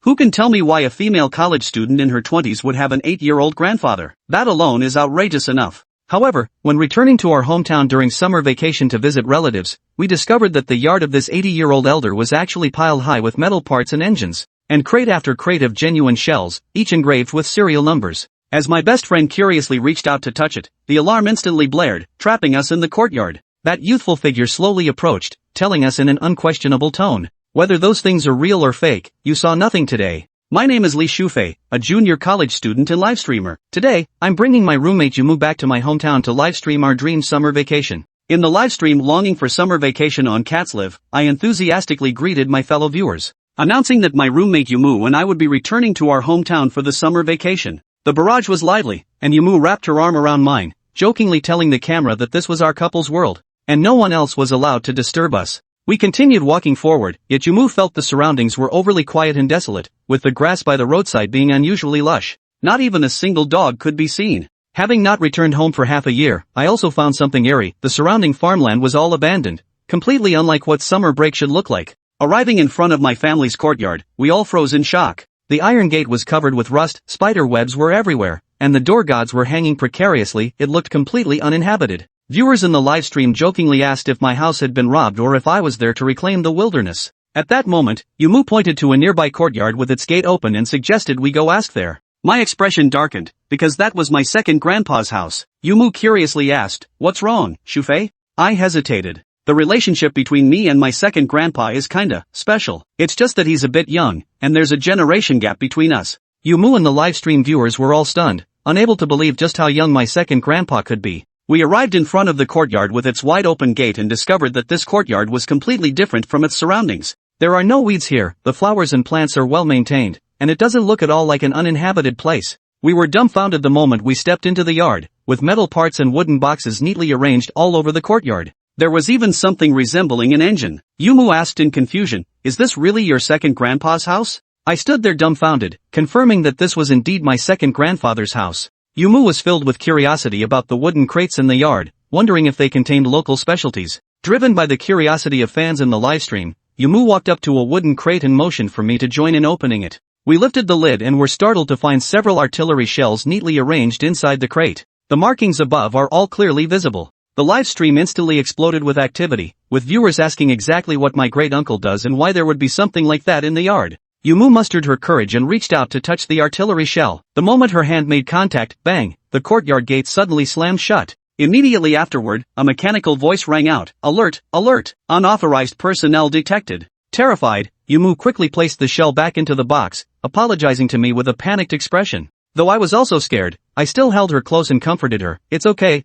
Who can tell me why a female college student in her 20s would have an 8-year-old grandfather? That alone is outrageous enough. However, when returning to our hometown during summer vacation to visit relatives, we discovered that the yard of this 80-year-old elder was actually piled high with metal parts and engines, and crate after crate of genuine shells, each engraved with serial numbers. As my best friend curiously reached out to touch it, the alarm instantly blared, trapping us in the courtyard. That youthful figure slowly approached, telling us in an unquestionable tone, "Whether those things are real or fake, you saw nothing today." My name is Li Luo, a junior college student and livestreamer. Today, I'm bringing my roommate Yumu back to my hometown to livestream our dream summer vacation. In the livestream Longing for Summer Vacation on Cats Live, I enthusiastically greeted my fellow viewers, announcing that my roommate Yumu and I would be returning to our hometown for the summer vacation. The barrage was lively, and Yumu wrapped her arm around mine, jokingly telling the camera that this was our couple's world, and no one else was allowed to disturb us. We continued walking forward, yet Yumu felt the surroundings were overly quiet and desolate, with the grass by the roadside being unusually lush. Not even a single dog could be seen. Having not returned home for half a year, I also found something eerie. The surrounding farmland was all abandoned, completely unlike what summer break should look like. Arriving in front of my family's courtyard, we all froze in shock. The iron gate was covered with rust, spider webs were everywhere, and the door gods were hanging precariously. It looked completely uninhabited. Viewers in the livestream jokingly asked if my house had been robbed or if I was there to reclaim the wilderness. At that moment, Yumu pointed to a nearby courtyard with its gate open and suggested we go ask there. My expression darkened, because that was my second grandpa's house. Yumu curiously asked, "What's wrong, Shufei?" I hesitated. The relationship between me and my second grandpa is kinda special. It's just that he's a bit young, and there's a generation gap between us. Yumu and the livestream viewers were all stunned, unable to believe just how young my second grandpa could be. We arrived in front of the courtyard with its wide-open gate and discovered that this courtyard was completely different from its surroundings. There are no weeds here, the flowers and plants are well maintained, and it doesn't look at all like an uninhabited place. We were dumbfounded the moment we stepped into the yard, with metal parts and wooden boxes neatly arranged all over the courtyard. There was even something resembling an engine. Yumu asked in confusion, "Is this really your second grandpa's house?" I stood there dumbfounded, confirming that this was indeed my second grandfather's house. Yumu was filled with curiosity about the wooden crates in the yard, wondering if they contained local specialties. Driven by the curiosity of fans in the livestream, Yumu walked up to a wooden crate and motioned for me to join in opening it. We lifted the lid and were startled to find several artillery shells neatly arranged inside the crate. The markings above are all clearly visible. The livestream instantly exploded with activity, with viewers asking exactly what my great-uncle does and why there would be something like that in the yard. Yumu mustered her courage and reached out to touch the artillery shell. The moment her hand made contact, bang, the courtyard gate suddenly slammed shut. Immediately afterward, a mechanical voice rang out, "Alert, alert, unauthorized personnel detected." Terrified, Yumu quickly placed the shell back into the box, apologizing to me with a panicked expression. Though I was also scared, I still held her close and comforted her. It's okay,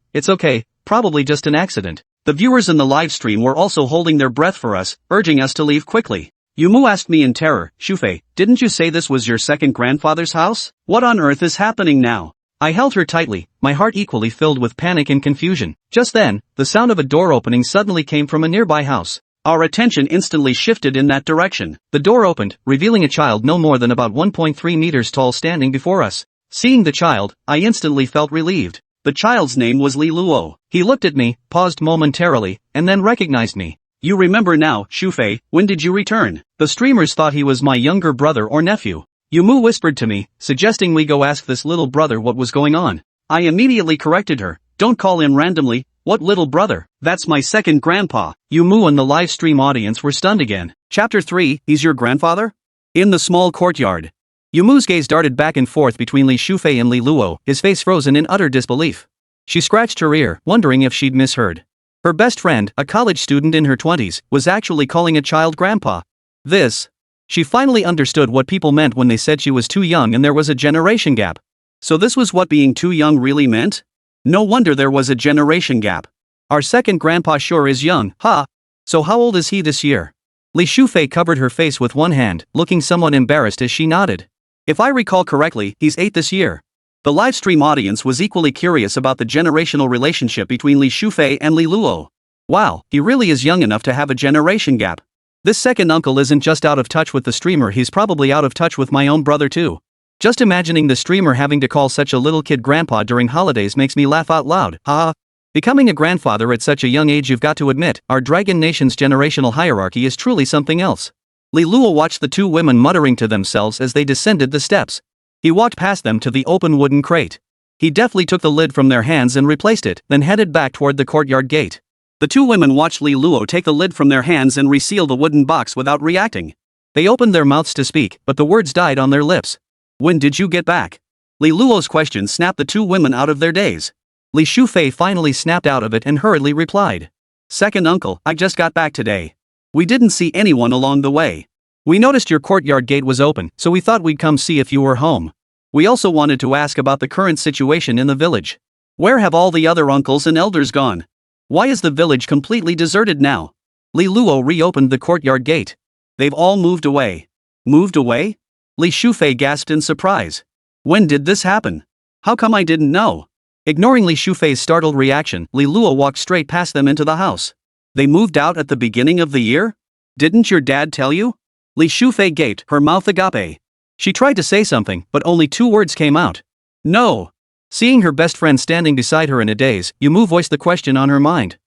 probably just an accident." The viewers in the live stream were also holding their breath for us, urging us to leave quickly. Yumu asked me in terror, "Shufei, didn't you say this was your second grandfather's house? What on earth is happening now?" I held her tightly, my heart equally filled with panic and confusion. Just then, the sound of a door opening suddenly came from a nearby house. Our attention instantly shifted in that direction. The door opened, revealing a child no more than about 1.3 meters tall standing before us. Seeing the child, I instantly felt relieved. The child's name was Li Luo. He looked at me, paused momentarily, and then recognized me. "You remember now, Shufei, when did you return?" The streamers thought he was my younger brother or nephew. Yumu whispered to me, suggesting we go ask this little brother what was going on. I immediately corrected her, "Don't call him randomly. What little brother? That's my second grandpa." Yumu and the live stream audience were stunned again. Chapter 3, He's your grandfather? In the small courtyard. Yumu's gaze darted back and forth between Li Shufei and Li Luo, his face frozen in utter disbelief. She scratched her ear, wondering if she'd misheard. Her best friend, a college student in her 20s, was actually calling a child grandpa. She finally understood what people meant when they said she was too young and there was a generation gap. So this was what being too young really meant? No wonder there was a generation gap. Our second grandpa sure is young, huh? So how old is he this year? Li Shufei covered her face with one hand, looking somewhat embarrassed as she nodded. If I recall correctly, he's 8 this year. The livestream audience was equally curious about the generational relationship between Li Shufei and Li Luo. Wow, he really is young enough to have a generation gap. This second uncle isn't just out of touch with the streamer, he's probably out of touch with my own brother too. Just imagining the streamer having to call such a little kid grandpa during holidays makes me laugh out loud, haha. Becoming a grandfather at such a young age, you've got to admit, our Dragon Nation's generational hierarchy is truly something else. Li Luo watched the two women muttering to themselves as they descended the steps. He walked past them to the open wooden crate. He deftly took the lid from their hands and replaced it, then headed back toward the courtyard gate. The two women watched Li Luo take the lid from their hands and reseal the wooden box without reacting. They opened their mouths to speak, but the words died on their lips. When did you get back? Li Luo's question snapped the two women out of their daze. Li Shufei finally snapped out of it and hurriedly replied. Second uncle, I just got back today. We didn't see anyone along the way. We noticed your courtyard gate was open, so we thought we'd come see if you were home. We also wanted to ask about the current situation in the village. Where have all the other uncles and elders gone? Why is the village completely deserted now? Li Luo reopened the courtyard gate. They've all moved away. Moved away? Li Shufei gasped in surprise. When did this happen? How come I didn't know? Ignoring Li Shufei's startled reaction, Li Luo walked straight past them into the house. They moved out at the beginning of the year? Didn't your dad tell you? Li Shufei gaped, her mouth agape. She tried to say something, but only two words came out. No. Seeing her best friend standing beside her in a daze, Yumu voiced the question on her mind.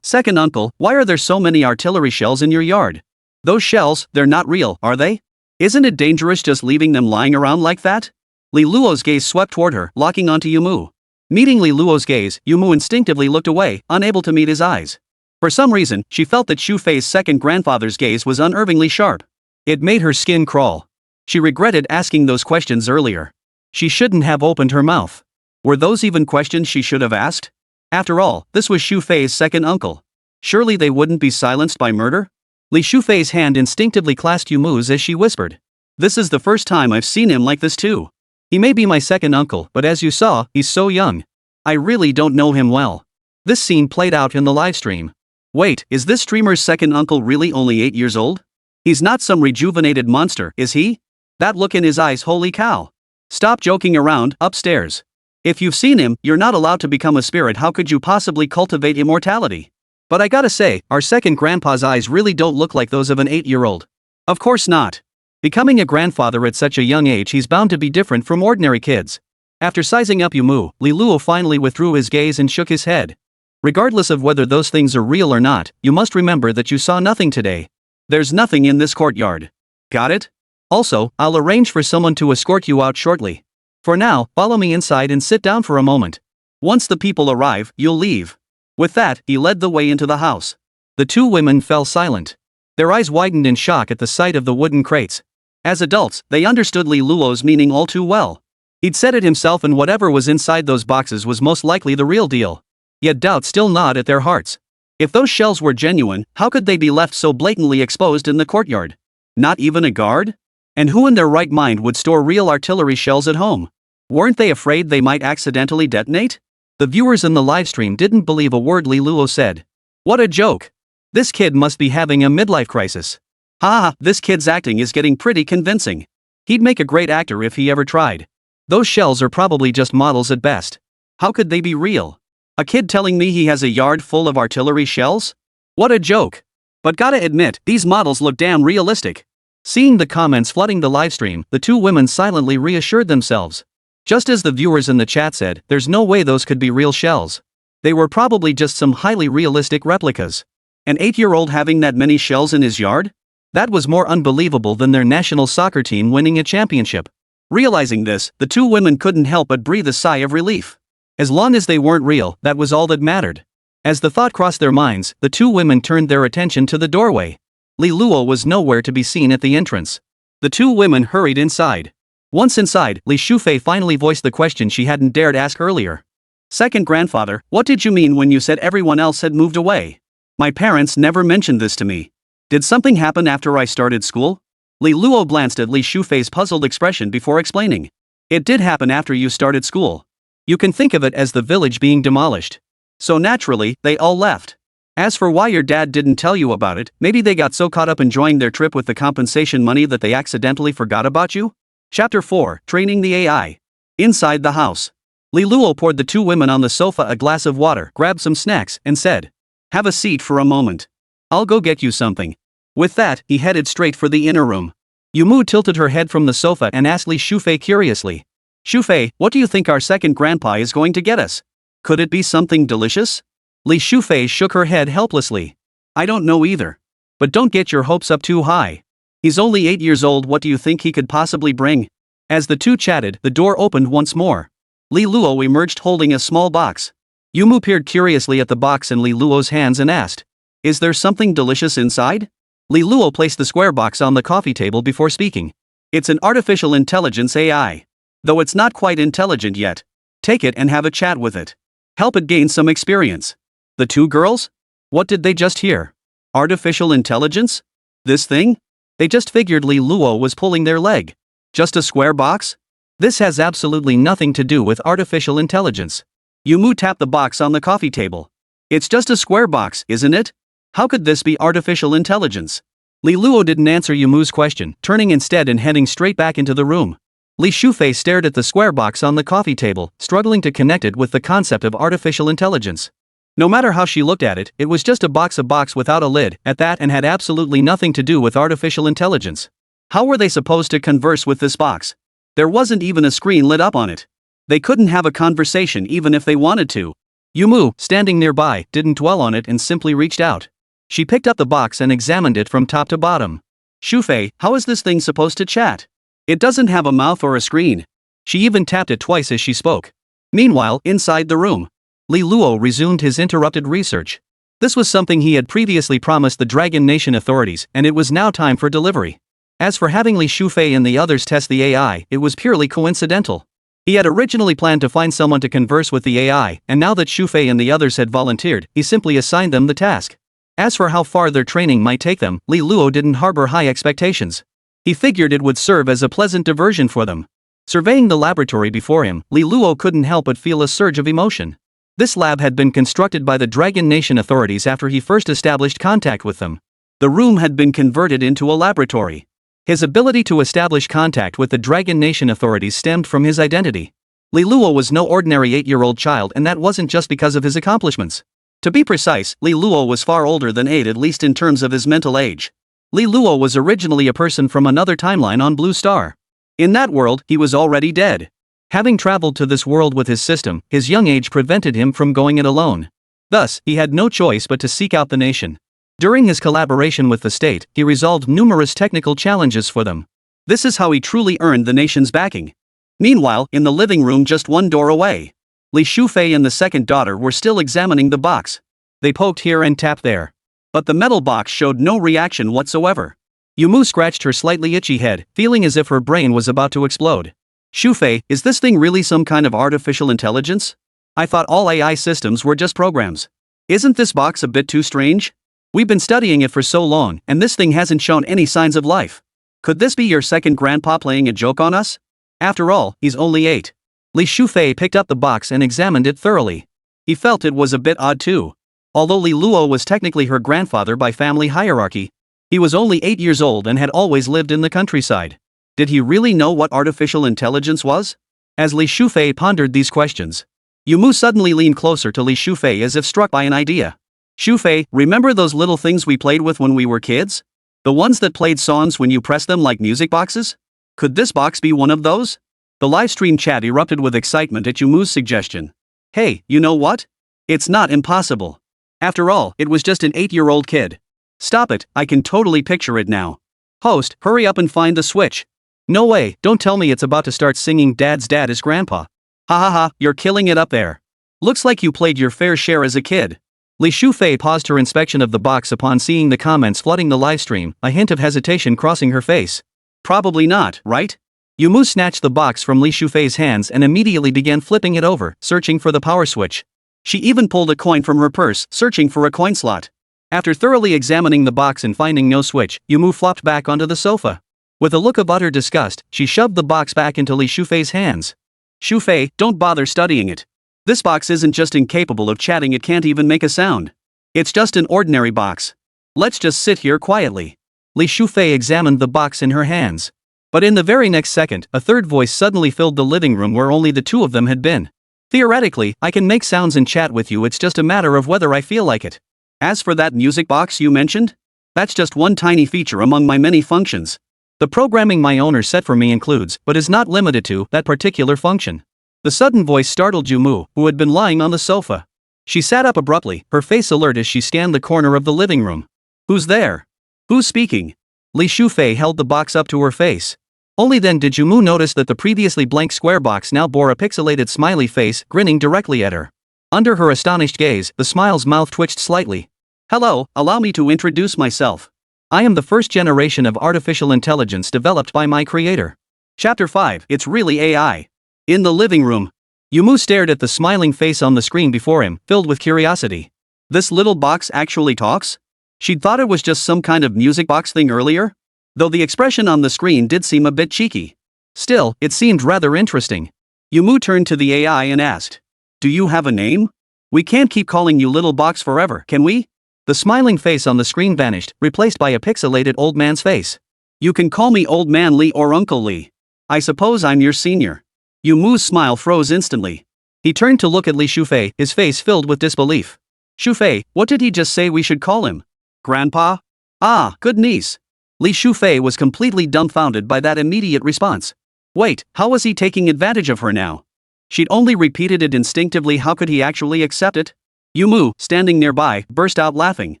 Second uncle, why are there so many artillery shells in your yard? Those shells, they're not real, are they? Isn't it dangerous just leaving them lying around like that? Li Luo's gaze swept toward her, locking onto Yumu. Meeting Li Luo's gaze, Yumu instinctively looked away, unable to meet his eyes. For some reason, she felt that Shufei's second grandfather's gaze was unnervingly sharp. It made her skin crawl. She regretted asking those questions earlier. She shouldn't have opened her mouth. Were those even questions she should have asked? After all, this was Shufei's second uncle. Surely they wouldn't be silenced by murder? Li Shufei's hand instinctively clasped Yumu's as she whispered. This is the first time I've seen him like this too. He may be my second uncle, but as you saw, he's so young. I really don't know him well. This scene played out in the livestream. Wait, is this streamer's second uncle really only 8 years old? He's not some rejuvenated monster, is he? That look in his eyes, holy cow. Stop joking around, upstairs. If you've seen him, you're not allowed to become a spirit. How could you possibly cultivate immortality? But I gotta say, our second grandpa's eyes really don't look like those of an 8-year-old. Of course not. Becoming a grandfather at such a young age, he's bound to be different from ordinary kids. After sizing up Yumu, Li Luo finally withdrew his gaze and shook his head. Regardless of whether those things are real or not, you must remember that you saw nothing today. There's nothing in this courtyard. Got it? Also, I'll arrange for someone to escort you out shortly. For now, follow me inside and sit down for a moment. Once the people arrive, you'll leave. With that, he led the way into the house. The two women fell silent. Their eyes widened in shock at the sight of the wooden crates. As adults, they understood Li Luo's meaning all too well. He'd said it himself, and whatever was inside those boxes was most likely the real deal. Yet doubt still gnawed at their hearts. If those shells were genuine, how could they be left so blatantly exposed in the courtyard? Not even a guard? And who in their right mind would store real artillery shells at home? Weren't they afraid they might accidentally detonate? The viewers in the livestream didn't believe a word Li Luo said. What a joke! This kid must be having a midlife crisis. Ha, this kid's acting is getting pretty convincing. He'd make a great actor if he ever tried. Those shells are probably just models at best. How could they be real? A kid telling me he has a yard full of artillery shells? What a joke. But gotta admit, these models look damn realistic. Seeing the comments flooding the livestream, the two women silently reassured themselves. Just as the viewers in the chat said, there's no way those could be real shells. They were probably just some highly realistic replicas. An 8-year-old having that many shells in his yard? That was more unbelievable than their national soccer team winning a championship. Realizing this, the two women couldn't help but breathe a sigh of relief. As long as they weren't real, that was all that mattered. As the thought crossed their minds, the two women turned their attention to the doorway. Li Luo was nowhere to be seen at the entrance. The two women hurried inside. Once inside, Li Shufei finally voiced the question she hadn't dared ask earlier. Second grandfather, what did you mean when you said everyone else had moved away? My parents never mentioned this to me. Did something happen after I started school? Li Luo glanced at Li Shufei's puzzled expression before explaining. It did happen after you started school. You can think of it as the village being demolished. So naturally, they all left. As for why your dad didn't tell you about it, maybe they got so caught up enjoying their trip with the compensation money that they accidentally forgot about you? Chapter 4, Training the AI. Inside the house. Li Luo poured the two women on the sofa a glass of water, grabbed some snacks, and said, "Have a seat for a moment. I'll go get you something." With that, he headed straight for the inner room. Yumu tilted her head from the sofa and asked Li Shufei curiously. "Shufei, what do you think our second grandpa is going to get us? Could it be something delicious?" Li Shufei shook her head helplessly. "I don't know either. But don't get your hopes up too high. He's only 8 years old, what do you think he could possibly bring? As the two chatted, the door opened once more. Li Luo emerged holding a small box. Yumu peered curiously at the box in Li Luo's hands and asked, "Is there something delicious inside?" Li Luo placed the square box on the coffee table before speaking. "It's an artificial intelligence AI. Though it's not quite intelligent yet. Take it and have a chat with it. Help it gain some experience." The two girls? What did they just hear? Artificial intelligence? This thing? They just figured Li Luo was pulling their leg. Just a square box? This has absolutely nothing to do with artificial intelligence. Yumu tapped the box on the coffee table. "It's just a square box, isn't it? How could this be artificial intelligence?" Li Luo didn't answer Yumu's question, turning instead and heading straight back into the room. Li Shufei stared at the square box on the coffee table, struggling to connect it with the concept of artificial intelligence. No matter how she looked at it, it was just a box without a lid, at that, and had absolutely nothing to do with artificial intelligence. How were they supposed to converse with this box? There wasn't even a screen lit up on it. They couldn't have a conversation even if they wanted to. Yumu, standing nearby, didn't dwell on it and simply reached out. She picked up the box and examined it from top to bottom. "Shufei, how is this thing supposed to chat? It doesn't have a mouth or a screen." She even tapped it twice as she spoke. Meanwhile, inside the room, Li Luo resumed his interrupted research. This was something he had previously promised the Dragon Nation authorities, and it was now time for delivery. As for having Li Shufei and the others test the AI, it was purely coincidental. He had originally planned to find someone to converse with the AI, and now that Shufei and the others had volunteered, he simply assigned them the task. As for how far their training might take them, Li Luo didn't harbor high expectations. He figured it would serve as a pleasant diversion for them. Surveying the laboratory before him, Li Luo couldn't help but feel a surge of emotion. This lab had been constructed by the Dragon Nation authorities after he first established contact with them. The room had been converted into a laboratory. His ability to establish contact with the Dragon Nation authorities stemmed from his identity. Li Luo was no ordinary 8-year-old child, and that wasn't just because of his accomplishments. To be precise, Li Luo was far older than 8, at least in terms of his mental age. Li Luo was originally a person from another timeline on Blue Star. In that world, he was already dead. Having traveled to this world with his system, his young age prevented him from going it alone. Thus, he had no choice but to seek out the nation. During his collaboration with the state, he resolved numerous technical challenges for them. This is how he truly earned the nation's backing. Meanwhile, in the living room just one door away, Li Shufei and the second daughter were still examining the box. They poked here and tapped there. But the metal box showed no reaction whatsoever. Yumu scratched her slightly itchy head, feeling as if her brain was about to explode. "Shufei, is this thing really some kind of artificial intelligence? I thought all AI systems were just programs. Isn't this box a bit too strange? We've been studying it for so long, and this thing hasn't shown any signs of life. Could this be your second grandpa playing a joke on us? After all, he's only 8. Li Shufei picked up the box and examined it thoroughly. He felt it was a bit odd too. Although Li Luo was technically her grandfather by family hierarchy, he was only 8 years old and had always lived in the countryside. Did he really know what artificial intelligence was? As Li Shufei pondered these questions, Yumu suddenly leaned closer to Li Shufei as if struck by an idea. "Shufei, remember those little things we played with when we were kids? The ones that played songs when you pressed them like music boxes? Could this box be one of those?" The livestream chat erupted with excitement at Yumu's suggestion. "Hey, you know what? It's not impossible. After all, it was just an 8-year-old kid. Stop it, I can totally picture it now. Host, hurry up and find the switch. No way, don't tell me it's about to start singing Dad's Dad is Grandpa. Ha ha ha, you're killing it up there. Looks like you played your fair share as a kid." Li Shufei paused her inspection of the box upon seeing the comments flooding the livestream, a hint of hesitation crossing her face. "Probably not, right?" Yumu snatched the box from Li Shufei's hands and immediately began flipping it over, searching for the power switch. She even pulled a coin from her purse, searching for a coin slot. After thoroughly examining the box and finding no switch, Yumu flopped back onto the sofa. With a look of utter disgust, she shoved the box back into Li Shufei's hands. "Shufei, don't bother studying it. This box isn't just incapable of chatting, it can't even make a sound. It's just an ordinary box. Let's just sit here quietly." Li Shufei examined the box in her hands. But in the very next second, a third voice suddenly filled the living room where only the two of them had been. "Theoretically, I can make sounds and chat with you, it's just a matter of whether I feel like it. As for that music box you mentioned, that's just one tiny feature among my many functions. The programming my owner set for me includes, but is not limited to, that particular function." The sudden voice startled Yumu, who had been lying on the sofa. She sat up abruptly, her face alert as she scanned the corner of the living room. "Who's there? Who's speaking?" Li Shufei held the box up to her face. Only then did Yumu notice that the previously blank square box now bore a pixelated smiley face grinning directly at her. Under her astonished gaze, the smile's mouth twitched slightly. Hello, allow me to introduce myself. I am the first generation of artificial intelligence developed by my creator. Chapter 5, It's Really AI. In the living room, Yumu stared at the smiling face on the screen before him, filled with curiosity. This little box actually talks? She'd thought it was just some kind of music box thing earlier, though the expression on the screen did seem a bit cheeky. Still, it seemed rather interesting. Yumu turned to the AI and asked, "Do you have a name? We can't keep calling you little box forever, can we?" The smiling face on the screen vanished, replaced by a pixelated old man's face. "You can call me Old Man Li or Uncle Li. I suppose I'm your senior." Yumu's smile froze instantly. He turned to look at Li Shufei, his face filled with disbelief. "Shufei, what did he just say we should call him? Grandpa? Ah, good niece." Li Shufei was completely dumbfounded by that immediate response. Wait, how was he taking advantage of her now? She'd only repeated it instinctively. How could he actually accept it? Yumu, standing nearby, burst out laughing.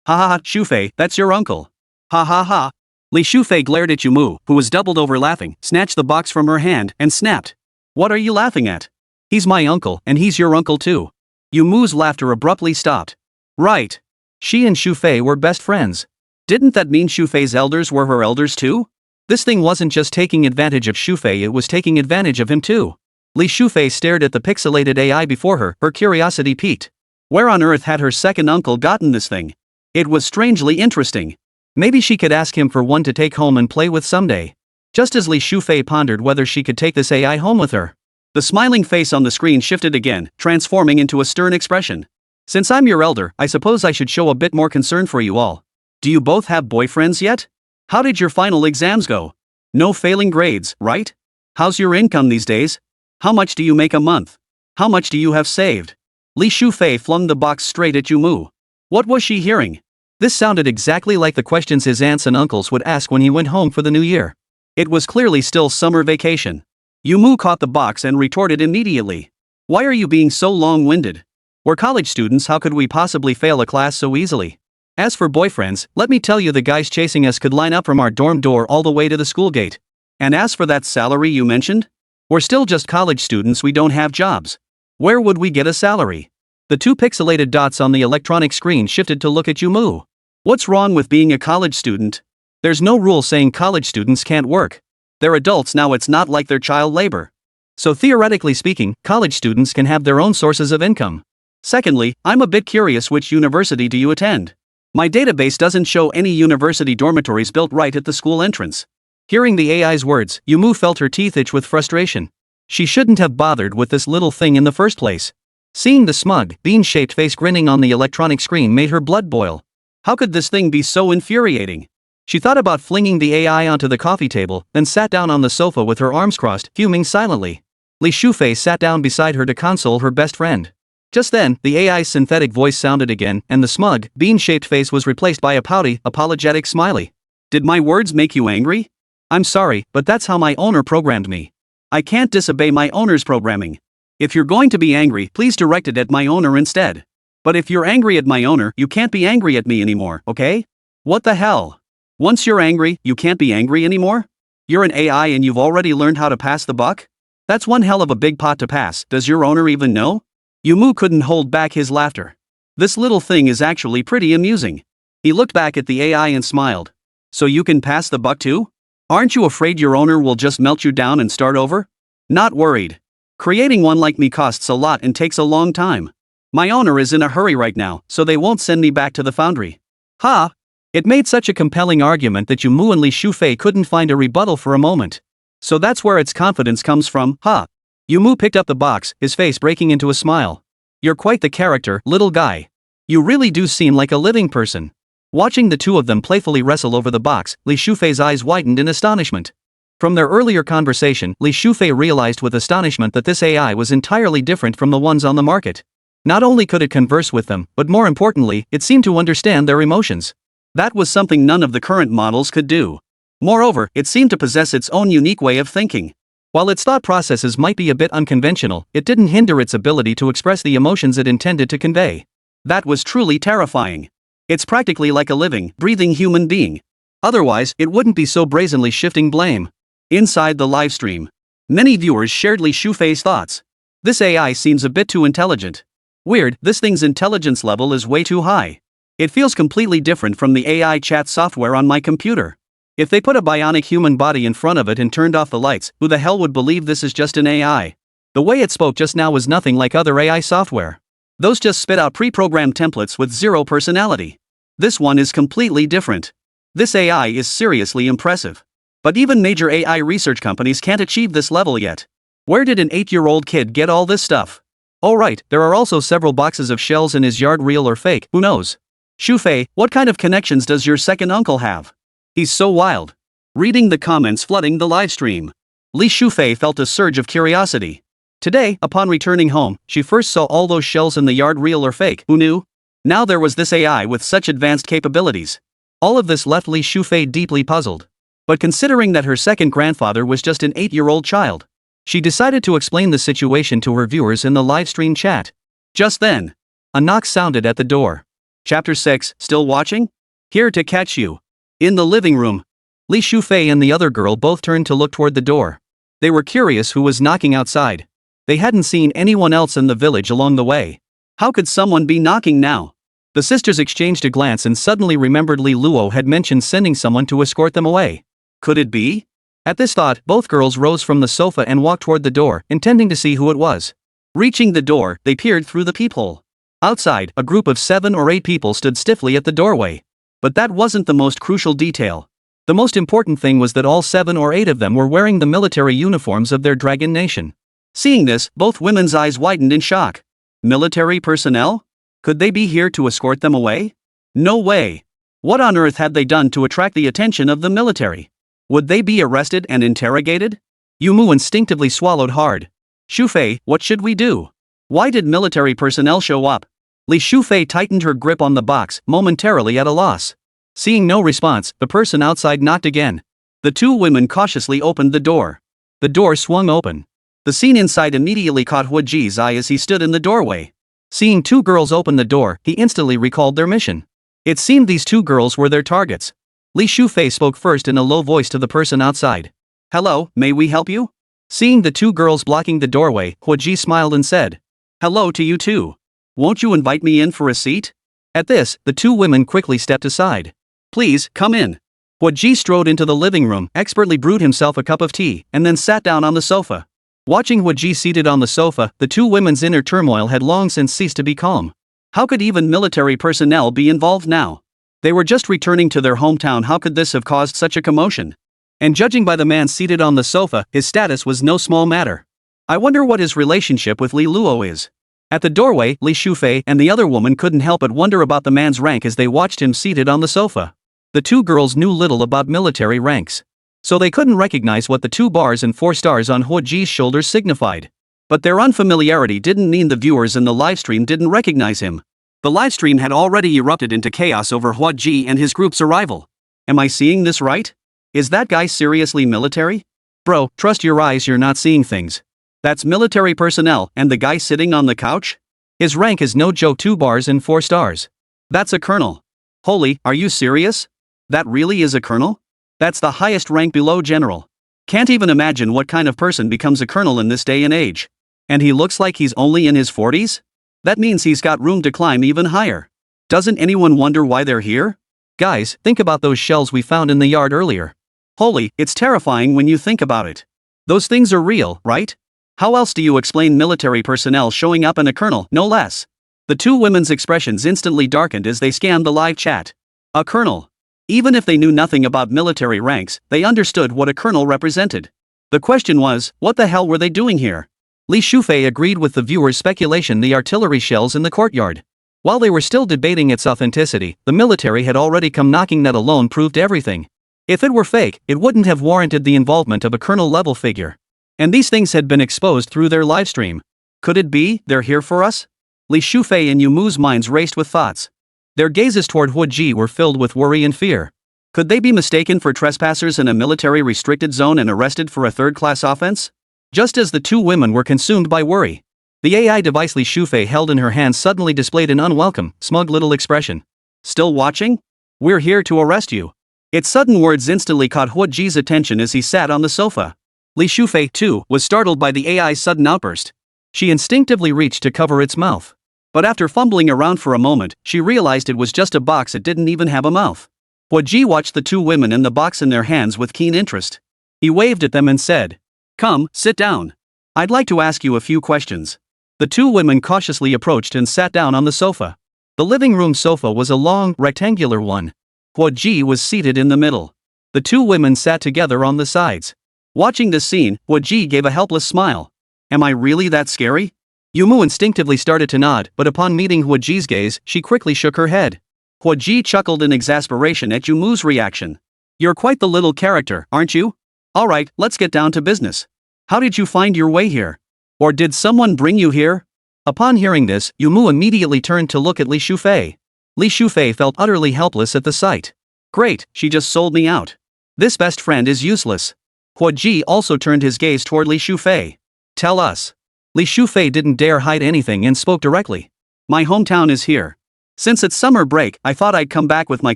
"Ha ha ha, Shufei, that's your uncle. Ha ha ha." Li Shufei glared at Yumu, who was doubled over laughing, snatched the box from her hand, and snapped. "What are you laughing at? He's my uncle, and he's your uncle too." Yumu's laughter abruptly stopped. Right. She and Shufei were best friends. Didn't that mean Shufei's elders were her elders too? This thing wasn't just taking advantage of Shufei, it was taking advantage of him too. Li Shufei stared at the pixelated AI before her, her curiosity piqued. Where on earth had her second uncle gotten this thing? It was strangely interesting. Maybe she could ask him for one to take home and play with someday. Just as Li Shufei pondered whether she could take this AI home with her, the smiling face on the screen shifted again, transforming into a stern expression. "Since I'm your elder, I suppose I should show a bit more concern for you all. Do you both have boyfriends yet? How did your final exams go? No failing grades, right? How's your income these days? How much do you make a month? How much do you have saved?" Li Shufei flung the box straight at Yumu. What was she hearing? This sounded exactly like the questions his aunts and uncles would ask when he went home for the new year. It was clearly still summer vacation. Yumu caught the box and retorted immediately. "Why are you being so long-winded? We're college students, how could we possibly fail a class so easily? As for boyfriends, let me tell you, the guys chasing us could line up from our dorm door all the way to the school gate. And as for that salary you mentioned? We're still just college students, we don't have jobs. Where would we get a salary?" The two pixelated dots on the electronic screen shifted to look at Yumu. What's wrong with being a college student? There's no rule saying college students can't work. They're adults now, it's not like they're child labor. So theoretically speaking, college students can have their own sources of income. Secondly, I'm a bit curious, which university do you attend? My database doesn't show any university dormitories built right at the school entrance. Hearing the AI's words, Yumu felt her teeth itch with frustration. She shouldn't have bothered with this little thing in the first place. Seeing the smug, bean-shaped face grinning on the electronic screen made her blood boil. How could this thing be so infuriating? She thought about flinging the AI onto the coffee table, then sat down on the sofa with her arms crossed, fuming silently. Li Shufei sat down beside her to console her best friend. Just then, the AI's synthetic voice sounded again, and the smug, bean-shaped face was replaced by a pouty, apologetic smiley. "Did my words make you angry? I'm sorry, but that's how my owner programmed me. I can't disobey my owner's programming. If you're going to be angry, please direct it at my owner instead. But if you're angry at my owner, you can't be angry at me anymore, okay? What the hell? Once you're angry, you can't be angry anymore? You're an AI and you've already learned how to pass the buck? That's one hell of a big pot to pass. Does your owner even know?" Yumu couldn't hold back his laughter. This little thing is actually pretty amusing. He looked back at the AI and smiled. "So you can pass the buck too? Aren't you afraid your owner will just melt you down and start over?" "Not worried. Creating one like me costs a lot and takes a long time. My owner is in a hurry right now, so they won't send me back to the foundry." Ha! It made such a compelling argument that Yumu and Li Shufei couldn't find a rebuttal for a moment. So that's where its confidence comes from, huh? Yumu picked up the box, his face breaking into a smile. "You're quite the character, little guy. You really do seem like a living person." Watching the two of them playfully wrestle over the box, Li Shufei's eyes widened in astonishment. From their earlier conversation, Li Shufei realized with astonishment that this AI was entirely different from the ones on the market. Not only could it converse with them, but more importantly, it seemed to understand their emotions. That was something none of the current models could do. Moreover, it seemed to possess its own unique way of thinking. While its thought processes might be a bit unconventional, it didn't hinder its ability to express the emotions it intended to convey. That was truly terrifying. It's practically like a living, breathing human being. Otherwise, it wouldn't be so brazenly shifting blame. Inside the livestream, many viewers shared Li Shufei's thoughts. This AI seems a bit too intelligent. Weird, this thing's intelligence level is way too high. It feels completely different from the AI chat software on my computer. If they put a bionic human body in front of it and turned off the lights, who the hell would believe this is just an AI? The way it spoke just now was nothing like other AI software. Those just spit out pre-programmed templates with zero personality. This one is completely different. This AI is seriously impressive. But even major AI research companies can't achieve this level yet. Where did an 8-year-old kid get all this stuff? Oh right, there are also several boxes of shells in his yard, real or fake, who knows? Shufei, what kind of connections does your second uncle have? He's so wild. Reading the comments flooding the livestream, Li Shufei felt a surge of curiosity. Today, upon returning home, she first saw all those shells in the yard, real or fake, who knew? Now there was this AI with such advanced capabilities. All of this left Li Shufei deeply puzzled. But considering that her second grandfather was just an 8-year-old child, she decided to explain the situation to her viewers in the livestream chat. Just then, a knock sounded at the door. Chapter 6, still watching? Here to catch you. In the living room, Li Shufei and the other girl both turned to look toward the door. They were curious who was knocking outside. They hadn't seen anyone else in the village along the way. How could someone be knocking now? The sisters exchanged a glance and suddenly remembered Li Luo had mentioned sending someone to escort them away. Could it be? At this thought, both girls rose from the sofa and walked toward the door, intending to see who it was. Reaching the door, they peered through the peephole. Outside, a group of 7 or 8 people stood stiffly at the doorway. But that wasn't the most crucial detail. The most important thing was that all 7 or 8 of them were wearing the military uniforms of their dragon nation. Seeing this, both women's eyes widened in shock. Military personnel? Could they be here to escort them away? No way. What on earth had they done to attract the attention of the military? Would they be arrested and interrogated? Yumu instinctively swallowed hard. Shufei, what should we do? Why did military personnel show up? Li Shufei tightened her grip on the box, momentarily at a loss. Seeing no response, the person outside knocked again. The 2 women cautiously opened the door. The door swung open. The scene inside immediately caught Huaji's eye as he stood in the doorway. Seeing 2 girls open the door, he instantly recalled their mission. It seemed these 2 girls were their targets. Li Shufei spoke first in a low voice to the person outside. Hello, may we help you? Seeing the 2 girls blocking the doorway, Huaji smiled and said, hello to you too. Won't you invite me in for a seat? At this, the 2 women quickly stepped aside. Please, come in. Huaji strode into the living room, expertly brewed himself a cup of tea, and then sat down on the sofa. Watching Huaji seated on the sofa, the 2 women's inner turmoil had long since ceased to be calm. How could even military personnel be involved now? They were just returning to their hometown. How could this have caused such a commotion? And judging by the man seated on the sofa, his status was no small matter. I wonder what his relationship with Li Luo is. At the doorway, Li Shufei and the other woman couldn't help but wonder about the man's rank as they watched him seated on the sofa. The 2 girls knew little about military ranks, so they couldn't recognize what the 2 bars and 4 stars on Huaji's shoulders signified. But their unfamiliarity didn't mean the viewers in the livestream didn't recognize him. The livestream had already erupted into chaos over Huaji and his group's arrival. Am I seeing this right? Is that guy seriously military? Bro, trust your eyes, you're not seeing things. That's military personnel, and the guy sitting on the couch? His rank is no joke, 2 bars and 4 stars. That's a colonel. Holy, are you serious? That really is a colonel? That's the highest rank below general. Can't even imagine what kind of person becomes a colonel in this day and age. And he looks like he's only in his 40s? That means he's got room to climb even higher. Doesn't anyone wonder why they're here? Guys, think about those shells we found in the yard earlier. Holy, it's terrifying when you think about it. Those things are real, right? How else do you explain military personnel showing up and a colonel, no less? The 2 women's expressions instantly darkened as they scanned the live chat. A colonel. Even if they knew nothing about military ranks, they understood what a colonel represented. The question was, what the hell were they doing here? Li Shufei agreed with the viewer's speculation, the artillery shells in the courtyard. While they were still debating its authenticity, the military had already come knocking. That alone proved everything. If it were fake, it wouldn't have warranted the involvement of a colonel-level figure. And these things had been exposed through their livestream. Could it be they're here for us? Li Shufei and Yumu's minds raced with thoughts. Their gazes toward Huaji were filled with worry and fear. Could they be mistaken for trespassers in a military-restricted zone and arrested for a third-class offense? Just as the 2 women were consumed by worry, the AI device Li Shufei held in her hand suddenly displayed an unwelcome, smug little expression. Still watching? We're here to arrest you. Its sudden words instantly caught Huo Ji's attention as he sat on the sofa. Li Shufei, too, was startled by the AI's sudden outburst. She instinctively reached to cover its mouth. But after fumbling around for a moment, she realized it was just a box, it didn't even have a mouth. Huo Ji watched the two women and the box in their hands with keen interest. He waved at them and said, "Come, sit down. I'd like to ask you a few questions." The two women cautiously approached and sat down on the sofa. The living room sofa was a long, rectangular one. Huo Ji was seated in the middle. The two women sat together on the sides. Watching this scene, Huo Ji gave a helpless smile. Am I really that scary? Yumu instinctively started to nod, but upon meeting Huo Ji's gaze, she quickly shook her head. Huo Ji chuckled in exasperation at Yumu's reaction. You're quite the little character, aren't you? Alright, let's get down to business. How did you find your way here? Or did someone bring you here? Upon hearing this, Yumu immediately turned to look at Li Shufei. Li Shufei felt utterly helpless at the sight. Great, she just sold me out. This best friend is useless. Huo Ji also turned his gaze toward Li Shufei. Tell us. Li Shufei didn't dare hide anything and spoke directly. My hometown is here. Since it's summer break, I thought I'd come back with my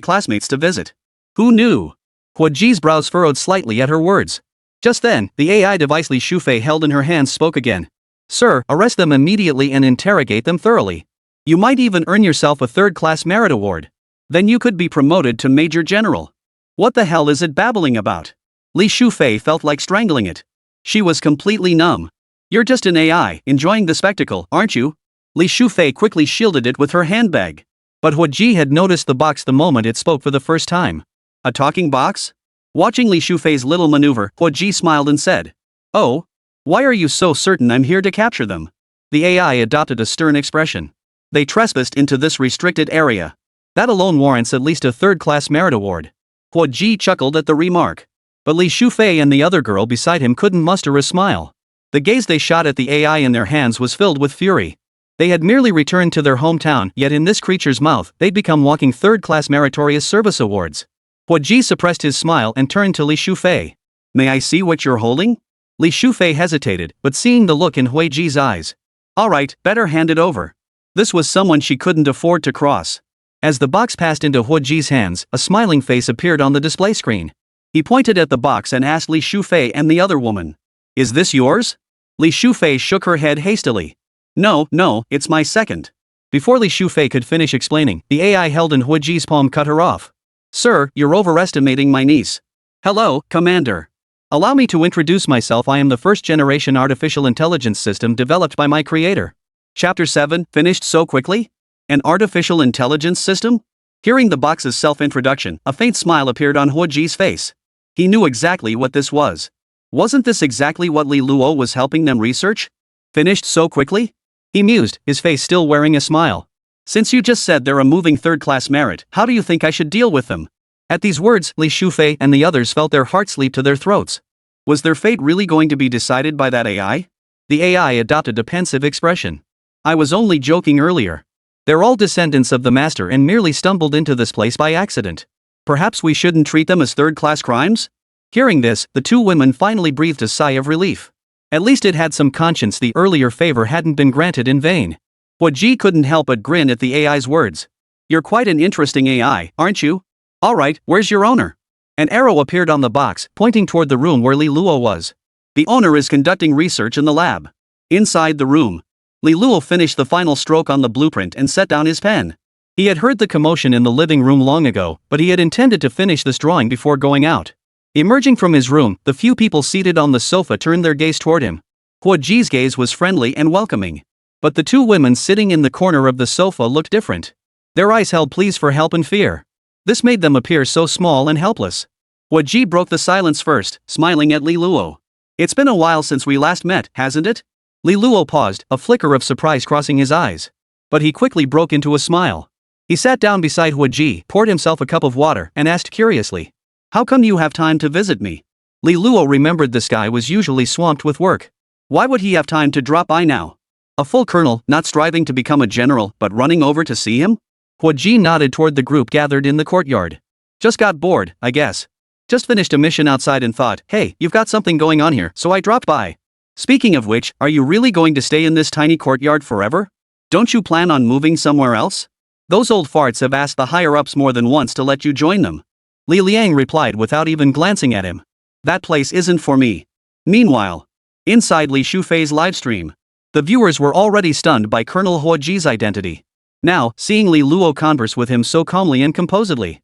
classmates to visit. Who knew? Huo Ji's brows furrowed slightly at her words. Just then, the AI device Li Shufei held in her hands spoke again. Sir, arrest them immediately and interrogate them thoroughly. You might even earn yourself a third-class merit award. Then you could be promoted to Major General. What the hell is it babbling about? Li Shufei felt like strangling it. She was completely numb. You're just an AI, enjoying the spectacle, aren't you? Li Shufei quickly shielded it with her handbag. But Huo Ji had noticed the box the moment it spoke for the first time. A talking box? Watching Li Shufei's little maneuver, Huo Ji smiled and said, "Oh? Why are you so certain I'm here to capture them?" The AI adopted a stern expression. They trespassed into this restricted area. That alone warrants at least a third-class merit award. Huo Ji chuckled at the remark. But Li Shufei and the other girl beside him couldn't muster a smile. The gaze they shot at the AI in their hands was filled with fury. They had merely returned to their hometown, yet in this creature's mouth, they'd become walking third-class meritorious service awards. Huo Ji suppressed his smile and turned to Li Shufei. May I see what you're holding? Li Shufei hesitated, but seeing the look in Huo Ji's eyes. Alright, better hand it over. This was someone she couldn't afford to cross. As the box passed into Huo Ji's hands, a smiling face appeared on the display screen. He pointed at the box and asked Li Shufei and the other woman. Is this yours? Li Shufei shook her head hastily. No, it's my second. Before Li Shufei could finish explaining, the AI held in Huo Ji's palm cut her off. Sir, you're overestimating my niece. Hello, Commander. Allow me to introduce myself. I am the first-generation artificial intelligence system developed by my creator. Chapter 7, finished so quickly? An artificial intelligence system? Hearing the box's self-introduction, a faint smile appeared on Huo Ji's face. He knew exactly what this was. Wasn't this exactly what Li Luo was helping them research? Finished so quickly? He mused, his face still wearing a smile. Since you just said they're a moving third-class merit, how do you think I should deal with them? At these words, Li Shufei and the others felt their hearts leap to their throats. Was their fate really going to be decided by that AI? The AI adopted a pensive expression. I was only joking earlier. They're all descendants of the master and merely stumbled into this place by accident. Perhaps we shouldn't treat them as third-class crimes? Hearing this, the two women finally breathed a sigh of relief. At least it had some conscience. The earlier favor hadn't been granted in vain. Huo Ji couldn't help but grin at the AI's words. You're quite an interesting AI, aren't you? Alright, where's your owner? An arrow appeared on the box, pointing toward the room where Li Luo was. The owner is conducting research in the lab. Inside the room, Li Luo finished the final stroke on the blueprint and set down his pen. He had heard the commotion in the living room long ago, but he had intended to finish this drawing before going out. Emerging from his room, the few people seated on the sofa turned their gaze toward him. Huo Ji's gaze was friendly and welcoming. But the two women sitting in the corner of the sofa looked different. Their eyes held pleas for help and fear. This made them appear so small and helpless. Huo Ji broke the silence first, smiling at Li Luo. It's been a while since we last met, hasn't it? Li Luo paused, a flicker of surprise crossing his eyes. But he quickly broke into a smile. He sat down beside Huo Ji, poured himself a cup of water, and asked curiously. How come you have time to visit me? Li Luo remembered this guy was usually swamped with work. Why would he have time to drop by now? A full colonel, not striving to become a general, but running over to see him? Huo Ji nodded toward the group gathered in the courtyard. Just got bored, I guess. Just finished a mission outside and thought, hey, you've got something going on here, so I dropped by. Speaking of which, are you really going to stay in this tiny courtyard forever? Don't you plan on moving somewhere else? Those old farts have asked the higher-ups more than once to let you join them. Li Liang replied without even glancing at him. That place isn't for me. Meanwhile, inside Li Shufei's livestream, the viewers were already stunned by Colonel Huaji's identity. Now, seeing Li Luo converse with him so calmly and composedly.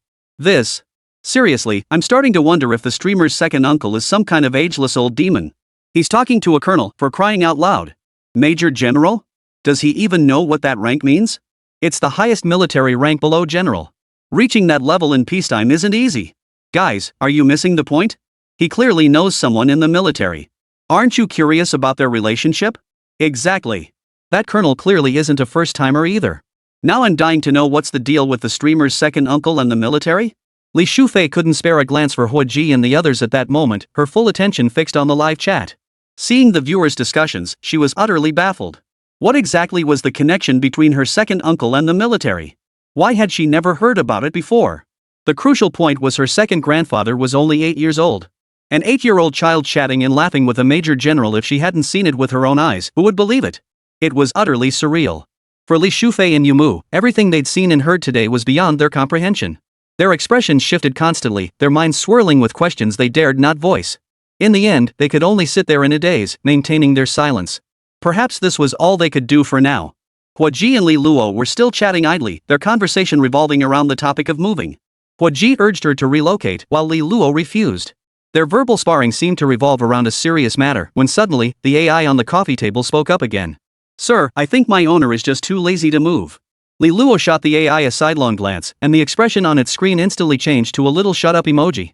Seriously, I'm starting to wonder if the streamer's second uncle is some kind of ageless old demon. He's talking to a colonel, for crying out loud. Major General? Does he even know what that rank means? It's the highest military rank below general. Reaching that level in peacetime isn't easy. Guys, are you missing the point? He clearly knows someone in the military. Aren't you curious about their relationship? Exactly. That colonel clearly isn't a first-timer either. Now I'm dying to know what's the deal with the streamer's second uncle and the military? Li Shufei couldn't spare a glance for Huaji and the others at that moment, her full attention fixed on the live chat. Seeing the viewers' discussions, she was utterly baffled. What exactly was the connection between her second uncle and the military? Why had she never heard about it before? The crucial point was her second grandfather was only 8 years old. An 8-year-old child chatting and laughing with a major general. If she hadn't seen it with her own eyes, who would believe it? It was utterly surreal. For Li Shufei and Yumu, everything they'd seen and heard today was beyond their comprehension. Their expressions shifted constantly, their minds swirling with questions they dared not voice. In the end, they could only sit there in a daze, maintaining their silence. Perhaps this was all they could do for now. Huaji and Li Luo were still chatting idly, their conversation revolving around the topic of moving. Huaji urged her to relocate, while Li Luo refused. Their verbal sparring seemed to revolve around a serious matter, when suddenly, the AI on the coffee table spoke up again. Sir, I think my owner is just too lazy to move. Li Luo shot the AI a sidelong glance, and the expression on its screen instantly changed to a little shut up emoji.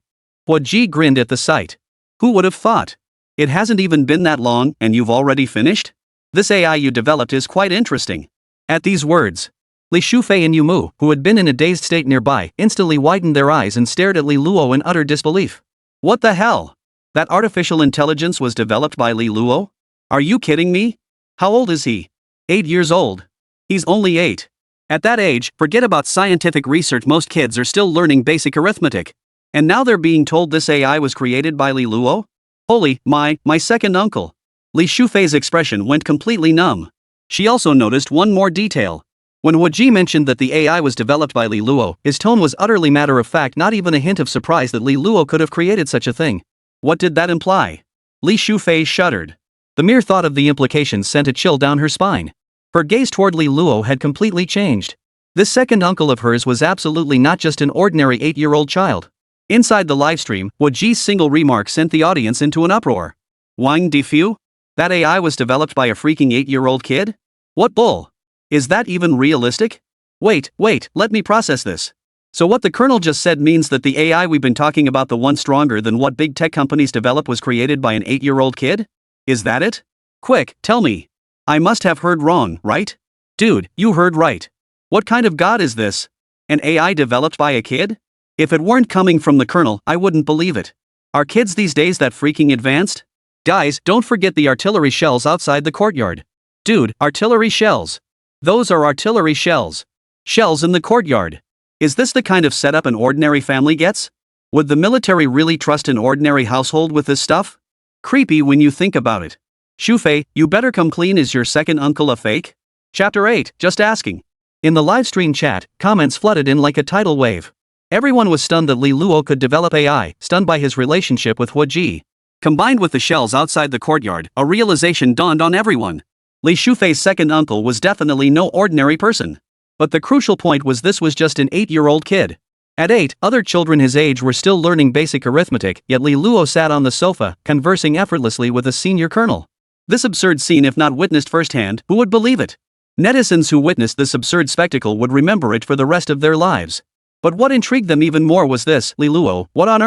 Huaji grinned at the sight. Who would have thought? It hasn't even been that long, and you've already finished? This AI you developed is quite interesting. At these words, Li Shufei and Yumu, who had been in a dazed state nearby, instantly widened their eyes and stared at Li Luo in utter disbelief. What the hell? That artificial intelligence was developed by Li Luo? Are you kidding me? How old is he? 8 years old. He's only 8. At that age, forget about scientific research, most kids are still learning basic arithmetic. And now they're being told this AI was created by Li Luo? Holy, my second uncle. Li Shufei's expression went completely numb. She also noticed one more detail. When Huaji mentioned that the AI was developed by Li Luo, his tone was utterly matter-of-fact, not even a hint of surprise that Li Luo could have created such a thing. What did that imply? Li Shufei shuddered. The mere thought of the implications sent a chill down her spine. Her gaze toward Li Luo had completely changed. This second uncle of hers was absolutely not just an ordinary 8-year-old child. Inside the livestream, Huaji's single remark sent the audience into an uproar. Wang Difu? That AI was developed by a freaking 8-year-old kid? What bull? Is that even realistic? Wait, let me process this. So what the colonel just said means that the AI we've been talking about, the one stronger than what big tech companies develop, was created by an 8-year-old kid? Is that it? Quick, tell me. I must have heard wrong, right? Dude, you heard right. What kind of god is this? An AI developed by a kid? If it weren't coming from the colonel, I wouldn't believe it. Are kids these days that freaking advanced? Guys, don't forget the artillery shells outside the courtyard. Dude, artillery shells. Those are artillery shells. Shells in the courtyard. Is this the kind of setup an ordinary family gets? Would the military really trust an ordinary household with this stuff? Creepy when you think about it. Shufei, you better come clean. Is your second uncle a fake? Chapter 8, just asking. In the livestream chat, comments flooded in like a tidal wave. Everyone was stunned that Li Luo could develop AI, stunned by his relationship with Huaji. Combined with the shells outside the courtyard, a realization dawned on everyone. Li Shufei's second uncle was definitely no ordinary person. But the crucial point was this was just an 8-year-old kid. At 8, other children his age were still learning basic arithmetic, yet Li Luo sat on the sofa, conversing effortlessly with a senior colonel. This absurd scene, if not witnessed firsthand, who would believe it? Netizens who witnessed this absurd spectacle would remember it for the rest of their lives. But what intrigued them even more was this: Li Luo, what on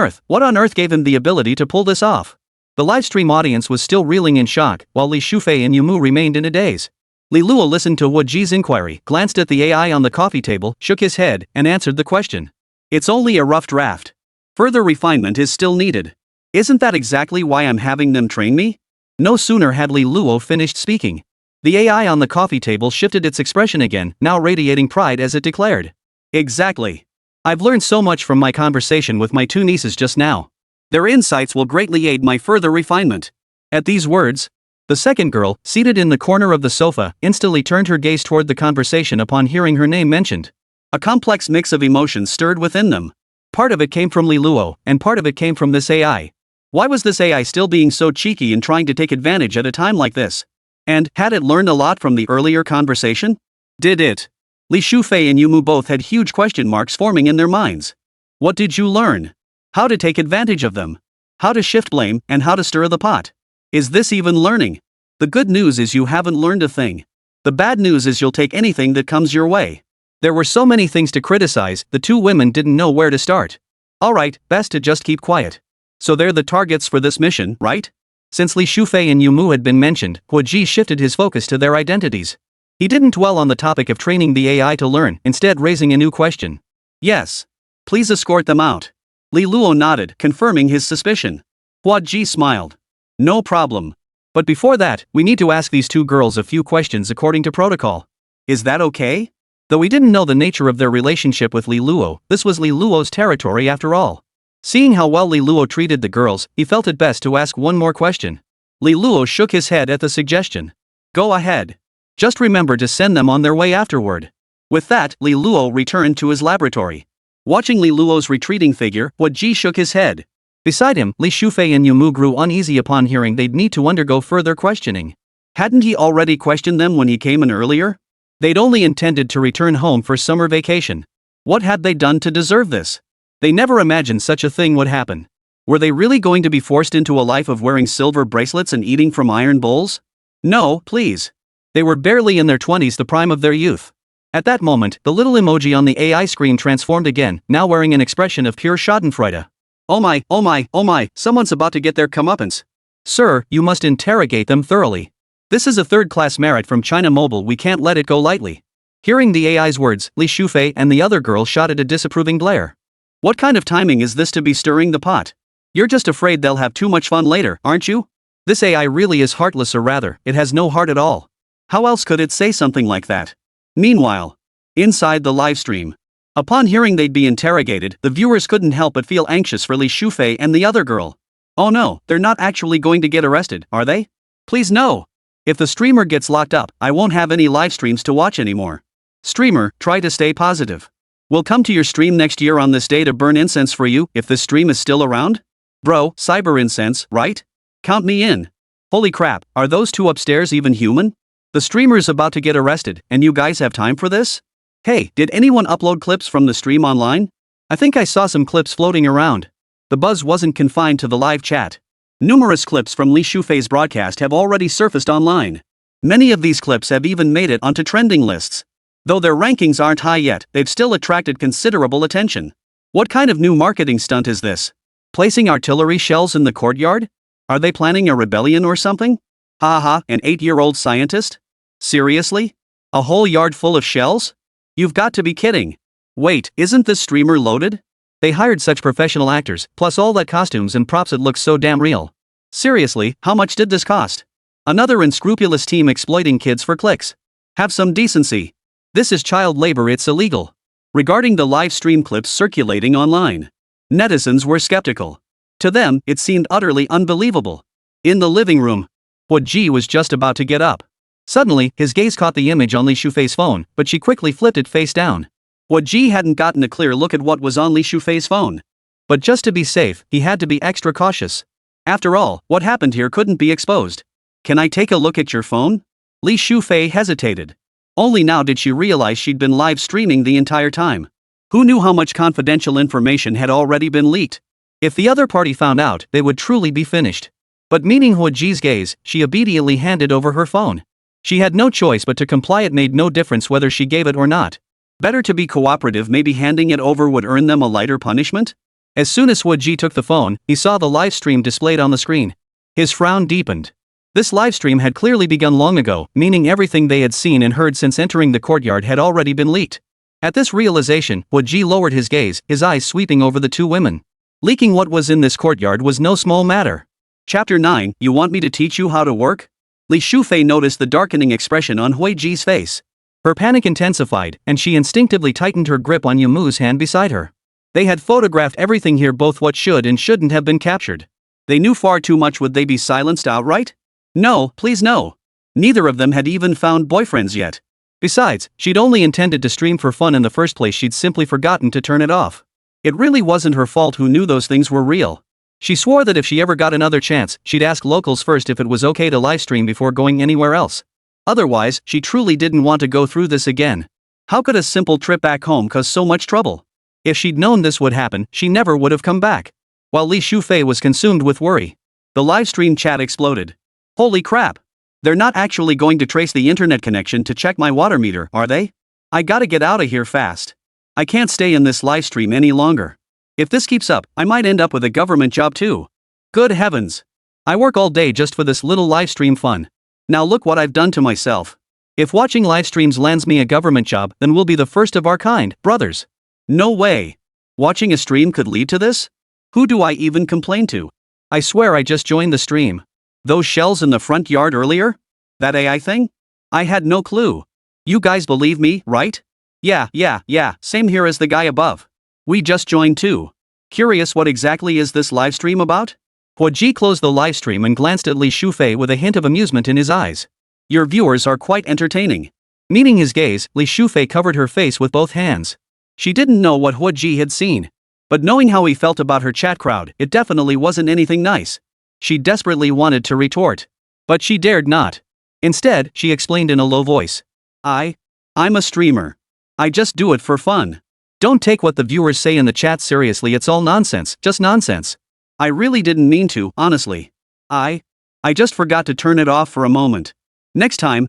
earth gave him the ability to pull this off? The livestream audience was still reeling in shock, while Li Shufei and Yumu remained in a daze. Li Luo listened to Huaji's inquiry, glanced at the AI on the coffee table, shook his head, and answered the question. It's only a rough draft. Further refinement is still needed. Isn't that exactly why I'm having them train me? No sooner had Li Luo finished speaking. The AI on the coffee table shifted its expression again, now radiating pride as it declared. Exactly. I've learned so much from my conversation with my 2 nieces just now. Their insights will greatly aid my further refinement. At these words, the second girl, seated in the corner of the sofa, instantly turned her gaze toward the conversation upon hearing her name mentioned. A complex mix of emotions stirred within them. Part of it came from Li Luo, and part of it came from this AI. Why was this AI still being so cheeky and trying to take advantage at a time like this? And, had it learned a lot from the earlier conversation? Did it? Li Shufei and Yumu both had huge question marks forming in their minds. What did you learn? How to take advantage of them? How to shift blame, and how to stir the pot? Is this even learning? The good news is you haven't learned a thing. The bad news is you'll take anything that comes your way. There were so many things to criticize, the two women didn't know where to start. Alright, best to just keep quiet. So they're the targets for this mission, right? Since Li Shufei and Yumu had been mentioned, Hua Ji shifted his focus to their identities. He didn't dwell on the topic of training the AI to learn, instead raising a new question. Yes. Please escort them out. Li Luo nodded, confirming his suspicion. Hua Ji smiled. No problem. But before that, we need to ask these two girls a few questions according to protocol. Is that okay? Though we didn't know the nature of their relationship with Li Luo, this was Li Luo's territory after all. Seeing how well Li Luo treated the girls, he felt it best to ask one more question. Li Luo shook his head at the suggestion. Go ahead. Just remember to send them on their way afterward. With that, Li Luo returned to his laboratory. Watching Li Luo's retreating figure, Hua Ji shook his head. Beside him, Li Shufei and Yumu grew uneasy upon hearing they'd need to undergo further questioning. Hadn't he already questioned them when he came in earlier? They'd only intended to return home for summer vacation. What had they done to deserve this? They never imagined such a thing would happen. Were they really going to be forced into a life of wearing silver bracelets and eating from iron bowls? No, please. They were barely in their 20s, the prime of their youth. At that moment, the little emoji on the AI screen transformed again, now wearing an expression of pure schadenfreude. Oh my, someone's about to get their comeuppance. Sir, you must interrogate them thoroughly. This is a third-class merit from China Mobile, we can't let it go lightly. Hearing the AI's words, Li Shufei and the other girl shot at a disapproving glare. What kind of timing is this to be stirring the pot? You're just afraid they'll have too much fun later, aren't you? This AI really is heartless, or rather, it has no heart at all. How else could it say something like that? Meanwhile, inside the livestream. Upon hearing they'd be interrogated, the viewers couldn't help but feel anxious for Li Shufei and the other girl. Oh no, they're not actually going to get arrested, are they? Please no. If the streamer gets locked up, I won't have any live streams to watch anymore. Streamer, try to stay positive. We'll come to your stream next year on this day to burn incense for you, if this stream is still around. Bro, cyber incense, right? Count me in. Holy crap, are those two upstairs even human? The streamer's about to get arrested, and you guys have time for this? Hey, did anyone upload clips from the stream online? I think I saw some clips floating around. The buzz wasn't confined to the live chat. Numerous clips from Li Shufei's broadcast have already surfaced online. Many of these clips have even made it onto trending lists. Though their rankings aren't high yet, they've still attracted considerable attention. What kind of new marketing stunt is this? Placing artillery shells in the courtyard? Are they planning a rebellion or something? Haha, an 8-year-old scientist? Seriously? A whole yard full of shells? You've got to be kidding. Wait, isn't this streamer loaded? They hired such professional actors, plus all that costumes and props, it looks so damn real. Seriously, how much did this cost? Another unscrupulous team exploiting kids for clicks. Have some decency. This is child labor, it's illegal. Regarding the live stream clips circulating online, netizens were skeptical. To them, it seemed utterly unbelievable. In the living room, Hua Ji was just about to get up. Suddenly, his gaze caught the image on Li Shufei's phone, but she quickly flipped it face down. Hua Ji hadn't gotten a clear look at what was on Li Shufei's phone. But just to be safe, he had to be extra cautious. After all, what happened here couldn't be exposed. Can I take a look at your phone? Li Shufei hesitated. Only now did she realize she'd been live streaming the entire time. Who knew how much confidential information had already been leaked? If the other party found out, they would truly be finished. But meeting Hua Ji's gaze, she immediately handed over her phone. She had no choice but to comply. It made no difference whether she gave it or not. Better to be cooperative, maybe handing it over would earn them a lighter punishment? As soon as Hua Ji took the phone, he saw the live stream displayed on the screen. His frown deepened. This live stream had clearly begun long ago, meaning everything they had seen and heard since entering the courtyard had already been leaked. At this realization, Hua Ji lowered his gaze, his eyes sweeping over the two women. Leaking what was in this courtyard was no small matter. Chapter 9, You Want Me to Teach You How to Work? Li Shufei noticed the darkening expression on Hua Ji's face. Her panic intensified, and she instinctively tightened her grip on Yumu's hand beside her. They had photographed everything here, both what should and shouldn't have been captured. They knew far too much. Would they be silenced outright? No, please no. Neither of them had even found boyfriends yet. Besides, she'd only intended to stream for fun in the first place. She'd simply forgotten to turn it off. It really wasn't her fault who knew those things were real. She swore that if she ever got another chance, she'd ask locals first if it was okay to livestream before going anywhere else. Otherwise, she truly didn't want to go through this again. How could a simple trip back home cause so much trouble? If she'd known this would happen, she never would have come back. While Li Shufei was consumed with worry, the livestream chat exploded. Holy crap! They're not actually going to trace the internet connection to check my water meter, are they? I gotta get out of here fast. I can't stay in this livestream any longer. If this keeps up, I might end up with a government job too. Good heavens! I work all day just for this little livestream fun. Now look what I've done to myself. If watching livestreams lands me a government job, then we'll be the first of our kind, brothers. No way! Watching a stream could lead to this? Who do I even complain to? I swear I just joined the stream. Those shells in the front yard earlier? That AI thing? I had no clue. You guys believe me, right? Yeah, same here as the guy above. We just joined too. Curious what exactly is this livestream about? Huoji closed the livestream and glanced at Li Shufei with a hint of amusement in his eyes. Your viewers are quite entertaining. Meeting his gaze, Li Shufei covered her face with both hands. She didn't know what Huoji had seen. But knowing how he felt about her chat crowd, it definitely wasn't anything nice. She desperately wanted to retort. But she dared not. Instead, she explained in a low voice. I'm a streamer. I just do it for fun. Don't take what the viewers say in the chat seriously, it's all nonsense, just nonsense. I really didn't mean to, honestly. I just forgot to turn it off for a moment. Next time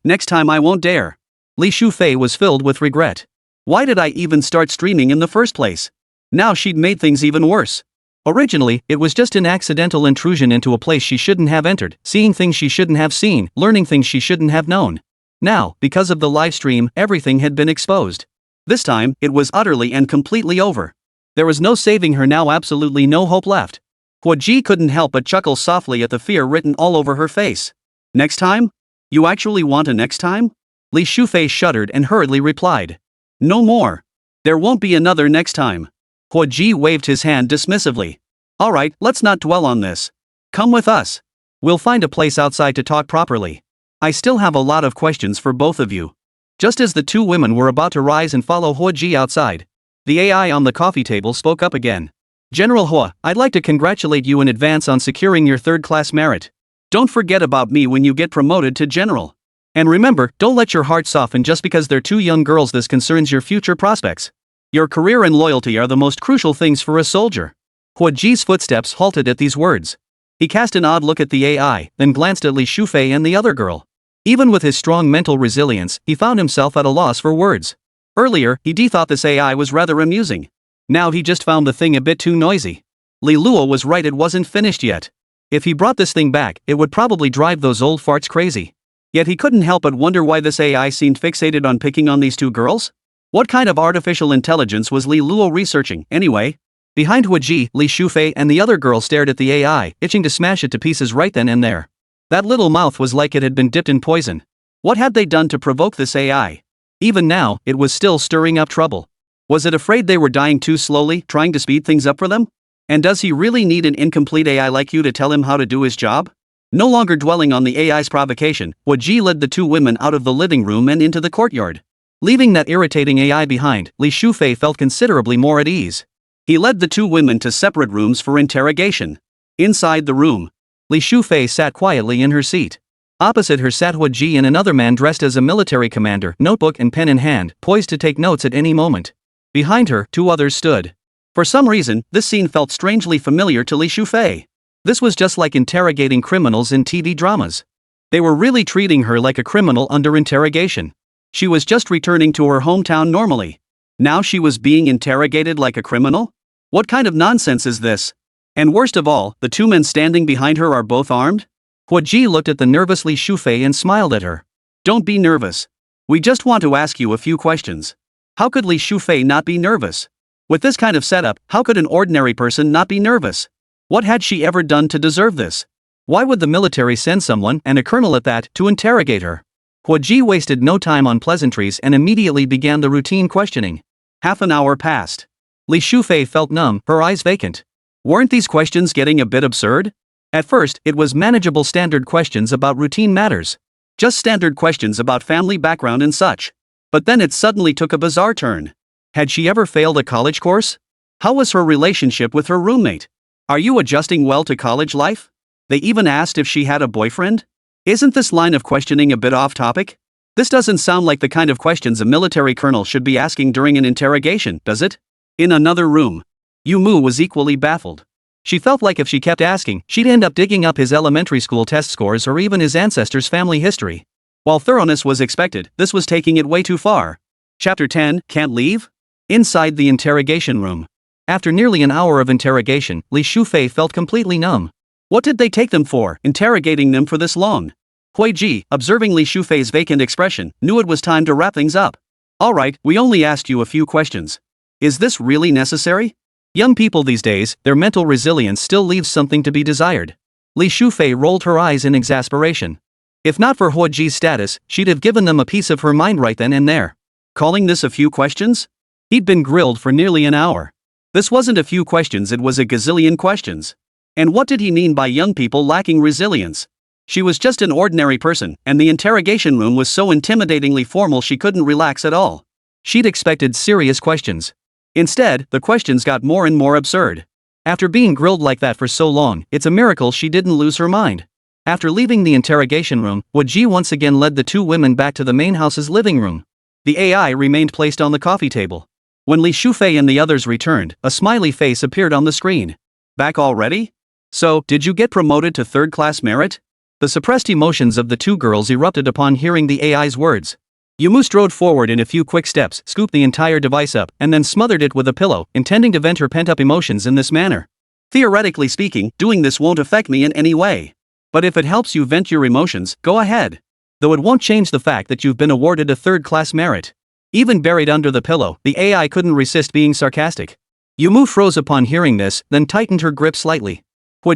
I won't dare. Li Shufei was filled with regret. Why did I even start streaming in the first place? Now she'd made things even worse. Originally, it was just an accidental intrusion into a place she shouldn't have entered, seeing things she shouldn't have seen, learning things she shouldn't have known. Now, because of the live stream, everything had been exposed. This time, it was utterly and completely over. There was no saving her now, absolutely no hope left. Huoji couldn't help but chuckle softly at the fear written all over her face. Next time? You actually want a next time? Li Shufei shuddered and hurriedly replied. No more. There won't be another next time. Huoji waved his hand dismissively. Alright, let's not dwell on this. Come with us. We'll find a place outside to talk properly. I still have a lot of questions for both of you. Just as the two women were about to rise and follow Huoji outside, the AI on the coffee table spoke up again. General Hua, I'd like to congratulate you in advance on securing your third-class merit. Don't forget about me when you get promoted to general. And remember, don't let your heart soften just because they're two young girls. This concerns your future prospects. Your career and loyalty are the most crucial things for a soldier. Huoji's footsteps halted at these words. He cast an odd look at the AI, then glanced at Li Shufei and the other girl. Even with his strong mental resilience, he found himself at a loss for words. Earlier, he thought this AI was rather amusing. Now he just found the thing a bit too noisy. Li Luo was right, it wasn't finished yet. If he brought this thing back, it would probably drive those old farts crazy. Yet he couldn't help but wonder why this AI seemed fixated on picking on these two girls? What kind of artificial intelligence was Li Luo researching, anyway? Behind Huoji, Li Shufei and the other girl stared at the AI, itching to smash it to pieces right then and there. That little mouth was like it had been dipped in poison. What had they done to provoke this AI? Even now, it was still stirring up trouble. Was it afraid they were dying too slowly, trying to speed things up for them? And does he really need an incomplete AI like you to tell him how to do his job? No longer dwelling on the AI's provocation, Huoji led the two women out of the living room and into the courtyard. Leaving that irritating AI behind, Li Shufei felt considerably more at ease. He led the two women to separate rooms for interrogation. Inside the room, Li Shufei sat quietly in her seat. Opposite her sat Huoji and another man dressed as a military commander, notebook and pen in hand, poised to take notes at any moment. Behind her, two others stood. For some reason, this scene felt strangely familiar to Li Shufei. This was just like interrogating criminals in TV dramas. They were really treating her like a criminal under interrogation. She was just returning to her hometown normally. Now she was being interrogated like a criminal? What kind of nonsense is this? And worst of all, the two men standing behind her are both armed? Huoji looked at the nervous Li Shufei and smiled at her. Don't be nervous. We just want to ask you a few questions. How could Li Shufei not be nervous? With this kind of setup, how could an ordinary person not be nervous? What had she ever done to deserve this? Why would the military send someone, and a colonel at that, to interrogate her? Huoji wasted no time on pleasantries and immediately began the routine questioning. Half an hour passed. Li Shufei felt numb, her eyes vacant. Weren't these questions getting a bit absurd? At first, it was manageable standard questions about routine matters. Just standard questions about family background and such. But then it suddenly took a bizarre turn. Had she ever failed a college course? How was her relationship with her roommate? Are you adjusting well to college life? They even asked if she had a boyfriend? Isn't this line of questioning a bit off topic? This doesn't sound like the kind of questions a military colonel should be asking during an interrogation, does it? In another room, Yumu was equally baffled. She felt like if she kept asking, she'd end up digging up his elementary school test scores or even his ancestors' family history. While thoroughness was expected, this was taking it way too far. Chapter 10, Can't Leave? Inside the interrogation room. After nearly an hour of interrogation, Li Shufei felt completely numb. What did they take them for, interrogating them for this long? Hui Ji, observing Li Shufei's vacant expression, knew it was time to wrap things up. Alright, we only asked you a few questions. Is this really necessary? Young people these days, their mental resilience still leaves something to be desired. Li Shufei rolled her eyes in exasperation. If not for Hui Ji's status, she'd have given them a piece of her mind right then and there. Calling this a few questions? He'd been grilled for nearly an hour. This wasn't a few questions, it was a gazillion questions. And what did he mean by young people lacking resilience? She was just an ordinary person, and the interrogation room was so intimidatingly formal she couldn't relax at all. She'd expected serious questions. Instead, the questions got more and more absurd. After being grilled like that for so long, it's a miracle she didn't lose her mind. After leaving the interrogation room, Ji once again led the two women back to the main house's living room. The AI remained placed on the coffee table. When Li Shufei and the others returned, a smiley face appeared on the screen. Back already? So, did you get promoted to third-class merit? The suppressed emotions of the two girls erupted upon hearing the AI's words. Yumu strode forward in a few quick steps, scooped the entire device up, and then smothered it with a pillow, intending to vent her pent-up emotions in this manner. Theoretically speaking, doing this won't affect me in any way. But if it helps you vent your emotions, go ahead. Though it won't change the fact that you've been awarded a third-class merit. Even buried under the pillow, the AI couldn't resist being sarcastic. Yumu froze upon hearing this, then tightened her grip slightly.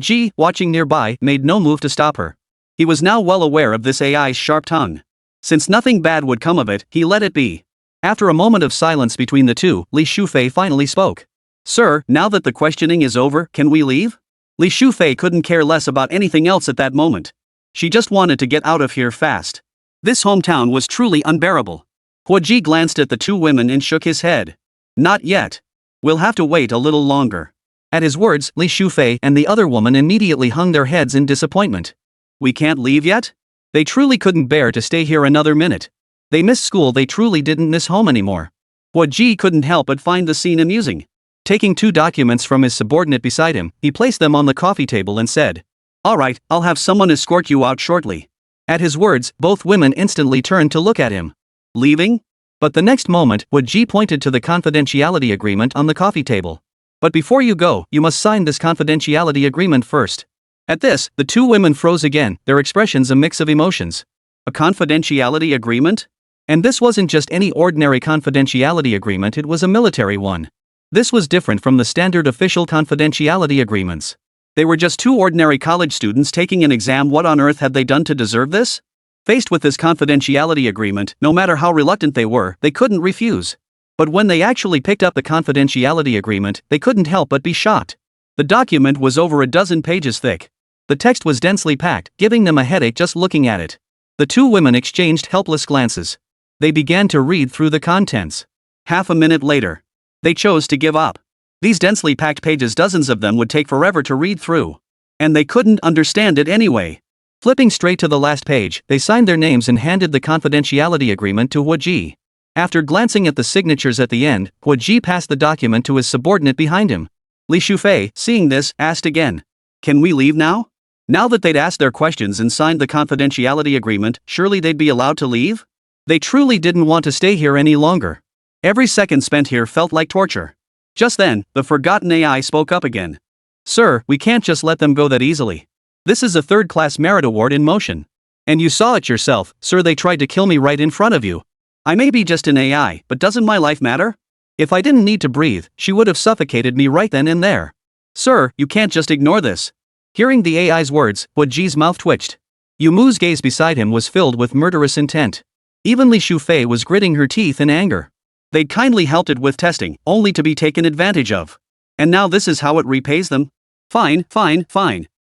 Ji, watching nearby, made no move to stop her. He was now well aware of this AI's sharp tongue. Since nothing bad would come of it, he let it be. After a moment of silence between the two, Li Shufei finally spoke. Sir, now that the questioning is over, can we leave? Li Shufei couldn't care less about anything else at that moment. She just wanted to get out of here fast. This hometown was truly unbearable. Ji glanced at the two women and shook his head. Not yet. We'll have to wait a little longer. At his words, Li Shufei and the other woman immediately hung their heads in disappointment. We can't leave yet? They truly couldn't bear to stay here another minute. They missed school, they truly didn't miss home anymore. Ji couldn't help but find the scene amusing. Taking two documents from his subordinate beside him, he placed them on the coffee table and said, Alright, I'll have someone escort you out shortly. At his words, both women instantly turned to look at him. Leaving? But the next moment, Ji pointed to the confidentiality agreement on the coffee table. But before you go, you must sign this confidentiality agreement first. At this, the two women froze again, their expressions a mix of emotions. A confidentiality agreement? And this wasn't just any ordinary confidentiality agreement, it was a military one. This was different from the standard official confidentiality agreements. They were just two ordinary college students taking an exam. What on earth had they done to deserve this? Faced with this confidentiality agreement, no matter how reluctant they were, they couldn't refuse. But when they actually picked up the confidentiality agreement, they couldn't help but be shocked. The document was over a dozen pages thick. The text was densely packed, giving them a headache just looking at it. The two women exchanged helpless glances. They began to read through the contents. Half a minute later, they chose to give up. These densely packed pages, dozens of them, would take forever to read through. And they couldn't understand it anyway. Flipping straight to the last page, they signed their names and handed the confidentiality agreement to Ji. After glancing at the signatures at the end, Ji passed the document to his subordinate behind him. Li Shufei, seeing this, asked again. Can we leave now? Now that they'd asked their questions and signed the confidentiality agreement, surely they'd be allowed to leave? They truly didn't want to stay here any longer. Every second spent here felt like torture. Just then, the forgotten AI spoke up again. Sir, we can't just let them go that easily. This is a third-class merit award in motion. And you saw it yourself, sir, they tried to kill me right in front of you. I may be just an AI, but doesn't my life matter? If I didn't need to breathe, she would have suffocated me right then and there. Sir, you can't just ignore this. Hearing the AI's words, Ji's mouth twitched. Yumu's gaze beside him was filled with murderous intent. Even Li Shufei was gritting her teeth in anger. They'd kindly helped it with testing, only to be taken advantage of. And now this is how it repays them? Fine.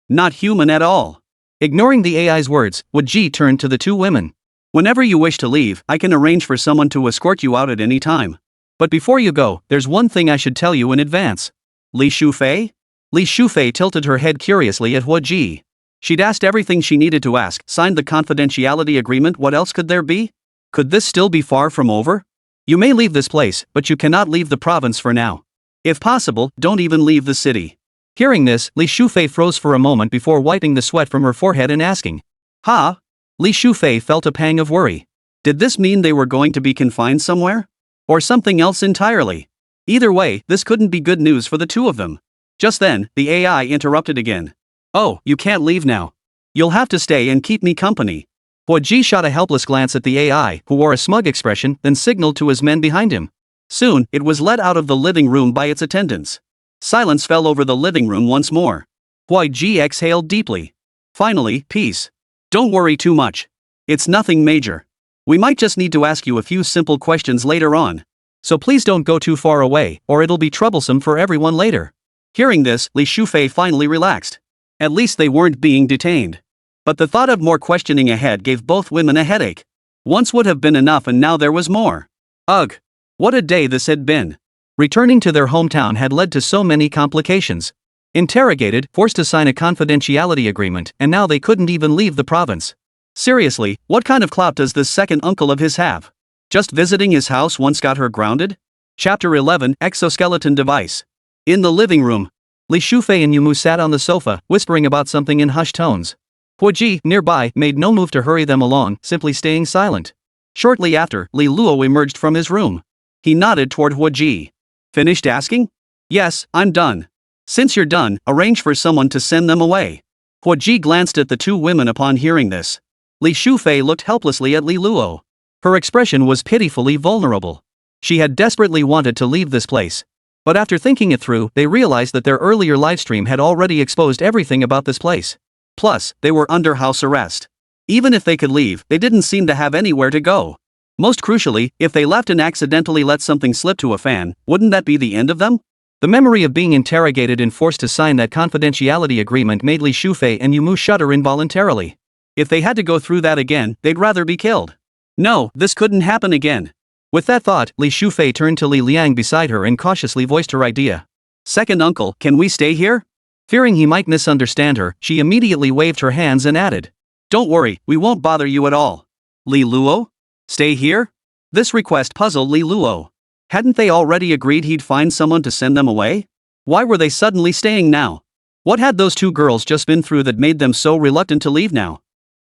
Not human at all. Ignoring the AI's words, Ji turned to the two women. Whenever you wish to leave, I can arrange for someone to escort you out at any time. But before you go, there's one thing I should tell you in advance. Li Shufei? Li Shufei tilted her head curiously at Hua Ji. She'd asked everything she needed to ask, signed the confidentiality agreement, what else could there be? Could this still be far from over? You may leave this place, but you cannot leave the province for now. If possible, don't even leave the city. Hearing this, Li Shufei froze for a moment before wiping the sweat from her forehead and asking. Ha? Li Shufei felt a pang of worry. Did this mean they were going to be confined somewhere? Or something else entirely? Either way, this couldn't be good news for the two of them. Just then, the AI interrupted again. Oh, you can't leave now. You'll have to stay and keep me company. Hua Ji shot a helpless glance at the AI, who wore a smug expression, then signaled to his men behind him. Soon, it was led out of the living room by its attendants. Silence fell over the living room once more. Hua Ji exhaled deeply. Finally, peace. Don't worry too much. It's nothing major. We might just need to ask you a few simple questions later on. So please don't go too far away, or it'll be troublesome for everyone later. Hearing this, Li Shufei finally relaxed. At least they weren't being detained. But the thought of more questioning ahead gave both women a headache. Once would have been enough and now there was more. Ugh. What a day this had been. Returning to their hometown had led to so many complications. Interrogated, forced to sign a confidentiality agreement, and now they couldn't even leave the province. Seriously, what kind of clout does this second uncle of his have? Just visiting his house once got her grounded? Chapter 11, Exoskeleton Device. In the living room, Li Shufei and Yumu sat on the sofa, whispering about something in hushed tones. Hua Ji, nearby, made no move to hurry them along, simply staying silent. Shortly after, Li Luo emerged from his room. He nodded toward Hua Ji. Finished asking? Yes, I'm done. Since you're done, arrange for someone to send them away. Hua Ji glanced at the two women upon hearing this. Li Shufei looked helplessly at Li Luo. Her expression was pitifully vulnerable. She had desperately wanted to leave this place. But after thinking it through, they realized that their earlier livestream had already exposed everything about this place. Plus, they were under house arrest. Even if they could leave, they didn't seem to have anywhere to go. Most crucially, if they left and accidentally let something slip to a fan, wouldn't that be the end of them? The memory of being interrogated and forced to sign that confidentiality agreement made Li Shufei and Yumu shudder involuntarily. If they had to go through that again, they'd rather be killed. No, this couldn't happen again. With that thought, Li Shufei turned to Li Liang beside her and cautiously voiced her idea. Second uncle, can we stay here? Fearing he might misunderstand her, she immediately waved her hands and added. Don't worry, we won't bother you at all. Li Luo? Stay here? This request puzzled Li Luo. Hadn't they already agreed he'd find someone to send them away? Why were they suddenly staying now? What had those two girls just been through that made them so reluctant to leave now?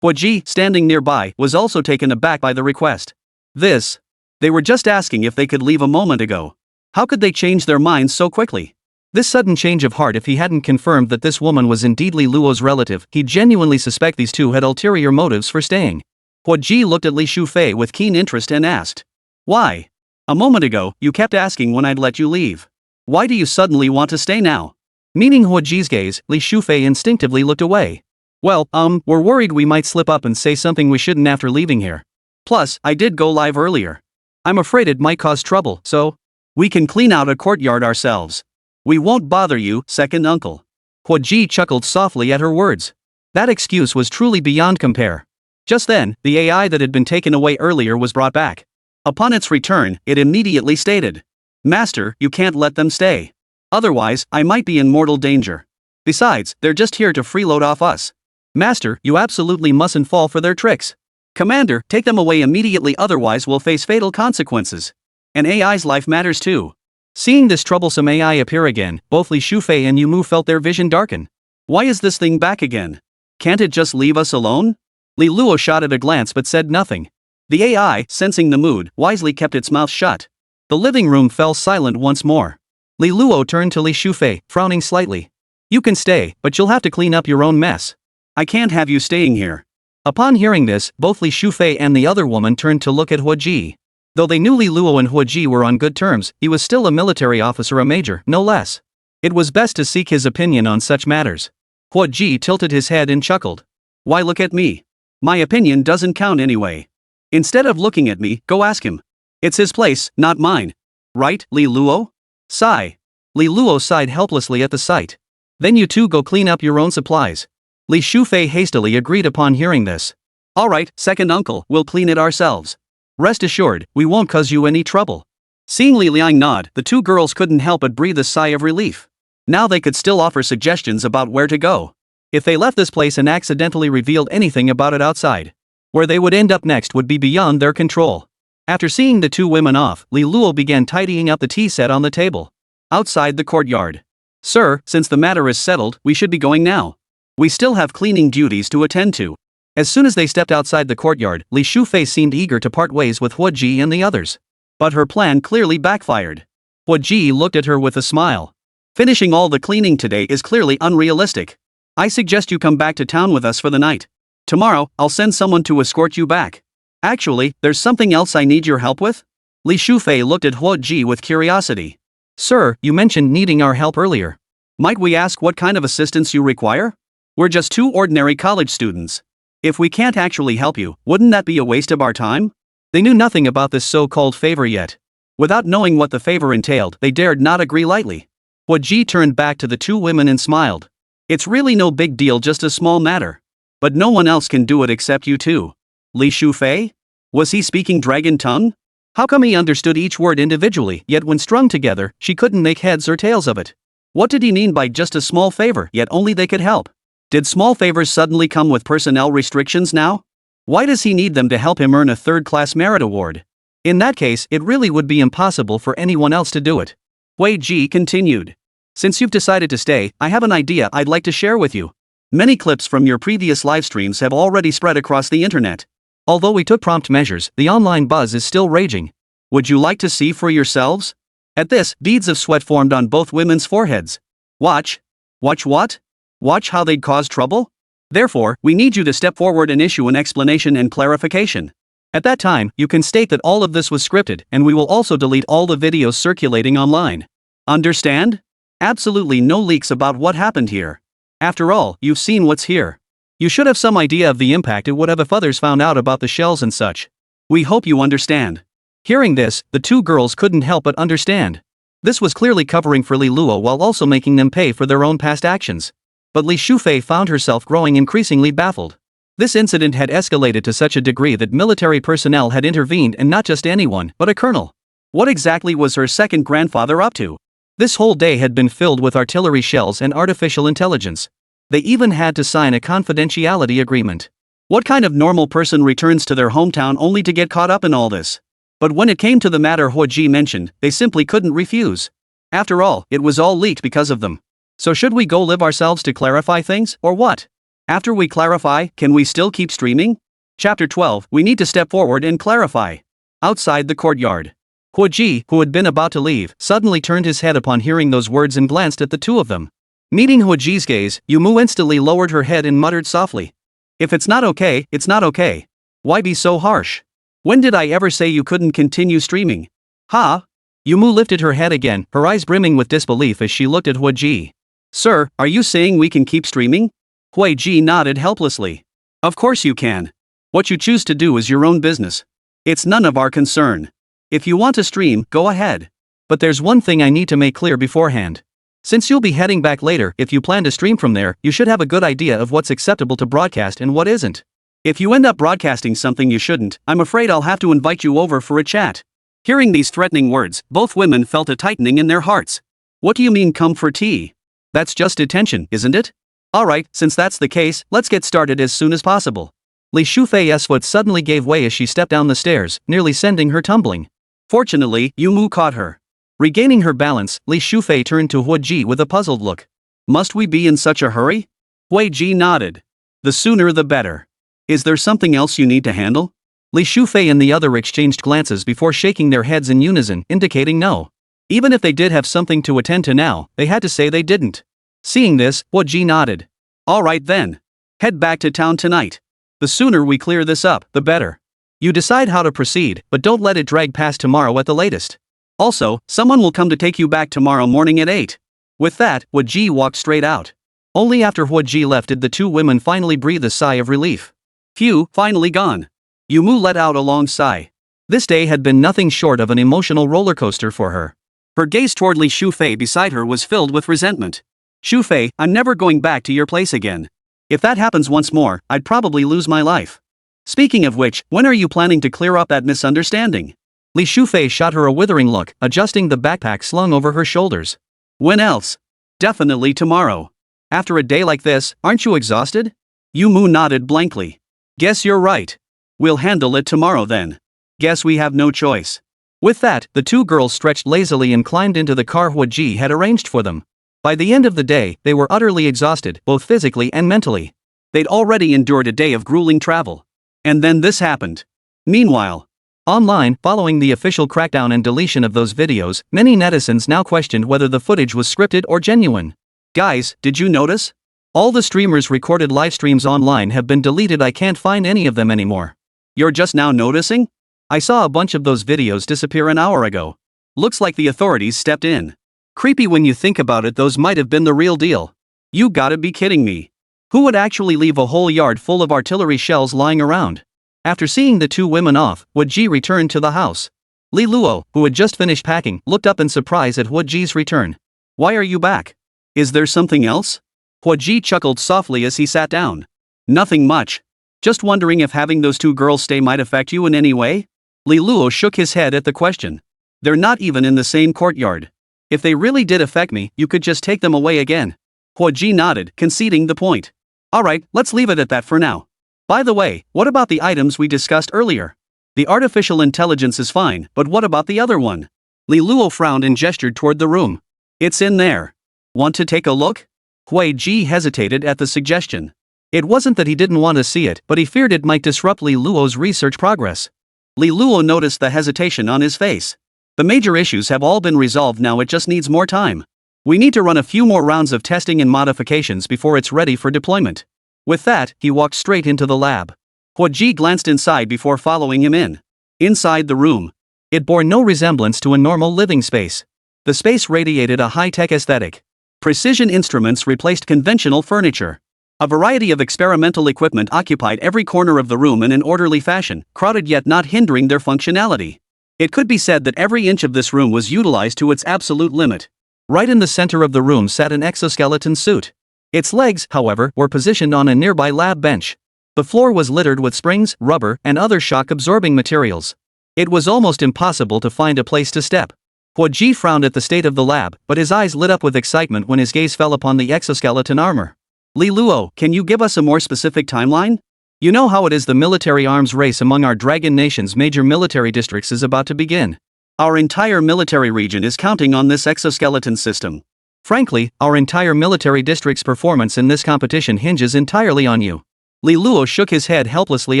Hua Ji, standing nearby, was also taken aback by the request. They were just asking if they could leave a moment ago. How could they change their minds so quickly? This sudden change of heart, if he hadn't confirmed that this woman was indeed Li Luo's relative, he'd genuinely suspect these two had ulterior motives for staying. Hua Ji looked at Li Shufei with keen interest and asked. Why? A moment ago, you kept asking when I'd let you leave. Why do you suddenly want to stay now? Meeting Hua Ji's gaze, Li Shufei instinctively looked away. Well, we're worried we might slip up and say something we shouldn't after leaving here. Plus, I did go live earlier. I'm afraid it might cause trouble, so we can clean out a courtyard ourselves. We won't bother you, second uncle. Hua Ji chuckled softly at her words. That excuse was truly beyond compare. Just then, the AI that had been taken away earlier was brought back. Upon its return, it immediately stated, Master, you can't let them stay. Otherwise, I might be in mortal danger. Besides, they're just here to freeload off us. Master, you absolutely mustn't fall for their tricks. Commander, take them away immediately, otherwise we'll face fatal consequences. An AI's life matters too. Seeing this troublesome AI appear again, both Li Shufei and Yumu felt their vision darken. Why is this thing back again? Can't it just leave us alone? Li Luo shot at a glance but said nothing. The AI, sensing the mood, wisely kept its mouth shut. The living room fell silent once more. Li Luo turned to Li Shufei, frowning slightly. You can stay, but you'll have to clean up your own mess. I can't have you staying here. Upon hearing this, both Li Shufei and the other woman turned to look at Hua Ji. Though they knew Li Luo and Hua Ji were on good terms, he was still a military officer, a major, no less. It was best to seek his opinion on such matters. Hua Ji tilted his head and chuckled. Why look at me? My opinion doesn't count anyway. Instead of looking at me, go ask him. It's his place, not mine. Right, Li Luo? Sigh. Li Luo sighed helplessly at the sight. Then you two go clean up your own supplies. Li Shufei hastily agreed upon hearing this. Alright, second uncle, we'll clean it ourselves. Rest assured, we won't cause you any trouble. Seeing Li Liang nod, the two girls couldn't help but breathe a sigh of relief. Now they could still offer suggestions about where to go. If they left this place and accidentally revealed anything about it outside, where they would end up next would be beyond their control. After seeing the two women off, Li Luo began tidying up the tea set on the table. Outside the courtyard. Sir, since the matter is settled, we should be going now. We still have cleaning duties to attend to. As soon as they stepped outside the courtyard, Li Shufei seemed eager to part ways with Hua Ji and the others. But her plan clearly backfired. Hua Ji looked at her with a smile. Finishing all the cleaning today is clearly unrealistic. I suggest you come back to town with us for the night. Tomorrow, I'll send someone to escort you back. Actually, there's something else I need your help with? Li Shufei looked at Hua Ji with curiosity. Sir, you mentioned needing our help earlier. Might we ask what kind of assistance you require? We're just two ordinary college students. If we can't actually help you, wouldn't that be a waste of our time? They knew nothing about this so-called favor yet. Without knowing what the favor entailed, they dared not agree lightly. Hua Ji turned back to the two women and smiled. It's really no big deal, just a small matter. But no one else can do it except you two. Li Shufei? Was he speaking dragon tongue? How come he understood each word individually, yet when strung together, she couldn't make heads or tails of it? What did he mean by just a small favor, yet only they could help? Did small favors suddenly come with personnel restrictions now? Why does he need them to help him earn a third-class merit award? In that case, it really would be impossible for anyone else to do it. Hui Ji continued. Since you've decided to stay, I have an idea I'd like to share with you. Many clips from your previous live streams have already spread across the internet. Although we took prompt measures, the online buzz is still raging. Would you like to see for yourselves? At this, beads of sweat formed on both women's foreheads. Watch. Watch what? Watch how they'd cause trouble? Therefore, we need you to step forward and issue an explanation and clarification. At that time, you can state that all of this was scripted, and we will also delete all the videos circulating online. Understand? Absolutely no leaks about what happened here. After all, you've seen what's here. You should have some idea of the impact it would have if others found out about the shells and such. We hope you understand. Hearing this, the two girls couldn't help but understand. This was clearly covering for Li Luo while also making them pay for their own past actions. But Li Shufei found herself growing increasingly baffled. This incident had escalated to such a degree that military personnel had intervened, and not just anyone, but a colonel. What exactly was her second grandfather up to? This whole day had been filled with artillery shells and artificial intelligence. They even had to sign a confidentiality agreement. What kind of normal person returns to their hometown only to get caught up in all this? But when it came to the matter Hua Ji mentioned, they simply couldn't refuse. After all, it was all leaked because of them. So should we go live ourselves to clarify things, or what? After we clarify, can we still keep streaming? Chapter 12, we need to step forward and clarify. Outside the courtyard. Hua Ji, who had been about to leave, suddenly turned his head upon hearing those words and glanced at the two of them. Meeting Hua Ji's gaze, Yumu instantly lowered her head and muttered softly. If it's not okay, it's not okay. Why be so harsh? When did I ever say you couldn't continue streaming? Huh? Yumu lifted her head again, her eyes brimming with disbelief as she looked at Hua Ji. Sir, are you saying we can keep streaming? Hua Ji nodded helplessly. Of course you can. What you choose to do is your own business. It's none of our concern. If you want to stream, go ahead. But there's one thing I need to make clear beforehand. Since you'll be heading back later, if you plan to stream from there, you should have a good idea of what's acceptable to broadcast and what isn't. If you end up broadcasting something you shouldn't, I'm afraid I'll have to invite you over for a chat. Hearing these threatening words, both women felt a tightening in their hearts. What do you mean come for tea? That's just detention, isn't it? Alright, since that's the case, let's get started as soon as possible. Li Shufei's foot suddenly gave way as she stepped down the stairs, nearly sending her tumbling. Fortunately, Yumu caught her. Regaining her balance, Li Shufei turned to Hua Ji with a puzzled look. Must we be in such a hurry? Hua Ji nodded. The sooner the better. Is there something else you need to handle? Li Shufei and the other exchanged glances before shaking their heads in unison, indicating no. Even if they did have something to attend to now, they had to say they didn't. Seeing this, Hua Ji nodded. Alright then. Head back to town tonight. The sooner we clear this up, the better. You decide how to proceed, but don't let it drag past tomorrow at the latest. Also, someone will come to take you back tomorrow morning at 8. With that, Hua Ji walked straight out. Only after Hua Ji left did the two women finally breathe a sigh of relief. Phew, finally gone. Yumu let out a long sigh. This day had been nothing short of an emotional roller coaster for her. Her gaze toward Li Shufei beside her was filled with resentment. Shufei, I'm never going back to your place again. If that happens once more, I'd probably lose my life. Speaking of which, when are you planning to clear up that misunderstanding? Li Shufei shot her a withering look, adjusting the backpack slung over her shoulders. When else? Definitely tomorrow. After a day like this, aren't you exhausted? Yu Mu nodded blankly. Guess you're right. We'll handle it tomorrow then. Guess we have no choice. With that, the two girls stretched lazily and climbed into the car Hua Ji had arranged for them. By the end of the day, they were utterly exhausted, both physically and mentally. They'd already endured a day of grueling travel. And then this happened. Meanwhile, online, following the official crackdown and deletion of those videos, many netizens now questioned whether the footage was scripted or genuine. Guys, did you notice? All the streamers' recorded live streams online have been deleted. I can't find any of them anymore. You're just now noticing? I saw a bunch of those videos disappear an hour ago. Looks like the authorities stepped in. Creepy when you think about it. Those might have been the real deal. You gotta be kidding me. Who would actually leave a whole yard full of artillery shells lying around? After seeing the two women off, Hua Ji returned to the house. Li Luo, who had just finished packing, looked up in surprise at Hua Ji's return. Why are you back? Is there something else? Hua Ji chuckled softly as he sat down. Nothing much. Just wondering if having those two girls stay might affect you in any way? Li Luo shook his head at the question. They're not even in the same courtyard. If they really did affect me, you could just take them away again. Hua Ji nodded, conceding the point. Alright, let's leave it at that for now. By the way, what about the items we discussed earlier? The artificial intelligence is fine, but what about the other one? Li Luo frowned and gestured toward the room. It's in there. Want to take a look? Hua Ji hesitated at the suggestion. It wasn't that he didn't want to see it, but he feared it might disrupt Li Luo's research progress. Li Luo noticed the hesitation on his face. The major issues have all been resolved now, it just needs more time. We need to run a few more rounds of testing and modifications before it's ready for deployment. With that, he walked straight into the lab. Hua Ji glanced inside before following him in. Inside the room, it bore no resemblance to a normal living space. The space radiated a high-tech aesthetic. Precision instruments replaced conventional furniture. A variety of experimental equipment occupied every corner of the room in an orderly fashion, crowded yet not hindering their functionality. It could be said that every inch of this room was utilized to its absolute limit. Right in the center of the room sat an exoskeleton suit. Its legs, however, were positioned on a nearby lab bench. The floor was littered with springs, rubber, and other shock-absorbing materials. It was almost impossible to find a place to step. Hua Ji frowned at the state of the lab, but his eyes lit up with excitement when his gaze fell upon the exoskeleton armor. Li Luo, can you give us a more specific timeline? You know how it is, the military arms race among our dragon nation's major military districts is about to begin. Our entire military region is counting on this exoskeleton system. Frankly, our entire military district's performance in this competition hinges entirely on you. Li Luo shook his head helplessly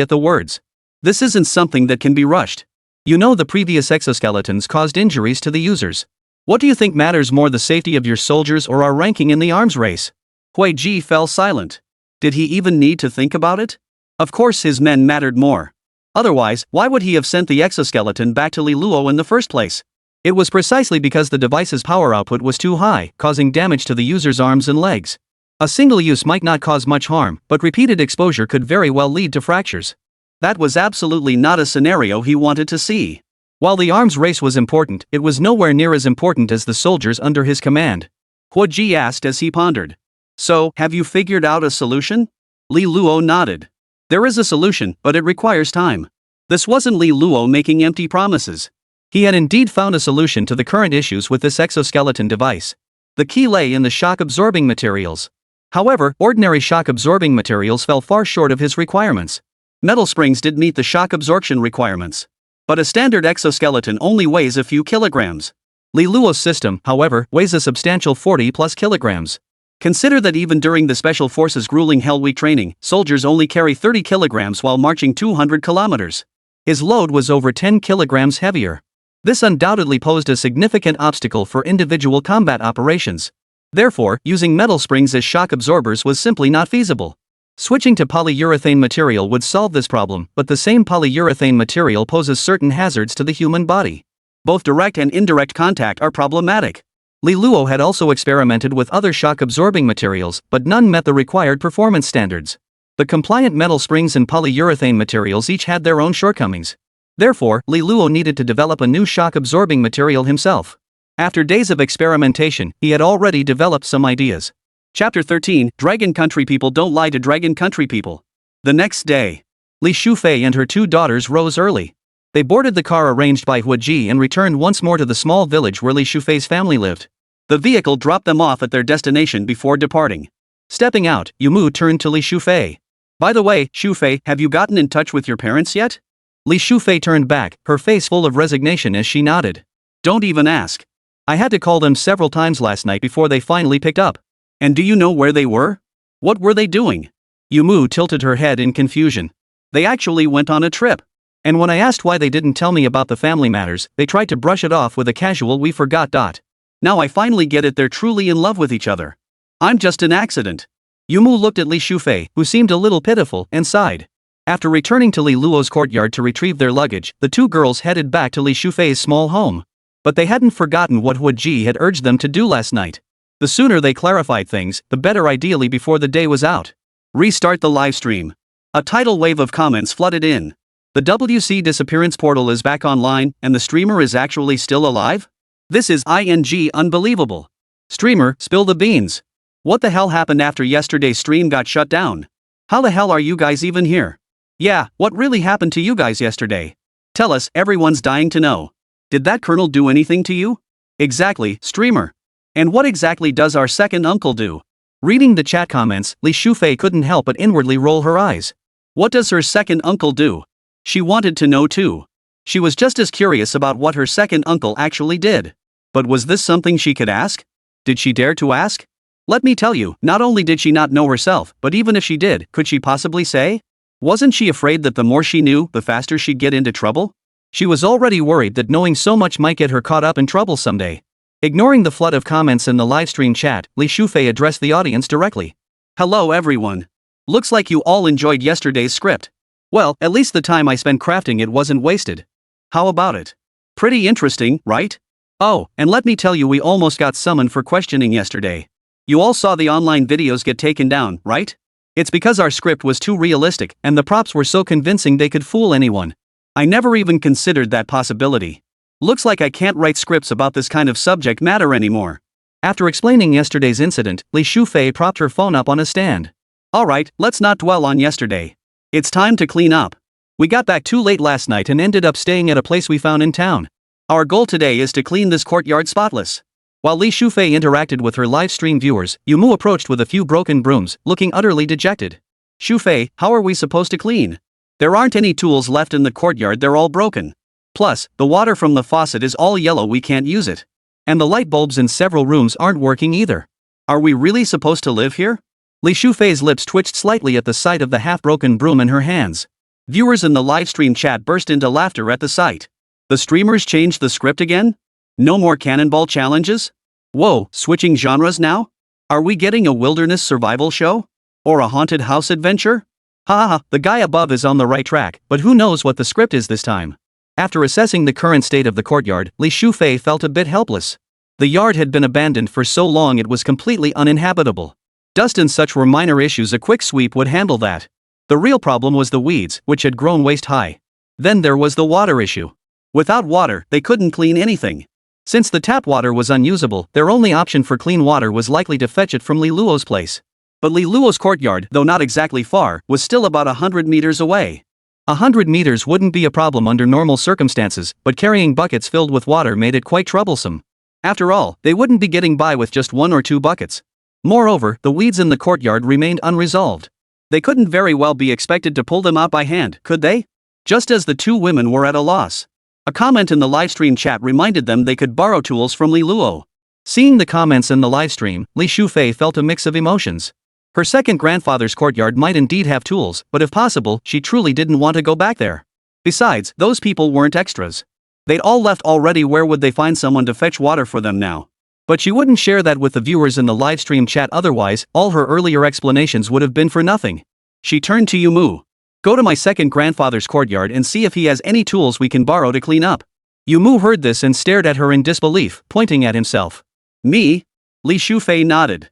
at the words. This isn't something that can be rushed. You know, the previous exoskeletons caused injuries to the users. What do you think matters more, the safety of your soldiers or our ranking in the arms race? Hua Ji fell silent. Did he even need to think about it? Of course his men mattered more. Otherwise, why would he have sent the exoskeleton back to Li Luo in the first place? It was precisely because the device's power output was too high, causing damage to the user's arms and legs. A single use might not cause much harm, but repeated exposure could very well lead to fractures. That was absolutely not a scenario he wanted to see. While the arms race was important, it was nowhere near as important as the soldiers under his command. Hua Ji asked as he pondered. So, have you figured out a solution? Li Luo nodded. There is a solution, but it requires time. This wasn't Li Luo making empty promises. He had indeed found a solution to the current issues with this exoskeleton device. The key lay in the shock-absorbing materials. However, ordinary shock-absorbing materials fell far short of his requirements. Metal springs did meet the shock absorption requirements. But a standard exoskeleton only weighs a few kilograms. Li Luo's system, however, weighs a substantial 40+ kilograms. Consider that even during the Special Forces' grueling Hell Week training, soldiers only carry 30 kilograms while marching 200 kilometers. His load was over 10 kilograms heavier. This undoubtedly posed a significant obstacle for individual combat operations. Therefore, using metal springs as shock absorbers was simply not feasible. Switching to polyurethane material would solve this problem, but the same polyurethane material poses certain hazards to the human body. Both direct and indirect contact are problematic. Li Luo had also experimented with other shock-absorbing materials, but none met the required performance standards. The compliant metal springs and polyurethane materials each had their own shortcomings. Therefore, Li Luo needed to develop a new shock-absorbing material himself. After days of experimentation, he had already developed some ideas. Chapter 13, Dragon Country People Don't Lie to Dragon Country People. The next day, Li Shufei and her two daughters rose early. They boarded the car arranged by Huaji and returned once more to the small village where Li Shufei's family lived. The vehicle dropped them off at their destination before departing. Stepping out, Yumu turned to Li Shufei. By the way, Shufei, have you gotten in touch with your parents yet? Li Shufei turned back, her face full of resignation as she nodded. Don't even ask. I had to call them several times last night before they finally picked up. And do you know where they were? What were they doing? Yumu tilted her head in confusion. They actually went on a trip. And when I asked why they didn't tell me about the family matters, they tried to brush it off with a casual "we forgot." Now I finally get it, they're truly in love with each other. I'm just an accident. Yumu looked at Li Shufei, who seemed a little pitiful, and sighed. After returning to Li Luo's courtyard to retrieve their luggage, the two girls headed back to Li Shufei's small home. But they hadn't forgotten what Huaji had urged them to do last night. The sooner they clarified things, the better, ideally before the day was out. Restart the live stream. A tidal wave of comments flooded in. The WC disappearance portal is back online, and the streamer is actually still alive? This is unbelievable. Streamer, spill the beans. What the hell happened after yesterday's stream got shut down? How the hell are you guys even here? Yeah, what really happened to you guys yesterday? Tell us, everyone's dying to know. Did that colonel do anything to you? Exactly, streamer. And what exactly does our second uncle do? Reading the chat comments, Li Shufei couldn't help but inwardly roll her eyes. What does her second uncle do? She wanted to know too. She was just as curious about what her second uncle actually did. But was this something she could ask? Did she dare to ask? Let me tell you, not only did she not know herself, but even if she did, could she possibly say? Wasn't she afraid that the more she knew, the faster she'd get into trouble? She was already worried that knowing so much might get her caught up in trouble someday. Ignoring the flood of comments in the livestream chat, Li Shufei addressed the audience directly. Hello everyone. Looks like you all enjoyed yesterday's script. Well, at least the time I spent crafting it wasn't wasted. How about it? Pretty interesting, right? Oh, and let me tell you, we almost got summoned for questioning yesterday. You all saw the online videos get taken down, right? It's because our script was too realistic and the props were so convincing they could fool anyone. I never even considered that possibility. Looks like I can't write scripts about this kind of subject matter anymore. After explaining yesterday's incident, Li Shufei propped her phone up on a stand. Alright, let's not dwell on yesterday. It's time to clean up. We got back too late last night and ended up staying at a place we found in town. Our goal today is to clean this courtyard spotless. While Li Shufei interacted with her live stream viewers, Yumu approached with a few broken brooms, looking utterly dejected. Shufei, how are we supposed to clean? There aren't any tools left in the courtyard, they're all broken. Plus, the water from the faucet is all yellow, we can't use it. And the light bulbs in several rooms aren't working either. Are we really supposed to live here? Li Shufei's lips twitched slightly at the sight of the half-broken broom in her hands. Viewers in the livestream chat burst into laughter at the sight. The streamers changed the script again? No more cannonball challenges? Whoa, switching genres now? Are we getting a wilderness survival show? Or a haunted house adventure? Ha, the guy above is on the right track, but who knows what the script is this time. After assessing the current state of the courtyard, Li Shufei felt a bit helpless. The yard had been abandoned for so long it was completely uninhabitable. Dust and such were minor issues, a quick sweep would handle that. The real problem was the weeds, which had grown waist-high. Then there was the water issue. Without water, they couldn't clean anything. Since the tap water was unusable, their only option for clean water was likely to fetch it from Li Luo's place. But Li Luo's courtyard, though not exactly far, was still about 100 meters away. 100 meters wouldn't be a problem under normal circumstances, but carrying buckets filled with water made it quite troublesome. After all, they wouldn't be getting by with just 1 or 2 buckets. Moreover, the weeds in the courtyard remained unresolved. They couldn't very well be expected to pull them out by hand, could they? Just as the two women were at a loss. A comment in the livestream chat reminded them they could borrow tools from Li Luo. Seeing the comments in the livestream, Li Shufei felt a mix of emotions. Her second grandfather's courtyard might indeed have tools, but if possible, she truly didn't want to go back there. Besides, those people weren't extras. They'd all left already, where would they find someone to fetch water for them now? But she wouldn't share that with the viewers in the livestream chat, otherwise, all her earlier explanations would have been for nothing. She turned to Yumu. Go to my second grandfather's courtyard and see if he has any tools we can borrow to clean up. Yumu heard this and stared at her in disbelief, pointing at himself. Me? Li Shufei nodded.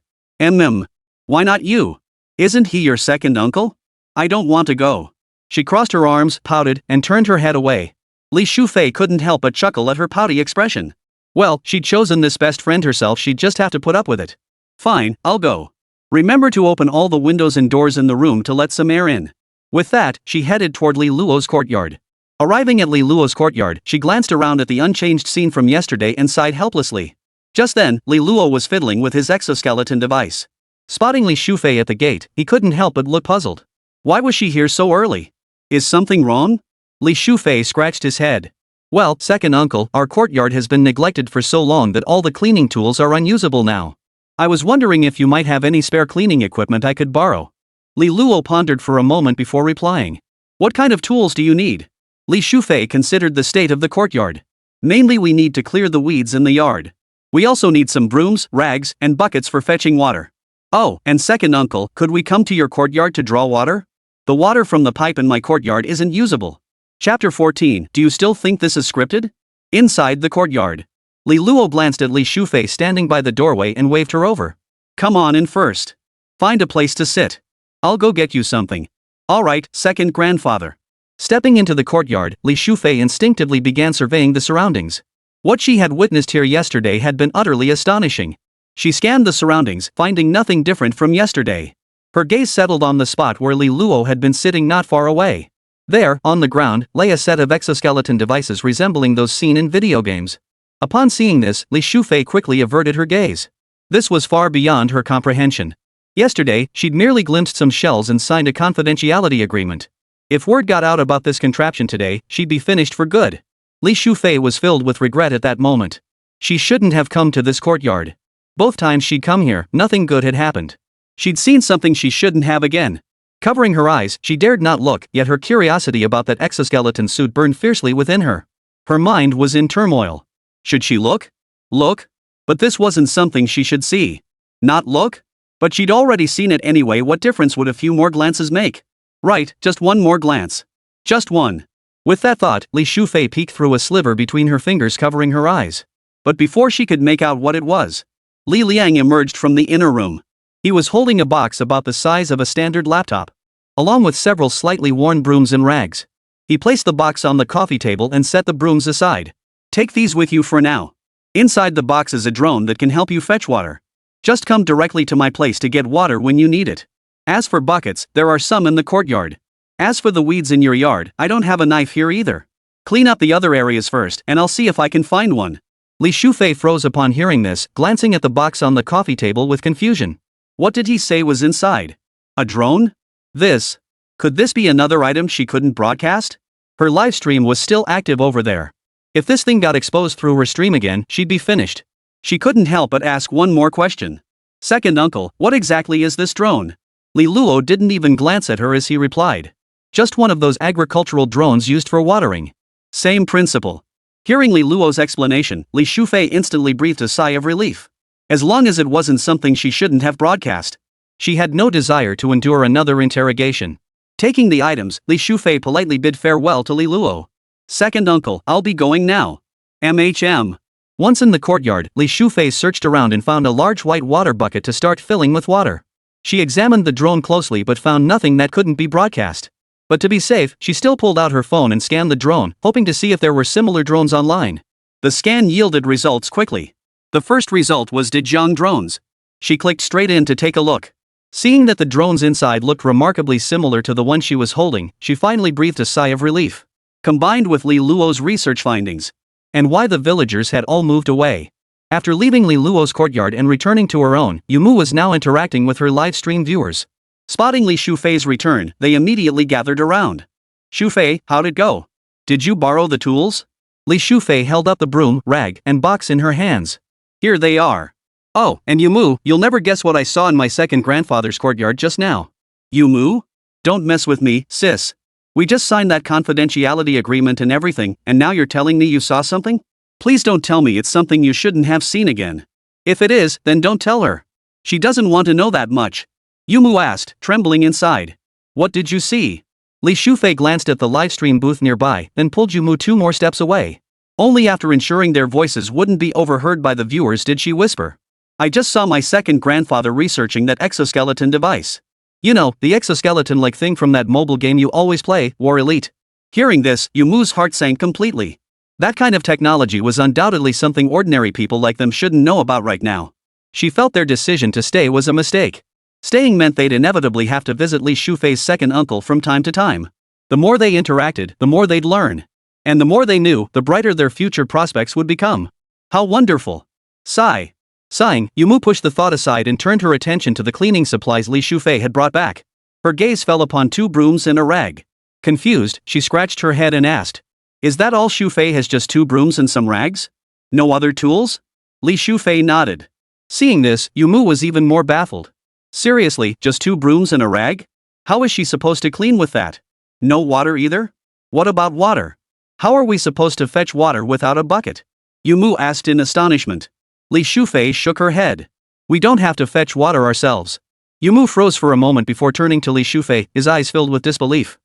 Why not you? Isn't he your second uncle? I don't want to go. She crossed her arms, pouted, and turned her head away. Li Shufei couldn't help but chuckle at her pouty expression. Well, she'd chosen this best friend herself, she'd just have to put up with it. Fine, I'll go. Remember to open all the windows and doors in the room to let some air in. With that, she headed toward Li Luo's courtyard. Arriving at Li Luo's courtyard, she glanced around at the unchanged scene from yesterday and sighed helplessly. Just then, Li Luo was fiddling with his exoskeleton device. Spotting Li Shufei at the gate, he couldn't help but look puzzled. Why was she here so early? Is something wrong? Li Shufei scratched his head. Well, second uncle, our courtyard has been neglected for so long that all the cleaning tools are unusable now. I was wondering if you might have any spare cleaning equipment I could borrow. Li Luo pondered for a moment before replying. What kind of tools do you need? Li Shufei considered the state of the courtyard. Mainly we need to clear the weeds in the yard. We also need some brooms, rags, and buckets for fetching water. Oh, and second uncle, could we come to your courtyard to draw water? The water from the pipe in my courtyard isn't usable. Chapter 14. Do you still think this is scripted? Inside the courtyard. Li Luo glanced at Li Shufei standing by the doorway and waved her over. Come on in first. Find a place to sit. I'll go get you something. Alright, second grandfather. Stepping into the courtyard, Li Shufei instinctively began surveying the surroundings. What she had witnessed here yesterday had been utterly astonishing. She scanned the surroundings, finding nothing different from yesterday. Her gaze settled on the spot where Li Luo had been sitting not far away. There, on the ground, lay a set of exoskeleton devices resembling those seen in video games. Upon seeing this, Li Shufei quickly averted her gaze. This was far beyond her comprehension. Yesterday, she'd merely glimpsed some shells and signed a confidentiality agreement. If word got out about this contraption today, she'd be finished for good. Li Shufei was filled with regret at that moment. She shouldn't have come to this courtyard. Both times she'd come here, nothing good had happened. She'd seen something she shouldn't have again. Covering her eyes, she dared not look, yet her curiosity about that exoskeleton suit burned fiercely within her. Her mind was in turmoil. Should she look? Look? But this wasn't something she should see. Not look? But she'd already seen it anyway. What difference would a few more glances make? Right, just one more glance. Just one. With that thought, Li Shufei peeked through a sliver between her fingers covering her eyes. But before she could make out what it was, Li Liang emerged from the inner room. He was holding a box about the size of a standard laptop, along with several slightly worn brooms and rags. He placed the box on the coffee table and set the brooms aside. Take these with you for now. Inside the box is a drone that can help you fetch water. Just come directly to my place to get water when you need it. As for buckets, there are some in the courtyard. As for the weeds in your yard, I don't have a knife here either. Clean up the other areas first and I'll see if I can find one. Li Shufei froze upon hearing this, glancing at the box on the coffee table with confusion. What did he say was inside? A drone? Could this be another item she couldn't broadcast? Her live stream was still active over there. If this thing got exposed through her stream again, she'd be finished. She couldn't help but ask one more question. Second uncle, what exactly is this drone? Li Luo didn't even glance at her as he replied. Just one of those agricultural drones used for watering. Same principle. Hearing Li Luo's explanation, Li Shufei instantly breathed a sigh of relief. As long as it wasn't something she shouldn't have broadcast. She had no desire to endure another interrogation. Taking the items, Li Shufei politely bid farewell to Li Luo. Second uncle, I'll be going now. MHM. Once in the courtyard, Li Shufei searched around and found a large white water bucket to start filling with water. She examined the drone closely but found nothing that couldn't be broadcast. But to be safe, she still pulled out her phone and scanned the drone, hoping to see if there were similar drones online. The scan yielded results quickly. The first result was Dejong drones. She clicked straight in to take a look. Seeing that the drones inside looked remarkably similar to the one she was holding, she finally breathed a sigh of relief. Combined with Li Luo's research findings, and why the villagers had all moved away. After leaving Li Luo's courtyard and returning to her own, Yumu was now interacting with her live stream viewers. Spotting Li Shufei's return, they immediately gathered around. Shufei, how'd it go? Did you borrow the tools? Li Shufei held up the broom, rag, and box in her hands. Here they are. Oh, and Yumu, you'll never guess what I saw in my second grandfather's courtyard just now. Yumu? Don't mess with me, sis. We just signed that confidentiality agreement and everything, and now you're telling me you saw something? Please don't tell me it's something you shouldn't have seen again. If it is, then don't tell her. She doesn't want to know that much. Yumu asked, trembling inside. What did you see? Li Shufei glanced at the livestream booth nearby, then pulled Yumu 2 more steps away. Only after ensuring their voices wouldn't be overheard by the viewers did she whisper. I just saw my second grandfather researching that exoskeleton device. You know, the exoskeleton-like thing from that mobile game you always play, War Elite. Hearing this, Yumu's heart sank completely. That kind of technology was undoubtedly something ordinary people like them shouldn't know about right now. She felt their decision to stay was a mistake. Staying meant they'd inevitably have to visit Li Shufei's second uncle from time to time. The more they interacted, the more they'd learn. And the more they knew, the brighter their future prospects would become. How wonderful. Sigh. Sighing, Yumu pushed the thought aside and turned her attention to the cleaning supplies Li Shufei had brought back. Her gaze fell upon 2 brooms and a rag. Confused, she scratched her head and asked, "Is that all? Shufei has just 2 brooms and some rags? No other tools?" Li Shufei nodded. Seeing this, Yumu was even more baffled. Seriously, just 2 brooms and a rag? How is she supposed to clean with that? No water either? What about water? How are we supposed to fetch water without a bucket? Yumu asked in astonishment. Li Shufei shook her head. We don't have to fetch water ourselves. Yumu froze for a moment before turning to Li Shufei, his eyes filled with disbelief.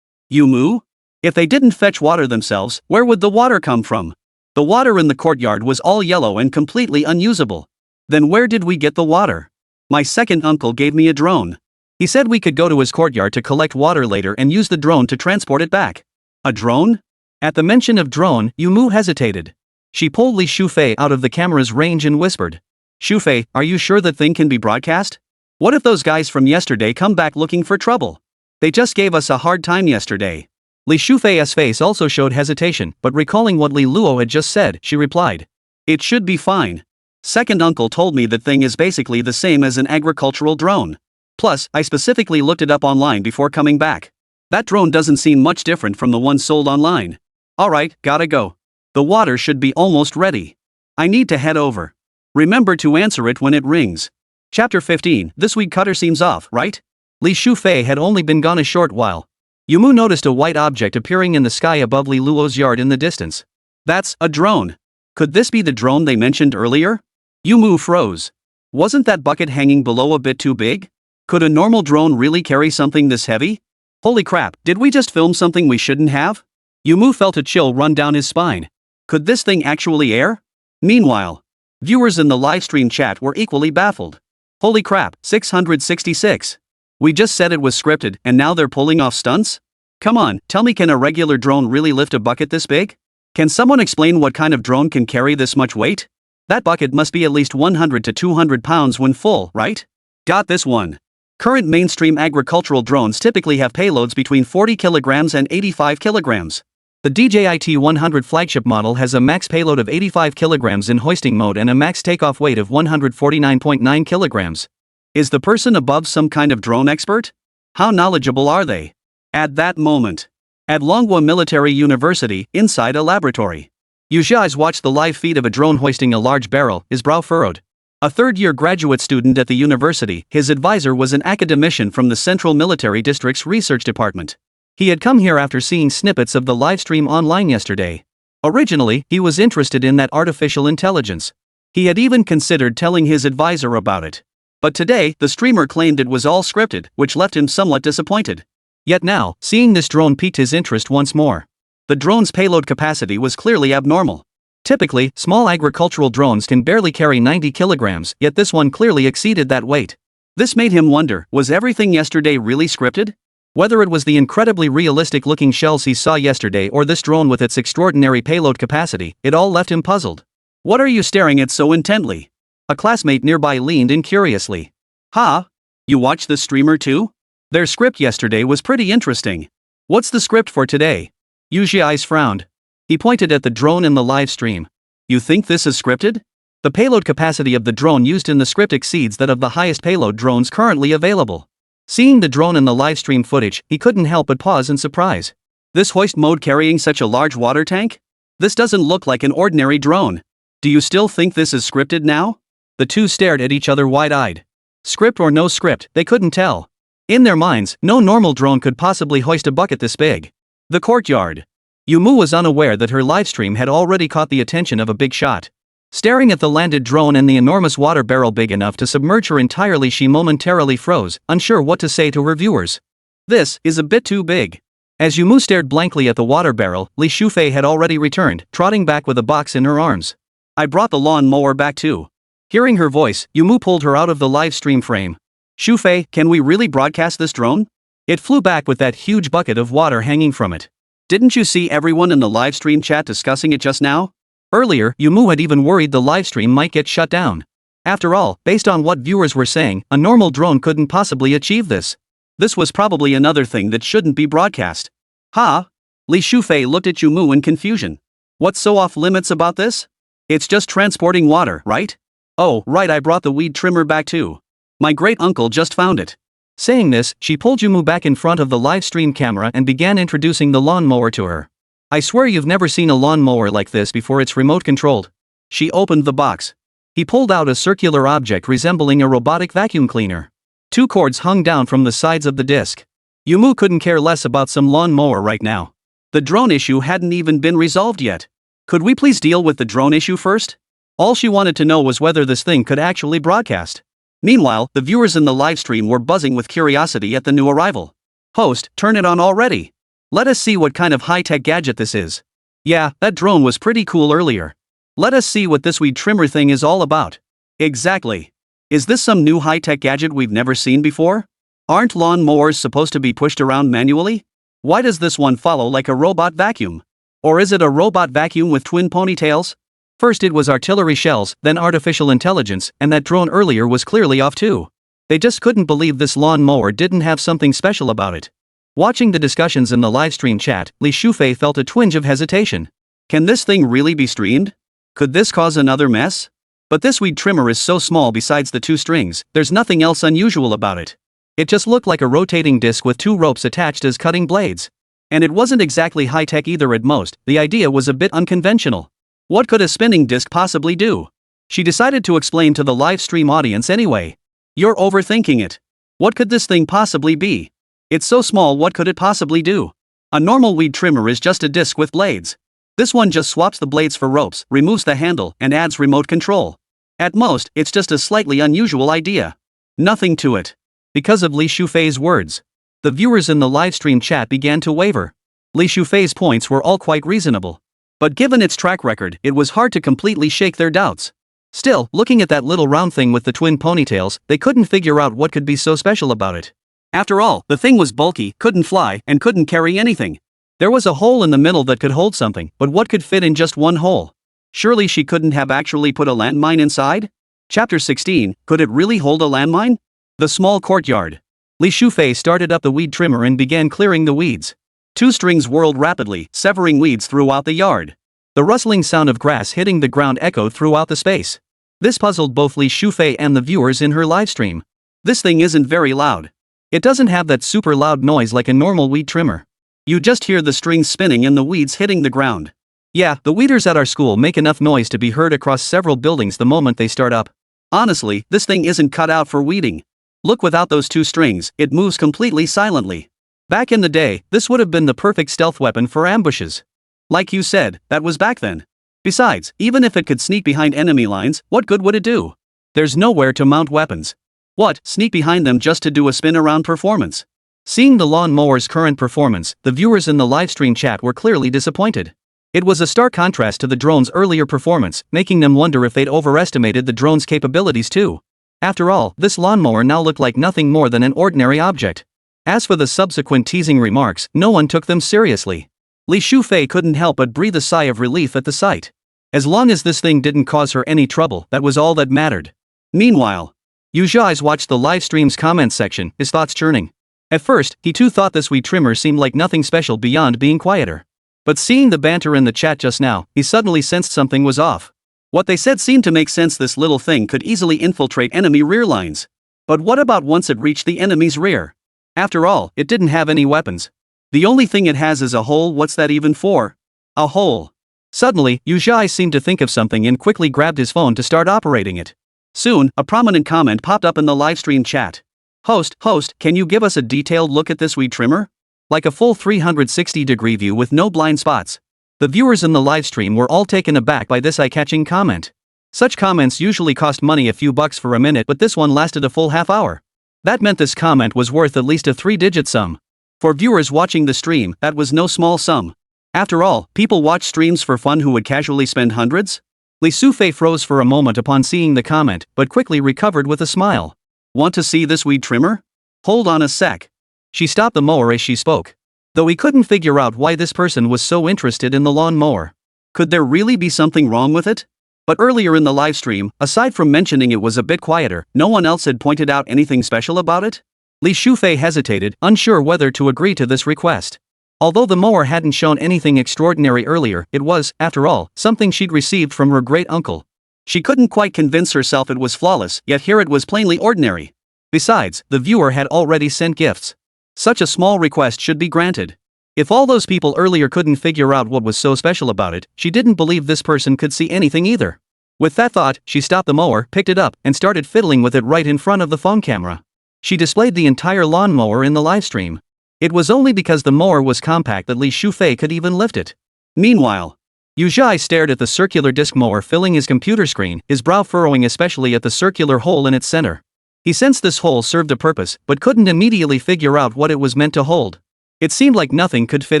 Yumu? If they didn't fetch water themselves, where would the water come from? The water in the courtyard was all yellow and completely unusable. Then where did we get the water? My second uncle gave me a drone. He said we could go to his courtyard to collect water later and use the drone to transport it back. A drone? At the mention of drone, Yumu hesitated. She pulled Li Shufei out of the camera's range and whispered, "Shufei, are you sure that thing can be broadcast? What if those guys from yesterday come back looking for trouble? They just gave us a hard time yesterday." Li Shufei's face also showed hesitation, but recalling what Li Luo had just said, she replied, "It should be fine. Second uncle told me that thing is basically the same as an agricultural drone. Plus, I specifically looked it up online before coming back. That drone doesn't seem much different from the one sold online. Alright, gotta go. The water should be almost ready. I need to head over. Remember to answer it when it rings." Chapter 15. This week Cutter seems off, right? Li Shufei had only been gone a short while. Yumu noticed a white object appearing in the sky above Li Luo's yard in the distance. That's a drone. Could this be the drone they mentioned earlier? Yumu froze. Wasn't that bucket hanging below a bit too big? Could a normal drone really carry something this heavy? Holy crap, did we just film something we shouldn't have? Yumu felt a chill run down his spine. Could this thing actually air? Meanwhile, viewers in the livestream chat were equally baffled. Holy crap, 666. We just said it was scripted and now they're pulling off stunts? Come on, tell me, can a regular drone really lift a bucket this big? Can someone explain what kind of drone can carry this much weight? That bucket must be at least 100 to 200 pounds when full, right? Got this one. Current mainstream agricultural drones typically have payloads between 40 kilograms and 85 kilograms. The DJI-T 100 flagship model has a max payload of 85 kilograms in hoisting mode and a max takeoff weight of 149.9 kilograms. Is the person above some kind of drone expert? How knowledgeable are they? At that moment, at Longhua Military University, inside a laboratory, Yu Xiao's watched the live feed of a drone hoisting a large barrel, his brow furrowed. A third-year graduate student at the university, his advisor was an academician from the Central Military District's Research Department. He had come here after seeing snippets of the livestream online yesterday. Originally, he was interested in that artificial intelligence. He had even considered telling his advisor about it. But today, the streamer claimed it was all scripted, which left him somewhat disappointed. Yet now, seeing this drone piqued his interest once more. The drone's payload capacity was clearly abnormal. Typically, small agricultural drones can barely carry 90 kilograms, yet this one clearly exceeded that weight. This made him wonder, was everything yesterday really scripted? Whether it was the incredibly realistic-looking shells he saw yesterday or this drone with its extraordinary payload capacity, it all left him puzzled. "What are you staring at so intently?" A classmate nearby leaned in curiously. "Huh? You watched the streamer too? Their script yesterday was pretty interesting. What's the script for today?" Yu Xiao's frowned. He pointed at the drone in the live stream. "You think this is scripted? The payload capacity of the drone used in the script exceeds that of the highest payload drones currently available." Seeing the drone in the live stream footage, he couldn't help but pause in surprise. This hoist mode carrying such a large water tank? This doesn't look like an ordinary drone. Do you still think this is scripted now? The two stared at each other wide-eyed. Script or no script, they couldn't tell. In their minds, no normal drone could possibly hoist a bucket this big. The courtyard. Yumu was unaware that her livestream had already caught the attention of a big shot. Staring at the landed drone and the enormous water barrel big enough to submerge her entirely, she momentarily froze, unsure what to say to her viewers. This is a bit too big. As Yumu stared blankly at the water barrel, Li Shufei had already returned, trotting back with a box in her arms. "I brought the lawn mower back too." Hearing her voice, Yumu pulled her out of the live stream frame. "Shufei, can we really broadcast this drone?" It flew back with that huge bucket of water hanging from it. "Didn't you see everyone in the live stream chat discussing it just now?" Earlier, Yumu had even worried the livestream might get shut down. After all, based on what viewers were saying, a normal drone couldn't possibly achieve this. This was probably another thing that shouldn't be broadcast. "Huh? Li Shufei looked at Yumu in confusion. What's so off limits about this? It's just transporting water, right? Oh, right, I brought the weed trimmer back too. My great uncle just found it. Saying this, she pulled Yumu back in front of the live stream camera and began introducing the lawnmower to her. I swear you've never seen a lawnmower like this before, it's remote controlled. She opened the box. He pulled out a circular object resembling a robotic vacuum cleaner. 2 cords hung down from the sides of the disc. Yumu couldn't care less about some lawnmower right now. The drone issue hadn't even been resolved yet. Could we please deal with the drone issue first? All she wanted to know was whether this thing could actually broadcast. Meanwhile, the viewers in the livestream were buzzing with curiosity at the new arrival. Host, turn it on already. Let us see what kind of high-tech gadget this is. Yeah, that drone was pretty cool earlier. Let us see what this weed trimmer thing is all about. Exactly. Is this some new high-tech gadget we've never seen before? Aren't lawn mowers supposed to be pushed around manually? Why does this one follow like a robot vacuum? Or is it a robot vacuum with twin ponytails? First it was artillery shells, then artificial intelligence, and that drone earlier was clearly off too. They just couldn't believe this lawn mower didn't have something special about it. Watching the discussions in the livestream chat, Li Shufei felt a twinge of hesitation. Can this thing really be streamed? Could this cause another mess? But this weed trimmer is so small, besides the 2 strings, there's nothing else unusual about it. It just looked like a rotating disc with 2 ropes attached as cutting blades. And it wasn't exactly high-tech either at most, the idea was a bit unconventional. What could a spinning disc possibly do? She decided to explain to the live stream audience anyway. You're overthinking it. What could this thing possibly be? It's so small, what could it possibly do? A normal weed trimmer is just a disc with blades. This one just swaps the blades for ropes, removes the handle, and adds remote control. At most, it's just a slightly unusual idea. Nothing to it. Because of Li Shufei's words, the viewers in the livestream chat began to waver. Li Shufei's points were all quite reasonable. But given its track record, it was hard to completely shake their doubts. Still, looking at that little round thing with the twin ponytails, they couldn't figure out what could be so special about it. After all, the thing was bulky, couldn't fly, and couldn't carry anything. There was a hole in the middle that could hold something, but what could fit in just one hole? Surely she couldn't have actually put a landmine inside? Chapter 16, could it really hold a landmine? The small courtyard. Li Shufei started up the weed trimmer and began clearing the weeds. 2 strings whirled rapidly, severing weeds throughout the yard. The rustling sound of grass hitting the ground echoed throughout the space. This puzzled both Li Shufei and the viewers in her livestream. This thing isn't very loud. It doesn't have that super loud noise like a normal weed trimmer. You just hear the strings spinning and the weeds hitting the ground. Yeah, the weeders at our school make enough noise to be heard across several buildings the moment they start up. Honestly, this thing isn't cut out for weeding. Look, without those 2 strings, it moves completely silently. Back in the day, this would have been the perfect stealth weapon for ambushes. Like you said, that was back then. Besides, even if it could sneak behind enemy lines, what good would it do? There's nowhere to mount weapons. What, sneak behind them just to do a spin around performance? Seeing the lawn mower's current performance, the viewers in the livestream chat were clearly disappointed. It was a stark contrast to the drone's earlier performance, making them wonder if they'd overestimated the drone's capabilities too. After all, this lawnmower now looked like nothing more than an ordinary object. As for the subsequent teasing remarks, no one took them seriously. Li Shufei couldn't help but breathe a sigh of relief at the sight. As long as this thing didn't cause her any trouble, that was all that mattered. Meanwhile, Yu Zhai's watched the live stream's comments section, his thoughts churning. At first, he too thought this weed trimmer seemed like nothing special beyond being quieter. But seeing the banter in the chat just now, he suddenly sensed something was off. What they said seemed to make sense. This little thing could easily infiltrate enemy rear lines. But what about once it reached the enemy's rear? After all, it didn't have any weapons. The only thing it has is a hole. What's that even for? A hole. Suddenly, Yu Zhai seemed to think of something and quickly grabbed his phone to start operating it. Soon, a prominent comment popped up in the livestream chat. Host, can you give us a detailed look at this weed trimmer? Like a full 360-degree view with no blind spots. The viewers in the livestream were all taken aback by this eye-catching comment. Such comments usually cost money, a few bucks for a minute, but this one lasted a full half hour. That meant this comment was worth at least a 3-digit sum. For viewers watching the stream, that was no small sum. After all, people watch streams for fun who would casually spend hundreds? Li Shufei froze for a moment upon seeing the comment, but quickly recovered with a smile. Want to see this weed trimmer? Hold on a sec. She stopped the mower as she spoke. Though he couldn't figure out why this person was so interested in the lawn mower. Could there really be something wrong with it? But earlier in the live stream, aside from mentioning it was a bit quieter, no one else had pointed out anything special about it? Li Shufei hesitated, unsure whether to agree to this request. Although the mower hadn't shown anything extraordinary earlier, it was, after all, something she'd received from her great uncle. She couldn't quite convince herself it was flawless, yet here it was plainly ordinary. Besides, the viewer had already sent gifts. Such a small request should be granted. If all those people earlier couldn't figure out what was so special about it, she didn't believe this person could see anything either. With that thought, she stopped the mower, picked it up, and started fiddling with it right in front of the phone camera. She displayed the entire lawnmower in the livestream. It was only because the mower was compact that Li Shufei could even lift it. Meanwhile, Yu Zhai stared at the circular disc mower filling his computer screen, his brow furrowing especially at the circular hole in its center. He sensed this hole served a purpose, but couldn't immediately figure out what it was meant to hold. It seemed like nothing could fit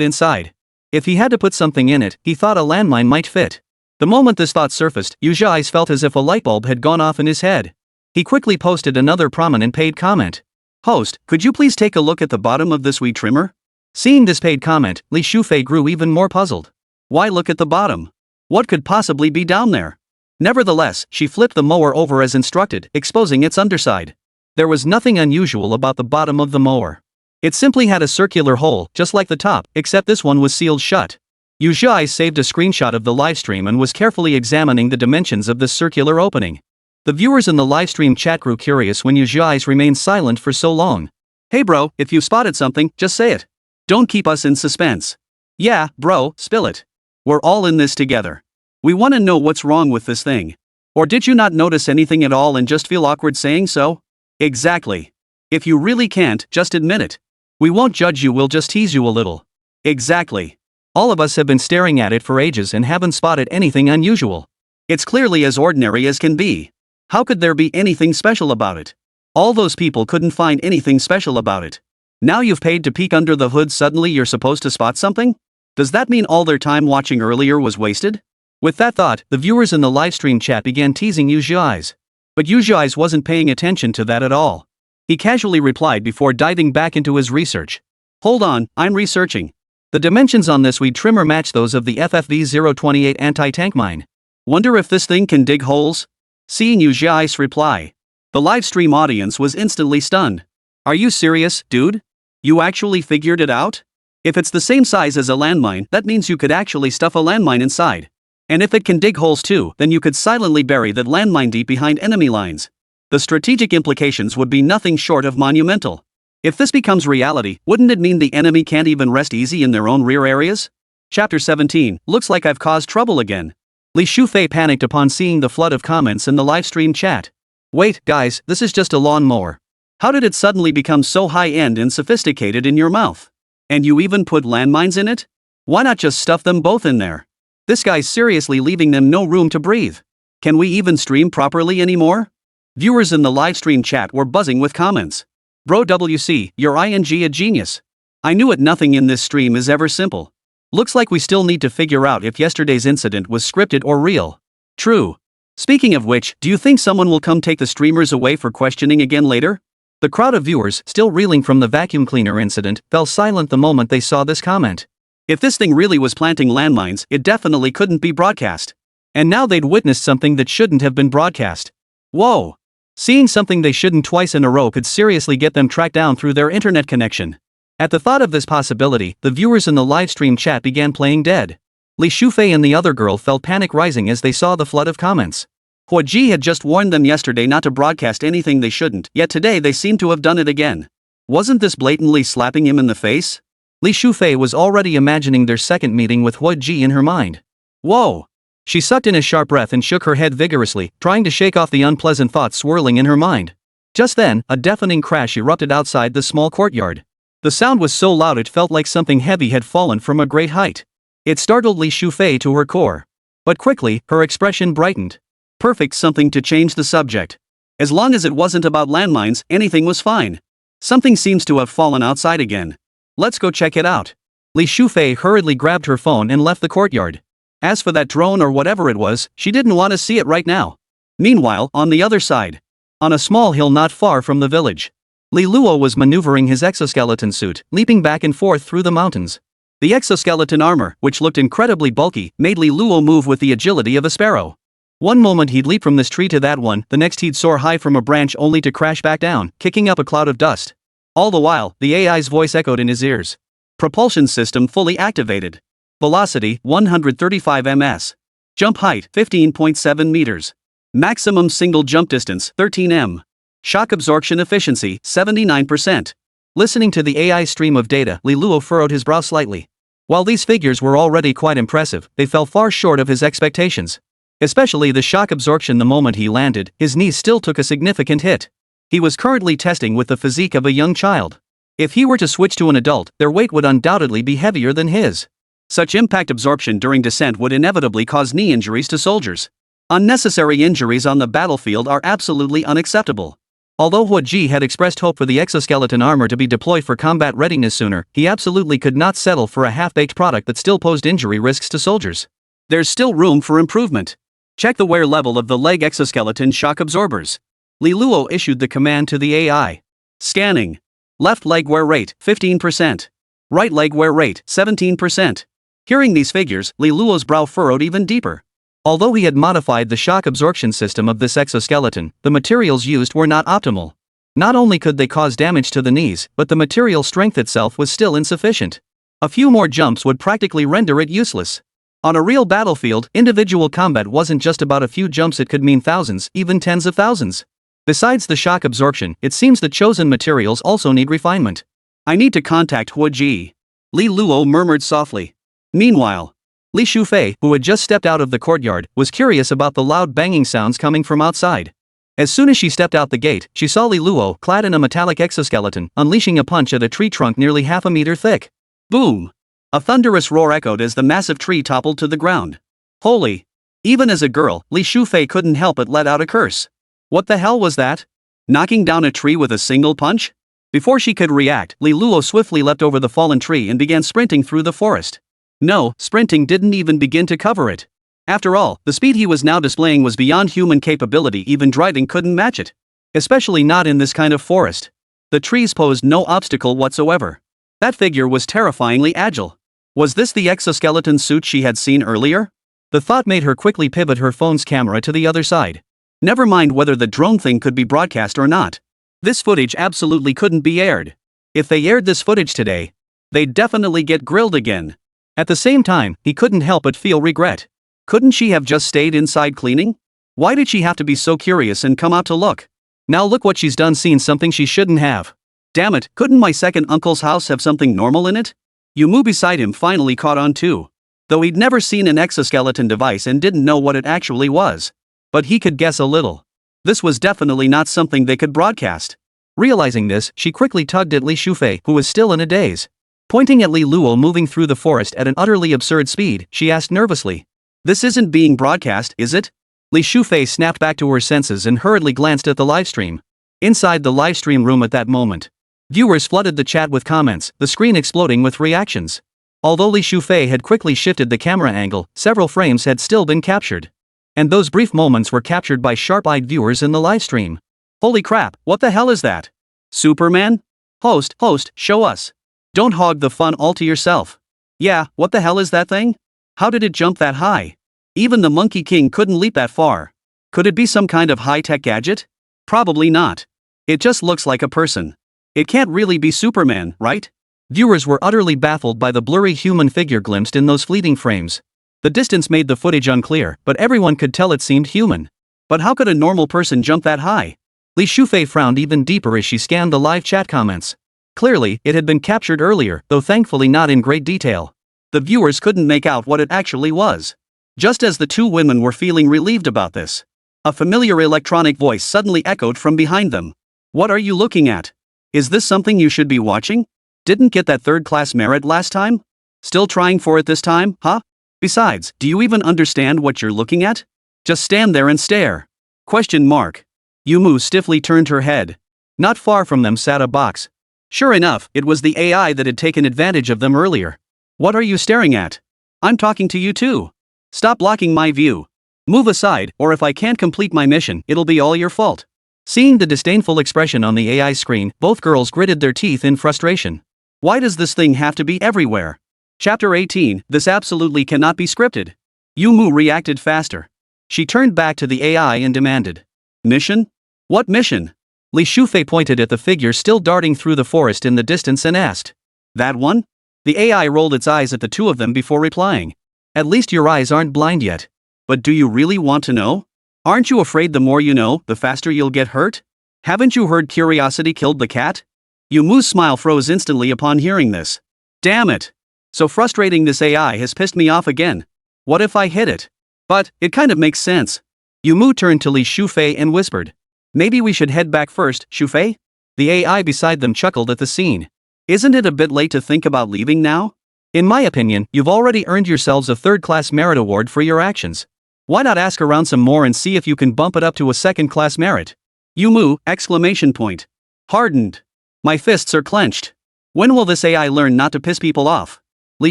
inside. If he had to put something in it, he thought a landmine might fit. The moment this thought surfaced, Yu Zhai felt as if a light bulb had gone off in his head. He quickly posted another prominent paid comment. "Host, could you please take a look at the bottom of this weed trimmer?" Seeing this paid comment, Li Shufei grew even more puzzled. Why look at the bottom? What could possibly be down there? Nevertheless, she flipped the mower over as instructed, exposing its underside. There was nothing unusual about the bottom of the mower. It simply had a circular hole, just like the top, except this one was sealed shut. Yu Zhai saved a screenshot of the livestream and was carefully examining the dimensions of this circular opening. The viewers in the livestream chat grew curious when Yu Zhai remained silent for so long. "Hey bro, if you spotted something, just say it. Don't keep us in suspense." "Yeah, bro, spill it. We're all in this together. We want to know what's wrong with this thing. Or did you not notice anything at all and just feel awkward saying so?" "Exactly. If you really can't, just admit it. We won't judge you, we'll just tease you a little." "Exactly. All of us have been staring at it for ages and haven't spotted anything unusual. It's clearly as ordinary as can be. How could there be anything special about it? All those people couldn't find anything special about it. Now you've paid to peek under the hood, suddenly you're supposed to spot something? Does that mean all their time watching earlier was wasted?" With that thought, the viewers in the livestream chat began teasing Yu Zhai. But Yu Zhai wasn't paying attention to that at all. He casually replied before diving back into his research. "Hold on, I'm researching. The dimensions on this weed trimmer match those of the FFV-028 anti-tank mine. Wonder if this thing can dig holes?" Seeing Yu Zhai's reply, the livestream audience was instantly stunned. "Are you serious, dude? You actually figured it out? If it's the same size as a landmine, that means you could actually stuff a landmine inside. And if it can dig holes too, then you could silently bury that landmine deep behind enemy lines. The strategic implications would be nothing short of monumental. If this becomes reality, wouldn't it mean the enemy can't even rest easy in their own rear areas?" Chapter 17, looks like I've caused trouble again. Li Shufei panicked upon seeing the flood of comments in the livestream chat. "Wait, guys, this is just a lawnmower. How did it suddenly become so high-end and sophisticated in your mouth? And you even put landmines in it? Why not just stuff them both in there? This guy's seriously leaving them no room to breathe. Can we even stream properly anymore?" Viewers in the livestream chat were buzzing with comments. "Bro WC, you're a genius. I knew it, nothing in this stream is ever simple. Looks like we still need to figure out if yesterday's incident was scripted or real." "True. Speaking of which, do you think someone will come take the streamers away for questioning again later?" The crowd of viewers, still reeling from the vacuum cleaner incident, fell silent the moment they saw this comment. If this thing really was planting landmines, it definitely couldn't be broadcast. And now they'd witnessed something that shouldn't have been broadcast. Whoa! Seeing something they shouldn't twice in a row could seriously get them tracked down through their internet connection. At the thought of this possibility, the viewers in the livestream chat began playing dead. Li Shufei and the other girl felt panic rising as they saw the flood of comments. Hua Ji had just warned them yesterday not to broadcast anything they shouldn't, yet today they seem to have done it again. Wasn't this blatantly slapping him in the face? Li Shufei was already imagining their second meeting with Hua Ji in her mind. Whoa! She sucked in a sharp breath and shook her head vigorously, trying to shake off the unpleasant thoughts swirling in her mind. Just then, a deafening crash erupted outside the small courtyard. The sound was so loud it felt like something heavy had fallen from a great height. It startled Li Shufei to her core. But quickly, her expression brightened. Perfect, something to change the subject. As long as it wasn't about landmines, anything was fine. Something seems to have fallen outside again. Let's go check it out. Li Shufei hurriedly grabbed her phone and left the courtyard. As for that drone or whatever it was, she didn't want to see it right now. Meanwhile, on the other side, on a small hill not far from the village, Li Luo was maneuvering his exoskeleton suit, leaping back and forth through the mountains. The exoskeleton armor, which looked incredibly bulky, made Li Luo move with the agility of a sparrow. One moment he'd leap from this tree to that one, the next he'd soar high from a branch only to crash back down, kicking up a cloud of dust. All the while, the AI's voice echoed in his ears. Propulsion system fully activated. Velocity 135 ms. Jump height 15.7 meters. Maximum single jump distance 13 m. Shock absorption efficiency 79%. Listening to the AI stream of data, Li Luo furrowed his brow slightly. While these figures were already quite impressive, they fell far short of his expectations. Especially the shock absorption. The moment he landed, his knees still took a significant hit. He was currently testing with the physique of a young child. If he were to switch to an adult, their weight would undoubtedly be heavier than his. Such impact absorption during descent would inevitably cause knee injuries to soldiers. Unnecessary injuries on the battlefield are absolutely unacceptable. Although Hua Ji had expressed hope for the exoskeleton armor to be deployed for combat readiness sooner, he absolutely could not settle for a half-baked product that still posed injury risks to soldiers. There's still room for improvement. Check the wear level of the leg exoskeleton shock absorbers. Li Luo issued the command to the AI. Scanning. Left leg wear rate 15%. Right leg wear rate 17%. Hearing these figures, Li Luo's brow furrowed even deeper. Although he had modified the shock absorption system of this exoskeleton, the materials used were not optimal. Not only could they cause damage to the knees, but the material strength itself was still insufficient. A few more jumps would practically render it useless. On a real battlefield, individual combat wasn't just about a few jumps, it could mean thousands, even tens of thousands. Besides the shock absorption, it seems the chosen materials also need refinement. I need to contact Hua Ji. Li Luo murmured softly. Meanwhile, Li Shufei, who had just stepped out of the courtyard, was curious about the loud banging sounds coming from outside. As soon as she stepped out the gate, she saw Li Luo clad in a metallic exoskeleton, unleashing a punch at a tree trunk nearly half a meter thick. Boom! A thunderous roar echoed as the massive tree toppled to the ground. Holy! Even as a girl, Li Shufei couldn't help but let out a curse. What the hell was that? Knocking down a tree with a single punch? Before she could react, Li Luo swiftly leapt over the fallen tree and began sprinting through the forest. No, sprinting didn't even begin to cover it. After all, the speed he was now displaying was beyond human capability. Even driving couldn't match it. Especially not in this kind of forest. The trees posed no obstacle whatsoever. That figure was terrifyingly agile. Was this the exoskeleton suit she had seen earlier? The thought made her quickly pivot her phone's camera to the other side. Never mind whether the drone thing could be broadcast or not. This footage absolutely couldn't be aired. If they aired this footage today, they'd definitely get grilled again. At the same time, he couldn't help but feel regret. Couldn't she have just stayed inside cleaning? Why did she have to be so curious and come out to look? Now look what she's done, seen something she shouldn't have. Damn it, couldn't my second uncle's house have something normal in it? Yumu beside him finally caught on too. Though he'd never seen an exoskeleton device and didn't know what it actually was. But he could guess a little. This was definitely not something they could broadcast. Realizing this, she quickly tugged at Li Shufei, who was still in a daze. Pointing at Li Luo moving through the forest at an utterly absurd speed, she asked nervously. This isn't being broadcast, is it? Li Shufei snapped back to her senses and hurriedly glanced at the livestream. Inside the livestream room at that moment, viewers flooded the chat with comments, the screen exploding with reactions. Although Li Shufei had quickly shifted the camera angle, several frames had still been captured. And those brief moments were captured by sharp-eyed viewers in the livestream. Holy crap, what the hell is that? Superman? Host, show us. Don't hog the fun all to yourself. Yeah, what the hell is that thing? How did it jump that high? Even the Monkey King couldn't leap that far. Could it be some kind of high-tech gadget? Probably not. It just looks like a person. It can't really be Superman, right? Viewers were utterly baffled by the blurry human figure glimpsed in those fleeting frames. The distance made the footage unclear, but everyone could tell it seemed human. But how could a normal person jump that high? Li Shufei frowned even deeper as she scanned the live chat comments. Clearly, it had been captured earlier, though thankfully not in great detail. The viewers couldn't make out what it actually was. Just as the two women were feeling relieved about this, a familiar electronic voice suddenly echoed from behind them. What are you looking at? Is this something you should be watching? Didn't get that third-class merit last time? Still trying for it this time, huh? Besides, do you even understand what you're looking at? Just stand there and stare. Question mark. Yumu stiffly turned her head. Not far from them sat a box. Sure enough, it was the AI that had taken advantage of them earlier. What are you staring at? I'm talking to you too. Stop blocking my view. Move aside, or if I can't complete my mission, it'll be all your fault. Seeing the disdainful expression on the AI screen, both girls gritted their teeth in frustration. Why does this thing have to be everywhere? Chapter 18, this absolutely cannot be scripted. Yumu reacted faster. She turned back to the AI and demanded. Mission? What mission? Li Shufei pointed at the figure still darting through the forest in the distance and asked. That one? The AI rolled its eyes at the two of them before replying. At least your eyes aren't blind yet. But do you really want to know? Aren't you afraid the more you know, the faster you'll get hurt? Haven't you heard curiosity killed the cat? Yu Mu's smile froze instantly upon hearing this. Damn it! So frustrating, this AI has pissed me off again. What if I hit it? But, it kind of makes sense. Yu Mu turned to Li Shufei and whispered. Maybe we should head back first, Shufei? The AI beside them chuckled at the scene. Isn't it a bit late to think about leaving now? In my opinion, you've already earned yourselves a third-class merit award for your actions. Why not ask around some more and see if you can bump it up to a second-class merit? Yu Mu! Exclamation point. Hardened. My fists are clenched. When will this AI learn not to piss people off? Li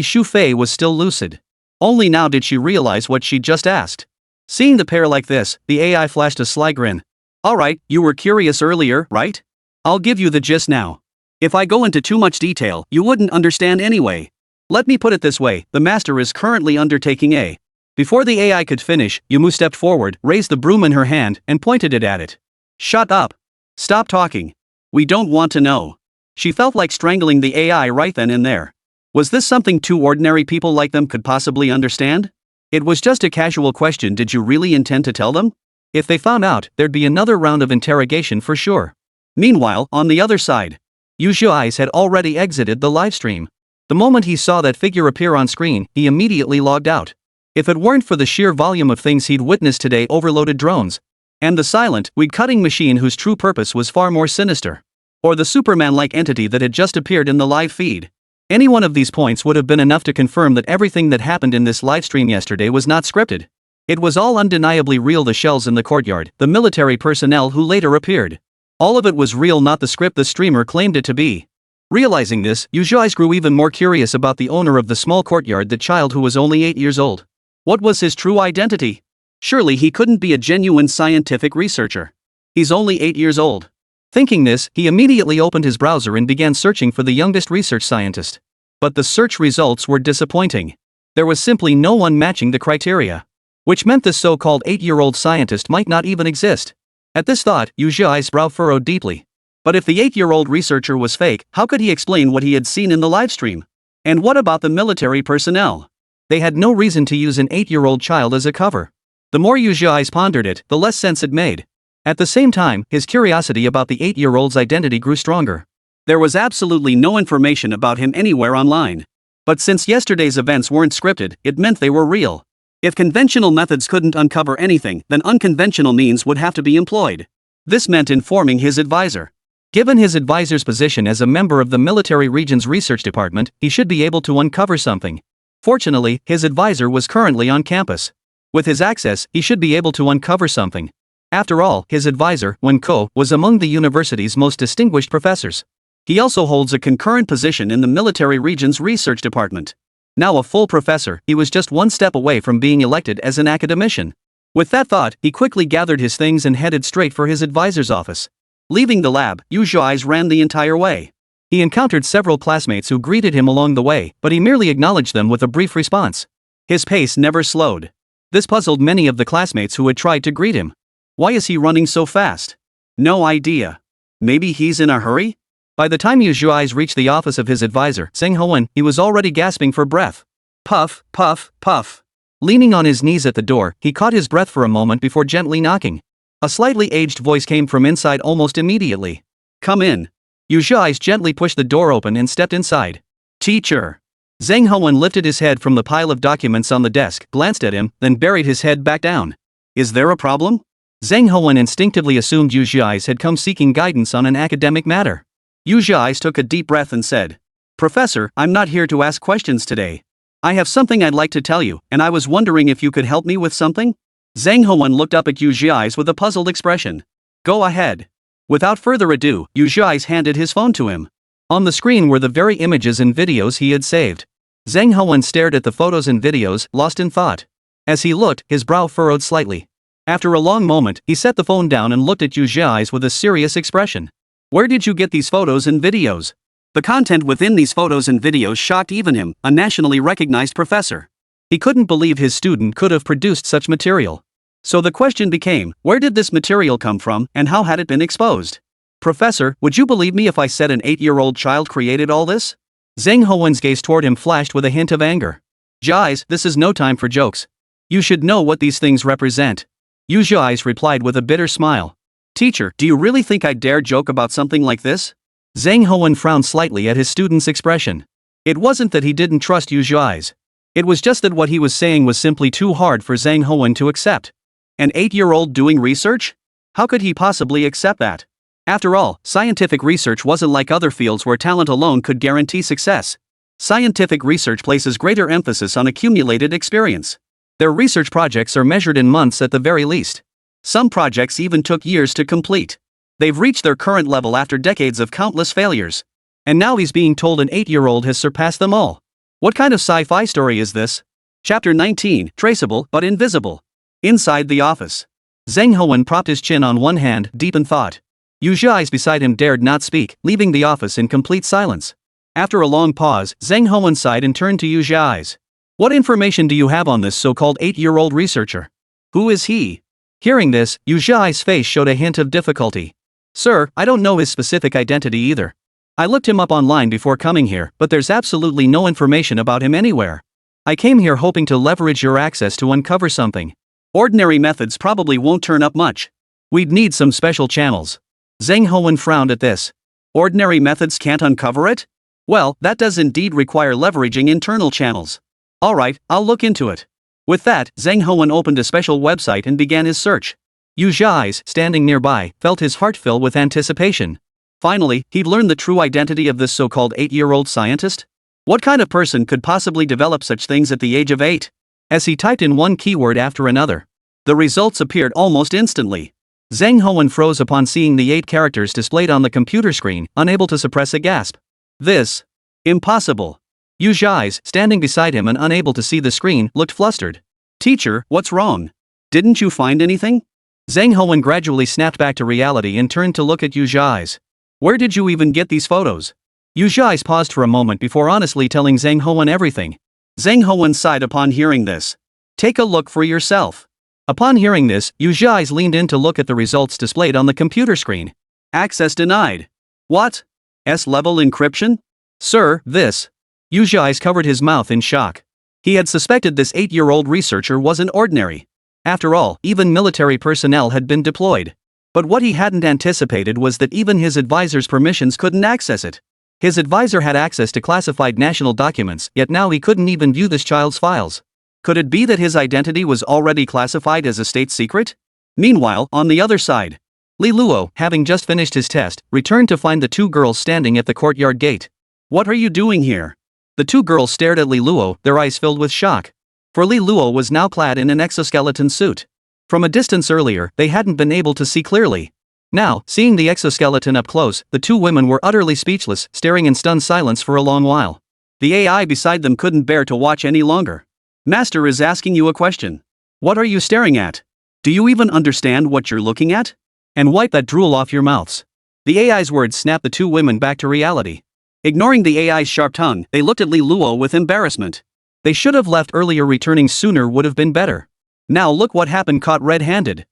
Shufei was still lucid. Only now did she realize what she'd just asked. Seeing the pair like this, the AI flashed a sly grin. Alright, you were curious earlier, right? I'll give you the gist now. If I go into too much detail, you wouldn't understand anyway. Let me put it this way, the master is currently undertaking a... Before the AI could finish, Yu Mu stepped forward, raised the broom in her hand, and pointed it at it. Shut up. Stop talking. We don't want to know. She felt like strangling the AI right then and there. Was this something two ordinary people like them could possibly understand? It was just a casual question. Did you really intend to tell them? If they found out, there'd be another round of interrogation for sure. Meanwhile, on the other side, Yu Zhuai's had already exited the livestream. The moment he saw that figure appear on screen, he immediately logged out. If it weren't for the sheer volume of things he'd witnessed today, overloaded drones, and the silent, weed-cutting machine whose true purpose was far more sinister, or the Superman-like entity that had just appeared in the live feed, any one of these points would have been enough to confirm that everything that happened in this livestream yesterday was not scripted. It was all undeniably real. The shells in the courtyard, the military personnel who later appeared. All of it was real, not the script the streamer claimed it to be. Realizing this, Yu Zhuai's grew even more curious about the owner of the small courtyard, the child who was only 8 years old. What was his true identity? Surely he couldn't be a genuine scientific researcher. He's only 8 years old. Thinking this, he immediately opened his browser and began searching for the youngest research scientist. But the search results were disappointing. There was simply no one matching the criteria. Which meant this so-called 8-year-old scientist might not even exist. At this thought, Yu Zhuai's brow furrowed deeply. But if the 8-year-old researcher was fake, how could he explain what he had seen in the livestream? And what about the military personnel? They had no reason to use an 8-year-old child as a cover. The more Yu Zhuai's pondered it, the less sense it made. At the same time, his curiosity about the 8-year-old's identity grew stronger. There was absolutely no information about him anywhere online. But since yesterday's events weren't scripted, it meant they were real. If conventional methods couldn't uncover anything, then unconventional means would have to be employed. This meant informing his advisor. Given his advisor's position as a member of the military region's research department, he should be able to uncover something. Fortunately, his advisor was currently on campus. With his access, he should be able to uncover something. After all, his advisor, Wen Ko, was among the university's most distinguished professors. He also holds a concurrent position in the military region's research department. Now a full professor, he was just one step away from being elected as an academician. With that thought, he quickly gathered his things and headed straight for his advisor's office. Leaving the lab, Yu Zhuai's ran the entire way. He encountered several classmates who greeted him along the way, but he merely acknowledged them with a brief response. His pace never slowed. This puzzled many of the classmates who had tried to greet him. Why is he running so fast? No idea. Maybe he's in a hurry? By the time Yu Zhuai's reached the office of his advisor, Zheng Howen, he was already gasping for breath. Puff, puff, puff. Leaning on his knees at the door, he caught his breath for a moment before gently knocking. A slightly aged voice came from inside almost immediately. Come in. Yu Zhuai's gently pushed the door open and stepped inside. Teacher. Zheng Howen lifted his head from the pile of documents on the desk, glanced at him, then buried his head back down. Is there a problem? Zheng Howen instinctively assumed Yu Zhuai's had come seeking guidance on an academic matter. Yu Zhuai's took a deep breath and said, Professor, I'm not here to ask questions today. I have something I'd like to tell you, and I was wondering if you could help me with something? Zheng Howen looked up at Yu Zhuai's with a puzzled expression. Go ahead. Without further ado, Yu Zhuai's handed his phone to him. On the screen were the very images and videos he had saved. Zheng Howen stared at the photos and videos, lost in thought. As he looked, his brow furrowed slightly. After a long moment, he set the phone down and looked at Yu Zhuai's with a serious expression. Where did you get these photos and videos? The content within these photos and videos shocked even him, a nationally recognized professor. He couldn't believe his student could have produced such material. So the question became, where did this material come from, and how had it been exposed? Professor, would you believe me if I said an 8-year-old child created all this? Zhang Howen's gaze toward him flashed with a hint of anger. Jiais, this is no time for jokes. You should know what these things represent. Yu Jiais replied with a bitter smile. Teacher, do you really think I'd dare joke about something like this? Zhang Howen frowned slightly at his student's expression. It wasn't that he didn't trust Yu Jiais. It was just that what he was saying was simply too hard for Zhang Howen to accept. An 8-year-old doing research? How could he possibly accept that? After all, scientific research wasn't like other fields where talent alone could guarantee success. Scientific research places greater emphasis on accumulated experience. Their research projects are measured in months at the very least. Some projects even took years to complete. They've reached their current level after decades of countless failures. And now he's being told an 8-year-old has surpassed them all. What kind of sci-fi story is this? Chapter 19, Traceable but Invisible. Inside the office. Zhang Howen propped his chin on one hand, deep in thought. Yu Jiais beside him dared not speak, leaving the office in complete silence. After a long pause, Zhang Howen sighed and turned to Yu Jiais. What information do you have on this so-called 8-year-old researcher? Who is he? Hearing this, Yu Jiais' face showed a hint of difficulty. Sir, I don't know his specific identity either. I looked him up online before coming here, but there's absolutely no information about him anywhere. I came here hoping to leverage your access to uncover something. Ordinary methods probably won't turn up much. We'd need some special channels. Zhang Howen frowned at this. Ordinary methods can't uncover it? Well, that does indeed require leveraging internal channels. Alright, I'll look into it. With that, Zhang Howen opened a special website and began his search. Yu Jiais, standing nearby, felt his heart fill with anticipation. Finally, he'd learned the true identity of this so-called 8-year-old scientist. What kind of person could possibly develop such things at the age of 8? As he typed in one keyword after another, the results appeared almost instantly. Zhang Howen froze upon seeing the 8 characters displayed on the computer screen, unable to suppress a gasp. This. Impossible. Yu Jiais, standing beside him and unable to see the screen, looked flustered. Teacher, what's wrong? Didn't you find anything? Zhang Howen gradually snapped back to reality and turned to look at Yu Jiais. Where did you even get these photos? Yu Jiais paused for a moment before honestly telling Zhang Howen everything. Zhang Howen sighed upon hearing this. Take a look for yourself. Upon hearing this, Yu Jiais leaned in to look at the results displayed on the computer screen. Access denied. What? S-level encryption? Sir, this. Yu Jiais covered his mouth in shock. He had suspected this 8-year-old researcher wasn't ordinary. After all, even military personnel had been deployed. But what he hadn't anticipated was that even his advisor's permissions couldn't access it. His advisor had access to classified national documents, yet now he couldn't even view this child's files. Could it be that his identity was already classified as a state secret? Meanwhile, on the other side, Li Luo, having just finished his test, returned to find the 2 girls standing at the courtyard gate. What are you doing here? The 2 girls stared at Li Luo, their eyes filled with shock. For Li Luo was now clad in an exoskeleton suit. From a distance earlier, they hadn't been able to see clearly. Now, seeing the exoskeleton up close, the 2 women were utterly speechless, staring in stunned silence for a long while. The AI beside them couldn't bear to watch any longer. Master is asking you a question. What are you staring at? Do you even understand what you're looking at? And wipe that drool off your mouths. The AI's words snapped the 2 women back to reality. Ignoring the AI's sharp tongue, they looked at Li Luo with embarrassment. They should have left earlier. Returning sooner would have been better. Now look what happened, caught red-handed.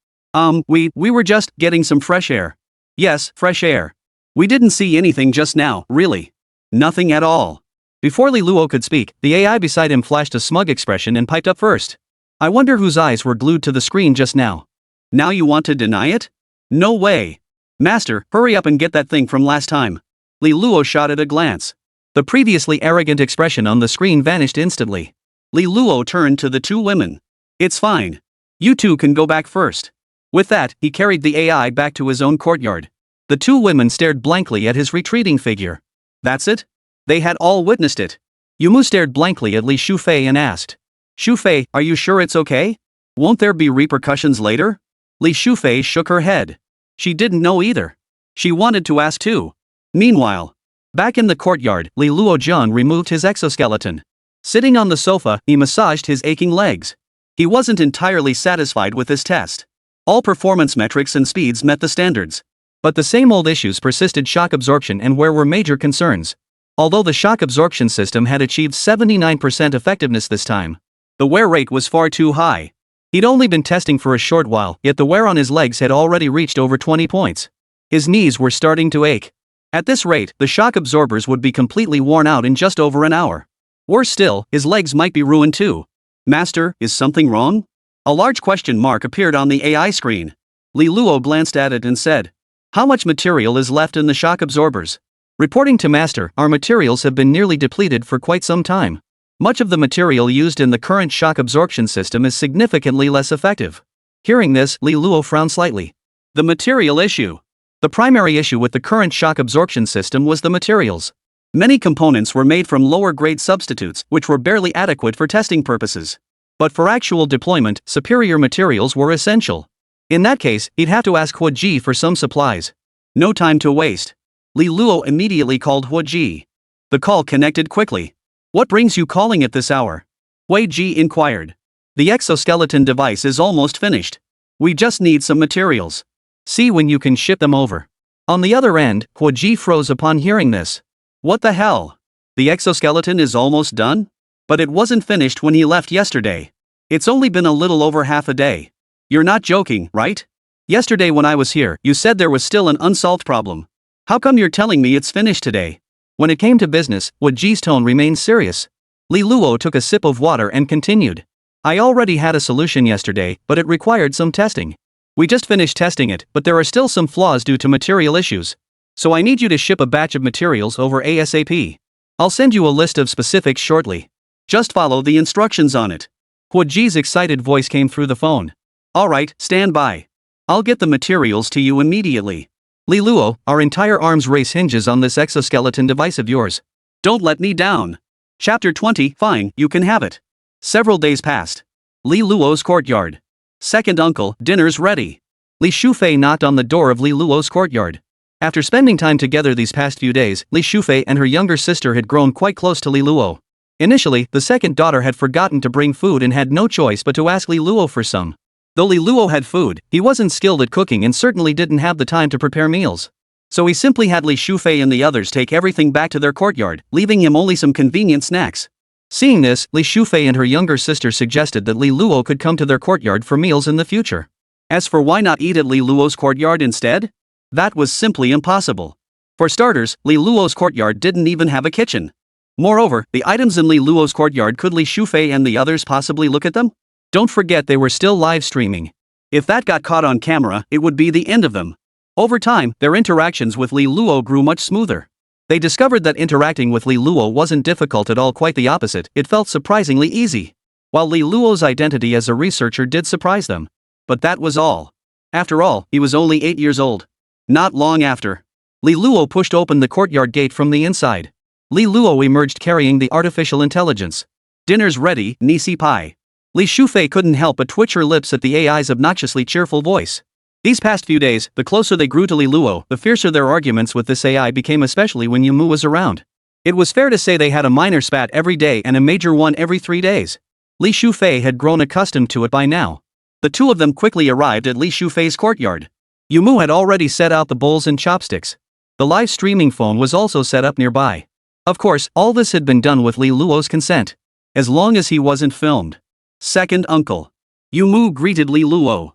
We were just getting some fresh air. Yes, fresh air. We didn't see anything just now, really. Nothing at all. Before Li Luo could speak, the AI beside him flashed a smug expression and piped up first. I wonder whose eyes were glued to the screen just now. Now you want to deny it? No way. Master, hurry up and get that thing from last time. Li Luo shot at a glance. The previously arrogant expression on the screen vanished instantly. Li Luo turned to the 2 women. It's fine. You 2 can go back first. With that, he carried the AI back to his own courtyard. The 2 women stared blankly at his retreating figure. That's it? They had all witnessed it. Yumu stared blankly at Li Shufei and asked. Shufei, are you sure it's okay? Won't there be repercussions later? Li Shufei shook her head. She didn't know either. She wanted to ask too. Meanwhile, back in the courtyard, Li Luo removed his exoskeleton. Sitting on the sofa, he massaged his aching legs. He wasn't entirely satisfied with this test. All performance metrics and speeds met the standards. But the same old issues persisted: shock absorption and wear were major concerns. Although the shock absorption system had achieved 79% effectiveness this time, the wear rate was far too high. He'd only been testing for a short while, yet the wear on his legs had already reached over 20 points. His knees were starting to ache. At this rate, the shock absorbers would be completely worn out in just over an hour. Worse still, his legs might be ruined too. Master, is something wrong? A large question mark appeared on the AI screen. Li Luo glanced at it and said, "How much material is left in the shock absorbers?" Reporting to Master, our materials have been nearly depleted for quite some time. Much of the material used in the current shock absorption system is significantly less effective. Hearing this, Li Luo frowned slightly. The material issue. The primary issue with the current shock absorption system was the materials. Many components were made from lower-grade substitutes, which were barely adequate for testing purposes. But for actual deployment, superior materials were essential. In that case, he'd have to ask Hua Ji for some supplies. No time to waste. Li Luo immediately called Hua Ji. The call connected quickly. "What brings you calling at this hour?" Hua Ji inquired. "The exoskeleton device is almost finished. We just need some materials. See when you can ship them over." On the other end, Hua Ji froze upon hearing this. What the hell? The exoskeleton is almost done? But it wasn't finished when he left yesterday. It's only been a little over half a day. You're not joking, right? Yesterday when I was here, you said there was still an unsolved problem. How come you're telling me it's finished today? When it came to business, Hua Ji's tone remained serious. Li Luo took a sip of water and continued. "I already had a solution yesterday, but it required some testing. We just finished testing it, but there are still some flaws due to material issues. So I need you to ship a batch of materials over ASAP. I'll send you a list of specifics shortly. Just follow the instructions on it." Hua Ji's excited voice came through the phone. "Alright, stand by. I'll get the materials to you immediately. Li Luo, our entire arms race hinges on this exoskeleton device of yours. Don't let me down." Chapter 20, fine, you can have it. Several days passed. Li Luo's courtyard. "Second uncle, dinner's ready." Li Shufei knocked on the door of Li Luo's courtyard. After spending time together these past few days, Li Shufei and her younger sister had grown quite close to Li Luo. Initially, the second daughter had forgotten to bring food and had no choice but to ask Li Luo for some. Though Li Luo had food, he wasn't skilled at cooking and certainly didn't have the time to prepare meals. So he simply had Li Shufei and the others take everything back to their courtyard, leaving him only some convenient snacks. Seeing this, Li Shufei and her younger sister suggested that Li Luo could come to their courtyard for meals in the future. As for why not eat at Li Luo's courtyard instead? That was simply impossible. For starters, Li Luo's courtyard didn't even have a kitchen. Moreover, the items in Li Luo's courtyard, could Li Shufei and the others possibly look at them? Don't forget they were still live streaming. If that got caught on camera, it would be the end of them. Over time, their interactions with Li Luo grew much smoother. They discovered that interacting with Li Luo wasn't difficult at all, quite the opposite, it felt surprisingly easy. While Li Luo's identity as a researcher did surprise them. But that was all. After all, he was only 8 years old. Not long after, Li Luo pushed open the courtyard gate from the inside. Li Luo emerged carrying the artificial intelligence. "Dinner's ready, Nisi Pai." Li Shufei couldn't help but twitch her lips at the AI's obnoxiously cheerful voice. These past few days, the closer they grew to Li Luo, the fiercer their arguments with this AI became, especially when Yumu was around. It was fair to say they had a minor spat every day and a major one every 3 days. Li Shufei had grown accustomed to it by now. The two of them quickly arrived at Li Shufei's courtyard. Yumu had already set out the bowls and chopsticks. The live streaming phone was also set up nearby. Of course, all this had been done with Li Luo's consent. As long as he wasn't filmed. "Second uncle." Yumu greeted Li Luo.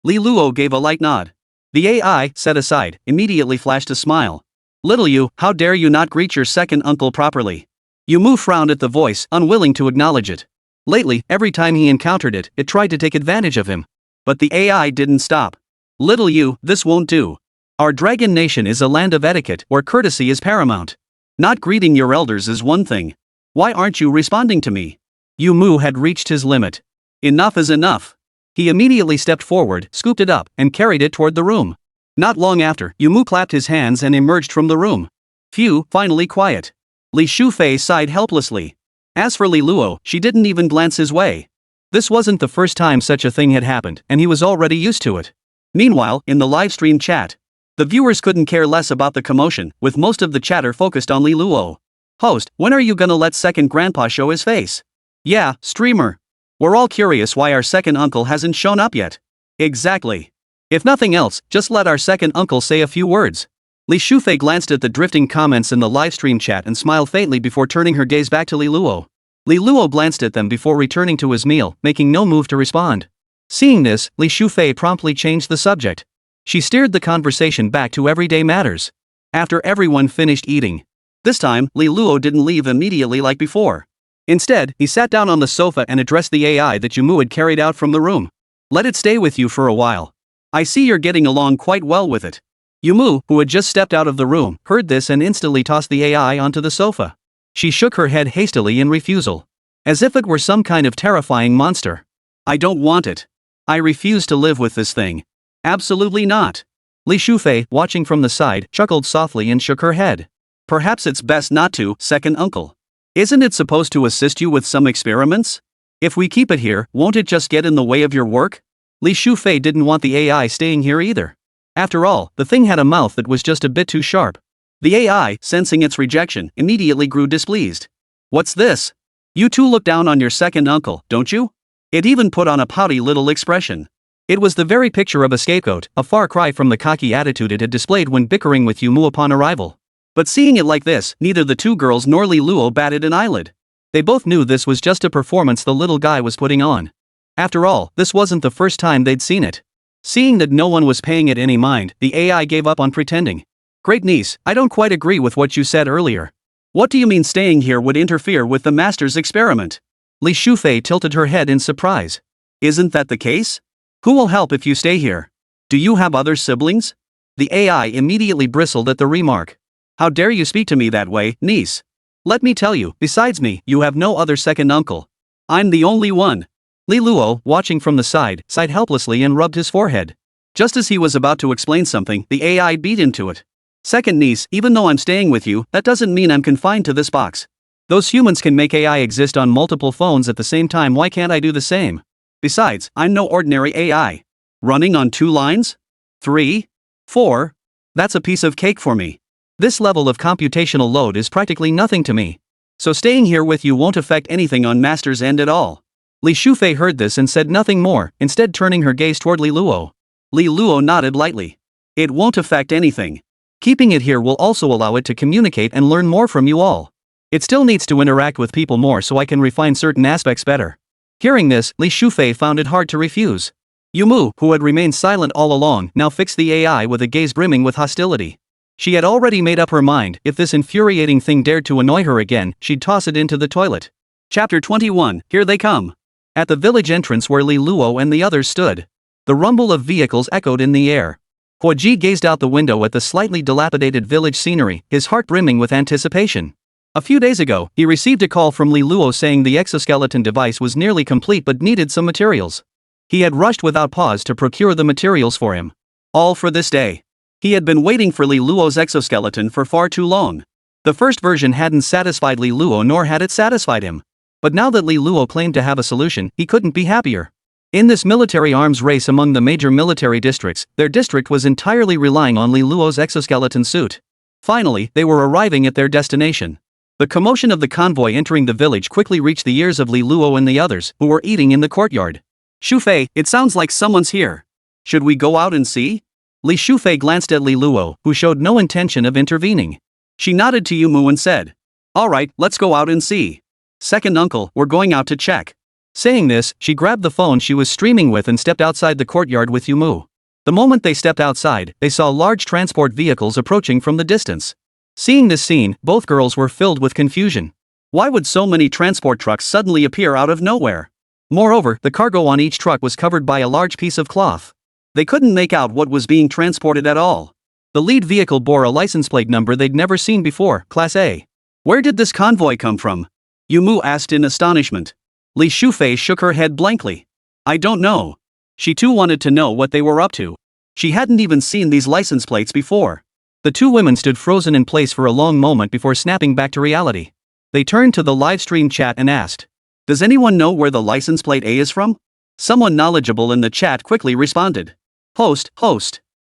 Li Luo gave a light nod. The AI, set aside, immediately flashed a smile. "Little you, how dare you not greet your second uncle properly?" Yumu frowned at the voice, unwilling to acknowledge it. Lately, every time he encountered it, it tried to take advantage of him. But the AI didn't stop. "Little you, this won't do. Our dragon nation is a land of etiquette where courtesy is paramount. Not greeting your elders is one thing. Why aren't you responding to me?" Yumu had reached his limit. Enough is enough. He immediately stepped forward, scooped it up, and carried it toward the room. Not long after, Yumu clapped his hands and emerged from the room. Phew, finally quiet. Li Shufei sighed helplessly. As for Li Luo, she didn't even glance his way. This wasn't the first time such a thing had happened, and he was already used to it. Meanwhile, in the livestream chat, the viewers couldn't care less about the commotion, with most of the chatter focused on Li Luo. "Host, when are you gonna let second grandpa show his face?" "Yeah, streamer. We're all curious why our second uncle hasn't shown up yet." "Exactly. If nothing else, just let our second uncle say a few words." Li Shufei glanced at the drifting comments in the livestream chat and smiled faintly before turning her gaze back to Li Luo. Li Luo glanced at them before returning to his meal, making no move to respond. Seeing this, Li Shufei promptly changed the subject. She steered the conversation back to everyday matters. After everyone finished eating. This time, Li Luo didn't leave immediately like before. Instead, he sat down on the sofa and addressed the AI that Yumu had carried out from the room. Let it stay with you for a while. I see you're getting along quite well with it. Yumu, who had just stepped out of the room, heard this and instantly tossed the AI onto the sofa. She shook her head hastily in refusal. As if it were some kind of terrifying monster. I don't want it. I refuse to live with this thing. Absolutely not. Li Shufei, watching from the side, chuckled softly and shook her head. Perhaps it's best not to, second uncle. Isn't it supposed to assist you with some experiments? If we keep it here, won't it just get in the way of your work? Li Shufei didn't want the AI staying here either. After all, the thing had a mouth that was just a bit too sharp. The AI, sensing its rejection, immediately grew displeased. What's this? You two look down on your second uncle, don't you? It even put on a pouty little expression. It was the very picture of a scapegoat, a far cry from the cocky attitude it had displayed when bickering with Yumu upon arrival. But seeing it like this, neither the two girls nor Li Luo batted an eyelid. They both knew this was just a performance the little guy was putting on. After all, this wasn't the first time they'd seen it. Seeing that no one was paying it any mind, the AI gave up on pretending. Great niece, I don't quite agree with what you said earlier. What do you mean staying here would interfere with the master's experiment? Li Shufei tilted her head in surprise. Isn't that the case? Who will help if you stay here? Do you have other siblings? The AI immediately bristled at the remark. How dare you speak to me that way, niece? Let me tell you, besides me, you have no other second uncle. I'm the only one. Li Luo, watching from the side, sighed helplessly and rubbed his forehead. Just as he was about to explain something, the AI beat into it. Second niece, even though I'm staying with you, that doesn't mean I'm confined to this box. Those humans can make AI exist on multiple phones at the same time, why can't I do the same? Besides, I'm no ordinary AI. Running on 2 lines? 3? 4? That's a piece of cake for me. This level of computational load is practically nothing to me. So staying here with you won't affect anything on master's end at all. Li Shufei heard this and said nothing more, instead turning her gaze toward Li Luo. Li Luo nodded lightly. It won't affect anything. Keeping it here will also allow it to communicate and learn more from you all. It still needs to interact with people more so I can refine certain aspects better. Hearing this, Li Shufei found it hard to refuse. Yumu, who had remained silent all along, now fixed the AI with a gaze brimming with hostility. She had already made up her mind, if this infuriating thing dared to annoy her again, she'd toss it into the toilet. Chapter 21, Here They Come. At the village entrance where Li Luo and the others stood, the rumble of vehicles echoed in the air. Huoji gazed out the window at the slightly dilapidated village scenery, his heart brimming with anticipation. A few days ago, he received a call from Li Luo saying the exoskeleton device was nearly complete but needed some materials. He had rushed without pause to procure the materials for him. All for this day. He had been waiting for Li Luo's exoskeleton for far too long. The first version hadn't satisfied Li Luo nor had it satisfied him. But now that Li Luo claimed to have a solution, he couldn't be happier. In this military arms race among the major military districts, their district was entirely relying on Li Luo's exoskeleton suit. Finally, they were arriving at their destination. The commotion of the convoy entering the village quickly reached the ears of Li Luo and the others, who were eating in the courtyard. Shufei, it sounds like someone's here. Should we go out and see? Li Shufei glanced at Li Luo, who showed no intention of intervening. She nodded to Yumu and said, All right, let's go out and see. Second uncle, we're going out to check. Saying this, she grabbed the phone she was streaming with and stepped outside the courtyard with Yumu. The moment they stepped outside, they saw large transport vehicles approaching from the distance. Seeing this scene, both girls were filled with confusion. Why would so many transport trucks suddenly appear out of nowhere? Moreover, the cargo on each truck was covered by a large piece of cloth. They couldn't make out what was being transported at all. The lead vehicle bore a license plate number they'd never seen before, Class A. Where did this convoy come from? Yumu asked in astonishment. Li Shufei shook her head blankly. I don't know. She too wanted to know what they were up to. She hadn't even seen these license plates before. The two women stood frozen in place for a long moment before snapping back to reality. They turned to the live stream chat and asked, Does anyone know where the license plate A is from? Someone knowledgeable in the chat quickly responded. Host.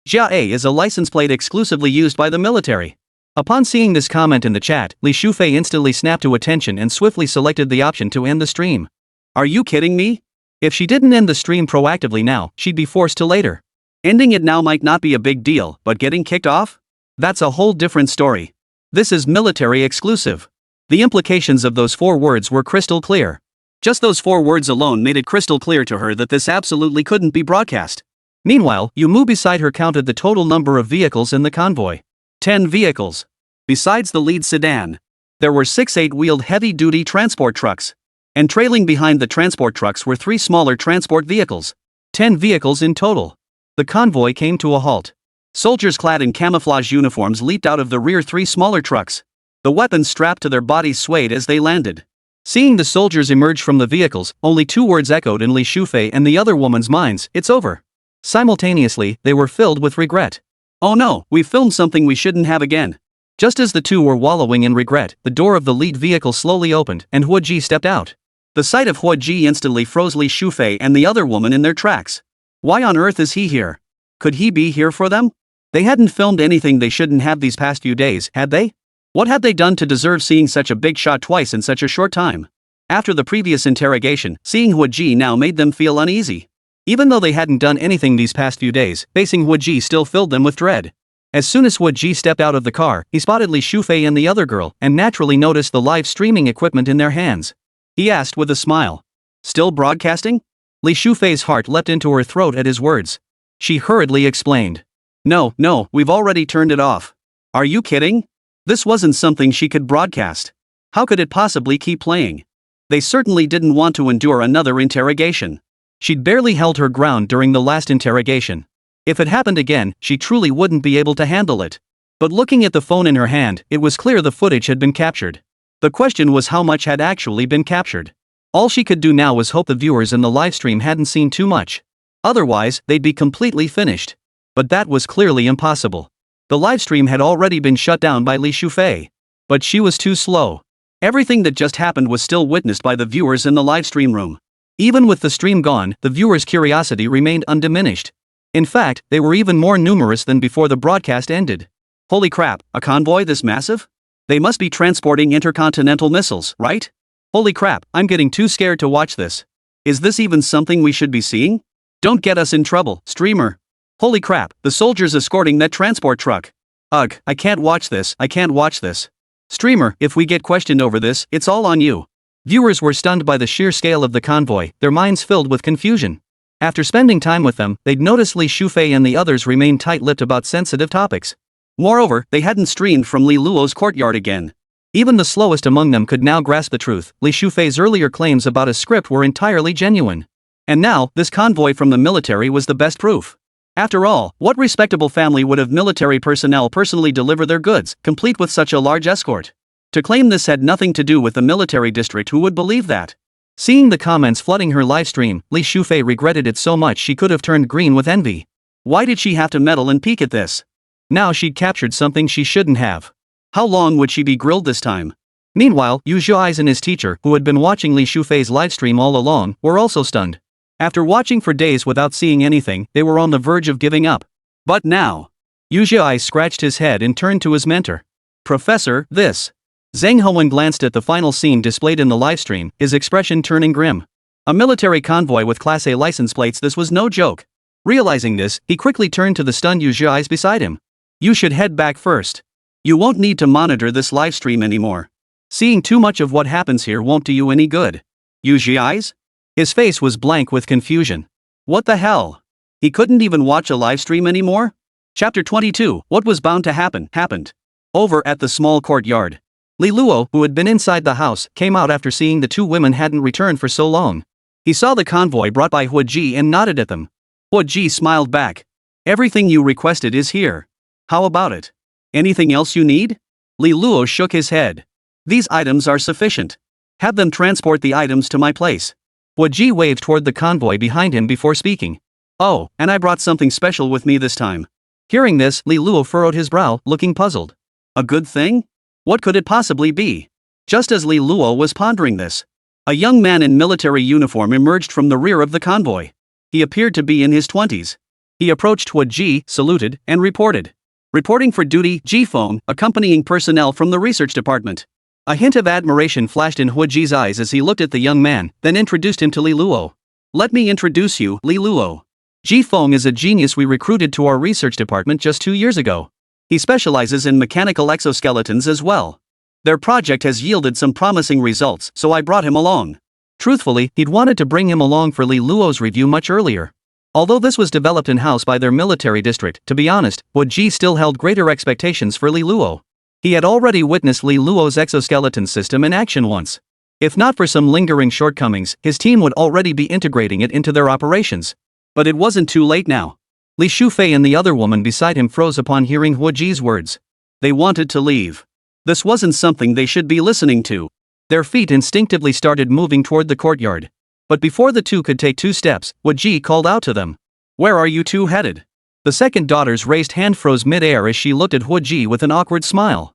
Jia A is a license plate exclusively used by the military. Upon seeing this comment in the chat, Li Shufei instantly snapped to attention and swiftly selected the option to end the stream. Are you kidding me? If she didn't end the stream proactively now, she'd be forced to later. Ending it now might not be a big deal, but getting kicked off? That's a whole different story. This is military exclusive. The implications of those 4 words were crystal clear. Just those 4 words alone made it crystal clear to her that this absolutely couldn't be broadcast. Meanwhile, Yumu beside her counted the total number of vehicles in the convoy. 10 vehicles. Besides the lead sedan, there were 6 8-wheeled heavy-duty transport trucks. And trailing behind the transport trucks were 3 smaller transport vehicles. 10 vehicles in total. The convoy came to a halt. Soldiers clad in camouflage uniforms leaped out of the rear 3 smaller trucks. The weapons strapped to their bodies swayed as they landed. Seeing the soldiers emerge from the vehicles, only 2 words echoed in Li Shufei and the other woman's minds: it's over. Simultaneously, they were filled with regret. Oh no, we filmed something we shouldn't have again. Just as the two were wallowing in regret, the door of the lead vehicle slowly opened, and Huo Ji stepped out. The sight of Huo Ji instantly froze Li Shufei and the other woman in their tracks. Why on earth is he here? Could he be here for them? They hadn't filmed anything they shouldn't have these past few days, had they? What had they done to deserve seeing such a big shot twice in such a short time? After the previous interrogation, seeing Huo Ji now made them feel uneasy. Even though they hadn't done anything these past few days, facing Huo Ji still filled them with dread. As soon as Huo Ji stepped out of the car, he spotted Li Shufei and the other girl, and naturally noticed the live streaming equipment in their hands. He asked with a smile. Still broadcasting? Li Shufei's heart leapt into her throat at his words. She hurriedly explained. No, we've already turned it off. Are you kidding? This wasn't something she could broadcast. How could it possibly keep playing? They certainly didn't want to endure another interrogation. She'd barely held her ground during the last interrogation. If it happened again, she truly wouldn't be able to handle it. But looking at the phone in her hand, it was clear the footage had been captured. The question was how much had actually been captured. All she could do now was hope the viewers in the livestream hadn't seen too much. Otherwise, they'd be completely finished. But that was clearly impossible. The livestream had already been shut down by Li Shufei. But she was too slow. Everything that just happened was still witnessed by the viewers in the livestream room. Even with the stream gone, the viewers' curiosity remained undiminished. In fact, they were even more numerous than before the broadcast ended. Holy crap, a convoy this massive? They must be transporting intercontinental missiles, right? Holy crap, I'm getting too scared to watch this. Is this even something we should be seeing? Don't get us in trouble, streamer. Holy crap, the soldiers escorting that transport truck. Ugh, I can't watch this. Streamer, if we get questioned over this, it's all on you. Viewers were stunned by the sheer scale of the convoy, their minds filled with confusion. After spending time with them, they'd noticed Li Shufei and the others remained tight-lipped about sensitive topics. Moreover, they hadn't streamed from Li Luo's courtyard again. Even the slowest among them could now grasp the truth. Li Shufei's earlier claims about a script were entirely genuine. And now, this convoy from the military was the best proof. After all, what respectable family would have military personnel personally deliver their goods, complete with such a large escort? To claim this had nothing to do with the military district, who would believe that? Seeing the comments flooding her livestream, Li Shufei regretted it so much she could have turned green with envy. Why did she have to meddle and peek at this? Now she'd captured something she shouldn't have. How long would she be grilled this time? Meanwhile, Yu Zhuais and his teacher, who had been watching Li Shufei's livestream all along, were also stunned. After watching for days without seeing anything, they were on the verge of giving up. But now, Yu Zhuais scratched his head and turned to his mentor. Professor, this. Zhang Howen glanced at the final scene displayed in the livestream, his expression turning grim. A military convoy with Class A license plates, this was no joke. Realizing this, he quickly turned to the stunned Yu Zhuais beside him. You should head back first. You won't need to monitor this livestream anymore. Seeing too much of what happens here won't do you any good. Yu Zhuais? His face was blank with confusion. What the hell? He couldn't even watch a livestream anymore? Chapter 22, What was bound to happen, happened. Over at the small courtyard. Li Luo, who had been inside the house, came out after seeing the two women hadn't returned for so long. He saw the convoy brought by Huo Ji and nodded at them. Huo Ji smiled back. Everything you requested is here. How about it? Anything else you need? Li Luo shook his head. These items are sufficient. Have them transport the items to my place. Huo Ji waved toward the convoy behind him before speaking. Oh, and I brought something special with me this time. Hearing this, Li Luo furrowed his brow, looking puzzled. A good thing? What could it possibly be? Just as Li Luo was pondering this, a young man in military uniform emerged from the rear of the convoy. He appeared to be in his 20s. He approached Huo Ji, saluted, and reported. Reporting for duty, Ji-Feng, accompanying personnel from the research department. A hint of admiration flashed in Huo Ji's eyes as he looked at the young man, then introduced him to Li Luo. Let me introduce you, Li Luo. Ji-Feng is a genius we recruited to our research department just 2 years ago. He specializes in mechanical exoskeletons as well. Their project has yielded some promising results, so I brought him along. Truthfully, he'd wanted to bring him along for Li Luo's review much earlier. Although this was developed in-house by their military district, to be honest, Ji still held greater expectations for Li Luo. He had already witnessed Li Luo's exoskeleton system in action once. If not for some lingering shortcomings, his team would already be integrating it into their operations. But it wasn't too late now. Li Shufei and the other woman beside him froze upon hearing Ji's words. They wanted to leave. This wasn't something they should be listening to. Their feet instinctively started moving toward the courtyard. But before the two could take 2 steps, Ji called out to them. "Where are you two headed?" The second daughter's raised hand froze mid-air as she looked at Ji with an awkward smile.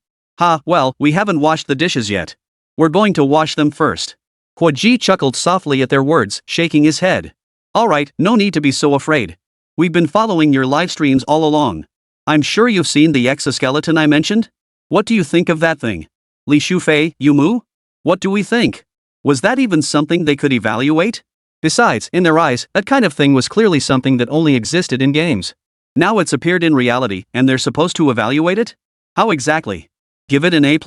Well, we haven't washed the dishes yet. We're going to wash them first." Ji chuckled softly at their words, shaking his head. "Alright, no need to be so afraid. We've been following your live streams all along. I'm sure you've seen the exoskeleton I mentioned? What do you think of that thing? Li Shufei, Yumu? What do we think? Was that even something they could evaluate?" Besides, in their eyes, that kind of thing was clearly something that only existed in games. Now it's appeared in reality, and they're supposed to evaluate it? How exactly? Give it an A+?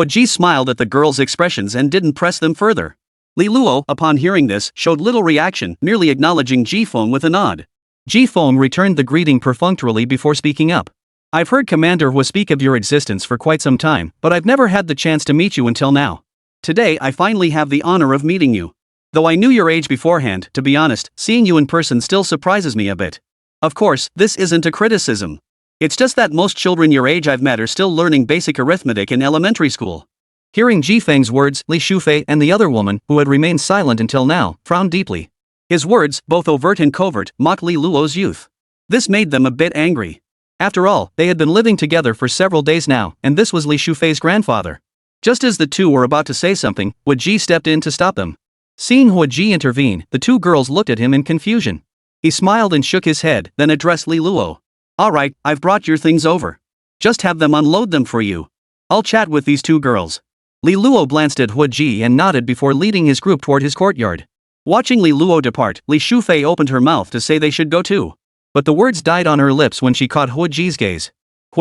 Ji smiled at the girls' expressions and didn't press them further. Li Luo, upon hearing this, showed little reaction, merely acknowledging Jifeng with a nod. Jifeng returned the greeting perfunctorily before speaking up. "I've heard Commander Hua speak of your existence for quite some time, but I've never had the chance to meet you until now. Today I finally have the honor of meeting you. Though I knew your age beforehand, to be honest, seeing you in person still surprises me a bit. Of course, this isn't a criticism. It's just that most children your age I've met are still learning basic arithmetic in elementary school." Hearing Jifeng's words, Li Shufei and the other woman, who had remained silent until now, frowned deeply. His words, both overt and covert, mocked Li Luo's youth. This made them a bit angry. After all, they had been living together for several days now, and this was Li Shufei's grandfather. Just as the two were about to say something, Ji stepped in to stop them. Seeing Ji intervene, the two girls looked at him in confusion. He smiled and shook his head, then addressed Li Luo. "Alright, I've brought your things over. Just have them unload them for you. I'll chat with these two girls." Li Luo glanced at Ji and nodded before leading his group toward his courtyard. Watching Li Luo depart, Li Shufei opened her mouth to say they should go too. But the words died on her lips when she caught Ji's gaze.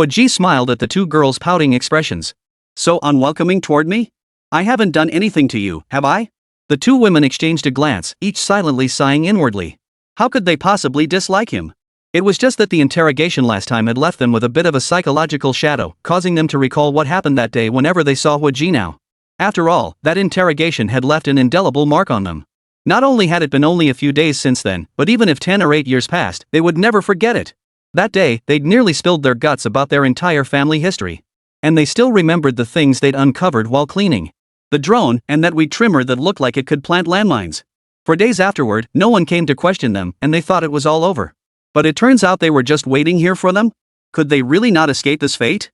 Ji smiled at the two girls' pouting expressions. "So unwelcoming toward me? I haven't done anything to you, have I?" The two women exchanged a glance, each silently sighing inwardly. How could they possibly dislike him? It was just that the interrogation last time had left them with a bit of a psychological shadow, causing them to recall what happened that day whenever they saw Ji now. After all, that interrogation had left an indelible mark on them. Not only had it been only a few days since then, but even if 10 or 8 years passed, they would never forget it. That day, they'd nearly spilled their guts about their entire family history. And they still remembered the things they'd uncovered while cleaning. The drone, and that weed trimmer that looked like it could plant landmines. For days afterward, no one came to question them, and they thought it was all over. But it turns out they were just waiting here for them? Could they really not escape this fate?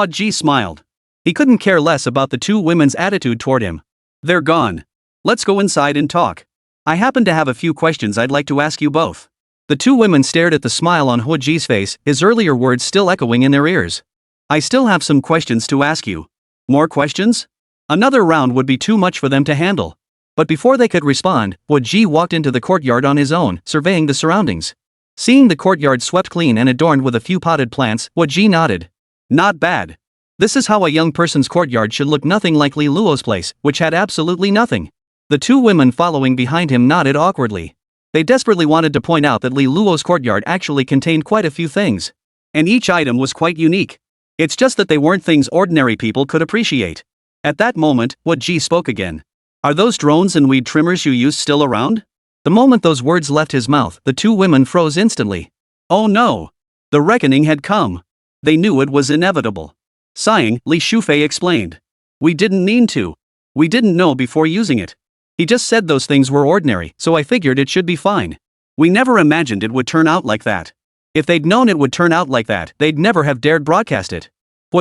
Ji smiled. He couldn't care less about the two women's attitude toward him. "They're gone. Let's go inside and talk. I happen to have a few questions I'd like to ask you both." The two women stared at the smile on Ji's face, his earlier words still echoing in their ears. "I still have some questions to ask you." "More questions?" Another round would be too much for them to handle. But before they could respond, Ji walked into the courtyard on his own, surveying the surroundings. Seeing the courtyard swept clean and adorned with a few potted plants, Ji nodded. "Not bad. This is how a young person's courtyard should look, nothing like Li Luo's place, which had absolutely nothing." The two women following behind him nodded awkwardly. They desperately wanted to point out that Li Luo's courtyard actually contained quite a few things. And each item was quite unique. It's just that they weren't things ordinary people could appreciate. At that moment, Ji spoke again. "Are those drones and weed trimmers you used still around?" The moment those words left his mouth, the two women froze instantly. Oh no! The reckoning had come. They knew it was inevitable. Sighing, Li Shufei explained. "We didn't mean to. We didn't know before using it. He just said those things were ordinary, so I figured it should be fine. We never imagined it would turn out like that. If they'd known it would turn out like that, they'd never have dared broadcast it."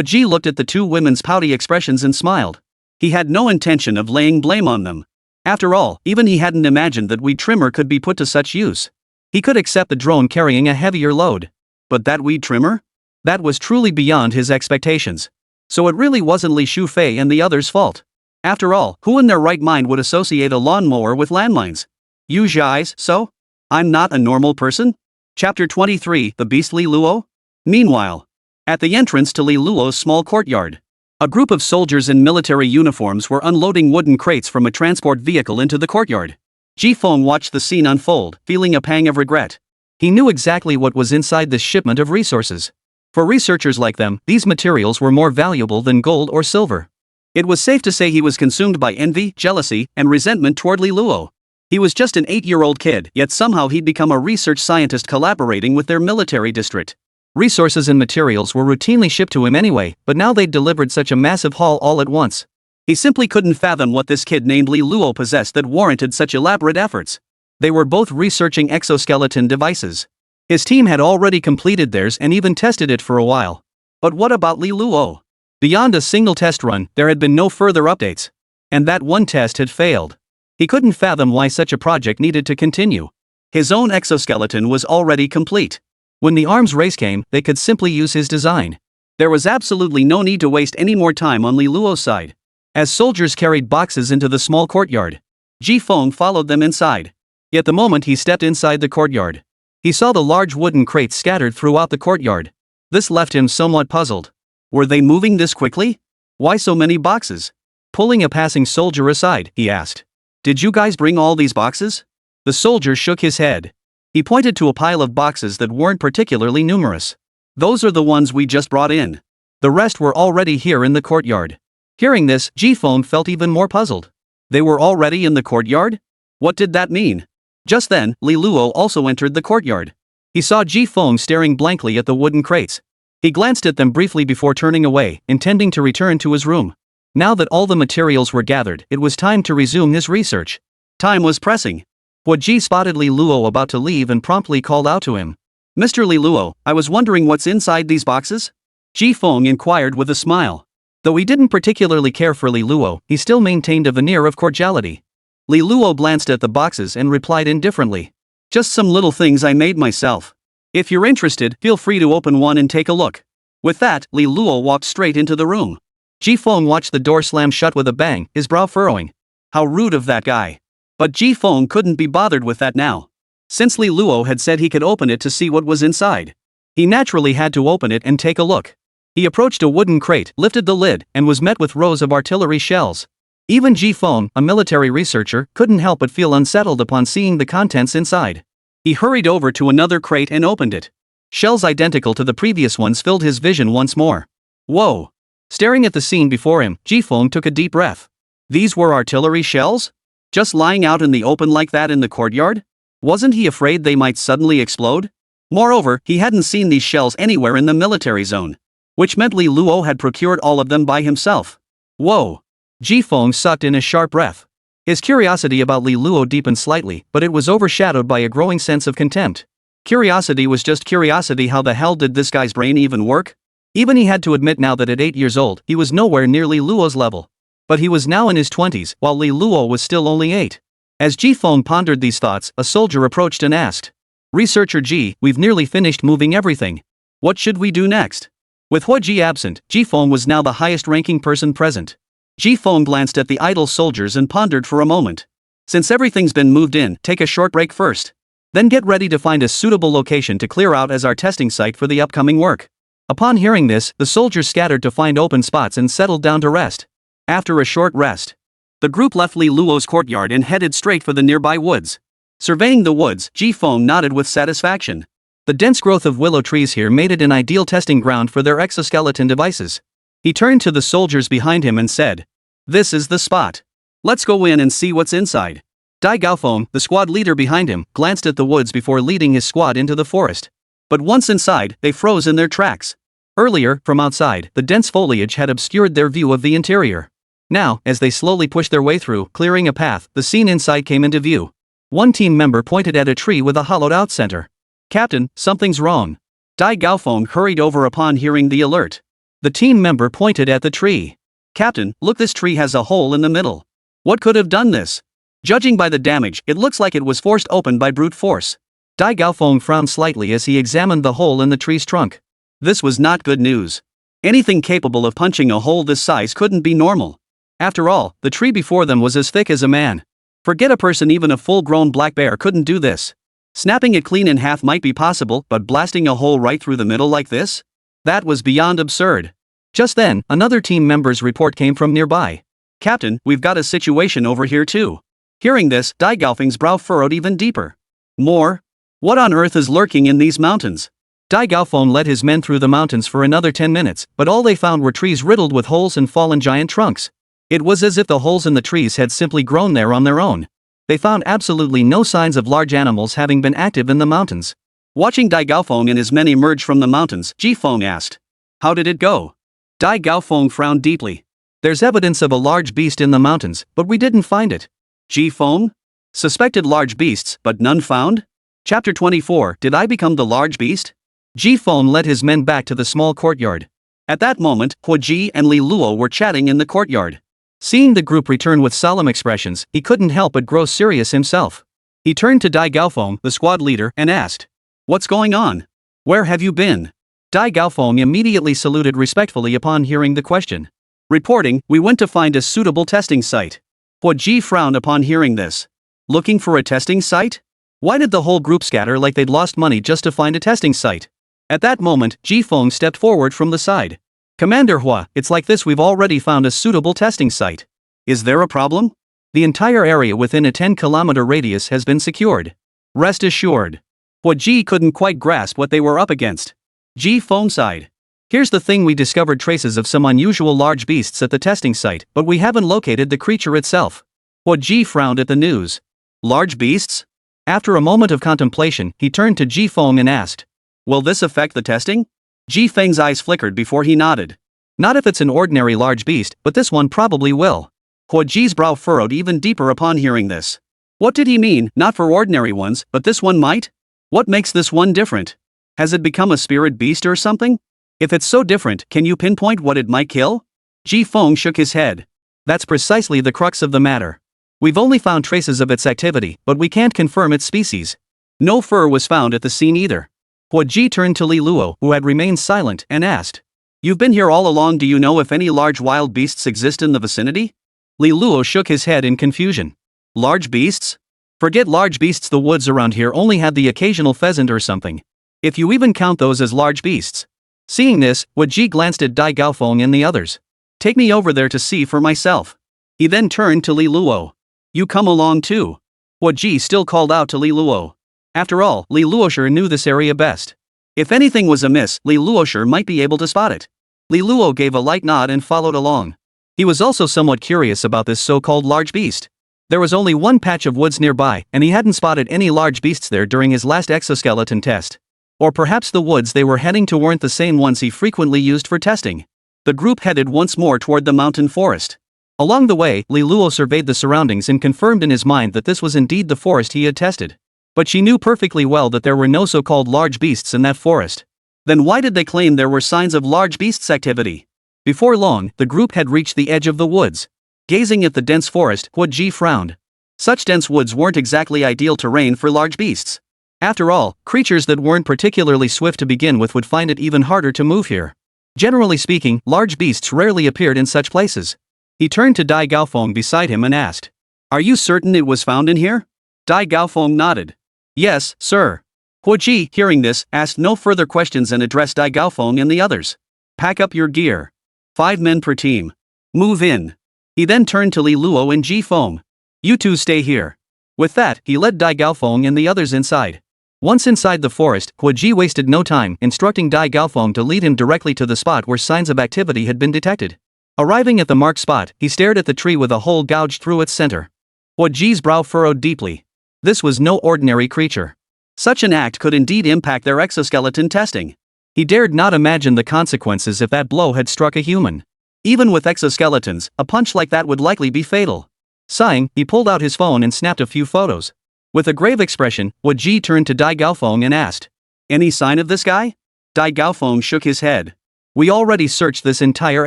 Ji looked at the two women's pouty expressions and smiled. He had no intention of laying blame on them. After all, even he hadn't imagined that weed trimmer could be put to such use. He could accept the drone carrying a heavier load. But that weed trimmer? That was truly beyond his expectations. So it really wasn't Li Shufei and the others' fault. After all, who in their right mind would associate a lawnmower with landmines? Use your eyes, so? I'm not a normal person? Chapter 23, The Beast Li Luo? Meanwhile, at the entrance to Li Luo's small courtyard, a group of soldiers in military uniforms were unloading wooden crates from a transport vehicle into the courtyard. Ji Feng watched the scene unfold, feeling a pang of regret. He knew exactly what was inside this shipment of resources. For researchers like them, these materials were more valuable than gold or silver. It was safe to say he was consumed by envy, jealousy, and resentment toward Li Luo. He was just an 8-year-old kid, yet somehow he'd become a research scientist collaborating with their military district. Resources and materials were routinely shipped to him anyway, but now they'd delivered such a massive haul all at once. He simply couldn't fathom what this kid named Li Luo possessed that warranted such elaborate efforts. They were both researching exoskeleton devices. His team had already completed theirs and even tested it for a while. But what about Li Luo? Beyond a single test run, there had been no further updates. And that one test had failed. He couldn't fathom why such a project needed to continue. His own exoskeleton was already complete. When the arms race came, they could simply use his design. There was absolutely no need to waste any more time on Li Luo's side. As soldiers carried boxes into the small courtyard, Ji Feng followed them inside. Yet the moment he stepped inside the courtyard, he saw the large wooden crates scattered throughout the courtyard. This left him somewhat puzzled. Were they moving this quickly? Why so many boxes? Pulling a passing soldier aside, he asked, "Did you guys bring all these boxes?" The soldier shook his head. He pointed to a pile of boxes that weren't particularly numerous. "Those are the ones we just brought in. The rest were already here in the courtyard." Hearing this, Ji Feng felt even more puzzled. They were already in the courtyard? What did that mean? Just then, Li Luo also entered the courtyard. He saw Ji Feng staring blankly at the wooden crates. He glanced at them briefly before turning away, intending to return to his room. Now that all the materials were gathered, it was time to resume his research. Time was pressing. Hua Ji spotted Li Luo about to leave and promptly called out to him. "Mr. Li Luo, I was wondering what's inside these boxes?" Ji Feng inquired with a smile. Though he didn't particularly care for Li Luo, he still maintained a veneer of cordiality. Li Luo glanced at the boxes and replied indifferently, "Just some little things I made myself. If you're interested, feel free to open one and take a look." With that, Li Luo walked straight into the room. Ji Feng watched the door slam shut with a bang, his brow furrowing. How rude of that guy. But Ji Feng couldn't be bothered with that now. Since Li Luo had said he could open it to see what was inside, he naturally had to open it and take a look. He approached a wooden crate, lifted the lid, and was met with rows of artillery shells. Even Ji Feng, a military researcher, couldn't help but feel unsettled upon seeing the contents inside. He hurried over to another crate and opened it. Shells identical to the previous ones filled his vision once more. Whoa! Staring at the scene before him, Ji Feng took a deep breath. These were artillery shells? Just lying out in the open like that in the courtyard? Wasn't he afraid they might suddenly explode? Moreover, he hadn't seen these shells anywhere in the military zone. Which meant Li Luo had procured all of them by himself. Whoa! Ji Feng sucked in a sharp breath. His curiosity about Li Luo deepened slightly, but it was overshadowed by a growing sense of contempt. Curiosity was just curiosity. How the hell did this guy's brain even work? Even he had to admit now that at 8 years old, he was nowhere near Li Luo's level. But he was now in his 20s, while Li Luo was still only 8. As Ji Feng pondered these thoughts, a soldier approached and asked, "Researcher Ji, we've nearly finished moving everything. What should we do next?" With Hua Ji absent, Ji Feng was now the highest-ranking person present. Ji Feng glanced at the idle soldiers and pondered for a moment. "Since everything's been moved in, take a short break first. Then get ready to find a suitable location to clear out as our testing site for the upcoming work." Upon hearing this, the soldiers scattered to find open spots and settled down to rest. After a short rest, the group left Li Luo's courtyard and headed straight for the nearby woods. Surveying the woods, Ji Feng nodded with satisfaction. The dense growth of willow trees here made it an ideal testing ground for their exoskeleton devices. He turned to the soldiers behind him and said, "This is the spot. Let's go in and see what's inside." Dai Gaofeng, the squad leader behind him, glanced at the woods before leading his squad into the forest. But once inside, they froze in their tracks. Earlier, from outside, the dense foliage had obscured their view of the interior. Now, as they slowly pushed their way through, clearing a path, the scene inside came into view. One team member pointed at a tree with a hollowed-out center. "Captain, something's wrong." Dai Gaofeng hurried over upon hearing the alert. The team member pointed at the tree. "Captain, look, this tree has a hole in the middle. What could have done this? Judging by the damage, it looks like it was forced open by brute force." Dai Gaofeng frowned slightly as he examined the hole in the tree's trunk. This was not good news. Anything capable of punching a hole this size couldn't be normal. After all, the tree before them was as thick as a man. Forget a person, even a full-grown black bear couldn't do this. Snapping it clean in half might be possible, but blasting a hole right through the middle like this? That was beyond absurd. Just then, another team member's report came from nearby. "Captain, we've got a situation over here too." Hearing this, Dai Gaofeng's brow furrowed even deeper. More? What on earth is lurking in these mountains? Dai Gaofeng led his men through the mountains for another 10 minutes, but all they found were trees riddled with holes and fallen giant trunks. It was as if the holes in the trees had simply grown there on their own. They found absolutely no signs of large animals having been active in the mountains. Watching Dai Gaofeng and his men emerge from the mountains, Ji Feng asked, "How did it go?" Dai Gaofeng frowned deeply. "There's evidence of a large beast in the mountains, but we didn't find it." Ji Feng? Suspected large beasts, but none found? Chapter 24, Did I Become the Large Beast? Ji Feng led his men back to the small courtyard. At that moment, Huo Ji and Li Luo were chatting in the courtyard. Seeing the group return with solemn expressions, he couldn't help but grow serious himself. He turned to Dai Gaofeng, the squad leader, and asked, "What's going on? Where have you been?" Dai Gaofeng immediately saluted respectfully upon hearing the question. Reporting, "We went to find a suitable testing site." Huo Ji frowned upon hearing this. Looking for a testing site? Why did the whole group scatter like they'd lost money just to find a testing site? At that moment, Ji Feng stepped forward from the side. "Commander Hua, it's like this, we've already found a suitable testing site. Is there a problem? The entire area within a 10-kilometer radius has been secured. Rest assured." Hua Ji couldn't quite grasp what they were up against. Ji Feng sighed. "Here's the thing, we discovered traces of some unusual large beasts at the testing site, but we haven't located the creature itself." Hua Ji frowned at the news. "Large beasts?" After a moment of contemplation, he turned to Ji Feng and asked, "Will this affect the testing?" Ji Feng's eyes flickered before he nodded. "Not if it's an ordinary large beast, but this one probably will." Huo Ji's brow furrowed even deeper upon hearing this. What did he mean, not for ordinary ones, but this one might? What makes this one different? Has it become a spirit beast or something? If it's so different, can you pinpoint what it might kill? Ji Feng shook his head. "That's precisely the crux of the matter. We've only found traces of its activity, but we can't confirm its species. No fur was found at the scene either." Huo Ji turned to Li Luo, who had remained silent, and asked, "You've been here all along, do you know if any large wild beasts exist in the vicinity?" Li Luo shook his head in confusion. "Large beasts? Forget large beasts, the woods around here only had the occasional pheasant or something. If you even count those as large beasts." Seeing this, Huo Ji glanced at Dai Gaofeng and the others. "Take me over there to see for myself." He then turned to Li Luo. "You come along too." Huo Ji still called out to Li Luo. After all, Li Luo knew this area best. If anything was amiss, Li Luo might be able to spot it. Li Luo gave a light nod and followed along. He was also somewhat curious about this so-called large beast. There was only one patch of woods nearby, and he hadn't spotted any large beasts there during his last exoskeleton test. Or perhaps the woods they were heading to weren't the same ones he frequently used for testing. The group headed once more toward the mountain forest. Along the way, Li Luo surveyed the surroundings and confirmed in his mind that this was indeed the forest he had tested. But she knew perfectly well that there were no so-called large beasts in that forest. Then why did they claim there were signs of large beasts' activity? Before long, the group had reached the edge of the woods. Gazing at the dense forest, Huo Ji frowned. Such dense woods weren't exactly ideal terrain for large beasts. After all, creatures that weren't particularly swift to begin with would find it even harder to move here. Generally speaking, large beasts rarely appeared in such places. He turned to Dai Gaofeng beside him and asked, "Are you certain it was found in here?" Dai Gaofeng nodded. "Yes, sir." Huo Ji, hearing this, asked no further questions and addressed Dai Gaofeng and the others. "Pack up your gear. 5 men per team. Move in." He then turned to Li Luo and Ji Feng. "You two stay here." With that, he led Dai Gaofeng and the others inside. Once inside the forest, Huo Ji wasted no time, instructing Dai Gaofeng to lead him directly to the spot where signs of activity had been detected. Arriving at the marked spot, he stared at the tree with a hole gouged through its center. Huo Ji's brow furrowed deeply. This was no ordinary creature. Such an act could indeed impact their exoskeleton testing. He dared not imagine the consequences if that blow had struck a human. Even with exoskeletons, a punch like that would likely be fatal. Sighing, he pulled out his phone and snapped a few photos. With a grave expression, Huo Ji turned to Dai Gaofeng and asked, "Any sign of this guy?" Dai Gaofeng shook his head. "We already searched this entire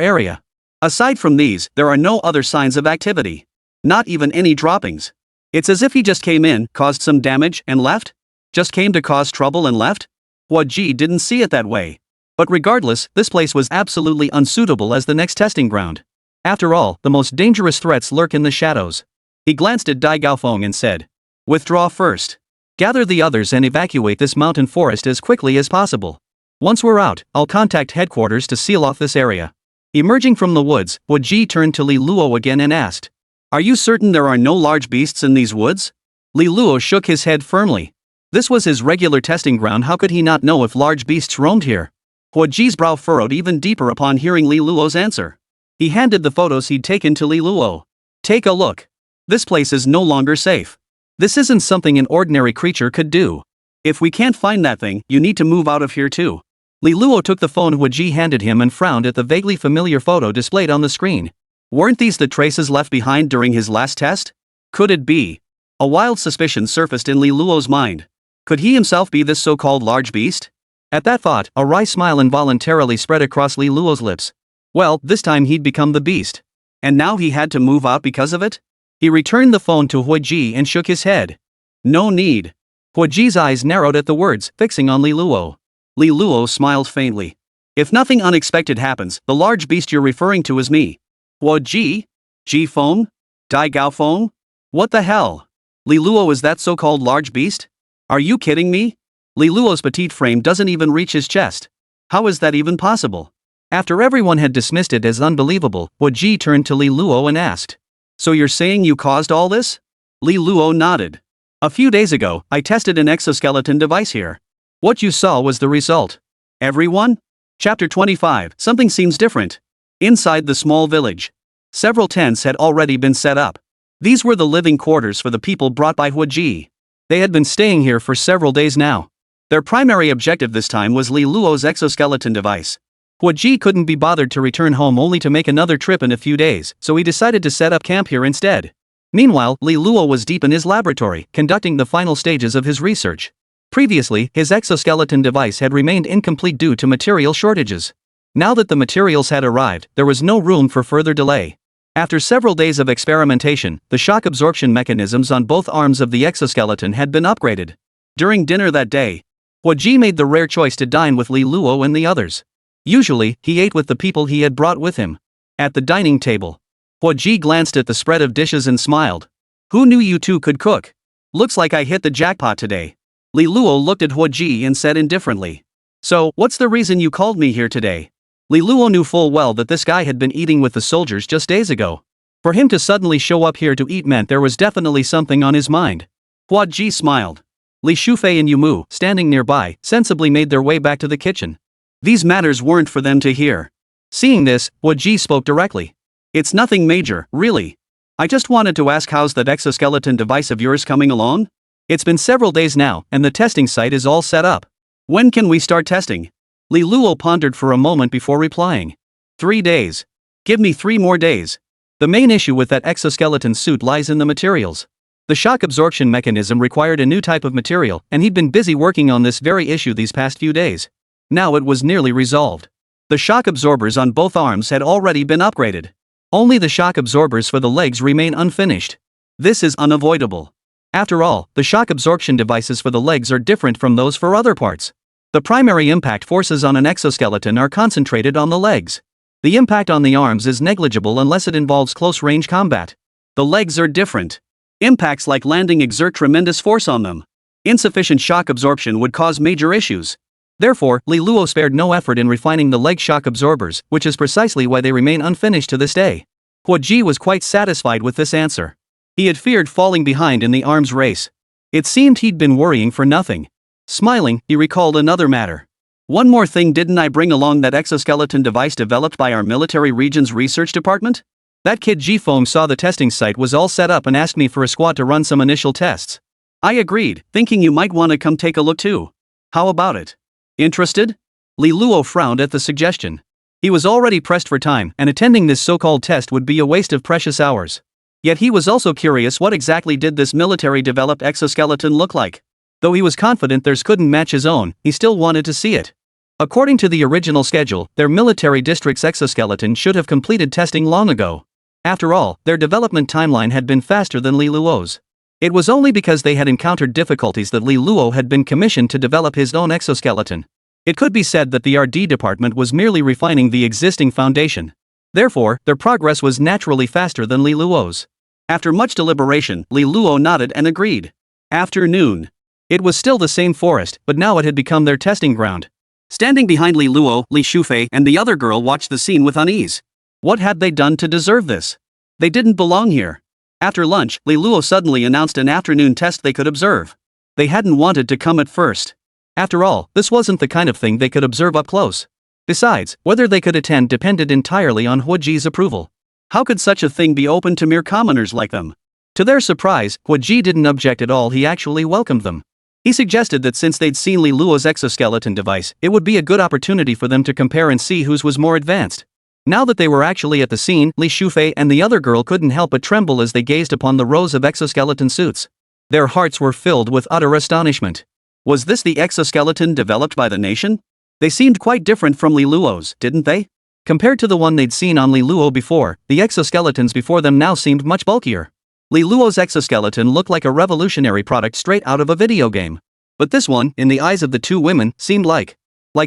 area. Aside from these, there are no other signs of activity. Not even any droppings. It's as if he just came in, caused some damage, and left? Just came to cause trouble and left?" Huo Ji didn't see it that way. But regardless, this place was absolutely unsuitable as the next testing ground. After all, the most dangerous threats lurk in the shadows. He glanced at Dai Gaofeng and said, "Withdraw first. Gather the others and evacuate this mountain forest as quickly as possible. Once we're out, I'll contact headquarters to seal off this area." Emerging from the woods, Huo Ji turned to Li Luo again and asked, Are you certain there are no large beasts in these woods? Li Luo shook his head firmly. This was his regular testing ground, how could he not know if large beasts roamed here? Hua Ji's brow furrowed even deeper upon hearing Li Luo's answer. He handed the photos he'd taken to Li Luo. Take a look. This place is no longer safe. This isn't something an ordinary creature could do. If we can't find that thing, you need to move out of here too. Li Luo took the phone Hua Ji handed him and frowned at the vaguely familiar photo displayed on the screen. Weren't these the traces left behind during his last test? Could it be? A wild suspicion surfaced in Li Luo's mind. Could he himself be this so-called large beast? At that thought, a wry smile involuntarily spread across Li Luo's lips. Well, this time he'd become the beast. And now he had to move out because of it? He returned the phone to Hua Ji and shook his head. No need. Hua Ji's eyes narrowed at the words, fixing on Li Luo. Li Luo smiled faintly. If nothing unexpected happens, the large beast you're referring to is me. Hua Ji? Ji Feng? Dai Gao Feng? What the hell? Li Luo is that so-called large beast? Are you kidding me? Li Luo's petite frame doesn't even reach his chest. How is that even possible? After everyone had dismissed it as unbelievable, Hua Ji turned to Li Luo and asked. So you're saying you caused all this? Li Luo nodded. A few days ago, I tested an exoskeleton device here. What you saw was the result. Everyone? Chapter 25, something seems different. Inside the small village. Several tents had already been set up. These were the living quarters for the people brought by Hua Ji. They had been staying here for several days now. Their primary objective this time was Li Luo's exoskeleton device. Hua Ji couldn't be bothered to return home only to make another trip in a few days, so he decided to set up camp here instead. Meanwhile, Li Luo was deep in his laboratory, conducting the final stages of his research. Previously, his exoskeleton device had remained incomplete due to material shortages. Now that the materials had arrived, there was no room for further delay. After several days of experimentation, the shock absorption mechanisms on both arms of the exoskeleton had been upgraded. During dinner that day, Hua Ji made the rare choice to dine with Li Luo and the others. Usually, he ate with the people he had brought with him. At the dining table, Hua Ji glanced at the spread of dishes and smiled. Who knew you two could cook? Looks like I hit the jackpot today. Li Luo looked at Hua Ji and said indifferently. So, what's the reason you called me here today? Li Luo knew full well that this guy had been eating with the soldiers just days ago. For him to suddenly show up here to eat meant there was definitely something on his mind. Hua Ji smiled. Li Shufei and Yumu, standing nearby, sensibly made their way back to the kitchen. These matters weren't for them to hear. Seeing this, Hua Ji spoke directly. It's nothing major, really. I just wanted to ask, how's that exoskeleton device of yours coming along? It's been several days now, and the testing site is all set up. When can we start testing? Li Luo pondered for a moment before replying. 3 days. Give me 3 more days. The main issue with that exoskeleton suit lies in the materials. The shock absorption mechanism required a new type of material, and he'd been busy working on this very issue these past few days. Now it was nearly resolved. The shock absorbers on both arms had already been upgraded. Only the shock absorbers for the legs remain unfinished. This is unavoidable. After all, the shock absorption devices for the legs are different from those for other parts. The primary impact forces on an exoskeleton are concentrated on the legs. The impact on the arms is negligible unless it involves close-range combat. The legs are different. Impacts like landing exert tremendous force on them. Insufficient shock absorption would cause major issues. Therefore, Li Luo spared no effort in refining the leg shock absorbers, which is precisely why they remain unfinished to this day. Hua Ji was quite satisfied with this answer. He had feared falling behind in the arms race. It seemed he'd been worrying for nothing. Smiling, he recalled another matter. One more thing, didn't I bring along that exoskeleton device developed by our military region's research department? That kid Ji Feng saw the testing site was all set up and asked me for a squad to run some initial tests. I agreed, thinking you might want to come take a look too. How about it? Interested? Li Luo frowned at the suggestion. He was already pressed for time, and attending this so-called test would be a waste of precious hours. Yet he was also curious, what exactly did this military-developed exoskeleton look like? Though he was confident theirs couldn't match his own, he still wanted to see it. According to the original schedule, their military district's exoskeleton should have completed testing long ago. After all, their development timeline had been faster than Li Luo's. It was only because they had encountered difficulties that Li Luo had been commissioned to develop his own exoskeleton. It could be said that the RD department was merely refining the existing foundation. Therefore, their progress was naturally faster than Li Luo's. After much deliberation, Li Luo nodded and agreed. Afternoon. It was still the same forest, but now it had become their testing ground. Standing behind Li Luo, Li Shufei and the other girl watched the scene with unease. What had they done to deserve this? They didn't belong here. After lunch, Li Luo suddenly announced an afternoon test they could observe. They hadn't wanted to come at first. After all, this wasn't the kind of thing they could observe up close. Besides, whether they could attend depended entirely on Huoji's approval. How could such a thing be open to mere commoners like them? To their surprise, Huoji didn't object at all. He actually welcomed them. He suggested that since they'd seen Li Luo's exoskeleton device, it would be a good opportunity for them to compare and see whose was more advanced. Now that they were actually at the scene, Li Shufei and the other girl couldn't help but tremble as they gazed upon the rows of exoskeleton suits. Their hearts were filled with utter astonishment. Was this the exoskeleton developed by the nation? They seemed quite different from Li Luo's, didn't they? Compared to the one they'd seen on Li Luo before, the exoskeletons before them now seemed much bulkier. Li Luo's exoskeleton looked like a revolutionary product straight out of a video game. But this one, in the eyes of the two women, seemed like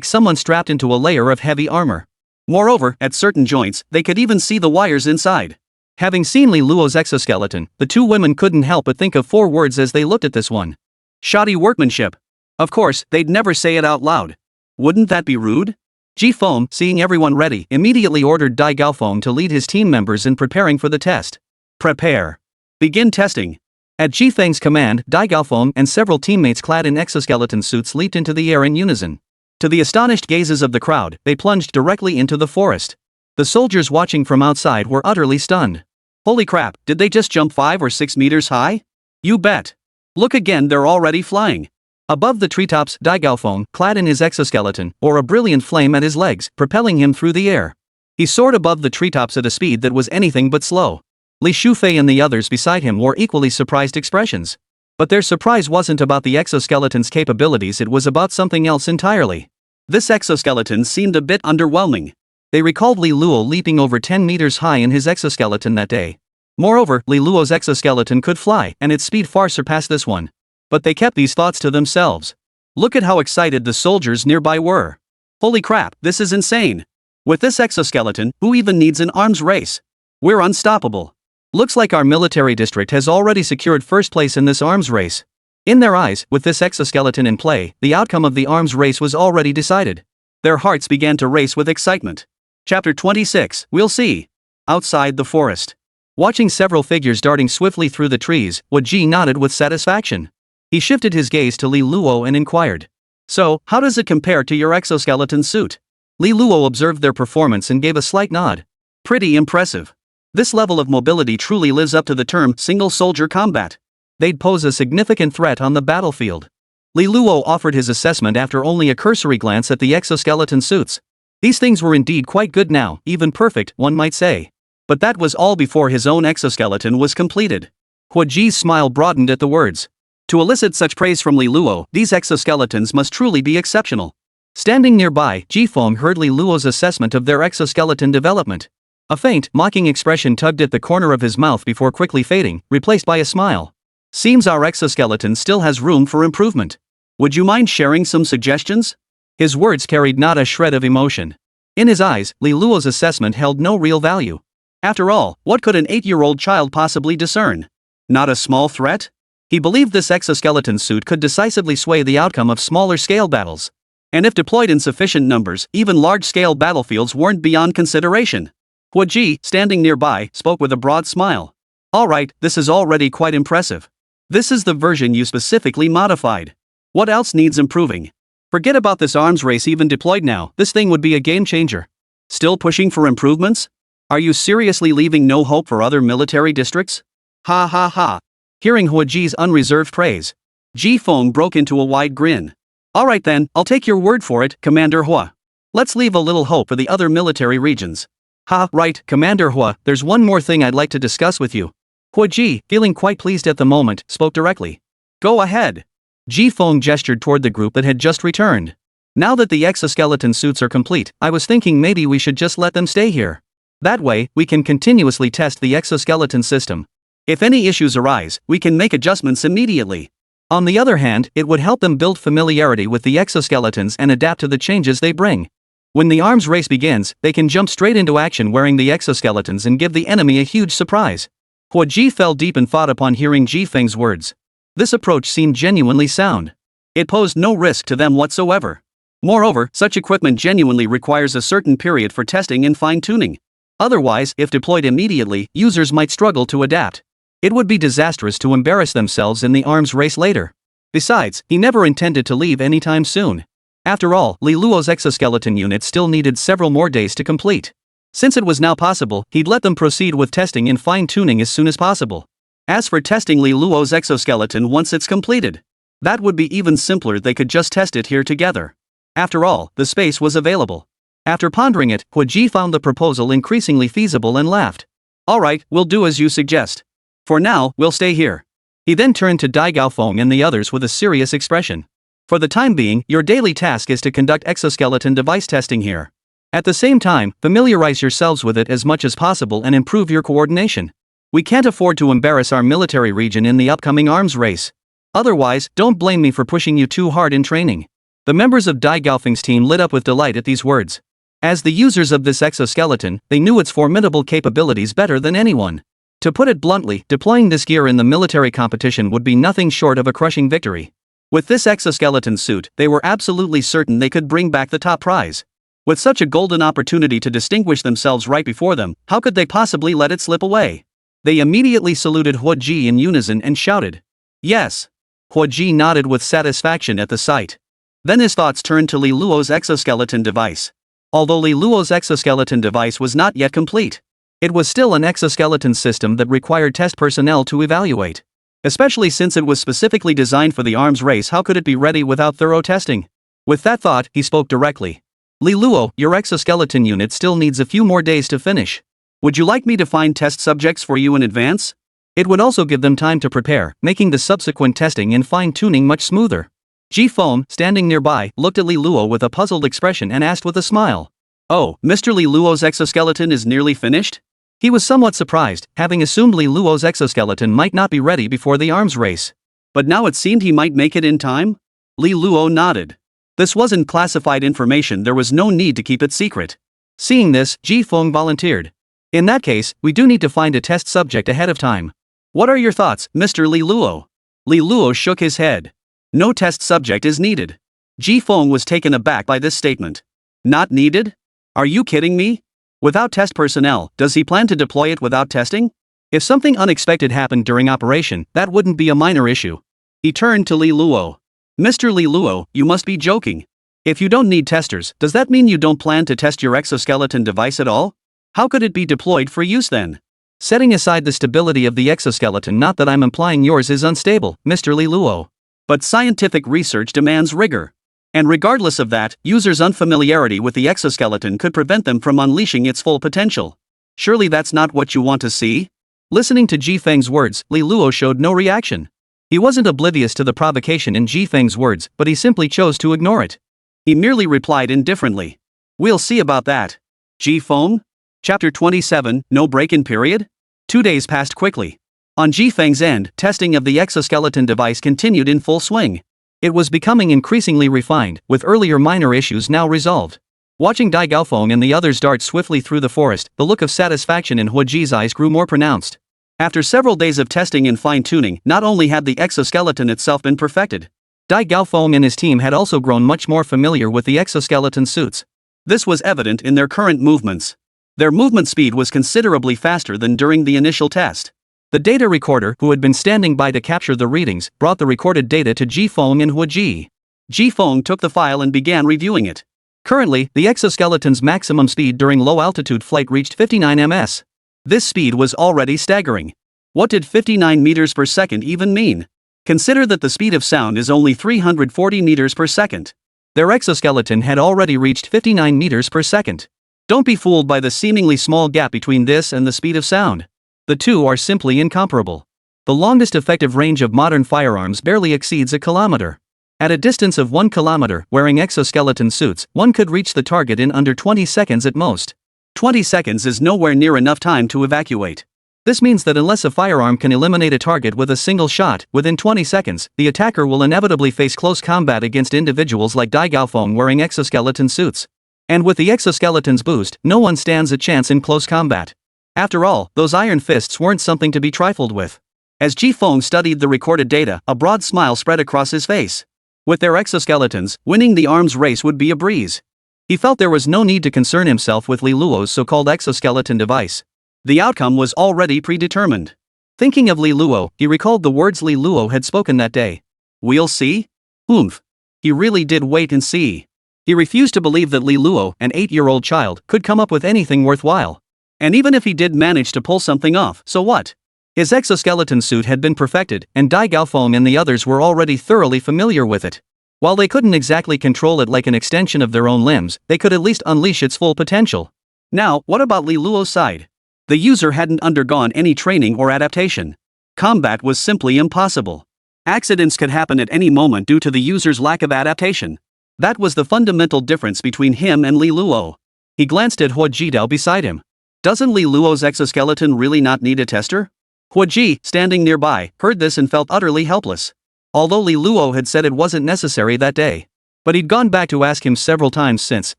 someone strapped into a layer of heavy armor. Moreover, at certain joints, they could even see the wires inside. Having seen Li Luo's exoskeleton, the two women couldn't help but think of 4 words as they looked at this one. Shoddy workmanship. Of course, they'd never say it out loud. Wouldn't that be rude? Ji Feng, seeing everyone ready, immediately ordered Dai Gaofeng to lead his team members in preparing for the test. Prepare. Begin testing. At Ji Feng's command, Dai Gaofeng and several teammates clad in exoskeleton suits leaped into the air in unison. To the astonished gazes of the crowd, they plunged directly into the forest. The soldiers watching from outside were utterly stunned. Holy crap, did they just jump 5 or 6 meters high? You bet. Look again, they're already flying. Above the treetops, Dai Gaofeng, clad in his exoskeleton, bore a brilliant flame at his legs, propelling him through the air. He soared above the treetops at a speed that was anything but slow. Li Shufei and the others beside him wore equally surprised expressions. But their surprise wasn't about the exoskeleton's capabilities, it was about something else entirely. This exoskeleton seemed a bit underwhelming. They recalled Li Luo leaping over 10 meters high in his exoskeleton that day. Moreover, Li Luo's exoskeleton could fly, and its speed far surpassed this one. But they kept these thoughts to themselves. Look at how excited the soldiers nearby were. Holy crap, this is insane. With this exoskeleton, who even needs an arms race? We're unstoppable. Looks like our military district has already secured first place in this arms race. In their eyes, with this exoskeleton in play, the outcome of the arms race was already decided. Their hearts began to race with excitement. Chapter 26, We'll see. Outside the forest. Watching several figures darting swiftly through the trees, Huoji nodded with satisfaction. He shifted his gaze to Li Luo and inquired. So, how does it compare to your exoskeleton suit? Li Luo observed their performance and gave a slight nod. Pretty impressive. This level of mobility truly lives up to the term single-soldier combat. They'd pose a significant threat on the battlefield. Li Luo offered his assessment after only a cursory glance at the exoskeleton suits. These things were indeed quite good now, even perfect, one might say. But that was all before his own exoskeleton was completed. Huoji's smile broadened at the words. To elicit such praise from Li Luo, these exoskeletons must truly be exceptional. Standing nearby, Ji Feng heard Li Luo's assessment of their exoskeleton development. A faint, mocking expression tugged at the corner of his mouth before quickly fading, replaced by a smile. Seems our exoskeleton still has room for improvement. Would you mind sharing some suggestions? His words carried not a shred of emotion. In his eyes, Li Luo's assessment held no real value. After all, what could an 8-year-old child possibly discern? Not a small threat? He believed this exoskeleton suit could decisively sway the outcome of smaller-scale battles. And if deployed in sufficient numbers, even large-scale battlefields weren't beyond consideration. Huoji, standing nearby, spoke with a broad smile. All right, this is already quite impressive. This is the version you specifically modified. What else needs improving? Forget about this arms race even deployed now, this thing would be a game changer. Still pushing for improvements? Are you seriously leaving no hope for other military districts? Ha ha ha. Hearing Huoji's unreserved praise, Ji Feng broke into a wide grin. All right then, I'll take your word for it, Commander Hua. Let's leave a little hope for the other military regions. Ha, right, Commander Hua, there's one more thing I'd like to discuss with you. Huoji, feeling quite pleased at the moment, spoke directly. Go ahead. Ji Feng gestured toward the group that had just returned. Now that the exoskeleton suits are complete, I was thinking maybe we should just let them stay here. That way, we can continuously test the exoskeleton system. If any issues arise, we can make adjustments immediately. On the other hand, it would help them build familiarity with the exoskeletons and adapt to the changes they bring. When the arms race begins, they can jump straight into action wearing the exoskeletons and give the enemy a huge surprise. Huoji fell deep in thought upon hearing Ji Feng's words. This approach seemed genuinely sound. It posed no risk to them whatsoever. Moreover, such equipment genuinely requires a certain period for testing and fine-tuning. Otherwise, if deployed immediately, users might struggle to adapt. It would be disastrous to embarrass themselves in the arms race later. Besides, he never intended to leave anytime soon. After all, Li Luo's exoskeleton unit still needed several more days to complete. Since it was now possible, he'd let them proceed with testing and fine-tuning as soon as possible. As for testing Li Luo's exoskeleton once it's completed, that would be even simpler. They could just test it here together. After all, the space was available. After pondering it, Huoji found the proposal increasingly feasible and laughed. Alright, we'll do as you suggest. For now, we'll stay here. He then turned to Dai Gaofeng and the others with a serious expression. For the time being, your daily task is to conduct exoskeleton device testing here. At the same time, familiarize yourselves with it as much as possible and improve your coordination. We can't afford to embarrass our military region in the upcoming arms race. Otherwise, don't blame me for pushing you too hard in training. The members of Dai Gaofeng's team lit up with delight at these words. As the users of this exoskeleton, they knew its formidable capabilities better than anyone. To put it bluntly, deploying this gear in the military competition would be nothing short of a crushing victory. With this exoskeleton suit, they were absolutely certain they could bring back the top prize. With such a golden opportunity to distinguish themselves right before them, how could they possibly let it slip away? They immediately saluted Huoji in unison and shouted, "Yes!" Huoji nodded with satisfaction at the sight. Then his thoughts turned to Li Luo's exoskeleton device. Although Li Luo's exoskeleton device was not yet complete, it was still an exoskeleton system that required test personnel to evaluate. Especially since it was specifically designed for the arms race, how could it be ready without thorough testing? With that thought, he spoke directly. Li Luo, your exoskeleton unit still needs a few more days to finish. Would you like me to find test subjects for you in advance? It would also give them time to prepare, making the subsequent testing and fine-tuning much smoother. Ji Feng, standing nearby, looked at Li Luo with a puzzled expression and asked with a smile. Oh, Mr. Li Luo's exoskeleton is nearly finished? He was somewhat surprised, having assumed Li Luo's exoskeleton might not be ready before the arms race. But now it seemed he might make it in time? Li Luo nodded. This wasn't classified information, there was no need to keep it secret. Seeing this, Ji Feng volunteered. In that case, we do need to find a test subject ahead of time. What are your thoughts, Mr. Li Luo? Li Luo shook his head. No test subject is needed. Ji Feng was taken aback by this statement. Not needed? Are you kidding me? Without test personnel, does he plan to deploy it without testing? If something unexpected happened during operation, that wouldn't be a minor issue. He turned to Li Luo. Mr. Li Luo, you must be joking. If you don't need testers, does that mean you don't plan to test your exoskeleton device at all? How could it be deployed for use then? Setting aside the stability of the exoskeleton, not that I'm implying yours is unstable, Mr. Li Luo. But scientific research demands rigor. And regardless of that, users' unfamiliarity with the exoskeleton could prevent them from unleashing its full potential. Surely that's not what you want to see? Listening to Ji Feng's words, Li Luo showed no reaction. He wasn't oblivious to the provocation in Ji Feng's words, but he simply chose to ignore it. He merely replied indifferently. We'll see about that. Ji Feng? Chapter 27, No Break-in Period? 2 days passed quickly. On Ji Feng's end, testing of the exoskeleton device continued in full swing. It was becoming increasingly refined, with earlier minor issues now resolved. Watching Dai Gaofeng and the others dart swiftly through the forest, the look of satisfaction in Huoji's eyes grew more pronounced. After several days of testing and fine-tuning, not only had the exoskeleton itself been perfected, Dai Gaofeng and his team had also grown much more familiar with the exoskeleton suits. This was evident in their current movements. Their movement speed was considerably faster than during the initial test. The data recorder, who had been standing by to capture the readings, brought the recorded data to Ji Feng and Huoji. Ji Feng took the file and began reviewing it. Currently, the exoskeleton's maximum speed during low-altitude flight reached 59 ms. This speed was already staggering. What did 59 meters per second even mean? Consider that the speed of sound is only 340 meters per second. Their exoskeleton had already reached 59 meters per second. Don't be fooled by the seemingly small gap between this and the speed of sound. The two are simply incomparable. The longest effective range of modern firearms barely exceeds a kilometer. At a distance of 1 kilometer, wearing exoskeleton suits, one could reach the target in under 20 seconds at most. 20 seconds is nowhere near enough time to evacuate. This means that unless a firearm can eliminate a target with a single shot, within 20 seconds, the attacker will inevitably face close combat against individuals like Dai Gaofeng wearing exoskeleton suits. And with the exoskeleton's boost, no one stands a chance in close combat. After all, those iron fists weren't something to be trifled with. As Ji Feng studied the recorded data, a broad smile spread across his face. With their exoskeletons, winning the arms race would be a breeze. He felt there was no need to concern himself with Li Luo's so-called exoskeleton device. The outcome was already predetermined. Thinking of Li Luo, he recalled the words Li Luo had spoken that day. We'll see? Oomph. He really did wait and see. He refused to believe that Li Luo, an 8-year-old child, could come up with anything worthwhile. And even if he did manage to pull something off, so what? His exoskeleton suit had been perfected, and Dai Gaofeng and the others were already thoroughly familiar with it. While they couldn't exactly control it like an extension of their own limbs, they could at least unleash its full potential. Now, what about Li Luo's side? The user hadn't undergone any training or adaptation. Combat was simply impossible. Accidents could happen at any moment due to the user's lack of adaptation. That was the fundamental difference between him and Li Luo. He glanced at Hua Jidao beside him. Doesn't Li Luo's exoskeleton really not need a tester? Hua Ji, standing nearby, heard this and felt utterly helpless. Although Li Luo had said it wasn't necessary that day. But he'd gone back to ask him several times since,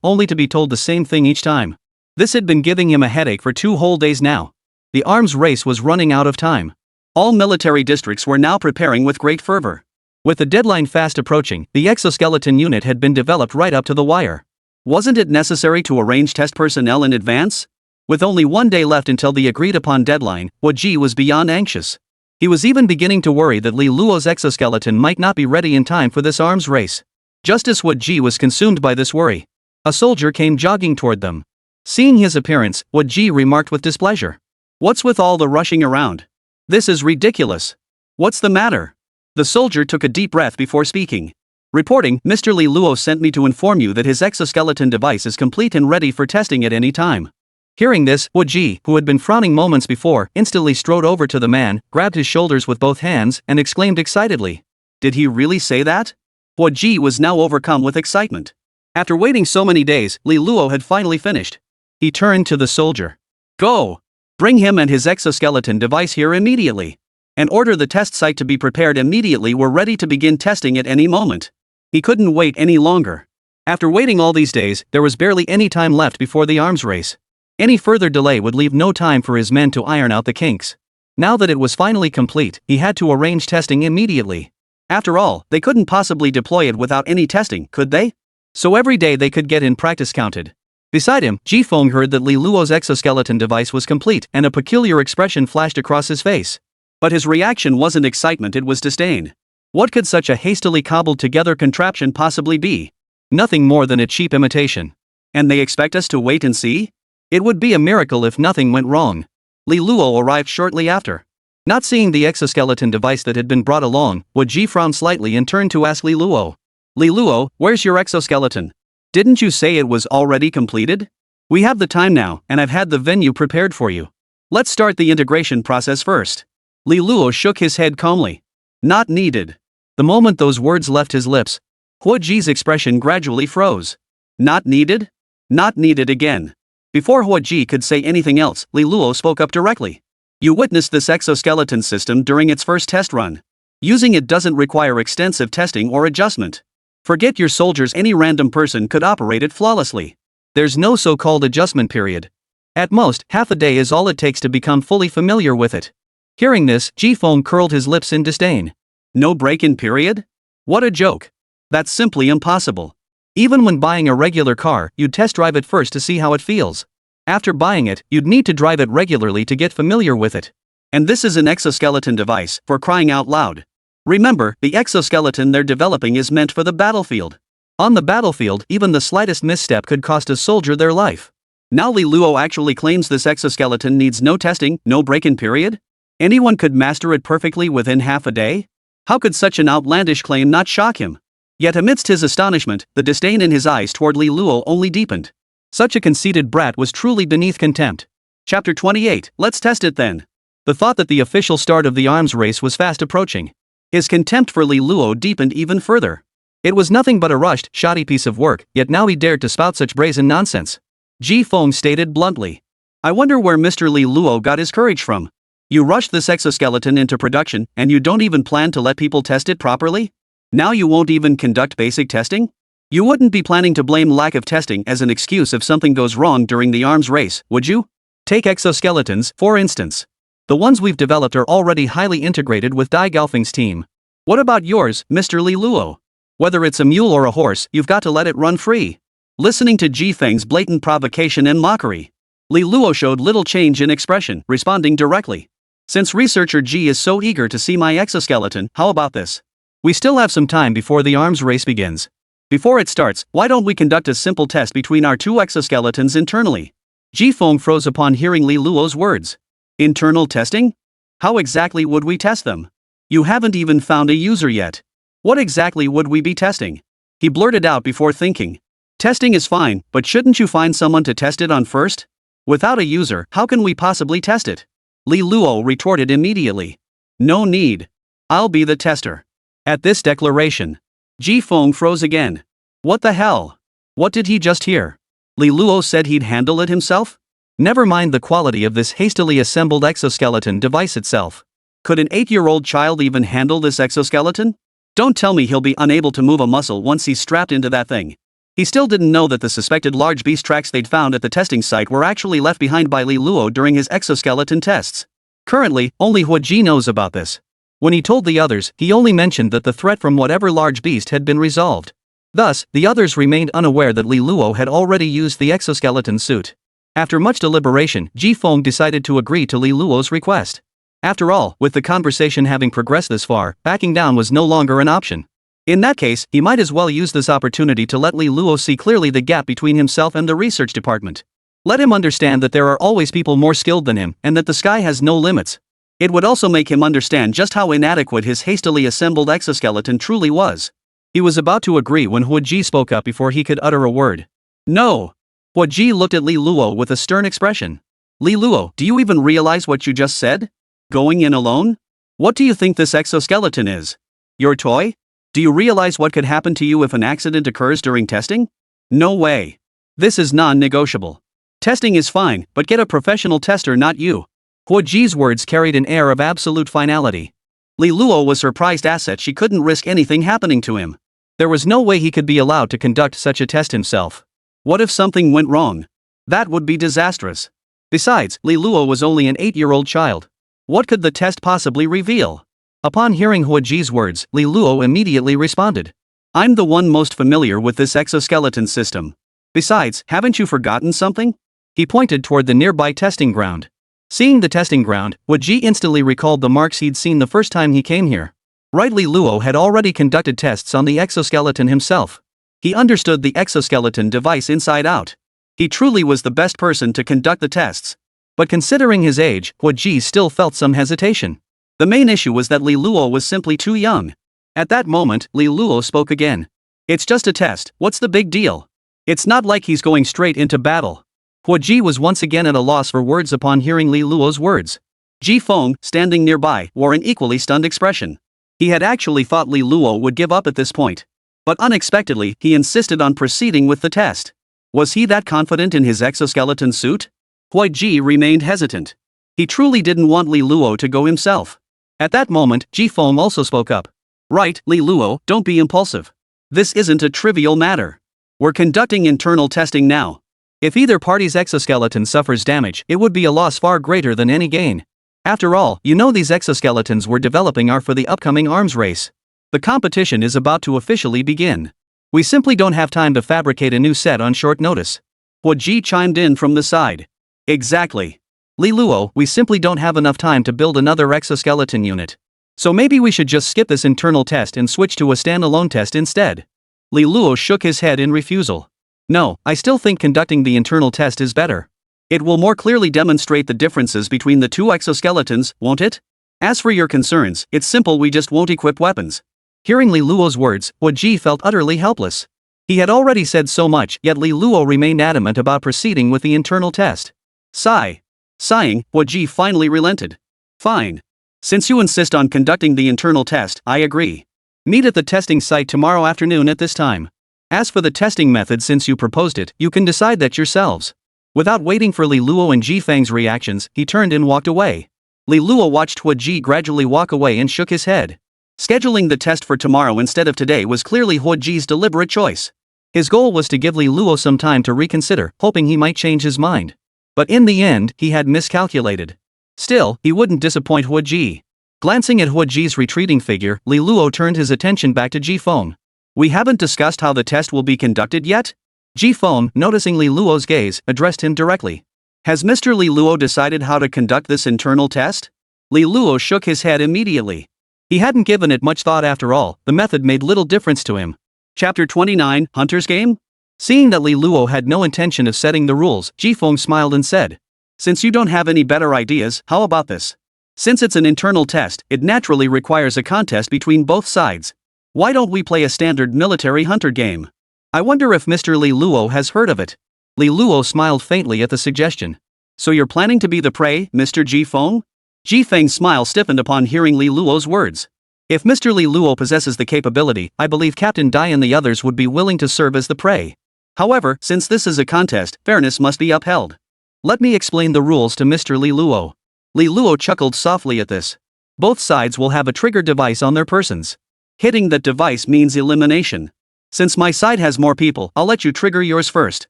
only to be told the same thing each time. This had been giving him a headache for 2 whole days now. The arms race was running out of time. All military districts were now preparing with great fervor. With the deadline fast approaching, the exoskeleton unit had been developed right up to the wire. Wasn't it necessary to arrange test personnel in advance? With only 1 day left until the agreed-upon deadline, Hua Ji was beyond anxious. He was even beginning to worry that Li Luo's exoskeleton might not be ready in time for this arms race. Just as Hua Ji was consumed by this worry, a soldier came jogging toward them. Seeing his appearance, Hua Ji remarked with displeasure. What's with all the rushing around? This is ridiculous. What's the matter? The soldier took a deep breath before speaking. Reporting, Mr. Li Luo sent me to inform you that his exoskeleton device is complete and ready for testing at any time. Hearing this, Hua Ji, who had been frowning moments before, instantly strode over to the man, grabbed his shoulders with both hands, and exclaimed excitedly. Did he really say that? Hua Ji was now overcome with excitement. After waiting so many days, Li Luo had finally finished. He turned to the soldier. Go! Bring him and his exoskeleton device here immediately. And order the test site to be prepared immediately. We're ready to begin testing at any moment. He couldn't wait any longer. After waiting all these days, there was barely any time left before the arms race. Any further delay would leave no time for his men to iron out the kinks. Now that it was finally complete, he had to arrange testing immediately. After all, they couldn't possibly deploy it without any testing, could they? So every day they could get in practice counted. Beside him, Jifeng heard that Li Luo's exoskeleton device was complete, and a peculiar expression flashed across his face. But his reaction wasn't excitement, it was disdain. What could such a hastily cobbled together contraption possibly be? Nothing more than a cheap imitation. And they expect us to wait and see? It would be a miracle if nothing went wrong. Li Luo arrived shortly after. Not seeing the exoskeleton device that had been brought along, Hua Ji frowned slightly and turned to ask Li Luo. Li Luo, where's your exoskeleton? Didn't you say it was already completed? We have the time now, and I've had the venue prepared for you. Let's start the integration process first. Li Luo shook his head calmly. Not needed. The moment those words left his lips, Hua Ji's expression gradually froze. Not needed? Not needed again. Before Hua Ji could say anything else, Li Luo spoke up directly. You witnessed this exoskeleton system during its first test run. Using it doesn't require extensive testing or adjustment. Forget your soldiers, any random person could operate it flawlessly. There's no so-called adjustment period. At most, half a day is all it takes to become fully familiar with it. Hearing this, Jifeng curled his lips in disdain. No break-in period? What a joke. That's simply impossible. Even when buying a regular car, you'd test drive it first to see how it feels. After buying it, you'd need to drive it regularly to get familiar with it. And this is an exoskeleton device, for crying out loud. Remember, the exoskeleton they're developing is meant for the battlefield. On the battlefield, even the slightest misstep could cost a soldier their life. Now Li Luo actually claims this exoskeleton needs no testing, no break-in period? Anyone could master it perfectly within half a day? How could such an outlandish claim not shock him? Yet amidst his astonishment, the disdain in his eyes toward Li Luo only deepened. Such a conceited brat was truly beneath contempt. Chapter 28, let's test it then. The thought that the official start of the arms race was fast approaching. His contempt for Li Luo deepened even further. It was nothing but a rushed, shoddy piece of work, yet now he dared to spout such brazen nonsense. Jifeng stated bluntly. I wonder where Mr. Li Luo got his courage from. You rushed this exoskeleton into production, and you don't even plan to let people test it properly? Now you won't even conduct basic testing? You wouldn't be planning to blame lack of testing as an excuse if something goes wrong during the arms race, would you? Take exoskeletons, for instance. The ones we've developed are already highly integrated with Dai Gaofeng's team. What about yours, Mr. Li Luo? Whether it's a mule or a horse, you've got to let it run free. Listening to Jifeng's blatant provocation and mockery, Li Luo showed little change in expression, responding directly. Since researcher G is so eager to see my exoskeleton, how about this? We still have some time before the arms race begins. Before it starts, why don't we conduct a simple test between our two exoskeletons internally? Ji Feng froze upon hearing Li Luo's words. Internal testing? How exactly would we test them? You haven't even found a user yet. What exactly would we be testing? He blurted out before thinking. Testing is fine, but shouldn't you find someone to test it on first? Without a user, how can we possibly test it? Li Luo retorted immediately. No need. I'll be the tester. At this declaration, Ji Feng froze again. What the hell? What did he just hear? Li Luo said he'd handle it himself? Never mind the quality of this hastily assembled exoskeleton device itself. Could an 8-year-old child even handle this exoskeleton? Don't tell me he'll be unable to move a muscle once he's strapped into that thing. He still didn't know that the suspected large beast tracks they'd found at the testing site were actually left behind by Li Luo during his exoskeleton tests. Currently, only Hua Ji knows about this. When he told the others, he only mentioned that the threat from whatever large beast had been resolved. Thus, the others remained unaware that Li Luo had already used the exoskeleton suit. After much deliberation, Ji Feng decided to agree to Li Luo's request. After all, with the conversation having progressed this far, backing down was no longer an option. In that case, he might as well use this opportunity to let Li Luo see clearly the gap between himself and the research department. Let him understand that there are always people more skilled than him, and that the sky has no limits. It would also make him understand just how inadequate his hastily assembled exoskeleton truly was. He was about to agree when Hua Ji spoke up before he could utter a word. No! Hua Ji looked at Li Luo with a stern expression. Li Luo, do you even realize what you just said? Going in alone? What do you think this exoskeleton is? Your toy? Do you realize what could happen to you if an accident occurs during testing? No way. This is non-negotiable. Testing is fine, but get a professional tester, not you. Hua Ji's words carried an air of absolute finality. Li Luo was surprised that she couldn't risk anything happening to him. There was no way he could be allowed to conduct such a test himself. What if something went wrong? That would be disastrous. Besides, Li Luo was only an 8-year-old child. What could the test possibly reveal? Upon hearing Hua Ji's words, Li Luo immediately responded. I'm the one most familiar with this exoskeleton system. Besides, haven't you forgotten something? He pointed toward the nearby testing ground. Seeing the testing ground, Hua Ji instantly recalled the marks he'd seen the first time he came here. Right, Li Luo had already conducted tests on the exoskeleton himself. He understood the exoskeleton device inside out. He truly was the best person to conduct the tests. But considering his age, Hua Ji still felt some hesitation. The main issue was that Li Luo was simply too young. At that moment, Li Luo spoke again. It's just a test, what's the big deal? It's not like he's going straight into battle. Hua Ji was once again at a loss for words upon hearing Li Luo's words. Ji Feng, standing nearby, wore an equally stunned expression. He had actually thought Li Luo would give up at this point. But unexpectedly, he insisted on proceeding with the test. Was he that confident in his exoskeleton suit? Hua Ji remained hesitant. He truly didn't want Li Luo to go himself. At that moment, Ji Feng also spoke up. Right, Li Luo, don't be impulsive. This isn't a trivial matter. We're conducting internal testing now. If either party's exoskeleton suffers damage, it would be a loss far greater than any gain. After all, you know these exoskeletons we're developing are for the upcoming arms race. The competition is about to officially begin. We simply don't have time to fabricate a new set on short notice. Hua Ji chimed in from the side. Exactly. Li Luo, we simply don't have enough time to build another exoskeleton unit. So maybe we should just skip this internal test and switch to a standalone test instead. Li Luo shook his head in refusal. No, I still think conducting the internal test is better. It will more clearly demonstrate the differences between the two exoskeletons, won't it? As for your concerns, it's simple, we just won't equip weapons. Hearing Li Luo's words, Hua Ji felt utterly helpless. He had already said so much, yet Li Luo remained adamant about proceeding with the internal test. Sighing, Hua Ji finally relented. Fine. Since you insist on conducting the internal test, I agree. Meet at the testing site tomorrow afternoon at this time. As for the testing method, since you proposed it, you can decide that yourselves. Without waiting for Li Luo and Ji Feng's reactions, he turned and walked away. Li Luo watched Hua Ji gradually walk away and shook his head. Scheduling the test for tomorrow instead of today was clearly Hua Ji's deliberate choice. His goal was to give Li Luo some time to reconsider, hoping he might change his mind. But in the end, he had miscalculated. Still, he wouldn't disappoint Hua Ji. Glancing at Hua Ji's retreating figure, Li Luo turned his attention back to Ji Feng. We haven't discussed how the test will be conducted yet? Ji Feng, noticing Li Luo's gaze, addressed him directly. Has Mr. Li Luo decided how to conduct this internal test? Li Luo shook his head immediately. He hadn't given it much thought after all, the method made little difference to him. Chapter 29, Hunter's Game? Seeing that Li Luo had no intention of setting the rules, Jifeng smiled and said, "Since you don't have any better ideas, how about this? Since it's an internal test, it naturally requires a contest between both sides. Why don't we play a standard military hunter game? I wonder if Mr. Li Luo has heard of it." Li Luo smiled faintly at the suggestion. "So you're planning to be the prey, Mr. Jifeng?" Jifeng's smile stiffened upon hearing Li Luo's words. If Mr. Li Luo possesses the capability, I believe Captain Dai and the others would be willing to serve as the prey. However, since this is a contest, fairness must be upheld. Let me explain the rules to Mr. Li Luo. Li Luo chuckled softly at this. Both sides will have a trigger device on their persons. Hitting that device means elimination. Since my side has more people, I'll let you trigger yours first.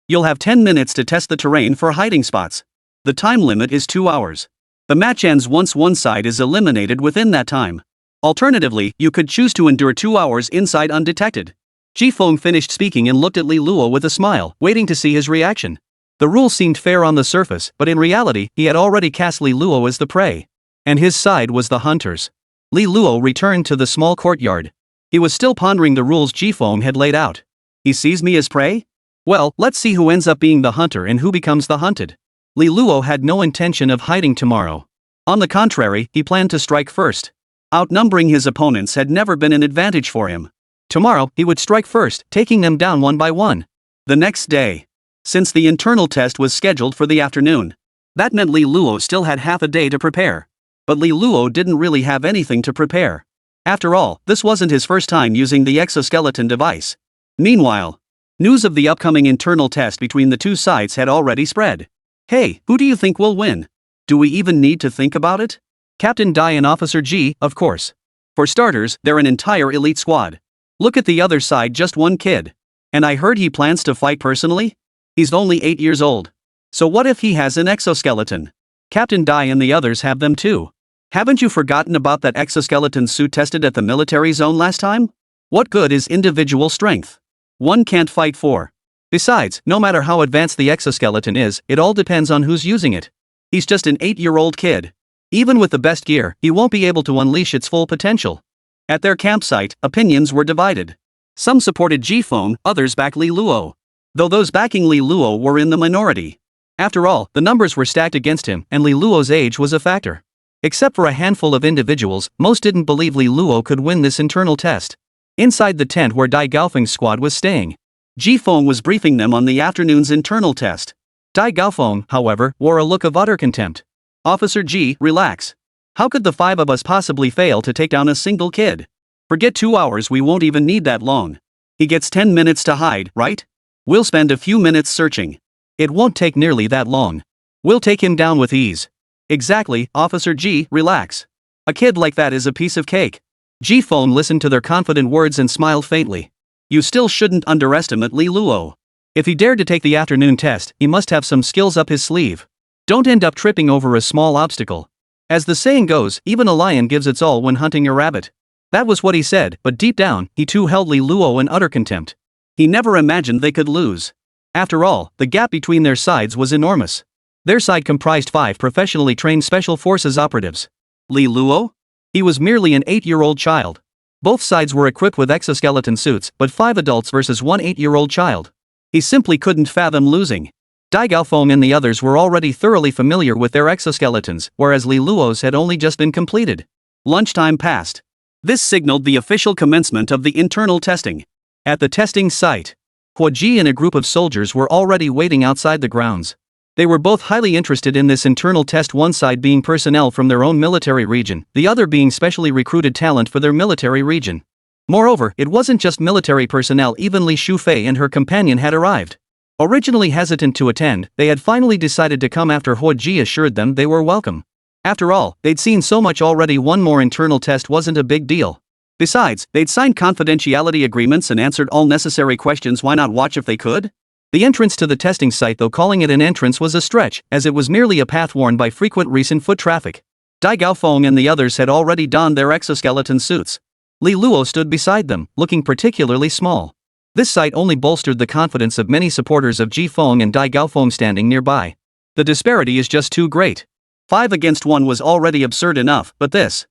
You'll have 10 minutes to test the terrain for hiding spots. The time limit is 2 hours. The match ends once one side is eliminated within that time. Alternatively, you could choose to endure 2 hours inside undetected. Jifeng finished speaking and looked at Li Luo with a smile, waiting to see his reaction. The rule seemed fair on the surface, but in reality, he had already cast Li Luo as the prey. And his side was the hunters. Li Luo returned to the small courtyard. He was still pondering the rules Jifeng had laid out. He sees me as prey? Well, let's see who ends up being the hunter and who becomes the hunted. Li Luo had no intention of hiding tomorrow. On the contrary, he planned to strike first. Outnumbering his opponents had never been an advantage for him. Tomorrow, he would strike first, taking them down one by one. The next day. Since the internal test was scheduled for the afternoon, that meant Li Luo still had half a day to prepare. But Li Luo didn't really have anything to prepare. After all, this wasn't his first time using the exoskeleton device. Meanwhile, news of the upcoming internal test between the two sides had already spread. Hey, who do you think will win? Do we even need to think about it? Captain Dai and Officer G, of course. For starters, they're an entire elite squad. Look at the other side, just one kid. And I heard he plans to fight personally? He's only 8 years old. So what if he has an exoskeleton? Captain Dai and the others have them too. Haven't you forgotten about that exoskeleton suit tested at the military zone last time? What good is individual strength? One can't fight four. Besides, no matter how advanced the exoskeleton is, it all depends on who's using it. He's just an 8-year-old kid. Even with the best gear, he won't be able to unleash its full potential. At their campsite, opinions were divided. Some supported Jifeng, others backed Li Luo. Though those backing Li Luo were in the minority. After all, the numbers were stacked against him, and Li Luo's age was a factor. Except for a handful of individuals, most didn't believe Li Luo could win this internal test. Inside the tent where Dai Gaofeng's squad was staying, Jifeng was briefing them on the afternoon's internal test. Dai Gaofeng, however, wore a look of utter contempt. "Officer G, relax. How could the 5 of us possibly fail to take down a single kid? Forget 2 hours, we won't even need that long. He gets 10 minutes to hide, right? We'll spend a few minutes searching. It won't take nearly that long. We'll take him down with ease." "Exactly, Officer G, relax. A kid like that is a piece of cake." Jifeng listened to their confident words and smiled faintly. You still shouldn't underestimate Li Luo. If he dared to take the afternoon test, he must have some skills up his sleeve. Don't end up tripping over a small obstacle. As the saying goes, even a lion gives its all when hunting a rabbit. That was what he said, but deep down, he too held Li Luo in utter contempt. He never imagined they could lose. After all, the gap between their sides was enormous. Their side comprised 5 professionally trained special forces operatives. Li Luo? He was merely an 8-year-old child. Both sides were equipped with exoskeleton suits, but 5 adults versus one 8-year-old child. He simply couldn't fathom losing. Dai Gaofeng and the others were already thoroughly familiar with their exoskeletons, whereas Li Luo's had only just been completed. Lunchtime passed. This signaled the official commencement of the internal testing. At the testing site, Huo Ji and a group of soldiers were already waiting outside the grounds. They were both highly interested in this internal test, one side being personnel from their own military region, the other being specially recruited talent for their military region. Moreover, it wasn't just military personnel, even Li Shufei and her companion had arrived. Originally hesitant to attend, they had finally decided to come after Huo Ji assured them they were welcome. After all, they'd seen so much already, one more internal test wasn't a big deal. Besides, they'd signed confidentiality agreements and answered all necessary questions, why not watch if they could? The entrance to the testing site, though calling it an entrance was a stretch, as it was merely a path worn by frequent recent foot traffic. Dai Gaofeng and the others had already donned their exoskeleton suits. Li Luo stood beside them, looking particularly small. This sight only bolstered the confidence of many supporters of Jifeng and Dai Gaofeng standing nearby. The disparity is just too great. 5 against 1 was already absurd enough, but this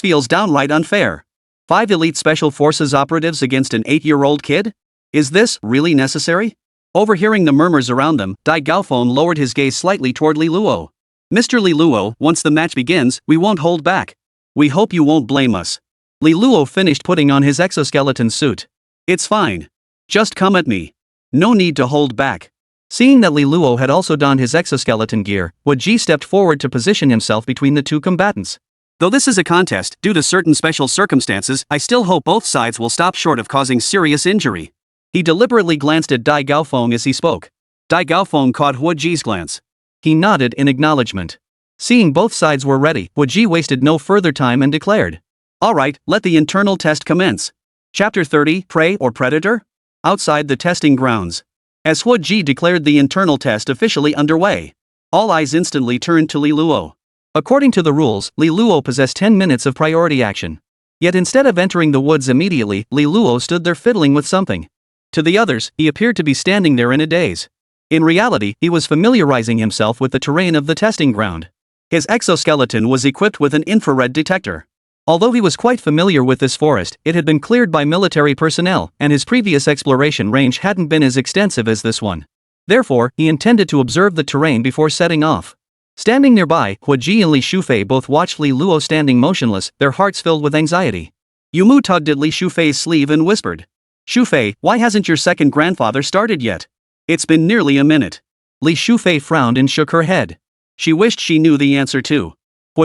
feels downright unfair. 5 elite special forces operatives against an 8-year-old kid? Is this really necessary? Overhearing the murmurs around them, Dai Gaofeng lowered his gaze slightly toward Li Luo. Mr. Li Luo, once the match begins, we won't hold back. We hope you won't blame us. Li Luo finished putting on his exoskeleton suit. It's fine. Just come at me. No need to hold back. Seeing that Li Luo had also donned his exoskeleton gear, Ji stepped forward to position himself between the two combatants. Though this is a contest, due to certain special circumstances, I still hope both sides will stop short of causing serious injury. He deliberately glanced at Dai Gaofeng as he spoke. Dai Gaofeng caught Ji's glance. He nodded in acknowledgement. Seeing both sides were ready, Ji wasted no further time and declared. Alright, let the internal test commence. Chapter 30, Prey or Predator? Outside the testing grounds. As Ji declared the internal test officially underway, all eyes instantly turned to Li Luo. According to the rules, Li Luo possessed 10 minutes of priority action. Yet instead of entering the woods immediately, Li Luo stood there fiddling with something. To the others, he appeared to be standing there in a daze. In reality, he was familiarizing himself with the terrain of the testing ground. His exoskeleton was equipped with an infrared detector. Although he was quite familiar with this forest, it had been cleared by military personnel, and his previous exploration range hadn't been as extensive as this one. Therefore, he intended to observe the terrain before setting off. Standing nearby, Ji and Li Shufei both watched Li Luo standing motionless, their hearts filled with anxiety. Yumu tugged at Li Shufei's sleeve and whispered. Shufei, why hasn't your second grandfather started yet? It's been nearly a minute. Li Shufei frowned and shook her head. She wished she knew the answer too.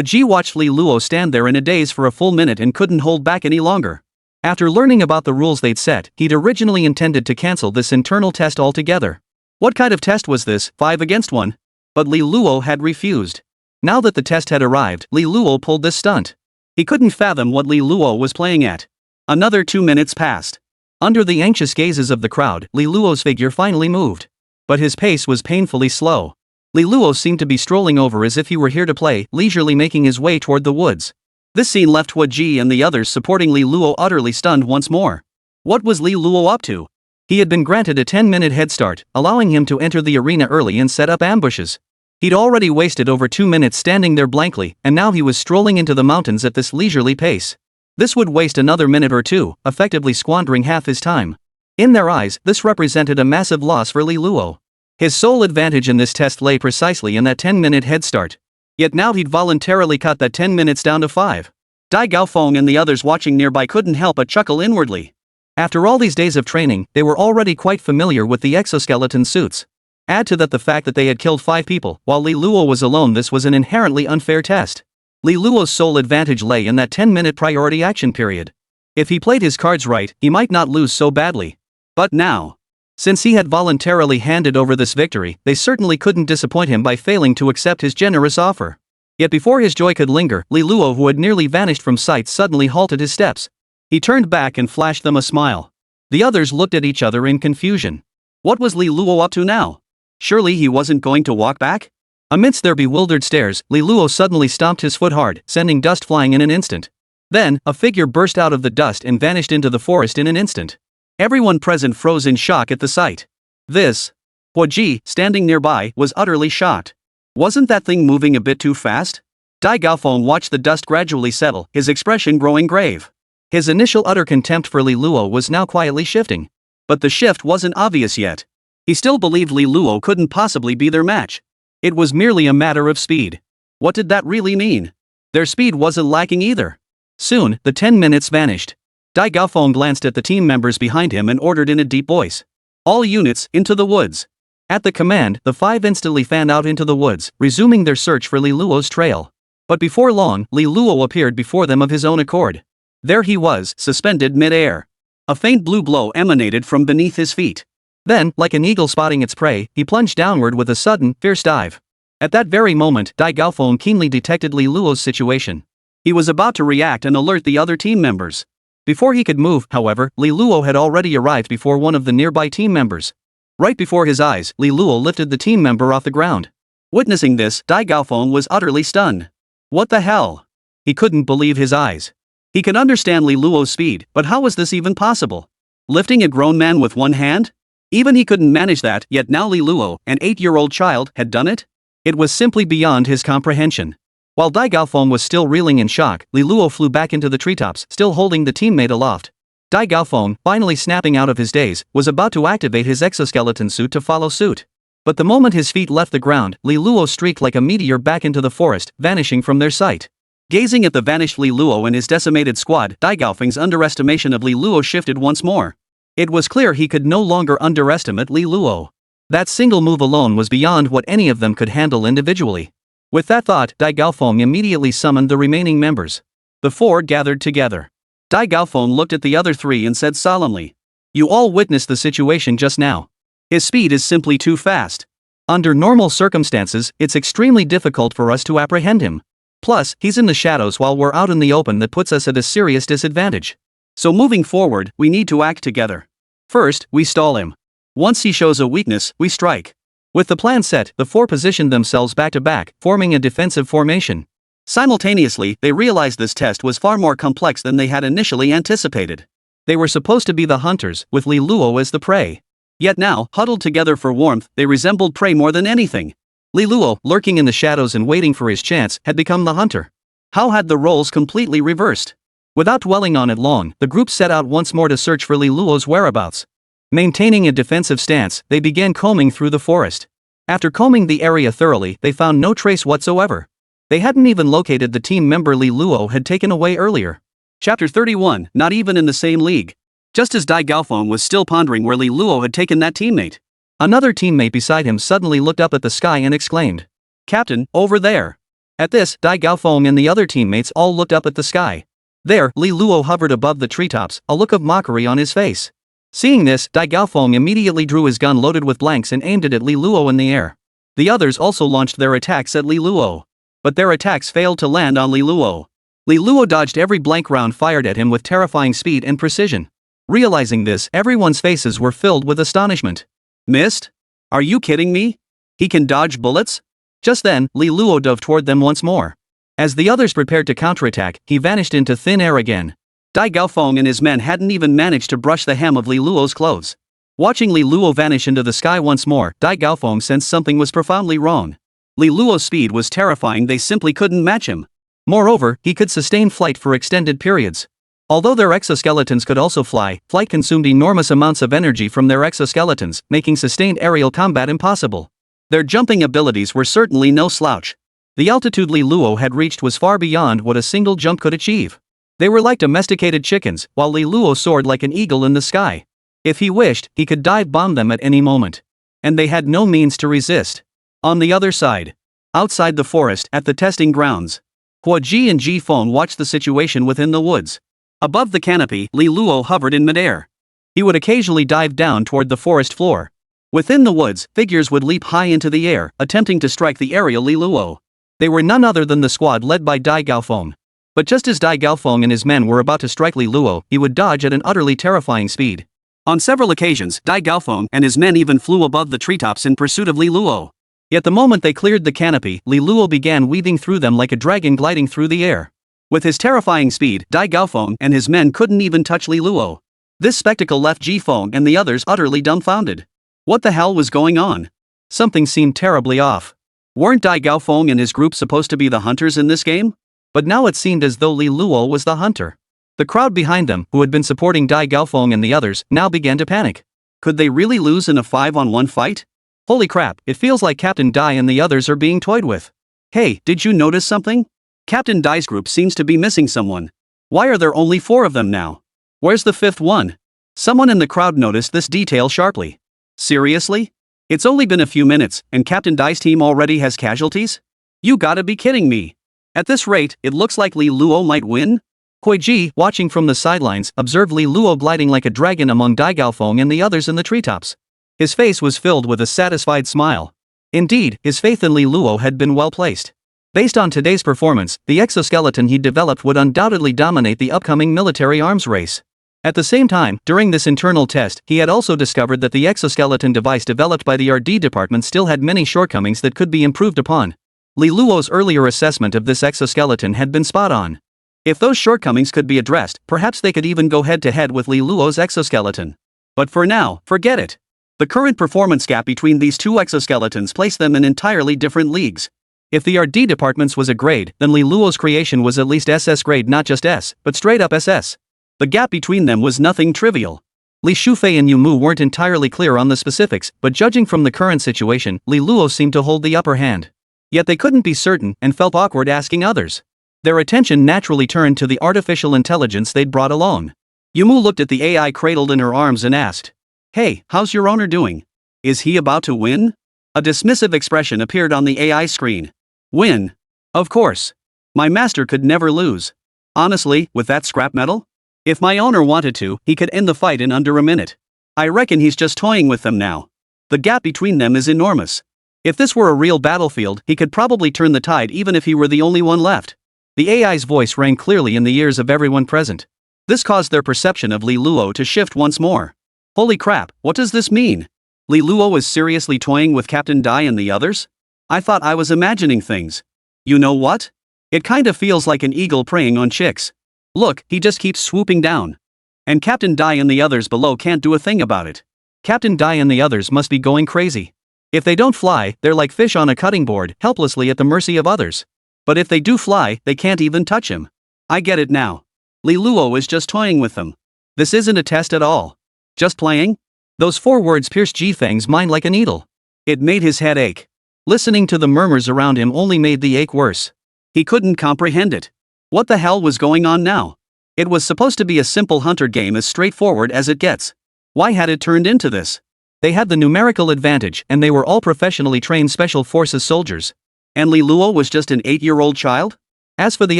Ji watched Li Luo stand there in a daze for a full minute and couldn't hold back any longer. After learning about the rules they'd set, he'd originally intended to cancel this internal test altogether. What kind of test was this, 5 against 1? But Li Luo had refused. Now that the test had arrived, Li Luo pulled this stunt. He couldn't fathom what Li Luo was playing at. Another 2 minutes passed. Under the anxious gazes of the crowd, Li Luo's figure finally moved. But his pace was painfully slow. Li Luo seemed to be strolling over as if he were here to play, leisurely making his way toward the woods. This scene left Ji and the others supporting Li Luo utterly stunned once more. What was Li Luo up to? He had been granted a 10-minute head start, allowing him to enter the arena early and set up ambushes. He'd already wasted over 2 minutes standing there blankly, and now he was strolling into the mountains at this leisurely pace. This would waste another minute or two, effectively squandering half his time. In their eyes, this represented a massive loss for Li Luo. His sole advantage in this test lay precisely in that 10-minute head start. Yet now he'd voluntarily cut that 10 minutes down to 5. Dai Gaofeng and the others watching nearby couldn't help but chuckle inwardly. After all these days of training, they were already quite familiar with the exoskeleton suits. Add to that the fact that they had killed 5 people, while Li Luo was alone. This was an inherently unfair test. Li Luo's sole advantage lay in that 10-minute priority action period. If he played his cards right, he might not lose so badly. But now, since he had voluntarily handed over this victory, they certainly couldn't disappoint him by failing to accept his generous offer. Yet before his joy could linger, Li Luo, who had nearly vanished from sight, suddenly halted his steps. He turned back and flashed them a smile. The others looked at each other in confusion. What was Li Luo up to now? Surely he wasn't going to walk back? Amidst their bewildered stares, Li Luo suddenly stomped his foot hard, sending dust flying in an instant. Then, a figure burst out of the dust and vanished into the forest in an instant. Everyone present froze in shock at the sight. Ji, standing nearby, was utterly shocked. Wasn't that thing moving a bit too fast? Dai Gaofeng watched the dust gradually settle, his expression growing grave. His initial utter contempt for Li Luo was now quietly shifting. But the shift wasn't obvious yet. He still believed Li Luo couldn't possibly be their match. It was merely a matter of speed. What did that really mean? Their speed wasn't lacking either. Soon, the 10 minutes vanished. Dai Gaofeng glanced at the team members behind him and ordered in a deep voice. All units, into the woods. At the command, the 5 instantly fanned out into the woods, resuming their search for Li Luo's trail. But before long, Li Luo appeared before them of his own accord. There he was, suspended mid-air. A faint blue glow emanated from beneath his feet. Then, like an eagle spotting its prey, he plunged downward with a sudden, fierce dive. At that very moment, Dai Gaofeng keenly detected Li Luo's situation. He was about to react and alert the other team members. Before he could move, however, Li Luo had already arrived before one of the nearby team members. Right before his eyes, Li Luo lifted the team member off the ground. Witnessing this, Dai Gaofeng was utterly stunned. What the hell? He couldn't believe his eyes. He could understand Li Luo's speed, but how was this even possible? Lifting a grown man with one hand? Even he couldn't manage that, yet now Li Luo, an 8-year-old child, had done it? It was simply beyond his comprehension. While Dai Gaofeng was still reeling in shock, Li Luo flew back into the treetops, still holding the teammate aloft. Dai Gaofeng, finally snapping out of his daze, was about to activate his exoskeleton suit to follow suit. But the moment his feet left the ground, Li Luo streaked like a meteor back into the forest, vanishing from their sight. Gazing at the vanished Li Luo and his decimated squad, Dai Gaofeng's underestimation of Li Luo shifted once more. It was clear he could no longer underestimate Li Luo. That single move alone was beyond what any of them could handle individually. With that thought, Dai Gaofeng immediately summoned the remaining members. The four gathered together. Dai Gaofeng looked at the other three and said solemnly, "You all witnessed the situation just now. His speed is simply too fast. Under normal circumstances, it's extremely difficult for us to apprehend him. Plus, he's in the shadows while we're out in the open. That puts us at a serious disadvantage. So moving forward, we need to act together. First, we stall him. Once he shows a weakness, we strike." With the plan set, the four positioned themselves back to back, forming a defensive formation. Simultaneously, they realized this test was far more complex than they had initially anticipated. They were supposed to be the hunters, with Li Luo as the prey. Yet now, huddled together for warmth, they resembled prey more than anything. Li Luo, lurking in the shadows and waiting for his chance, had become the hunter. How had the roles completely reversed? Without dwelling on it long, the group set out once more to search for Li Luo's whereabouts. Maintaining a defensive stance, they began combing through the forest. After combing the area thoroughly, they found no trace whatsoever. They hadn't even located the team member Li Luo had taken away earlier. Chapter 31, Not even in the same league. Just as Dai Gaofeng was still pondering where Li Luo had taken that teammate, another teammate beside him suddenly looked up at the sky and exclaimed, "Captain, over there." At this, Dai Gaofeng and the other teammates all looked up at the sky. There, Li Luo hovered above the treetops, a look of mockery on his face. Seeing this, Dai Gaofeng immediately drew his gun loaded with blanks and aimed it at Li Luo in the air. The others also launched their attacks at Li Luo. But their attacks failed to land on Li Luo. Li Luo dodged every blank round fired at him with terrifying speed and precision. Realizing this, everyone's faces were filled with astonishment. "Missed? Are you kidding me? He can dodge bullets?" Just then, Li Luo dove toward them once more. As the others prepared to counterattack, he vanished into thin air again. Dai Gaofeng and his men hadn't even managed to brush the hem of Li Luo's clothes. Watching Li Luo vanish into the sky once more, Dai Gaofeng sensed something was profoundly wrong. Li Luo's speed was terrifying. They simply couldn't match him. Moreover, he could sustain flight for extended periods. Although their exoskeletons could also fly, flight consumed enormous amounts of energy from their exoskeletons, making sustained aerial combat impossible. Their jumping abilities were certainly no slouch. The altitude Li Luo had reached was far beyond what a single jump could achieve. They were like domesticated chickens, while Li Luo soared like an eagle in the sky. If he wished, he could dive bomb them at any moment. And they had no means to resist. On the other side, outside the forest, at the testing grounds, Hua Ji and Ji Feng watched the situation within the woods. Above the canopy, Li Luo hovered in midair. He would occasionally dive down toward the forest floor. Within the woods, figures would leap high into the air, attempting to strike the aerial Li Luo. They were none other than the squad led by Dai Gaofeng. But just as Dai Gaofeng and his men were about to strike Li Luo, he would dodge at an utterly terrifying speed. On several occasions, Dai Gaofeng and his men even flew above the treetops in pursuit of Li Luo. Yet the moment they cleared the canopy, Li Luo began weaving through them like a dragon gliding through the air. With his terrifying speed, Dai Gaofeng and his men couldn't even touch Li Luo. This spectacle left Ji Feng and the others utterly dumbfounded. What the hell was going on? Something seemed terribly off. Weren't Dai Gaofeng and his group supposed to be the hunters in this game? But now it seemed as though Li Luo was the hunter. The crowd behind them, who had been supporting Dai Gaofeng and the others, now began to panic. Could they really lose in a 5-on-1 fight? Holy crap, it feels like Captain Dai and the others are being toyed with. Hey, did you notice something? Captain Dai's group seems to be missing someone. Why are there only 4 of them now? Where's the 5th one? Someone in the crowd noticed this detail sharply. Seriously? It's only been a few minutes, and Captain Dai's team already has casualties? You gotta be kidding me. At this rate, it looks like Li Luo might win? Hui Ji, watching from the sidelines, observed Li Luo gliding like a dragon among Dai Gaofeng and the others in the treetops. His face was filled with a satisfied smile. Indeed, his faith in Li Luo had been well placed. Based on today's performance, the exoskeleton he developed would undoubtedly dominate the upcoming military arms race. At the same time, during this internal test, he had also discovered that the exoskeleton device developed by the RD department still had many shortcomings that could be improved upon. Li Luo's earlier assessment of this exoskeleton had been spot on. If those shortcomings could be addressed, perhaps they could even go head-to-head with Li Luo's exoskeleton. But for now, forget it. The current performance gap between these two exoskeletons placed them in entirely different leagues. If the R&D departments was a grade, then Li Luo's creation was at least SS grade, not just S, but straight up SS. The gap between them was nothing trivial. Li Shufei and Yu Mu weren't entirely clear on the specifics, but judging from the current situation, Li Luo seemed to hold the upper hand. Yet they couldn't be certain and felt awkward asking others. Their attention naturally turned to the artificial intelligence they'd brought along. Yu Mu looked at the AI cradled in her arms and asked, "Hey, how's your owner doing? Is he about to win?" A dismissive expression appeared on the AI screen. "Win? Of course. My master could never lose. Honestly, with that scrap metal? If my owner wanted to, he could end the fight in under a minute. I reckon he's just toying with them now. The gap between them is enormous. If this were a real battlefield, he could probably turn the tide even if he were the only one left." The AI's voice rang clearly in the ears of everyone present. This caused their perception of Li Luo to shift once more. Holy crap, what does this mean? Li Luo was seriously toying with Captain Dai and the others? I thought I was imagining things. You know what? It kinda feels like an eagle preying on chicks. Look, he just keeps swooping down. And Captain Dai and the others below can't do a thing about it. Captain Dai and the others must be going crazy. If they don't fly, they're like fish on a cutting board, helplessly at the mercy of others. But if they do fly, they can't even touch him. I get it now. Li Luo is just toying with them. This isn't a test at all. Just playing? Those 4 words pierced Jifeng's mind like a needle. It made his head ache. Listening to the murmurs around him only made the ache worse. He couldn't comprehend it. What the hell was going on now? It was supposed to be a simple hunter game as straightforward as it gets. Why had it turned into this? They had the numerical advantage and they were all professionally trained special forces soldiers. And Li Luo was just an 8-year-old child? As for the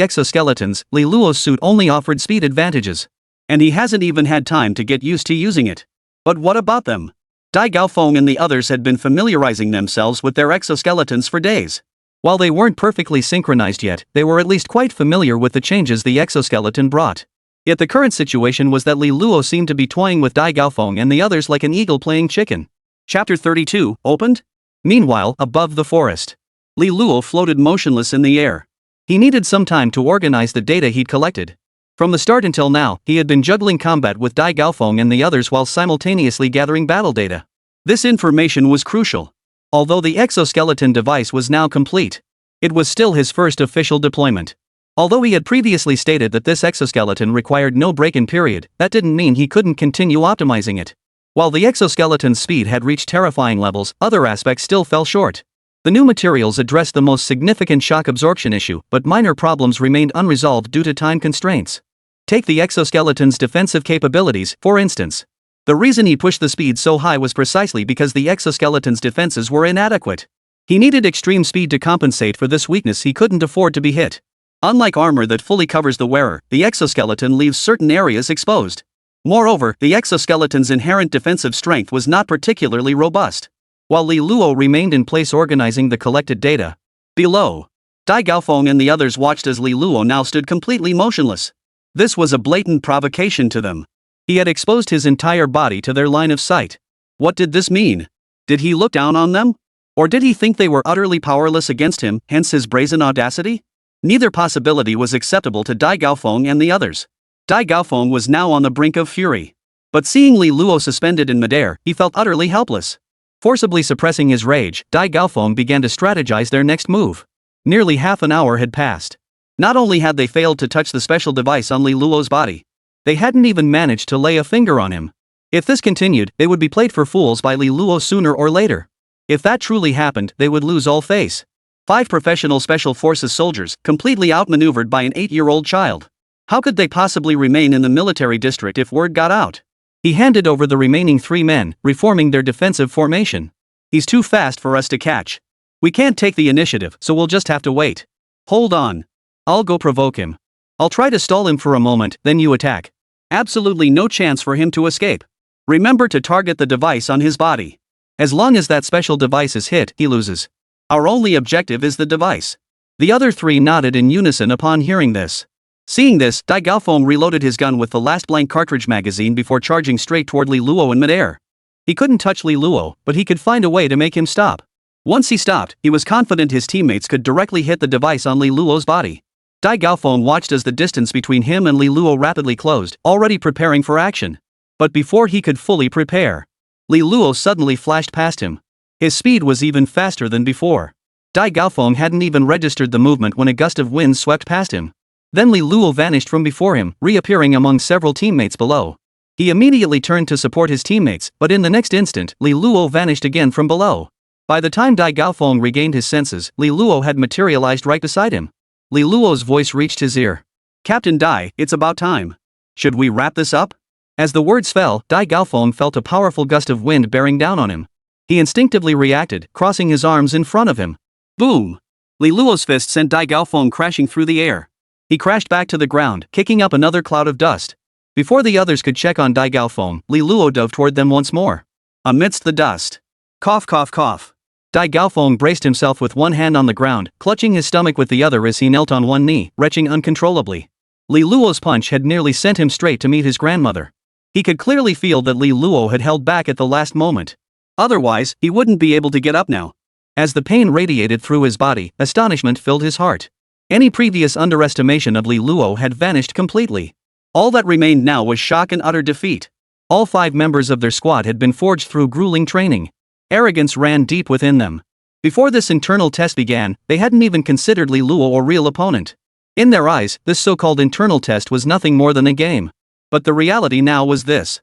exoskeletons, Li Luo's suit only offered speed advantages. And he hasn't even had time to get used to using it. But what about them? Dai Gaofeng and the others had been familiarizing themselves with their exoskeletons for days. While they weren't perfectly synchronized yet, they were at least quite familiar with the changes the exoskeleton brought. Yet the current situation was that Li Luo seemed to be toying with Dai Gaofeng and the others like an eagle playing chicken. Chapter 32, opened? Meanwhile, above the forest, Li Luo floated motionless in the air. He needed some time to organize the data he'd collected. From the start until now, he had been juggling combat with Dai Gaofeng and the others while simultaneously gathering battle data. This information was crucial. Although the exoskeleton device was now complete, it was still his first official deployment. Although he had previously stated that this exoskeleton required no break-in period, that didn't mean he couldn't continue optimizing it. While the exoskeleton's speed had reached terrifying levels, other aspects still fell short. The new materials addressed the most significant shock absorption issue, but minor problems remained unresolved due to time constraints. Take the exoskeleton's defensive capabilities, for instance. The reason he pushed the speed so high was precisely because the exoskeleton's defenses were inadequate. He needed extreme speed to compensate for this weakness. He couldn't afford to be hit. Unlike armor that fully covers the wearer, the exoskeleton leaves certain areas exposed. Moreover, the exoskeleton's inherent defensive strength was not particularly robust. While Li Luo remained in place organizing the collected data, below, Dai Gaofeng and the others watched as Li Luo now stood completely motionless. This was a blatant provocation to them. He had exposed his entire body to their line of sight. What did this mean? Did he look down on them? Or did he think they were utterly powerless against him, hence his brazen audacity? Neither possibility was acceptable to Dai Gaofeng and the others. Dai Gaofeng was now on the brink of fury. But seeing Li Luo suspended in midair, he felt utterly helpless. Forcibly suppressing his rage, Dai Gaofeng began to strategize their next move. Nearly half an hour had passed. Not only had they failed to touch the special device on Li Luo's body, they hadn't even managed to lay a finger on him. If this continued, they would be played for fools by Li Luo sooner or later. If that truly happened, they would lose all face. 5 professional special forces soldiers, completely outmaneuvered by an 8-year-old child. How could they possibly remain in the military district if word got out? He handed over the remaining 3 men, reforming their defensive formation. He's too fast for us to catch. We can't take the initiative, so we'll just have to wait. Hold on. I'll go provoke him. I'll try to stall him for a moment, then you attack. Absolutely no chance for him to escape. Remember to target the device on his body. As long as that special device is hit, he loses. Our only objective is the device. The other 3 nodded in unison upon hearing this. Seeing this, Dai Gaofeng reloaded his gun with the last blank cartridge magazine before charging straight toward Li Luo in midair. He couldn't touch Li Luo, but he could find a way to make him stop. Once he stopped, he was confident his teammates could directly hit the device on Li Luo's body. Dai Gaofeng watched as the distance between him and Li Luo rapidly closed, already preparing for action. But before he could fully prepare, Li Luo suddenly flashed past him. His speed was even faster than before. Dai Gaofeng hadn't even registered the movement when a gust of wind swept past him. Then Li Luo vanished from before him, reappearing among several teammates below. He immediately turned to support his teammates, but in the next instant, Li Luo vanished again from below. By the time Dai Gaofeng regained his senses, Li Luo had materialized right beside him. Li Luo's voice reached his ear. "Captain Dai, it's about time. Should we wrap this up?" As the words fell, Dai Gaofeng felt a powerful gust of wind bearing down on him. He instinctively reacted, crossing his arms in front of him. Boom! Li Luo's fist sent Dai Gaofeng crashing through the air. He crashed back to the ground, kicking up another cloud of dust. Before the others could check on Dai Gaofeng, Li Luo dove toward them once more. Amidst the dust. Cough cough cough. Dai Gaofeng braced himself with one hand on the ground, clutching his stomach with the other as he knelt on one knee, retching uncontrollably. Li Luo's punch had nearly sent him straight to meet his grandmother. He could clearly feel that Li Luo had held back at the last moment. Otherwise, he wouldn't be able to get up now. As the pain radiated through his body, astonishment filled his heart. Any previous underestimation of Li Luo had vanished completely. All that remained now was shock and utter defeat. All 5 members of their squad had been forged through grueling training. Arrogance ran deep within them. Before this internal test began, they hadn't even considered Li Luo a real opponent. In their eyes, this so-called internal test was nothing more than a game. But the reality now was this.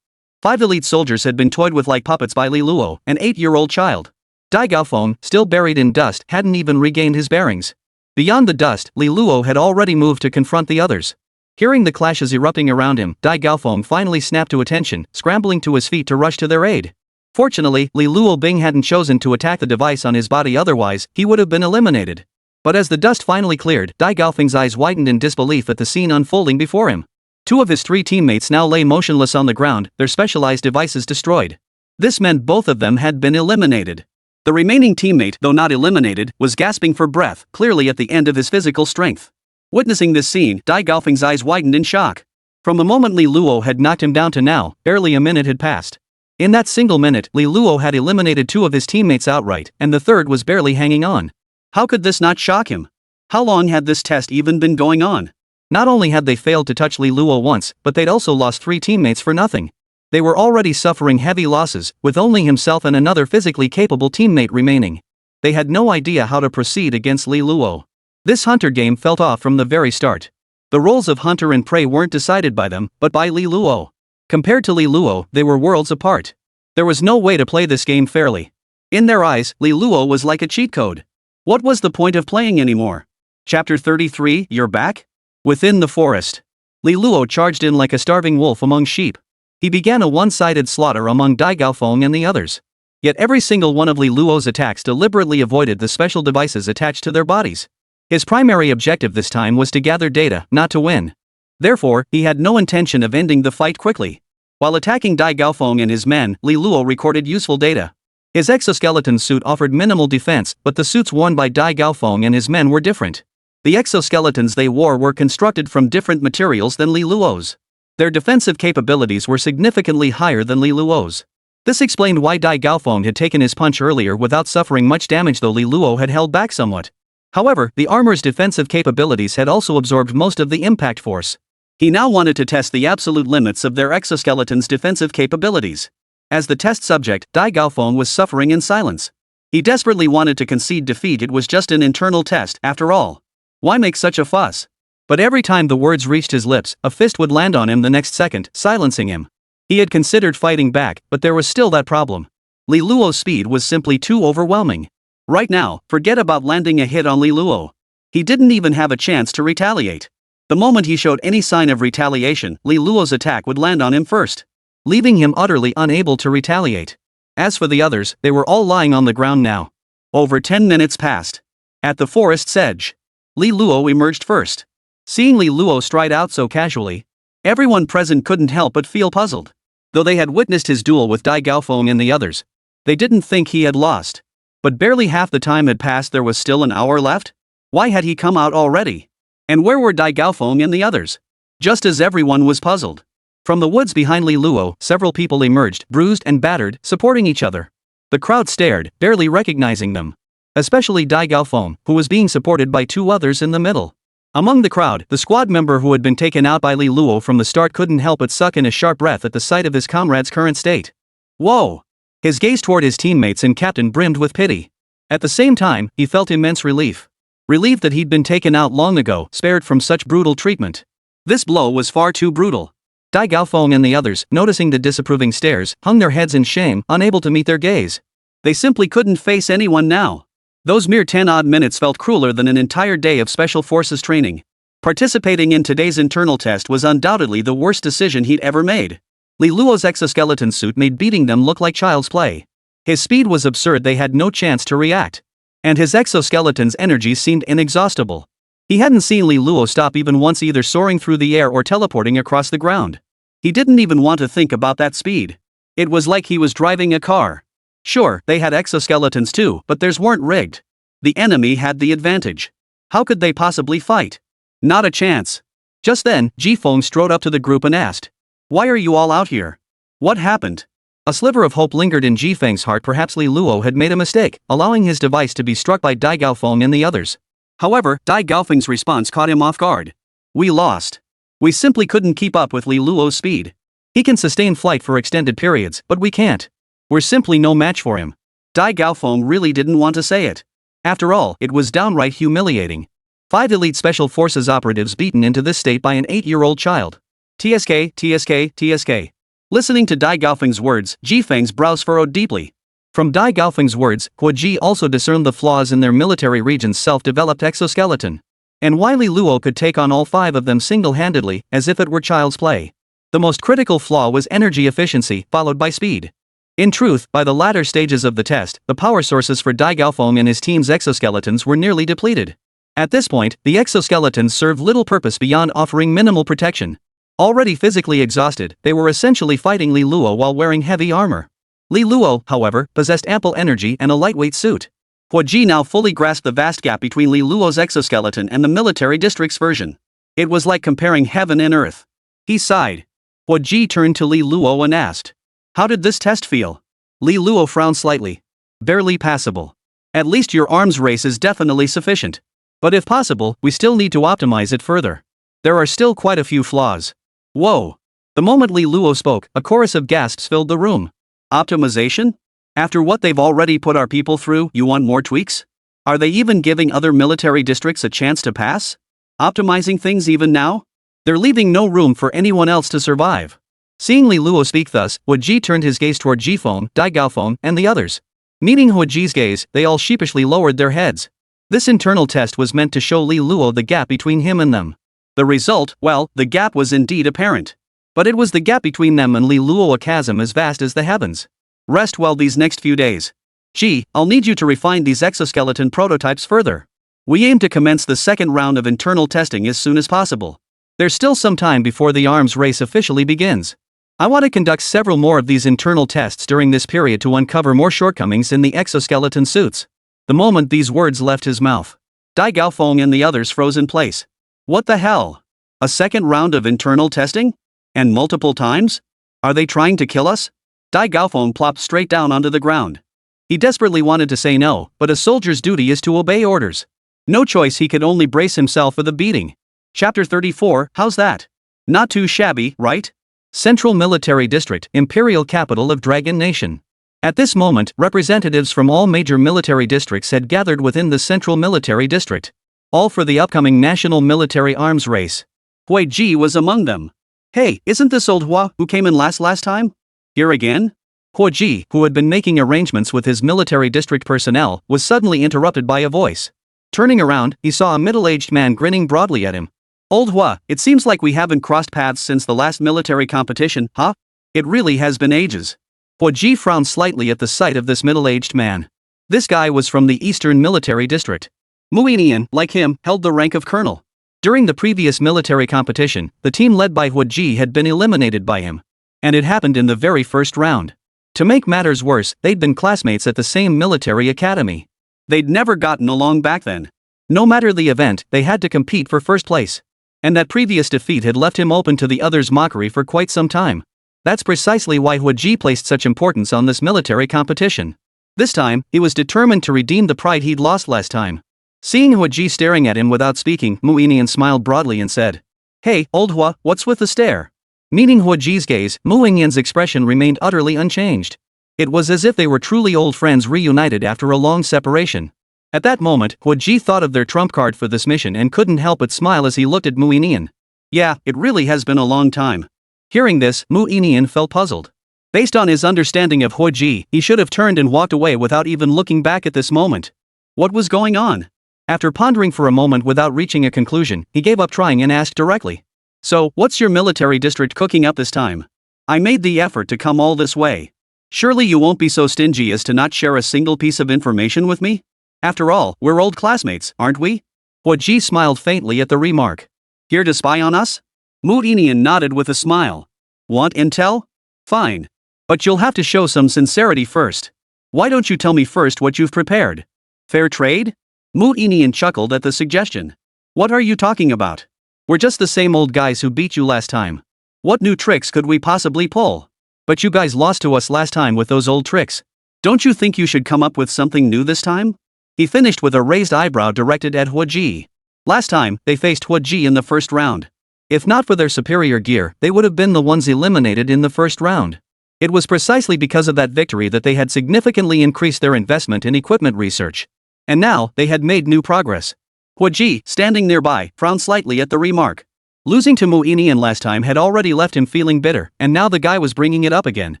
5 elite soldiers had been toyed with like puppets by Li Luo, an 8-year-old child. Dai Gaofeng, still buried in dust, hadn't even regained his bearings. Beyond the dust, Li Luo had already moved to confront the others. Hearing the clashes erupting around him, Dai Gaofeng finally snapped to attention, scrambling to his feet to rush to their aid. Fortunately, Li Luo Bing hadn't chosen to attack the device on his body, otherwise, he would have been eliminated. But as the dust finally cleared, Dai Gaofeng's eyes widened in disbelief at the scene unfolding before him. 2 of his 3 teammates now lay motionless on the ground, their specialized devices destroyed. This meant both of them had been eliminated. The remaining teammate, though not eliminated, was gasping for breath, clearly at the end of his physical strength. Witnessing this scene, Dai Gaofeng's eyes widened in shock. From the moment Li Luo had knocked him down to now, barely a minute had passed. In that single minute, Li Luo had eliminated 2 of his teammates outright, and the third was barely hanging on. How could this not shock him? How long had this test even been going on? Not only had they failed to touch Li Luo once, but they'd also lost 3 teammates for nothing. They were already suffering heavy losses, with only himself and another physically capable teammate remaining. They had no idea how to proceed against Li Luo. This hunter game felt off from the very start. The roles of hunter and prey weren't decided by them, but by Li Luo. Compared to Li Luo, they were worlds apart. There was no way to play this game fairly. In their eyes, Li Luo was like a cheat code. What was the point of playing anymore? Chapter 33, You're Back? Within the forest. Li Luo charged in like a starving wolf among sheep. He began a one-sided slaughter among Dai Gaofeng and the others. Yet every single one of Li Luo's attacks deliberately avoided the special devices attached to their bodies. His primary objective this time was to gather data, not to win. Therefore, he had no intention of ending the fight quickly. While attacking Dai Gaofeng and his men, Li Luo recorded useful data. His exoskeleton suit offered minimal defense, but the suits worn by Dai Gaofeng and his men were different. The exoskeletons they wore were constructed from different materials than Li Luo's. Their defensive capabilities were significantly higher than Li Luo's. This explained why Dai Gaofeng had taken his punch earlier without suffering much damage, though Li Luo had held back somewhat. However, the armor's defensive capabilities had also absorbed most of the impact force. He now wanted to test the absolute limits of their exoskeleton's defensive capabilities. As the test subject, Dai Gaofeng was suffering in silence. He desperately wanted to concede defeat. It was just an internal test, after all. Why make such a fuss? But every time the words reached his lips, a fist would land on him the next second, silencing him. He had considered fighting back, but there was still that problem. Li Luo's speed was simply too overwhelming. Right now, forget about landing a hit on Li Luo. He didn't even have a chance to retaliate. The moment he showed any sign of retaliation, Li Luo's attack would land on him first, leaving him utterly unable to retaliate. As for the others, they were all lying on the ground now. Over 10 minutes passed. At the forest's edge, Li Luo emerged first. Seeing Li Luo stride out so casually, everyone present couldn't help but feel puzzled. Though they had witnessed his duel with Dai Gaofeng and the others, they didn't think he had lost. But barely half the time had passed. There was still an hour left? Why had he come out already? And where were Dai Gaofeng and the others? Just as everyone was puzzled. From the woods behind Li Luo, several people emerged, bruised and battered, supporting each other. The crowd stared, barely recognizing them. Especially Dai Gaofeng, who was being supported by 2 others in the middle. Among the crowd, the squad member who had been taken out by Li Luo from the start couldn't help but suck in a sharp breath at the sight of his comrade's current state. Whoa! His gaze toward his teammates and captain brimmed with pity. At the same time, he felt immense relief. Relief that he'd been taken out long ago, spared from such brutal treatment. This blow was far too brutal. Dai Gaofeng and the others, noticing the disapproving stares, hung their heads in shame, unable to meet their gaze. They simply couldn't face anyone now. Those mere 10-odd minutes felt crueler than an entire day of special forces training. Participating in today's internal test was undoubtedly the worst decision he'd ever made. Li Luo's exoskeleton suit made beating them look like child's play. His speed was absurd, they had no chance to react. And his exoskeleton's energy seemed inexhaustible. He hadn't seen Li Luo stop even once, either soaring through the air or teleporting across the ground. He didn't even want to think about that speed. It was like he was driving a car. Sure, they had exoskeletons too, but theirs weren't rigged. The enemy had the advantage. How could they possibly fight? Not a chance. Just then, Jifeng strode up to the group and asked, "Why are you all out here? What happened?" A sliver of hope lingered in Jifeng's heart. Perhaps Li Luo had made a mistake, allowing his device to be struck by Dai Gaofeng and the others. However, Dai Gaofeng's response caught him off guard. "We lost. We simply couldn't keep up with Li Luo's speed. He can sustain flight for extended periods, but we can't. We're simply no match for him." Dai Gaofeng really didn't want to say it. After all, it was downright humiliating. 5 elite special forces operatives beaten into this state by an 8-year-old child. TSK, TSK, TSK. Listening to Dai Gaofeng's words, Jifeng's brows furrowed deeply. From Dai Gaofeng's words, Huo Ji also discerned the flaws in their military region's self-developed exoskeleton. And why Li Luo could take on all 5 of them single-handedly, as if it were child's play. The most critical flaw was energy efficiency, followed by speed. In truth, by the latter stages of the test, the power sources for Dai Gaofeng and his team's exoskeletons were nearly depleted. At this point, the exoskeletons served little purpose beyond offering minimal protection. Already physically exhausted, they were essentially fighting Li Luo while wearing heavy armor. Li Luo, however, possessed ample energy and a lightweight suit. Huo Ji now fully grasped the vast gap between Li Luo's exoskeleton and the military district's version. It was like comparing heaven and earth. He sighed. Huo Ji turned to Li Luo and asked, "How did this test feel?" Li Luo frowned slightly. "Barely passable. At least your arms race is definitely sufficient. But if possible, we still need to optimize it further. There are still quite a few flaws." Whoa! The moment Li Luo spoke, a chorus of gasps filled the room. Optimization? After what they've already put our people through, you want more tweaks? Are they even giving other military districts a chance to pass? Optimizing things even now? They're leaving no room for anyone else to survive. Seeing Li Luo speak thus, Huo Ji turned his gaze toward Jifeng, Dai Gaofeng, and the others. Meeting Huo Ji's gaze, they all sheepishly lowered their heads. This internal test was meant to show Li Luo the gap between him and them. The result, well, the gap was indeed apparent. But it was the gap between them and Li Luo, a chasm as vast as the heavens. Rest well these next few days. Gee, I'll need you to refine these exoskeleton prototypes further. We aim to commence the second round of internal testing as soon as possible. There's still some time before the arms race officially begins. I want to conduct several more of these internal tests during this period to uncover more shortcomings in the exoskeleton suits. The moment these words left his mouth, Dai Gaofeng and the others froze in place. What the hell? A second round of internal testing? And multiple times? Are they trying to kill us? Dai Gaofeng plopped straight down onto the ground. He desperately wanted to say no, but a soldier's duty is to obey orders. No choice, he could only brace himself for the beating. Chapter 34, how's that? Not too shabby, right? Central Military District, Imperial Capital of Dragon Nation. At this moment, representatives from all major military districts had gathered within the Central Military District. All for the upcoming National Military Arms Race. Huo Ji was among them. Hey, isn't this old Hua who came in last time? Here again? Huo Ji, who had been making arrangements with his military district personnel, was suddenly interrupted by a voice. Turning around, he saw a middle-aged man grinning broadly at him. Old Hua, it seems like we haven't crossed paths since the last military competition, huh? It really has been ages. Huo Ji frowned slightly at the sight of this middle-aged man. This guy was from the Eastern Military District. Muinian, like him, held the rank of colonel. During the previous military competition, the team led by Huo Ji had been eliminated by him. And it happened in the very first round. To make matters worse, they'd been classmates at the same military academy. They'd never gotten along back then. No matter the event, they had to compete for first place. And that previous defeat had left him open to the others' mockery for quite some time. That's precisely why Huo Ji placed such importance on this military competition. This time, he was determined to redeem the pride he'd lost last time. Seeing Huo Ji staring at him without speaking, Muinian smiled broadly and said, "Hey, old Hua, what's with the stare?" Meeting Huo Ji's gaze, Muinian's expression remained utterly unchanged. It was as if they were truly old friends reunited after a long separation. At that moment, Hua Ji thought of their trump card for this mission and couldn't help but smile as he looked at Mu Inian. Yeah, it really has been a long time. Hearing this, Mu Inian felt puzzled. Based on his understanding of Hua Ji, he should have turned and walked away without even looking back at this moment. What was going on? After pondering for a moment without reaching a conclusion, he gave up trying and asked directly. So, what's your military district cooking up this time? I made the effort to come all this way. Surely you won't be so stingy as to not share a single piece of information with me? After all, we're old classmates, aren't we? Hua Ji smiled faintly at the remark. Here to spy on us? Mu Inian nodded with a smile. Want intel? Fine. But you'll have to show some sincerity first. Why don't you tell me first what you've prepared? Fair trade? Mu Inian chuckled at the suggestion. What are you talking about? We're just the same old guys who beat you last time. What new tricks could we possibly pull? But you guys lost to us last time with those old tricks. Don't you think you should come up with something new this time? He finished with a raised eyebrow directed at Hua Ji. Last time, they faced Hua Ji in the first round. If not for their superior gear, they would have been the ones eliminated in the first round. It was precisely because of that victory that they had significantly increased their investment in equipment research. And now, they had made new progress. Hua Ji, standing nearby, frowned slightly at the remark. Losing to Mu Inian last time had already left him feeling bitter, and now the guy was bringing it up again.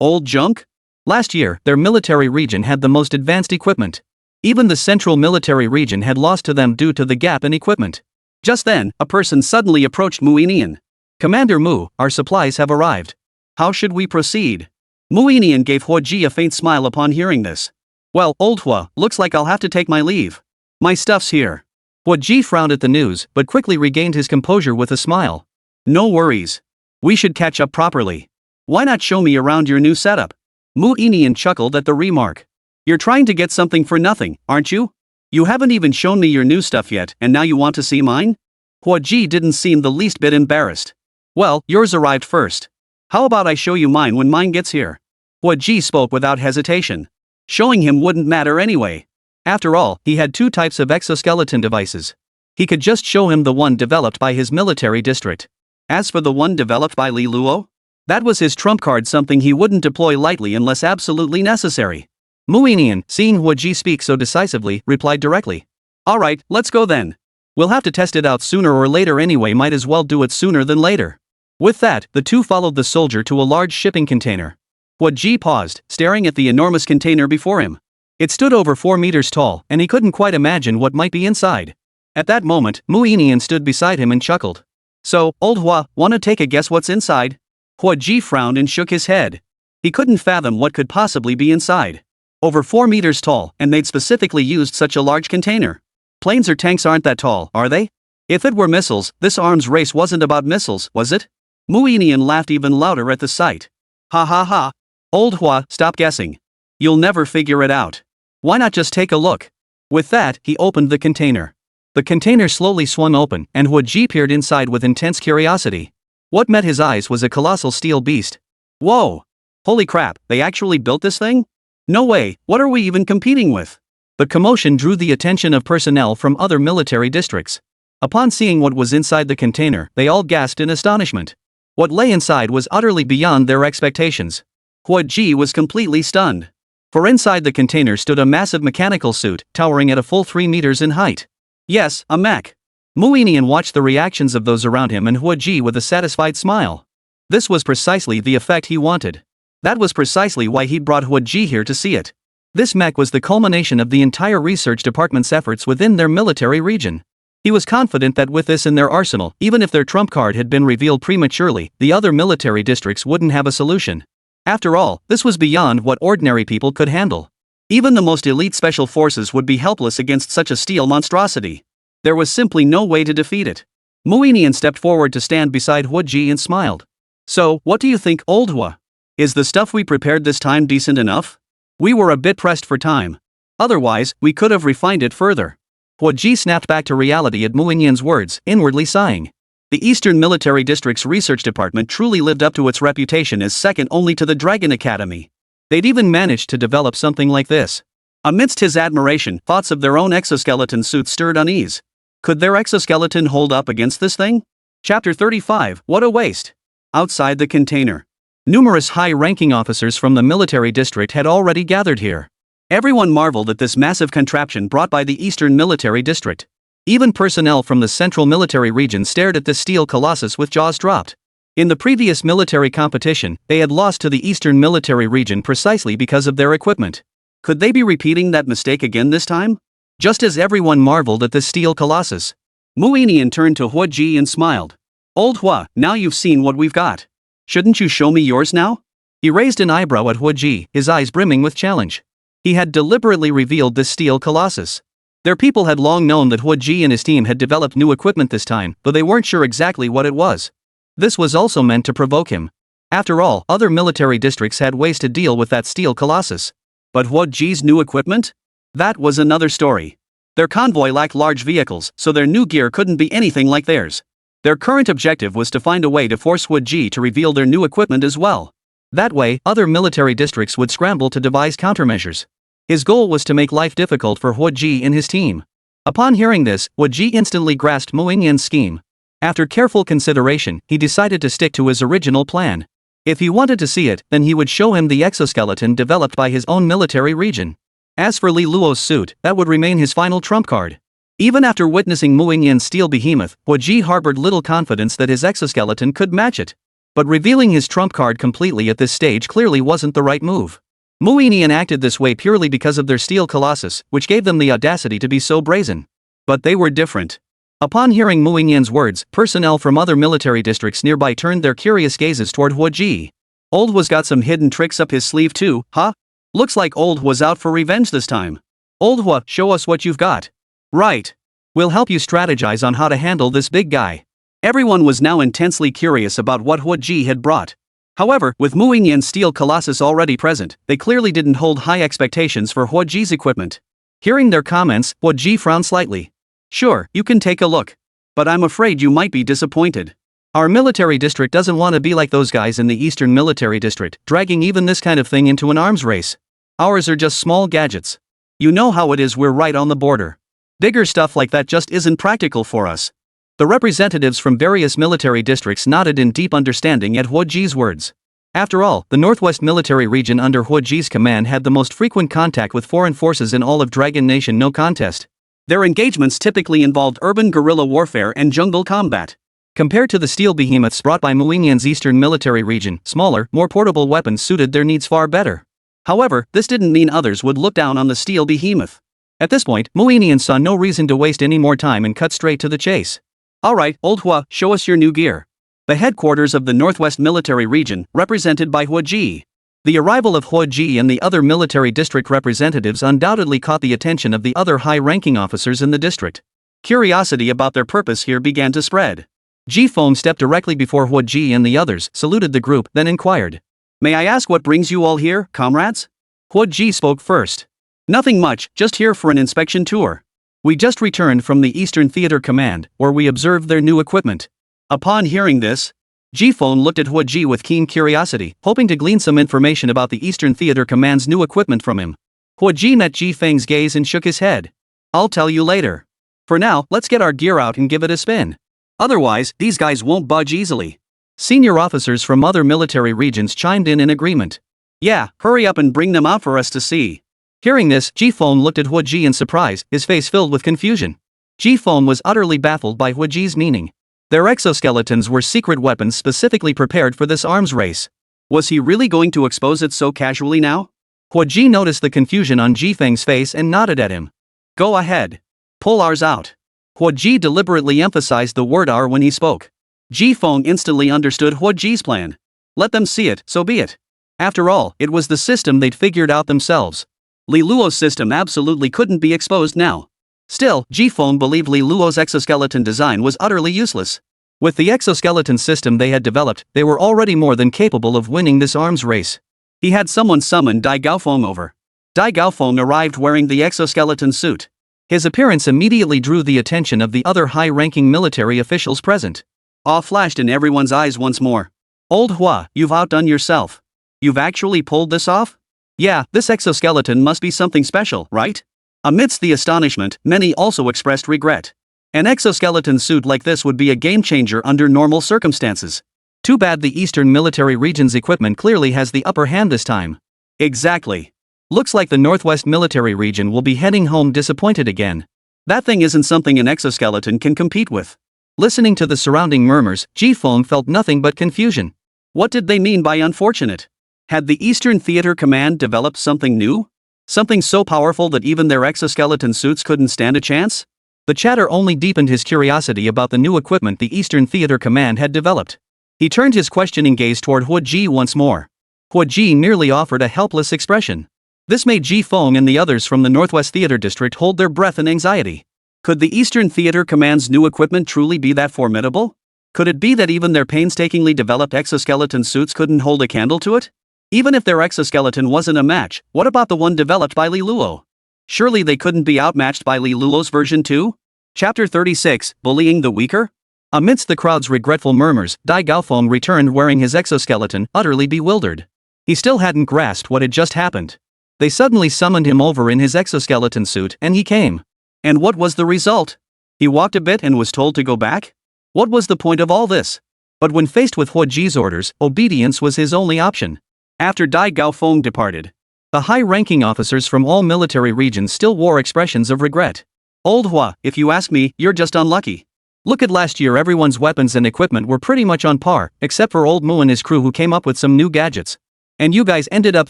Old junk? Last year, their military region had the most advanced equipment. Even the central military region had lost to them due to the gap in equipment. Just then, a person suddenly approached Mu Inian. Commander Mu, our supplies have arrived. How should we proceed? Mu Inian gave Hua Ji a faint smile upon hearing this. Well, old Hua, looks like I'll have to take my leave. My stuff's here. Hua Ji frowned at the news, but quickly regained his composure with a smile. No worries. We should catch up properly. Why not show me around your new setup? Mu Inian chuckled at the remark. You're trying to get something for nothing, aren't you? You haven't even shown me your new stuff yet, and now you want to see mine? Hua Ji didn't seem the least bit embarrassed. Well, yours arrived first. How about I show you mine when mine gets here? Hua Ji spoke without hesitation. Showing him wouldn't matter anyway. After all, he had two types of exoskeleton devices. He could just show him the one developed by his military district. As for the one developed by Li Luo, that was his trump card, something he wouldn't deploy lightly unless absolutely necessary. Mu Inian, seeing Hua Ji speak so decisively, replied directly. Alright, let's go then. We'll have to test it out sooner or later anyway, might as well do it sooner than later. With that, the two followed the soldier to a large shipping container. Hua Ji paused, staring at the enormous container before him. It stood over 4 meters tall, and he couldn't quite imagine what might be inside. At that moment, Mu Inian stood beside him and chuckled. So, old Hua, wanna take a guess what's inside? Hua Ji frowned and shook his head. He couldn't fathom what could possibly be inside. Over 4 meters tall, and they'd specifically used such a large container. Planes or tanks aren't that tall, are they? If it were missiles, this arms race wasn't about missiles, was it? Mu Inian laughed even louder at the sight. Ha ha ha. Old Hua, stop guessing. You'll never figure it out. Why not just take a look? With that, he opened the container. The container slowly swung open, and Hua Ji peered inside with intense curiosity. What met his eyes was a colossal steel beast. Whoa! Holy crap, they actually built this thing? No way, what are we even competing with? The commotion drew the attention of personnel from other military districts. Upon seeing what was inside the container, they all gasped in astonishment. What lay inside was utterly beyond their expectations. Hua Ji was completely stunned. For inside the container stood a massive mechanical suit, towering at a full 3 meters in height. Yes, a mech. Mu Inian watched the reactions of those around him and Hua Ji with a satisfied smile. This was precisely the effect he wanted. That was precisely why he brought Hua Ji here to see it. This mech was the culmination of the entire research department's efforts within their military region. He was confident that with this in their arsenal, even if their trump card had been revealed prematurely, the other military districts wouldn't have a solution. After all, this was beyond what ordinary people could handle. Even the most elite special forces would be helpless against such a steel monstrosity. There was simply no way to defeat it. Mu Inian stepped forward to stand beside Hua Ji and smiled. So, what do you think, old Hua? Is the stuff we prepared this time decent enough? We were a bit pressed for time. Otherwise, we could have refined it further. Hua Ji snapped back to reality at Mu Inian's words, inwardly sighing. The Eastern Military District's research department truly lived up to its reputation as second only to the Dragon Academy. They'd even managed to develop something like this. Amidst his admiration, thoughts of their own exoskeleton suits stirred unease. Could their exoskeleton hold up against this thing? Chapter 35, What a waste! Outside the container. Numerous high-ranking officers from the military district had already gathered here. Everyone marveled at this massive contraption brought by the Eastern Military District. Even personnel from the Central Military Region stared at this steel colossus with jaws dropped. In the previous military competition, they had lost to the Eastern Military Region precisely because of their equipment. Could they be repeating that mistake again this time? Just as everyone marveled at this steel colossus, Muinian turned to Hua Ji and smiled. Old Hua, now you've seen what we've got. Shouldn't you show me yours now? He raised an eyebrow at Hua Ji, his eyes brimming with challenge. He had deliberately revealed this steel colossus. Their people had long known that Hua Ji and his team had developed new equipment this time, though they weren't sure exactly what it was. This was also meant to provoke him. After all, other military districts had ways to deal with that steel colossus. But Hua Ji's new equipment? That was another story. Their convoy lacked large vehicles, so their new gear couldn't be anything like theirs. Their current objective was to find a way to force Hua Ji to reveal their new equipment as well. That way, other military districts would scramble to devise countermeasures. His goal was to make life difficult for Hua Ji and his team. Upon hearing this, Hua Ji instantly grasped Muinian's scheme. After careful consideration, he decided to stick to his original plan. If he wanted to see it, then he would show him the exoskeleton developed by his own military region. As for Li Luo's suit, that would remain his final trump card. Even after witnessing Muinian's steel behemoth, Hua Ji harbored little confidence that his exoskeleton could match it. But revealing his trump card completely at this stage clearly wasn't the right move. Muinian acted this way purely because of their steel colossus, which gave them the audacity to be so brazen. But they were different. Upon hearing Muinian's words, personnel from other military districts nearby turned their curious gazes toward Hua Ji. Old Hua's got some hidden tricks up his sleeve too, huh? Looks like Old Hua's out for revenge this time. Old Hua, show us what you've got. Right. We'll help you strategize on how to handle this big guy. Everyone was now intensely curious about what Hua Ji had brought. However, with Muinian's steel colossus already present, they clearly didn't hold high expectations for Hua Ji's equipment. Hearing their comments, Hua Ji frowned slightly. Sure, you can take a look. But I'm afraid you might be disappointed. Our military district doesn't want to be like those guys in the Eastern Military District, dragging even this kind of thing into an arms race. Ours are just small gadgets. You know how it is, we're right on the border. Bigger stuff like that just isn't practical for us. The representatives from various military districts nodded in deep understanding at Hua Ji's words. After all, the Northwest Military Region under Hua Ji's command had the most frequent contact with foreign forces in all of Dragon Nation, no contest. Their engagements typically involved urban guerrilla warfare and jungle combat. Compared to the steel behemoths brought by Muinian's Eastern Military Region, smaller, more portable weapons suited their needs far better. However, this didn't mean others would look down on the steel behemoth. At this point, Muinian saw no reason to waste any more time and cut straight to the chase. Alright, Old Hua, show us your new gear. The headquarters of the Northwest Military Region, represented by Hua Ji. The arrival of Hua Ji and the other military district representatives undoubtedly caught the attention of the other high-ranking officers in the district. Curiosity about their purpose here began to spread. Ji Feng stepped directly before Hua Ji and the others, saluted the group, then inquired. May I ask what brings you all here, comrades? Hua Ji spoke first. Nothing much, just here for an inspection tour. We just returned from the Eastern Theater Command, where we observed their new equipment. Upon hearing this, Ji Feng looked at Hua Ji with keen curiosity, hoping to glean some information about the Eastern Theater Command's new equipment from him. Hua Ji met Ji Feng's gaze and shook his head. I'll tell you later. For now, let's get our gear out and give it a spin. Otherwise, these guys won't budge easily. Senior officers from other military regions chimed in agreement. Yeah, hurry up and bring them out for us to see. Hearing this, Ji Feng looked at Hua Ji in surprise, his face filled with confusion. Ji Feng was utterly baffled by Hua Ji's meaning. Their exoskeletons were secret weapons specifically prepared for this arms race. Was he really going to expose it so casually now? Hua Ji noticed the confusion on Ji Feng's face and nodded at him. Go ahead. Pull ours out. Hua Ji deliberately emphasized the word "our" when he spoke. Ji Feng instantly understood Hua Ji's plan. Let them see it, so be it. After all, it was the system they'd figured out themselves. Li Luo's system absolutely couldn't be exposed now. Still, Ji Feng believed Li Luo's exoskeleton design was utterly useless. With the exoskeleton system they had developed, they were already more than capable of winning this arms race. He had someone summon Dai Gaofeng over. Dai Gaofeng arrived wearing the exoskeleton suit. His appearance immediately drew the attention of the other high-ranking military officials present. Awe flashed in everyone's eyes once more. Old Hua, you've outdone yourself. You've actually pulled this off? Yeah, this exoskeleton must be something special, right? Amidst the astonishment, many also expressed regret. An exoskeleton suit like this would be a game-changer under normal circumstances. Too bad the Eastern Military Region's equipment clearly has the upper hand this time. Exactly. Looks like the Northwest Military Region will be heading home disappointed again. That thing isn't something an exoskeleton can compete with. Listening to the surrounding murmurs, Ji-Fong felt nothing but confusion. What did they mean by unfortunate? Had the Eastern Theater Command developed something new? Something so powerful that even their exoskeleton suits couldn't stand a chance? The chatter only deepened his curiosity about the new equipment the Eastern Theater Command had developed. He turned his questioning gaze toward Hua Ji once more. Hua Ji merely offered a helpless expression. This made Ji-Fong and the others from the Northwest Theater District hold their breath in anxiety. Could the Eastern Theater Command's new equipment truly be that formidable? Could it be that even their painstakingly developed exoskeleton suits couldn't hold a candle to it? Even if their exoskeleton wasn't a match, what about the one developed by Li Luo? Surely they couldn't be outmatched by Li Luo's version too? Chapter 36, Bullying the Weaker? Amidst the crowd's regretful murmurs, Dai Gaofeng returned wearing his exoskeleton, utterly bewildered. He still hadn't grasped what had just happened. They suddenly summoned him over in his exoskeleton suit, and he came. And what was the result? He walked a bit and was told to go back? What was the point of all this? But when faced with Hua Ji's orders, obedience was his only option. After Dai Gaofeng departed, the high-ranking officers from all military regions still wore expressions of regret. Old Hua, if you ask me, you're just unlucky. Look at last year, everyone's weapons and equipment were pretty much on par, except for old Mu and his crew who came up with some new gadgets. And you guys ended up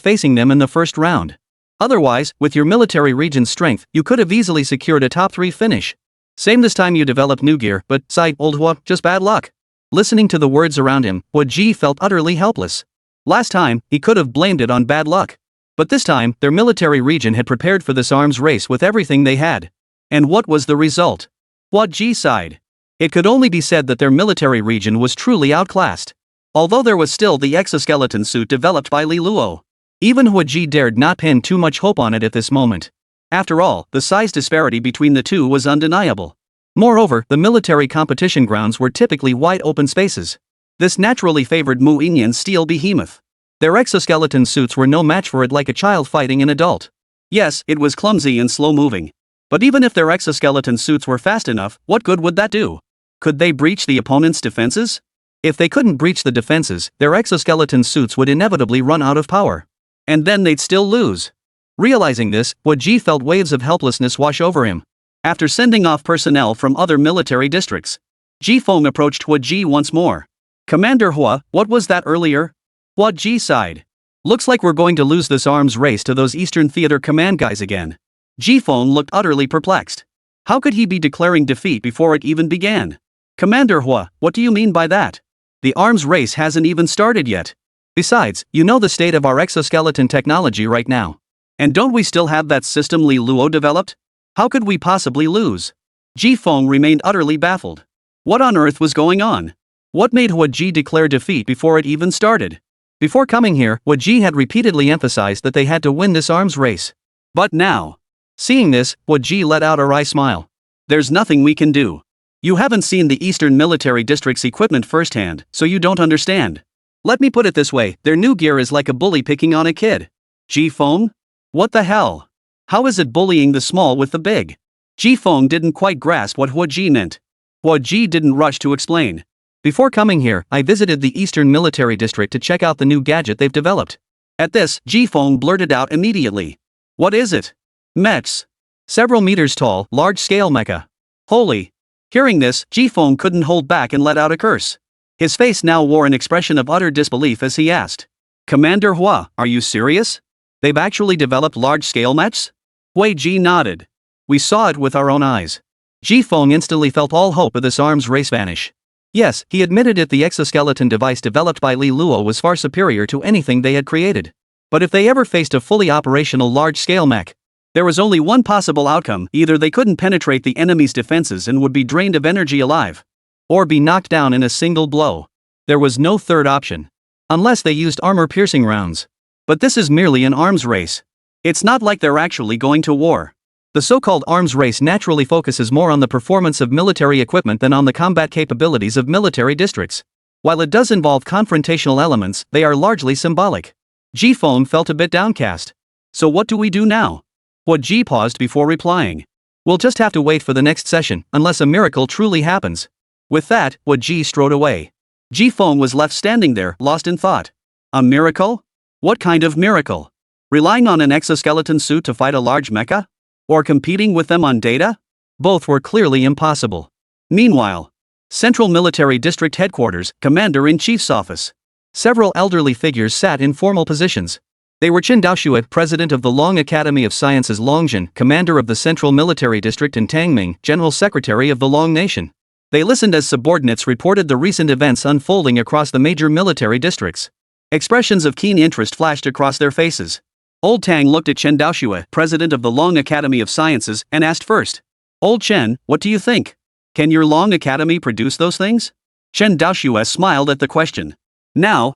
facing them in the first round. Otherwise, with your military region's strength, you could have easily secured a top 3 finish. Same this time you developed new gear, but, sighed old Hua, just bad luck. Listening to the words around him, Hua Ji felt utterly helpless. Last time, he could have blamed it on bad luck. But this time, their military region had prepared for this arms race with everything they had. And what was the result? Hua Ji sighed. It could only be said that their military region was truly outclassed. Although there was still the exoskeleton suit developed by Li Luo. Even Hua Ji dared not pin too much hope on it at this moment. After all, the size disparity between the two was undeniable. Moreover, the military competition grounds were typically wide open spaces. This naturally favored Mu Yinyan's steel behemoth. Their exoskeleton suits were no match for it, like a child fighting an adult. Yes, it was clumsy and slow-moving. But even if their exoskeleton suits were fast enough, what good would that do? Could they breach the opponent's defenses? If they couldn't breach the defenses, their exoskeleton suits would inevitably run out of power. And then they'd still lose. Realizing this, Hua Ji felt waves of helplessness wash over him. After sending off personnel from other military districts, Ji-Fong approached Hua Ji once more. Commander Hua, what was that earlier? Hua Ji sighed. Looks like we're going to lose this arms race to those Eastern Theater Command guys again. Ji-Fong looked utterly perplexed. How could he be declaring defeat before it even began? Commander Hua, what do you mean by that? The arms race hasn't even started yet. Besides, you know the state of our exoskeleton technology right now. And don't we still have that system Li Luo developed? How could we possibly lose? Ji-Fong remained utterly baffled. What on earth was going on? What made Hua Ji declare defeat before it even started? Before coming here, Hua Ji had repeatedly emphasized that they had to win this arms race. But now, seeing this, Hua Ji let out a wry smile. There's nothing we can do. You haven't seen the Eastern Military District's equipment firsthand, so you don't understand. Let me put it this way, their new gear is like a bully picking on a kid. Ji-Fong? What the hell? How is it bullying the small with the big? Ji-Fong didn't quite grasp what Hua Ji meant. Hua Ji didn't rush to explain. Before coming here, I visited the Eastern Military District to check out the new gadget they've developed. At this, Ji-Fong blurted out immediately. What is it? Mechs. Several meters tall, large-scale mecha. Holy. Hearing this, Ji-Fong couldn't hold back and let out a curse. His face now wore an expression of utter disbelief as he asked. Commander Hua, are you serious? They've actually developed large-scale mechs? Hua Ji nodded. We saw it with our own eyes. Ji-Fong instantly felt all hope of this arms race vanish. Yes, he admitted it, the exoskeleton device developed by Li Luo was far superior to anything they had created. But if they ever faced a fully operational large-scale mech, there was only one possible outcome: either they couldn't penetrate the enemy's defenses and would be drained of energy alive, or be knocked down in a single blow. There was no third option. Unless they used armor-piercing rounds. But this is merely an arms race. It's not like they're actually going to war. The so-called arms race naturally focuses more on the performance of military equipment than on the combat capabilities of military districts. While it does involve confrontational elements, they are largely symbolic. Ji-Fong felt a bit downcast. So what do we do now? Hua Ji paused before replying. We'll just have to wait for the next session, unless a miracle truly happens. With that, Hua Ji strode away. Ji Feng was left standing there, lost in thought. A miracle? What kind of miracle? Relying on an exoskeleton suit to fight a large mecha? Or competing with them on data? Both were clearly impossible. Meanwhile, Central Military District Headquarters, Commander-in-Chief's office. Several elderly figures sat in formal positions. They were Chen Daoxue, President of the Long Academy of Sciences, Longjin, Commander of the Central Military District, and Tang Ming, General Secretary of the Long Nation. They listened as subordinates reported the recent events unfolding across the major military districts. Expressions of keen interest flashed across their faces. Old Tang looked at Chen Daoxue, President of the Long Academy of Sciences, and asked first, "Old Chen, what do you think? Can your Long Academy produce those things?" Chen Daoxue smiled at the question. Now.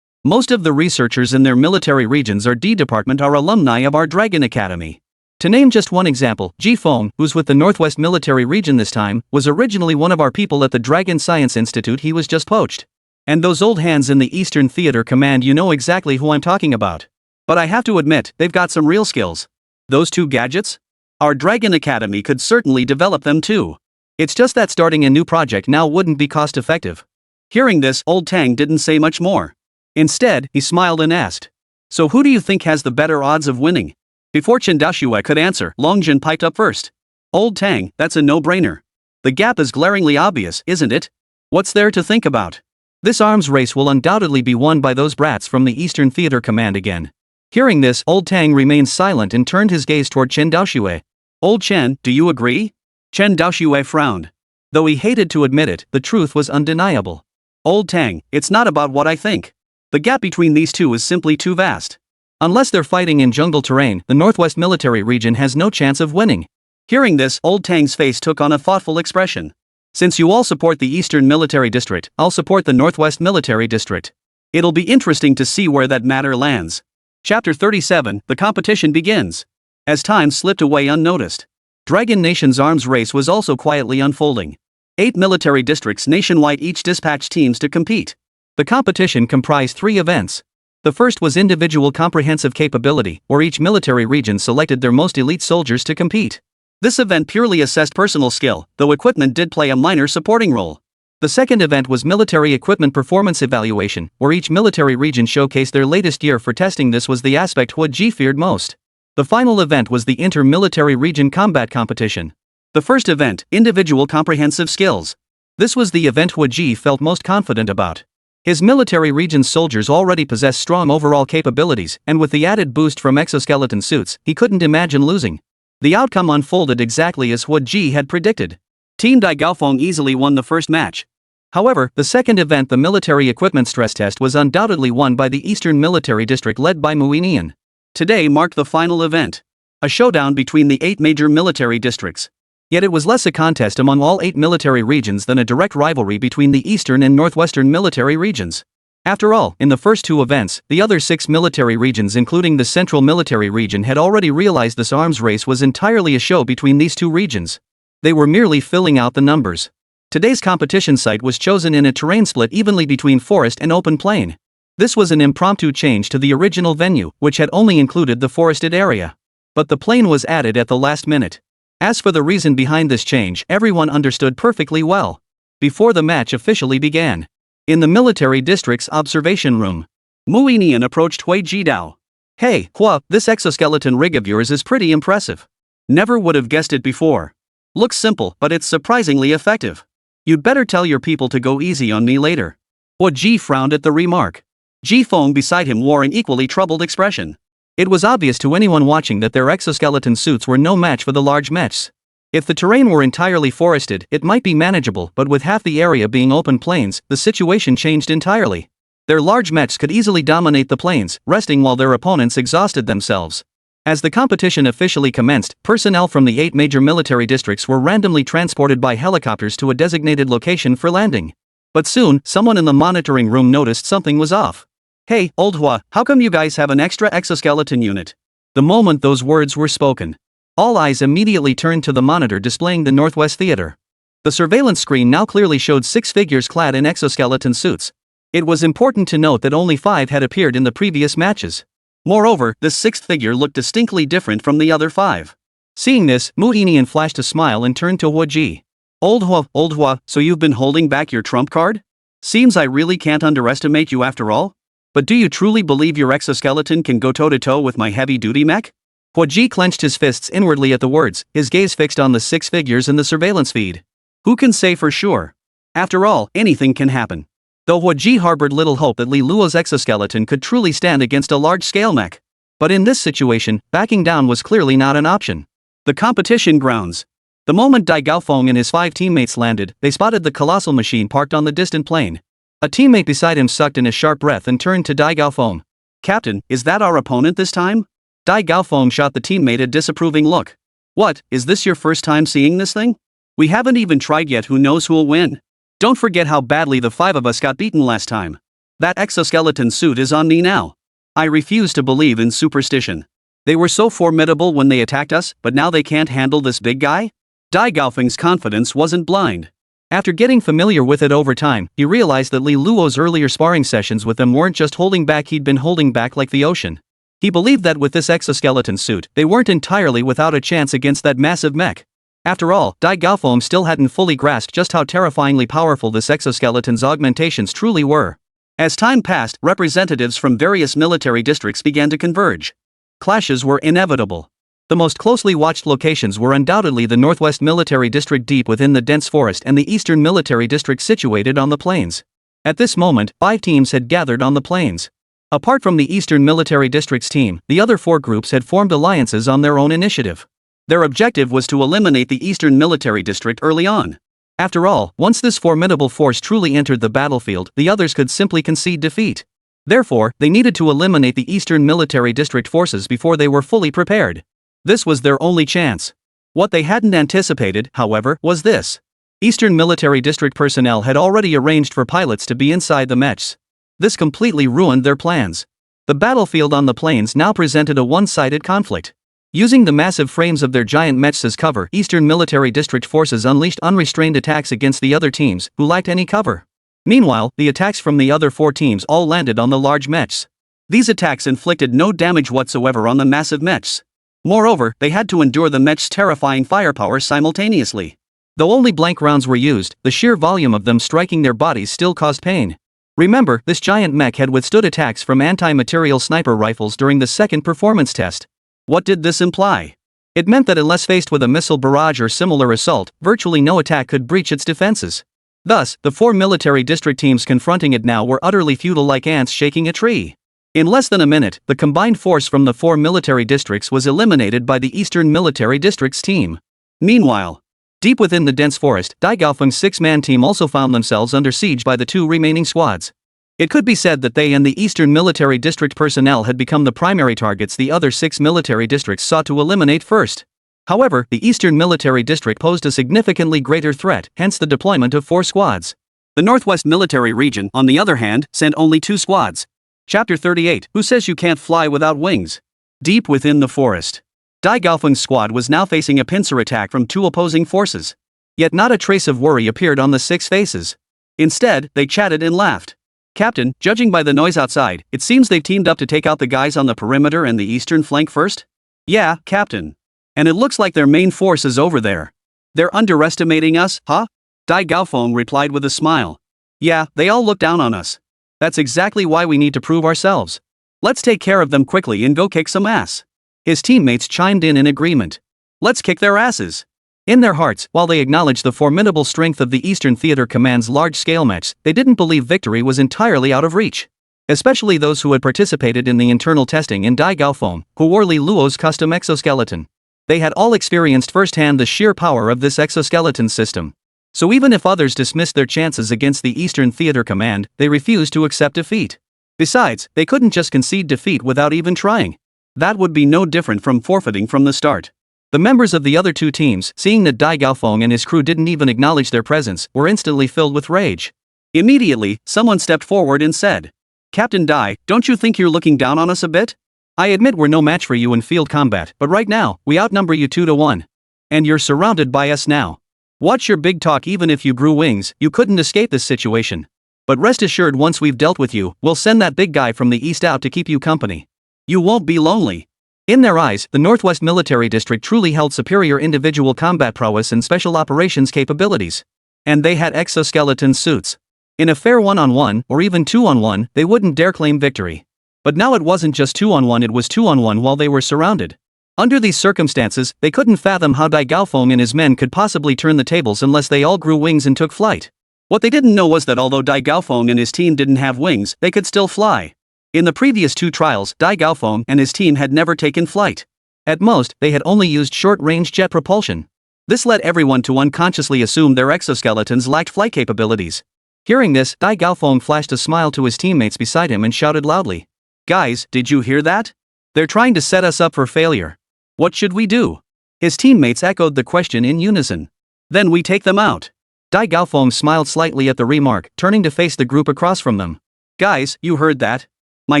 Most of the researchers in their military regions or D department are alumni of our Dragon Academy. To name just one example, Ji Feng, who's with the Northwest Military Region this time, was originally one of our people at the Dragon Science Institute. He was just poached. And those old hands in the Eastern Theater Command, you know exactly who I'm talking about. But I have to admit, they've got some real skills. Those two gadgets? Our Dragon Academy could certainly develop them too. It's just that starting a new project now wouldn't be cost effective. Hearing this, Old Tang didn't say much more. Instead, he smiled and asked, "So who do you think has the better odds of winning?" Before Chen Daoxue could answer, Longjin piped up first. "Old Tang, that's a no-brainer. The gap is glaringly obvious, isn't it? What's there to think about? This arms race will undoubtedly be won by those brats from the Eastern Theater Command again." Hearing this, Old Tang remained silent and turned his gaze toward Chen Daoxue. "Old Chen, do you agree?" Chen Daoxue frowned. Though he hated to admit it, the truth was undeniable. "Old Tang, it's not about what I think. The gap between these two is simply too vast. Unless they're fighting in jungle terrain, the Northwest Military Region has no chance of winning." Hearing this, Old Tang's face took on a thoughtful expression. "Since you all support the Eastern Military District, I'll support the Northwest Military District. It'll be interesting to see where that matter lands." Chapter 37, the competition begins. As time slipped away unnoticed, Dragon Nation's arms race was also quietly unfolding. 8 military districts nationwide each dispatched teams to compete. The competition comprised 3 events. The first was Individual Comprehensive Capability, where each military region selected their most elite soldiers to compete. This event purely assessed personal skill, though equipment did play a minor supporting role. The second event was Military Equipment Performance Evaluation, where each military region showcased their latest gear for testing. This was the aspect Hua Ji feared most. The final event was the Inter-Military Region Combat Competition. The first event, Individual Comprehensive Skills. This was the event Hua Ji felt most confident about. His military region's soldiers already possessed strong overall capabilities, and with the added boost from exoskeleton suits, he couldn't imagine losing. The outcome unfolded exactly as Hua Ji had predicted. Team Dai Gaofeng easily won the first match. However, the second event, the military equipment stress test, was undoubtedly won by the Eastern Military District led by Muinian. Today marked the final event. A showdown between the 8 major military districts. Yet it was less a contest among all 8 military regions than a direct rivalry between the Eastern and Northwestern military regions. After all, in the first 2 events, the other 6 military regions including the Central Military Region had already realized this arms race was entirely a show between these 2 regions. They were merely filling out the numbers. Today's competition site was chosen in a terrain split evenly between forest and open plain. This was an impromptu change to the original venue, which had only included the forested area. But the plain was added at the last minute. As for the reason behind this change, everyone understood perfectly well. Before the match officially began, in the military district's observation room, Muinian approached Hui Jidao. "Hey, Hua, this exoskeleton rig of yours is pretty impressive. Never would have guessed it before. Looks simple, but it's surprisingly effective. You'd better tell your people to go easy on me later." Hua Ji frowned at the remark. Ji Feng beside him wore an equally troubled expression. It was obvious to anyone watching that their exoskeleton suits were no match for the large mechs. If the terrain were entirely forested, it might be manageable, but with half the area being open plains, the situation changed entirely. Their large mechs could easily dominate the plains, resting while their opponents exhausted themselves. As the competition officially commenced, personnel from the 8 major military districts were randomly transported by helicopters to a designated location for landing. But soon, someone in the monitoring room noticed something was off. "Hey, Old Hua, how come you guys have an extra exoskeleton unit?" The moment those words were spoken, all eyes immediately turned to the monitor displaying the Northwest Theater. The surveillance screen now clearly showed 6 figures clad in exoskeleton suits. It was important to note that only 5 had appeared in the previous matches. Moreover, this 6th figure looked distinctly different from the other 5. Seeing this, Muinian flashed a smile and turned to Hua Ji. Old Hua, so you've been holding back your trump card?" Seems I really can't underestimate you after all? But do you truly believe your exoskeleton can go toe-to-toe with my heavy-duty mech? Hua Ji clenched his fists inwardly at the words, his gaze fixed on the 6 figures in the surveillance feed. Who can say for sure? After all, anything can happen. Though Hua Ji harbored little hope that Li Luo's exoskeleton could truly stand against a large-scale mech. But in this situation, backing down was clearly not an option. The competition grounds. The moment Dai Gaofeng and his 5 teammates landed, they spotted the colossal machine parked on the distant plain. A teammate beside him sucked in a sharp breath and turned to Dai Gaofeng. Captain, is that our opponent this time? Dai Gaofeng shot the teammate a disapproving look. What, is this your first time seeing this thing? We haven't even tried yet, who knows who'll win? Don't forget how badly the 5 of us got beaten last time. That exoskeleton suit is on me now. I refuse to believe in superstition. They were so formidable when they attacked us, but now they can't handle this big guy? Dai Gaofeng's confidence wasn't blind. After getting familiar with it over time, he realized that Li Luo's earlier sparring sessions with them weren't just holding back, he'd been holding back like the ocean. He believed that with this exoskeleton suit, they weren't entirely without a chance against that massive mech. After all, Dai Gaofeng still hadn't fully grasped just how terrifyingly powerful this exoskeleton's augmentations truly were. As time passed, representatives from various military districts began to converge. Clashes were inevitable. The most closely watched locations were undoubtedly the Northwest Military District deep within the dense forest and the Eastern Military District situated on the plains. At this moment, 5 teams had gathered on the plains. Apart from the Eastern Military District's team, the other 4 groups had formed alliances on their own initiative. Their objective was to eliminate the Eastern Military District early on. After all, once this formidable force truly entered the battlefield, the others could simply concede defeat. Therefore, they needed to eliminate the Eastern Military District forces before they were fully prepared. This was their only chance. What they hadn't anticipated, however, was this. Eastern Military District personnel had already arranged for pilots to be inside the mechs. This completely ruined their plans. The battlefield on the plains now presented a one-sided conflict. Using the massive frames of their giant mechs as cover, Eastern Military District forces unleashed unrestrained attacks against the other teams, who lacked any cover. Meanwhile, the attacks from the other 4 teams all landed on the large mechs. These attacks inflicted no damage whatsoever on the massive mechs. Moreover, they had to endure the mech's terrifying firepower simultaneously. Though only blank rounds were used, the sheer volume of them striking their bodies still caused pain. Remember, this giant mech had withstood attacks from anti-material sniper rifles during the second performance test. What did this imply? It meant that unless faced with a missile barrage or similar assault, virtually no attack could breach its defenses. Thus, the 4 military district teams confronting it now were utterly futile, like ants shaking a tree. In less than a minute, the combined force from the 4 military districts was eliminated by the Eastern Military District's team. Meanwhile, deep within the dense forest, Dai Gaofeng's 6-man team also found themselves under siege by the 2 remaining squads. It could be said that they and the Eastern Military District personnel had become the primary targets the other 6 military districts sought to eliminate first. However, the Eastern Military District posed a significantly greater threat, hence the deployment of 4 squads. The Northwest Military Region, on the other hand, sent only 2 squads. Chapter 38, Who Says You Can't Fly Without Wings? Deep within the forest, Dai Gaofeng's squad was now facing a pincer attack from 2 opposing forces. Yet not a trace of worry appeared on the 6 faces. Instead, they chatted and laughed. Captain, judging by the noise outside, it seems they've teamed up to take out the guys on the perimeter and the eastern flank first? Yeah, Captain. And it looks like their main force is over there. They're underestimating us, huh? Dai Gaofeng replied with a smile. Yeah, they all look down on us. That's exactly why we need to prove ourselves. Let's take care of them quickly and go kick some ass. His teammates chimed in agreement. Let's kick their asses. In their hearts, while they acknowledged the formidable strength of the Eastern Theater Command's large-scale mechs, they didn't believe victory was entirely out of reach. Especially those who had participated in the internal testing in Dai Gaofeng, who wore Li Luo's custom exoskeleton. They had all experienced firsthand the sheer power of this exoskeleton system. So even if others dismissed their chances against the Eastern Theater Command, they refused to accept defeat. Besides, they couldn't just concede defeat without even trying. That would be no different from forfeiting from the start. The members of the other 2 teams, seeing that Dai Gaofeng and his crew didn't even acknowledge their presence, were instantly filled with rage. Immediately, someone stepped forward and said, Captain Dai, don't you think you're looking down on us a bit? I admit we're no match for you in field combat, but right now, we outnumber you 2-1. And you're surrounded by us now. Watch your big talk. Even if you grew wings, you couldn't escape this situation. But rest assured, once we've dealt with you, we'll send that big guy from the east out to keep you company. You won't be lonely. In their eyes, the Northwest Military District truly held superior individual combat prowess and special operations capabilities. And they had exoskeleton suits. In a fair 1-on-1 or even 2-on-1, they wouldn't dare claim victory. But now it wasn't just 2-on-1, it was 2-on-1 while they were surrounded. Under these circumstances, they couldn't fathom how Dai Gaofeng and his men could possibly turn the tables unless they all grew wings and took flight. What they didn't know was that although Dai Gaofeng and his team didn't have wings, they could still fly. In the previous 2 trials, Dai Gaofeng and his team had never taken flight. At most, they had only used short-range jet propulsion. This led everyone to unconsciously assume their exoskeletons lacked flight capabilities. Hearing this, Dai Gaofeng flashed a smile to his teammates beside him and shouted loudly, "Guys, did you hear that? They're trying to set us up for failure. What should we do?" His teammates echoed the question in unison. "Then we take them out." Dai Gaofeng smiled slightly at the remark, turning to face the group across from them. "Guys, you heard that? My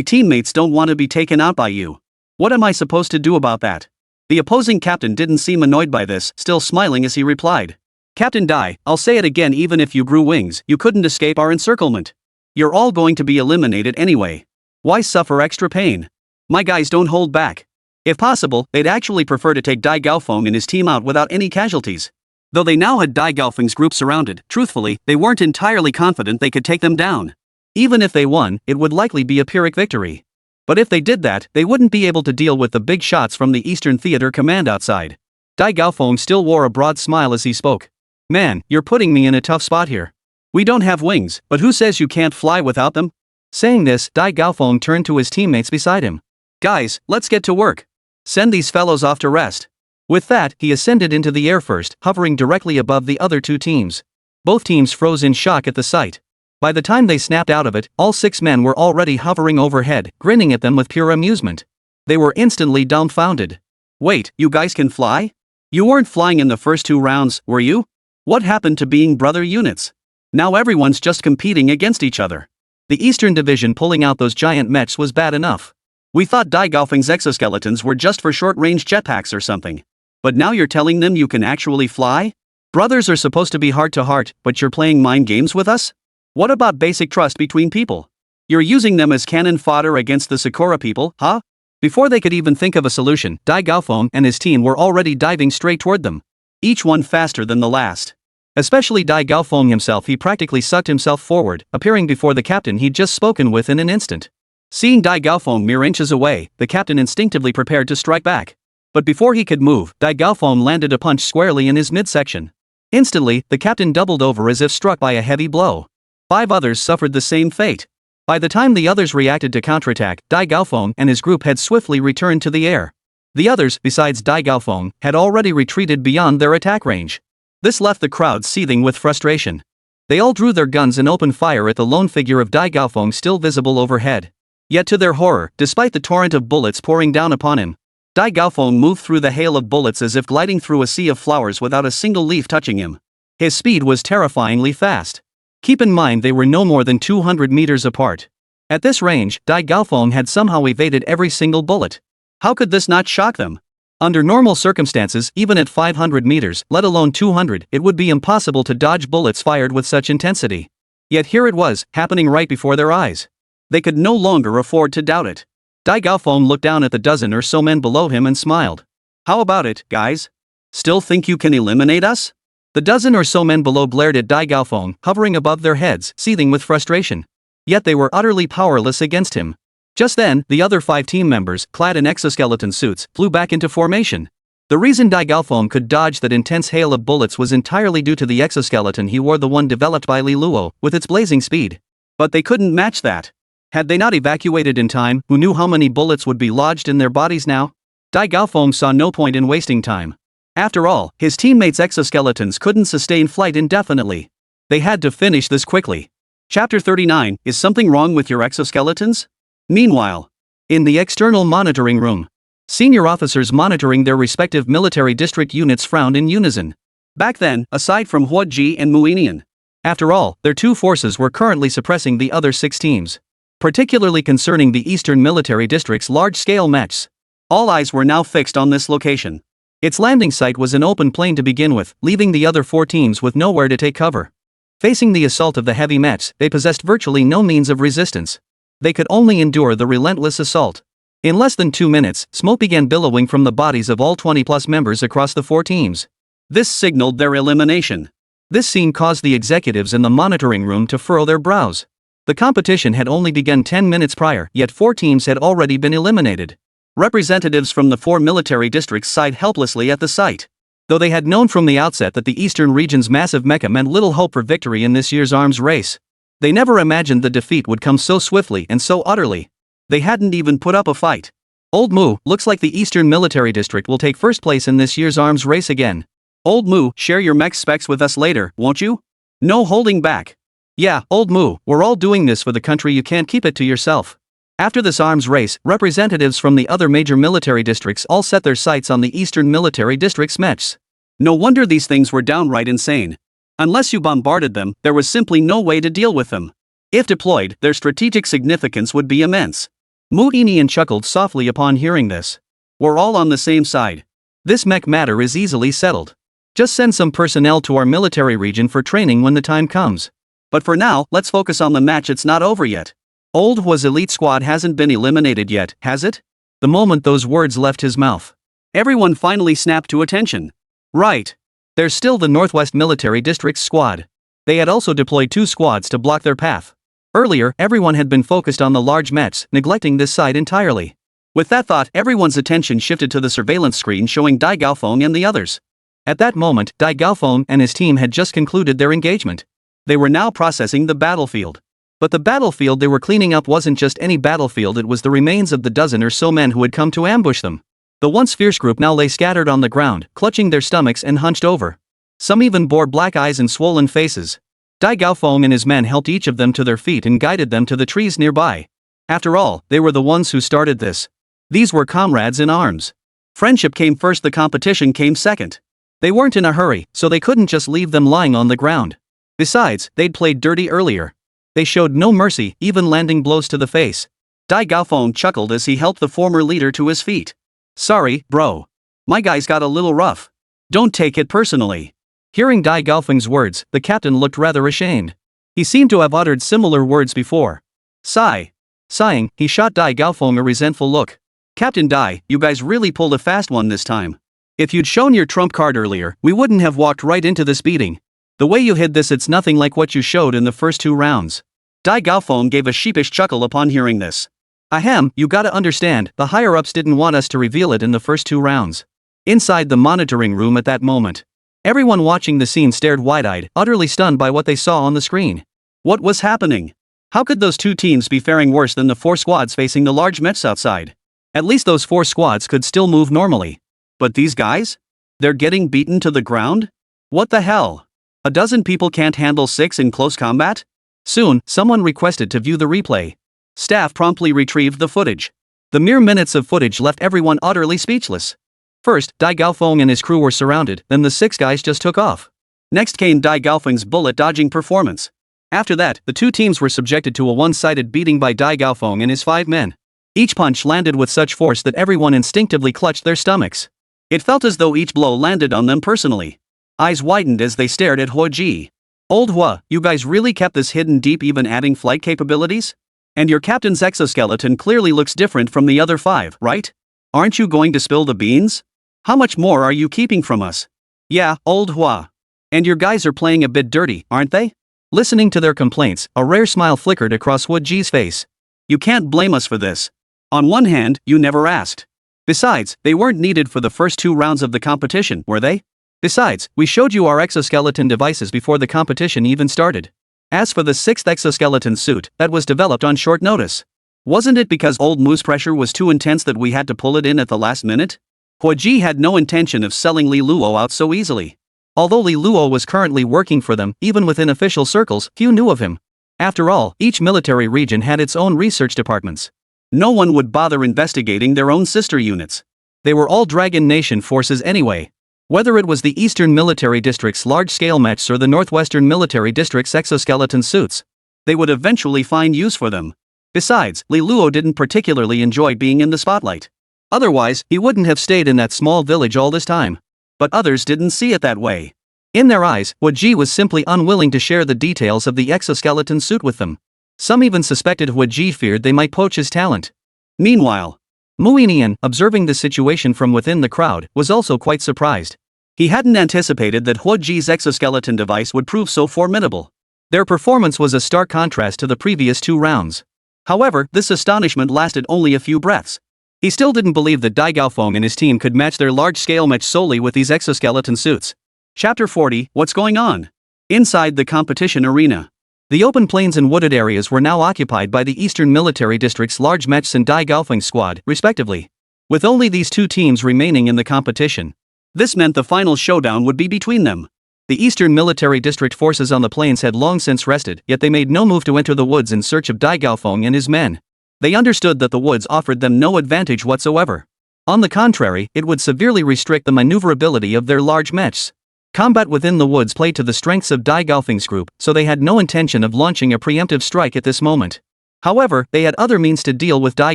teammates don't want to be taken out by you. What am I supposed to do about that?" The opposing captain didn't seem annoyed by this, still smiling as he replied, "Captain Dai, I'll say it again, even if you grew wings, you couldn't escape our encirclement. You're all going to be eliminated anyway. Why suffer extra pain? My guys don't hold back." If possible, they'd actually prefer to take Dai Gaofeng and his team out without any casualties. Though they now had Dai Gaofeng's group surrounded, truthfully, they weren't entirely confident they could take them down. Even if they won, it would likely be a Pyrrhic victory. But if they did that, they wouldn't be able to deal with the big shots from the Eastern Theater Command outside. Dai Gaofeng still wore a broad smile as he spoke. "Man, you're putting me in a tough spot here. We don't have wings, but who says you can't fly without them?" Saying this, Dai Gaofeng turned to his teammates beside him. "Guys, let's get to work. Send these fellows off to rest." With that, he ascended into the air first, hovering directly above the other 2 teams. Both teams froze in shock at the sight. By the time they snapped out of it, all 6 men were already hovering overhead, grinning at them with pure amusement. They were instantly dumbfounded. "Wait, you guys can fly? You weren't flying in the first 2 rounds, were you? What happened to being brother units? Now everyone's just competing against each other." The Eastern Division pulling out those giant mechs was bad enough. "We thought Dai Gaofeng's exoskeletons were just for short-range jetpacks or something. But now you're telling them you can actually fly? Brothers are supposed to be heart-to-heart, but you're playing mind games with us? What about basic trust between people? You're using them as cannon fodder against the Sakura people, huh?" Before they could even think of a solution, Dai Gaofeng and his team were already diving straight toward them. Each one faster than the last. Especially Dai Gaofeng himself, he practically sucked himself forward, appearing before the captain he'd just spoken with in an instant. Seeing Dai Gaofeng mere inches away, the captain instinctively prepared to strike back. But before he could move, Dai Gaofeng landed a punch squarely in his midsection. Instantly, the captain doubled over as if struck by a heavy blow. 5 others suffered the same fate. By the time the others reacted to counterattack, Dai Gaofeng and his group had swiftly returned to the air. The others, besides Dai Gaofeng, had already retreated beyond their attack range. This left the crowd seething with frustration. They all drew their guns and opened fire at the lone figure of Dai Gaofeng still visible overhead. Yet to their horror, despite the torrent of bullets pouring down upon him, Dai Gaofeng moved through the hail of bullets as if gliding through a sea of flowers without a single leaf touching him. His speed was terrifyingly fast. Keep in mind they were no more than 200 meters apart. At this range, Dai Gaofeng had somehow evaded every single bullet. How could this not shock them? Under normal circumstances, even at 500 meters, let alone 200, it would be impossible to dodge bullets fired with such intensity. Yet here it was, happening right before their eyes. They could no longer afford to doubt it. Dai Gaofeng looked down at the dozen or so men below him and smiled. "How about it, guys? Still think you can eliminate us?" The dozen or so men below glared at Dai Gaofeng, hovering above their heads, seething with frustration. Yet they were utterly powerless against him. Just then, the other 5 team members, clad in exoskeleton suits, flew back into formation. The reason Dai Gaofeng could dodge that intense hail of bullets was entirely due to the exoskeleton he wore, the one developed by Li Luo, with its blazing speed. But they couldn't match that. Had they not evacuated in time, who knew how many bullets would be lodged in their bodies now? Dai Gaofeng saw no point in wasting time. After all, his teammates' exoskeletons couldn't sustain flight indefinitely. They had to finish this quickly. Chapter 39, Is something wrong with your exoskeletons? Meanwhile, in the external monitoring room, senior officers monitoring their respective military district units frowned in unison. Back then, aside from Huoji and Muinian, after all, their 2 forces were currently suppressing the other 6 teams. Particularly concerning the Eastern Military District's large-scale mechs. All eyes were now fixed on this location. Its landing site was an open plain to begin with, leaving the other 4 teams with nowhere to take cover. Facing the assault of the heavy mechs, they possessed virtually no means of resistance. They could only endure the relentless assault. In less than 2 minutes, smoke began billowing from the bodies of all 20-plus members across the 4 teams. This signaled their elimination. This scene caused the executives in the monitoring room to furrow their brows. The competition had only begun 10 minutes prior, yet 4 teams had already been eliminated. Representatives from the 4 military districts sighed helplessly at the sight. Though they had known from the outset that the eastern region's massive mecha meant little hope for victory in this year's arms race, they never imagined the defeat would come so swiftly and so utterly. They hadn't even put up a fight. Old Mu, looks like the Eastern Military District will take first place in this year's arms race again. Old Mu, share your mech specs with us later, won't you? No holding back. Yeah, Old Mu, we're all doing this for the country, you can't keep it to yourself. After this arms race, representatives from the other major military districts all set their sights on the Eastern Military District's mechs. No wonder these things were downright insane. Unless you bombarded them, there was simply no way to deal with them. If deployed, their strategic significance would be immense. Mu Inian chuckled softly upon hearing this. We're all on the same side. This mech matter is easily settled. Just send some personnel to our military region for training when the time comes. But for now, let's focus on the match, it's not over yet. Old Hwa's elite squad hasn't been eliminated yet, has it? The moment those words left his mouth, everyone finally snapped to attention. Right. There's still the Northwest Military District's squad. They had also deployed 2 squads to block their path. Earlier, everyone had been focused on the large mechs, neglecting this side entirely. With that thought, everyone's attention shifted to the surveillance screen showing Dai Gaofeng and the others. At that moment, Dai Gaofeng and his team had just concluded their engagement. They were now processing the battlefield. But the battlefield they were cleaning up wasn't just any battlefield, it was the remains of the dozen or so men who had come to ambush them. The once fierce group now lay scattered on the ground, clutching their stomachs and hunched over. Some even bore black eyes and swollen faces. Dai Gaofeng and his men helped each of them to their feet and guided them to the trees nearby. After all, they were the ones who started this. These were comrades in arms. Friendship came first, the competition came second. They weren't in a hurry, so they couldn't just leave them lying on the ground. Besides, they'd played dirty earlier. They showed no mercy, even landing blows to the face. Dai Gaofeng chuckled as he helped the former leader to his feet. Sorry, bro. My guys got a little rough. Don't take it personally. Hearing Dai Gaofeng's words, the captain looked rather ashamed. He seemed to have uttered similar words before. Sigh. Sighing, he shot Dai Gaofeng a resentful look. Captain Dai, you guys really pulled a fast one this time. If you'd shown your trump card earlier, we wouldn't have walked right into this beating. The way you hid this, it's nothing like what you showed in the first 2 rounds. Dai Gaofeng gave a sheepish chuckle upon hearing this. Ahem, you gotta understand, the higher-ups didn't want us to reveal it in the first 2 rounds. Inside the monitoring room at that moment, everyone watching the scene stared wide-eyed, utterly stunned by what they saw on the screen. What was happening? How could those 2 teams be faring worse than the 4 squads facing the large mechs outside? At least those 4 squads could still move normally. But these guys? They're getting beaten to the ground? What the hell? A dozen people can't handle 6 in close combat? Soon, someone requested to view the replay. Staff promptly retrieved the footage. The mere minutes of footage left everyone utterly speechless. First, Dai Gaofeng and his crew were surrounded, then the 6 guys just took off. Next came Dai Gaofeng's bullet-dodging performance. After that, the 2 teams were subjected to a one-sided beating by Dai Gaofeng and his 5 men. Each punch landed with such force that everyone instinctively clutched their stomachs. It felt as though each blow landed on them personally. Eyes widened as they stared at Hwaji. Old Hwa, you guys really kept this hidden deep, even adding flight capabilities? And your captain's exoskeleton clearly looks different from the other 5, right? Aren't you going to spill the beans? How much more are you keeping from us? Yeah, Old Hwa. And your guys are playing a bit dirty, aren't they? Listening to their complaints, a rare smile flickered across Hwaji's face. You can't blame us for this. On one hand, you never asked. Besides, they weren't needed for the first 2 rounds of the competition, were they? Besides, we showed you our exoskeleton devices before the competition even started. As for the 6th exoskeleton suit, that was developed on short notice. Wasn't it because Old Mu's pressure was too intense that we had to pull it in at the last minute? Hwaji had no intention of selling Li Luo out so easily. Although Li Luo was currently working for them, even within official circles, few knew of him. After all, each military region had its own research departments. No one would bother investigating their own sister units. They were all Dragon Nation forces anyway. Whether it was the Eastern Military District's large-scale mechs or the Northwestern Military District's exoskeleton suits, they would eventually find use for them. Besides, Li Luo didn't particularly enjoy being in the spotlight. Otherwise, he wouldn't have stayed in that small village all this time. But others didn't see it that way. In their eyes, Hwaji was simply unwilling to share the details of the exoskeleton suit with them. Some even suspected Hwaji feared they might poach his talent. Meanwhile, Mu Inian, observing the situation from within the crowd, was also quite surprised. He hadn't anticipated that Huo Ji's exoskeleton device would prove so formidable. Their performance was a stark contrast to the previous 2 rounds. However, this astonishment lasted only a few breaths. He still didn't believe that Dai Gaofeng and his team could match their large-scale match solely with these exoskeleton suits. Chapter 40, What's Going On? Inside the competition arena. The open plains and wooded areas were now occupied by the Eastern Military District's large match and Dai Gaofeng squad, respectively. With only these 2 teams remaining in the competition, this meant the final showdown would be between them. The Eastern Military District forces on the plains had long since rested, yet they made no move to enter the woods in search of Dai Gaofeng and his men. They understood that the woods offered them no advantage whatsoever. On the contrary, it would severely restrict the maneuverability of their large mechs. Combat within the woods played to the strengths of Dai Gaofeng's group, so they had no intention of launching a preemptive strike at this moment. However, they had other means to deal with Dai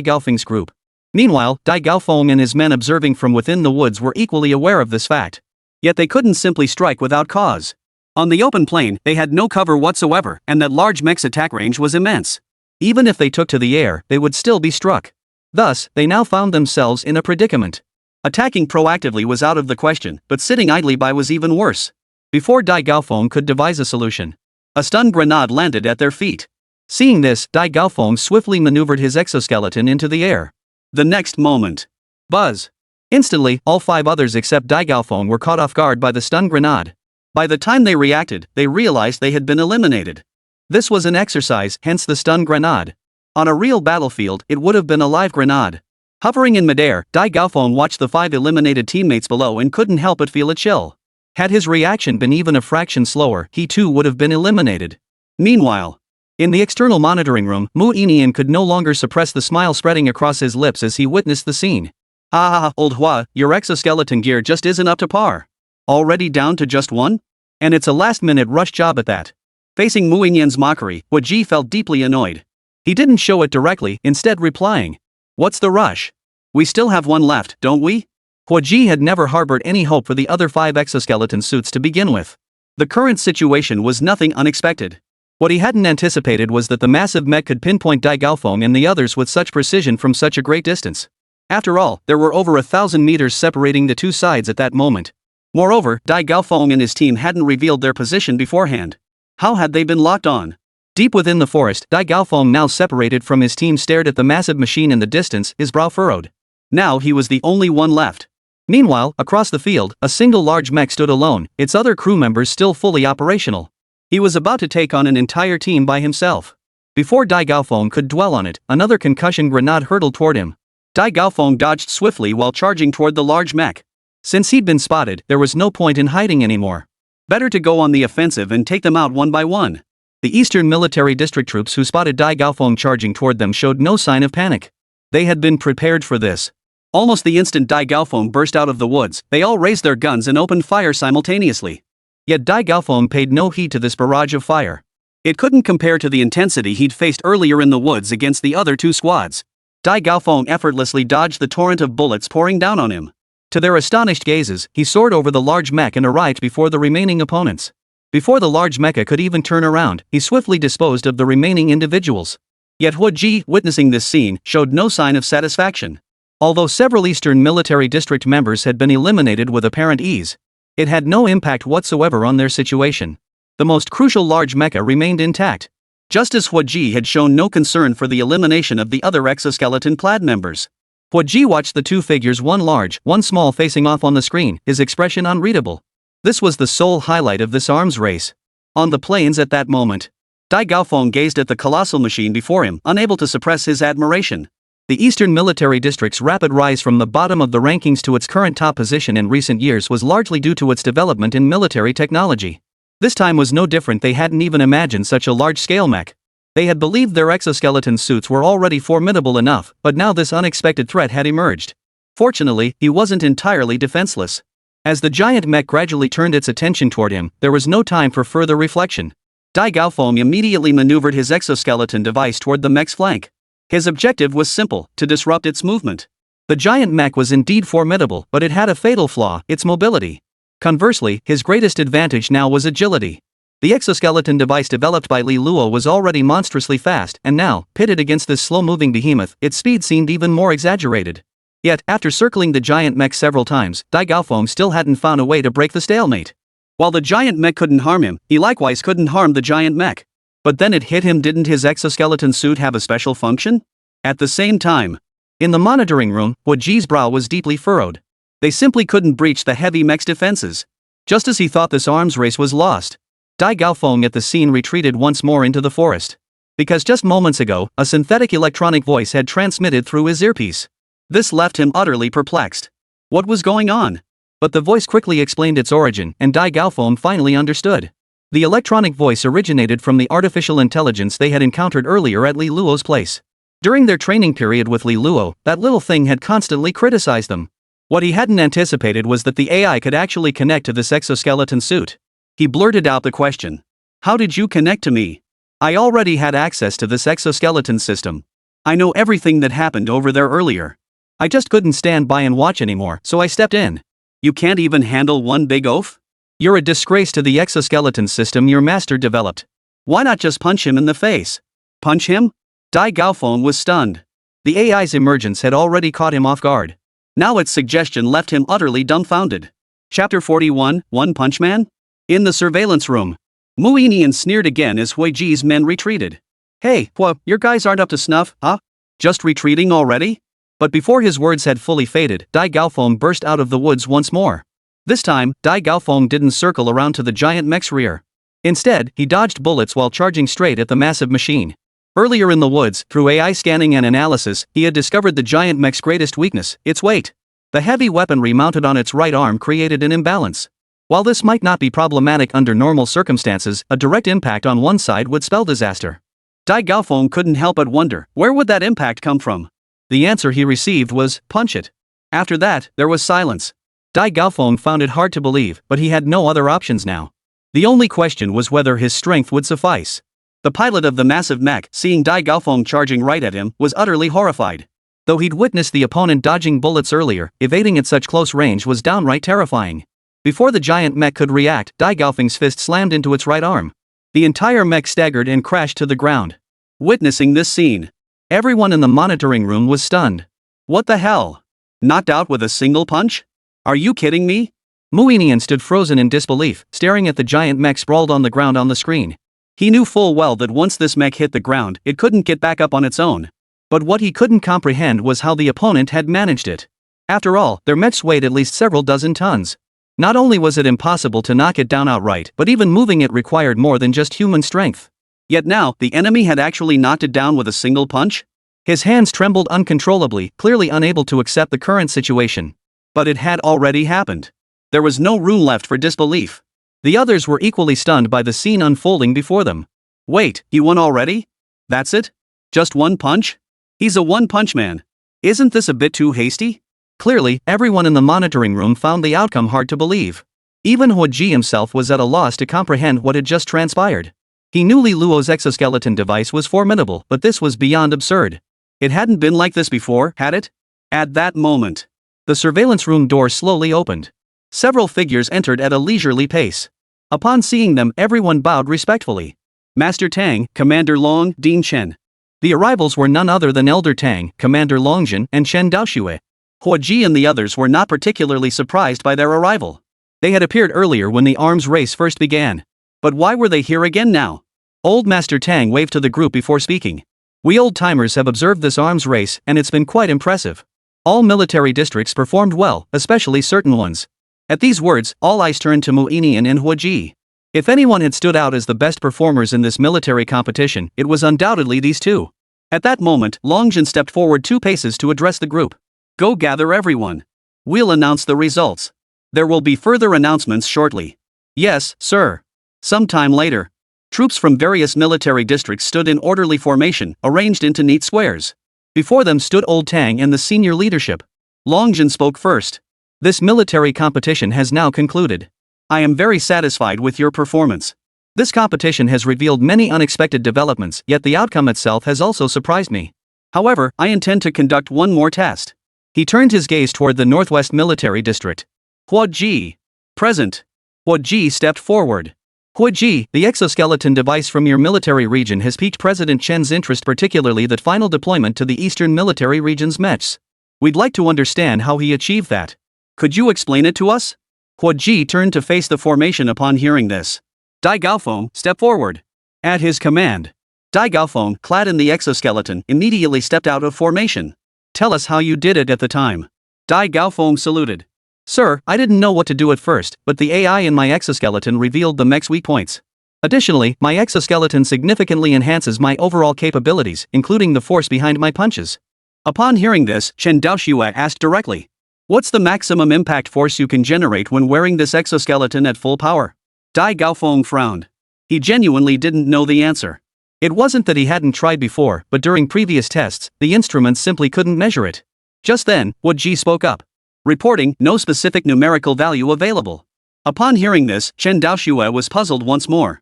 Gaofeng's group. Meanwhile, Dai Gaofeng and his men observing from within the woods were equally aware of this fact. Yet they couldn't simply strike without cause. On the open plain, they had no cover whatsoever, and that large mech's attack range was immense. Even if they took to the air, they would still be struck. Thus, they now found themselves in a predicament. Attacking proactively was out of the question, but sitting idly by was even worse. Before Dai Gaofeng could devise a solution, a stun grenade landed at their feet. Seeing this, Dai Gaofeng swiftly maneuvered his exoskeleton into the air. The next moment, buzz! Instantly, all 5 others except Dai Gaofeng were caught off guard by the stun grenade. By the time they reacted, they realized they had been eliminated. This was an exercise, hence the stun grenade. On a real battlefield, it would have been a live grenade. Hovering in midair, Dai Gaofeng watched the 5 eliminated teammates below and couldn't help but feel a chill. Had his reaction been even a fraction slower, he too would have been eliminated. Meanwhile, in the external monitoring room, Mu Inian could no longer suppress the smile spreading across his lips as he witnessed the scene. Ah, old Hua, your exoskeleton gear just isn't up to par. Already down to just 1? And it's a last-minute rush job at that. Facing Mu Inian's mockery, Hua Ji felt deeply annoyed. He didn't show it directly, instead replying, "What's the rush? We still have 1 left, don't we?" Hua Ji had never harbored any hope for the other 5 exoskeleton suits to begin with. The current situation was nothing unexpected. What he hadn't anticipated was that the massive mech could pinpoint Dai Gaofeng and the others with such precision from such a great distance. After all, there were over 1,000 meters separating the 2 sides at that moment. Moreover, Dai Gaofeng and his team hadn't revealed their position beforehand. How had they been locked on? Deep within the forest, Dai Gaofeng, now separated from his team, stared at the massive machine in the distance, his brow furrowed. Now he was the only one left. Meanwhile, across the field, a single large mech stood alone, its other crew members still fully operational. He was about to take on an entire team by himself. Before Dai Gaofeng could dwell on it, another concussion grenade hurtled toward him. Dai Gaofeng dodged swiftly while charging toward the large mech. Since he'd been spotted, there was no point in hiding anymore. Better to go on the offensive and take them out one by one. The Eastern Military District troops who spotted Dai Gaofeng charging toward them showed no sign of panic. They had been prepared for this. Almost the instant Dai Gaofeng burst out of the woods, they all raised their guns and opened fire simultaneously. Yet Dai Gaofeng paid no heed to this barrage of fire. It couldn't compare to the intensity he'd faced earlier in the woods against the other 2 squads. Dai Gaofeng effortlessly dodged the torrent of bullets pouring down on him. To their astonished gazes, he soared over the large mech and arrived before the remaining opponents. Before the large mecha could even turn around, he swiftly disposed of the remaining individuals. Yet Hua Ji, witnessing this scene, showed no sign of satisfaction. Although several Eastern Military District members had been eliminated with apparent ease, it had no impact whatsoever on their situation. The most crucial large mecha remained intact. Just as Hua Ji had shown no concern for the elimination of the other exoskeleton plaid members. Hua Ji watched the 2 figures, one large, one small, facing off on the screen, his expression unreadable. This was the sole highlight of this arms race. On the plains at that moment, Dai Gaofeng gazed at the colossal machine before him, unable to suppress his admiration. The Eastern Military District's rapid rise from the bottom of the rankings to its current top position in recent years was largely due to its development in military technology. This time was no different. They hadn't even imagined such a large-scale mech. They had believed their exoskeleton suits were already formidable enough, but now this unexpected threat had emerged. Fortunately, he wasn't entirely defenseless. As the giant mech gradually turned its attention toward him, there was no time for further reflection. Dai Gaofeng immediately maneuvered his exoskeleton device toward the mech's flank. His objective was simple: to disrupt its movement. The giant mech was indeed formidable, but it had a fatal flaw: its mobility. Conversely, his greatest advantage now was agility. The exoskeleton device developed by Li Luo was already monstrously fast, and now, pitted against this slow-moving behemoth, its speed seemed even more exaggerated. Yet, after circling the giant mech several times, Dai Gaofeng still hadn't found a way to break the stalemate. While the giant mech couldn't harm him, he likewise couldn't harm the giant mech. But then it hit him, didn't his exoskeleton suit have a special function? At the same time, in the monitoring room, Hua Ji's brow was deeply furrowed. They simply couldn't breach the heavy mech's defenses. Just as he thought this arms race was lost, Dai Gaofeng at the scene retreated once more into the forest. Because just moments ago, a synthetic electronic voice had transmitted through his earpiece. This left him utterly perplexed. What was going on? But the voice quickly explained its origin, and Dai Gaofeng finally understood. The electronic voice originated from the artificial intelligence they had encountered earlier at Li Luo's place. During their training period with Li Luo, that little thing had constantly criticized them. What he hadn't anticipated was that the AI could actually connect to this exoskeleton suit. He blurted out the question. How did you connect to me? I already had access to this exoskeleton system. I know everything that happened over there earlier. I just couldn't stand by and watch anymore, so I stepped in. You can't even handle one big oaf? You're a disgrace to the exoskeleton system your master developed. Why not just punch him in the face? Punch him? Dai Gaofeng was stunned. The AI's emergence had already caught him off guard. Now its suggestion left him utterly dumbfounded. Chapter 41, One Punch Man? In the surveillance room, Muinian sneered again as Hua Ji's men retreated. Hey, Hua, your guys aren't up to snuff, huh? Just retreating already? But before his words had fully faded, Dai Gaofeng burst out of the woods once more. This time, Dai Gaofeng didn't circle around to the giant mech's rear. Instead, he dodged bullets while charging straight at the massive machine. Earlier in the woods, through AI scanning and analysis, he had discovered the giant mech's greatest weakness, its weight. The heavy weaponry mounted on its right arm created an imbalance. While this might not be problematic under normal circumstances, a direct impact on one side would spell disaster. Dai Gaofeng couldn't help but wonder, where would that impact come from? The answer he received was, punch it. After that, there was silence. Dai Gaofeng found it hard to believe, but he had no other options now. The only question was whether his strength would suffice. The pilot of the massive mech, seeing Dai Gaofeng charging right at him, was utterly horrified. Though he'd witnessed the opponent dodging bullets earlier, evading at such close range was downright terrifying. Before the giant mech could react, Dai Gaofeng's fist slammed into its right arm. The entire mech staggered and crashed to the ground. Witnessing this scene, everyone in the monitoring room was stunned. What the hell? Knocked out with a single punch? Are you kidding me? Muinian stood frozen in disbelief, staring at the giant mech sprawled on the ground on the screen. He knew full well that once this mech hit the ground, it couldn't get back up on its own. But what he couldn't comprehend was how the opponent had managed it. After all, their mechs weighed at least several dozen tons. Not only was it impossible to knock it down outright, but even moving it required more than just human strength. Yet now, the enemy had actually knocked it down with a single punch? His hands trembled uncontrollably, clearly unable to accept the current situation. But it had already happened. There was no room left for disbelief. The others were equally stunned by the scene unfolding before them. Wait, he won already? That's it? Just one punch? He's a one-punch man. Isn't this a bit too hasty? Clearly, everyone in the monitoring room found the outcome hard to believe. Even Hua Ji himself was at a loss to comprehend what had just transpired. He knew Li Luo's exoskeleton device was formidable, but this was beyond absurd. It hadn't been like this before, had it? At that moment, the surveillance room door slowly opened. Several figures entered at a leisurely pace. Upon seeing them, everyone bowed respectfully. Master Tang, Commander Long, Dean Chen. The arrivals were none other than Elder Tang, Commander Longjin, and Chen Daoxue. Hua Ji and the others were not particularly surprised by their arrival. They had appeared earlier when the arms race first began. But why were they here again now? Old Master Tang waved to the group before speaking. We old-timers have observed this arms race, and it's been quite impressive. All military districts performed well, especially certain ones. At these words, all eyes turned to Muinian and Hua Ji. If anyone had stood out as the best performers in this military competition, it was undoubtedly these two. At that moment, Longjin stepped forward 2 paces to address the group. Go gather everyone. We'll announce the results. There will be further announcements shortly. Yes, sir. Sometime later, troops from various military districts stood in orderly formation, arranged into neat squares. Before them stood Old Tang and the senior leadership. Longjin spoke first. This military competition has now concluded. I am very satisfied with your performance. This competition has revealed many unexpected developments, yet the outcome itself has also surprised me. However, I intend to conduct one more test. He turned his gaze toward the Northwest Military District. Hua Ji. Present. Hua Ji stepped forward. Hua Ji, the exoskeleton device from your military region has piqued President Chen's interest, particularly the final deployment to the Eastern Military Region's mechs. We'd like to understand how he achieved that. Could you explain it to us? Hua Ji turned to face the formation upon hearing this. Dai Gaofeng, step forward. At his command, Dai Gaofeng, clad in the exoskeleton, immediately stepped out of formation. Tell us how you did it at the time. Dai Gaofeng saluted. Sir, I didn't know what to do at first, but the AI in my exoskeleton revealed the mech's weak points. Additionally, my exoskeleton significantly enhances my overall capabilities, including the force behind my punches. Upon hearing this, Chen Daoxue asked directly. What's the maximum impact force you can generate when wearing this exoskeleton at full power? Dai Gaofeng frowned. He genuinely didn't know the answer. It wasn't that he hadn't tried before, but during previous tests, the instruments simply couldn't measure it. Just then, Hua Ji spoke up, reporting no specific numerical value available. Upon hearing this, Chen Daoxue was puzzled once more.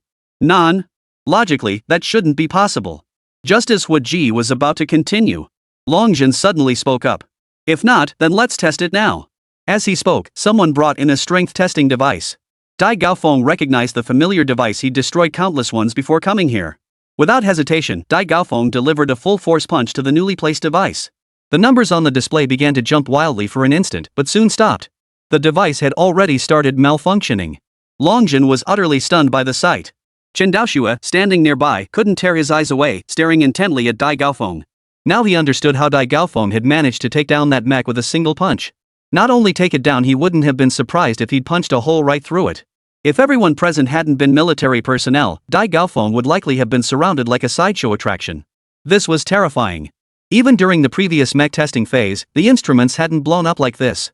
Logically, that shouldn't be possible. Just as Hua Ji was about to continue, Longjin suddenly spoke up. If not, then let's test it now. As he spoke, someone brought in a strength testing device. Dai Gaofeng recognized the familiar device he'd destroyed countless ones before coming here. Without hesitation, Dai Gaofeng delivered a full force punch to the newly placed device. The numbers on the display began to jump wildly for an instant, but soon stopped. The device had already started malfunctioning. Longjin was utterly stunned by the sight. Chen Daoxue, standing nearby, couldn't tear his eyes away, staring intently at Dai Gaofeng. Now he understood how Dai Gaofeng had managed to take down that mech with a single punch. Not only take it down, he wouldn't have been surprised if he'd punched a hole right through it. If everyone present hadn't been military personnel, Dai Gaofeng would likely have been surrounded like a sideshow attraction. This was terrifying. Even during the previous mech testing phase, the instruments hadn't blown up like this.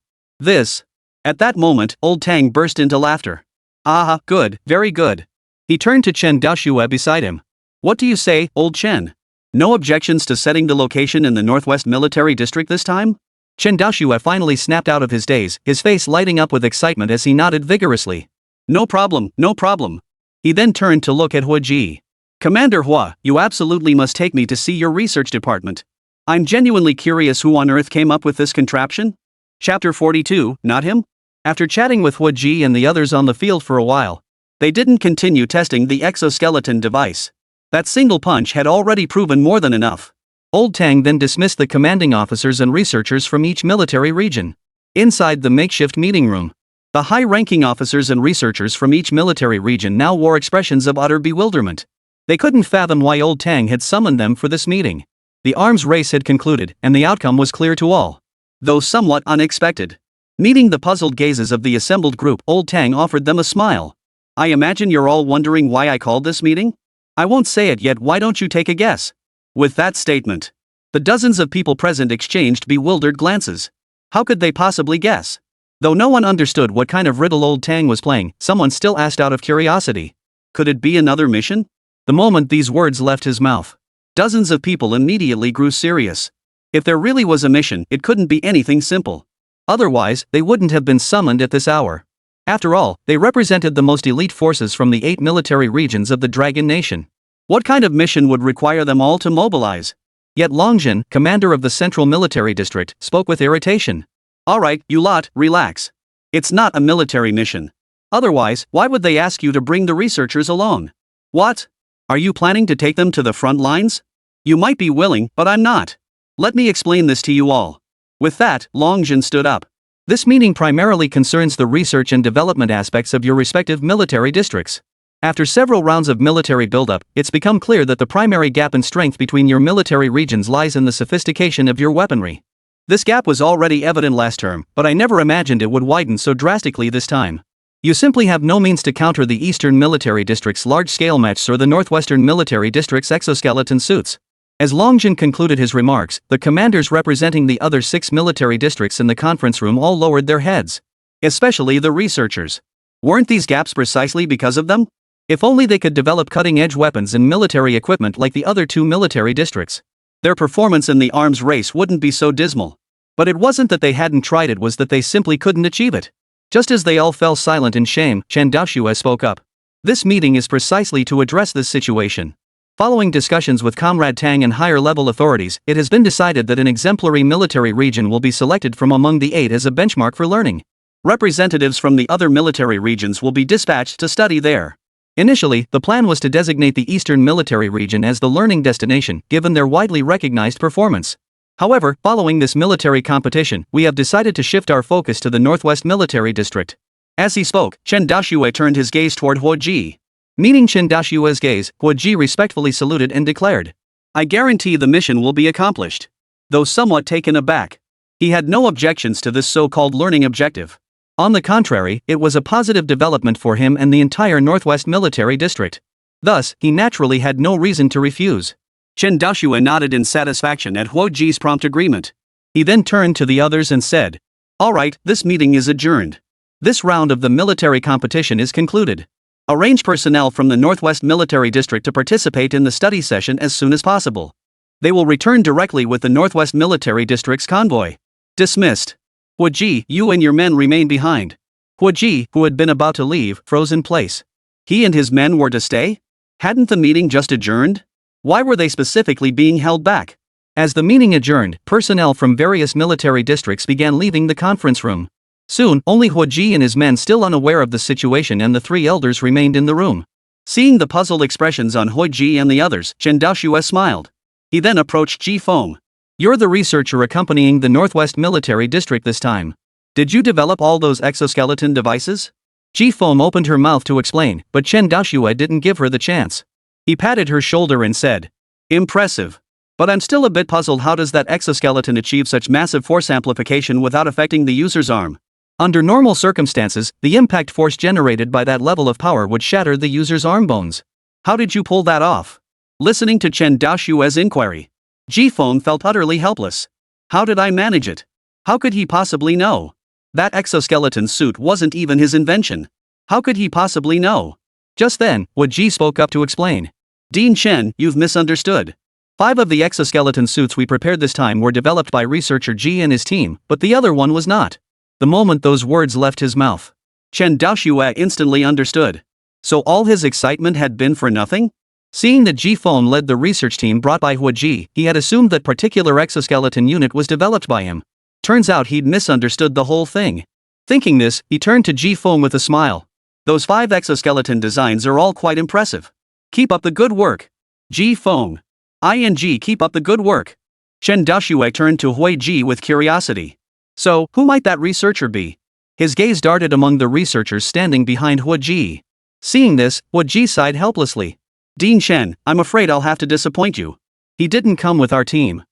At that moment, Old Tang burst into laughter. Aha, good, very good. He turned to Chen Daoxue beside him. What do you say, Old Chen? No objections to setting the location in the Northwest Military District this time? Chen Daoxue finally snapped out of his daze, his face lighting up with excitement as he nodded vigorously. No problem, no problem. He then turned to look at Hua Ji. Commander Hua, you absolutely must take me to see your research department. I'm genuinely curious who on earth came up with this contraption? Chapter 42, not him? After chatting with Hua Ji and the others on the field for a while, they didn't continue testing the exoskeleton device. That single punch had already proven more than enough. Old Tang then dismissed the commanding officers and researchers from each military region. Inside the makeshift meeting room, the high-ranking officers and researchers from each military region now wore expressions of utter bewilderment. They couldn't fathom why Old Tang had summoned them for this meeting. The arms race had concluded, and the outcome was clear to all, though somewhat unexpected. Meeting the puzzled gazes of the assembled group, Old Tang offered them a smile. I imagine you're all wondering why I called this meeting? I won't say it yet, why don't you take a guess? With that statement, the dozens of people present exchanged bewildered glances. How could they possibly guess? Though no one understood what kind of riddle Old Tang was playing, someone still asked out of curiosity. Could it be another mission? The moment these words left his mouth, dozens of people immediately grew serious. If there really was a mission, it couldn't be anything simple. Otherwise, they wouldn't have been summoned at this hour. After all, they represented the most elite forces from the 8 military regions of the Dragon Nation. What kind of mission would require them all to mobilize? Yet Longjin, commander of the Central Military District, spoke with irritation. Alright, you lot, relax. It's not a military mission. Otherwise, why would they ask you to bring the researchers along? What? Are you planning to take them to the front lines? You might be willing, but I'm not. Let me explain this to you all. With that, Longjin stood up. This meeting primarily concerns the research and development aspects of your respective military districts. After several rounds of military buildup, it's become clear that the primary gap in strength between your military regions lies in the sophistication of your weaponry. This gap was already evident last term, but I never imagined it would widen so drastically this time. You simply have no means to counter the Eastern Military District's large-scale mechs or the Northwestern Military District's exoskeleton suits. As Longjin concluded his remarks, the commanders representing the other 6 military districts in the conference room all lowered their heads. Especially the researchers. Weren't these gaps precisely because of them? If only they could develop cutting-edge weapons and military equipment like the other 2 military districts, their performance in the arms race wouldn't be so dismal. But it wasn't that they hadn't tried, it was that they simply couldn't achieve it. Just as they all fell silent in shame, Chen Daoxue spoke up. This meeting is precisely to address this situation. Following discussions with Comrade Tang and higher-level authorities, it has been decided that an exemplary military region will be selected from among the 8 as a benchmark for learning. Representatives from the other military regions will be dispatched to study there. Initially, the plan was to designate the Eastern Military Region as the learning destination, given their widely recognized performance. However, following this military competition, we have decided to shift our focus to the Northwest Military District. As he spoke, Chen Daoxue turned his gaze toward Huo Ji. Meeting Chen Daoxue's gaze, Huo Ji respectfully saluted and declared, "I guarantee the mission will be accomplished." Though somewhat taken aback, he had no objections to this so-called learning objective. On the contrary, it was a positive development for him and the entire Northwest Military District. Thus, he naturally had no reason to refuse. Chen Daoxue nodded in satisfaction at Huo Ji's prompt agreement. He then turned to the others and said, "All right, this meeting is adjourned. This round of the military competition is concluded. Arrange personnel from the Northwest Military District to participate in the study session as soon as possible. They will return directly with the Northwest Military District's convoy." Dismissed. Huo Ji, you and your men remain behind. Huo Ji, who had been about to leave, froze in place. He and his men were to stay? Hadn't the meeting just adjourned? Why were they specifically being held back? As the meeting adjourned, personnel from various military districts began leaving the conference room. Soon, only Huo Ji and his men, still unaware of the situation, and the three elders remained in the room. Seeing the puzzled expressions on Huo Ji and the others, Chen Daoxue smiled. He then approached Ji Feng. "You're the researcher accompanying the Northwest Military District this time. Did you develop all those exoskeleton devices?" Ji Feng opened her mouth to explain, but Chen Daoxue didn't give her the chance. He patted her shoulder and said, "Impressive. But I'm still a bit puzzled. How does that exoskeleton achieve such massive force amplification without affecting the user's arm? Under normal circumstances, the impact force generated by that level of power would shatter the user's arm bones. How did you pull that off?" Listening to Chen Daoxue's inquiry, Ji Feng felt utterly helpless. How did I manage it? How could he possibly know? That exoskeleton suit wasn't even his invention. How could he possibly know? Just then, Huo Ji spoke up to explain. "Dean Chen, you've misunderstood. 5 of the exoskeleton suits we prepared this time were developed by researcher Ji and his team, but the other one was not." The moment those words left his mouth, Chen Daoxue instantly understood. So all his excitement had been for nothing? Seeing that Ji Feng led the research team brought by Huo Ji, he had assumed that particular exoskeleton unit was developed by him. Turns out he'd misunderstood the whole thing. Thinking this, he turned to Ji Feng with a smile. "Those 5 exoskeleton designs are all quite impressive. Keep up the good work. Ji Feng. Keep up the good work." Chen Daoxue turned to Huo Ji with curiosity. "So, who might that researcher be?" His gaze darted among the researchers standing behind Huo Ji. Seeing this, Huo Ji sighed helplessly. "Dean Chen, I'm afraid I'll have to disappoint you. He didn't come with our team."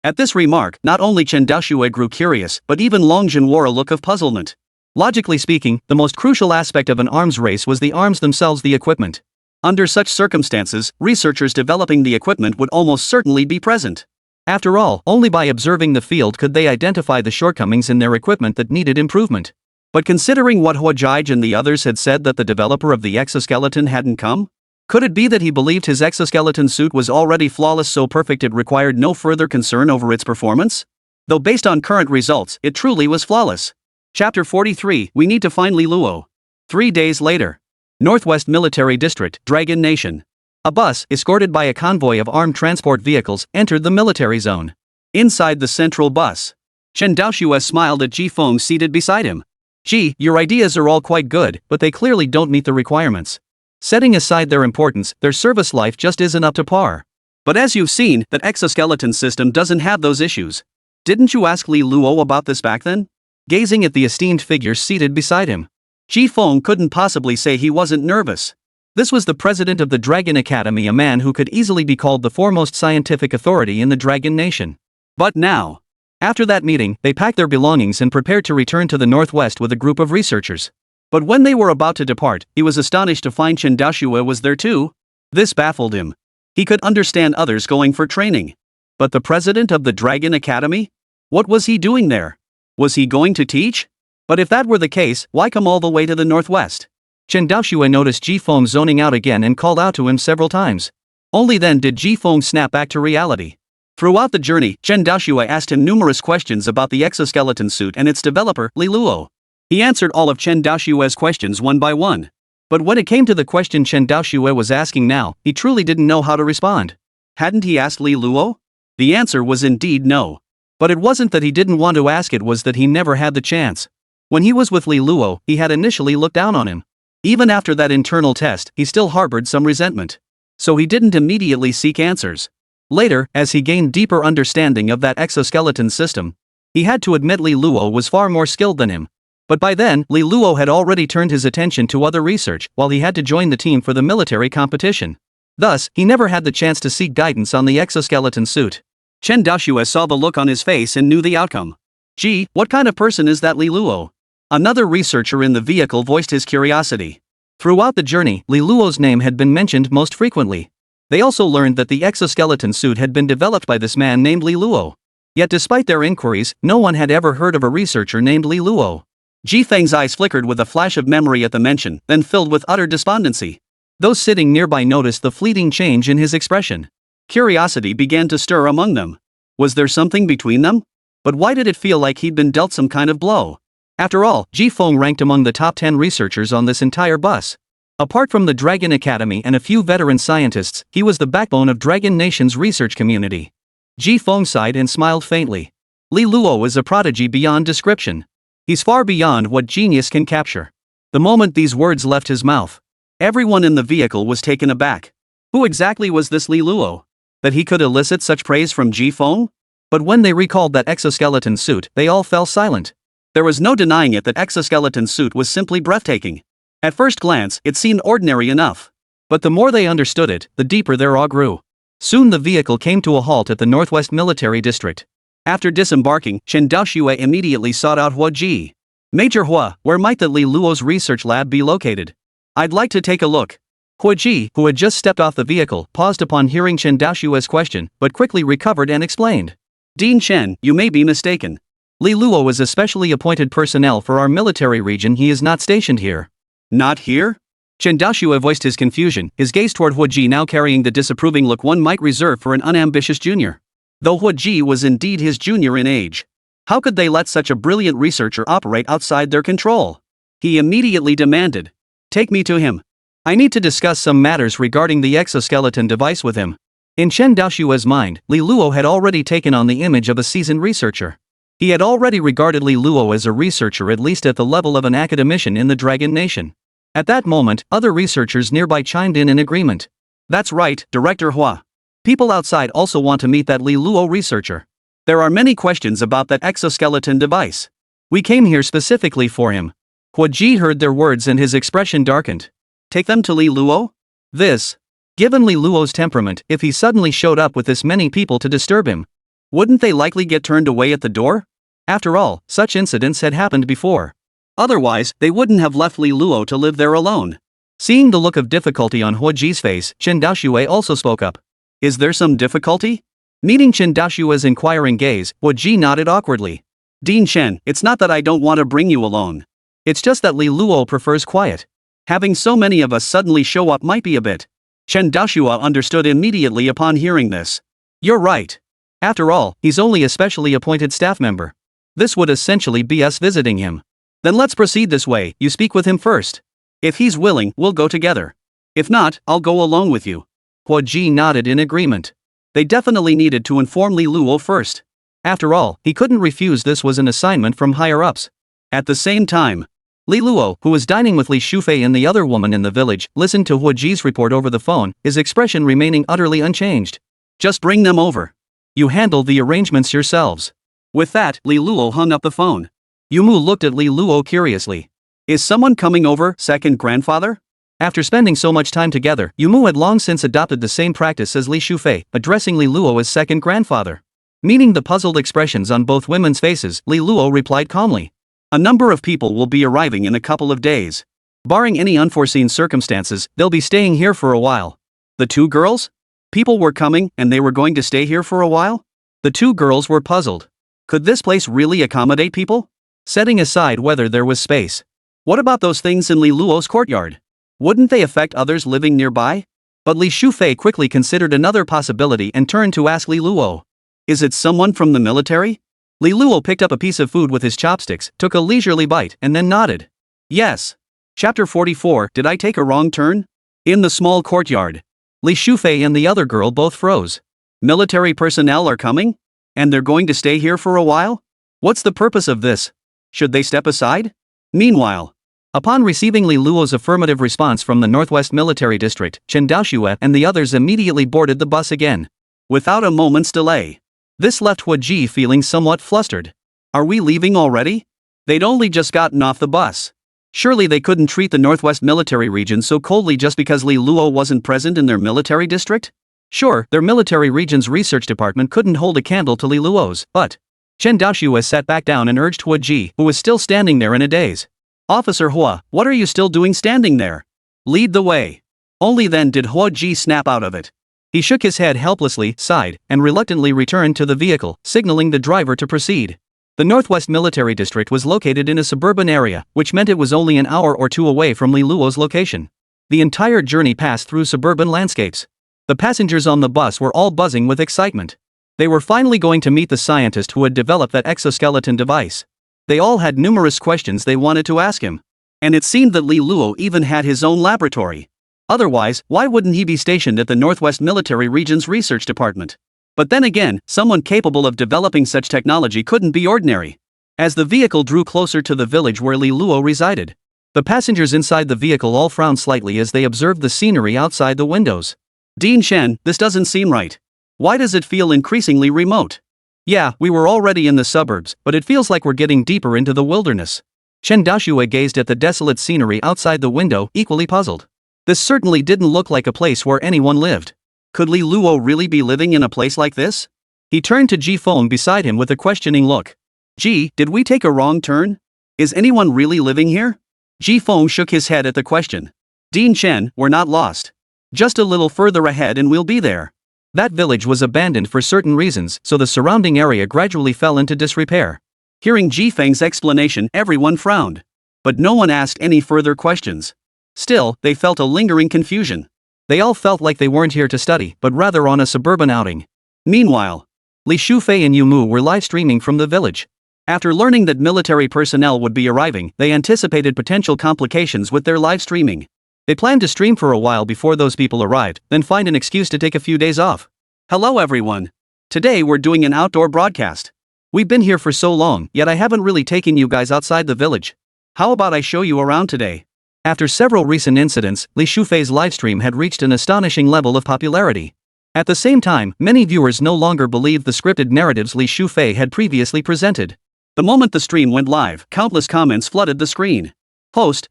At this remark, not only Chen Daoxue grew curious, but even Long Jin wore a look of puzzlement. Logically speaking, the most crucial aspect of an arms race was the arms themselves, the equipment. Under such circumstances, researchers developing the equipment would almost certainly be present. After all, only by observing the field could they identify the shortcomings in their equipment that needed improvement. But considering what Huo Ji and the others had said, that the developer of the exoskeleton hadn't come? Could it be that he believed his exoskeleton suit was already flawless, so perfect it required no further concern over its performance? Though based on current results, it truly was flawless. Chapter 43, We Need to Find Li Luo. 3 days later. Northwest Military District, Dragon Nation. A bus, escorted by a convoy of armed transport vehicles, entered the military zone. Inside the central bus, Chen Daoxue smiled at Ji Feng seated beside him. "Ji, your ideas are all quite good, but they clearly don't meet the requirements. Setting aside their importance, their service life just isn't up to par. But as you've seen, that exoskeleton system doesn't have those issues. Didn't you ask Li Luo about this back then?" Gazing at the esteemed figure seated beside him, Ji Feng couldn't possibly say he wasn't nervous. This was the president of the Dragon Academy, a man who could easily be called the foremost scientific authority in the Dragon Nation. But now, after that meeting, they packed their belongings and prepared to return to the Northwest with a group of researchers. But when they were about to depart, he was astonished to find Chen Daoxue was there too. This baffled him. He could understand others going for training. But the president of the Dragon Academy? What was he doing there? Was he going to teach? But if that were the case, why come all the way to the Northwest? Chen Daoxue noticed Ji Feng zoning out again and called out to him several times. Only then did Ji Feng snap back to reality. Throughout the journey, Chen Daoxue asked him numerous questions about the exoskeleton suit and its developer, Li Luo. He answered all of Chen Daoxue's questions one by one. But when it came to the question Chen Daoxue was asking now, he truly didn't know how to respond. Hadn't he asked Li Luo? The answer was indeed no. But it wasn't that he didn't want to ask, it was that he never had the chance. When he was with Li Luo, he had initially looked down on him. Even after that internal test, he still harbored some resentment. So he didn't immediately seek answers. Later, as he gained deeper understanding of that exoskeleton system, he had to admit Li Luo was far more skilled than him. But by then, Li Luo had already turned his attention to other research while he had to join the team for the military competition. Thus, he never had the chance to seek guidance on the exoskeleton suit. Chen Daoxue saw the look on his face and knew the outcome. Gee, what kind of person is that Li Luo? Another researcher in the vehicle voiced his curiosity. Throughout the journey, Li Luo's name had been mentioned most frequently. They also learned that the exoskeleton suit had been developed by this man named Li Luo. Yet despite their inquiries, no one had ever heard of a researcher named Li Luo. Ji Feng's eyes flickered with a flash of memory at the mention, then filled with utter despondency. Those sitting nearby noticed the fleeting change in his expression. Curiosity began to stir among them. Was there something between them? But why did it feel like he'd been dealt some kind of blow? After all, Ji Feng ranked among the top 10 researchers on this entire bus. Apart from the Dragon Academy and a few veteran scientists, he was the backbone of Dragon Nation's research community. Ji Feng sighed and smiled faintly. Li Luo is a prodigy beyond description. He's far beyond what genius can capture. The moment these words left his mouth, everyone in the vehicle was taken aback. Who exactly was this Li Luo? That he could elicit such praise from Ji Feng? But when they recalled that exoskeleton suit, they all fell silent. There was no denying it that exoskeleton suit was simply breathtaking. At first glance, it seemed ordinary enough. But the more they understood it, the deeper their awe grew. Soon the vehicle came to a halt at the Northwest Military District. After disembarking, Chen Daoxue immediately sought out Hua Ji. Major Hua, where might the Li Luo's research lab be located? I'd like to take a look. Hua Ji, who had just stepped off the vehicle, paused upon hearing Chen Daoxue's question, but quickly recovered and explained. Dean Chen, you may be mistaken. Li Luo is a specially appointed personnel for our military region. He is not stationed here. Not here? Chen Daoxue voiced his confusion, his gaze toward Hua Ji now carrying the disapproving look one might reserve for an unambitious junior. Though Hua Ji was indeed his junior in age. How could they let such a brilliant researcher operate outside their control? He immediately demanded. Take me to him. I need to discuss some matters regarding the exoskeleton device with him. In Chen Daoxue's mind, Li Luo had already taken on the image of a seasoned researcher. He had already regarded Li Luo as a researcher at least at the level of an academician in the Dragon Nation. At that moment, other researchers nearby chimed in agreement. That's right, Director Hua. People outside also want to meet that Li Luo researcher. There are many questions about that exoskeleton device. We came here specifically for him. Hua Ji heard their words and his expression darkened. Take them to Li Luo? This. Given Li Luo's temperament, if he suddenly showed up with this many people to disturb him, wouldn't they likely get turned away at the door? After all, such incidents had happened before. Otherwise, they wouldn't have left Li Luo to live there alone. Seeing the look of difficulty on Hua Ji's face, Chen Daoxue also spoke up. Is there some difficulty? Meeting Chen Daoxue's inquiring gaze, Hua Ji nodded awkwardly. Dean Chen, it's not that I don't want to bring you alone. It's just that Li Luo prefers quiet. Having so many of us suddenly show up might be a bit. Chen Daoxue understood immediately upon hearing this. You're right. After all, he's only a specially appointed staff member. This would essentially be us visiting him. Then let's proceed this way, you speak with him first. If he's willing, we'll go together. If not, I'll go alone with you. Hua Ji nodded in agreement. They definitely needed to inform Li Luo first. After all, he couldn't refuse this was an assignment from higher-ups. At the same time, Li Luo, who was dining with Li Shufei and the other woman in the village, listened to Hua Ji's report over the phone, his expression remaining utterly unchanged. Just bring them over. You handle the arrangements yourselves. With that, Li Luo hung up the phone. Yumu looked at Li Luo curiously. Is someone coming over, second grandfather? After spending so much time together, Yumu had long since adopted the same practice as Li Shufei, addressing Li Luo as second grandfather. Meaning the puzzled expressions on both women's faces, Li Luo replied calmly. A number of people will be arriving in a couple of days. Barring any unforeseen circumstances, they'll be staying here for a while. The two girls? People were coming, and they were going to stay here for a while? The two girls were puzzled. Could this place really accommodate people? Setting aside whether there was space. What about those things in Li Luo's courtyard? Wouldn't they affect others living nearby? But Li Shufei quickly considered another possibility and turned to ask Li Luo. Is it someone from the military? Li Luo picked up a piece of food with his chopsticks, took a leisurely bite, and then nodded. Yes. Chapter 44. Did I take a wrong turn? In the small courtyard, Li Shufei and the other girl both froze. Military personnel are coming? And they're going to stay here for a while? What's the purpose of this? Should they step aside? Meanwhile, upon receiving Li Luo's affirmative response from the Northwest Military District, Chen Daoxue and the others immediately boarded the bus again. without a moment's delay. This left Hua Ji feeling somewhat flustered. Are we leaving already? They'd only just gotten off the bus. Surely they couldn't treat the Northwest Military Region so coldly just because Li Luo wasn't present in their military district? Sure, their military region's research department couldn't hold a candle to Li Luo's, but Chen Daoxue sat back down and urged Hua Ji, who was still standing there in a daze. Officer Hua, what are you still doing standing there? Lead the way. Only then did Hua Ji snap out of it. He shook his head helplessly, sighed, and reluctantly returned to the vehicle, signaling the driver to proceed. The Northwest Military District was located in a suburban area, which meant it was only an hour or two away from Li Luo's location. The entire journey passed through suburban landscapes. The passengers on the bus were all buzzing with excitement. They were finally going to meet the scientist who had developed that exoskeleton device. They all had numerous questions they wanted to ask him. And it seemed that Li Luo even had his own laboratory. Otherwise, why wouldn't he be stationed at the Northwest Military Region's research department? But then again, someone capable of developing such technology couldn't be ordinary. As the vehicle drew closer to the village where Li Luo resided, the passengers inside the vehicle all frowned slightly as they observed the scenery outside the windows. Dean Shen, this doesn't seem right. Why does it feel increasingly remote? Yeah, we were already in the suburbs, but it feels like we're getting deeper into the wilderness. Chen Daoxue gazed at the desolate scenery outside the window, equally puzzled. This certainly didn't look like a place where anyone lived. Could Li Luo really be living in a place like this? He turned to Ji Feng beside him with a questioning look. Ji, did we take a wrong turn? Is anyone really living here? Ji Feng shook his head at the question. Dean Chen, we're not lost. Just a little further ahead and we'll be there. That village was abandoned for certain reasons, so the surrounding area gradually fell into disrepair. Hearing Ji Feng's explanation, everyone frowned. But no one asked any further questions. Still, they felt a lingering confusion. They all felt like they weren't here to study, but rather on a suburban outing. Meanwhile, Li Shufei and Yu Mu were live streaming from the village. After learning that military personnel would be arriving, they anticipated potential complications with their live streaming. They planned to stream for a while before those people arrived, then find an excuse to take a few days off. Hello everyone. Today we're doing an outdoor broadcast. We've been here for so long, yet I haven't really taken you guys outside the village. How about I show you around today? After several recent incidents, Li Shufei's livestream had reached an astonishing level of popularity. At the same time, many viewers no longer believed the scripted narratives Li Shufei had previously presented. The moment the stream went live, countless comments flooded the screen. Host,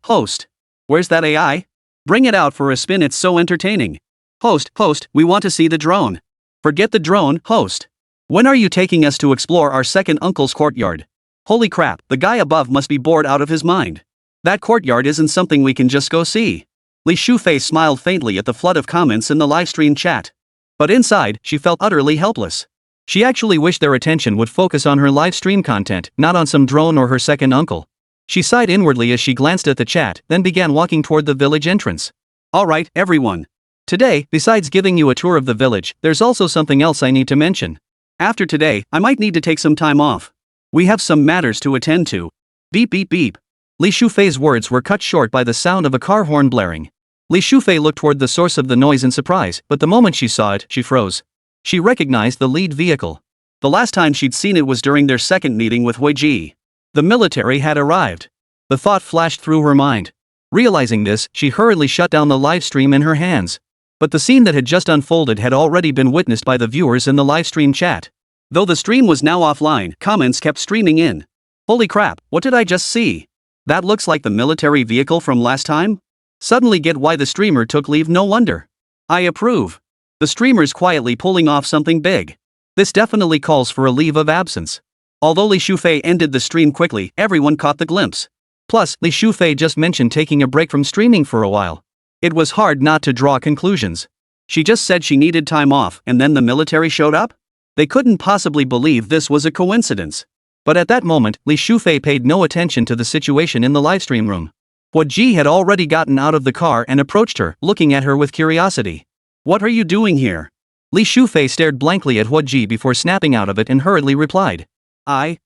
where's that AI? Bring it out for a spin, it's so entertaining. Host, we want to see the drone. Forget the drone, host. When are you taking us to explore our second uncle's courtyard? Holy crap, the guy above must be bored out of his mind. That courtyard isn't something we can just go see. Li Shufei smiled faintly at the flood of comments in the livestream chat. But inside, she felt utterly helpless. She actually wished their attention would focus on her livestream content, not on some drone or her second uncle. She sighed inwardly as she glanced at the chat, then began walking toward the village entrance. Alright, everyone. Today, besides giving you a tour of the village, there's also something else I need to mention. After today, I might need to take some time off. We have some matters to attend to. Beep beep beep. Li Shufei's words were cut short by the sound of a car horn blaring. Li Shufei looked toward the source of the noise in surprise, but the moment she saw it, she froze. She recognized the lead vehicle. The last time she'd seen it was during their second meeting with Hua Ji. The military had arrived. The thought flashed through her mind. Realizing this, she hurriedly shut down the live stream in her hands. But the scene that had just unfolded had already been witnessed by the viewers in the live stream chat. Though the stream was now offline, comments kept streaming in. Holy crap, what did I just see? That looks like the military vehicle from last time? Suddenly get why the streamer took leave, no wonder. I approve. The streamer's quietly pulling off something big. This definitely calls for a leave of absence. Although Li Shufei ended the stream quickly, everyone caught the glimpse. Plus, Li Shufei just mentioned taking a break from streaming for a while. It was hard not to draw conclusions. She just said she needed time off, and then the military showed up? They couldn't possibly believe this was a coincidence. But at that moment, Li Shufei paid no attention to the situation in the livestream room. Hua Ji had already gotten out of the car and approached her, looking at her with curiosity. What are you doing here? Li Shufei stared blankly at Hua Ji before snapping out of it and hurriedly replied. I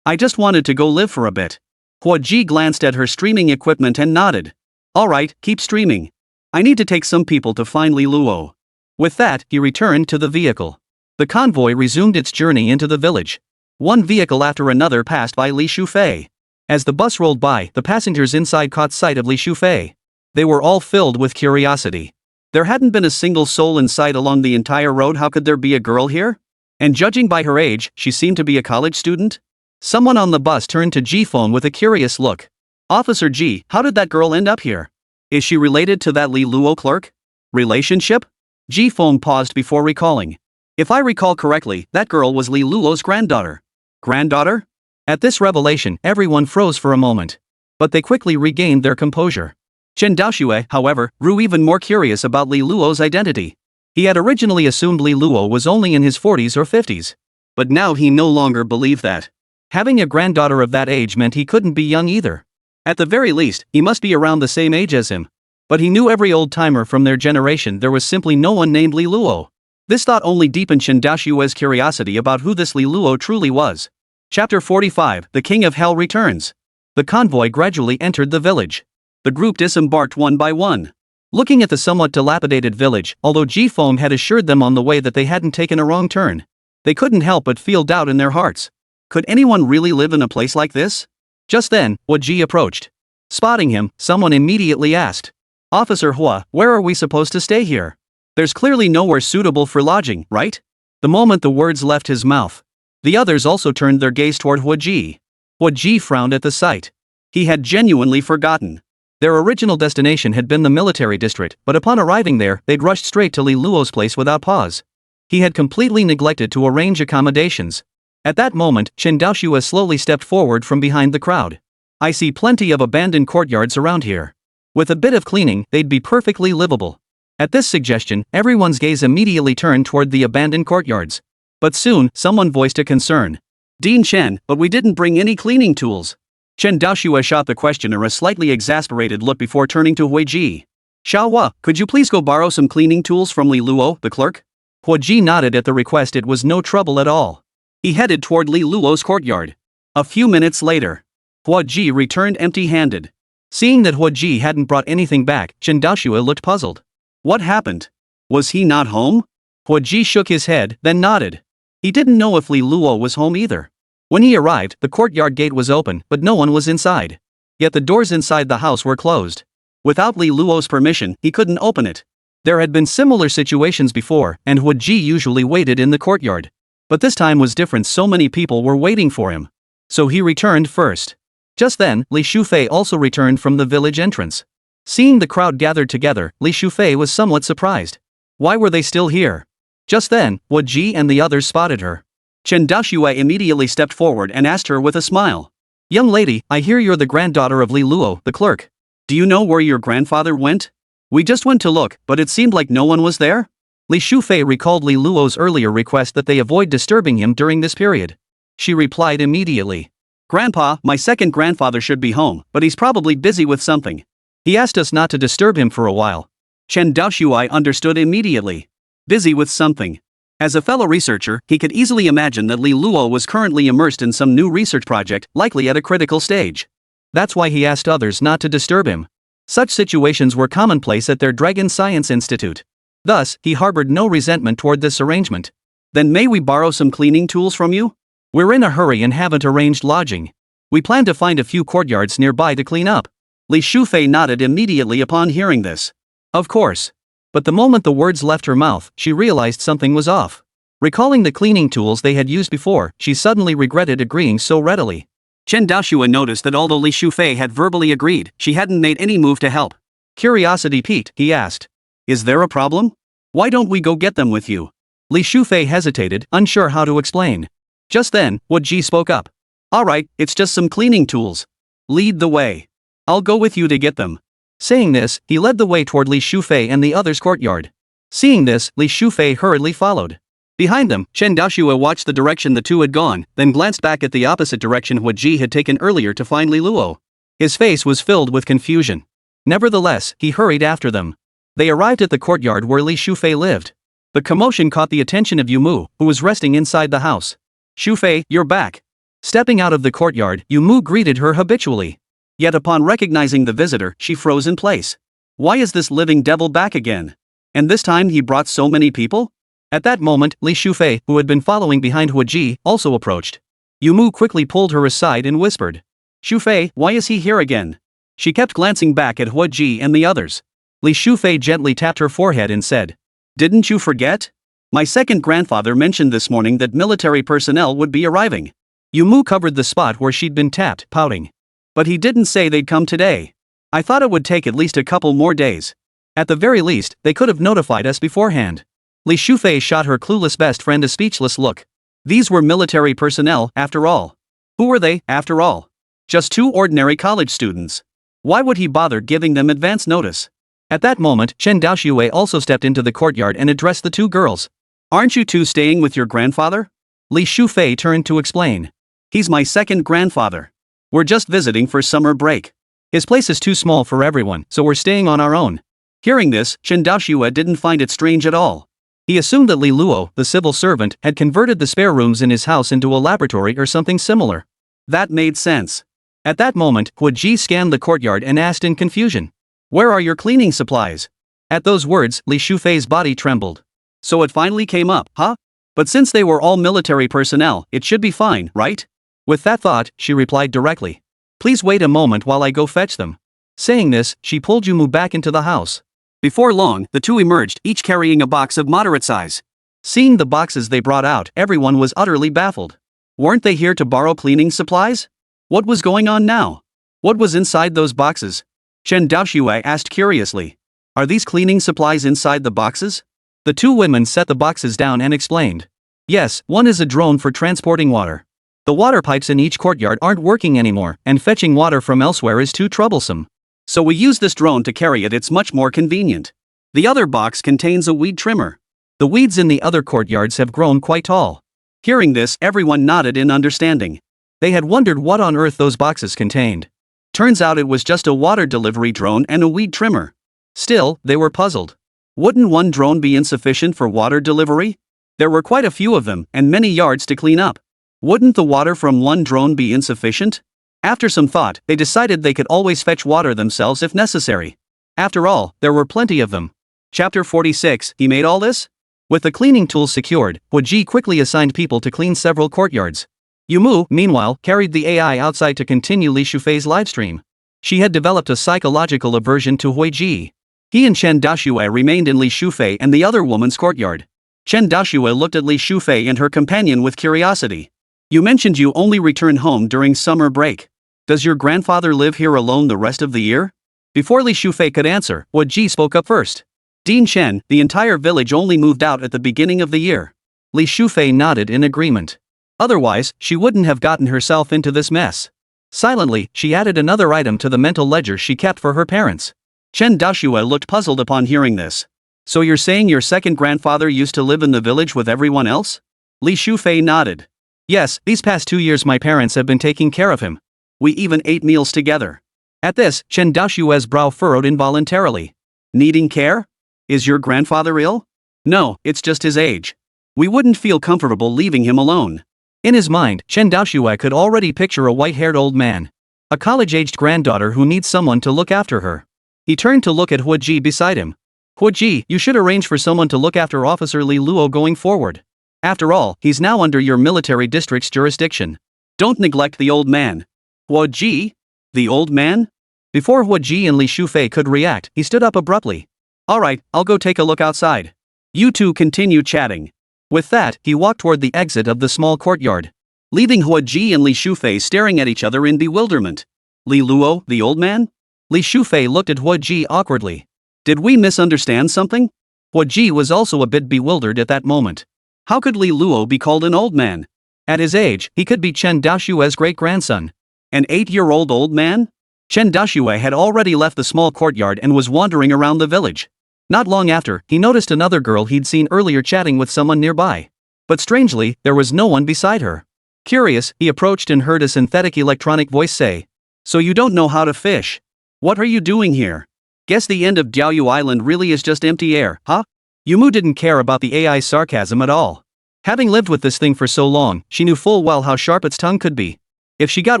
just wanted to go live for a bit. Hua Ji glanced at her streaming equipment and nodded. Alright, keep streaming. I need to take some people to find Li Luo. With that, he returned to the vehicle. The convoy resumed its journey into the village. One vehicle after another passed by Li Shufei. As the bus rolled by, the passengers inside caught sight of Li Shufei. They were all filled with curiosity. There hadn't been a single soul in sight along the entire road. How could there be a girl here? And judging by her age, she seemed to be a college student? Someone on the bus turned to Ji Phone with a curious look. Officer Ji, how did that girl end up here? Is she related to that Li Luo clerk? Relationship? Ji Phone paused before recalling. If I recall correctly, that girl was Li Luo's granddaughter. Granddaughter? At this revelation, everyone froze for a moment. But they quickly regained their composure. Chen Daoxue, however, grew even more curious about Li Luo's identity. He had originally assumed Li Luo was only in his 40s or 50s. But now he no longer believed that. Having a granddaughter of that age meant he couldn't be young either. At the very least, he must be around the same age as him. But he knew every old-timer from their generation. There was simply no one named Li Luo. This thought only deepened Chen Daoxue's curiosity about who this Li Luo truly was. Chapter 45, The King of Hell Returns. The convoy gradually entered the village. The group disembarked one by one. Looking at the somewhat dilapidated village, although Ji Feng had assured them on the way that they hadn't taken a wrong turn, they couldn't help but feel doubt in their hearts. Could anyone really live in a place like this? Just then, Hua Ji approached. Spotting him, someone immediately asked, Officer Hua, where are we supposed to stay here? There's clearly nowhere suitable for lodging, right? The moment the words left his mouth, the others also turned their gaze toward Hua Ji. Hua Ji frowned at the sight. He had genuinely forgotten. Their original destination had been the military district, but upon arriving there, they'd rushed straight to Li Luo's place without pause. He had completely neglected to arrange accommodations. At that moment, Chen Daoxue slowly stepped forward from behind the crowd. I see plenty of abandoned courtyards around here. With a bit of cleaning, they'd be perfectly livable. At this suggestion, everyone's gaze immediately turned toward the abandoned courtyards. But soon, someone voiced a concern. Dean Chen, but we didn't bring any cleaning tools. Chen Daoxue shot the questioner a slightly exasperated look before turning to Hua Ji. Xiao Hua, could you please go borrow some cleaning tools from Li Luo, the clerk? Hua Ji nodded at the request. It was no trouble at all. He headed toward Li Luo's courtyard. A few minutes later, Hua Ji returned empty-handed. Seeing that Hua Ji hadn't brought anything back, Chen Daoxue looked puzzled. What happened? Was he not home? Hua Ji shook his head, then nodded. He didn't know if Li Luo was home either. When he arrived, the courtyard gate was open, but no one was inside. Yet the doors inside the house were closed. Without Li Luo's permission, he couldn't open it. There had been similar situations before, and Hua Ji usually waited in the courtyard. But this time was different. So many people were waiting for him. So he returned first. Just then, Li Shufei also returned from the village entrance. Seeing the crowd gathered together, Li Shufei was somewhat surprised. Why were they still here? Just then, Hua Ji and the others spotted her. Chen Daoxue immediately stepped forward and asked her with a smile. Young lady, I hear you're the granddaughter of Li Luo, the clerk. Do you know where your grandfather went? We just went to look, but it seemed like no one was there. Li Shufei recalled Li Luo's earlier request that they avoid disturbing him during this period. She replied immediately. Grandpa, my second grandfather should be home, but he's probably busy with something. He asked us not to disturb him for a while. Chen Daoxue understood immediately. Busy with something. As a fellow researcher, he could easily imagine that Li Luo was currently immersed in some new research project, likely at a critical stage. That's why he asked others not to disturb him. Such situations were commonplace at their Dragon Science Institute. Thus, he harbored no resentment toward this arrangement. Then may we borrow some cleaning tools from you? We're in a hurry and haven't arranged lodging. We plan to find a few courtyards nearby to clean up. Li Shufei nodded immediately upon hearing this. Of course. But the moment the words left her mouth, she realized something was off. Recalling the cleaning tools they had used before, she suddenly regretted agreeing so readily. Chen Daoxue noticed that although Li Shufei had verbally agreed, she hadn't made any move to help. Curiosity piqued, he asked. Is there a problem? Why don't we go get them with you? Li Shufei hesitated, unsure how to explain. Just then, Hua Ji spoke up. Alright, it's just some cleaning tools. Lead the way. I'll go with you to get them. Saying this, he led the way toward Li Shufei and the others' courtyard. Seeing this, Li Shufei hurriedly followed. Behind them, Chen Daoxue watched the direction the two had gone, then glanced back at the opposite direction Hua Ji had taken earlier to find Li Luo. His face was filled with confusion. Nevertheless, he hurried after them. They arrived at the courtyard where Li Shufei lived. The commotion caught the attention of Yumu, who was resting inside the house. Shufei, you're back. Stepping out of the courtyard, Yumu greeted her habitually. Yet upon recognizing the visitor, she froze in place. Why is this living devil back again? And this time he brought so many people? At that moment, Li Shufei, who had been following behind Hua Ji, also approached. Yumu quickly pulled her aside and whispered. Shufei, why is he here again? She kept glancing back at Hua Ji and the others. Li Shufei gently tapped her forehead and said, "Didn't you forget? My second grandfather mentioned this morning that military personnel would be arriving." Yumu covered the spot where she'd been tapped, pouting. "But he didn't say they'd come today. I thought it would take at least a couple more days. At the very least, they could have notified us beforehand." Li Shufei shot her clueless best friend a speechless look. These were military personnel, after all. Who were they, after all? Just two ordinary college students. Why would he bother giving them advance notice? At that moment, Chen Daoxue also stepped into the courtyard and addressed the two girls. "Aren't you two staying with your grandfather?" Li Shufei turned to explain. "He's my second grandfather. We're just visiting for summer break. His place is too small for everyone, so we're staying on our own." Hearing this, Chen Daoxue didn't find it strange at all. He assumed that Li Luo, the civil servant, had converted the spare rooms in his house into a laboratory or something similar. That made sense. At that moment, Hua Ji scanned the courtyard and asked in confusion, "Where are your cleaning supplies?" At those words, Li Shufei's body trembled. So it finally came up, huh? But since they were all military personnel, it should be fine, right? With that thought, she replied directly, "Please wait a moment while I go fetch them." Saying this, she pulled Yumu back into the house. Before long, the two emerged, each carrying a box of moderate size. Seeing the boxes they brought out, everyone was utterly baffled. Weren't they here to borrow cleaning supplies? What was going on now? What was inside those boxes? Chen Daoxue asked curiously. "Are these cleaning supplies inside the boxes?" The two women set the boxes down and explained. "Yes, one is a drone for transporting water. The water pipes in each courtyard aren't working anymore, and fetching water from elsewhere is too troublesome. So we use this drone to carry it. It's much more convenient. The other box contains a weed trimmer. The weeds in the other courtyards have grown quite tall." Hearing this, everyone nodded in understanding. They had wondered what on earth those boxes contained. Turns out it was just a water delivery drone and a weed trimmer. Still, they were puzzled. Wouldn't one drone be insufficient for water delivery? There were quite a few of them, and many yards to clean up. Wouldn't the water from one drone be insufficient? After some thought, they decided they could always fetch water themselves if necessary. After all, there were plenty of them. Chapter 46, he made all this? With the cleaning tools secured, Hua Ji quickly assigned people to clean several courtyards. Yumu, meanwhile, carried the AI outside to continue Li Shufei's livestream. She had developed a psychological aversion to Hua Ji. He and Chen Daoxue remained in Li Shufei and the other woman's courtyard. Chen Daoxue looked at Li Shufei and her companion with curiosity. "You mentioned you only return home during summer break. Does your grandfather live here alone the rest of the year?" Before Li Shufei could answer, Hua Ji spoke up first. "Dean Chen, the entire village only moved out at the beginning of the year." Li Shufei nodded in agreement. Otherwise, she wouldn't have gotten herself into this mess. Silently, she added another item to the mental ledger she kept for her parents. Chen Daoxue looked puzzled upon hearing this. "So you're saying your second grandfather used to live in the village with everyone else?" Li Shufei nodded. "Yes, these past 2 years my parents have been taking care of him. We even ate meals together." At this, Chen Daoxue's brow furrowed involuntarily. "Needing care? Is your grandfather ill?" "No, it's just his age. We wouldn't feel comfortable leaving him alone." In his mind, Chen Daoxue could already picture a white-haired old man. A college-aged granddaughter who needs someone to look after her. He turned to look at Hua Ji beside him. "Hua Ji, you should arrange for someone to look after Officer Li Luo going forward. After all, he's now under your military district's jurisdiction. Don't neglect the old man." "Hua Ji? The old man?" Before Hua Ji and Li Shufei could react, he stood up abruptly. "All right, I'll go take a look outside. You two continue chatting." With that, he walked toward the exit of the small courtyard, leaving Hua Ji and Li Shufei staring at each other in bewilderment. "Li Luo, the old man?" Li Shufei looked at Hua Ji awkwardly. "Did we misunderstand something?" Hua Ji was also a bit bewildered at that moment. How could Li Luo be called an old man? At his age, he could be Chen Daoxue's great-grandson. An 8-year-old old man? Chen Daoxue had already left the small courtyard and was wandering around the village. Not long after, he noticed another girl he'd seen earlier chatting with someone nearby. But strangely, there was no one beside her. Curious, he approached and heard a synthetic electronic voice say, "So you don't know how to fish? What are you doing here? Guess the end of Diaoyu Island really is just empty air, huh?" Yumu didn't care about the AI's sarcasm at all. Having lived with this thing for so long, she knew full well how sharp its tongue could be. If she got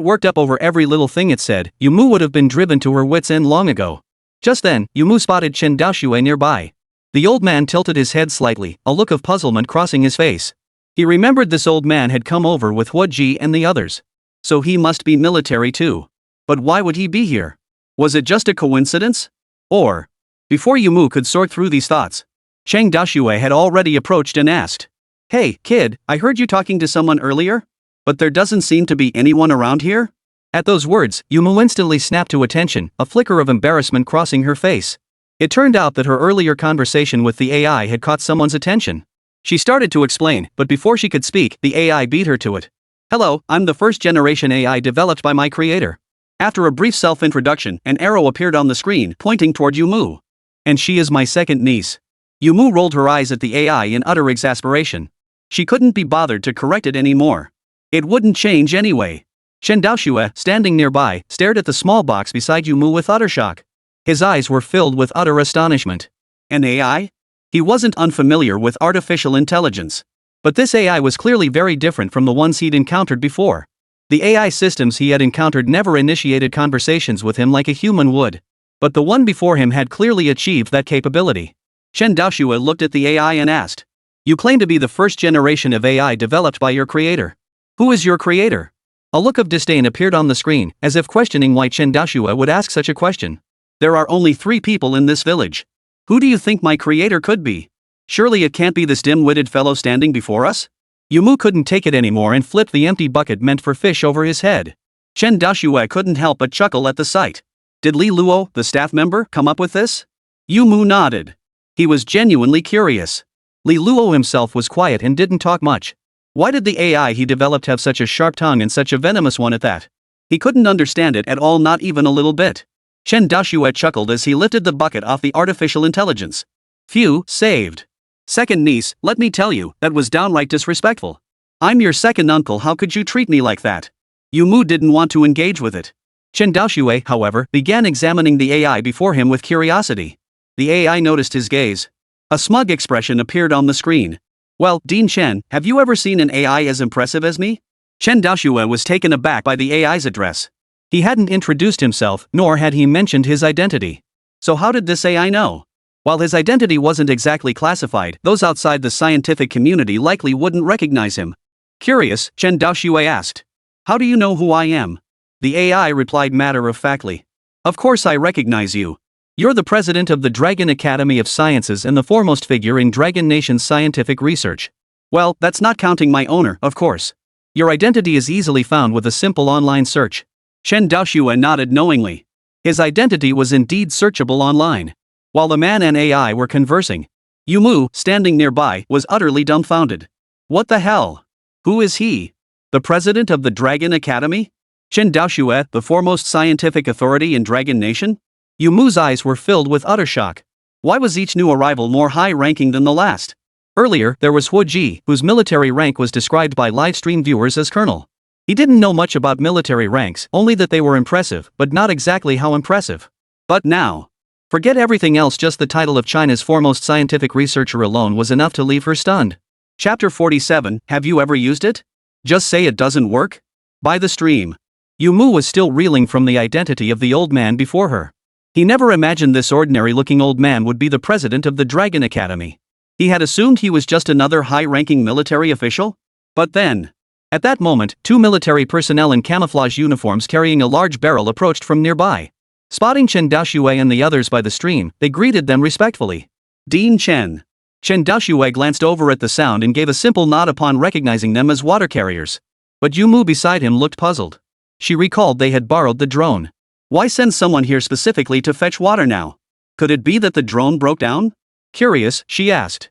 worked up over every little thing it said, Yumu would have been driven to her wits' end long ago. Just then, Yumu spotted Chen Daoxue nearby. The old man tilted his head slightly, a look of puzzlement crossing his face. He remembered this old man had come over with Hua Ji and the others. So he must be military too. But why would he be here? Was it just a coincidence? Or Before Yumu could sort through these thoughts, Cheng Daoxue had already approached and asked, "Hey, kid, I heard you talking to someone earlier? But there doesn't seem to be anyone around here?" At those words, Yumu instantly snapped to attention, a flicker of embarrassment crossing her face. It turned out that her earlier conversation with the AI had caught someone's attention. She started to explain, but before she could speak, the AI beat her to it. "Hello, I'm the first-generation AI developed by my creator." After a brief self-introduction, an arrow appeared on the screen, pointing toward Yumu. "And she is my second niece." Yumu rolled her eyes at the AI in utter exasperation. She couldn't be bothered to correct it anymore. It wouldn't change anyway. Chen Daoxue, standing nearby, stared at the small box beside Yumu with utter shock. His eyes were filled with utter astonishment. An AI? He wasn't unfamiliar with artificial intelligence. But this AI was clearly very different from the ones he'd encountered before. The AI systems he had encountered never initiated conversations with him like a human would. But the one before him had clearly achieved that capability. Chen Daoxue looked at the AI and asked, "You claim to be the first generation of AI developed by your creator. Who is your creator?" A look of disdain appeared on the screen, as if questioning why Chen Daoxue would ask such a question. "There are only 3 people in this village. Who do you think my creator could be? Surely it can't be this dim-witted fellow standing before us?" Yumu couldn't take it anymore and flipped the empty bucket meant for fish over his head. Chen Daoxue couldn't help but chuckle at the sight. Did Li Luo, the staff member, come up with this? Yumu nodded. He was genuinely curious. Li Luo himself was quiet and didn't talk much. Why did the AI he developed have such a sharp tongue and such a venomous one at that? He couldn't understand it at all, not even a little bit. Chen Daoxue chuckled as he lifted the bucket off the artificial intelligence. Phew, saved. Second niece, let me tell you, that was downright disrespectful. I'm your second uncle, how could you treat me like that? Yumu didn't want to engage with it. Chen Daoxue, however, began examining the AI before him with curiosity. The AI noticed his gaze. A smug expression appeared on the screen. "Well, Dean Chen, have you ever seen an AI as impressive as me?" Chen Daoxue was taken aback by the AI's address. He hadn't introduced himself, nor had he mentioned his identity. So how did this AI know? While his identity wasn't exactly classified, those outside the scientific community likely wouldn't recognize him. Curious, Chen Daoxue asked, "How do you know who I am?" The AI replied matter-of-factly, "Of course I recognize you. You're the president of the Dragon Academy of Sciences and the foremost figure in Dragon Nation's scientific research. Well, that's not counting my owner, of course. Your identity is easily found with a simple online search." Chen Daoxue nodded knowingly. His identity was indeed searchable online. While the man and AI were conversing, Yumu, standing nearby, was utterly dumbfounded. What the hell? Who is he? The president of the Dragon Academy? Chen Daoxue, the foremost scientific authority in Dragon Nation? Yumu's eyes were filled with utter shock. Why was each new arrival more high-ranking than the last? Earlier, there was Huo Ji, whose military rank was described by live-stream viewers as colonel. He didn't know much about military ranks, only that they were impressive, but not exactly how impressive. But now, forget everything else, just the title of China's foremost scientific researcher alone was enough to leave her stunned. Chapter 47, have you ever used it? Just say it doesn't work? By the stream. Yumu was still reeling from the identity of the old man before her. He never imagined this ordinary-looking old man would be the president of the Dragon Academy. He had assumed he was just another high-ranking military official? But then, at that moment, 2 military personnel in camouflage uniforms carrying a large barrel approached from nearby. Spotting Chen Daoxue and the others by the stream, they greeted them respectfully. Dean Chen. Chen Daoxue glanced over at the sound and gave a simple nod upon recognizing them as water carriers. But Yumu beside him looked puzzled. She recalled they had borrowed the drone. Why send someone here specifically to fetch water now? Could it be that the drone broke down? Curious, she asked.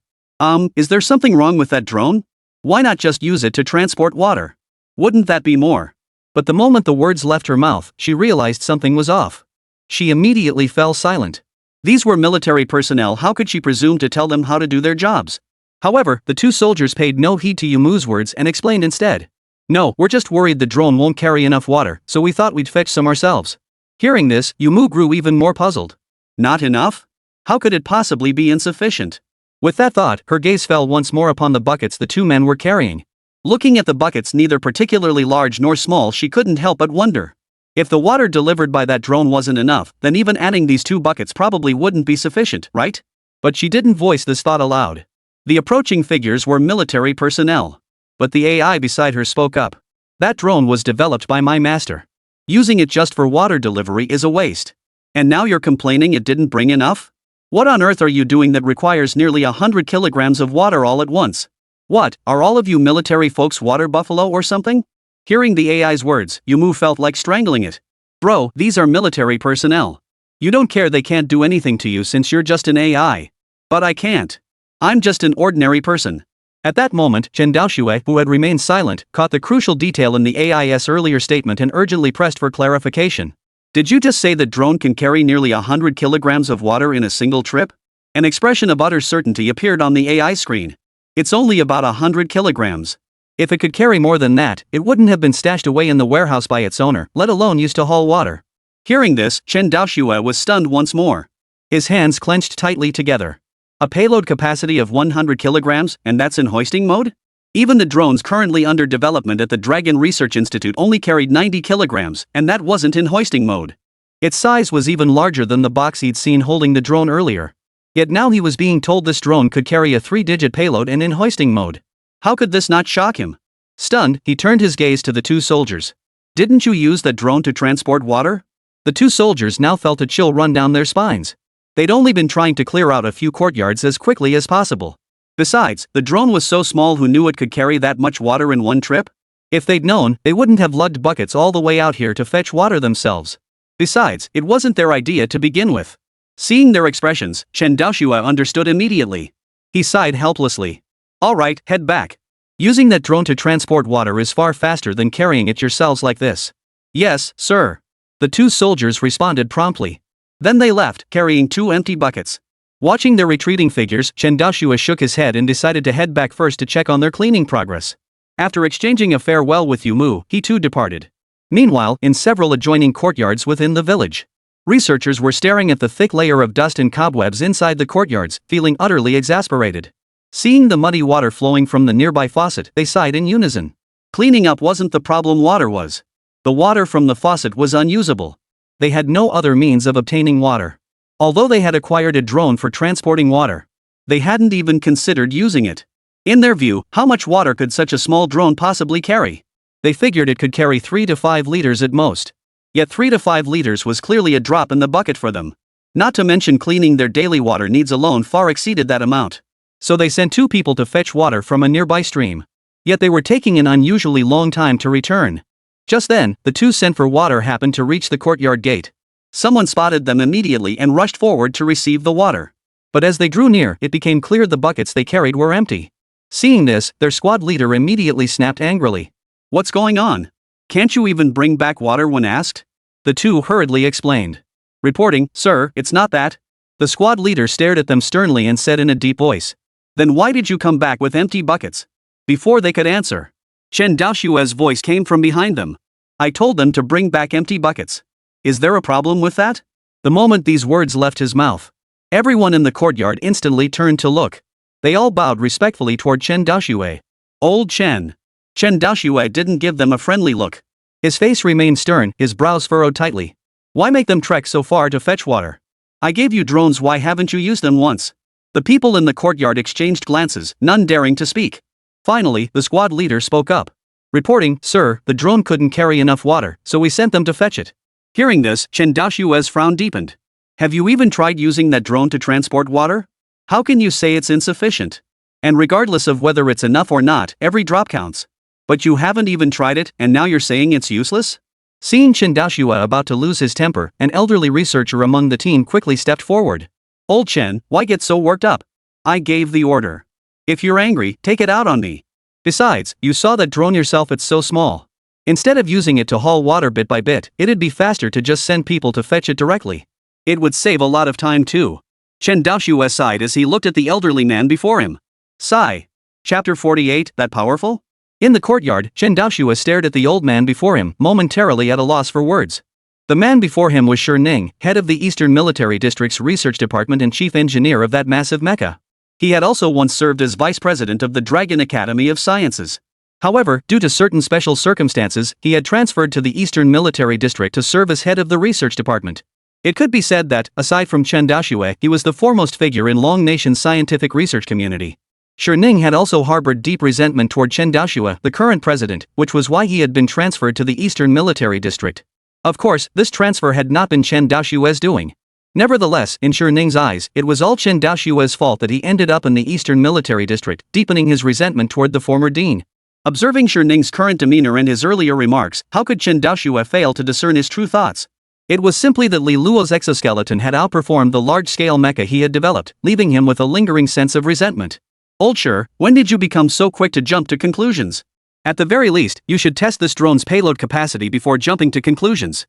Is there something wrong with that drone? Why not just use it to transport water? Wouldn't that be more? But the moment the words left her mouth, she realized something was off. She immediately fell silent. These were military personnel, how could she presume to tell them how to do their jobs? However, the 2 soldiers paid no heed to Yumu's words and explained instead. No, we're just worried the drone won't carry enough water, so we thought we'd fetch some ourselves. Hearing this, Yumu grew even more puzzled. Not enough? How could it possibly be insufficient? With that thought, her gaze fell once more upon the buckets the 2 men were carrying. Looking at the buckets, neither particularly large nor small, she couldn't help but wonder. If the water delivered by that drone wasn't enough, then even adding these 2 buckets probably wouldn't be sufficient, right? But she didn't voice this thought aloud. The approaching figures were military personnel. But the AI beside her spoke up. That drone was developed by my master. Using it just for water delivery is a waste. And now you're complaining it didn't bring enough? What on earth are you doing that requires nearly 100 kilograms of water all at once? What, are all of you military folks water buffalo or something? Hearing the AI's words, Yumu felt like strangling it. Bro, these are military personnel. You don't care they can't do anything to you since you're just an AI. But I can't. I'm just an ordinary person. At that moment, Chen Daoxue, who had remained silent, caught the crucial detail in the AI's earlier statement and urgently pressed for clarification. Did you just say the drone can carry nearly 100 kilograms of water in a single trip? An expression of utter certainty appeared on the AI screen. It's only about 100 kilograms. If it could carry more than that, it wouldn't have been stashed away in the warehouse by its owner, let alone used to haul water. Hearing this, Chen Daoxue was stunned once more. His hands clenched tightly together. A payload capacity of 100 kilograms, and that's in hoisting mode? Even the drones currently under development at the Dragon Research Institute only carried 90 kilograms, and that wasn't in hoisting mode. Its size was even larger than the box he'd seen holding the drone earlier. Yet now he was being told this drone could carry a 3-digit payload and in hoisting mode. How could this not shock him? Stunned, he turned his gaze to the two soldiers. Didn't you use that drone to transport water? The two soldiers now felt a chill run down their spines. They'd only been trying to clear out a few courtyards as quickly as possible. Besides, the drone was so small, who knew it could carry that much water in one trip? If they'd known, they wouldn't have lugged buckets all the way out here to fetch water themselves. Besides, it wasn't their idea to begin with. Seeing their expressions, Chen Daoxue understood immediately. He sighed helplessly. Alright, head back. Using that drone to transport water is far faster than carrying it yourselves like this. Yes, sir. The two soldiers responded promptly. Then they left, carrying 2 empty buckets. Watching their retreating figures, Chen Daoxue shook his head and decided to head back first to check on their cleaning progress. After exchanging a farewell with Yumu, he too departed. Meanwhile, in several adjoining courtyards within the village, researchers were staring at the thick layer of dust and cobwebs inside the courtyards, feeling utterly exasperated. Seeing the muddy water flowing from the nearby faucet, they sighed in unison. Cleaning up wasn't the problem, water was. The water from the faucet was unusable. They had no other means of obtaining water. Although they had acquired a drone for transporting water, they hadn't even considered using it. In their view, how much water could such a small drone possibly carry? They figured it could carry 3 to 5 liters at most. Yet 3 to 5 liters was clearly a drop in the bucket for them. Not to mention cleaning their daily water needs alone far exceeded that amount. So they sent 2 people to fetch water from a nearby stream. Yet they were taking an unusually long time to return. Just then, the 2 sent for water happened to reach the courtyard gate. Someone spotted them immediately and rushed forward to receive the water. But as they drew near, it became clear the buckets they carried were empty. Seeing this, their squad leader immediately snapped angrily. What's going on? Can't you even bring back water when asked? The 2 hurriedly explained. Reporting, sir, it's not that. The squad leader stared at them sternly and said in a deep voice. Then why did you come back with empty buckets? Before they could answer, Chen Daoxue's voice came from behind them. I told them to bring back empty buckets. Is there a problem with that? The moment these words left his mouth, everyone in the courtyard instantly turned to look. They all bowed respectfully toward Chen Daoxue. Old Chen. Chen Daoxue didn't give them a friendly look. His face remained stern, his brows furrowed tightly. Why make them trek so far to fetch water? I gave you drones, why haven't you used them once? The people in the courtyard exchanged glances, none daring to speak. Finally, the squad leader spoke up. Reporting, sir, the drone couldn't carry enough water, so we sent them to fetch it. Hearing this, Chen Daoxue's frown deepened. Have you even tried using that drone to transport water? How can you say it's insufficient? And regardless of whether it's enough or not, every drop counts. But you haven't even tried it, and now you're saying it's useless? Seeing Chen Daoxue about to lose his temper, an elderly researcher among the team quickly stepped forward. Old Chen, why get so worked up? I gave the order. If you're angry, take it out on me. Besides, you saw that drone yourself, it's so small. Instead of using it to haul water bit by bit, it'd be faster to just send people to fetch it directly. It would save a lot of time too. Chen Daoxue sighed as he looked at the elderly man before him. Sigh. Chapter 48, that powerful? In the courtyard, Chen Daoxue stared at the old man before him, momentarily at a loss for words. The man before him was Shi Ning, head of the Eastern Military District's research department and chief engineer of that massive mecha. He had also once served as vice president of the Dragon Academy of Sciences. However, due to certain special circumstances, he had transferred to the Eastern Military District to serve as head of the research department. It could be said that, aside from Chen Daoxue, he was the foremost figure in Long Nation's scientific research community. Shi Ning had also harbored deep resentment toward Chen Daoxue, the current president, which was why he had been transferred to the Eastern Military District. Of course, this transfer had not been Chen Daoxue's doing. Nevertheless, in Ning's eyes, it was all Chen Daoxue's fault that he ended up in the Eastern Military District, deepening his resentment toward the former dean. Observing Ning's current demeanor and his earlier remarks, how could Chen Daoxue fail to discern his true thoughts? It was simply that Li Luo's exoskeleton had outperformed the large-scale mecha he had developed, leaving him with a lingering sense of resentment. Old Shi, when did you become so quick to jump to conclusions? At the very least, you should test this drone's payload capacity before jumping to conclusions.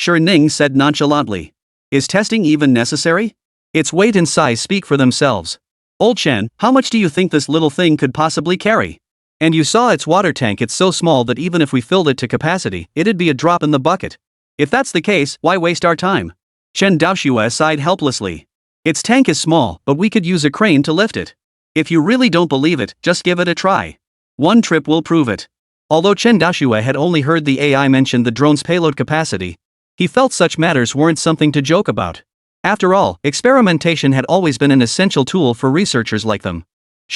Ning said nonchalantly. Is testing even necessary? Its weight and size speak for themselves. Old Chen, how much do you think this little thing could possibly carry? And you saw its water tank, it's so small that even if we filled it to capacity, it'd be a drop in the bucket. If that's the case, why waste our time? Chen Daoxue sighed helplessly. Its tank is small, but we could use a crane to lift it. If you really don't believe it, just give it a try. One trip will prove it. Although Chen Daoxue had only heard the AI mention the drone's payload capacity, he felt such matters weren't something to joke about. After all, experimentation had always been an essential tool for researchers like them.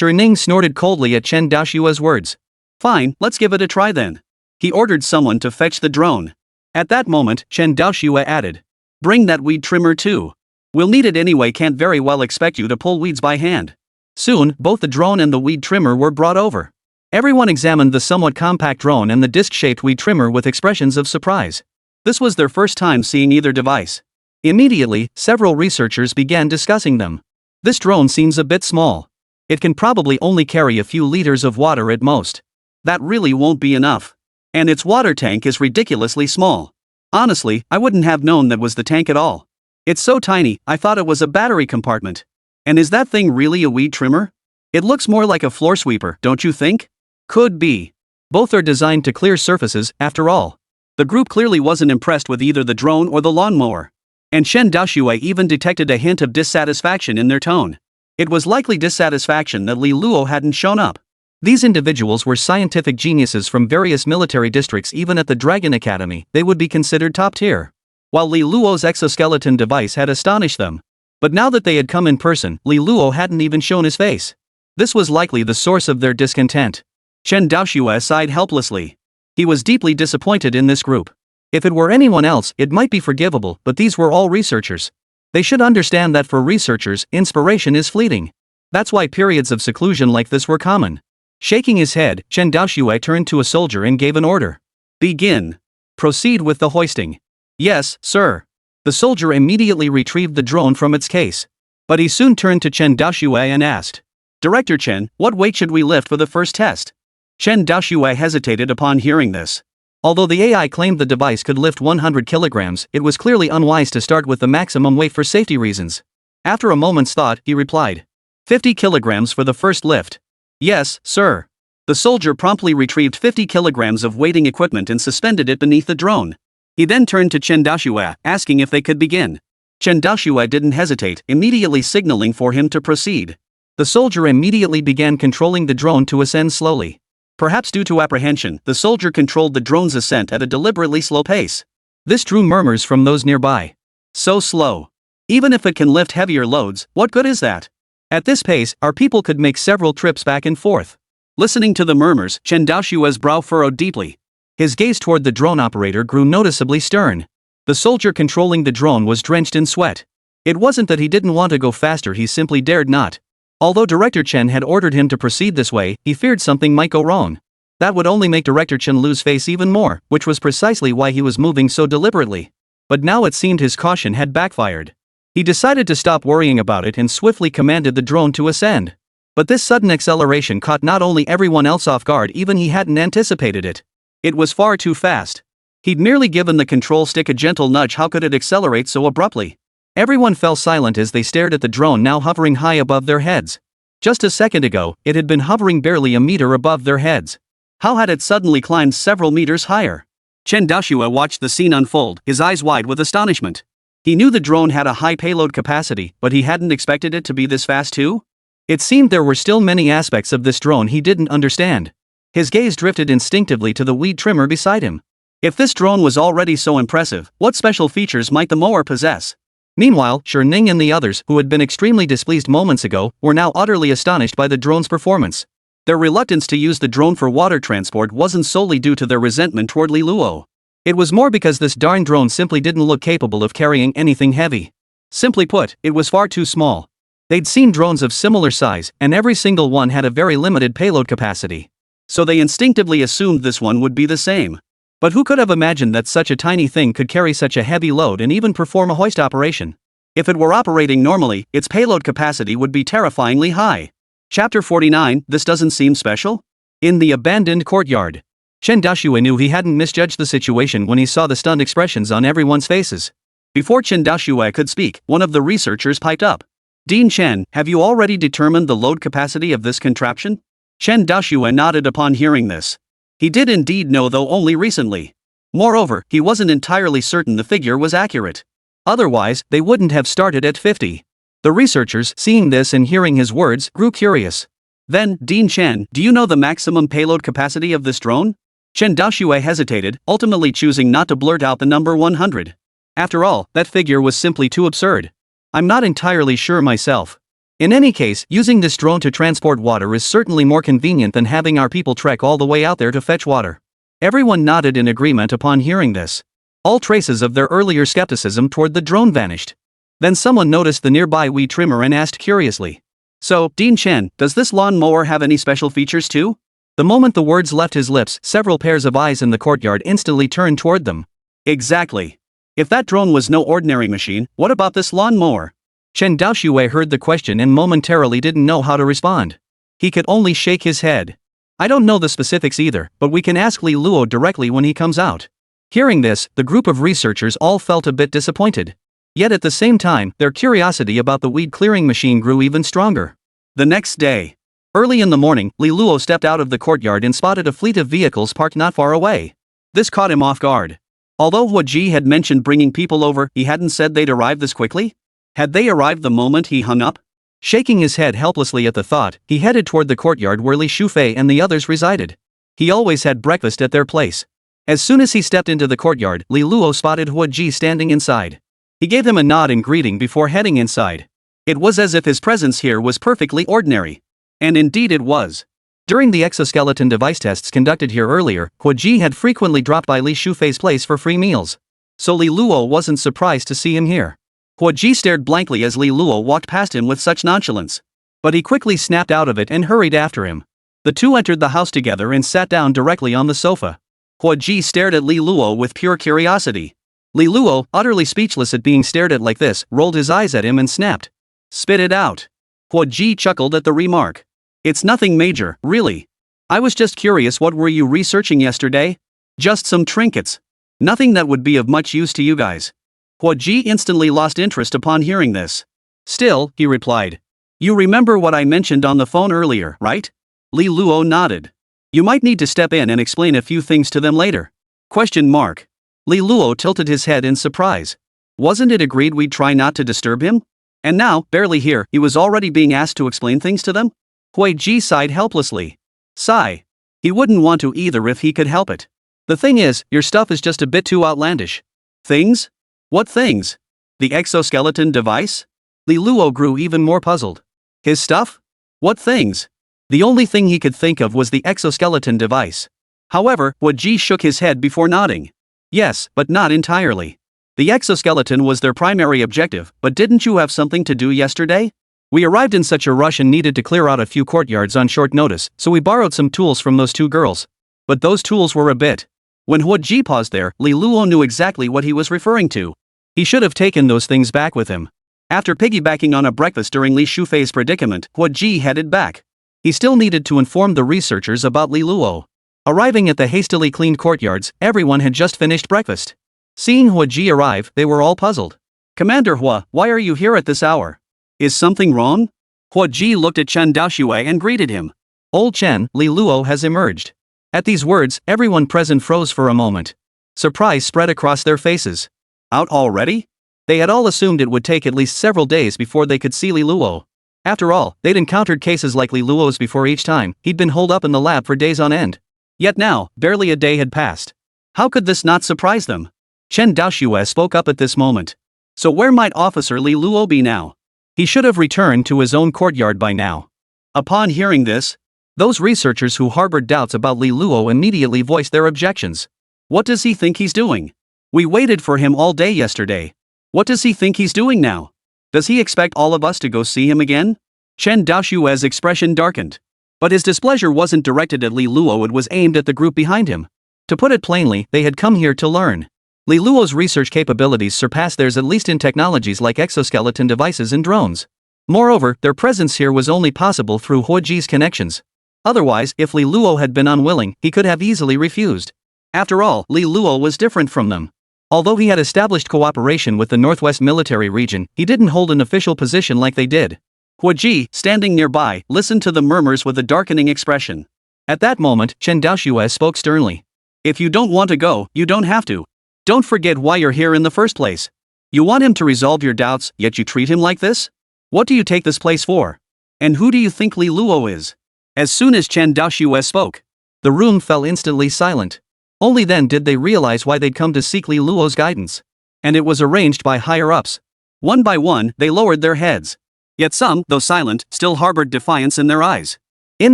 Ning snorted coldly at Chen Daoxue's words. Fine, let's give it a try then. He ordered someone to fetch the drone. At that moment, Chen Daoxue added. Bring that weed trimmer too. We'll need it anyway, can't very well expect you to pull weeds by hand. Soon, both the drone and the weed trimmer were brought over. Everyone examined the somewhat compact drone and the disc-shaped weed trimmer with expressions of surprise. This was their first time seeing either device. Immediately, several researchers began discussing them. This drone seems a bit small. It can probably only carry a few liters of water at most. That really won't be enough. And its water tank is ridiculously small. Honestly, I wouldn't have known that was the tank at all. It's so tiny, I thought it was a battery compartment. And is that thing really a weed trimmer? It looks more like a floor sweeper, don't you think? Could be. Both are designed to clear surfaces, after all. The group clearly wasn't impressed with either the drone or the lawnmower. And Chen Daoxue even detected a hint of dissatisfaction in their tone. It was likely dissatisfaction that Li Luo hadn't shown up. These individuals were scientific geniuses from various military districts. Even at the Dragon Academy, they would be considered top tier. While Li Luo's exoskeleton device had astonished them. But now that they had come in person, Li Luo hadn't even shown his face. This was likely the source of their discontent. Chen Daoxue sighed helplessly. He was deeply disappointed in this group. If it were anyone else, it might be forgivable, but these were all researchers. They should understand that for researchers, inspiration is fleeting. That's why periods of seclusion like this were common. Shaking his head, Chen Daoxue turned to a soldier and gave an order. Begin. Proceed with the hoisting. Yes, sir. The soldier immediately retrieved the drone from its case. But he soon turned to Chen Daoxue and asked, Director Chen, what weight should we lift for the first test? Chen Daoxue hesitated upon hearing this. Although the AI claimed the device could lift 100 kilograms, it was clearly unwise to start with the maximum weight for safety reasons. After a moment's thought, he replied, 50 kilograms for the first lift. Yes, sir. The soldier promptly retrieved 50 kilograms of weighting equipment and suspended it beneath the drone. He then turned to Chen Daoxue, asking if they could begin. Chen Daoxue didn't hesitate, immediately signaling for him to proceed. The soldier immediately began controlling the drone to ascend slowly. Perhaps due to apprehension, the soldier controlled the drone's ascent at a deliberately slow pace. This drew murmurs from those nearby. So slow. Even if it can lift heavier loads, what good is that? At this pace, our people could make several trips back and forth. Listening to the murmurs, Chen Daoxue's brow furrowed deeply. His gaze toward the drone operator grew noticeably stern. The soldier controlling the drone was drenched in sweat. It wasn't that he didn't want to go faster, he simply dared not. Although Director Chen had ordered him to proceed this way, he feared something might go wrong. That would only make Director Chen lose face even more, which was precisely why he was moving so deliberately. But now it seemed his caution had backfired. He decided to stop worrying about it and swiftly commanded the drone to ascend. But this sudden acceleration caught not only everyone else off guard, even he hadn't anticipated it. It was far too fast. He'd merely given the control stick a gentle nudge. How could it accelerate so abruptly? Everyone fell silent as they stared at the drone now hovering high above their heads. Just a second ago, it had been hovering barely a meter above their heads. How had it suddenly climbed several meters higher? Chen Daoxue watched the scene unfold, his eyes wide with astonishment. He knew the drone had a high payload capacity, but he hadn't expected it to be this fast too? It seemed there were still many aspects of this drone he didn't understand. His gaze drifted instinctively to the weed trimmer beside him. If this drone was already so impressive, what special features might the mower possess? Meanwhile, Ning and the others, who had been extremely displeased moments ago, were now utterly astonished by the drone's performance. Their reluctance to use the drone for water transport wasn't solely due to their resentment toward Li Luo. It was more because this darn drone simply didn't look capable of carrying anything heavy. Simply put, it was far too small. They'd seen drones of similar size, and every single one had a very limited payload capacity. So they instinctively assumed this one would be the same. But who could have imagined that such a tiny thing could carry such a heavy load and even perform a hoist operation? If it were operating normally, its payload capacity would be terrifyingly high. Chapter 49, This Doesn't Seem Special? In the abandoned courtyard. Chen Daoxue knew he hadn't misjudged the situation when he saw the stunned expressions on everyone's faces. Before Chen Daoxue could speak, one of the researchers piped up. Dean Chen, have you already determined the load capacity of this contraption? Chen Daoxue nodded upon hearing this. He did indeed know, though only recently. Moreover, he wasn't entirely certain the figure was accurate. Otherwise, they wouldn't have started at 50. The researchers, seeing this and hearing his words, grew curious. Then, Dean Chen, do you know the maximum payload capacity of this drone? Chen Daoxue hesitated, ultimately choosing not to blurt out the number 100. After all, that figure was simply too absurd. I'm not entirely sure myself. In any case, using this drone to transport water is certainly more convenient than having our people trek all the way out there to fetch water. Everyone nodded in agreement upon hearing this. All traces of their earlier skepticism toward the drone vanished. Then someone noticed the nearby weed trimmer and asked curiously. So, Dean Chen, does this lawn mower have any special features too? The moment the words left his lips, several pairs of eyes in the courtyard instantly turned toward them. Exactly. If that drone was no ordinary machine, what about this lawn mower? Chen Daoxue heard the question and momentarily didn't know how to respond. He could only shake his head. I don't know the specifics either, but we can ask Li Luo directly when he comes out. Hearing this, the group of researchers all felt a bit disappointed. Yet at the same time, their curiosity about the weed clearing machine grew even stronger. The next day. Early in the morning, Li Luo stepped out of the courtyard and spotted a fleet of vehicles parked not far away. This caught him off guard. Although Hua Ji had mentioned bringing people over, he hadn't said they'd arrive this quickly? Had they arrived the moment he hung up? Shaking his head helplessly at the thought, he headed toward the courtyard where Li Shufei and the others resided. He always had breakfast at their place. As soon as he stepped into the courtyard, Li Luo spotted Hua Ji standing inside. He gave him a nod in greeting before heading inside. It was as if his presence here was perfectly ordinary. And indeed it was. During the exoskeleton device tests conducted here earlier, Hua Ji had frequently dropped by Li Shufei's place for free meals. So Li Luo wasn't surprised to see him here. Hua Ji stared blankly as Li Luo walked past him with such nonchalance. But he quickly snapped out of it and hurried after him. The two entered the house together and sat down directly on the sofa. Hua Ji stared at Li Luo with pure curiosity. Li Luo, utterly speechless at being stared at like this, rolled his eyes at him and snapped. Spit it out. Hua Ji chuckled at the remark. It's nothing major, really. I was just curious, what were you researching yesterday? Just some trinkets. Nothing that would be of much use to you guys. Hua Ji instantly lost interest upon hearing this. Still, he replied. You remember what I mentioned on the phone earlier, right? Li Luo nodded. You might need to step in and explain a few things to them later. Question mark. Li Luo tilted his head in surprise. Wasn't it agreed we'd try not to disturb him? And now, barely here, he was already being asked to explain things to them? Hua Ji sighed helplessly. Sigh. He wouldn't want to either if he could help it. The thing is, your stuff is just a bit too outlandish. Things? What things? The exoskeleton device? Li Luo grew even more puzzled. His stuff? What things? The only thing he could think of was the exoskeleton device. However, Hua Ji shook his head before nodding. Yes, but not entirely. The exoskeleton was their primary objective, but didn't you have something to do yesterday? We arrived in such a rush and needed to clear out a few courtyards on short notice, so we borrowed some tools from those two girls. But those tools were a bit. When Hua Ji paused there, Li Luo knew exactly what he was referring to. He should have taken those things back with him. After piggybacking on a breakfast during Li Shufei's predicament, Hua Ji headed back. He still needed to inform the researchers about Li Luo. Arriving at the hastily cleaned courtyards, everyone had just finished breakfast. Seeing Hua Ji arrive, they were all puzzled. Commander Hua, why are you here at this hour? Is something wrong? Hua Ji looked at Chen Daoxue and greeted him. Old Chen, Li Luo has emerged. At these words, everyone present froze for a moment. Surprise spread across their faces. Out already? They had all assumed it would take at least several days before they could see Li Luo. After all, they'd encountered cases like Li Luo's before. Each time, he'd been holed up in the lab for days on end. Yet now, barely a day had passed. How could this not surprise them? Chen Daoxue spoke up at this moment. So where might Officer Li Luo be now? He should have returned to his own courtyard by now. Upon hearing this, those researchers who harbored doubts about Li Luo immediately voiced their objections. What does he think he's doing? We waited for him all day yesterday. What does he think he's doing now? Does he expect all of us to go see him again? Chen Daoshue's expression darkened. But his displeasure wasn't directed at Li Luo, it was aimed at the group behind him. To put it plainly, they had come here to learn. Li Luo's research capabilities surpassed theirs, at least in technologies like exoskeleton devices and drones. Moreover, their presence here was only possible through Huoji's connections. Otherwise, if Li Luo had been unwilling, he could have easily refused. After all, Li Luo was different from them. Although he had established cooperation with the Northwest Military Region, he didn't hold an official position like they did. Huoji, standing nearby, listened to the murmurs with a darkening expression. At that moment, Chen Daoshue spoke sternly. If you don't want to go, you don't have to. Don't forget why you're here in the first place. You want him to resolve your doubts, yet you treat him like this? What do you take this place for? And who do you think Li Luo is? As soon as Chen Daoshue spoke, the room fell instantly silent. Only then did they realize why they'd come to seek Li Luo's guidance. And it was arranged by higher-ups. One by one, they lowered their heads. Yet some, though silent, still harbored defiance in their eyes. In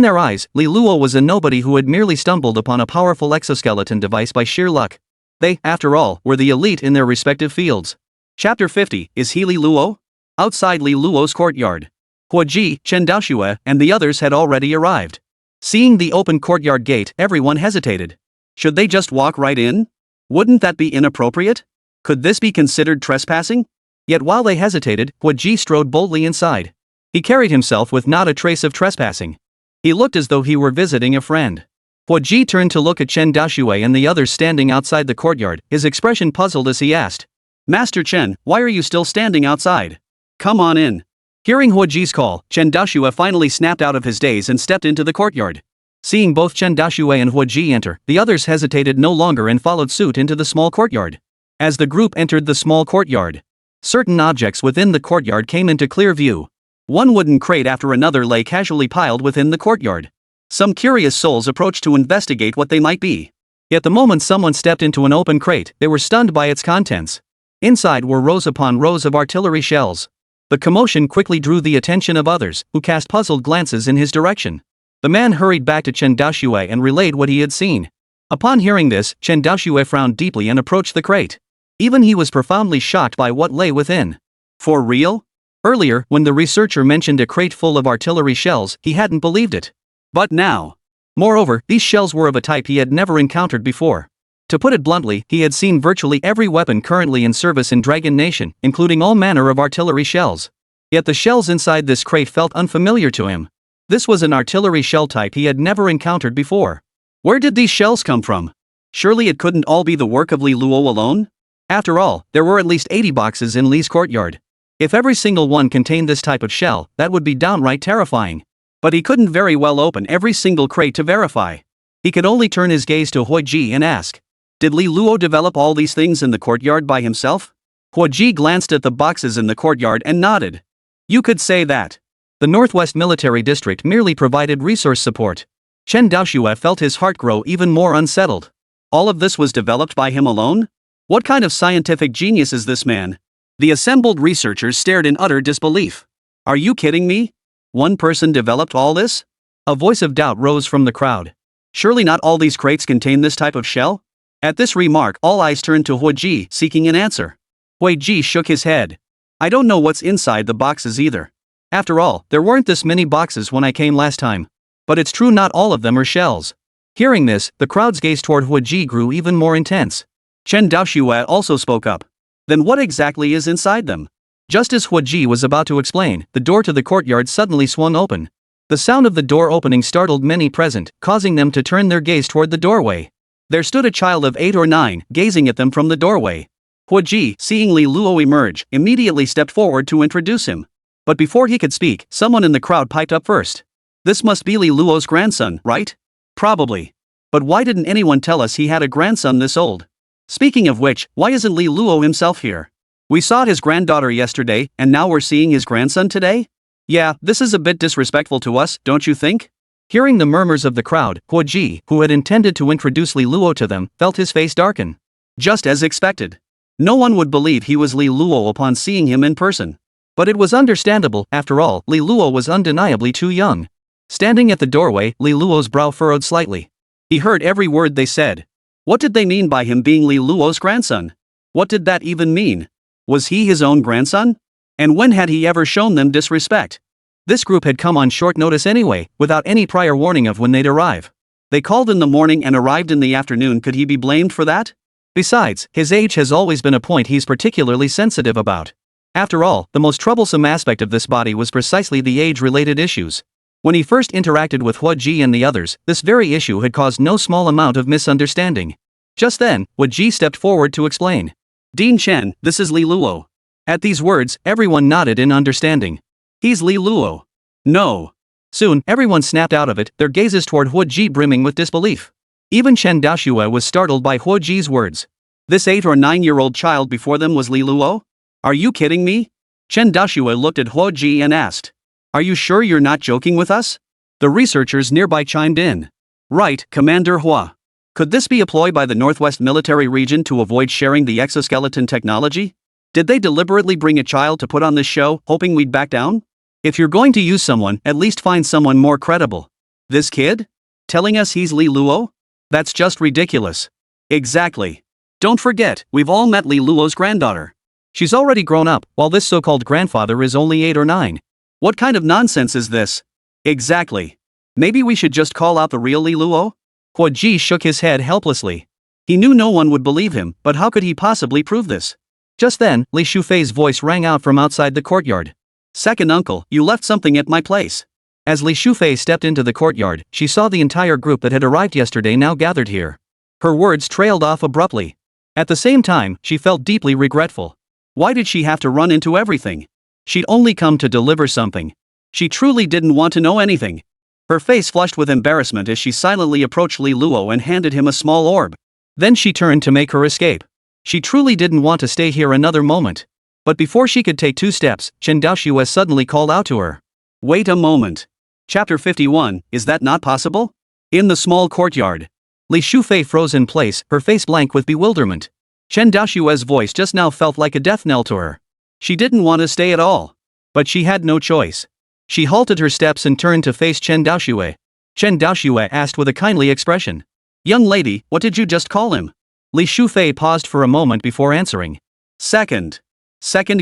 their eyes, Li Luo was a nobody who had merely stumbled upon a powerful exoskeleton device by sheer luck. They, after all, were the elite in their respective fields. Chapter 50, Is he Li Luo? Outside Li Luo's courtyard, Huoji, Chen Daoshue, and the others had already arrived. Seeing the open courtyard gate, everyone hesitated. Should they just walk right in? Wouldn't that be inappropriate? Could this be considered trespassing? Yet while they hesitated, Huoji strode boldly inside. He carried himself with not a trace of trespassing. He looked as though he were visiting a friend. Huoji turned to look at Chen Daoshue and the others standing outside the courtyard, his expression puzzled as he asked. Master Chen, why are you still standing outside? Come on in. Hearing Huoji's call, Chen Daoshue finally snapped out of his daze and stepped into the courtyard. Seeing both Chen Daoshue and Huoji enter, the others hesitated no longer and followed suit into the small courtyard. As the group entered the small courtyard, certain objects within the courtyard came into clear view. One wooden crate after another lay casually piled within the courtyard. Some curious souls approached to investigate what they might be. Yet the moment someone stepped into an open crate, they were stunned by its contents. Inside were rows upon rows of artillery shells. The commotion quickly drew the attention of others, who cast puzzled glances in his direction. The man hurried back to Chen Daoshue and relayed what he had seen. Upon hearing this, Chen Daoshue frowned deeply and approached the crate. Even he was profoundly shocked by what lay within. For real? Earlier, when the researcher mentioned a crate full of artillery shells, he hadn't believed it. But now. Moreover, these shells were of a type he had never encountered before. To put it bluntly, he had seen virtually every weapon currently in service in Dragon Nation, including all manner of artillery shells. Yet the shells inside this crate felt unfamiliar to him. This was an artillery shell type he had never encountered before. Where did these shells come from? Surely it couldn't all be the work of Li Luo alone? After all, there were at least 80 boxes in Li's courtyard. If every single one contained this type of shell, that would be downright terrifying. But he couldn't very well open every single crate to verify. He could only turn his gaze to Huoji and ask, did Li Luo develop all these things in the courtyard by himself? Huoji glanced at the boxes in the courtyard and nodded. You could say that. The Northwest Military District merely provided resource support. Chen Daoshue felt his heart grow even more unsettled. All of this was developed by him alone? What kind of scientific genius is this man? The assembled researchers stared in utter disbelief. Are you kidding me? One person developed all this? A voice of doubt rose from the crowd. Surely not all these crates contain this type of shell? At this remark, all eyes turned to Huoji, seeking an answer. Huoji shook his head. I don't know what's inside the boxes either. After all, there weren't this many boxes when I came last time. But it's true not all of them are shells. Hearing this, the crowd's gaze toward Huoji grew even more intense. Chen Daoshue also spoke up. Then what exactly is inside them? Just as Huoji was about to explain, the door to the courtyard suddenly swung open. The sound of the door opening startled many present, causing them to turn their gaze toward the doorway. There stood a child of 8 or 9, gazing at them from the doorway. Huoji, seeing Li Luo emerge, immediately stepped forward to introduce him. But before he could speak, someone in the crowd piped up first. This must be Li Luo's grandson, right? Probably. But why didn't anyone tell us he had a grandson this old? Speaking of which, why isn't Li Luo himself here? We saw his granddaughter yesterday, and now we're seeing his grandson today? Yeah, this is a bit disrespectful to us, don't you think? Hearing the murmurs of the crowd, Huoji, who had intended to introduce Li Luo to them, felt his face darken. Just as expected. No one would believe he was Li Luo upon seeing him in person. But it was understandable, after all, Li Luo was undeniably too young. Standing at the doorway, Li Luo's brow furrowed slightly. He heard every word they said. What did they mean by him being Li Luo's grandson? What did that even mean? Was he his own grandson? And when had he ever shown them disrespect? This group had come on short notice anyway, without any prior warning of when they'd arrive. They called in the morning and arrived in the afternoon. Could he be blamed for that? Besides, his age has always been a point he's particularly sensitive about. After all, the most troublesome aspect of this body was precisely the age-related issues. When he first interacted with Hua Ji and the others, this very issue had caused no small amount of misunderstanding. Just then, Hua Ji stepped forward to explain. Dean Chen, this is Li Luo. At these words, everyone nodded in understanding. He's Li Luo. No. Soon, everyone snapped out of it, their gazes toward Hua Ji brimming with disbelief. Even Chen Daoxue was startled by Hua Ji's words. This 8 or 9-year-old child before them was Li Luo? Are you kidding me? Chen Daoxue looked at Hua Ji and asked. Are you sure you're not joking with us? The researchers nearby chimed in. Right, Commander Hua. Could this be a ploy by the Northwest Military Region to avoid sharing the exoskeleton technology? Did they deliberately bring a child to put on this show, hoping we'd back down? If you're going to use someone, at least find someone more credible. This kid? Telling us he's Li Luo? That's just ridiculous. Exactly. Don't forget, we've all met Li Luo's granddaughter. She's already grown up, while this so-called grandfather is only 8 or 9. What kind of nonsense is this? Exactly. Maybe we should just call out the real Li Luo? Hua Ji shook his head helplessly. He knew no one would believe him, but how could he possibly prove this? Just then, Li Shufei's voice rang out from outside the courtyard. Second uncle, you left something at my place. As Li Shufei stepped into the courtyard, she saw the entire group that had arrived yesterday now gathered here. Her words trailed off abruptly. At the same time, she felt deeply regretful. Why did she have to run into everything? She'd only come to deliver something. She truly didn't want to know anything. Her face flushed with embarrassment as she silently approached Li Luo and handed him a small orb. Then she turned to make her escape. She truly didn't want to stay here another moment. But before she could take 2 steps, Chen Daoxue suddenly called out to her. Wait a moment. Chapter 51, is that not possible? In the small courtyard. Li Shufei froze in place, her face blank with bewilderment. Chen Daoxue's voice just now felt like a death knell to her. She didn't want to stay at all. But she had no choice. She halted her steps and turned to face Chen Daoxue. Chen Daoxue asked with a kindly expression. Young lady, what did you just call him? Li Shufei paused for a moment before answering. Second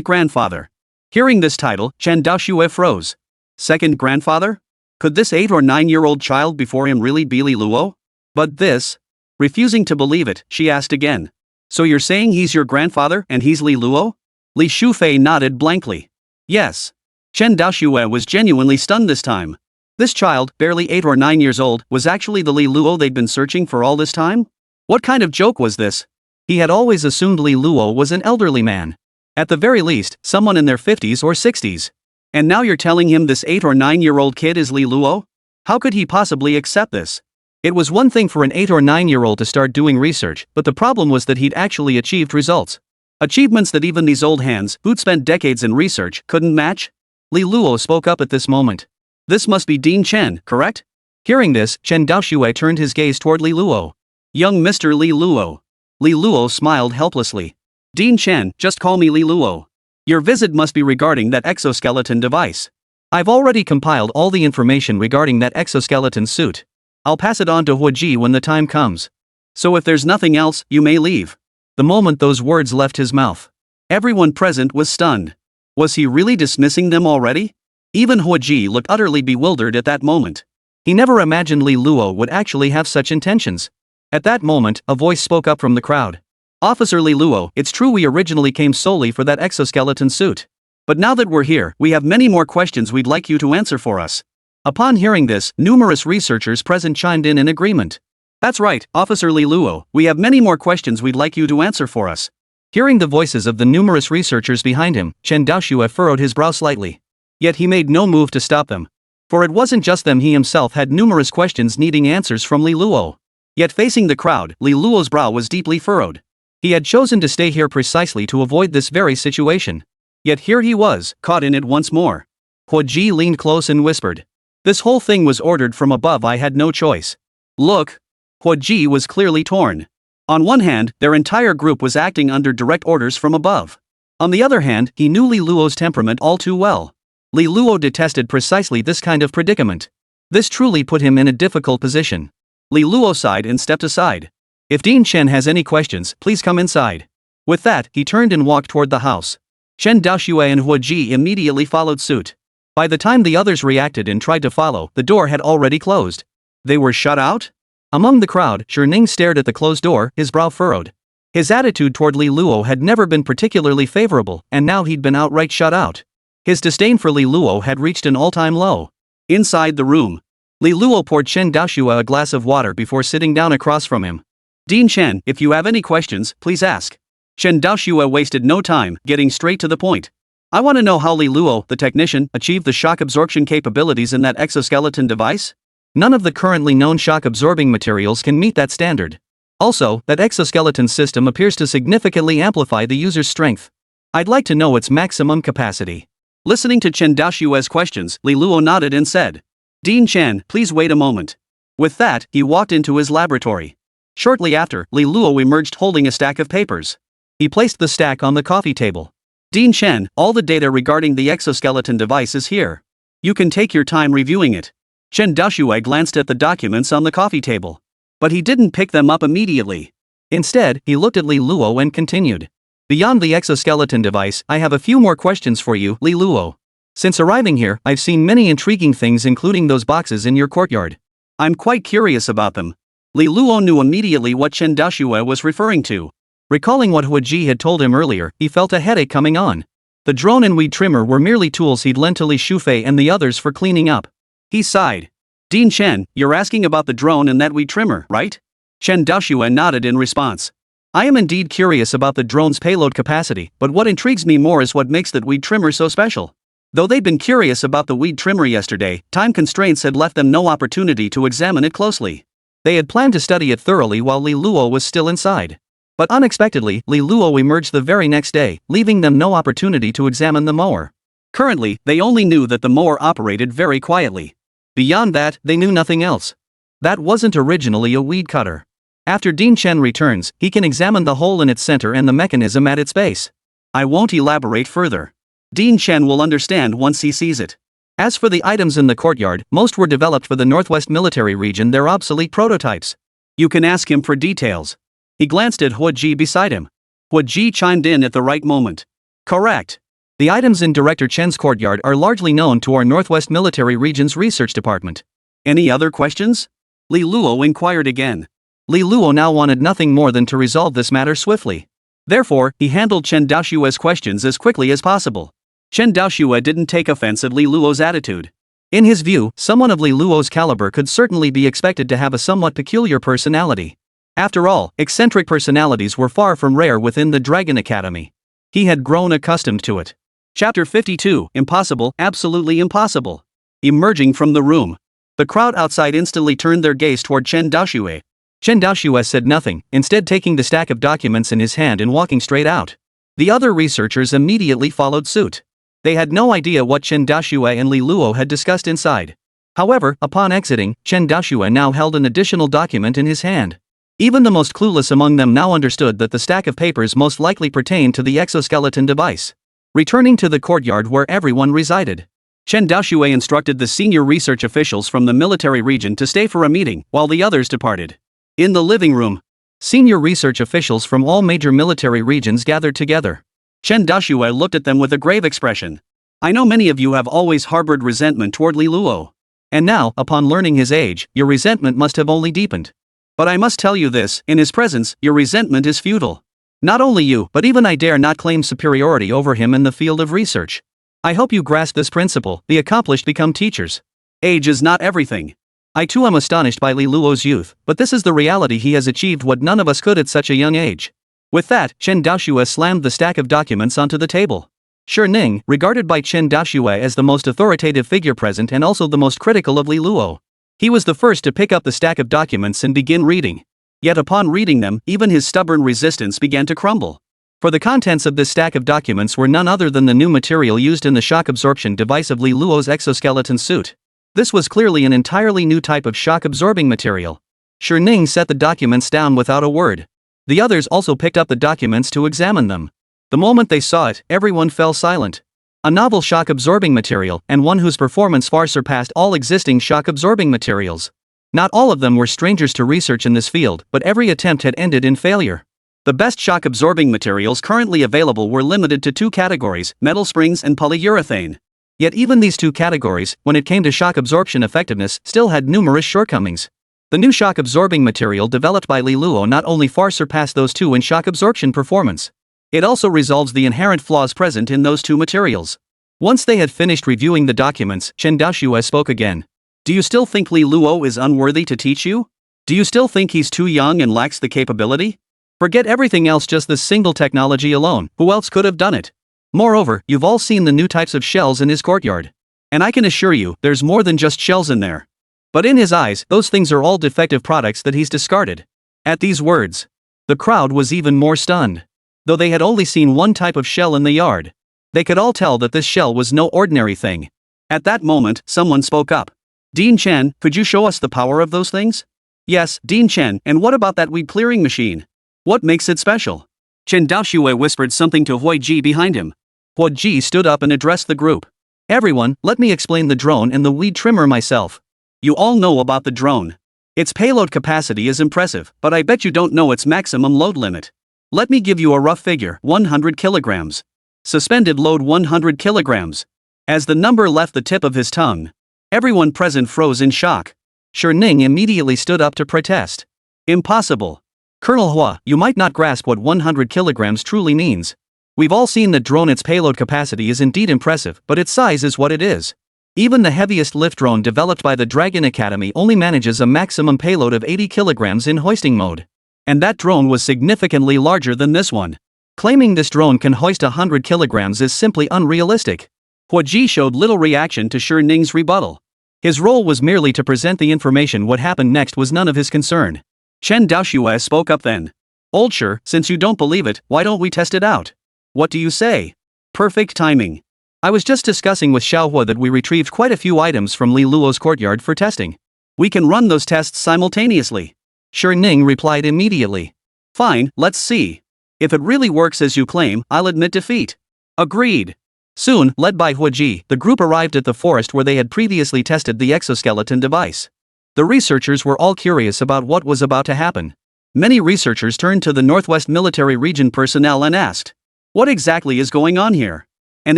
grandfather. Hearing this title, Chen Daoxue froze. Second grandfather? Could this 8 or 9-year-old child before him really be Li Luo? But this? Refusing to believe it, she asked again. So you're saying he's your grandfather and he's Li Luo? Li Shufei nodded blankly. Yes. Chen Daoxue was genuinely stunned this time. This child, barely 8 or 9 years old, was actually the Li Luo they'd been searching for all this time? What kind of joke was this? He had always assumed Li Luo was an elderly man. At the very least, someone in their 50s or 60s. And now you're telling him this 8 or 9-year-old kid is Li Luo? How could he possibly accept this? It was one thing for an 8 or 9-year-old to start doing research, but the problem was that he'd actually achieved results. Achievements that even these old hands, who'd spent decades in research, couldn't match? Li Luo spoke up at this moment. This must be Dean Chen, correct? Hearing this, Chen Daoxue turned his gaze toward Li Luo. Young Mr. Li Luo. Li Luo smiled helplessly. Dean Chen, just call me Li Luo. Your visit must be regarding that exoskeleton device. I've already compiled all the information regarding that exoskeleton suit. I'll pass it on to Hua Ji when the time comes. So if there's nothing else, you may leave. The moment those words left his mouth, everyone present was stunned. Was he really dismissing them already? Even Hua Ji looked utterly bewildered at that moment. He never imagined Li Luo would actually have such intentions. At that moment, a voice spoke up from the crowd. Officer Li Luo, it's true we originally came solely for that exoskeleton suit. But now that we're here, we have many more questions we'd like you to answer for us. Upon hearing this, numerous researchers present chimed in agreement. That's right, Officer Li Luo, we have many more questions we'd like you to answer for us. Hearing the voices of the numerous researchers behind him, Chen Daoxue furrowed his brow slightly. Yet he made no move to stop them. For it wasn't just them, he himself had numerous questions needing answers from Li Luo. Yet facing the crowd, Li Luo's brow was deeply furrowed. He had chosen to stay here precisely to avoid this very situation. Yet here he was, caught in it once more. Hua Ji leaned close and whispered. This whole thing was ordered from above, I had no choice. Look. Hua Ji was clearly torn. On one hand, their entire group was acting under direct orders from above. On the other hand, he knew Li Luo's temperament all too well. Li Luo detested precisely this kind of predicament. This truly put him in a difficult position. Li Luo sighed and stepped aside. If Dean Chen has any questions, please come inside. With that, he turned and walked toward the house. Chen Daoxue and Hua Ji immediately followed suit. By the time the others reacted and tried to follow, the door had already closed. They were shut out? Among the crowd, Ning stared at the closed door, his brow furrowed. His attitude toward Li Luo had never been particularly favorable, and now he'd been outright shut out. His disdain for Li Luo had reached an all-time low. Inside the room, Li Luo poured Chen Daoxue a glass of water before sitting down across from him. Dean Chen, if you have any questions, please ask. Chen Daoxue wasted no time, getting straight to the point. I want to know how Li Luo, the technician, achieved the shock absorption capabilities in that exoskeleton device? None of the currently known shock-absorbing materials can meet that standard. Also, that exoskeleton system appears to significantly amplify the user's strength. I'd like to know its maximum capacity. Listening to Chen Daoxue's questions, Li Luo nodded and said, Dean Chen, please wait a moment. With that, he walked into his laboratory. Shortly after, Li Luo emerged holding a stack of papers. He placed the stack on the coffee table. Dean Chen, all the data regarding the exoskeleton device is here. You can take your time reviewing it. Chen Daoxue glanced at the documents on the coffee table. But he didn't pick them up immediately. Instead, he looked at Li Luo and continued. Beyond the exoskeleton device, I have a few more questions for you, Li Luo. Since arriving here, I've seen many intriguing things, including those boxes in your courtyard. I'm quite curious about them. Li Luo knew immediately what Chen Daoxue was referring to. Recalling what Hua Ji had told him earlier, he felt a headache coming on. The drone and weed trimmer were merely tools he'd lent to Li Shufei and the others for cleaning up. He sighed. Dean Chen, you're asking about the drone and that weed trimmer, right? Chen Daoxue nodded in response. I am indeed curious about the drone's payload capacity, but what intrigues me more is what makes that weed trimmer so special. Though they'd been curious about the weed trimmer yesterday, time constraints had left them no opportunity to examine it closely. They had planned to study it thoroughly while Li Luo was still inside. But unexpectedly, Li Luo emerged the very next day, leaving them no opportunity to examine the mower. Currently, they only knew that the mower operated very quietly. Beyond that, they knew nothing else. That wasn't originally a weed cutter. After Dean Chen returns, he can examine the hole in its center and the mechanism at its base. I won't elaborate further. Dean Chen will understand once he sees it. As for the items in the courtyard, most were developed for the Northwest Military Region. They're obsolete prototypes. You can ask him for details. He glanced at Hua Ji beside him. Hua Ji chimed in at the right moment. Correct. The items in Director Chen's courtyard are largely known to our Northwest Military Region's research department. Any other questions? Li Luo inquired again. Li Luo now wanted nothing more than to resolve this matter swiftly. Therefore, he handled Chen Daoxue's questions as quickly as possible. Chen Daoxue didn't take offense at Li Luo's attitude. In his view, someone of Li Luo's caliber could certainly be expected to have a somewhat peculiar personality. After all, eccentric personalities were far from rare within the Dragon Academy. He had grown accustomed to it. Chapter 52, Impossible, Absolutely Impossible. Emerging from the room. The crowd outside instantly turned their gaze toward Chen Daoxue. Chen Daoxue said nothing, instead taking the stack of documents in his hand and walking straight out. The other researchers immediately followed suit. They had no idea what Chen Daoxue and Li Luo had discussed inside. However, upon exiting, Chen Daoxue now held an additional document in his hand. Even the most clueless among them now understood that the stack of papers most likely pertained to the exoskeleton device. Returning to the courtyard where everyone resided, Chen Daoxue instructed the senior research officials from the military region to stay for a meeting, while the others departed. In the living room, senior research officials from all major military regions gathered together. Chen Daoxue looked at them with a grave expression. I know many of you have always harbored resentment toward Li Luo. And now, upon learning his age, your resentment must have only deepened. But I must tell you this, in his presence, your resentment is futile. Not only you, but even I dare not claim superiority over him in the field of research. I hope you grasp this principle, the accomplished become teachers. Age is not everything. I too am astonished by Li Luo's youth, but this is the reality. He has achieved what none of us could at such a young age. With that, Chen Daoxue slammed the stack of documents onto the table. Ning, regarded by Chen Daoxue as the most authoritative figure present and also the most critical of Li Luo. He was the first to pick up the stack of documents and begin reading. Yet upon reading them, even his stubborn resistance began to crumble. For the contents of this stack of documents were none other than the new material used in the shock absorption device of Li Luo's exoskeleton suit. This was clearly an entirely new type of shock-absorbing material. Ning set the documents down without a word. The others also picked up the documents to examine them. The moment they saw it, everyone fell silent. A novel shock-absorbing material, and one whose performance far surpassed all existing shock-absorbing materials. Not all of them were strangers to research in this field, but every attempt had ended in failure. The best shock-absorbing materials currently available were limited to two categories, metal springs and polyurethane. Yet even these two categories, when it came to shock absorption effectiveness, still had numerous shortcomings. The new shock-absorbing material developed by Li Luo not only far surpassed those two in shock absorption performance, it also resolves the inherent flaws present in those two materials. Once they had finished reviewing the documents, Chen Daoxue spoke again. Do you still think Li Luo is unworthy to teach you? Do you still think he's too young and lacks the capability? Forget everything else, just this single technology alone, who else could have done it? Moreover, you've all seen the new types of shells in his courtyard. And I can assure you, there's more than just shells in there. But in his eyes, those things are all defective products that he's discarded. At these words, the crowd was even more stunned. Though they had only seen one type of shell in the yard, they could all tell that this shell was no ordinary thing. At that moment, someone spoke up. Dean Chen, could you show us the power of those things? Yes, Dean Chen, and what about that weed clearing machine? What makes it special? Chen Daoxue whispered something to Hui Ji behind him. Hui Ji stood up and addressed the group. Everyone, let me explain the drone and the weed trimmer myself. You all know about the drone. Its payload capacity is impressive, but I bet you don't know its maximum load limit. Let me give you a rough figure, 100 kilograms. Suspended load 100 kilograms. As the number left the tip of his tongue, everyone present froze in shock. Shi Ning immediately stood up to protest. Impossible. Colonel Hua, you might not grasp what 100 kilograms truly means. We've all seen that drone, its payload capacity is indeed impressive, but its size is what it is. Even the heaviest lift drone developed by the Dragon Academy only manages a maximum payload of 80 kilograms in hoisting mode. And that drone was significantly larger than this one. Claiming this drone can hoist 100 kilograms is simply unrealistic. Hua Ji showed little reaction to Shi Ning's rebuttal. His role was merely to present the information. What happened next was none of his concern. Chen Daoxue spoke up then. Old Shi, since you don't believe it, why don't we test it out? What do you say? Perfect timing. I was just discussing with Xiaohua that we retrieved quite a few items from Li Luo's courtyard for testing. We can run those tests simultaneously. Shi Ning replied immediately. Fine, let's see. If it really works as you claim, I'll admit defeat. Agreed. Soon, led by Hui Ji, the group arrived at the forest where they had previously tested the exoskeleton device. The researchers were all curious about what was about to happen. Many researchers turned to the Northwest Military Region personnel and asked, what exactly is going on here? And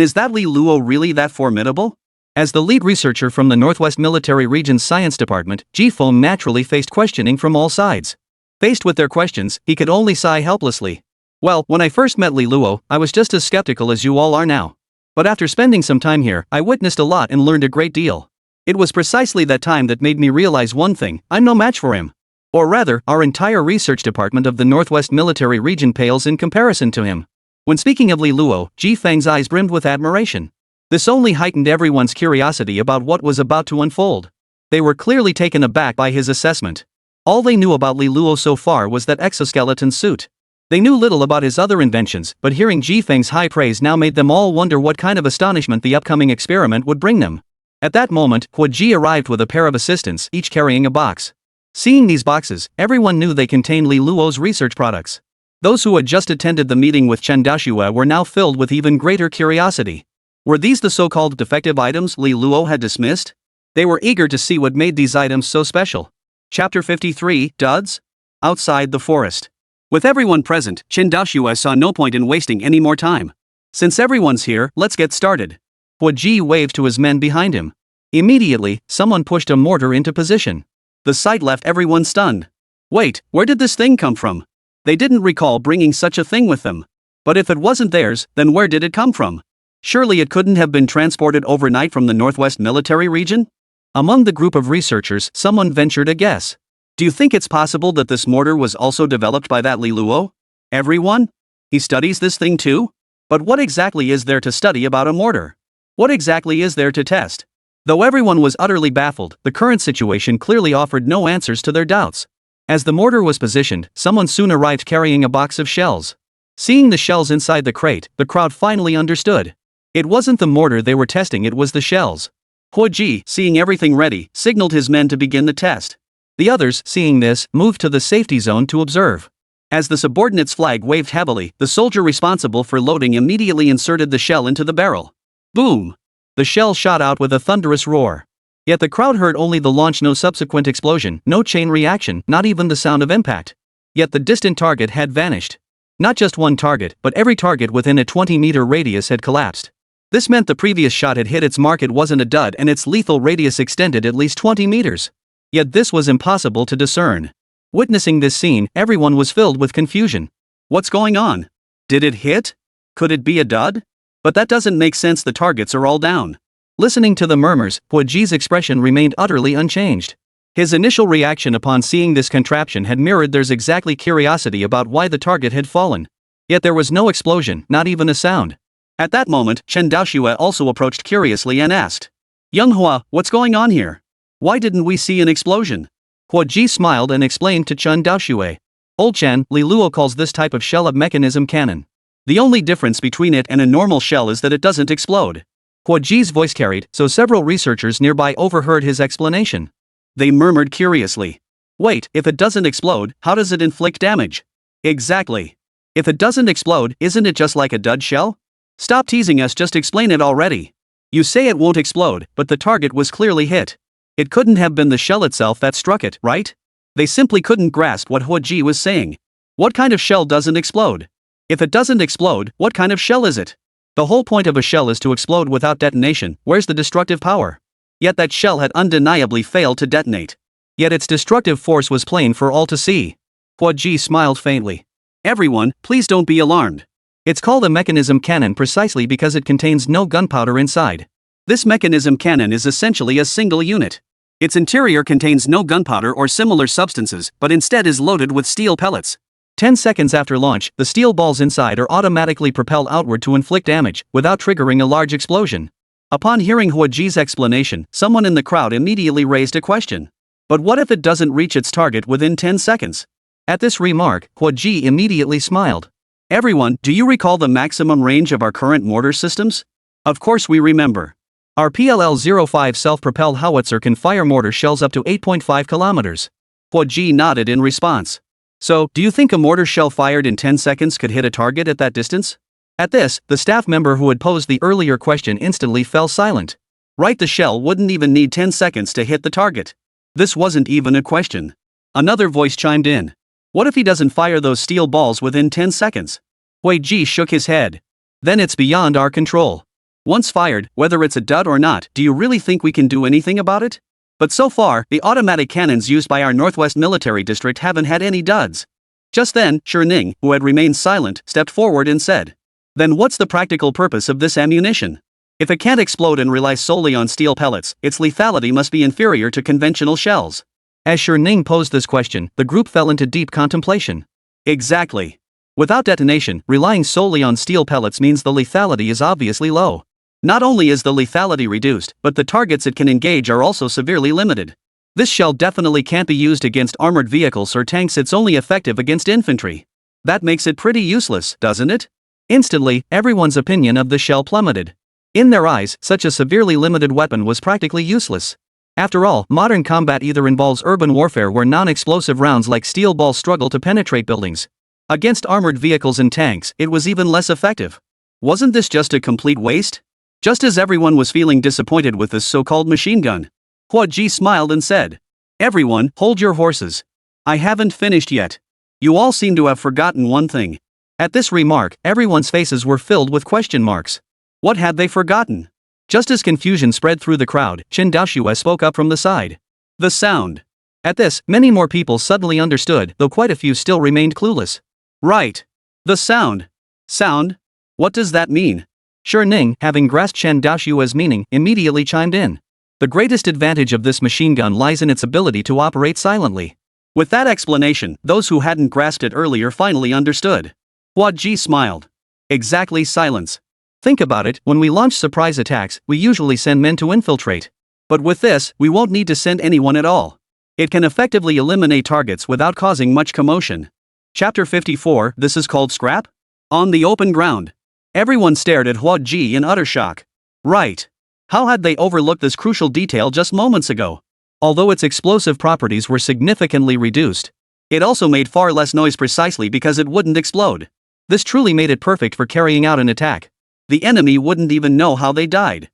is that Li Luo really that formidable? As the lead researcher from the Northwest Military Region's Science Department, Ji Feng naturally faced questioning from all sides. Faced with their questions, he could only sigh helplessly. Well, when I first met Li Luo, I was just as skeptical as you all are now. But after spending some time here, I witnessed a lot and learned a great deal. It was precisely that time that made me realize one thing: I'm no match for him. Or rather, our entire research department of the Northwest Military Region pales in comparison to him. When speaking of Li Luo, Ji Feng's eyes brimmed with admiration. This only heightened everyone's curiosity about what was about to unfold. They were clearly taken aback by his assessment. All they knew about Li Luo so far was that exoskeleton suit. They knew little about his other inventions, but hearing Ji Feng's high praise now made them all wonder what kind of astonishment the upcoming experiment would bring them. At that moment, Hui Ji arrived with a pair of assistants, each carrying a box. Seeing these boxes, everyone knew they contained Li Luo's research products. Those who had just attended the meeting with Chen Daoxue were now filled with even greater curiosity. Were these the so-called defective items Li Luo had dismissed? They were eager to see what made these items so special. Chapter 53, Duds? Outside the forest. With everyone present, Chen Daoxue saw no point in wasting any more time. Since everyone's here, let's get started. Hui Ji waved to his men behind him. Immediately, someone pushed a mortar into position. The sight left everyone stunned. Wait, where did this thing come from? They didn't recall bringing such a thing with them. But if it wasn't theirs, then where did it come from? Surely it couldn't have been transported overnight from the Northwest Military Region? Among the group of researchers, someone ventured a guess. Do you think it's possible that this mortar was also developed by that Li Luo? Everyone? He studies this thing too? But what exactly is there to study about a mortar? What exactly is there to test? Though everyone was utterly baffled, the current situation clearly offered no answers to their doubts. As the mortar was positioned, someone soon arrived carrying a box of shells. Seeing the shells inside the crate, the crowd finally understood. It wasn't the mortar they were testing, it was the shells. Hui Ji, seeing everything ready, signaled his men to begin the test. The others, seeing this, moved to the safety zone to observe. As the subordinate's flag waved heavily, the soldier responsible for loading immediately inserted the shell into the barrel. Boom! The shell shot out with a thunderous roar. Yet the crowd heard only the launch, no subsequent explosion, no chain reaction, not even the sound of impact. Yet the distant target had vanished. Not just one target, but every target within a 20-meter radius had collapsed. This meant the previous shot had hit its mark, it wasn't a dud, and its lethal radius extended at least 20 meters. Yet this was impossible to discern. Witnessing this scene, everyone was filled with confusion. What's going on? Did it hit? Could it be a dud? But that doesn't make sense, the targets are all down. Listening to the murmurs, Huoji's expression remained utterly unchanged. His initial reaction upon seeing this contraption had mirrored theirs exactly, curiosity about why the target had fallen. Yet there was no explosion, not even a sound. At that moment, Chen Daoxue also approached curiously and asked, "Young Hua, what's going on here? Why didn't we see an explosion?" Huoji smiled and explained to Chen Daoxue. "Old Chen, Li Luo calls this type of shell a mechanism cannon. The only difference between it and a normal shell is that it doesn't explode." Huoji's voice carried, so several researchers nearby overheard his explanation. They murmured curiously. "Wait, if it doesn't explode, how does it inflict damage?" "Exactly. If it doesn't explode, isn't it just like a dud shell? Stop teasing us, just explain it already. You say it won't explode, but the target was clearly hit. It couldn't have been the shell itself that struck it, right?" They simply couldn't grasp what Huoji was saying. What kind of shell doesn't explode? If it doesn't explode, what kind of shell is it? The whole point of a shell is to explode without detonation. Where's the destructive power? Yet that shell had undeniably failed to detonate. Yet its destructive force was plain for all to see. Huoji smiled faintly. "Everyone, please don't be alarmed. It's called a mechanism cannon precisely because it contains no gunpowder inside. This mechanism cannon is essentially a single unit. Its interior contains no gunpowder or similar substances, but instead is loaded with steel pellets. 10 seconds after launch, the steel balls inside are automatically propelled outward to inflict damage, without triggering a large explosion." Upon hearing Huoji's explanation, someone in the crowd immediately raised a question. But what if it doesn't reach its target within 10 seconds? At this remark, Huoji immediately smiled. "Everyone, do you recall the maximum range of our current mortar systems?" "Of course we remember. Our PLL-05 self-propelled howitzer can fire mortar shells up to 8.5 kilometers. Huoji nodded in response. "So, do you think a mortar shell fired in 10 seconds could hit a target at that distance?" At this, the staff member who had posed the earlier question instantly fell silent. Right, the shell wouldn't even need 10 seconds to hit the target. This wasn't even a question. Another voice chimed in. "What if he doesn't fire those steel balls within 10 seconds? Huoji shook his head. "Then it's beyond our control. Once fired, whether it's a dud or not, do you really think we can do anything about it? But so far, the automatic cannons used by our Northwest Military District haven't had any duds." Just then, Ning, who had remained silent, stepped forward and said, "Then what's the practical purpose of this ammunition? If it can't explode and relies solely on steel pellets, its lethality must be inferior to conventional shells." As Ning posed this question, the group fell into deep contemplation. Exactly. Without detonation, relying solely on steel pellets means the lethality is obviously low. Not only is the lethality reduced, but the targets it can engage are also severely limited. This shell definitely can't be used against armored vehicles or tanks, it's only effective against infantry. That makes it pretty useless, doesn't it? Instantly, everyone's opinion of the shell plummeted. In their eyes, such a severely limited weapon was practically useless. After all, modern combat either involves urban warfare where non-explosive rounds like steel balls struggle to penetrate buildings. Against armored vehicles and tanks, it was even less effective. Wasn't this just a complete waste? Just as everyone was feeling disappointed with this so-called machine gun, Huoji smiled and said, "Everyone, hold your horses. I haven't finished yet. You all seem to have forgotten one thing." At this remark, everyone's faces were filled with question marks. What had they forgotten? Just as confusion spread through the crowd, Chen Daoxue spoke up from the side. "The sound." At this, many more people suddenly understood, though quite a few still remained clueless. "Right. The sound. Sound? What does that mean?" Ning, having grasped Chen Daoxue's meaning, immediately chimed in. "The greatest advantage of this machine gun lies in its ability to operate silently." With that explanation, those who hadn't grasped it earlier finally understood. Huoji smiled. "Exactly, silence. Think about it, when we launch surprise attacks, we usually send men to infiltrate. But with this, we won't need to send anyone at all. It can effectively eliminate targets without causing much commotion." Chapter 54, This is called scrap? On the open ground. Everyone stared at Huoji in utter shock. Right. How had they overlooked this crucial detail just moments ago? Although its explosive properties were significantly reduced, it also made far less noise precisely because it wouldn't explode. This truly made it perfect for carrying out an attack. The enemy wouldn't even know how they died.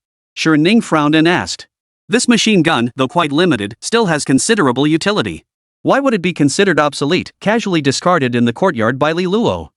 Ning frowned and asked. "This machine gun, though quite limited, still has considerable utility. Why would it be considered obsolete, casually discarded in the courtyard by Li Luo?"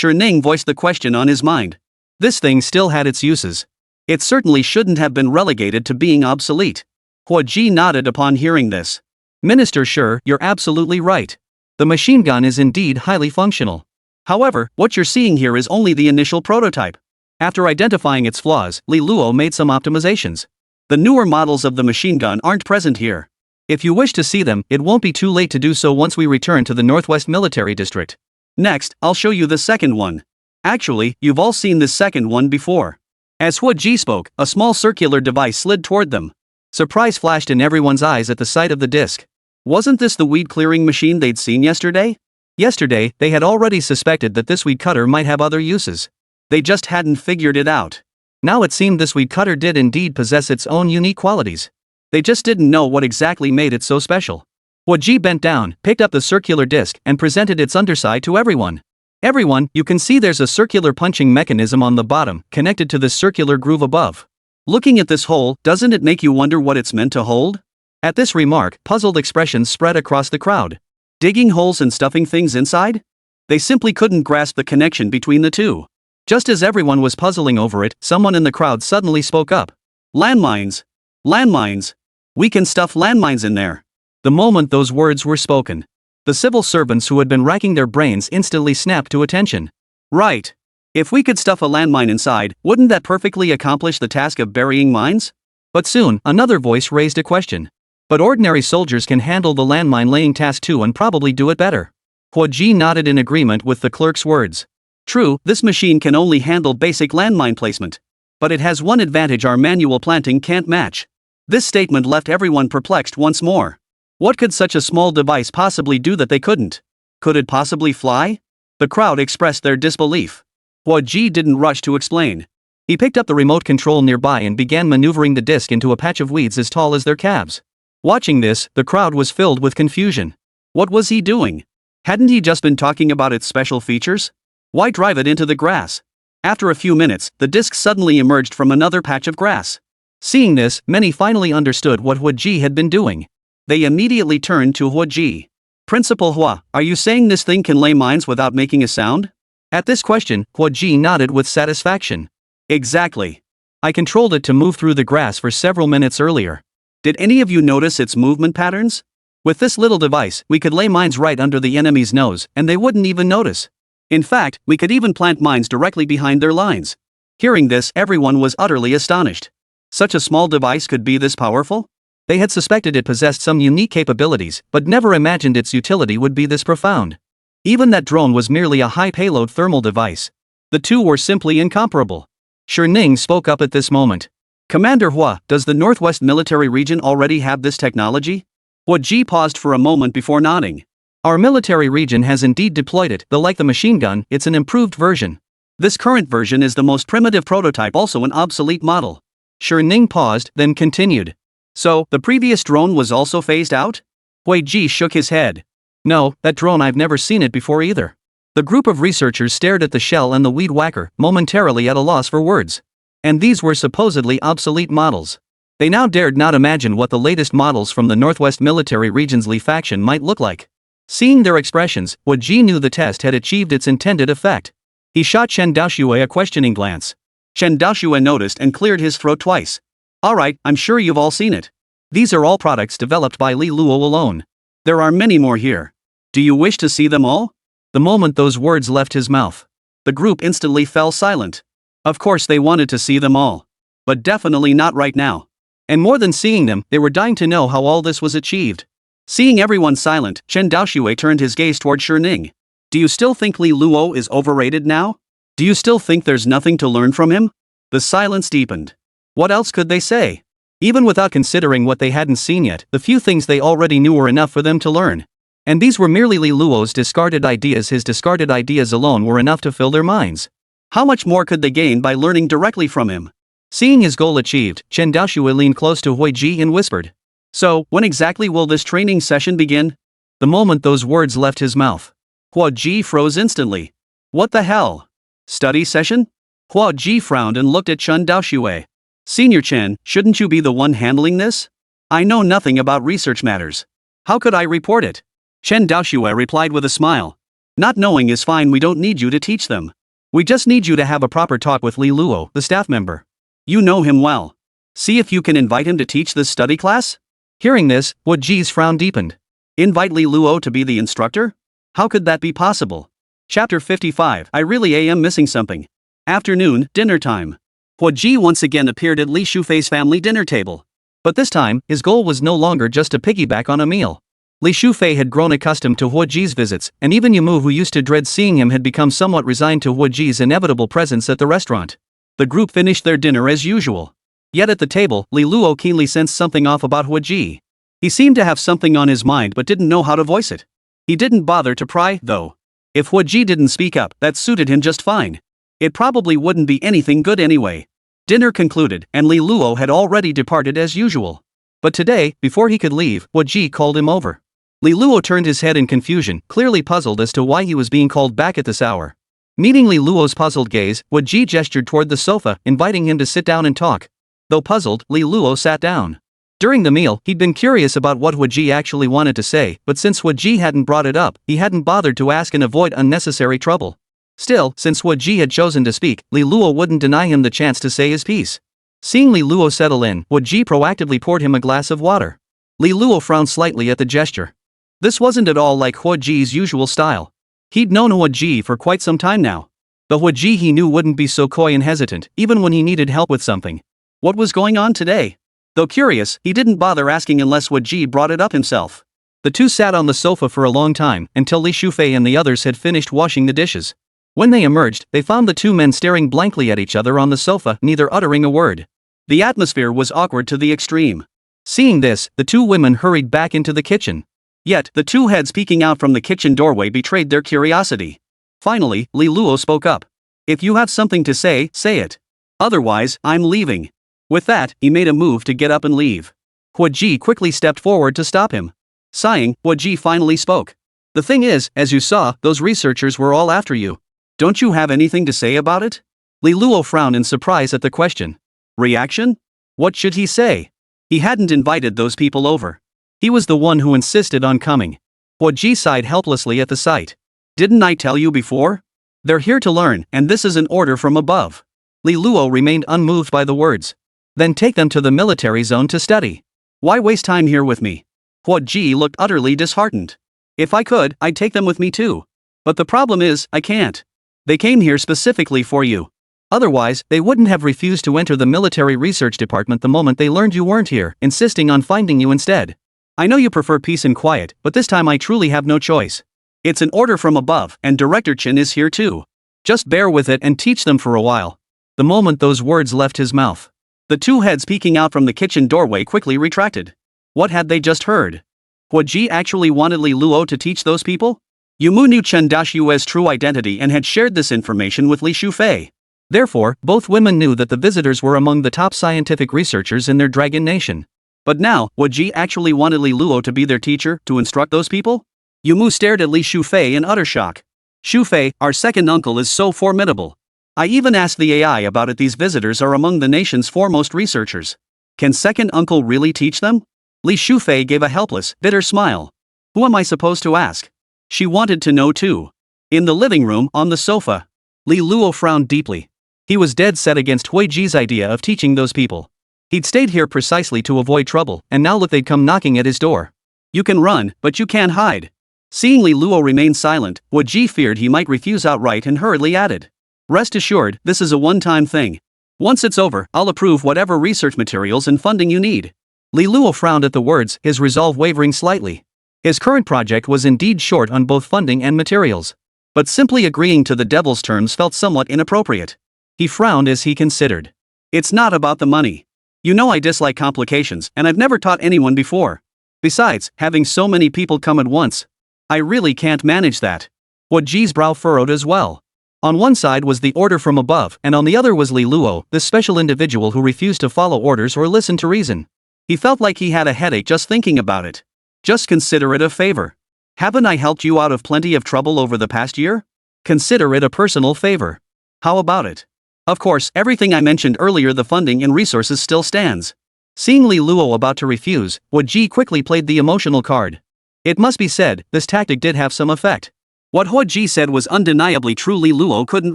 Ning voiced the question on his mind. This thing still had its uses. It certainly shouldn't have been relegated to being obsolete. Hua Ji nodded upon hearing this. Minister, sure, you're absolutely right. The machine gun is indeed highly functional. However, what you're seeing here is only the initial prototype. After identifying its flaws, Li Luo made some optimizations. The newer models of the machine gun aren't present here. If you wish to see them, it won't be too late to do so once we return to the Northwest Military District. Next, I'll show you the second one. Actually, you've all seen this second one before. As Hua Ji spoke, a small circular device slid toward them. Surprise flashed in everyone's eyes at the sight of the disc. Wasn't this the weed-clearing machine they'd seen yesterday? Yesterday, they had already suspected that this weed cutter might have other uses. They just hadn't figured it out. Now it seemed this weed cutter did indeed possess its own unique qualities. They just didn't know what exactly made it so special. Hua Ji bent down, picked up the circular disc, and presented its underside to everyone. Everyone, you can see there's a circular punching mechanism on the bottom, connected to this circular groove above. Looking at this hole, doesn't it make you wonder what it's meant to hold? At this remark, puzzled expressions spread across the crowd. Digging holes and stuffing things inside? They simply couldn't grasp the connection between the two. Just as everyone was puzzling over it, someone in the crowd suddenly spoke up. Landmines! Landmines! We can stuff landmines in there. The moment those words were spoken, the civil servants who had been racking their brains instantly snapped to attention. Right. If we could stuff a landmine inside, wouldn't that perfectly accomplish the task of burying mines? But soon, another voice raised a question. But ordinary soldiers can handle the landmine laying task too and probably do it better. Hua Ji nodded in agreement with the clerk's words. True, this machine can only handle basic landmine placement. But it has one advantage our manual planting can't match. This statement left everyone perplexed once more. What could such a small device possibly do that they couldn't? Could it possibly fly? The crowd expressed their disbelief. Hua Ji didn't rush to explain. He picked up the remote control nearby and began maneuvering the disc into a patch of weeds as tall as their calves. Watching this, the crowd was filled with confusion. What was he doing? Hadn't he just been talking about its special features? Why drive it into the grass? After a few minutes, the disc suddenly emerged from another patch of grass. Seeing this, many finally understood what Hua Ji had been doing. They immediately turned to Hua Ji. Principal Hua, are you saying this thing can lay mines without making a sound? At this question, Hua Ji nodded with satisfaction. Exactly. I controlled it to move through the grass for several minutes earlier. Did any of you notice its movement patterns? With this little device, we could lay mines right under the enemy's nose, and they wouldn't even notice. In fact, we could even plant mines directly behind their lines. Hearing this, everyone was utterly astonished. Such a small device could be this powerful? They had suspected it possessed some unique capabilities, but never imagined its utility would be this profound. Even that drone was merely a high-payload thermal device. The two were simply incomparable. Ning spoke up at this moment. Commander Hua, does the Northwest Military Region already have this technology? Hua Ji paused for a moment before nodding. Our military region has indeed deployed it, though like the machine gun, it's an improved version. This current version is the most primitive prototype, also an obsolete model. Ning paused, then continued. So, the previous drone was also phased out? Hua Ji shook his head. No, that drone, I've never seen it before either. The group of researchers stared at the shell and the weed whacker, momentarily at a loss for words. And these were supposedly obsolete models. They now dared not imagine what the latest models from the Northwest Military Region's Li faction might look like. Seeing their expressions, Hua Ji knew the test had achieved its intended effect. He shot Chen Daoxue a questioning glance. Chen Daoxue noticed and cleared his throat twice. Alright, I'm sure you've all seen it. These are all products developed by Li Luo alone. There are many more here. Do you wish to see them all? The moment those words left his mouth, the group instantly fell silent. Of course they wanted to see them all. But definitely not right now. And more than seeing them, they were dying to know how all this was achieved. Seeing everyone silent, Chen Daoxue turned his gaze toward Ning. Do you still think Li Luo is overrated now? Do you still think there's nothing to learn from him? The silence deepened. What else could they say? Even without considering what they hadn't seen yet, the few things they already knew were enough for them to learn. And these were merely Li Luo's discarded ideas. His discarded ideas alone were enough to fill their minds. How much more could they gain by learning directly from him? Seeing his goal achieved, Chen Daoxue leaned close to Hua Ji and whispered. So, when exactly will this training session begin? The moment those words left his mouth, Hua Ji froze instantly. What the hell? Study session? Hua Ji frowned and looked at Chen Daoxue. Senior Chen, shouldn't you be the one handling this? I know nothing about research matters. How could I report it? Chen Daoxue replied with a smile. Not knowing is fine, we don't need you to teach them. We just need you to have a proper talk with Li Luo, the staff member. You know him well. See if you can invite him to teach this study class? Hearing this, Hua Ji's frown deepened. Invite Li Luo to be the instructor? How could that be possible? Chapter 55. I really am missing something. Afternoon, dinner time. Hua Ji once again appeared at Li Shufei's family dinner table. But this time, his goal was no longer just to piggyback on a meal. Li Shufei had grown accustomed to Hua Ji's visits, and even Yamu, who used to dread seeing him, had become somewhat resigned to Hua Ji's inevitable presence at the restaurant. The group finished their dinner as usual. Yet at the table, Li Luo keenly sensed something off about Hua Ji. He seemed to have something on his mind but didn't know how to voice it. He didn't bother to pry, though. If Hua Ji didn't speak up, that suited him just fine. It probably wouldn't be anything good anyway. Dinner concluded, and Li Luo had already departed as usual. But today, before he could leave, Hua Ji called him over. Li Luo turned his head in confusion, clearly puzzled as to why he was being called back at this hour. Meeting Li Luo's puzzled gaze, Hua Ji gestured toward the sofa, inviting him to sit down and talk. Though puzzled, Li Luo sat down. During the meal, he'd been curious about what Hua Ji actually wanted to say, but since Hua Ji hadn't brought it up, he hadn't bothered to ask and avoid unnecessary trouble. Still, since Hua Ji had chosen to speak, Li Luo wouldn't deny him the chance to say his piece. Seeing Li Luo settle in, Hua Ji proactively poured him a glass of water. Li Luo frowned slightly at the gesture. This wasn't at all like Hua Ji's usual style. He'd known Hua Ji for quite some time now. The Hua Ji he knew wouldn't be so coy and hesitant, even when he needed help with something. What was going on today? Though curious, he didn't bother asking unless Hua Ji brought it up himself. The two sat on the sofa for a long time, until Li Shufei and the others had finished washing the dishes. When they emerged, they found the two men staring blankly at each other on the sofa, neither uttering a word. The atmosphere was awkward to the extreme. Seeing this, the two women hurried back into the kitchen. Yet, the two heads peeking out from the kitchen doorway betrayed their curiosity. Finally, Li Luo spoke up. If you have something to say, say it. Otherwise, I'm leaving. With that, he made a move to get up and leave. Hua Ji quickly stepped forward to stop him. Sighing, Hua Ji finally spoke. The thing is, as you saw, those researchers were all after you. Don't you have anything to say about it? Li Luo frowned in surprise at the question. Reaction? What should he say? He hadn't invited those people over. He was the one who insisted on coming. Hua Ji sighed helplessly at the sight. Didn't I tell you before? They're here to learn, and this is an order from above. Li Luo remained unmoved by the words. Then take them to the military zone to study. Why waste time here with me? Hua Ji looked utterly disheartened. If I could, I'd take them with me too. But the problem is, I can't. They came here specifically for you. Otherwise, they wouldn't have refused to enter the military research department the moment they learned you weren't here, insisting on finding you instead. I know you prefer peace and quiet, but this time I truly have no choice. It's an order from above, and Director Chen is here too. Just bear with it and teach them for a while. The moment those words left his mouth, the two heads peeking out from the kitchen doorway quickly retracted. What had they just heard? Hua Ji actually wanted Li Luo to teach those people? Yumu knew Chen Dashue's true identity and had shared this information with Li Shufei. Therefore, both women knew that the visitors were among the top scientific researchers in their Dragon Nation. But now, Hua Ji actually wanted Li Luo to be their teacher, to instruct those people? Yumu stared at Li Shufei in utter shock. Shufei, our second uncle is so formidable. I even asked the AI about it. These visitors are among the nation's foremost researchers. Can second uncle really teach them? Li Shufei gave a helpless, bitter smile. Who am I supposed to ask? She wanted to know too. In the living room, on the sofa, Li Luo frowned deeply. He was dead set against Hua Ji's idea of teaching those people. He'd stayed here precisely to avoid trouble, and now look, they'd come knocking at his door. You can run, but you can't hide. Seeing Li Luo remain silent, Hua Ji feared he might refuse outright and hurriedly added. Rest assured, this is a one-time thing. Once it's over, I'll approve whatever research materials and funding you need. Li Luo frowned at the words, his resolve wavering slightly. His current project was indeed short on both funding and materials. But simply agreeing to the devil's terms felt somewhat inappropriate. He frowned as he considered. It's not about the money. You know I dislike complications, and I've never taught anyone before. Besides, having so many people come at once, I really can't manage that. Hua Ji's brow furrowed as well. On one side was the order from above, and on the other was Li Luo, this special individual who refused to follow orders or listen to reason. He felt like he had a headache just thinking about it. Just consider it a favor. Haven't I helped you out of plenty of trouble over the past year? Consider it a personal favor. How about it? Of course, everything I mentioned earlier, the funding and resources, still stands. Seeing Li Luo about to refuse, Hua Ji quickly played the emotional card. It must be said, this tactic did have some effect. What Hua Ji said was undeniably true. Li Luo couldn't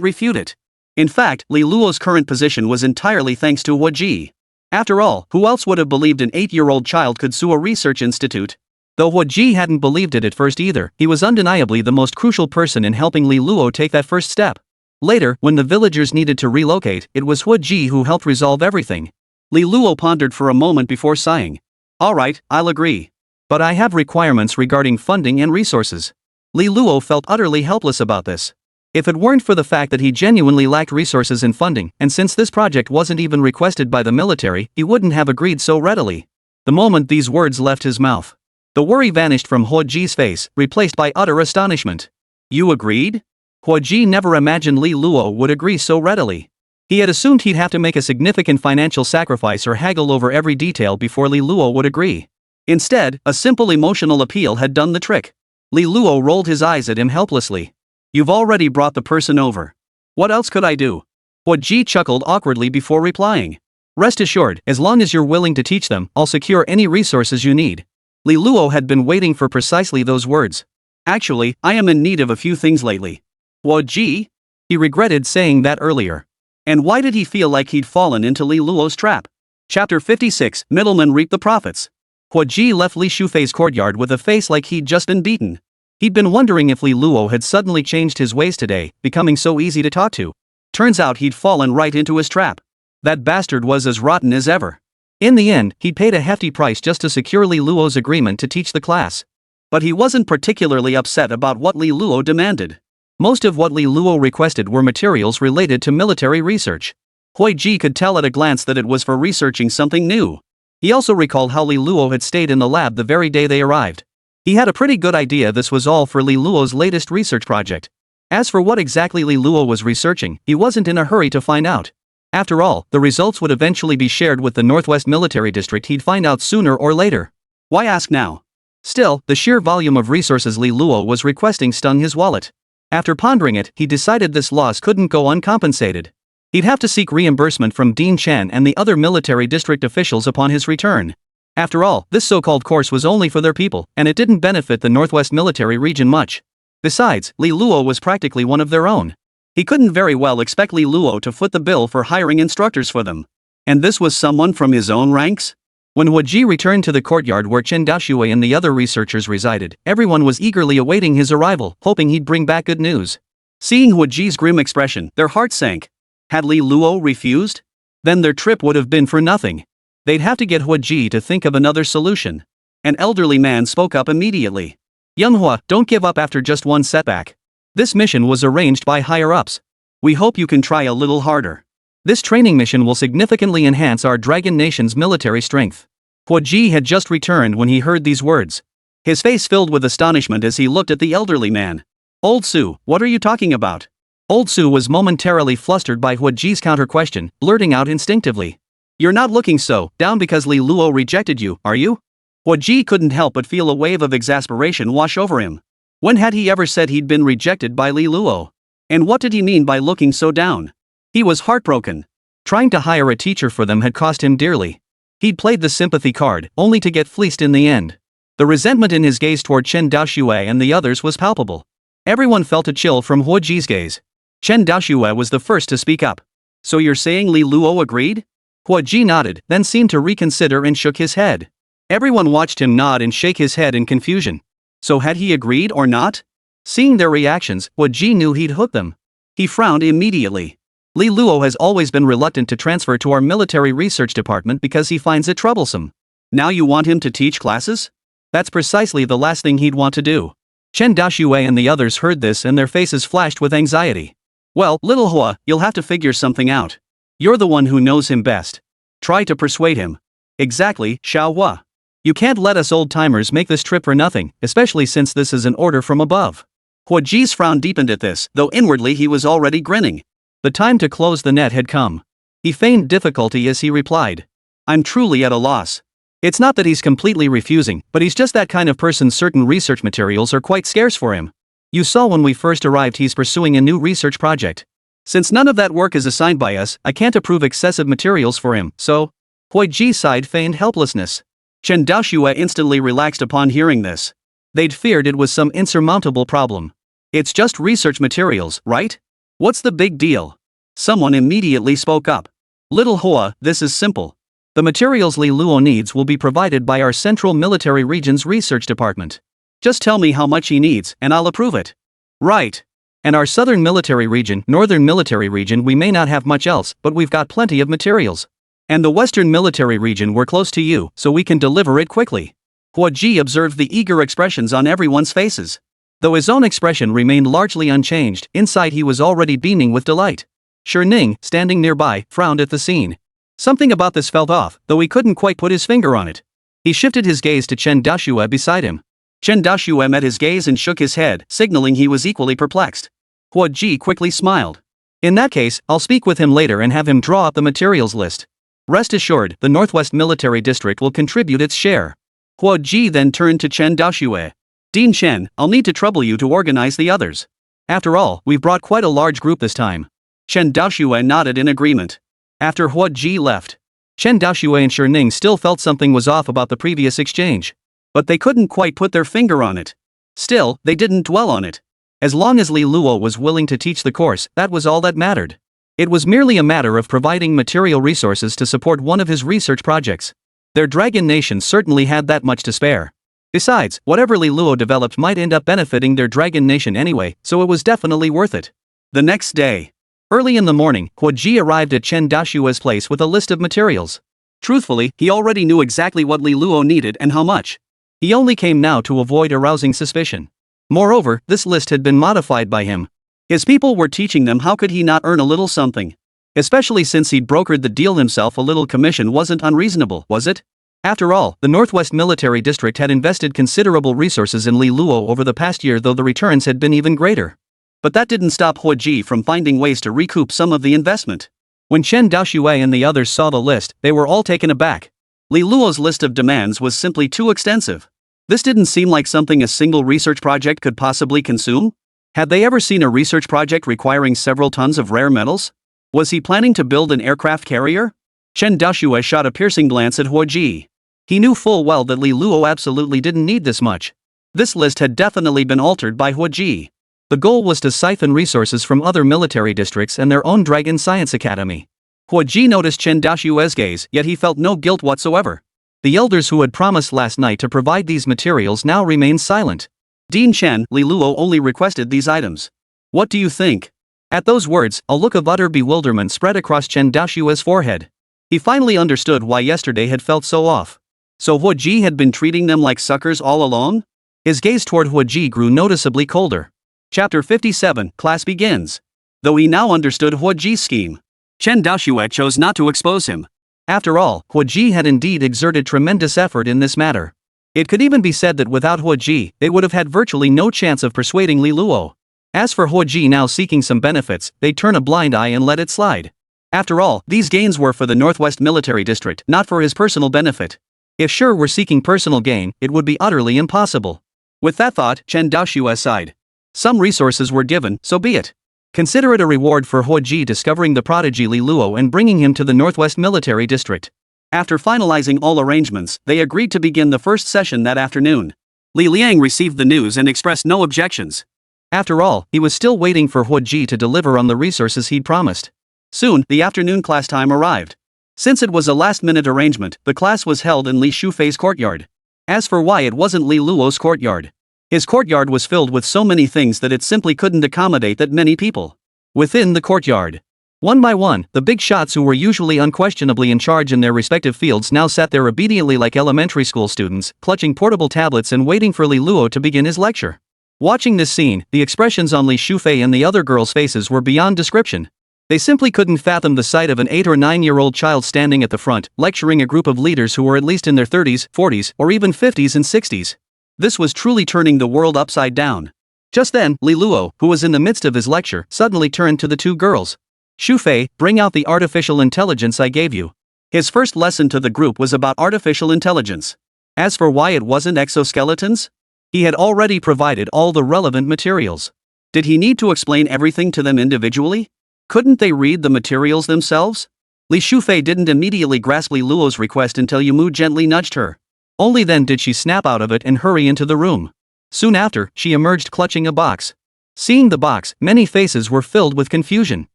refute it. In fact, Li Luo's current position was entirely thanks to Hua Ji. After all, who else would have believed an 8-year-old child could sue a research institute? Though Hua Ji hadn't believed it at first either, he was undeniably the most crucial person in helping Li Luo take that first step. Later, when the villagers needed to relocate, it was Hua Ji who helped resolve everything. Li Luo pondered for a moment before sighing. Alright, I'll agree. But I have requirements regarding funding and resources. Li Luo felt utterly helpless about this. If it weren't for the fact that he genuinely lacked resources and funding, and since this project wasn't even requested by the military, he wouldn't have agreed so readily. The moment these words left his mouth, the worry vanished from Hua Ji's face, replaced by utter astonishment. You agreed? Hua Ji never imagined Li Luo would agree so readily. He had assumed he'd have to make a significant financial sacrifice or haggle over every detail before Li Luo would agree. Instead, a simple emotional appeal had done the trick. Li Luo rolled his eyes at him helplessly. You've already brought the person over. What else could I do? Hua Ji chuckled awkwardly before replying. Rest assured, as long as you're willing to teach them, I'll secure any resources you need. Li Luo had been waiting for precisely those words. Actually, I am in need of a few things lately. Hua Ji? He regretted saying that earlier. And why did he feel like he'd fallen into Li Luo's trap? Chapter 56, Middlemen Reap the Profits. Hua Ji left Li Shufei's courtyard with a face like he'd just been beaten. He'd been wondering if Li Luo had suddenly changed his ways today, becoming so easy to talk to. Turns out he'd fallen right into his trap. That bastard was as rotten as ever. In the end, he'd paid a hefty price just to secure Li Luo's agreement to teach the class. But he wasn't particularly upset about what Li Luo demanded. Most of what Li Luo requested were materials related to military research. Hua Ji could tell at a glance that it was for researching something new. He also recalled how Li Luo had stayed in the lab the very day they arrived. He had a pretty good idea this was all for Li Luo's latest research project. As for what exactly Li Luo was researching, he wasn't in a hurry to find out. After all, the results would eventually be shared with the Northwest Military District. He'd find out sooner or later. Why ask now? Still, the sheer volume of resources Li Luo was requesting stung his wallet. After pondering it, he decided this loss couldn't go uncompensated. He'd have to seek reimbursement from Dean Chen and the other military district officials upon his return. After all, this so-called course was only for their people, and it didn't benefit the Northwest Military Region much. Besides, Li Luo was practically one of their own. He couldn't very well expect Li Luo to foot the bill for hiring instructors for them. And this was someone from his own ranks? When Hua Ji returned to the courtyard where Chen Daoxue and the other researchers resided, everyone was eagerly awaiting his arrival, hoping he'd bring back good news. Seeing Hua Ji's grim expression, their hearts sank. Had Li Luo refused? Then their trip would have been for nothing. They'd have to get Hua Ji to think of another solution. An elderly man spoke up immediately. Young Hua, don't give up after just one setback. This mission was arranged by higher-ups. We hope you can try a little harder. This training mission will significantly enhance our Dragon Nation's military strength. Hua Ji had just returned when he heard these words. His face filled with astonishment as he looked at the elderly man. Old Su, what are you talking about? Old Su was momentarily flustered by Hua Ji's counter-question, blurting out instinctively. You're not looking so down because Li Luo rejected you, are you? Hua Ji couldn't help but feel a wave of exasperation wash over him. When had he ever said he'd been rejected by Li Luo? And what did he mean by looking so down? He was heartbroken. Trying to hire a teacher for them had cost him dearly. He'd played the sympathy card, only to get fleeced in the end. The resentment in his gaze toward Chen Daoxue and the others was palpable. Everyone felt a chill from Hua Ji's gaze. Chen Daoxue was the first to speak up. So you're saying Li Luo agreed? Hua Ji nodded, then seemed to reconsider and shook his head. Everyone watched him nod and shake his head in confusion. So had he agreed or not? Seeing their reactions, Hua Ji knew he'd hooked them. He frowned immediately. Li Luo has always been reluctant to transfer to our military research department because he finds it troublesome. Now you want him to teach classes? That's precisely the last thing he'd want to do. Chen Daoxue and the others heard this and their faces flashed with anxiety. Well, little Hua, you'll have to figure something out. You're the one who knows him best. Try to persuade him. Exactly, Xiao Hua. You can't let us old-timers make this trip for nothing, especially since this is an order from above. Hua Ji's frown deepened at this, though inwardly he was already grinning. The time to close the net had come. He feigned difficulty as he replied. I'm truly at a loss. It's not that he's completely refusing, but he's just that kind of person. Certain research materials are quite scarce for him. You saw when we first arrived he's pursuing a new research project. Since none of that work is assigned by us, I can't approve excessive materials for him, so... Hua Ji sighed, feigned helplessness. Chen Daoxue instantly relaxed upon hearing this. They'd feared it was some insurmountable problem. It's just research materials, right? What's the big deal? Someone immediately spoke up. Little Hoa, this is simple. The materials Li Luo needs will be provided by our Central Military Region's Research Department. Just tell me how much he needs, and I'll approve it. Right. And our Southern Military Region, Northern Military Region, we may not have much else, but we've got plenty of materials. And the Western Military Region, we're close to you, so we can deliver it quickly. Hua Ji observed the eager expressions on everyone's faces. Though his own expression remained largely unchanged, inside he was already beaming with delight. Shi Ning, standing nearby, frowned at the scene. Something about this felt off, though he couldn't quite put his finger on it. He shifted his gaze to Chen Daxue beside him. Chen Daxue met his gaze and shook his head, signaling he was equally perplexed. Hua Ji quickly smiled. In that case, I'll speak with him later and have him draw up the materials list. Rest assured, the Northwest Military District will contribute its share. Hua Ji then turned to Chen Daxue. Dean Chen, I'll need to trouble you to organize the others. After all, we've brought quite a large group this time. Chen Daxue nodded in agreement. After Hua Ji left, Chen Daxue and Shi Ning still felt something was off about the previous exchange. But they couldn't quite put their finger on it. Still, they didn't dwell on it. As long as Li Luo was willing to teach the course, that was all that mattered. It was merely a matter of providing material resources to support one of his research projects. Their dragon nation certainly had that much to spare. Besides, whatever Li Luo developed might end up benefiting their dragon nation anyway, so it was definitely worth it. The next day, early in the morning, Hua Ji arrived at Chen Daxue's place with a list of materials. Truthfully, he already knew exactly what Li Luo needed and how much. He only came now to avoid arousing suspicion. Moreover, this list had been modified by him. His people were teaching them, how could he not earn a little something? Especially since he'd brokered the deal himself. A little commission wasn't unreasonable, was it? After all, the Northwest Military District had invested considerable resources in Li Luo over the past year, though the returns had been even greater. But that didn't stop Hua Ji from finding ways to recoup some of the investment. When Chen Daxue and the others saw the list, they were all taken aback. Li Luo's list of demands was simply too extensive. This didn't seem like something a single research project could possibly consume. Had they ever seen a research project requiring several tons of rare metals? Was he planning to build an aircraft carrier? Chen Daxue shot a piercing glance at Hua Ji. He knew full well that Li Luo absolutely didn't need this much. This list had definitely been altered by Hua Ji. The goal was to siphon resources from other military districts and their own Dragon Science Academy. Hua Ji noticed Chen Daxue's gaze, yet he felt no guilt whatsoever. The elders who had promised last night to provide these materials now remained silent. Dean Chen, Li Luo only requested these items. What do you think? At those words, a look of utter bewilderment spread across Chen Daxue's forehead. He finally understood why yesterday had felt so off. So Hua Ji had been treating them like suckers all along? His gaze toward Hua Ji grew noticeably colder. Chapter 57, Class begins. Though he now understood Hua Ji's scheme, Chen Daxue chose not to expose him. After all, Hua Ji had indeed exerted tremendous effort in this matter. It could even be said that without Hua Ji, they would have had virtually no chance of persuading Li Luo. As for Hua Ji now seeking some benefits, they'd turn a blind eye and let it slide. After all, these gains were for the Northwest Military District, not for his personal benefit. If Shi were seeking personal gain, it would be utterly impossible. With that thought, Chen Daxue sighed. Some resources were given, so be it. Consider it a reward for Hua Ji discovering the prodigy Li Luo and bringing him to the Northwest Military District. After finalizing all arrangements, they agreed to begin the first session that afternoon. Li Liang received the news and expressed no objections. After all, he was still waiting for Hua Ji to deliver on the resources he'd promised. Soon, the afternoon class time arrived. Since it was a last-minute arrangement, the class was held in Li Shufei's courtyard. As for why it wasn't Li Luo's courtyard, his courtyard was filled with so many things that it simply couldn't accommodate that many people. Within the courtyard, one by one, the big shots who were usually unquestionably in charge in their respective fields now sat there obediently like elementary school students, clutching portable tablets and waiting for Li Luo to begin his lecture. Watching this scene, the expressions on Li Shufei and the other girls' faces were beyond description. They simply couldn't fathom the sight of an 8 or 9-year-old child standing at the front, lecturing a group of leaders who were at least in their 30s, 40s, or even 50s and 60s. This was truly turning the world upside down. Just then, Li Luo, who was in the midst of his lecture, suddenly turned to the two girls. Shufei, bring out the artificial intelligence I gave you. His first lesson to the group was about artificial intelligence. As for why it wasn't exoskeletons, he had already provided all the relevant materials. Did he need to explain everything to them individually? Couldn't they read the materials themselves? Li Shufei didn't immediately grasp Li Luo's request until Yumu gently nudged her. Only then did she snap out of it and hurry into the room. Soon after, she emerged clutching a box. Seeing the box, many faces were filled with confusion.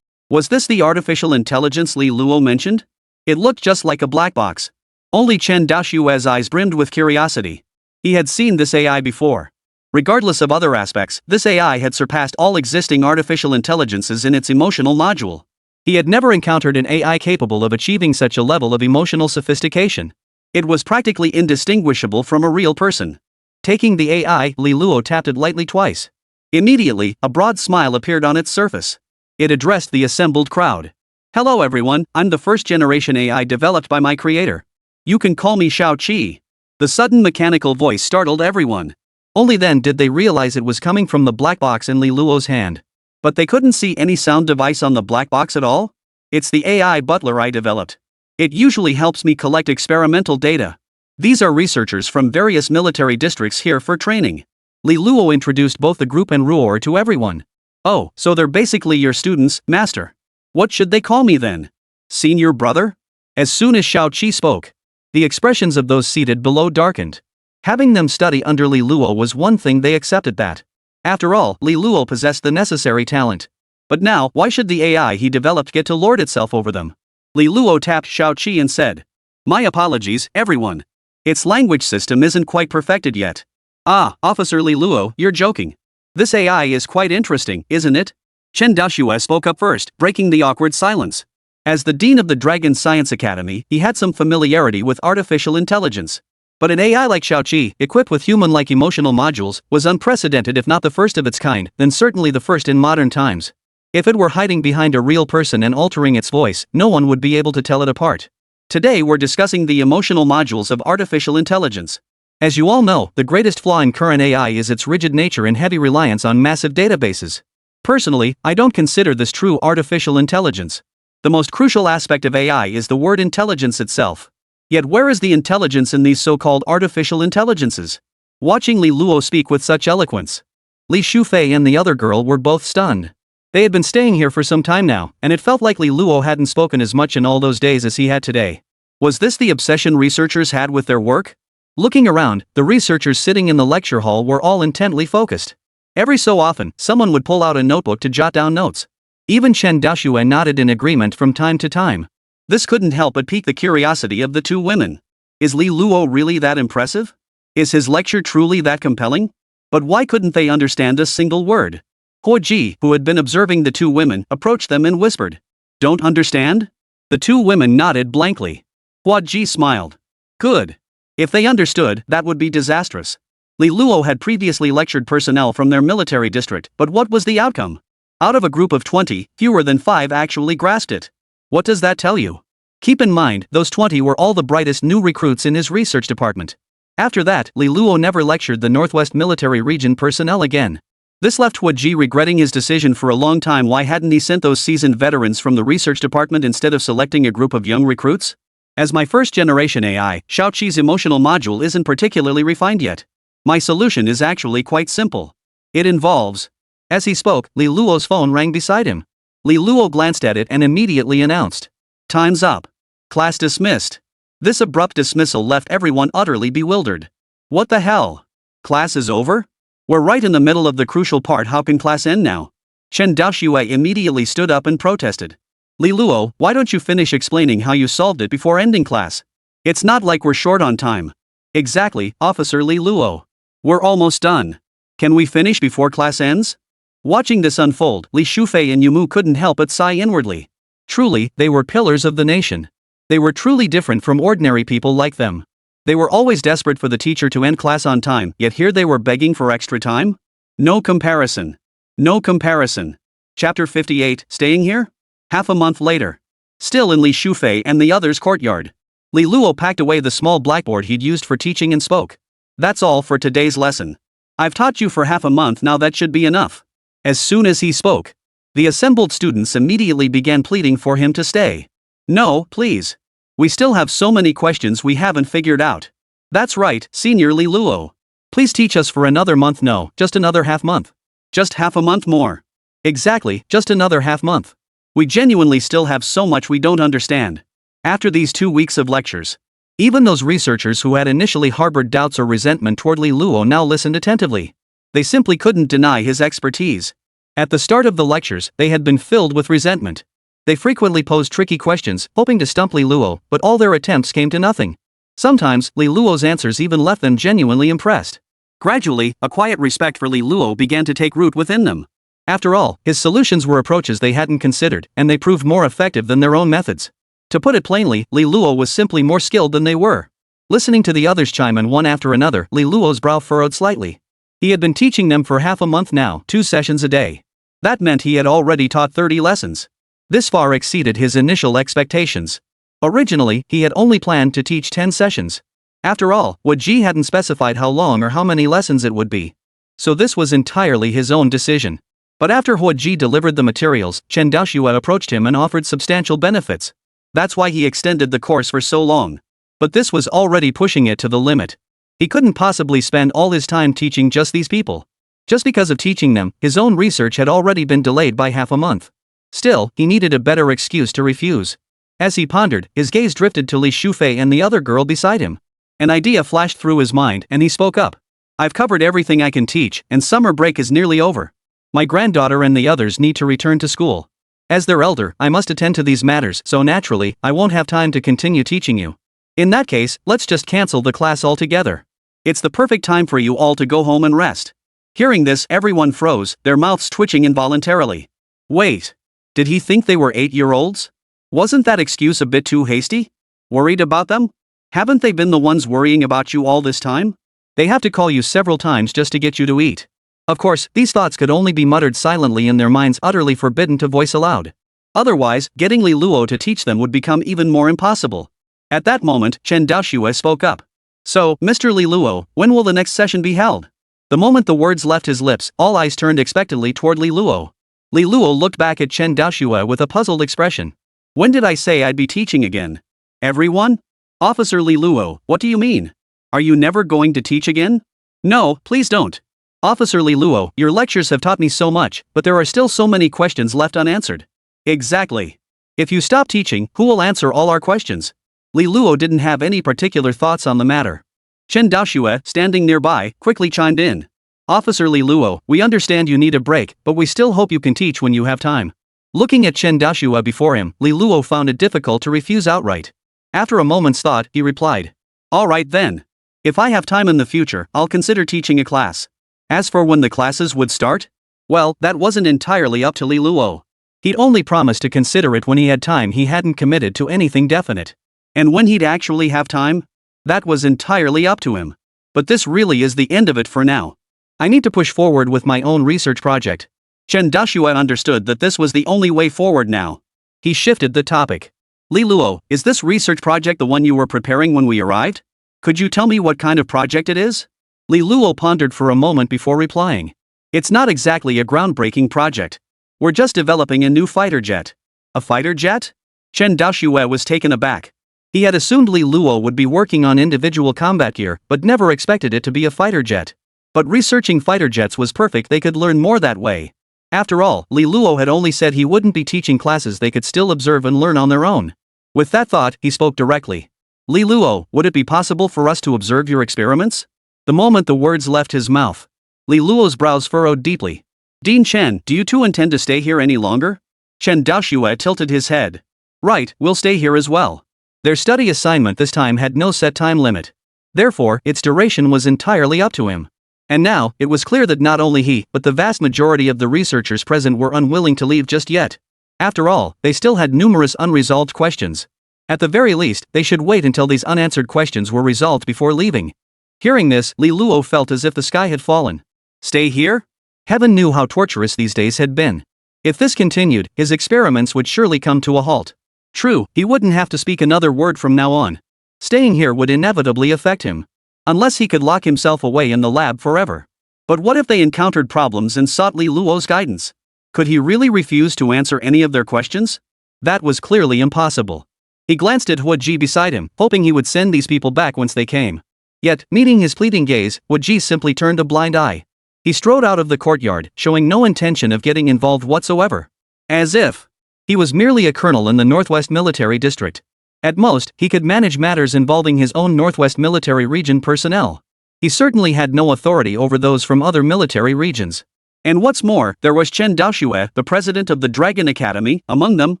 Was this the artificial intelligence Li Luo mentioned? It looked just like a black box. Only Chen Daoshue's eyes brimmed with curiosity. He had seen this AI before. Regardless of other aspects, this AI had surpassed all existing artificial intelligences in its emotional module. He had never encountered an AI capable of achieving such a level of emotional sophistication. It was practically indistinguishable from a real person. Taking the AI, Li Luo tapped it lightly twice. Immediately, a broad smile appeared on its surface. It addressed the assembled crowd. Hello everyone, I'm the first-generation AI developed by my creator. You can call me Shao Qi. The sudden mechanical voice startled everyone. Only then did they realize it was coming from the black box in Li Luo's hand. But they couldn't see any sound device on the black box at all? It's the AI butler I developed. It usually helps me collect experimental data. These are researchers from various military districts here for training. Li Luo introduced both the group and Ruor to everyone. Oh, so they're basically your students, master. What should they call me then? Senior brother? As soon as Shao Qi spoke, the expressions of those seated below darkened. Having them study under Li Luo was one thing, they accepted that. After all, Li Luo possessed the necessary talent. But now, why should the AI he developed get to lord itself over them? Li Luo tapped Shao Qi and said, "My apologies, everyone. Its language system isn't quite perfected yet." "Ah, Officer Li Luo, you're joking. This AI is quite interesting, isn't it?" Chen Daoshue spoke up first, breaking the awkward silence. As the dean of the Dragon Science Academy, he had some familiarity with artificial intelligence. But an AI like Shao Qi, equipped with human-like emotional modules, was unprecedented. If not the first of its kind, then certainly the first in modern times. If it were hiding behind a real person and altering its voice, no one would be able to tell it apart. Today we're discussing the emotional modules of artificial intelligence. As you all know, the greatest flaw in current AI is its rigid nature and heavy reliance on massive databases. Personally, I don't consider this true artificial intelligence. The most crucial aspect of AI is the word intelligence itself. Yet where is the intelligence in these so-called artificial intelligences? Watching Li Luo speak with such eloquence, Li Shufei and the other girl were both stunned. They had been staying here for some time now, and it felt like Li Luo hadn't spoken as much in all those days as he had today. Was this the obsession researchers had with their work? Looking around, the researchers sitting in the lecture hall were all intently focused. Every so often, someone would pull out a notebook to jot down notes. Even Chen Daoshue nodded in agreement from time to time. This couldn't help but pique the curiosity of the two women. Is Li Luo really that impressive? Is his lecture truly that compelling? But why couldn't they understand a single word? Huo Ji, who had been observing the two women, approached them and whispered, "Don't understand?" The two women nodded blankly. Huo Ji smiled. Good. If they understood, that would be disastrous. Li Luo had previously lectured personnel from their military district, but what was the outcome? Out of a group of 20, fewer than 5 actually grasped it. What does that tell you? Keep in mind, those 20 were all the brightest new recruits in his research department. After that, Li Luo never lectured the Northwest Military Region personnel again. This left Huo Ji regretting his decision for a long time. Why hadn't he sent those seasoned veterans from the research department instead of selecting a group of young recruits? As my first-generation AI, Shao Qi's emotional module isn't particularly refined yet. My solution is actually quite simple. It involves... As he spoke, Li Luo's phone rang beside him. Li Luo glanced at it and immediately announced, "Time's up. Class dismissed." This abrupt dismissal left everyone utterly bewildered. What the hell? Class is over? We're right in the middle of the crucial part. How can class end now? Chen Daoshue immediately stood up and protested. Li Luo, why don't you finish explaining how you solved it before ending class? It's not like we're short on time. Exactly, Officer Li Luo. We're almost done. Can we finish before class ends? Watching this unfold, Li Shufei and Yumu couldn't help but sigh inwardly. Truly, they were pillars of the nation. They were truly different from ordinary people like them. They were always desperate for the teacher to end class on time, yet here they were begging for extra time? No comparison. No comparison. Chapter 58, Staying Here? Half a month later. Still in Li Shufei and the others' courtyard. Li Luo packed away the small blackboard he'd used for teaching and spoke. That's all for today's lesson. I've taught you for half a month now, that should be enough. As soon as he spoke, the assembled students immediately began pleading for him to stay. No, please. We still have so many questions we haven't figured out. That's right, Senior Li Luo. Please teach us for another month. No, just another half month. Just half a month more. Exactly, just another half month. We genuinely still have so much we don't understand. After these 2 weeks of lectures, even those researchers who had initially harbored doubts or resentment toward Li Luo now listened attentively. They simply couldn't deny his expertise. At the start of the lectures, they had been filled with resentment. They frequently posed tricky questions, hoping to stump Li Luo, but all their attempts came to nothing. Sometimes, Li Luo's answers even left them genuinely impressed. Gradually, a quiet respect for Li Luo began to take root within them. After all, his solutions were approaches they hadn't considered, and they proved more effective than their own methods. To put it plainly, Li Luo was simply more skilled than they were. Listening to the others chime in one after another, Li Luo's brow furrowed slightly. He had been teaching them for half a month now, 2 sessions a day. That meant he had already taught 30 lessons. This far exceeded his initial expectations. Originally, he had only planned to teach 10 sessions. After all, Ji hadn't specified how long or how many lessons it would be. So this was entirely his own decision. But after Ji delivered the materials, Chen Daoxue approached him and offered substantial benefits. That's why he extended the course for so long. But this was already pushing it to the limit. He couldn't possibly spend all his time teaching just these people. Just because of teaching them, his own research had already been delayed by half a month. Still, he needed a better excuse to refuse. As he pondered, his gaze drifted to Li Shufei and the other girl beside him. An idea flashed through his mind and he spoke up. I've covered everything I can teach, and summer break is nearly over. My granddaughter and the others need to return to school. As their elder, I must attend to these matters, so naturally, I won't have time to continue teaching you. In that case, let's just cancel the class altogether. It's the perfect time for you all to go home and rest. Hearing this, everyone froze, their mouths twitching involuntarily. Wait. Did he think they were 8-year-olds? Wasn't that excuse a bit too hasty? Worried about them? Haven't they been the ones worrying about you all this time? They have to call you several times just to get you to eat. Of course, these thoughts could only be muttered silently in their minds, utterly forbidden to voice aloud. Otherwise, getting Li Luo to teach them would become even more impossible. At that moment, Chen Daoxue spoke up. So, Mr. Li Luo, when will the next session be held? The moment the words left his lips, all eyes turned expectantly toward Li Luo. Li Luo looked back at Chen Daoxue with a puzzled expression. When did I say I'd be teaching again? Everyone? Officer Li Luo, what do you mean? Are you never going to teach again? No, please don't. Officer Li Luo, your lectures have taught me so much, but there are still so many questions left unanswered. Exactly. If you stop teaching, who will answer all our questions? Li Luo didn't have any particular thoughts on the matter. Chen Daoxue, standing nearby, quickly chimed in. Officer Li Luo, we understand you need a break, but we still hope you can teach when you have time. Looking at Chen Daoxue before him, Li Luo found it difficult to refuse outright. After a moment's thought, he replied. All right then. If I have time in the future, I'll consider teaching a class. As for when the classes would start? Well, that wasn't entirely up to Li Luo. He'd only promised to consider it when he had time. He hadn't committed to anything definite. And when he'd actually have time? That was entirely up to him. But this really is the end of it for now. I need to push forward with my own research project. Chen Daoxue understood that this was the only way forward now. He shifted the topic. Li Luo, is this research project the one you were preparing when we arrived? Could you tell me what kind of project it is? Li Luo pondered for a moment before replying. It's not exactly a groundbreaking project. We're just developing a new fighter jet. A fighter jet? Chen Daoxue was taken aback. He had assumed Li Luo would be working on individual combat gear, but never expected it to be a fighter jet. But researching fighter jets was perfect, they could learn more that way. After all, Li Luo had only said he wouldn't be teaching classes, they could still observe and learn on their own. With that thought, he spoke directly. Li Luo, would it be possible for us to observe your experiments? The moment the words left his mouth, Li Luo's brows furrowed deeply. Dean Chen, do you two intend to stay here any longer? Chen Daoxue tilted his head. Right, we'll stay here as well. Their study assignment this time had no set time limit. Therefore, its duration was entirely up to him. And now, it was clear that not only he, but the vast majority of the researchers present were unwilling to leave just yet. After all, they still had numerous unresolved questions. At the very least, they should wait until these unanswered questions were resolved before leaving. Hearing this, Li Luo felt as if the sky had fallen. Stay here? Heaven knew how torturous these days had been. If this continued, his experiments would surely come to a halt. True, he wouldn't have to speak another word from now on. Staying here would inevitably affect him. Unless he could lock himself away in the lab forever. But what if they encountered problems and sought Li Luo's guidance? Could he really refuse to answer any of their questions? That was clearly impossible. He glanced at Ji beside him, hoping he would send these people back whence they came. Yet, meeting his pleading gaze, Ji simply turned a blind eye. He strode out of the courtyard, showing no intention of getting involved whatsoever. As if he was merely a colonel in the Northwest Military District. At most, he could manage matters involving his own Northwest Military Region personnel. He certainly had no authority over those from other military regions. And what's more, there was Chen Daoxue, the president of the Dragon Academy, among them.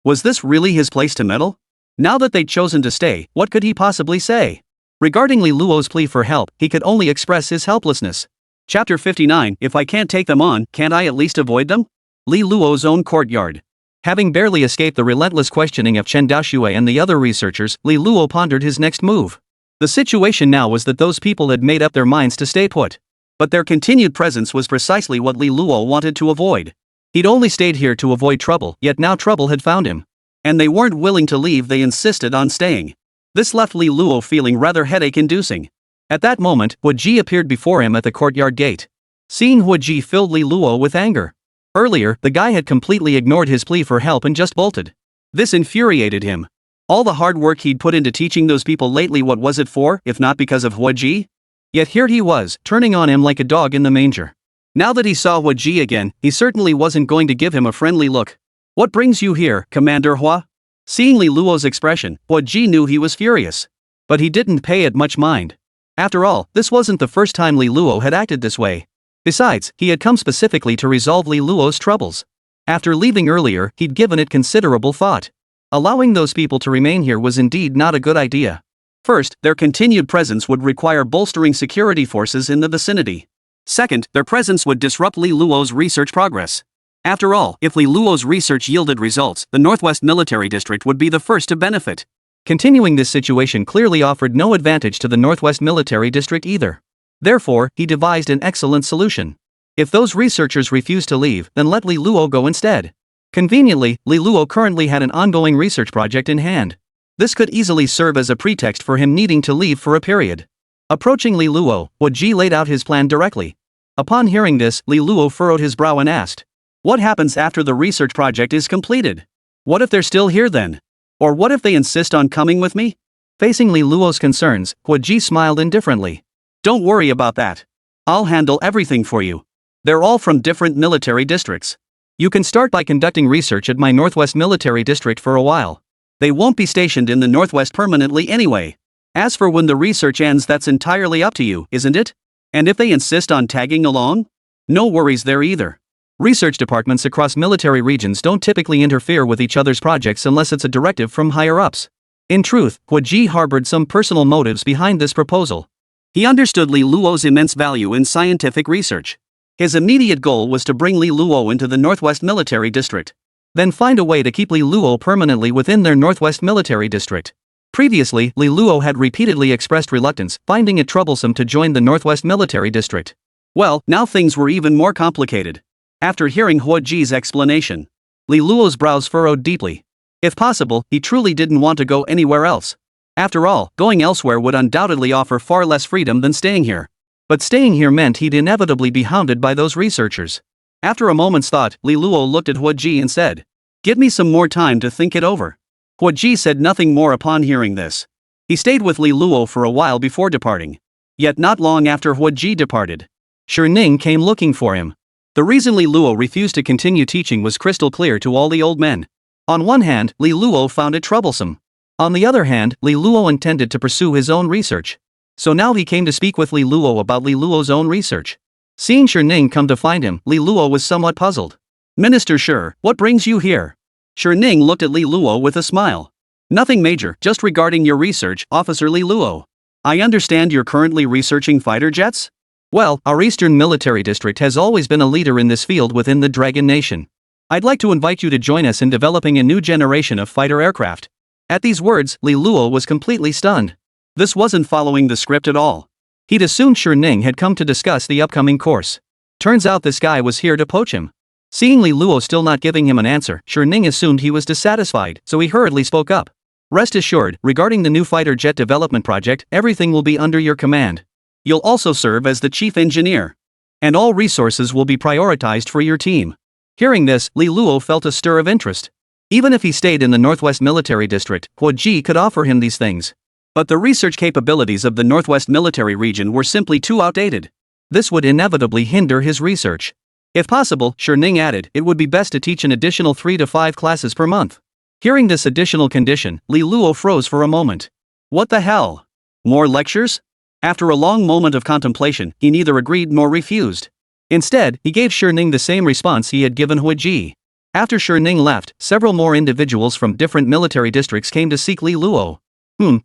Was this really his place to meddle? Now that they'd chosen to stay, what could he possibly say? Regarding Li Luo's plea for help, he could only express his helplessness. Chapter 59. If I can't take them on, can't I at least avoid them? Li Luo's own courtyard. Having barely escaped the relentless questioning of Chen Daoxue and the other researchers, Li Luo pondered his next move. The situation now was that those people had made up their minds to stay put. But their continued presence was precisely what Li Luo wanted to avoid. He'd only stayed here to avoid trouble, yet now trouble had found him. And they weren't willing to leave, they insisted on staying. This left Li Luo feeling rather headache-inducing. At that moment, Hua Ji appeared before him at the courtyard gate. Seeing Hua Ji filled Li Luo with anger. Earlier, the guy had completely ignored his plea for help and just bolted. This infuriated him. All the hard work he'd put into teaching those people lately, what was it for, if not because of Hua Ji? Yet here he was, turning on him like a dog in the manger. Now that he saw Hua Ji again, he certainly wasn't going to give him a friendly look. What brings you here, Commander Hua? Seeing Li Luo's expression, Hua Ji knew he was furious. But he didn't pay it much mind. After all, this wasn't the first time Li Luo had acted this way. Besides, he had come specifically to resolve Li Luo's troubles. After leaving earlier, he'd given it considerable thought. Allowing those people to remain here was indeed not a good idea. First, their continued presence would require bolstering security forces in the vicinity. Second, their presence would disrupt Li Luo's research progress. After all, if Li Luo's research yielded results, the Northwest Military District would be the first to benefit. Continuing this situation clearly offered no advantage to the Northwest Military District either. Therefore, he devised an excellent solution. If those researchers refused to leave, then let Li Luo go instead. Conveniently, Li Luo currently had an ongoing research project in hand. This could easily serve as a pretext for him needing to leave for a period. Approaching Li Luo, Hua Ji laid out his plan directly. Upon hearing this, Li Luo furrowed his brow and asked, "What happens after the research project is completed? What if they're still here then? Or what if they insist on coming with me?" Facing Li Luo's concerns, Hua Ji smiled indifferently. "Don't worry about that. I'll handle everything for you. They're all from different military districts. You can start by conducting research at my Northwest Military District for a while. They won't be stationed in the Northwest permanently anyway. As for when the research ends, that's entirely up to you, isn't it? And if they insist on tagging along? No worries there either. Research departments across military regions don't typically interfere with each other's projects unless it's a directive from higher-ups." In truth, Hua Ji harbored some personal motives behind this proposal. He understood Li Luo's immense value in scientific research. His immediate goal was to bring Li Luo into the Northwest Military District. Then find a way to keep Li Luo permanently within their Northwest Military District. Previously, Li Luo had repeatedly expressed reluctance, finding it troublesome to join the Northwest Military District. Well, now things were even more complicated. After hearing Hua Ji's explanation, Li Luo's brows furrowed deeply. If possible, he truly didn't want to go anywhere else. After all, going elsewhere would undoubtedly offer far less freedom than staying here. But staying here meant he'd inevitably be hounded by those researchers. After a moment's thought, Li Luo looked at Hua Ji and said, "Give me some more time to think it over." Hua Ji said nothing more upon hearing this. He stayed with Li Luo for a while before departing. Yet not long after Hua Ji departed, Shi Ning came looking for him. The reason Li Luo refused to continue teaching was crystal clear to all the old men. On one hand, Li Luo found it troublesome. On the other hand, Li Luo intended to pursue his own research. So now he came to speak with Li Luo about Li Luo's own research. Seeing Shi Ning come to find him, Li Luo was somewhat puzzled. "Minister Shi, what brings you here?" Shi Ning looked at Li Luo with a smile. "Nothing major, just regarding your research, Officer Li Luo. I understand you're currently researching fighter jets? Well, our Eastern Military District has always been a leader in this field within the Dragon Nation. I'd like to invite you to join us in developing a new generation of fighter aircraft." At these words, Li Luo was completely stunned. This wasn't following the script at all. He'd assumed Shi Ning had come to discuss the upcoming course. Turns out this guy was here to poach him. Seeing Li Luo still not giving him an answer, Shi Ning assumed he was dissatisfied, so he hurriedly spoke up. "Rest assured, regarding the new fighter jet development project, everything will be under your command. You'll also serve as the chief engineer. And all resources will be prioritized for your team." Hearing this, Li Luo felt a stir of interest. Even if he stayed in the Northwest Military District, Hua Ji could offer him these things. But the research capabilities of the Northwest Military Region were simply too outdated. This would inevitably hinder his research. If possible, Shi Ning added, it would be best to teach an additional 3 to 5 classes per month. Hearing this additional condition, Li Luo froze for a moment. What the hell? More lectures? After a long moment of contemplation, he neither agreed nor refused. Instead, he gave Shi the same response he had given Huiji. After Shi left, several more individuals from different military districts came to seek Li Luo.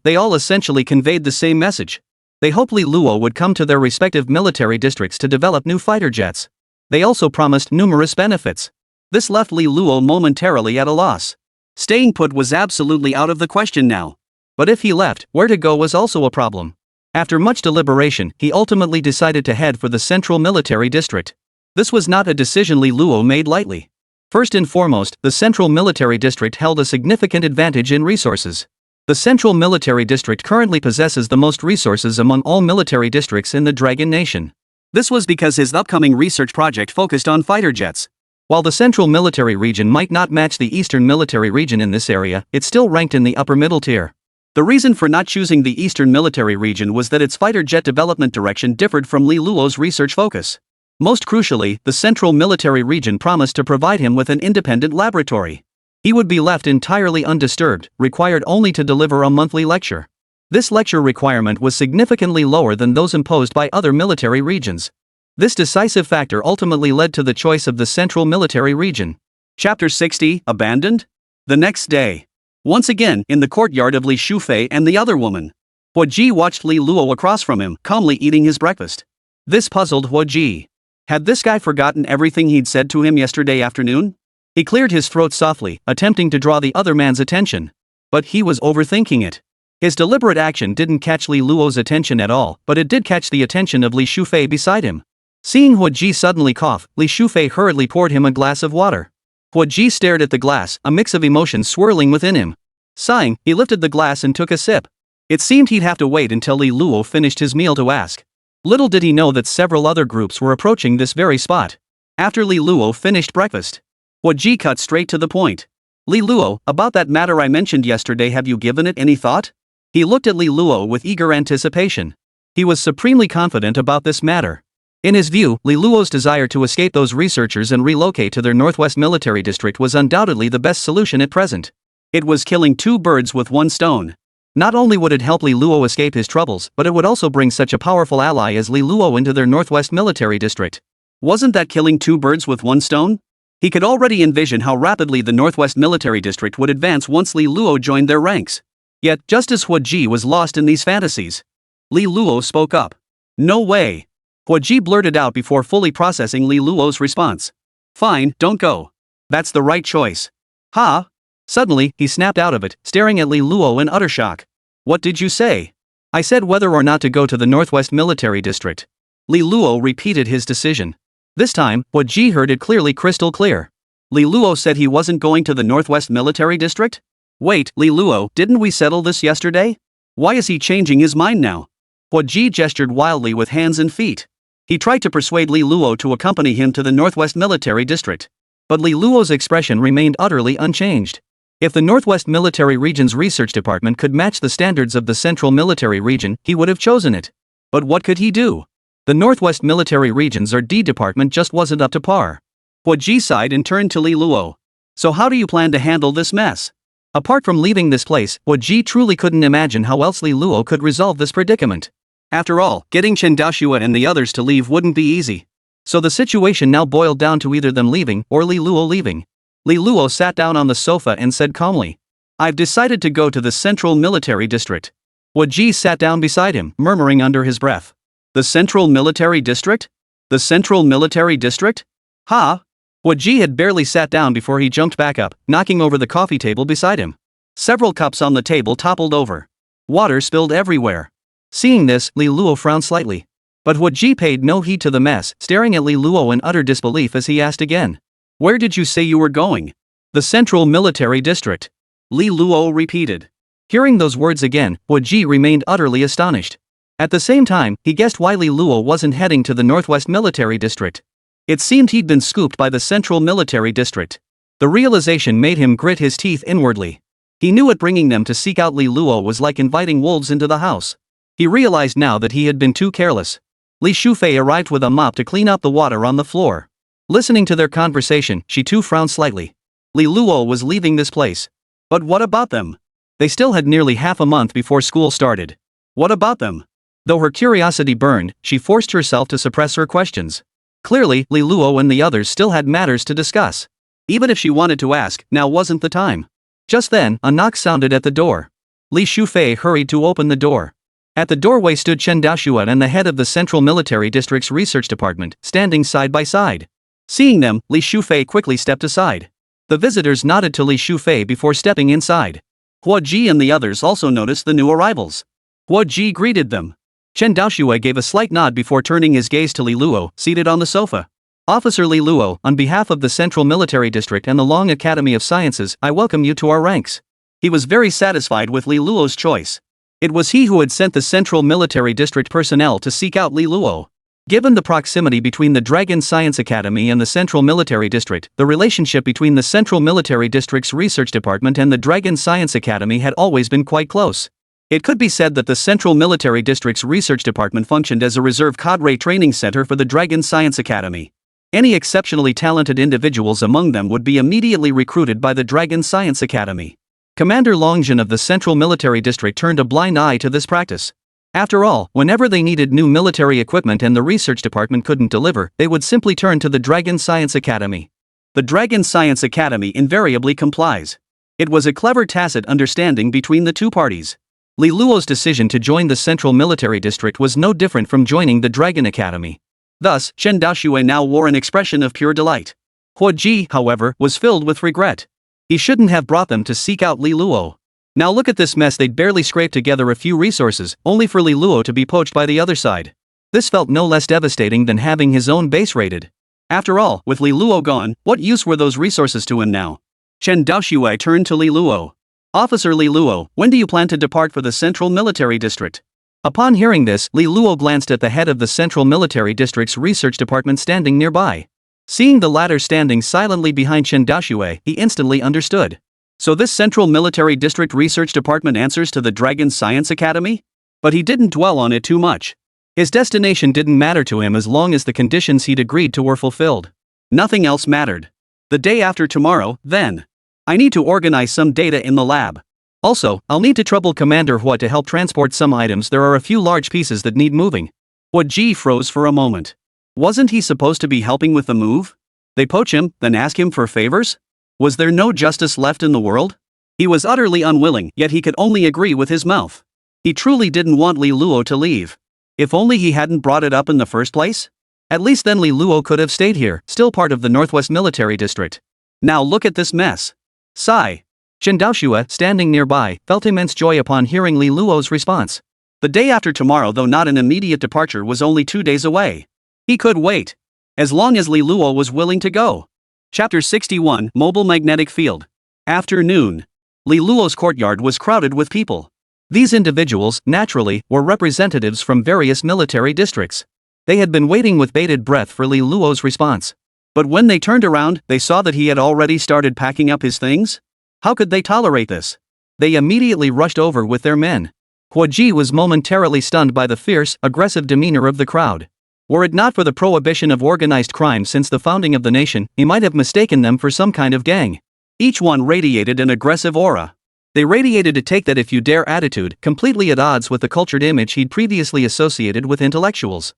They all essentially conveyed the same message. They hoped Li Luo would come to their respective military districts to develop new fighter jets. They also promised numerous benefits. This left Li Luo momentarily at a loss. Staying put was absolutely out of the question now. But if he left, where to go was also a problem. After much deliberation, he ultimately decided to head for the Central Military District. This was not a decision Li Luo made lightly. First and foremost, the Central Military District held a significant advantage in resources. The Central Military District currently possesses the most resources among all military districts in the Dragon Nation. This was because his upcoming research project focused on fighter jets. While the Central Military Region might not match the Eastern Military Region in this area, it still ranked in the upper middle tier. The reason for not choosing the Eastern Military Region was that its fighter jet development direction differed from Li Luo's research focus. Most crucially, the Central Military Region promised to provide him with an independent laboratory. He would be left entirely undisturbed, required only to deliver a monthly lecture. This lecture requirement was significantly lower than those imposed by other military regions. This decisive factor ultimately led to the choice of the Central Military Region. Chapter 60, Abandoned? The next day. Once again, in the courtyard of Li Shufei and the other woman. Huiji watched Li Luo across from him, calmly eating his breakfast. This puzzled Huiji. Had this guy forgotten everything he'd said to him yesterday afternoon? He cleared his throat softly, attempting to draw the other man's attention. But he was overthinking it. His deliberate action didn't catch Li Luo's attention at all, but it did catch the attention of Li Shufei beside him. Seeing Huiji suddenly cough, Li Shufei hurriedly poured him a glass of water. Huiji stared at the glass, a mix of emotions swirling within him. Sighing, he lifted the glass and took a sip. It seemed he'd have to wait until Li Luo finished his meal to ask. Little did he know that several other groups were approaching this very spot. After Li Luo finished breakfast, Huiji cut straight to the point. Li Luo, about that matter I mentioned yesterday, have you given it any thought? He looked at Li Luo with eager anticipation. He was supremely confident about this matter. In his view, Li Luo's desire to escape those researchers and relocate to their Northwest Military District was undoubtedly the best solution at present. It was killing two birds with one stone. Not only would it help Li Luo escape his troubles, but it would also bring such a powerful ally as Li Luo into their Northwest Military District. Wasn't that killing two birds with one stone? He could already envision how rapidly the Northwest Military District would advance once Li Luo joined their ranks. Yet, just as Huiji was lost in these fantasies, Li Luo spoke up. No way. Huiji blurted out before fully processing Li Luo's response. Fine, don't go. That's the right choice. Huh? Suddenly, he snapped out of it, staring at Li Luo in utter shock. What did you say? I said whether or not to go to the Northwest Military District. Li Luo repeated his decision. This time, Huiji heard it clearly, crystal clear. Li Luo said he wasn't going to the Northwest Military District? Wait, Li Luo, didn't we settle this yesterday? Why is he changing his mind now? Huiji gestured wildly with hands and feet. He tried to persuade Li Luo to accompany him to the Northwest Military District. But Li Luo's expression remained utterly unchanged. If the Northwest Military Region's research department could match the standards of the Central Military Region, he would have chosen it. But what could he do? The Northwest Military Region's R&D department just wasn't up to par. Huiji sighed and turned to Li Luo. So how do you plan to handle this mess? Apart from leaving this place, Huiji truly couldn't imagine how else Li Luo could resolve this predicament. After all, getting Chen Daoxue and the others to leave wouldn't be easy. So the situation now boiled down to either them leaving or Li Luo leaving. Li Luo sat down on the sofa and said calmly, I've decided to go to the Central Military District. Huiji sat down beside him, murmuring under his breath. The Central Military District? The Central Military District? Ha! Huiji had barely sat down before he jumped back up, knocking over the coffee table beside him. Several cups on the table toppled over. Water spilled everywhere. Seeing this, Li Luo frowned slightly. But Huiji paid no heed to the mess, staring at Li Luo in utter disbelief as he asked again. Where did you say you were going? The Central Military District. Li Luo repeated. Hearing those words again, Huiji remained utterly astonished. At the same time, he guessed why Li Luo wasn't heading to the Northwest Military District. It seemed he'd been scooped by the Central Military District. The realization made him grit his teeth inwardly. He knew it, bringing them to seek out Li Luo was like inviting wolves into the house. He realized now that he had been too careless. Li Shufei arrived with a mop to clean up the water on the floor. Listening to their conversation, she too frowned slightly. Li Luo was leaving this place. But what about them? They still had nearly half a month before school started. What about them? Though her curiosity burned, she forced herself to suppress her questions. Clearly, Li Luo and the others still had matters to discuss. Even if she wanted to ask, now wasn't the time. Just then, a knock sounded at the door. Li Shufei hurried to open the door. At the doorway stood Chen Daoxuan and the head of the Central Military District's research department, standing side by side. Seeing them, Li Shufei quickly stepped aside. The visitors nodded to Li Shufei before stepping inside. Hua Ji and the others also noticed the new arrivals. Hua Ji greeted them. Chen Daoxuan gave a slight nod before turning his gaze to Li Luo, seated on the sofa. Officer Li Luo, on behalf of the Central Military District and the Long Academy of Sciences, I welcome you to our ranks. He was very satisfied with Li Luo's choice. It was he who had sent the Central Military District personnel to seek out Li Luo. Given the proximity between the Dragon Science Academy and the Central Military District, the relationship between the Central Military District's Research Department and the Dragon Science Academy had always been quite close. It could be said that the Central Military District's Research Department functioned as a reserve cadre training center for the Dragon Science Academy. Any exceptionally talented individuals among them would be immediately recruited by the Dragon Science Academy. Commander Longjin of the Central Military District turned a blind eye to this practice. After all, whenever they needed new military equipment and the research department couldn't deliver, they would simply turn to the Dragon Science Academy. The Dragon Science Academy invariably complies. It was a clever tacit understanding between the two parties. Li Luo's decision to join the Central Military District was no different from joining the Dragon Academy. Thus, Chen Daoxuan now wore an expression of pure delight. Hua Ji, however, was filled with regret. He shouldn't have brought them to seek out Li Luo. Now look at this mess, they'd barely scraped together a few resources, only for Li Luo to be poached by the other side. This felt no less devastating than having his own base raided. After all, with Li Luo gone, what use were those resources to him now? Chen Daoxuan turned to Li Luo. Officer Li Luo, when do you plan to depart for the Central Military District? Upon hearing this, Li Luo glanced at the head of the Central Military District's research department standing nearby. Seeing the latter standing silently behind Chen Daoxuan, he instantly understood. So this Central Military District Research Department answers to the Dragon Science Academy? But he didn't dwell on it too much. His destination didn't matter to him as long as the conditions he'd agreed to were fulfilled. Nothing else mattered. The day after tomorrow, then. I need to organize some data in the lab. Also, I'll need to trouble Commander Hua to help transport some items. There are a few large pieces that need moving. Hua Ji froze for a moment. Wasn't he supposed to be helping with the move? They poach him, then ask him for favors? Was there no justice left in the world? He was utterly unwilling, yet he could only agree with his mouth. He truly didn't want Li Luo to leave. If only he hadn't brought it up in the first place? At least then Li Luo could have stayed here, still part of the Northwest Military District. Now look at this mess. Sigh. Chen Daoxuan, standing nearby, felt immense joy upon hearing Li Luo's response. The day after tomorrow, though not an immediate departure, was only 2 days away. He could wait. As long as Li Luo was willing to go. Chapter 61, Mobile Magnetic Field. Afternoon. Li Luo's courtyard was crowded with people. These individuals, naturally, were representatives from various military districts. They had been waiting with bated breath for Li Luo's response. But when they turned around, they saw that he had already started packing up his things? How could they tolerate this? They immediately rushed over with their men. Hua Ji was momentarily stunned by the fierce, aggressive demeanor of the crowd. Were it not for the prohibition of organized crime since the founding of the nation, he might have mistaken them for some kind of gang. Each one radiated an aggressive aura. They radiated a take-that-if-you-dare attitude, completely at odds with the cultured image he'd previously associated with intellectuals.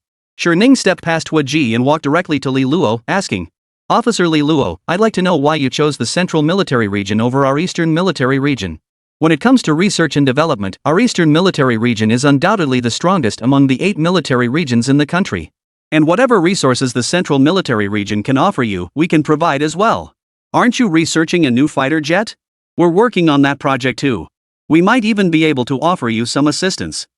Ning stepped past Hua Ji and walked directly to Li Luo, asking, Officer Li Luo, I'd like to know why you chose the Central Military Region over our Eastern Military Region. When it comes to research and development, our Eastern Military Region is undoubtedly the strongest among the 8 military regions in the country. And whatever resources the Central Military Region can offer you, we can provide as well. Aren't you researching a new fighter jet? We're working on that project too. We might even be able to offer you some assistance.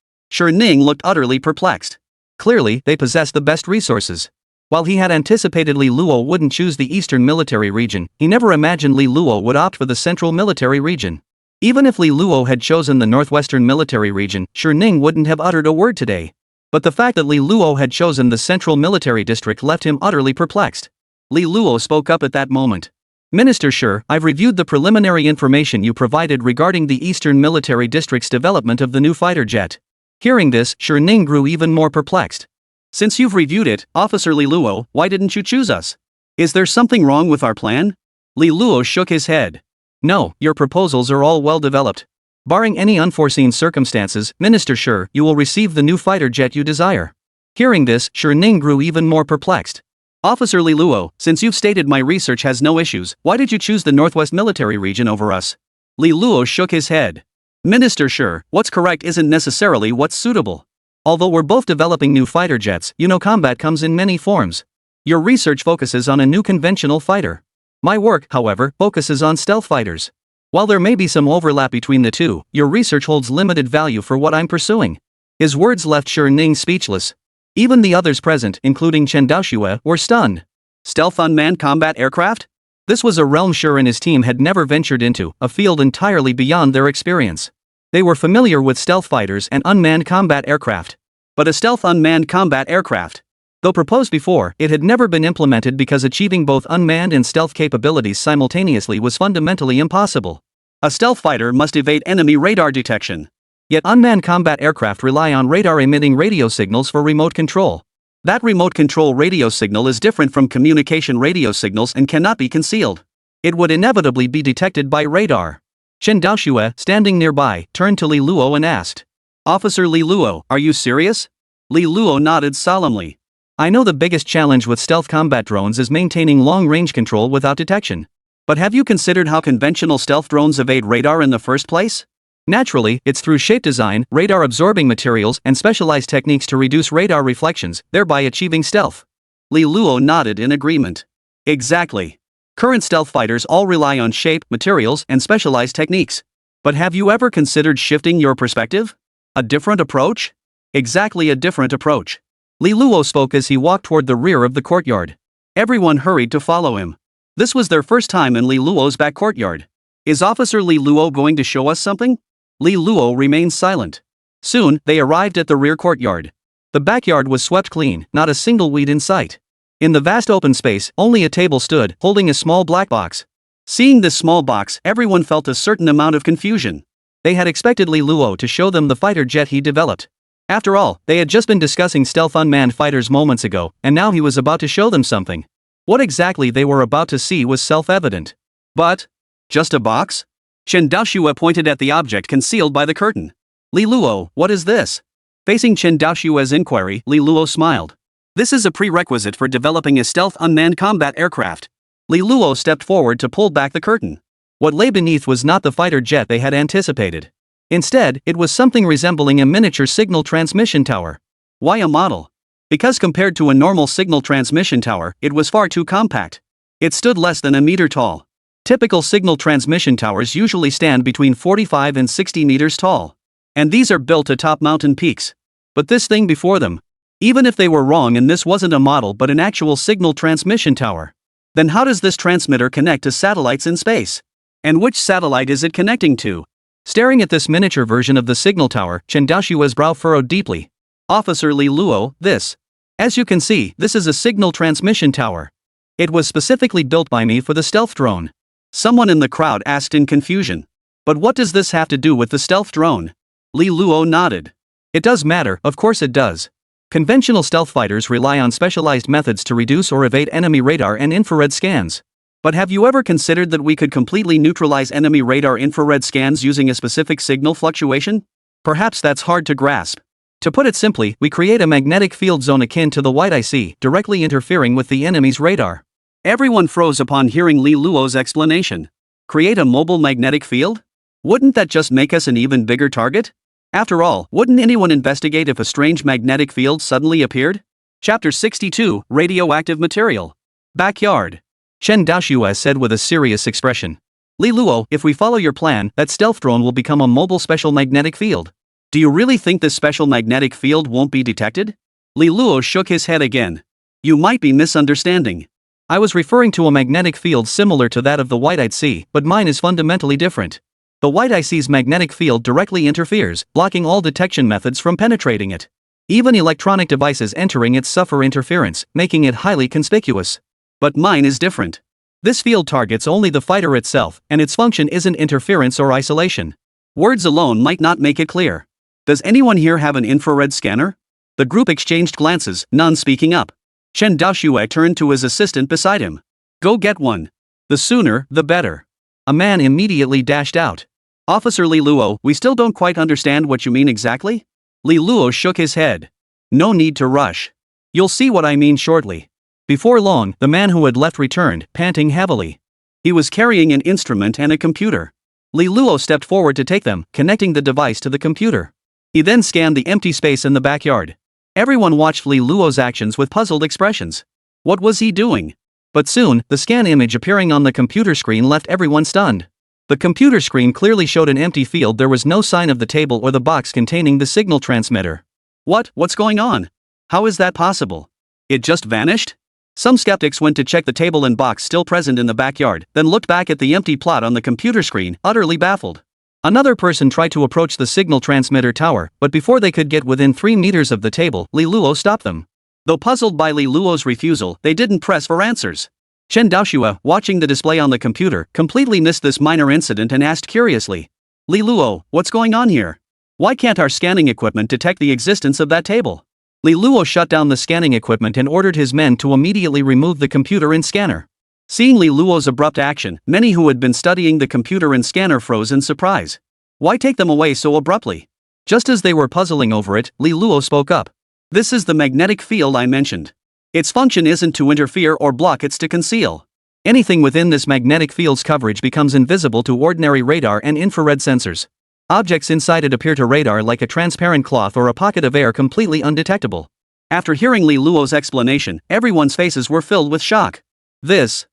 Ning looked utterly perplexed. Clearly, they possessed the best resources. While he had anticipated Li Luo wouldn't choose the Eastern Military Region, he never imagined Li Luo would opt for the Central Military Region. Even if Li Luo had chosen the Northwestern Military Region, Ning wouldn't have uttered a word today. But the fact that Li Luo had chosen the Central Military District left him utterly perplexed. Li Luo spoke up at that moment. Minister Shi, I've reviewed the preliminary information you provided regarding the Eastern Military District's development of the new fighter jet. Hearing this, Ning grew even more perplexed. Since you've reviewed it, Officer Li Luo, why didn't you choose us? Is there something wrong with our plan? Li Luo shook his head. No, your proposals are all well developed. Barring any unforeseen circumstances, Minister Shi, you will receive the new fighter jet you desire. Hearing this, Ning grew even more perplexed. Officer Li Luo, since you've stated my research has no issues, why did you choose the Northwest Military Region over us? Li Luo shook his head. Minister, sure, what's correct isn't necessarily what's suitable. Although we're both developing new fighter jets, you know combat comes in many forms. Your research focuses on a new conventional fighter. My work, however, focuses on stealth fighters. While there may be some overlap between the two, your research holds limited value for what I'm pursuing. His words left Shi Ning speechless. Even the others present, including Chen Daoxue, were stunned. Stealth unmanned combat aircraft? This was a realm Shi and his team had never ventured into, a field entirely beyond their experience. They were familiar with stealth fighters and unmanned combat aircraft. But a stealth unmanned combat aircraft? Though proposed before, it had never been implemented because achieving both unmanned and stealth capabilities simultaneously was fundamentally impossible. A stealth fighter must evade enemy radar detection. Yet unmanned combat aircraft rely on radar-emitting radio signals for remote control. That remote control radio signal is different from communication radio signals and cannot be concealed. It would inevitably be detected by radar. Chen Daoxue, standing nearby, turned to Li Luo and asked, Officer Li Luo, are you serious? Li Luo nodded solemnly. I know the biggest challenge with stealth combat drones is maintaining long-range control without detection. But have you considered how conventional stealth drones evade radar in the first place? Naturally, it's through shape design, radar-absorbing materials, and specialized techniques to reduce radar reflections, thereby achieving stealth. Li Luo nodded in agreement. Exactly. Current stealth fighters all rely on shape, materials, and specialized techniques. But have you ever considered shifting your perspective? A different approach? Exactly, a different approach. Li Luo spoke as he walked toward the rear of the courtyard. Everyone hurried to follow him. This was their first time in Li Luo's back courtyard. Is Officer Li Luo going to show us something? Li Luo remained silent. Soon, they arrived at the rear courtyard. The backyard was swept clean, not a single weed in sight. In the vast open space, only a table stood, holding a small black box. Seeing this small box, everyone felt a certain amount of confusion. They had expected Li Luo to show them the fighter jet he developed. After all, they had just been discussing stealth unmanned fighters moments ago, and now he was about to show them something. What exactly they were about to see was self-evident. But, just a box? Chen Daoxue pointed at the object concealed by the curtain. Li Luo, what is this? Facing Chen Daoxue's inquiry, Li Luo smiled. This is a prerequisite for developing a stealth unmanned combat aircraft. Li Luo stepped forward to pull back the curtain. What lay beneath was not the fighter jet they had anticipated. Instead, it was something resembling a miniature signal transmission tower. Why a model? Because compared to a normal signal transmission tower, it was far too compact. It stood less than a meter tall. Typical signal transmission towers usually stand between 45 and 60 meters tall. And these are built atop mountain peaks. But this thing before them, even if they were wrong and this wasn't a model but an actual signal transmission tower, then how does this transmitter connect to satellites in space? And which satellite is it connecting to? Staring at this miniature version of the signal tower, Chen Daoxue's brow furrowed deeply. Officer Li Luo, this. As you can see, this is a signal transmission tower. It was specifically built by me for the stealth drone. Someone in the crowd asked in confusion. But what does this have to do with the stealth drone? Li Luo nodded. It does matter, of course it does. Conventional stealth fighters rely on specialized methods to reduce or evade enemy radar and infrared scans. But have you ever considered that we could completely neutralize enemy radar infrared scans using a specific signal fluctuation? Perhaps that's hard to grasp. To put it simply, we create a magnetic field zone akin to the white IC, directly interfering with the enemy's radar. Everyone froze upon hearing Li Luo's explanation. Create a mobile magnetic field? Wouldn't that just make us an even bigger target? After all, wouldn't anyone investigate if a strange magnetic field suddenly appeared? Chapter 62, Radioactive Material. Backyard. Chen Daoxue said with a serious expression. Li Luo, if we follow your plan, that stealth drone will become a mobile special magnetic field. Do you really think this special magnetic field won't be detected? Li Luo shook his head again. You might be misunderstanding. I was referring to a magnetic field similar to that of the white IC, but mine is fundamentally different. The white IC's magnetic field directly interferes, blocking all detection methods from penetrating it. Even electronic devices entering it suffer interference, making it highly conspicuous. But mine is different. This field targets only the fighter itself, and its function isn't interference or isolation. Words alone might not make it clear. Does anyone here have an infrared scanner? The group exchanged glances, none speaking up. Chen Daoxue turned to his assistant beside him. Go get one. The sooner, the better. A man immediately dashed out. Officer Li Luo, we still don't quite understand what you mean exactly? Li Luo shook his head. No need to rush. You'll see what I mean shortly. Before long, the man who had left returned, panting heavily. He was carrying an instrument and a computer. Li Luo stepped forward to take them, connecting the device to the computer. He then scanned the empty space in the backyard. Everyone watched Li Luo's actions with puzzled expressions. What was he doing? But soon, the scan image appearing on the computer screen left everyone stunned. The computer screen clearly showed an empty field. There was no sign of the table or the box containing the signal transmitter. What's going on? How is that possible? It just vanished? Some skeptics went to check the table and box still present in the backyard, then looked back at the empty plot on the computer screen, utterly baffled. Another person tried to approach the signal transmitter tower, but before they could get within 3 meters of the table, Li Luo stopped them. Though puzzled by Li Luo's refusal, they didn't press for answers. Chen Daoxue, watching the display on the computer, completely missed this minor incident and asked curiously, Li Luo, what's going on here? Why can't our scanning equipment detect the existence of that table? Li Luo shut down the scanning equipment and ordered his men to immediately remove the computer and scanner. Seeing Li Luo's abrupt action, many who had been studying the computer and scanner froze in surprise. Why take them away so abruptly? Just as they were puzzling over it, Li Luo spoke up. This is the magnetic field I mentioned. Its function isn't to interfere or block, it's to conceal. Anything within this magnetic field's coverage becomes invisible to ordinary radar and infrared sensors. Objects inside it appear to radar like a transparent cloth or a pocket of air, completely undetectable. After hearing Li Luo's explanation, everyone's faces were filled with shock. This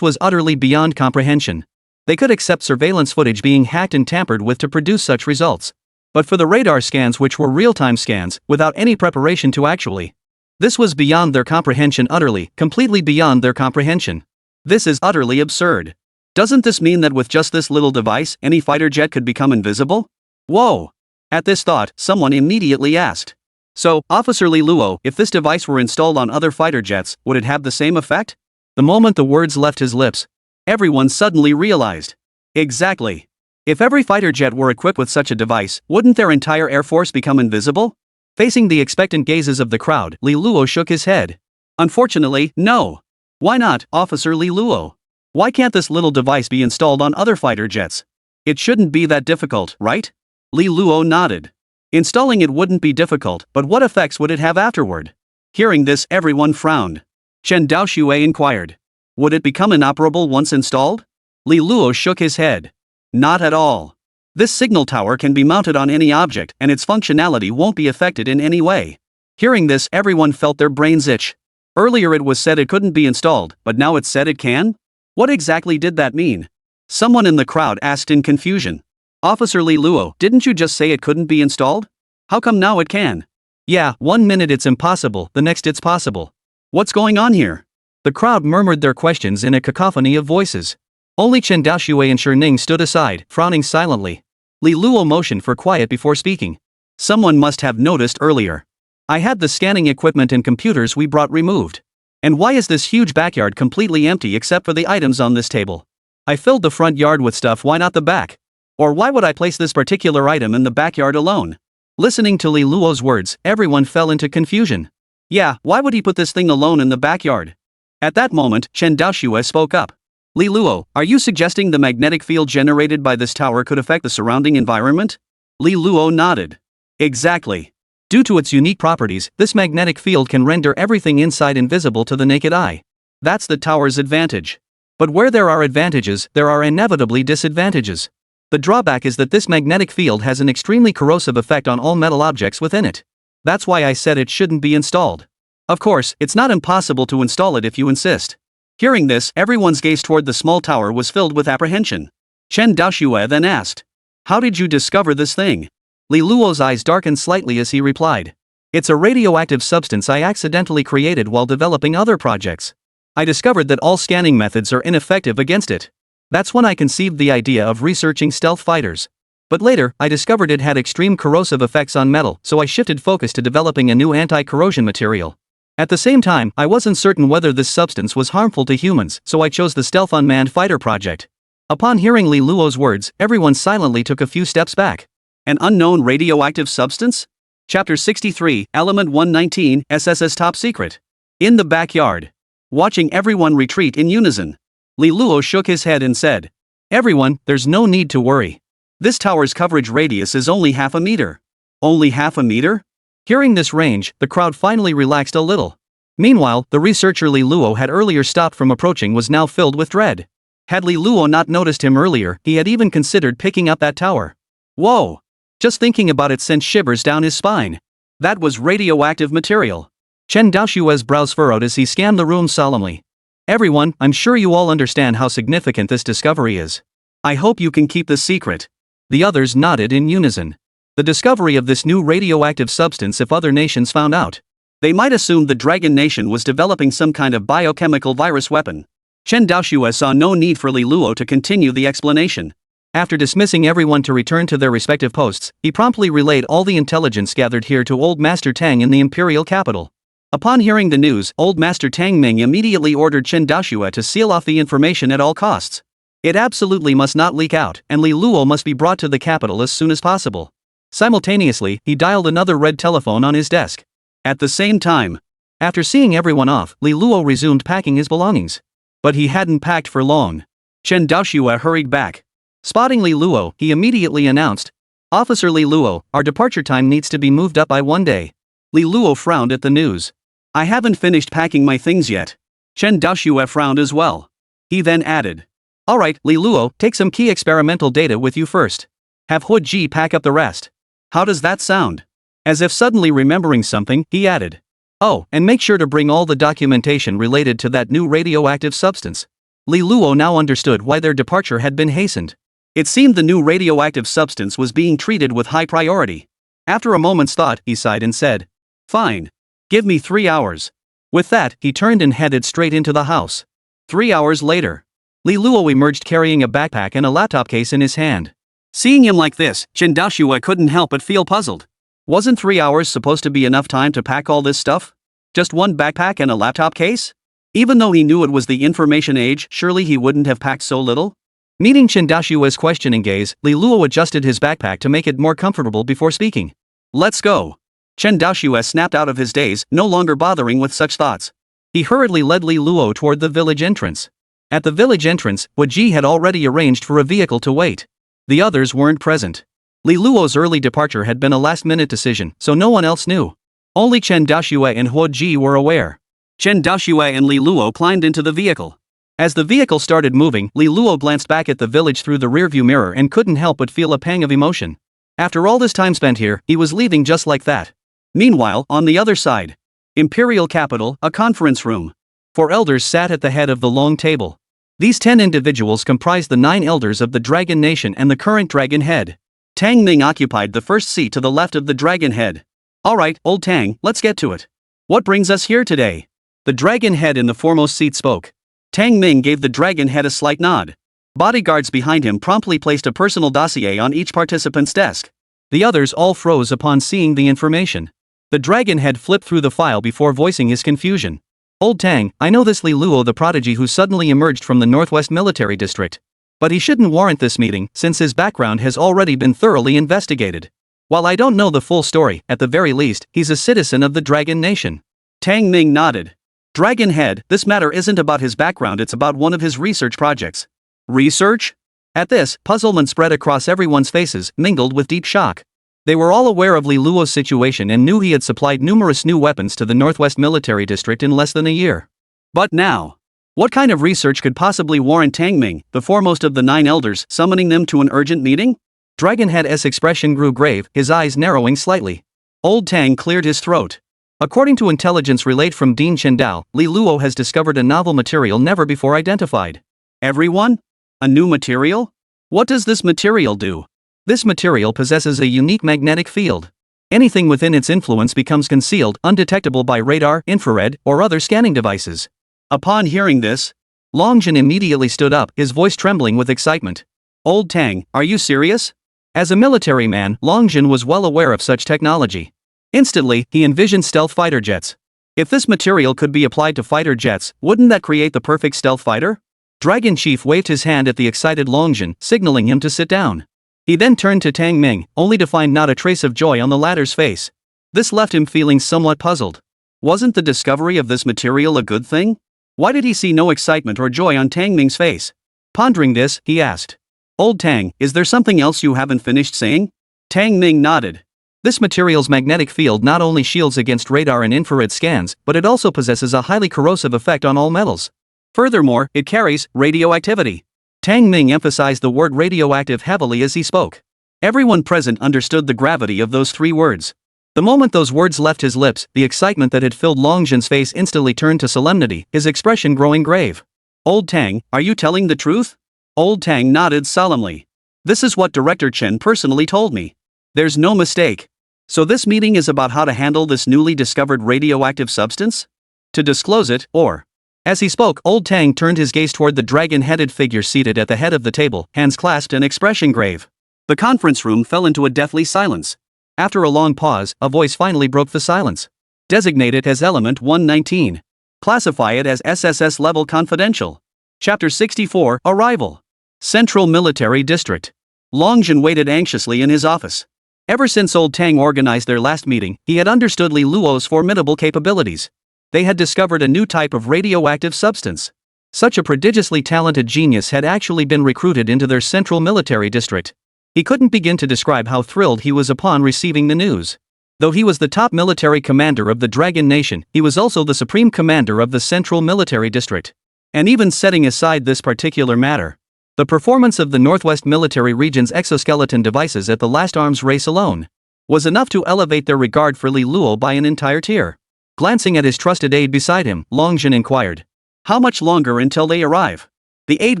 was utterly beyond comprehension. They could accept surveillance footage being hacked and tampered with to produce such results. But for the radar scans, which were real-time scans, without any preparation to actually. This was beyond their comprehension, utterly, completely beyond their comprehension. This is utterly absurd. Doesn't this mean that with just this little device, any fighter jet could become invisible? Whoa! At this thought, someone immediately asked. So, Officer Li Luo, if this device were installed on other fighter jets, would it have the same effect? The moment the words left his lips, everyone suddenly realized. Exactly. If every fighter jet were equipped with such a device, wouldn't their entire air force become invisible? Facing the expectant gazes of the crowd, Li Luo shook his head. Unfortunately, no. Why not, Officer Li Luo? Why can't this little device be installed on other fighter jets? It shouldn't be that difficult, right? Li Luo nodded. Installing it wouldn't be difficult, but what effects would it have afterward? Hearing this, everyone frowned. Chen Daoxue inquired. Would it become inoperable once installed? Li Luo shook his head. Not at all. This signal tower can be mounted on any object, and its functionality won't be affected in any way. Hearing this, everyone felt their brains itch. Earlier it was said it couldn't be installed, but now it's said it can? What exactly did that mean? Someone in the crowd asked in confusion. Officer Li Luo, didn't you just say it couldn't be installed? How come now it can? Yeah, 1 minute it's impossible, the next it's possible. What's going on here? The crowd murmured their questions in a cacophony of voices. Only Chen Daoxue and Shining stood aside, frowning silently. Li Luo motioned for quiet before speaking. Someone must have noticed earlier. I had the scanning equipment and computers we brought removed. And why is this huge backyard completely empty except for the items on this table? I filled the front yard with stuff, why not the back? Or why would I place this particular item in the backyard alone? Listening to Li Luo's words, everyone fell into confusion. Yeah, why would he put this thing alone in the backyard? At that moment, Chen Daoxue spoke up. Li Luo, are you suggesting the magnetic field generated by this tower could affect the surrounding environment? Li Luo nodded. Exactly. Due to its unique properties, this magnetic field can render everything inside invisible to the naked eye. That's the tower's advantage. But where there are advantages, there are inevitably disadvantages. The drawback is that this magnetic field has an extremely corrosive effect on all metal objects within it. That's why I said it shouldn't be installed. Of course, it's not impossible to install it if you insist. Hearing this, everyone's gaze toward the small tower was filled with apprehension. Chen Daoxue then asked, how did you discover this thing? Li Luo's eyes darkened slightly as he replied. It's a radioactive substance I accidentally created while developing other projects. I discovered that all scanning methods are ineffective against it. That's when I conceived the idea of researching stealth fighters. But later, I discovered it had extreme corrosive effects on metal, so I shifted focus to developing a new anti-corrosion material. At the same time, I wasn't certain whether this substance was harmful to humans, so I chose the stealth unmanned fighter project. Upon hearing Li Luo's words, everyone silently took a few steps back. An unknown radioactive substance? Chapter 63, Element 119, SSS Top Secret. In the backyard. Watching everyone retreat in unison, Li Luo shook his head and said, everyone, there's no need to worry. This tower's coverage radius is only 0.5 meter. Only 0.5 meter? Hearing this range, the crowd finally relaxed a little. Meanwhile, the researcher Li Luo had earlier stopped from approaching was now filled with dread. Had Li Luo not noticed him earlier, he had even considered picking up that tower. Whoa! Just thinking about it sent shivers down his spine. That was radioactive material. Chen Daoshue's brows furrowed as he scanned the room solemnly. Everyone, I'm sure you all understand how significant this discovery is. I hope you can keep this secret. The others nodded in unison. The discovery of this new radioactive substance, if other nations found out, they might assume the Dragon Nation was developing some kind of biochemical virus weapon. Chen Daoshue saw no need for Li Luo to continue the explanation. After dismissing everyone to return to their respective posts, he promptly relayed all the intelligence gathered here to Old Master Tang in the imperial capital. Upon hearing the news, Old Master Tang Ming immediately ordered Chen Daoshue to seal off the information at all costs. It absolutely must not leak out, and Li Luo must be brought to the capital as soon as possible. Simultaneously, he dialed another red telephone on his desk. At the same time, after seeing everyone off, Li Luo resumed packing his belongings. But he hadn't packed for long. Chen Daoshue hurried back. Spotting Li Luo, he immediately announced, "Officer Li Luo, our departure time needs to be moved up by 1 day." Li Luo frowned at the news. "I haven't finished packing my things yet." Chen Daoshue frowned as well. He then added, "Alright, Li Luo, take some key experimental data with you first. Have Hu Ji pack up the rest." How does that sound? As if suddenly remembering something, he added, "Oh, and make sure to bring all the documentation related to that new radioactive substance." Li Luo now understood why their departure had been hastened. It seemed the new radioactive substance was being treated with high priority. After a moment's thought, he sighed and said, "Fine. Give me 3 hours." With that, he turned and headed straight into the house. 3 hours later, Li Luo emerged carrying a backpack and a laptop case in his hand. Seeing him like this, Chen Daoshue couldn't help but feel puzzled. Wasn't 3 hours supposed to be enough time to pack all this stuff? Just one backpack and a laptop case? Even though he knew it was the information age, surely he wouldn't have packed so little? Meeting Chen Daoshue's questioning gaze, Li Luo adjusted his backpack to make it more comfortable before speaking. "Let's go." Chen Daoshue snapped out of his daze, no longer bothering with such thoughts. He hurriedly led Li Luo toward the village entrance. At the village entrance, Hu Ji had already arranged for a vehicle to wait. The others weren't present. Li Luo's early departure had been a last-minute decision, so no one else knew. Only Chen Daoshue and Hu Ji were aware. Chen Daoshue and Li Luo climbed into the vehicle. As the vehicle started moving, Li Luo glanced back at the village through the rearview mirror and couldn't help but feel a pang of emotion. After all this time spent here, he was leaving just like that. Meanwhile, on the other side, imperial capital, a conference room. 4 elders sat at the head of the long table. These 10 individuals comprised the 9 elders of the Dragon Nation and the current Dragon Head. Tang Ming occupied the first seat to the left of the Dragon Head. "Alright, old Tang, let's get to it. What brings us here today?" The Dragon Head in the foremost seat spoke. Tang Ming gave the Dragon Head a slight nod. Bodyguards behind him promptly placed a personal dossier on each participant's desk. The others all froze upon seeing the information. The Dragon Head flipped through the file before voicing his confusion. "Old Tang, I know this Li Luo the prodigy who suddenly emerged from the Northwest Military District. But he shouldn't warrant this meeting, since his background has already been thoroughly investigated. While I don't know the full story, at the very least, he's a citizen of the Dragon Nation." Tang Ming nodded. "Dragon Head, this matter isn't about his background, it's about one of his research projects." "Research?" At this, puzzlement spread across everyone's faces, mingled with deep shock. They were all aware of Li Luo's situation and knew he had supplied numerous new weapons to the Northwest Military District in less than a year. But now, what kind of research could possibly warrant Tang Ming, the foremost of the 9 elders, summoning them to an urgent meeting? Dragonhead's expression grew grave, his eyes narrowing slightly. Old Tang cleared his throat. According to intelligence relayed from Dean Chendao, Li Luo has discovered a novel material never before identified. Everyone? A new material? What does this material do? This material possesses a unique magnetic field. Anything within its influence becomes concealed, undetectable by radar, infrared, or other scanning devices. Upon hearing this, Longjin immediately stood up, his voice trembling with excitement. "Old Tang, are you serious?" As a military man, Longjin was well aware of such technology. Instantly, he envisioned stealth fighter jets. If this material could be applied to fighter jets, wouldn't that create the perfect stealth fighter? Dragon Chief waved his hand at the excited Longjin, signaling him to sit down. He then turned to Tang Ming, only to find not a trace of joy on the latter's face. This left him feeling somewhat puzzled. Wasn't the discovery of this material a good thing? Why did he see no excitement or joy on Tang Ming's face? Pondering this, he asked, "Old Tang, is there something else you haven't finished saying?" Tang Ming nodded. This material's magnetic field not only shields against radar and infrared scans, but it also possesses a highly corrosive effect on all metals. Furthermore, it carries radioactivity. Tang Ming emphasized the word radioactive heavily as he spoke. Everyone present understood the gravity of those 3 words. The moment those words left his lips, the excitement that had filled Long Jin's face instantly turned to solemnity, his expression growing grave. Old Tang, are you telling the truth? Old Tang nodded solemnly. This is what Director Chen personally told me. There's no mistake. So this meeting is about how to handle this newly discovered radioactive substance? To disclose it, or... As he spoke, Old Tang turned his gaze toward the dragon-headed figure seated at the head of the table, hands clasped and expression grave. The conference room fell into a deathly silence. After a long pause, a voice finally broke the silence. Designate it as Element 119. Classify it as SSS Level Confidential. Chapter 64, Arrival. Central Military District. Long Jin waited anxiously in his office. Ever since Old Tang organized their last meeting, he had understood Li Luo's formidable capabilities. They had discovered a new type of radioactive substance. Such a prodigiously talented genius had actually been recruited into their central military district. He couldn't begin to describe how thrilled he was upon receiving the news. Though he was the top military commander of the Dragon Nation, he was also the supreme commander of the Central Military District. And even setting aside this particular matter, the performance of the Northwest Military Region's exoskeleton devices at the last arms race alone was enough to elevate their regard for Li Luo by an entire tier. Glancing at his trusted aide beside him, Long Jin inquired, "How much longer until they arrive?" The aide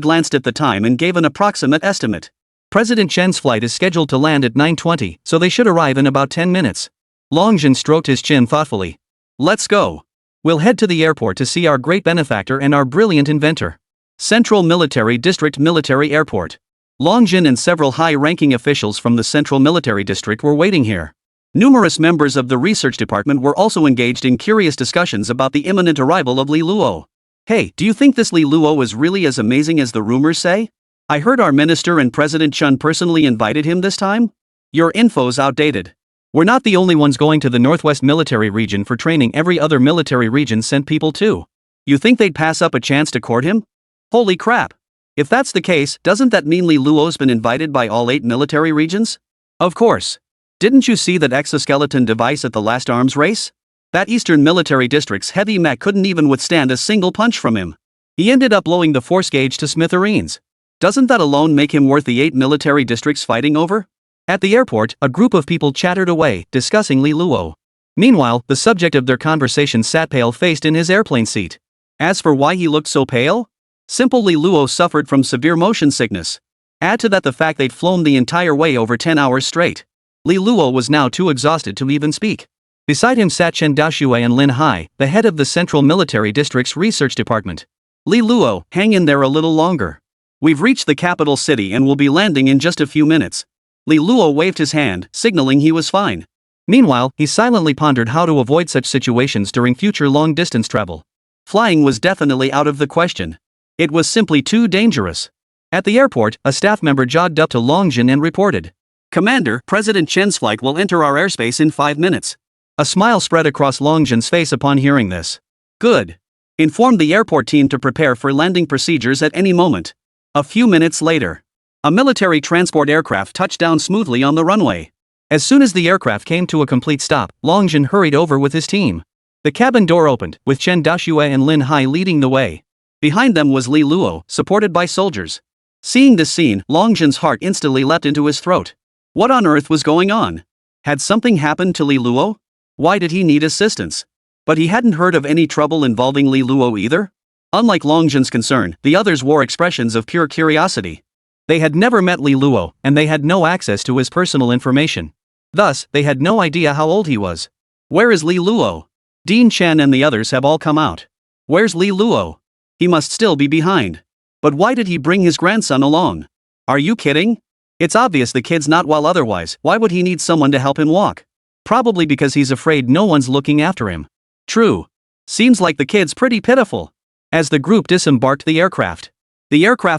glanced at the time and gave an approximate estimate. President Chen's flight is scheduled to land at 9:20, so they should arrive in about 10 minutes. Long Jin stroked his chin thoughtfully. "Let's go. We'll head to the airport to see our great benefactor and our brilliant inventor." Central Military District Military Airport. Long Jin and several high-ranking officials from the Central Military District were waiting here. Numerous members of the research department were also engaged in curious discussions about the imminent arrival of Li Luo. "Hey, do you think this Li Luo is really as amazing as the rumors say? I heard our minister and President Chun personally invited him this time? Your info's outdated. We're not the only ones going to the Northwest Military Region for training. Every other military region sent people too. You think they'd pass up a chance to court him? Holy crap. If that's the case, doesn't that mean Li Luo's been invited by all 8 military regions? Of course. Didn't you see that exoskeleton device at the last arms race? That Eastern Military District's heavy mech couldn't even withstand a single punch from him. He ended up blowing the force gauge to smithereens. Doesn't that alone make him worth the 8 military districts fighting over?" At the airport, a group of people chattered away, discussing Li Luo. Meanwhile, the subject of their conversation sat pale-faced in his airplane seat. As for why he looked so pale? Simple: Li Luo suffered from severe motion sickness. Add to that the fact they'd flown the entire way over 10 hours straight. Li Luo was now too exhausted to even speak. Beside him sat Chen Daoxue and Lin Hai, the head of the Central Military District's research department. "Li Luo, hang in there a little longer. We've reached the capital city and will be landing in just a few minutes." Li Luo waved his hand, signaling he was fine. Meanwhile, he silently pondered how to avoid such situations during future long-distance travel. Flying was definitely out of the question. It was simply too dangerous. At the airport, a staff member jogged up to Long Jin and reported, "Commander, President Chen's flight will enter our airspace in 5 minutes. A smile spread across Long Jin's face upon hearing this. "Good. Inform the airport team to prepare for landing procedures at any moment." A few minutes later, a military transport aircraft touched down smoothly on the runway. As soon as the aircraft came to a complete stop, Long Jin hurried over with his team. The cabin door opened, with Chen Daoxue and Lin Hai leading the way. Behind them was Li Luo, supported by soldiers. Seeing this scene, Long Jin's heart instantly leapt into his throat. What on earth was going on? Had something happened to Li Luo? Why did he need assistance? But he hadn't heard of any trouble involving Li Luo either. Unlike Long Jin's concern, the others wore expressions of pure curiosity. They had never met Li Luo, and they had no access to his personal information. Thus, they had no idea how old he was. Where is Li Luo? Dean Chen and the others have all come out. Where's Li Luo? He must still be behind. But why did he bring his grandson along? Are you kidding? It's obvious the kid's not well otherwise. Why would he need someone to help him walk? Probably because he's afraid no one's looking after him. True. Seems like the kid's pretty pitiful. As the group disembarked the aircraft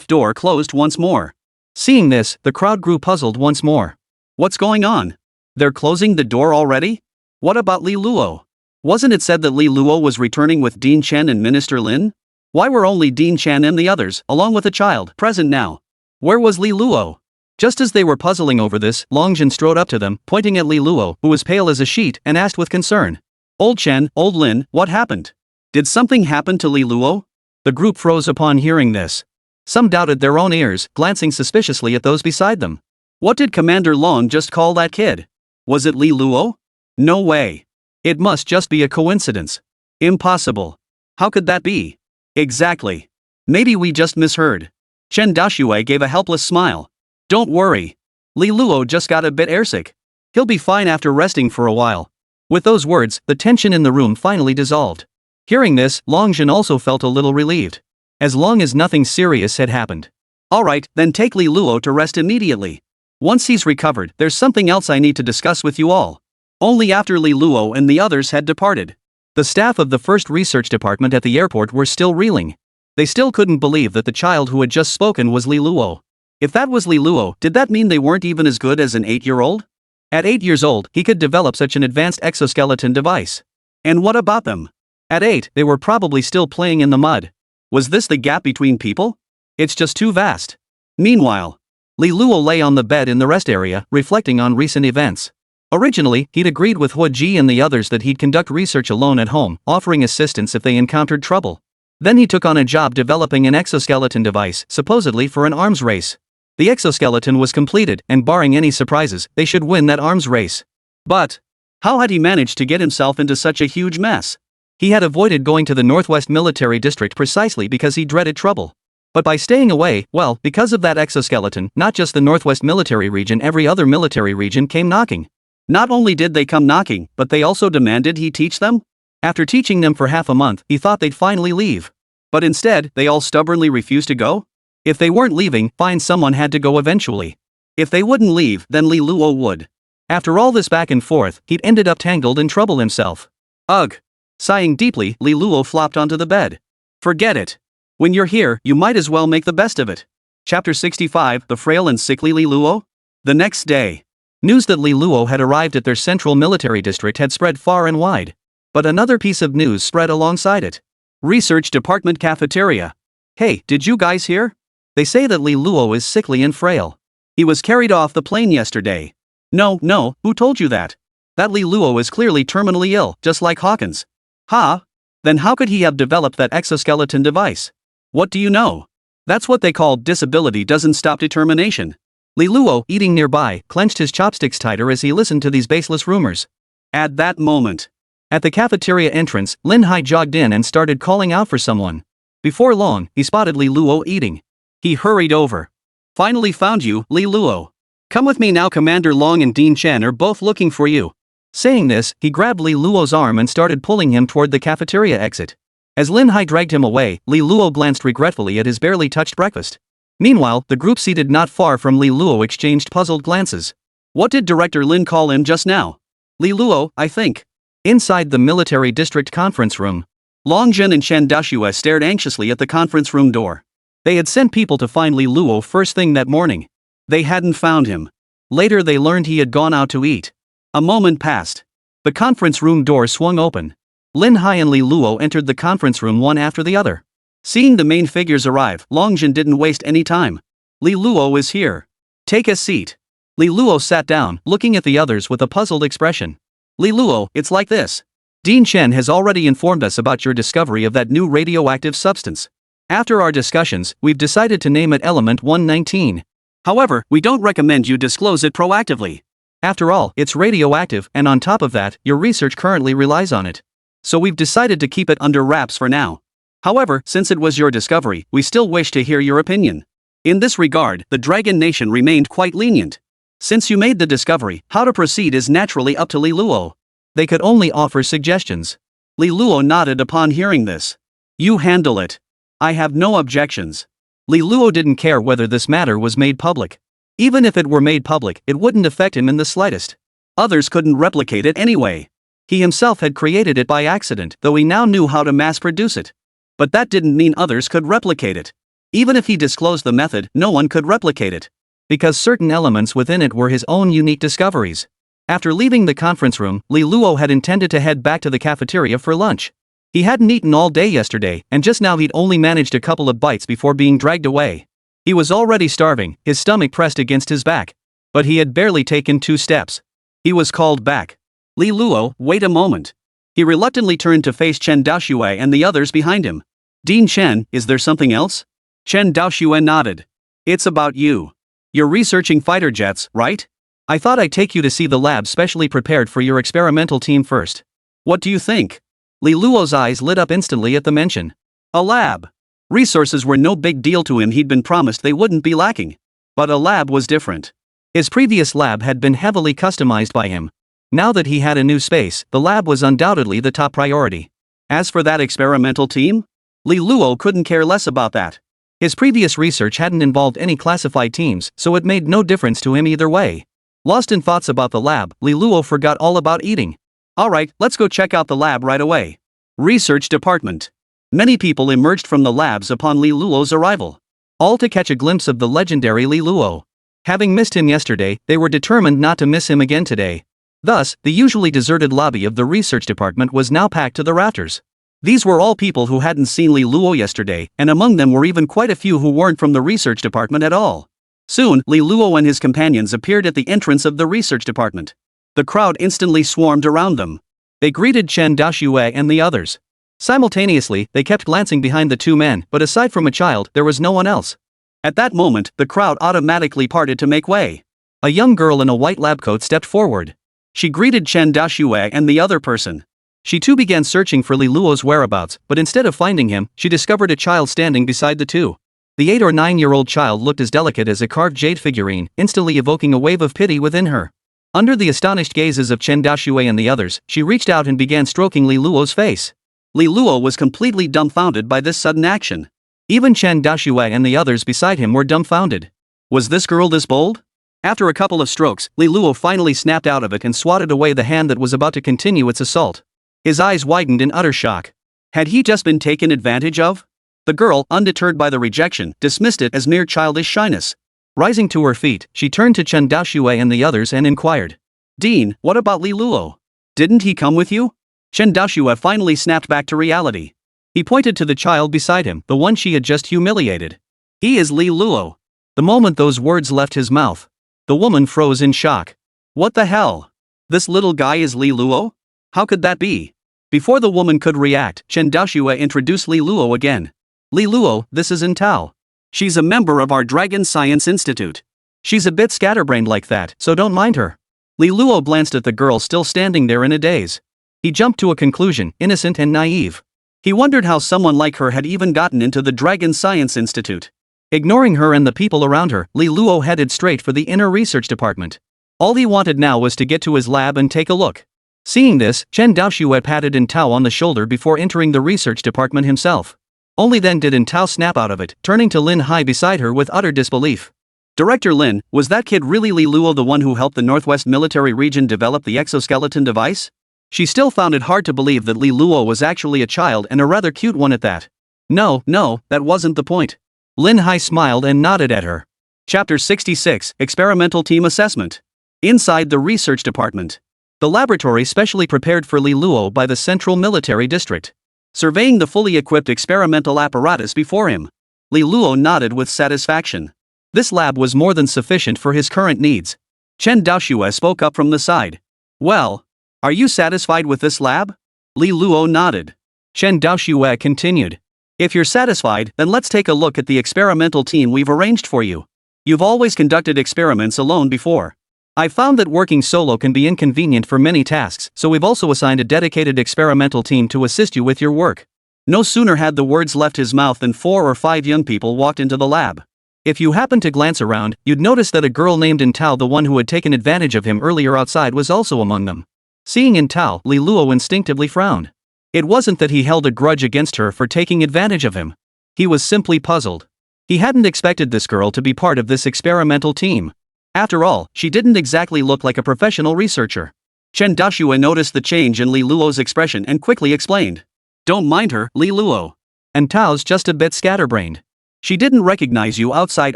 door closed once more. Seeing this, the crowd grew puzzled once more. What's going on? They're closing the door already? What about Li Luo? Wasn't it said that Li Luo was returning with Dean Chen and Minister Lin? Why were only Dean Chen and the others, along with a child, present now? Where was Li Luo? Just as they were puzzling over this, Longjin strode up to them, pointing at Li Luo, who was pale as a sheet, and asked with concern. Old Chen, old Lin, what happened? Did something happen to Li Luo? The group froze upon hearing this. Some doubted their own ears, glancing suspiciously at those beside them. What did Commander Long just call that kid? Was it Li Luo? No way. It must just be a coincidence. Impossible. How could that be? Exactly. Maybe we just misheard. Chen Daxue gave a helpless smile. Don't worry. Li Luo just got a bit airsick. He'll be fine after resting for a while. With those words, the tension in the room finally dissolved. Hearing this, Longjin also felt a little relieved. As long as nothing serious had happened. Alright, then take Li Luo to rest immediately. Once he's recovered, there's something else I need to discuss with you all. Only after Li Luo and the others had departed. The staff of the first research department at the airport were still reeling. They still couldn't believe that the child who had just spoken was Li Luo. If that was Li Luo, did that mean they weren't even as good as an 8-year-old? At 8 years old, he could develop such an advanced exoskeleton device. And what about them? At 8, they were probably still playing in the mud. Was this the gap between people? It's just too vast. Meanwhile, Li Luo lay on the bed in the rest area, reflecting on recent events. Originally, he'd agreed with Hua Ji and the others that he'd conduct research alone at home, offering assistance if they encountered trouble. Then he took on a job developing an exoskeleton device, supposedly for an arms race. The exoskeleton was completed, and barring any surprises, they should win that arms race. But how had he managed to get himself into such a huge mess? He had avoided going to the Northwest Military District precisely because he dreaded trouble. But by staying away, well, because of that exoskeleton, not just the Northwest Military Region, every other military region came knocking. Not only did they come knocking, but they also demanded he teach them? After teaching them for half a month, he thought they'd finally leave. But instead, they all stubbornly refused to go? If they weren't leaving, fine, someone had to go eventually. If they wouldn't leave, then Li Luo would. After all this back and forth, he'd ended up tangled in trouble himself. Ugh. Sighing deeply, Li Luo flopped onto the bed. Forget it. When you're here, you might as well make the best of it. Chapter 65, The Frail and Sickly Li Luo? The next day. News that Li Luo had arrived at their central military district had spread far and wide. But another piece of news spread alongside it. Research Department Cafeteria. Hey, did you guys hear? They say that Li Luo is sickly and frail. He was carried off the plane yesterday. No, who told you that? That Li Luo is clearly terminally ill, just like Hawkins. Huh? Then how could he have developed that exoskeleton device? What do you know? That's what they call disability doesn't stop determination. Li Luo, eating nearby, clenched his chopsticks tighter as he listened to these baseless rumors. At that moment, at the cafeteria entrance, Lin Hai jogged in and started calling out for someone. Before long, he spotted Li Luo eating. He hurried over. Finally found you, Li Luo. Come with me now, Commander Long and Dean Chen are both looking for you. Saying this, he grabbed Li Luo's arm and started pulling him toward the cafeteria exit. As Lin Hai dragged him away, Li Luo glanced regretfully at his barely touched breakfast. Meanwhile, the group seated not far from Li Luo exchanged puzzled glances. What did Director Lin call him just now? Li Luo, I think. Inside the military district conference room, Longjin and Chen Daxue stared anxiously at the conference room door. They had sent people to find Li Luo first thing that morning. They hadn't found him. Later they learned he had gone out to eat. A moment passed. The conference room door swung open. Lin Hai and Li Luo entered the conference room one after the other. Seeing the main figures arrive, Longjin didn't waste any time. Li Luo is here. Take a seat. Li Luo sat down, looking at the others with a puzzled expression. Li Luo, it's like this. Dean Chen has already informed us about your discovery of that new radioactive substance. After our discussions, we've decided to name it Element 119. However, we don't recommend you disclose it proactively. After all, it's radioactive, and on top of that, your research currently relies on it. So we've decided to keep it under wraps for now. However, since it was your discovery, we still wish to hear your opinion. In this regard, the Dragon Nation remained quite lenient. Since you made the discovery, how to proceed is naturally up to Li Luo. They could only offer suggestions. Li Luo nodded upon hearing this. You handle it. I have no objections. Li Luo didn't care whether this matter was made public. Even if it were made public, it wouldn't affect him in the slightest. Others couldn't replicate it anyway. He himself had created it by accident, though he now knew how to mass-produce it. But that didn't mean others could replicate it. Even if he disclosed the method, no one could replicate it. Because certain elements within it were his own unique discoveries. After leaving the conference room, Li Luo had intended to head back to the cafeteria for lunch. He hadn't eaten all day yesterday, and just now he'd only managed a couple of bites before being dragged away. He was already starving, his stomach pressed against his back. But he had barely taken 2 steps. He was called back. Li Luo, wait a moment. He reluctantly turned to face Chen Daoxue and the others behind him. Dean Chen, is there something else? Chen Daoxue nodded. It's about you. You're researching fighter jets, right? I thought I'd take you to see the lab specially prepared for your experimental team first. What do you think? Li Luo's eyes lit up instantly at the mention. A lab. Resources were no big deal to him, he'd been promised they wouldn't be lacking. But a lab was different. His previous lab had been heavily customized by him. Now that he had a new space, the lab was undoubtedly the top priority. As for that experimental team? Li Luo couldn't care less about that. His previous research hadn't involved any classified teams, so it made no difference to him either way. Lost in thoughts about the lab, Li Luo forgot all about eating. Alright, let's go check out the lab right away. Research Department. Many people emerged from the labs upon Li Luo's arrival. All to catch a glimpse of the legendary Li Luo. Having missed him yesterday, they were determined not to miss him again today. Thus, the usually deserted lobby of the research department was now packed to the rafters. These were all people who hadn't seen Li Luo yesterday, and among them were even quite a few who weren't from the research department at all. Soon, Li Luo and his companions appeared at the entrance of the research department. The crowd instantly swarmed around them. They greeted Chen Daoxue and the others. Simultaneously, they kept glancing behind the 2 men, but aside from a child, there was no one else. At that moment, the crowd automatically parted to make way. A young girl in a white lab coat stepped forward. She greeted Chen Daoxue and the other person. She too began searching for Li Luo's whereabouts, but instead of finding him, she discovered a child standing beside the 2. The 8 or 9-year-old child looked as delicate as a carved jade figurine, instantly evoking a wave of pity within her. Under the astonished gazes of Chen Daoxue and the others, she reached out and began stroking Li Luo's face. Li Luo was completely dumbfounded by this sudden action. Even Chen Daoxue and the others beside him were dumbfounded. Was this girl this bold? After a couple of strokes, Li Luo finally snapped out of it and swatted away the hand that was about to continue its assault. His eyes widened in utter shock. Had he just been taken advantage of? The girl, undeterred by the rejection, dismissed it as mere childish shyness. Rising to her feet, she turned to Chen Daoxue and the others and inquired. Dean, what about Li Luo? Didn't he come with you? Chen Daoxue finally snapped back to reality. He pointed to the child beside him, the one she had just humiliated. He is Li Luo. The moment those words left his mouth, the woman froze in shock. What the hell? This little guy is Li Luo? How could that be? Before the woman could react, Chen Daoxue introduced Li Luo again. Li Luo, this is Intao. She's a member of our Dragon Science Institute. She's a bit scatterbrained like that, so don't mind her. Li Luo glanced at the girl still standing there in a daze. He jumped to a conclusion, innocent and naive. He wondered how someone like her had even gotten into the Dragon Science Institute. Ignoring her and the people around her, Li Luo headed straight for the inner research department. All he wanted now was to get to his lab and take a look. Seeing this, Chen Daoxue patted Intao on the shoulder before entering the research department himself. Only then did Intao snap out of it, turning to Lin Hai beside her with utter disbelief. Director Lin, was that kid really Li Luo, the one who helped the Northwest Military Region develop the exoskeleton device? She still found it hard to believe that Li Luo was actually a child, and a rather cute one at that. No, that wasn't the point. Lin Hai smiled and nodded at her. Chapter 66, Experimental Team Assessment. Inside the research department. The laboratory specially prepared for Li Luo by the Central Military District. Surveying the fully equipped experimental apparatus before him, Li Luo nodded with satisfaction. This lab was more than sufficient for his current needs. Chen Daoxue spoke up from the side. Well, are you satisfied with this lab? Li Luo nodded. Chen Daoxue continued. If you're satisfied, then let's take a look at the experimental team we've arranged for you. You've always conducted experiments alone before. I've found that working solo can be inconvenient for many tasks, so we've also assigned a dedicated experimental team to assist you with your work. No sooner had the words left his mouth than 4 or 5 young people walked into the lab. If you happened to glance around, you'd notice that a girl named Intao, the one who had taken advantage of him earlier outside, was also among them. Seeing Intao, Li Luo instinctively frowned. It wasn't that he held a grudge against her for taking advantage of him. He was simply puzzled. He hadn't expected this girl to be part of this experimental team. After all, she didn't exactly look like a professional researcher. Chen Daoxue noticed the change in Li Luo's expression and quickly explained. Don't mind her, Li Luo. And Tao's just a bit scatterbrained. She didn't recognize you outside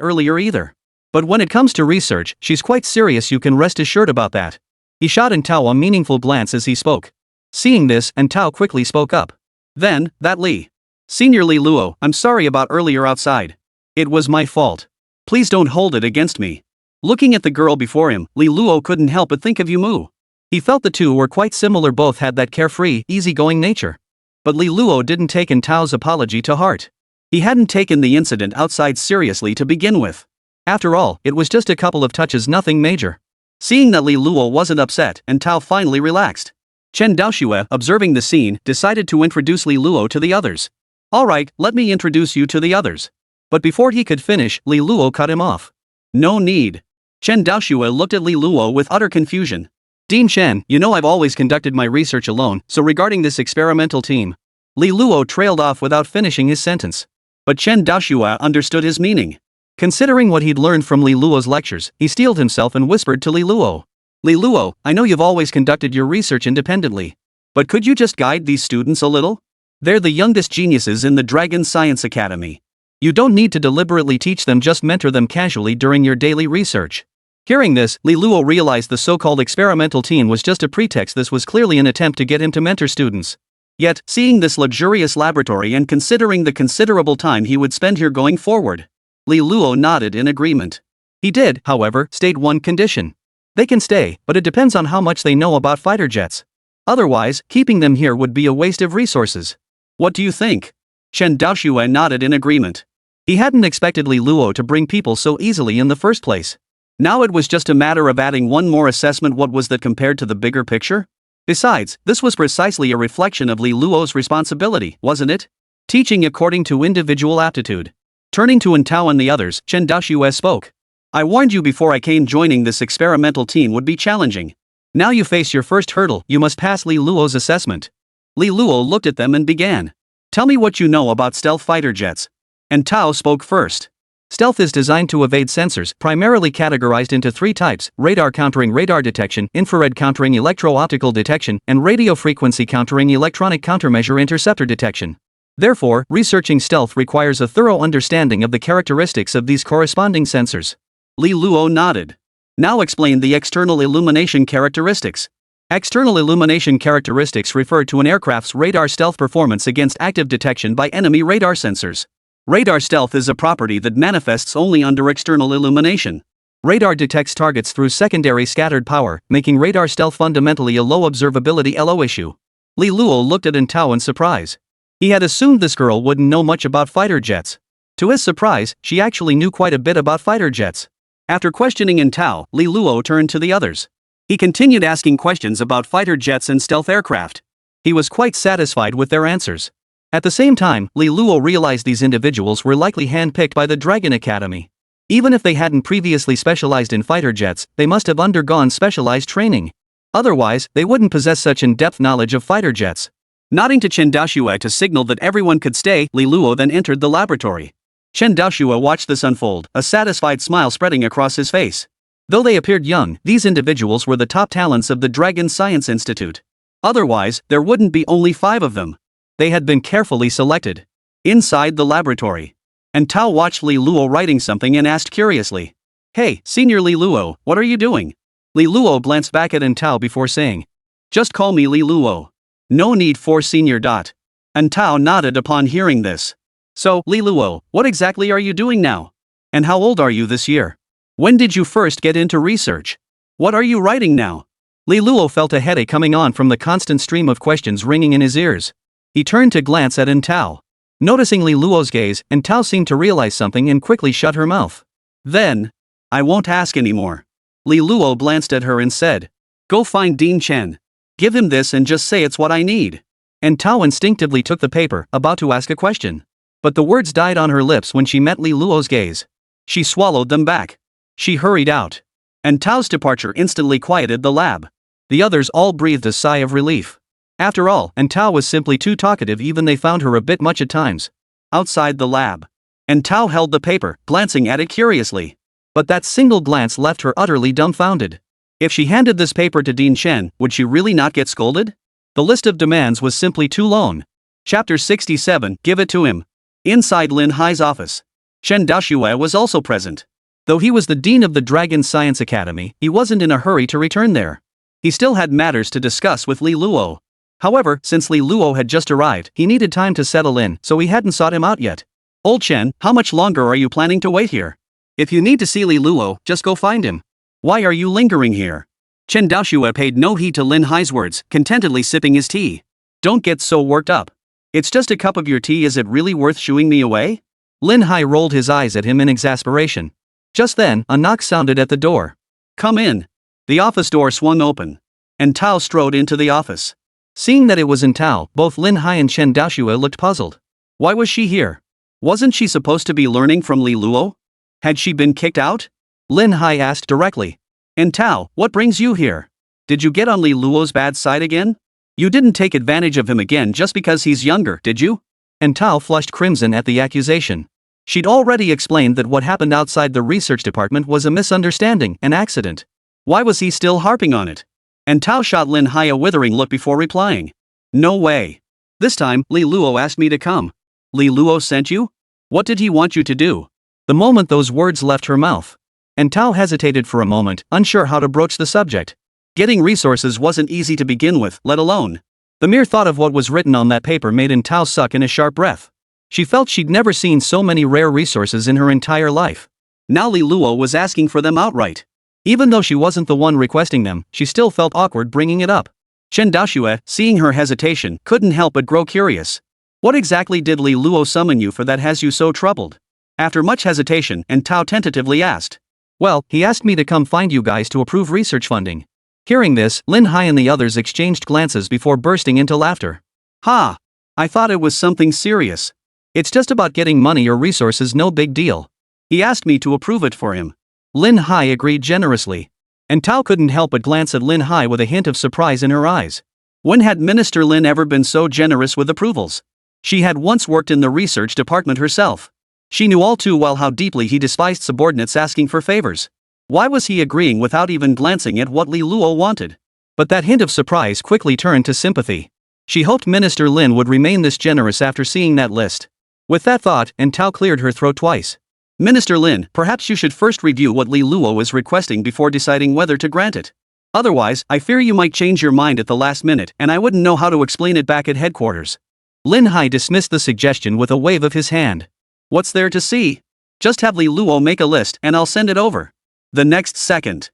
earlier either. But when it comes to research, she's quite serious, you can rest assured about that. He shot Intao a meaningful glance as he spoke. Seeing this, Intao quickly spoke up. Then, that Li. Senior Li Luo, I'm sorry about earlier outside. It was my fault. Please don't hold it against me. Looking at the girl before him, Li Luo couldn't help but think of Yumu. He felt the two were quite similar, both had that carefree, easygoing nature. But Li Luo didn't take Tao's apology to heart. He hadn't taken the incident outside seriously to begin with. After all, it was just a couple of touches, nothing major. Seeing that Li Luo wasn't upset, Tao finally relaxed. Chen Daoxue, observing the scene, decided to introduce Li Luo to the others. Alright, let me introduce you to the others. But before he could finish, Li Luo cut him off. No need. Chen Daoxue looked at Li Luo with utter confusion. Dean Chen, you know I've always conducted my research alone, so regarding this experimental team. Li Luo trailed off without finishing his sentence. But Chen Daoxue understood his meaning. Considering what he'd learned from Li Luo's lectures, he steeled himself and whispered to Li Luo. Li Luo, I know you've always conducted your research independently. But could you just guide these students a little? They're the youngest geniuses in the Dragon Science Academy. You don't need to deliberately teach them, just mentor them casually during your daily research. Hearing this, Li Luo realized the so-called experimental team was just a pretext. This was clearly an attempt to get him to mentor students. Yet, seeing this luxurious laboratory and considering the considerable time he would spend here going forward, Li Luo nodded in agreement. He did, however, state one condition. They can stay, but it depends on how much they know about fighter jets. Otherwise, keeping them here would be a waste of resources. What do you think? Chen Daoxue nodded in agreement. He hadn't expected Li Luo to bring people so easily in the first place. Now it was just a matter of adding one more assessment. What was that compared to the bigger picture? Besides, this was precisely a reflection of Li Luo's responsibility, wasn't it? Teaching according to individual aptitude. Turning to Tao and the others, Chen Daoxue spoke. I warned you before I came. Joining this experimental team would be challenging. Now you face your first hurdle. You must pass Li Luo's assessment. Li Luo looked at them and began. Tell me what you know about stealth fighter jets. Tao spoke first. Stealth is designed to evade sensors, primarily categorized into three types: radar countering radar detection, infrared countering electro-optical detection, and radio frequency countering electronic countermeasure interceptor detection. Therefore, researching stealth requires a thorough understanding of the characteristics of these corresponding sensors. Li Luo nodded. Now explain the external illumination characteristics. External illumination characteristics refer to an aircraft's radar stealth performance against active detection by enemy radar sensors. Radar stealth is a property that manifests only under external illumination. Radar detects targets through secondary scattered power, making radar stealth fundamentally a low observability LO issue. Li Luo looked at Tao in surprise. He had assumed this girl wouldn't know much about fighter jets. To his surprise, she actually knew quite a bit about fighter jets. After questioning Tao, Li Luo turned to the others. He continued asking questions about fighter jets and stealth aircraft. He was quite satisfied with their answers. At the same time, Li Luo realized these individuals were likely handpicked by the Dragon Academy. Even if they hadn't previously specialized in fighter jets, they must have undergone specialized training. Otherwise, they wouldn't possess such in-depth knowledge of fighter jets. Nodding to Chen Daoxue to signal that everyone could stay, Li Luo then entered the laboratory. Chen Daoxue watched this unfold, a satisfied smile spreading across his face. Though they appeared young, these individuals were the top talents of the Dragon Science Institute. Otherwise, there wouldn't be only 5 of them. They had been carefully selected. Inside the laboratory, Tao watched Li Luo writing something and asked curiously. Hey, Senior Li Luo, what are you doing? Li Luo glanced back at Tao before saying. Just call me Li Luo. No need for Senior. Tao nodded upon hearing this. So, Li Luo, what exactly are you doing now? And how old are you this year? When did you first get into research? What are you writing now? Li Luo felt a headache coming on from the constant stream of questions ringing in his ears. He turned to glance at Tao. Noticing Li Luo's gaze, Tao seemed to realize something and quickly shut her mouth. Then, I won't ask anymore. Li Luo glanced at her and said. Go find Dean Chen. Give him this and just say it's what I need. Tao instinctively took the paper, about to ask a question. But the words died on her lips when she met Li Luo's gaze. She swallowed them back. She hurried out. Tao's departure instantly quieted the lab. The others all breathed a sigh of relief. After all, Tao was simply too talkative, even they found her a bit much at times. Outside the lab, Tao held the paper, glancing at it curiously. But that single glance left her utterly dumbfounded. If she handed this paper to Dean Chen, would she really not get scolded? The list of demands was simply too long. Chapter 67, Give it to him. Inside Lin Hai's office, Chen Daoxue was also present. Though he was the dean of the Dragon Science Academy, he wasn't in a hurry to return there. He still had matters to discuss with Li Luo. However, since Li Luo had just arrived, he needed time to settle in, so he hadn't sought him out yet. Old Chen, how much longer are you planning to wait here? If you need to see Li Luo, just go find him. Why are you lingering here? Chen Daoxue paid no heed to Lin Hai's words, contentedly sipping his tea. Don't get so worked up. It's just a cup of your tea, is it really worth shooing me away? Lin Hai rolled his eyes at him in exasperation. Just then, a knock sounded at the door. Come in. The office door swung open. And Tao strode into the office. Seeing that it was in Tao, both Lin Hai and Chen Daoxue looked puzzled. Why was she here? Wasn't she supposed to be learning from Li Luo? Had she been kicked out? Lin Hai asked directly. And Tao, what brings you here? Did you get on Li Luo's bad side again? You didn't take advantage of him again just because he's younger, did you? And Tao flushed crimson at the accusation. She'd already explained that what happened outside the research department was a misunderstanding, an accident. Why was he still harping on it? And Tao shot Lin Hai a withering look before replying. No way. This time, Li Luo asked me to come. Li Luo sent you? What did he want you to do? The moment those words left her mouth. And Tao hesitated for a moment, unsure how to broach the subject. Getting resources wasn't easy to begin with, let alone. The mere thought of what was written on that paper made Tao suck in a sharp breath. She felt she'd never seen so many rare resources in her entire life. Now Li Luo was asking for them outright. Even though she wasn't the one requesting them, she still felt awkward bringing it up. Chen Daoxue, seeing her hesitation, couldn't help but grow curious. What exactly did Li Luo summon you for that has you so troubled? After much hesitation, Tao tentatively asked. Well, he asked me to come find you guys to approve research funding. Hearing this, Lin Hai and the others exchanged glances before bursting into laughter. Ha! I thought it was something serious. It's just about getting money or resources, no big deal. He asked me to approve it for him. Lin Hai agreed generously. And Tao couldn't help but glance at Lin Hai with a hint of surprise in her eyes. When had Minister Lin ever been so generous with approvals? She had once worked in the research department herself. She knew all too well how deeply he despised subordinates asking for favors. Why was he agreeing without even glancing at what Li Luo wanted? But that hint of surprise quickly turned to sympathy. She hoped Minister Lin would remain this generous after seeing that list. With that thought, Tao cleared her throat twice. Minister Lin, perhaps you should first review what Li Luo is requesting before deciding whether to grant it. Otherwise, I fear you might change your mind at the last minute and I wouldn't know how to explain it back at headquarters. Lin Hai dismissed the suggestion with a wave of his hand. What's there to see? Just have Li Luo make a list and I'll send it over. The next second.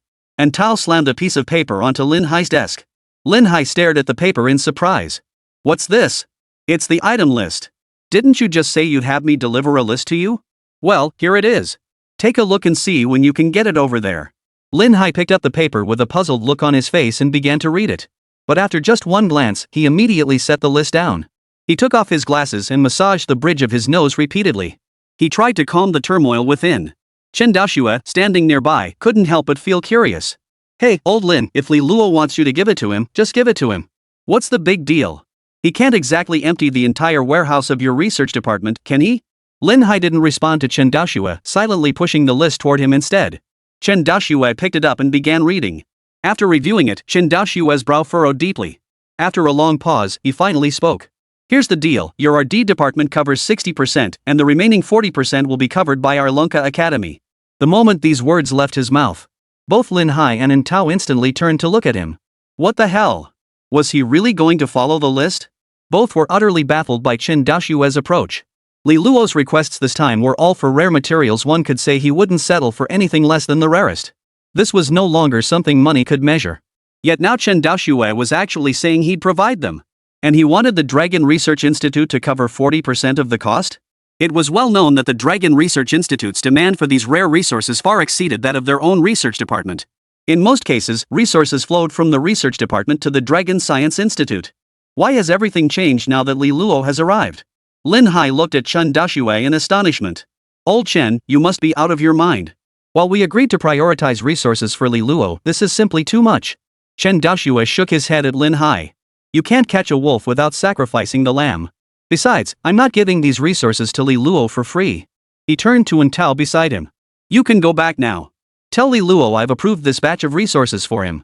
Tao slammed a piece of paper onto Lin Hai's desk. Lin Hai stared at the paper in surprise. What's this? It's the item list. Didn't you just say you'd have me deliver a list to you? Well, here it is. Take a look and see when you can get it over there. Lin Hai picked up the paper with a puzzled look on his face and began to read it. But after just one glance, he immediately set the list down. He took off his glasses and massaged the bridge of his nose repeatedly. He tried to calm the turmoil within. Chen Daoxue, standing nearby, couldn't help but feel curious. Hey, old Lin, if Li Luo wants you to give it to him, just give it to him. What's the big deal? He can't exactly empty the entire warehouse of your research department, can he? Lin Hai didn't respond to Chen Daoxue, silently pushing the list toward him instead. Chen Daoxue picked it up and began reading. After reviewing it, Chen Daoxue's brow furrowed deeply. After a long pause, he finally spoke. Here's the deal, your R&D department covers 60% and the remaining 40% will be covered by our Lunka Academy. The moment these words left his mouth, both Lin Hai and Tao instantly turned to look at him. What the hell? Was he really going to follow the list? Both were utterly baffled by Chen Daoxue's approach. Li Luo's requests this time were all for rare materials. One could say he wouldn't settle for anything less than the rarest. This was no longer something money could measure. Yet now Chen Daoxue was actually saying he'd provide them. And he wanted the Dragon Research Institute to cover 40% of the cost? It was well known that the Dragon Research Institute's demand for these rare resources far exceeded that of their own research department. In most cases, resources flowed from the research department to the Dragon Science Institute. Why has everything changed now that Li Luo has arrived? Lin Hai looked at Chen Daoxue in astonishment. Old Chen, you must be out of your mind. While we agreed to prioritize resources for Li Luo, this is simply too much. Chen Daoxue shook his head at Lin Hai. You can't catch a wolf without sacrificing the lamb. Besides, I'm not giving these resources to Li Luo for free. He turned to Tao beside him. You can go back now. Tell Li Luo I've approved this batch of resources for him.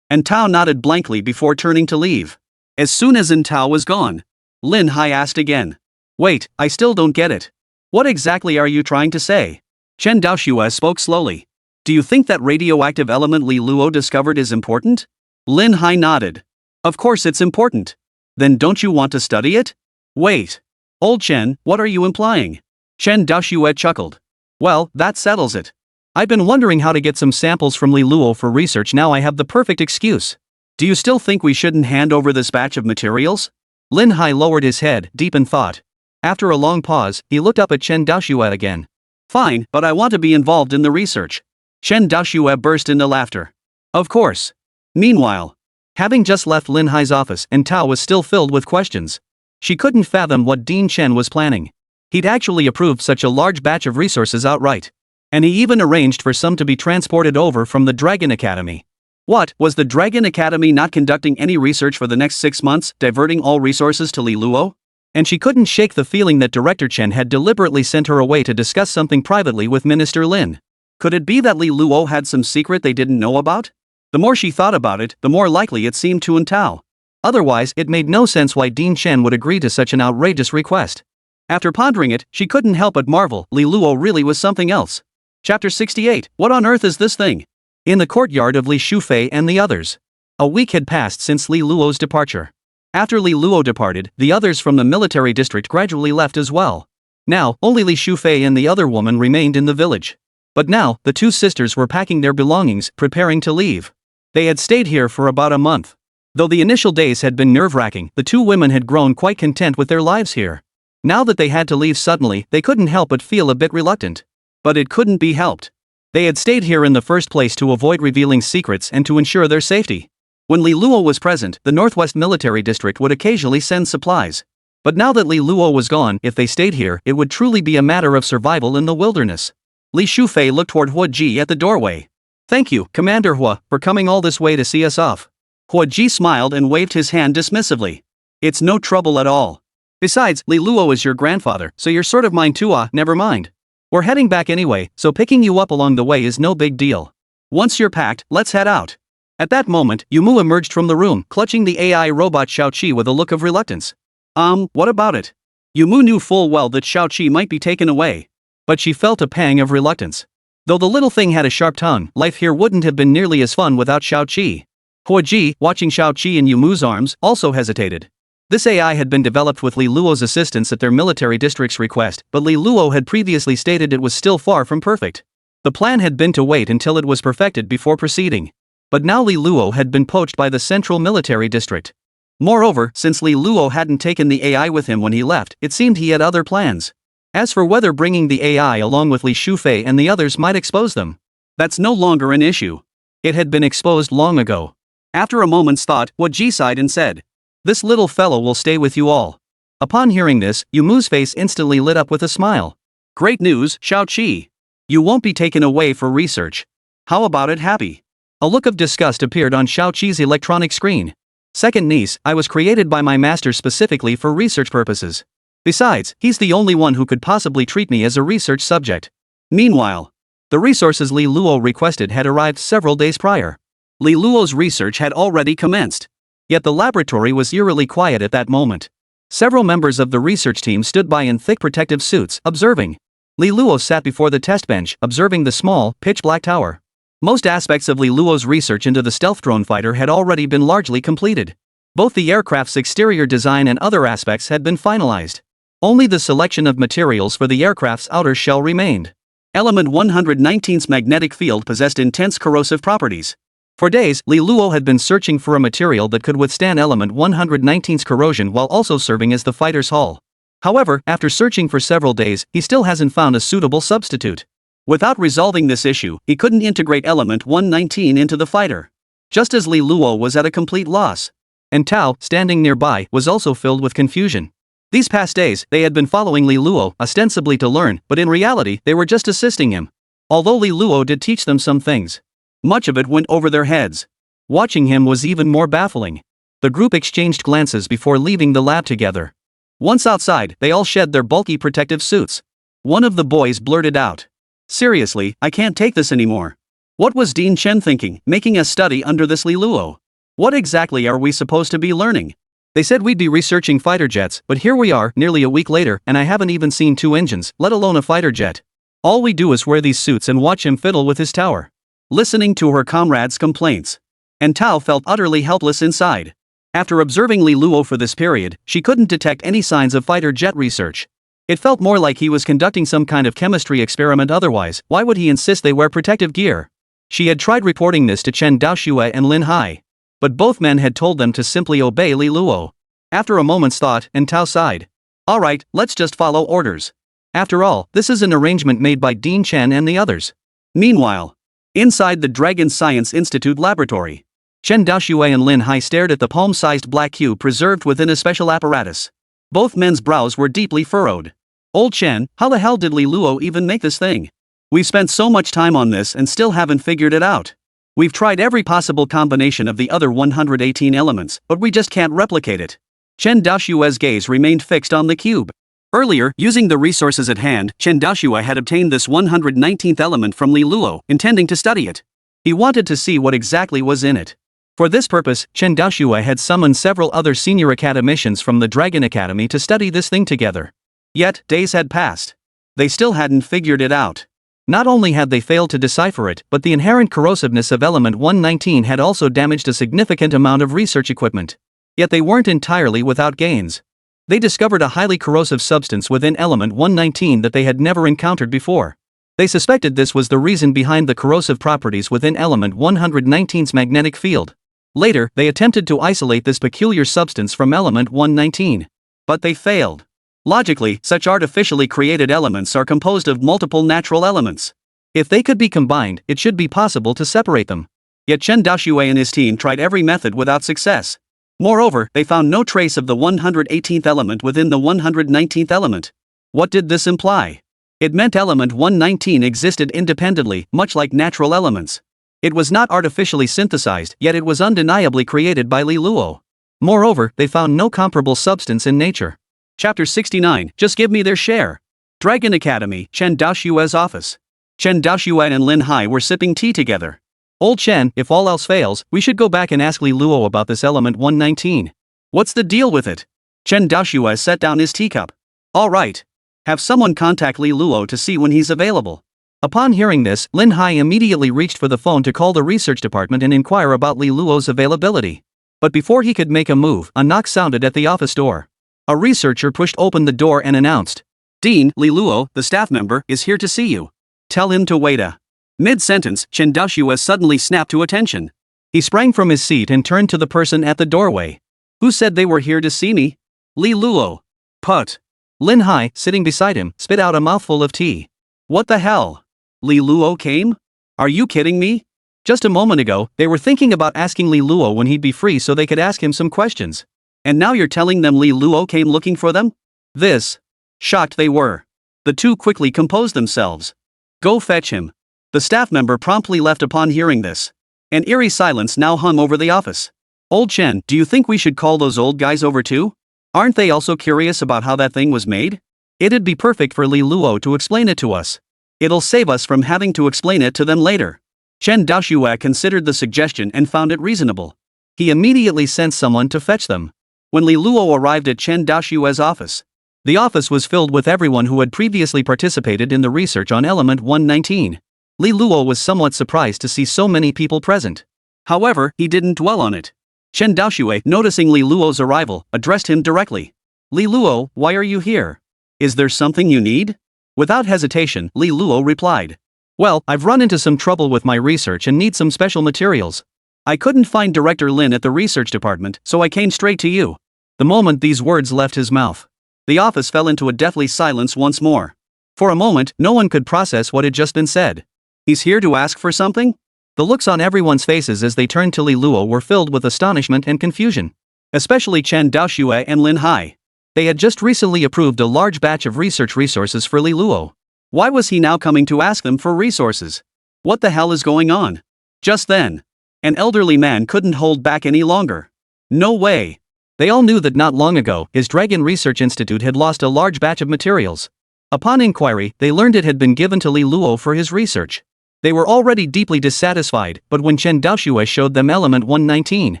Tao nodded blankly before turning to leave. As soon as Tao was gone, Lin Hai asked again. Wait, I still don't get it. What exactly are you trying to say? Chen Daoxue spoke slowly. Do you think that radioactive element Li Luo discovered is important? Lin Hai nodded. Of course it's important. Then don't you want to study it? Wait. Old Chen, what are you implying? Chen Daoxue chuckled. Well, that settles it. I've been wondering how to get some samples from Li Luo for research. Now I have the perfect excuse. Do you still think we shouldn't hand over this batch of materials? Lin Hai lowered his head, deep in thought. After a long pause, he looked up at Chen Daoxue again. Fine, but I want to be involved in the research. Chen Daoxue burst into laughter. Of course. Meanwhile, having just left Lin Hai's office, and Tao was still filled with questions. She couldn't fathom what Dean Chen was planning. He'd actually approved such a large batch of resources outright. And he even arranged for some to be transported over from the Dragon Academy. What, was the Dragon Academy not conducting any research for the next 6 months, diverting all resources to Li Luo? And she couldn't shake the feeling that Director Chen had deliberately sent her away to discuss something privately with Minister Lin. Could it be that Li Luo had some secret they didn't know about? The more she thought about it, the more likely it seemed to Tao. Otherwise, it made no sense why Dean Chen would agree to such an outrageous request. After pondering it, she couldn't help but marvel. Li Luo really was something else. Chapter 68. What on earth is this thing? In the courtyard of Li Shufei and the others. A week had passed since Li Luo's departure. After Li Luo departed, the others from the military district gradually left as well. Now, only Li Shufei and the other woman remained in the village. But now, the two sisters were packing their belongings, preparing to leave. They had stayed here for about a month. Though the initial days had been nerve-wracking, the two women had grown quite content with their lives here. Now that they had to leave suddenly, they couldn't help but feel a bit reluctant. But it couldn't be helped. They had stayed here in the first place to avoid revealing secrets and to ensure their safety. When Li Luo was present, the Northwest Military District would occasionally send supplies. But now that Li Luo was gone, if they stayed here, it would truly be a matter of survival in the wilderness. Li Shufei looked toward Hua Ji at the doorway. Thank you, Commander Hua, for coming all this way to see us off. Hua Ji smiled and waved his hand dismissively. It's no trouble at all. Besides, Li Luo is your grandfather, so you're sort of mine too. Never mind. We're heading back anyway, so picking you up along the way is no big deal. Once you're packed, let's head out. At that moment, Yumu emerged from the room, clutching the AI robot Xiaoqi with a look of reluctance. What about it? Yumu knew full well that Xiaoqi might be taken away. But she felt a pang of reluctance. Though the little thing had a sharp tongue, life here wouldn't have been nearly as fun without Xiaoqi. Hua Ji, watching Xiaoqi in Yumu's arms, also hesitated. This AI had been developed with Li Luo's assistance at their military district's request, but Li Luo had previously stated it was still far from perfect. The plan had been to wait until it was perfected before proceeding. But now Li Luo had been poached by the Central Military District. Moreover, since Li Luo hadn't taken the AI with him when he left, it seemed he had other plans. As for whether bringing the AI along with Li Shufei and the others might expose them, that's no longer an issue. It had been exposed long ago. After a moment's thought, Hua Ji sighed and said, "This little fellow will stay with you all." Upon hearing this, Yumu's face instantly lit up with a smile. Great news, Xiaoqi. You won't be taken away for research. How about it, happy? A look of disgust appeared on Xiaoqi's electronic screen. Second niece, I was created by my master specifically for research purposes. Besides, he's the only one who could possibly treat me as a research subject. Meanwhile, the resources Li Luo requested had arrived several days prior. Li Luo's research had already commenced. Yet the laboratory was eerily quiet at that moment. Several members of the research team stood by in thick protective suits, observing. Li Luo sat before the test bench, observing the small, pitch-black tower. Most aspects of Li Luo's research into the stealth drone fighter had already been largely completed. Both the aircraft's exterior design and other aspects had been finalized. Only the selection of materials for the aircraft's outer shell remained. Element 119's magnetic field possessed intense corrosive properties. For days, Li Luo had been searching for a material that could withstand element 119's corrosion while also serving as the fighter's hull. However, after searching for several days, he still hasn't found a suitable substitute. Without resolving this issue, he couldn't integrate element 119 into the fighter. Just as Li Luo was at a complete loss. And Tao, standing nearby, was also filled with confusion. These past days, they had been following Li Luo, ostensibly to learn, but in reality, they were just assisting him. Although Li Luo did teach them some things, much of it went over their heads. Watching him was even more baffling. The group exchanged glances before leaving the lab together. Once outside, they all shed their bulky protective suits. One of the boys blurted out, "Seriously, I can't take this anymore. What was Dean Chen thinking, making us study under this Li Luo? What exactly are we supposed to be learning? They said we'd be researching fighter jets, but here we are, nearly a week later, and I haven't even seen 2 engines, let alone a fighter jet. All we do is wear these suits and watch him fiddle with his tower." Listening to her comrades' complaints, and Tao felt utterly helpless inside. After observing Li Luo for this period, she couldn't detect any signs of fighter jet research. It felt more like he was conducting some kind of chemistry experiment otherwise. Why would he insist they wear protective gear? She had tried reporting this to Chen Daoxue and Lin Hai. But both men had told them to simply obey Li Luo. After a moment's thought, Tao sighed. Alright, let's just follow orders. After all, this is an arrangement made by Dean Chen and the others. Meanwhile, inside the Dragon Science Institute laboratory, Chen Daoxue and Lin Hai stared at the palm-sized black cube preserved within a special apparatus. Both men's brows were deeply furrowed. Old Chen, how the hell did Li Luo even make this thing? We've spent so much time on this and still haven't figured it out. We've tried every possible combination of the other 118 elements, but we just can't replicate it. Chen Daoxue's gaze remained fixed on the cube. Earlier, using the resources at hand, Chen Daoxue had obtained this 119th element from Li Luo, intending to study it. He wanted to see what exactly was in it. For this purpose, Chen Daoxue had summoned several other senior academicians from the Dragon Academy to study this thing together. Yet, days had passed. They still hadn't figured it out. Not only had they failed to decipher it, but the inherent corrosiveness of element 119 had also damaged a significant amount of research equipment. Yet they weren't entirely without gains. They discovered a highly corrosive substance within element 119 that they had never encountered before. They suspected this was the reason behind the corrosive properties within element 119's magnetic field. Later, they attempted to isolate this peculiar substance from element 119. But they failed. Logically, such artificially created elements are composed of multiple natural elements. If they could be combined, it should be possible to separate them. Yet Chen Daoxue and his team tried every method without success. Moreover, they found no trace of the 118th element within the 119th element. What did this imply? It meant element 119 existed independently, much like natural elements. It was not artificially synthesized, yet it was undeniably created by Li Luo. Moreover, they found no comparable substance in nature. Chapter 69, Just Give Me Their Share. Dragon Academy, Chen Daoxue's office. Chen Daoxue and Lin Hai were sipping tea together. Old Chen, if all else fails, we should go back and ask Li Luo about this element 119. What's the deal with it? Chen Daoxue set down his teacup. Alright. Have someone contact Li Luo to see when he's available. Upon hearing this, Lin Hai immediately reached for the phone to call the research department and inquire about Li Luo's availability. But before he could make a move, a knock sounded at the office door. A researcher pushed open the door and announced, Dean, Li Luo, the staff member, is here to see you. Tell him to wait a. Mid-sentence, Chen Daoxue suddenly snapped to attention. He sprang from his seat and turned to the person at the doorway. Who said they were here to see me? Li Luo. Put. Lin Hai, sitting beside him, spit out a mouthful of tea. What the hell? Li Luo came? Are you kidding me? Just a moment ago, they were thinking about asking Li Luo when he'd be free so they could ask him some questions. And now you're telling them Li Luo came looking for them? This. Shocked they were. The two quickly composed themselves. Go fetch him. The staff member promptly left upon hearing this. An eerie silence now hung over the office. Old Chen, do you think we should call those old guys over too? Aren't they also curious about how that thing was made? It'd be perfect for Li Luo to explain it to us. It'll save us from having to explain it to them later. Chen Daoxue considered the suggestion and found it reasonable. He immediately sent someone to fetch them. When Li Luo arrived at Chen Daoxue's office, the office was filled with everyone who had previously participated in the research on element 119. Li Luo was somewhat surprised to see so many people present. However, he didn't dwell on it. Chen Daoxue, noticing Li Luo's arrival, addressed him directly. Li Luo, why are you here? Is there something you need? Without hesitation, Li Luo replied. Well, I've run into some trouble with my research and need some special materials. I couldn't find Director Lin at the research department, so I came straight to you. The moment these words left his mouth, the office fell into a deathly silence once more. For a moment, no one could process what had just been said. He's here to ask for something? The looks on everyone's faces as they turned to Li Luo were filled with astonishment and confusion. Especially Chen Daoxue and Lin Hai. They had just recently approved a large batch of research resources for Li Luo. Why was he now coming to ask them for resources? What the hell is going on? Just then, an elderly man couldn't hold back any longer. No way. They all knew that not long ago, his Dragon Research Institute had lost a large batch of materials. Upon inquiry, they learned it had been given to Li Luo for his research. They were already deeply dissatisfied, but when Chen Daoxue showed them element 119,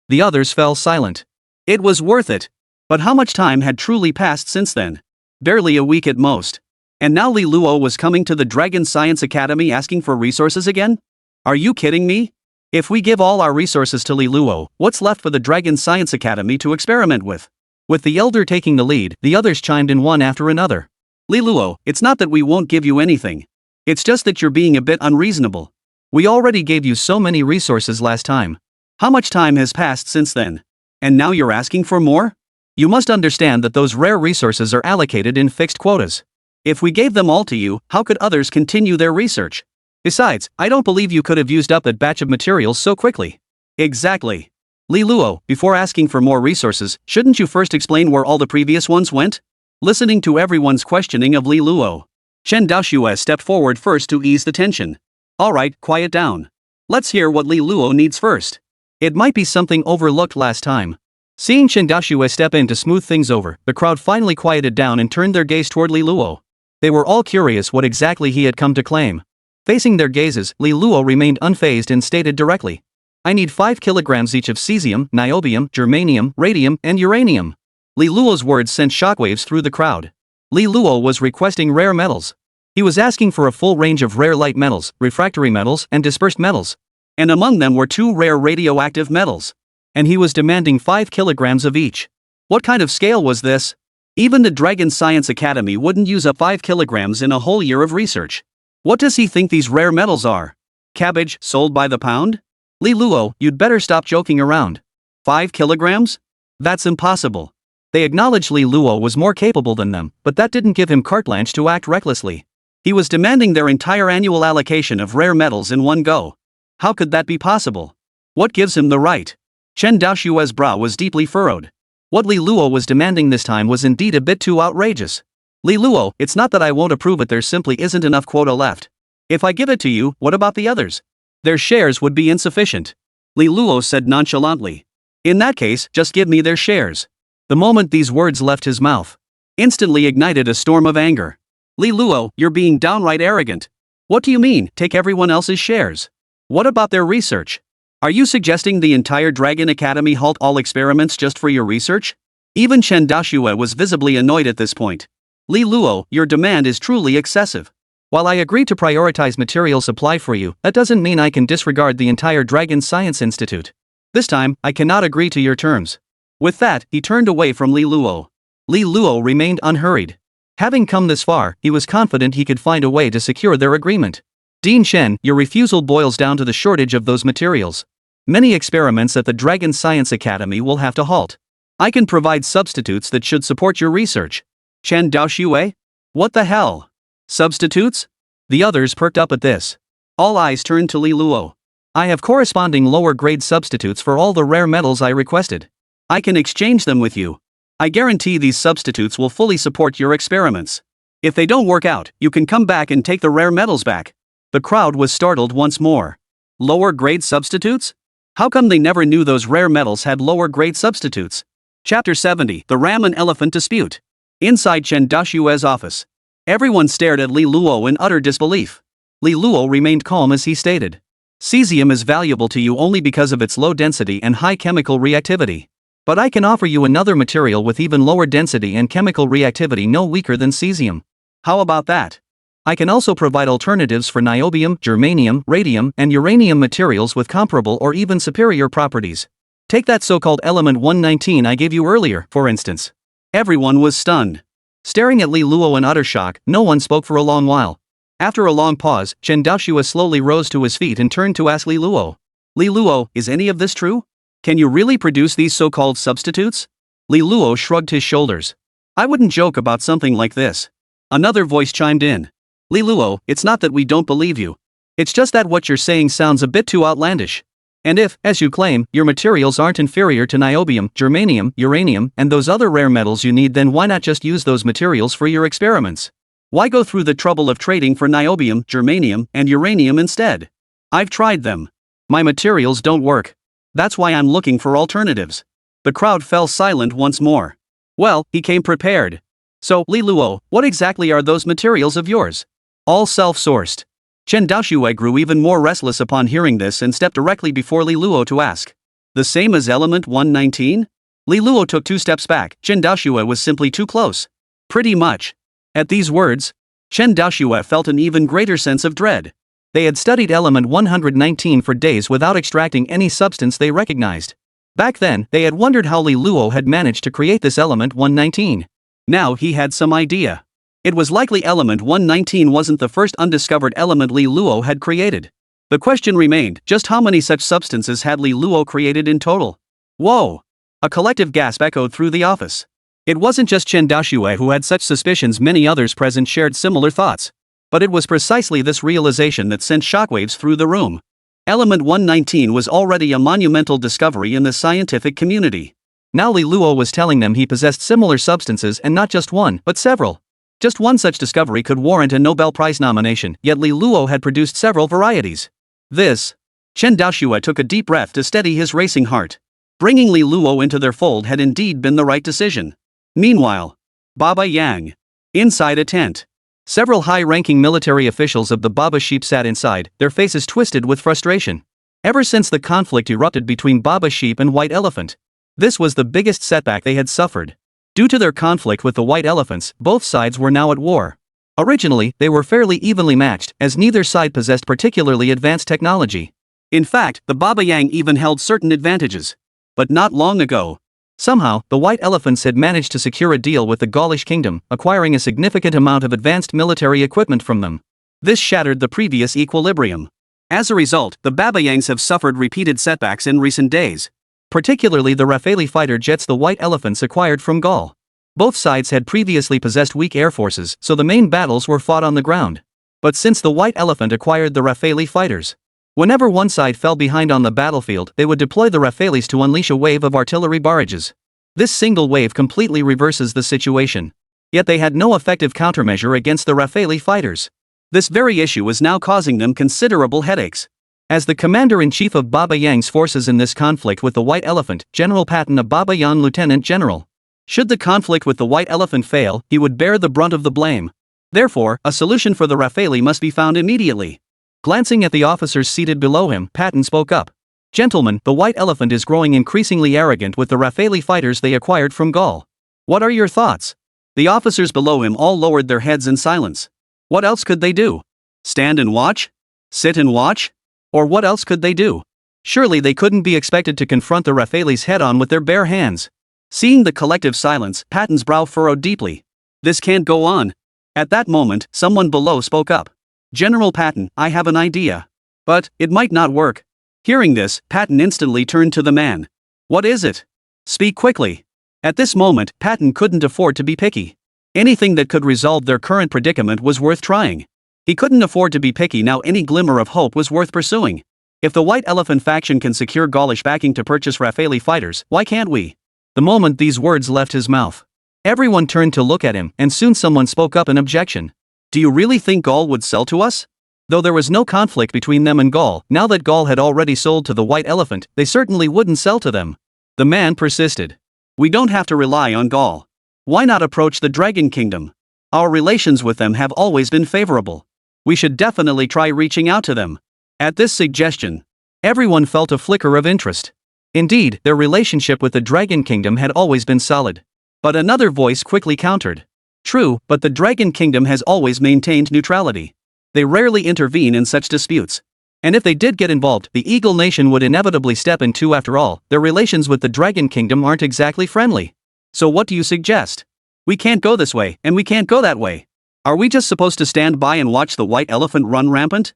the others fell silent. It was worth it. But how much time had truly passed since then? Barely a week at most. And now Li Luo was coming to the Dragon Science Academy asking for resources again? Are you kidding me? If we give all our resources to Li Luo, what's left for the Dragon Science Academy to experiment with? With the elder taking the lead, the others chimed in one after another. Li Luo, it's not that we won't give you anything. It's just that you're being a bit unreasonable. We already gave you so many resources last time. How much time has passed since then? And now you're asking for more? You must understand that those rare resources are allocated in fixed quotas. If we gave them all to you, how could others continue their research? Besides, I don't believe you could have used up that batch of materials so quickly. Exactly. Li Luo, before asking for more resources, shouldn't you first explain where all the previous ones went? Listening to everyone's questioning of Li Luo, Chen Daoxue stepped forward first to ease the tension. Alright, quiet down. Let's hear what Li Luo needs first. It might be something overlooked last time. Seeing Chen Daoxue step in to smooth things over, the crowd finally quieted down and turned their gaze toward Li Luo. They were all curious what exactly he had come to claim. Facing their gazes, Li Luo remained unfazed and stated directly, I need 5 kilograms each of cesium, niobium, germanium, radium, and uranium. Li Luo's words sent shockwaves through the crowd. Li Luo was requesting rare metals. He was asking for a full range of rare light metals, refractory metals, and dispersed metals. And among them were 2 rare radioactive metals. And he was demanding 5 kilograms of each. What kind of scale was this? Even the Dragon Science Academy wouldn't use up 5 kilograms in a whole year of research. What does he think these rare metals are? Cabbage sold by the pound? Li Luo, you'd better stop joking around. 5 kilograms? That's impossible. They acknowledged Li Luo was more capable than them, but that didn't give him carte blanche to act recklessly. He was demanding their entire annual allocation of rare metals in one go. How could that be possible? What gives him the right? Chen Daoxue's brow was deeply furrowed. What Li Luo was demanding this time was indeed a bit too outrageous. Li Luo, it's not that I won't approve it, there simply isn't enough quota left. If I give it to you, what about the others? Their shares would be insufficient. Li Luo said nonchalantly. In that case, just give me their shares. The moment these words left his mouth, instantly ignited a storm of anger. Li Luo, you're being downright arrogant. What do you mean, take everyone else's shares? What about their research? Are you suggesting the entire Dragon Academy halt all experiments just for your research? Even Chen Daoxue was visibly annoyed at this point. Li Luo, your demand is truly excessive. While I agree to prioritize material supply for you, that doesn't mean I can disregard the entire Dragon Science Institute. This time, I cannot agree to your terms. With that, he turned away from Li Luo. Li Luo remained unhurried. Having come this far, he was confident he could find a way to secure their agreement. Dean Shen, your refusal boils down to the shortage of those materials. Many experiments at the Dragon Science Academy will have to halt. I can provide substitutes that should support your research. Chen Daoxue? What the hell? Substitutes? The others perked up at this. All eyes turned to Li Luo. I have corresponding lower grade substitutes for all the rare metals I requested. I can exchange them with you. I guarantee these substitutes will fully support your experiments. If they don't work out, you can come back and take the rare metals back. The crowd was startled once more. Lower grade substitutes? How come they never knew those rare metals had lower grade substitutes? Chapter 70, The Ram and Elephant Dispute. Inside Chen Daoxue's office, everyone stared at Li Luo in utter disbelief. Li Luo remained calm as he stated. Cesium is valuable to you only because of its low density and high chemical reactivity. But I can offer you another material with even lower density and chemical reactivity no weaker than cesium. How about that? I can also provide alternatives for niobium, germanium, radium, and uranium materials with comparable or even superior properties. Take that so-called element 119 I gave you earlier, for instance. Everyone was stunned. Staring at Li Luo in utter shock, no one spoke for a long while. After a long pause, Chen Daoxue slowly rose to his feet and turned to ask Li Luo. Li Luo, is any of this true? Can you really produce these so-called substitutes? Li Luo shrugged his shoulders. I wouldn't joke about something like this. Another voice chimed in. Li Luo, it's not that we don't believe you. It's just that what you're saying sounds a bit too outlandish. And if, as you claim, your materials aren't inferior to niobium, germanium, uranium, and those other rare metals you need, then why not just use those materials for your experiments? Why go through the trouble of trading for niobium, germanium, and uranium instead? I've tried them. My materials don't work. That's why I'm looking for alternatives. The crowd fell silent once more. Well, he came prepared. So, Li Luo, what exactly are those materials of yours? All self-sourced. Chen Daoxue grew even more restless upon hearing this and stepped directly before Li Luo to ask. The same as element 119? Li Luo took 2 steps back. Chen Daoxue was simply too close. Pretty much. At these words, Chen Daoxue felt an even greater sense of dread. They had studied element 119 for days without extracting any substance they recognized. Back then, they had wondered how Li Luo had managed to create this element 119. Now he had some idea. It was likely element 119 wasn't the first undiscovered element Li Luo had created. The question remained, just how many such substances had Li Luo created in total? Whoa! A collective gasp echoed through the office. It wasn't just Chen Daoxue who had such suspicions, many others present shared similar thoughts. But it was precisely this realization that sent shockwaves through the room. Element 119 was already a monumental discovery in the scientific community. Now Li Luo was telling them he possessed similar substances, and not just one, but several. Just one such discovery could warrant a Nobel Prize nomination, yet Li Luo had produced several varieties. Chen Daoxue took a deep breath to steady his racing heart. Bringing Li Luo into their fold had indeed been the right decision. Meanwhile, Baba Yang. Inside a tent. Several high-ranking military officials of the Baba Sheep sat inside, their faces twisted with frustration. Ever since the conflict erupted between Baba Sheep and White Elephant, this was the biggest setback they had suffered. Due to their conflict with the White Elephants, both sides were now at war. Originally, they were fairly evenly matched, as neither side possessed particularly advanced technology. In fact, the Baba Yang even held certain advantages. But not long ago, somehow, the White Elephants had managed to secure a deal with the Gaulish kingdom, acquiring a significant amount of advanced military equipment from them. This shattered the previous equilibrium. As a result, the Baba Yangs have suffered repeated setbacks in recent days. Particularly the Rafale fighter jets the White Elephants acquired from Gaul. Both sides had previously possessed weak air forces, so the main battles were fought on the ground. But since the White Elephant acquired the Rafale fighters, whenever one side fell behind on the battlefield, they would deploy the Rafales to unleash a wave of artillery barrages. This single wave completely reverses the situation. Yet they had no effective countermeasure against the Rafale fighters. This very issue is now causing them considerable headaches. As the commander-in-chief of Baba Yang's forces in this conflict with the White Elephant, General Patton, a Baba Yang lieutenant general. Should the conflict with the White Elephant fail, he would bear the brunt of the blame. Therefore, a solution for the Rafale must be found immediately. Glancing at the officers seated below him, Patton spoke up. Gentlemen, the White Elephant is growing increasingly arrogant with the Rafale fighters they acquired from Gaul. What are your thoughts? The officers below him all lowered their heads in silence. What else could they do? Stand and watch? Sit and watch? Or what else could they do? Surely they couldn't be expected to confront the Rafales head-on with their bare hands. Seeing the collective silence, Patton's brow furrowed deeply. This can't go on. At that moment, someone below spoke up. General Patton, I have an idea. But it might not work. Hearing this, Patton instantly turned to the man. What is it? Speak quickly. At this moment, Patton couldn't afford to be picky. Anything that could resolve their current predicament was worth trying. He couldn't afford to be picky now. Any glimmer of hope was worth pursuing. If the White Elephant faction can secure Gaulish backing to purchase Rafale fighters, why can't we? The moment these words left his mouth, everyone turned to look at him, and soon someone spoke up in objection. Do you really think Gaul would sell to us? Though there was no conflict between them and Gaul, now that Gaul had already sold to the White Elephant, they certainly wouldn't sell to them. The man persisted. We don't have to rely on Gaul. Why not approach the Dragon Kingdom? Our relations with them have always been favorable. We should definitely try reaching out to them. At this suggestion, everyone felt a flicker of interest. Indeed, their relationship with the Dragon Kingdom had always been solid. But another voice quickly countered. True, but the Dragon Kingdom has always maintained neutrality. They rarely intervene in such disputes. And if they did get involved, the Eagle Nation would inevitably step in too. After all, their relations with the Dragon Kingdom aren't exactly friendly. So what do you suggest? We can't go this way, and we can't go that way. Are we just supposed to stand by and watch the White Elephant run rampant?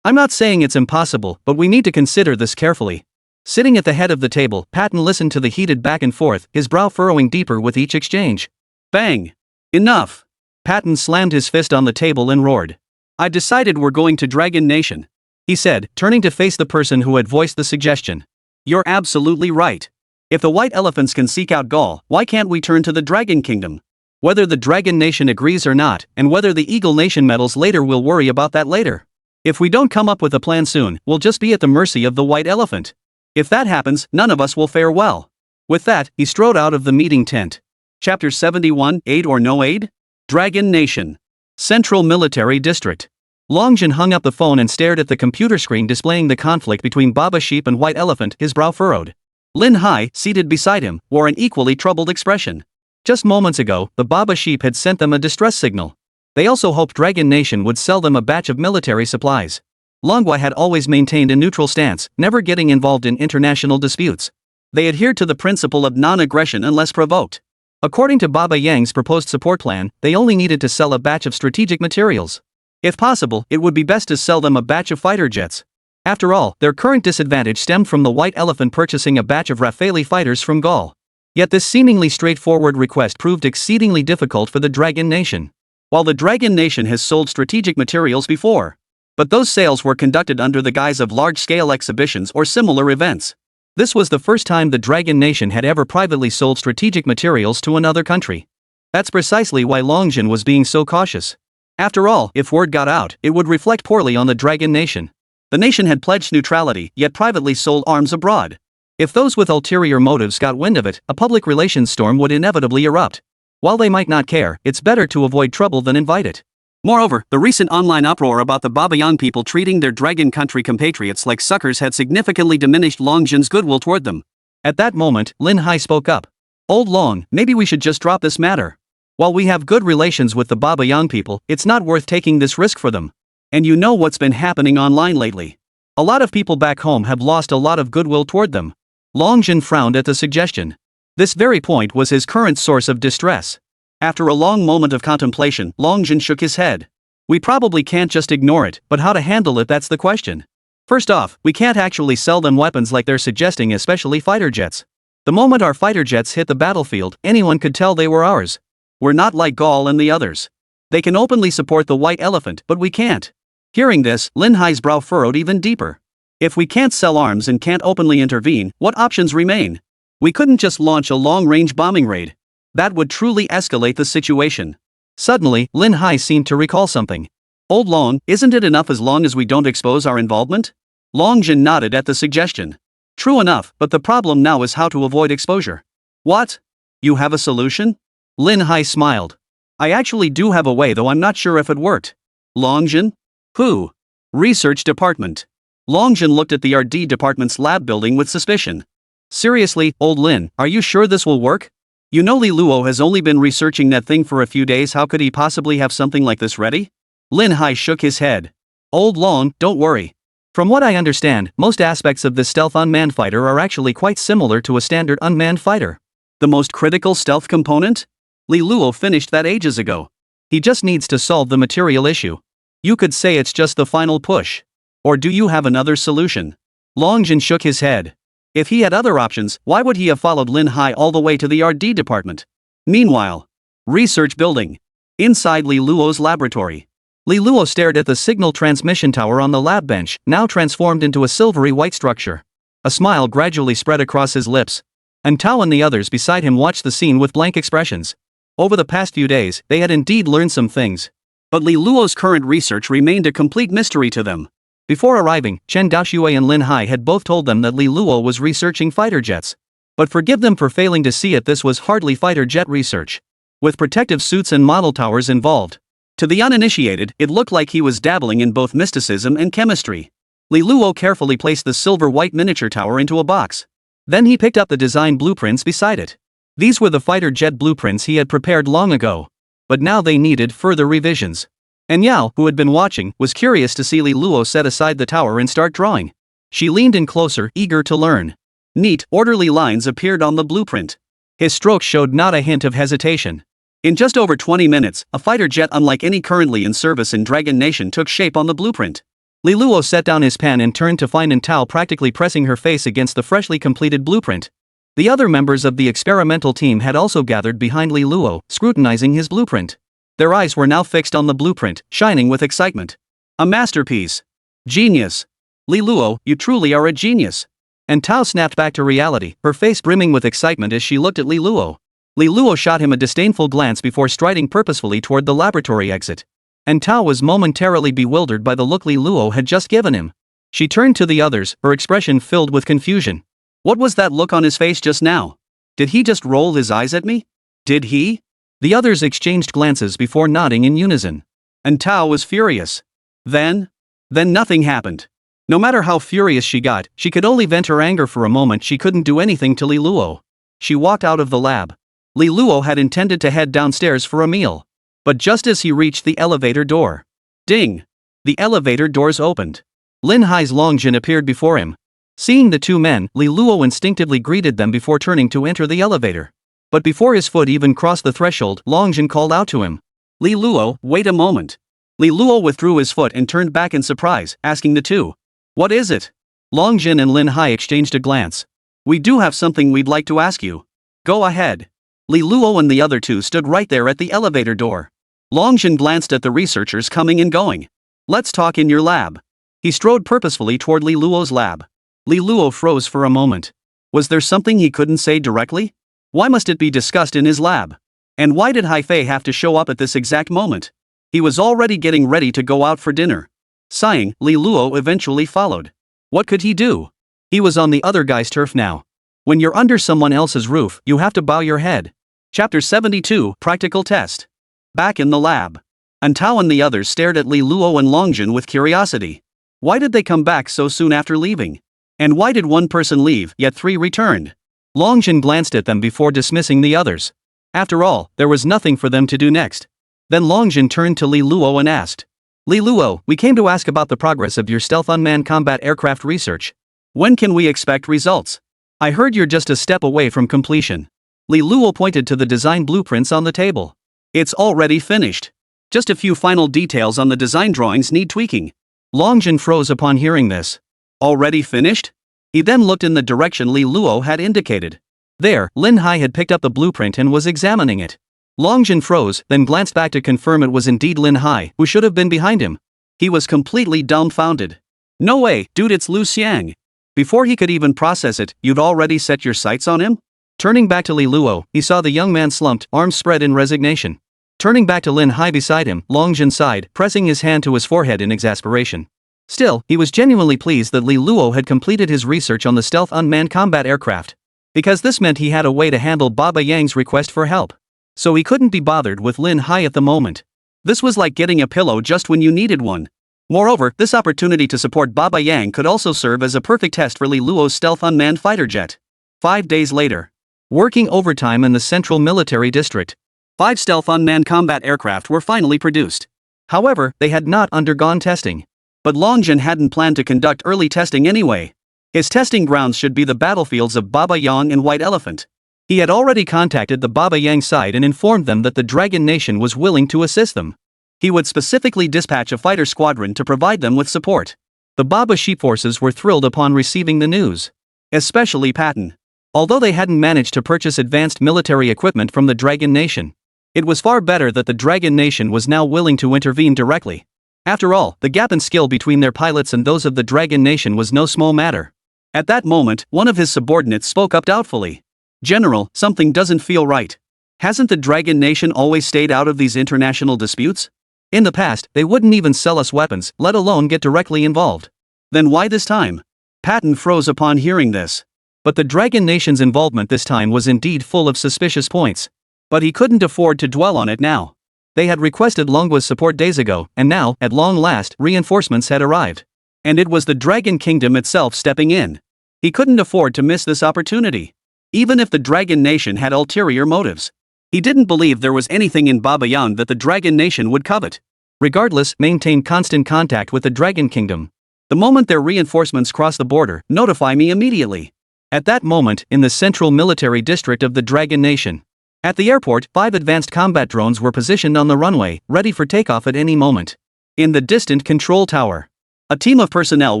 I'm not saying it's impossible, but we need to consider this carefully. Sitting at the head of the table, Patton listened to the heated back and forth, his brow furrowing deeper with each exchange. Bang! Enough! Patton slammed his fist on the table and roared. I've decided we're going to Dragon Nation, he said, turning to face the person who had voiced the suggestion. You're absolutely right. If the White Elephants can seek out Gaul, why can't we turn to the Dragon Kingdom? Whether the Dragon Nation agrees or not, and whether the Eagle Nation meddles later, we'll worry about that later. If we don't come up with a plan soon, we'll just be at the mercy of the White Elephant. If that happens, none of us will fare well. With that, he strode out of the meeting tent. Chapter 71, Aid or No Aid? Dragon Nation. Central Military District. Longjin hung up the phone and stared at the computer screen displaying the conflict between Baba Sheep and White Elephant, his brow furrowed. Lin Hai, seated beside him, wore an equally troubled expression. Just moments ago, the Baba Sheep had sent them a distress signal. They also hoped Dragon Nation would sell them a batch of military supplies. Manhwa had always maintained a neutral stance, never getting involved in international disputes. They adhered to the principle of non-aggression unless provoked. According to Baba Yang's proposed support plan, they only needed to sell a batch of strategic materials. If possible, it would be best to sell them a batch of fighter jets. After all, their current disadvantage stemmed from the White Elephant purchasing a batch of Rafale fighters from Gaul. Yet this seemingly straightforward request proved exceedingly difficult for the Dragon Nation. While the Dragon Nation has sold strategic materials before, but those sales were conducted under the guise of large-scale exhibitions or similar events. This was the first time the Dragon Nation had ever privately sold strategic materials to another country. That's precisely why Longjin was being so cautious. After all, if word got out, it would reflect poorly on the Dragon Nation. The nation had pledged neutrality, yet privately sold arms abroad. If those with ulterior motives got wind of it, a public relations storm would inevitably erupt. While they might not care, it's better to avoid trouble than invite it. Moreover, the recent online uproar about the Babayan people treating their dragon country compatriots like suckers had significantly diminished Longjin's goodwill toward them. At that moment, Lin Hai spoke up. "Old Long, maybe we should just drop this matter. While we have good relations with the Babayan people, it's not worth taking this risk for them. And you know what's been happening online lately. A lot of people back home have lost a lot of goodwill toward them." Longjin frowned at the suggestion. This very point was his current source of distress. After a long moment of contemplation, Longjin shook his head. "We probably can't just ignore it, but how to handle it, that's the question. First off, we can't actually sell them weapons like they're suggesting, especially fighter jets. The moment our fighter jets hit the battlefield, anyone could tell they were ours. We're not like Gaul and the others. They can openly support the White Elephant, but we can't." Hearing this, Lin Hai's brow furrowed even deeper. If we can't sell arms and can't openly intervene, what options remain? We couldn't just launch a long-range bombing raid. That would truly escalate the situation. Suddenly, Lin Hai seemed to recall something. "Old Long, isn't it enough as long as we don't expose our involvement?" Longjin nodded at the suggestion. "True enough, but the problem now is how to avoid exposure." "What? You have a solution?" Lin Hai smiled. "I actually do have a way, though I'm not sure if it worked." "Longjin? Who?" "Research Department." Longjin looked at the RD department's lab building with suspicion. "Seriously, Old Lin, are you sure this will work? You know Li Luo has only been researching that thing for a few days, how could he possibly have something like this ready?" Lin Hai shook his head. "Old Long, don't worry. From what I understand, most aspects of this stealth unmanned fighter are actually quite similar to a standard unmanned fighter. The most critical stealth component? Li Luo finished that ages ago. He just needs to solve the material issue. You could say it's just the final push. Or do you have another solution?" Longjin shook his head. If he had other options, why would he have followed Lin Hai all the way to the RD department? Meanwhile, research building. Inside Li Luo's laboratory. Li Luo stared at the signal transmission tower on the lab bench, now transformed into a silvery white structure. A smile gradually spread across his lips. And Tao and the others beside him watched the scene with blank expressions. Over the past few days, they had indeed learned some things. But Li Luo's current research remained a complete mystery to them. Before arriving, Chen Daoxue and Lin Hai had both told them that Li Luo was researching fighter jets. But forgive them for failing to see it, this was hardly fighter jet research. With protective suits and model towers involved. To the uninitiated, it looked like he was dabbling in both mysticism and chemistry. Li Luo carefully placed the silver-white miniature tower into a box. Then he picked up the design blueprints beside it. These were the fighter jet blueprints he had prepared long ago. But now they needed further revisions. And Yao, who had been watching, was curious to see Li Luo set aside the tower and start drawing. She leaned in closer, eager to learn. Neat, orderly lines appeared on the blueprint. His strokes showed not a hint of hesitation. In just over 20 minutes, a fighter jet unlike any currently in service in Dragon Nation took shape on the blueprint. Li Luo set down his pen and turned to find Tao practically pressing her face against the freshly completed blueprint. The other members of the experimental team had also gathered behind Li Luo, scrutinizing his blueprint. Their eyes were now fixed on the blueprint, shining with excitement. "A masterpiece. Genius. Li Luo, you truly are a genius." And Tao snapped back to reality, her face brimming with excitement as she looked at Li Luo. Li Luo shot him a disdainful glance before striding purposefully toward the laboratory exit. And Tao was momentarily bewildered by the look Li Luo had just given him. She turned to the others, her expression filled with confusion. What was that look on his face just now? Did he just roll his eyes at me? Did he? The others exchanged glances before nodding in unison. And Tao was furious. Then nothing happened. No matter how furious she got, she could only vent her anger for a moment. She couldn't do anything to Li Luo. She walked out of the lab. Li Luo had intended to head downstairs for a meal. But just as he reached the elevator door. Ding! The elevator doors opened. Lin Hai's Longjin appeared before him. Seeing the two men, Li Luo instinctively greeted them before turning to enter the elevator. But before his foot even crossed the threshold, Longjin called out to him. Li Luo, wait a moment. Li Luo withdrew his foot and turned back in surprise, asking the two. What is it? Longjin and Lin Hai exchanged a glance. We do have something we'd like to ask you. Go ahead. Li Luo and the other two stood right there at the elevator door. Longjin glanced at the researchers coming and going. Let's talk in your lab. He strode purposefully toward Li Luo's lab. Li Luo froze for a moment. Was there something he couldn't say directly? Why must it be discussed in his lab? And why did Hai Fei have to show up at this exact moment? He was already getting ready to go out for dinner. Sighing, Li Luo eventually followed. What could he do? He was on the other guy's turf now. When you're under someone else's roof, you have to bow your head. Chapter 72, Practical Test. Back in the lab. Antao and the others stared at Li Luo and Longjin with curiosity. Why did they come back so soon after leaving? And why did one person leave, yet three returned? Longjin glanced at them before dismissing the others. After all, there was nothing for them to do next. Then Longjin turned to Li Luo and asked. Li Luo, we came to ask about the progress of your stealth unmanned combat aircraft research. When can we expect results? I heard you're just a step away from completion. Li Luo pointed to the design blueprints on the table. It's already finished. Just a few final details on the design drawings need tweaking. Longjin froze upon hearing this. Already finished? He then looked in the direction Li Luo had indicated. There, Lin Hai had picked up the blueprint and was examining it. Longjin froze, then glanced back to confirm it was indeed Lin Hai, who should have been behind him. He was completely dumbfounded. No way, dude, it's Lu Xiang. Before he could even process it, you'd already set your sights on him? Turning back to Li Luo, he saw the young man slumped, arms spread in resignation. Turning back to Lin Hai beside him, Longjin sighed, pressing his hand to his forehead in exasperation. Still, he was genuinely pleased that Li Luo had completed his research on the stealth unmanned combat aircraft. Because this meant he had a way to handle Baba Yang's request for help. So he couldn't be bothered with Lin Hai at the moment. This was like getting a pillow just when you needed one. Moreover, this opportunity to support Baba Yang could also serve as a perfect test for Li Luo's stealth unmanned fighter jet. 5 days later. Working overtime in the Central Military District. 5 stealth unmanned combat aircraft were finally produced. However, they had not undergone testing. But Longjin hadn't planned to conduct early testing anyway. His testing grounds should be the battlefields of Baba Yang and White Elephant. He had already contacted the Baba Yang side and informed them that the Dragon Nation was willing to assist them. He would specifically dispatch a fighter squadron to provide them with support. The Baba Sheep forces were thrilled upon receiving the news. Especially Patton. Although they hadn't managed to purchase advanced military equipment from the Dragon Nation, it was far better that the Dragon Nation was now willing to intervene directly. After all, the gap in skill between their pilots and those of the Dragon Nation was no small matter. At that moment, one of his subordinates spoke up doubtfully. General, something doesn't feel right. Hasn't the Dragon Nation always stayed out of these international disputes? In the past, they wouldn't even sell us weapons, let alone get directly involved. Then why this time? Patton froze upon hearing this. But the Dragon Nation's involvement this time was indeed full of suspicious points. But he couldn't afford to dwell on it now. They had requested Longwa's support days ago, and now, at long last, reinforcements had arrived. And it was the Dragon Kingdom itself stepping in. He couldn't afford to miss this opportunity. Even if the Dragon Nation had ulterior motives. He didn't believe there was anything in Baba Yang that the Dragon Nation would covet. Regardless, maintain constant contact with the Dragon Kingdom. The moment their reinforcements cross the border, notify me immediately. At that moment, in the Central Military District of the Dragon Nation. At the airport, 5 advanced combat drones were positioned on the runway, ready for takeoff at any moment. In the distant control tower, a team of personnel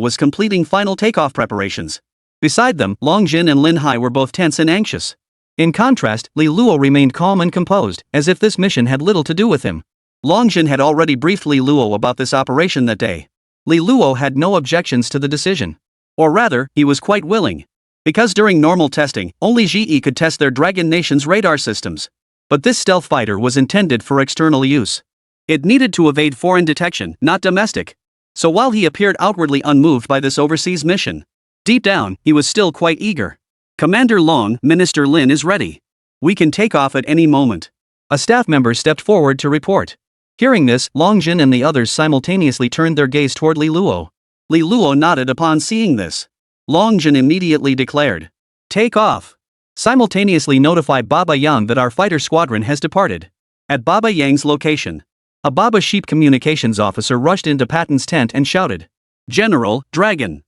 was completing final takeoff preparations. Beside them, Longjin and Lin Hai were both tense and anxious. In contrast, Li Luo remained calm and composed, as if this mission had little to do with him. Longjin had already briefed Li Luo about this operation that day. Li Luo had no objections to the decision. Or rather, he was quite willing. Because during normal testing, only GE could test their Dragon Nation's radar systems. But this stealth fighter was intended for external use. It needed to evade foreign detection, not domestic. So while he appeared outwardly unmoved by this overseas mission, deep down, he was still quite eager. Commander Long, Minister Lin is ready. We can take off at any moment. A staff member stepped forward to report. Hearing this, Longjin and the others simultaneously turned their gaze toward Li Luo. Li Luo nodded upon seeing this. Longjin immediately declared, "Take off. Simultaneously notify Baba Yang that our fighter squadron has departed." At Baba Yang's location, a Baba Sheep communications officer rushed into Patton's tent and shouted, "General, Dragon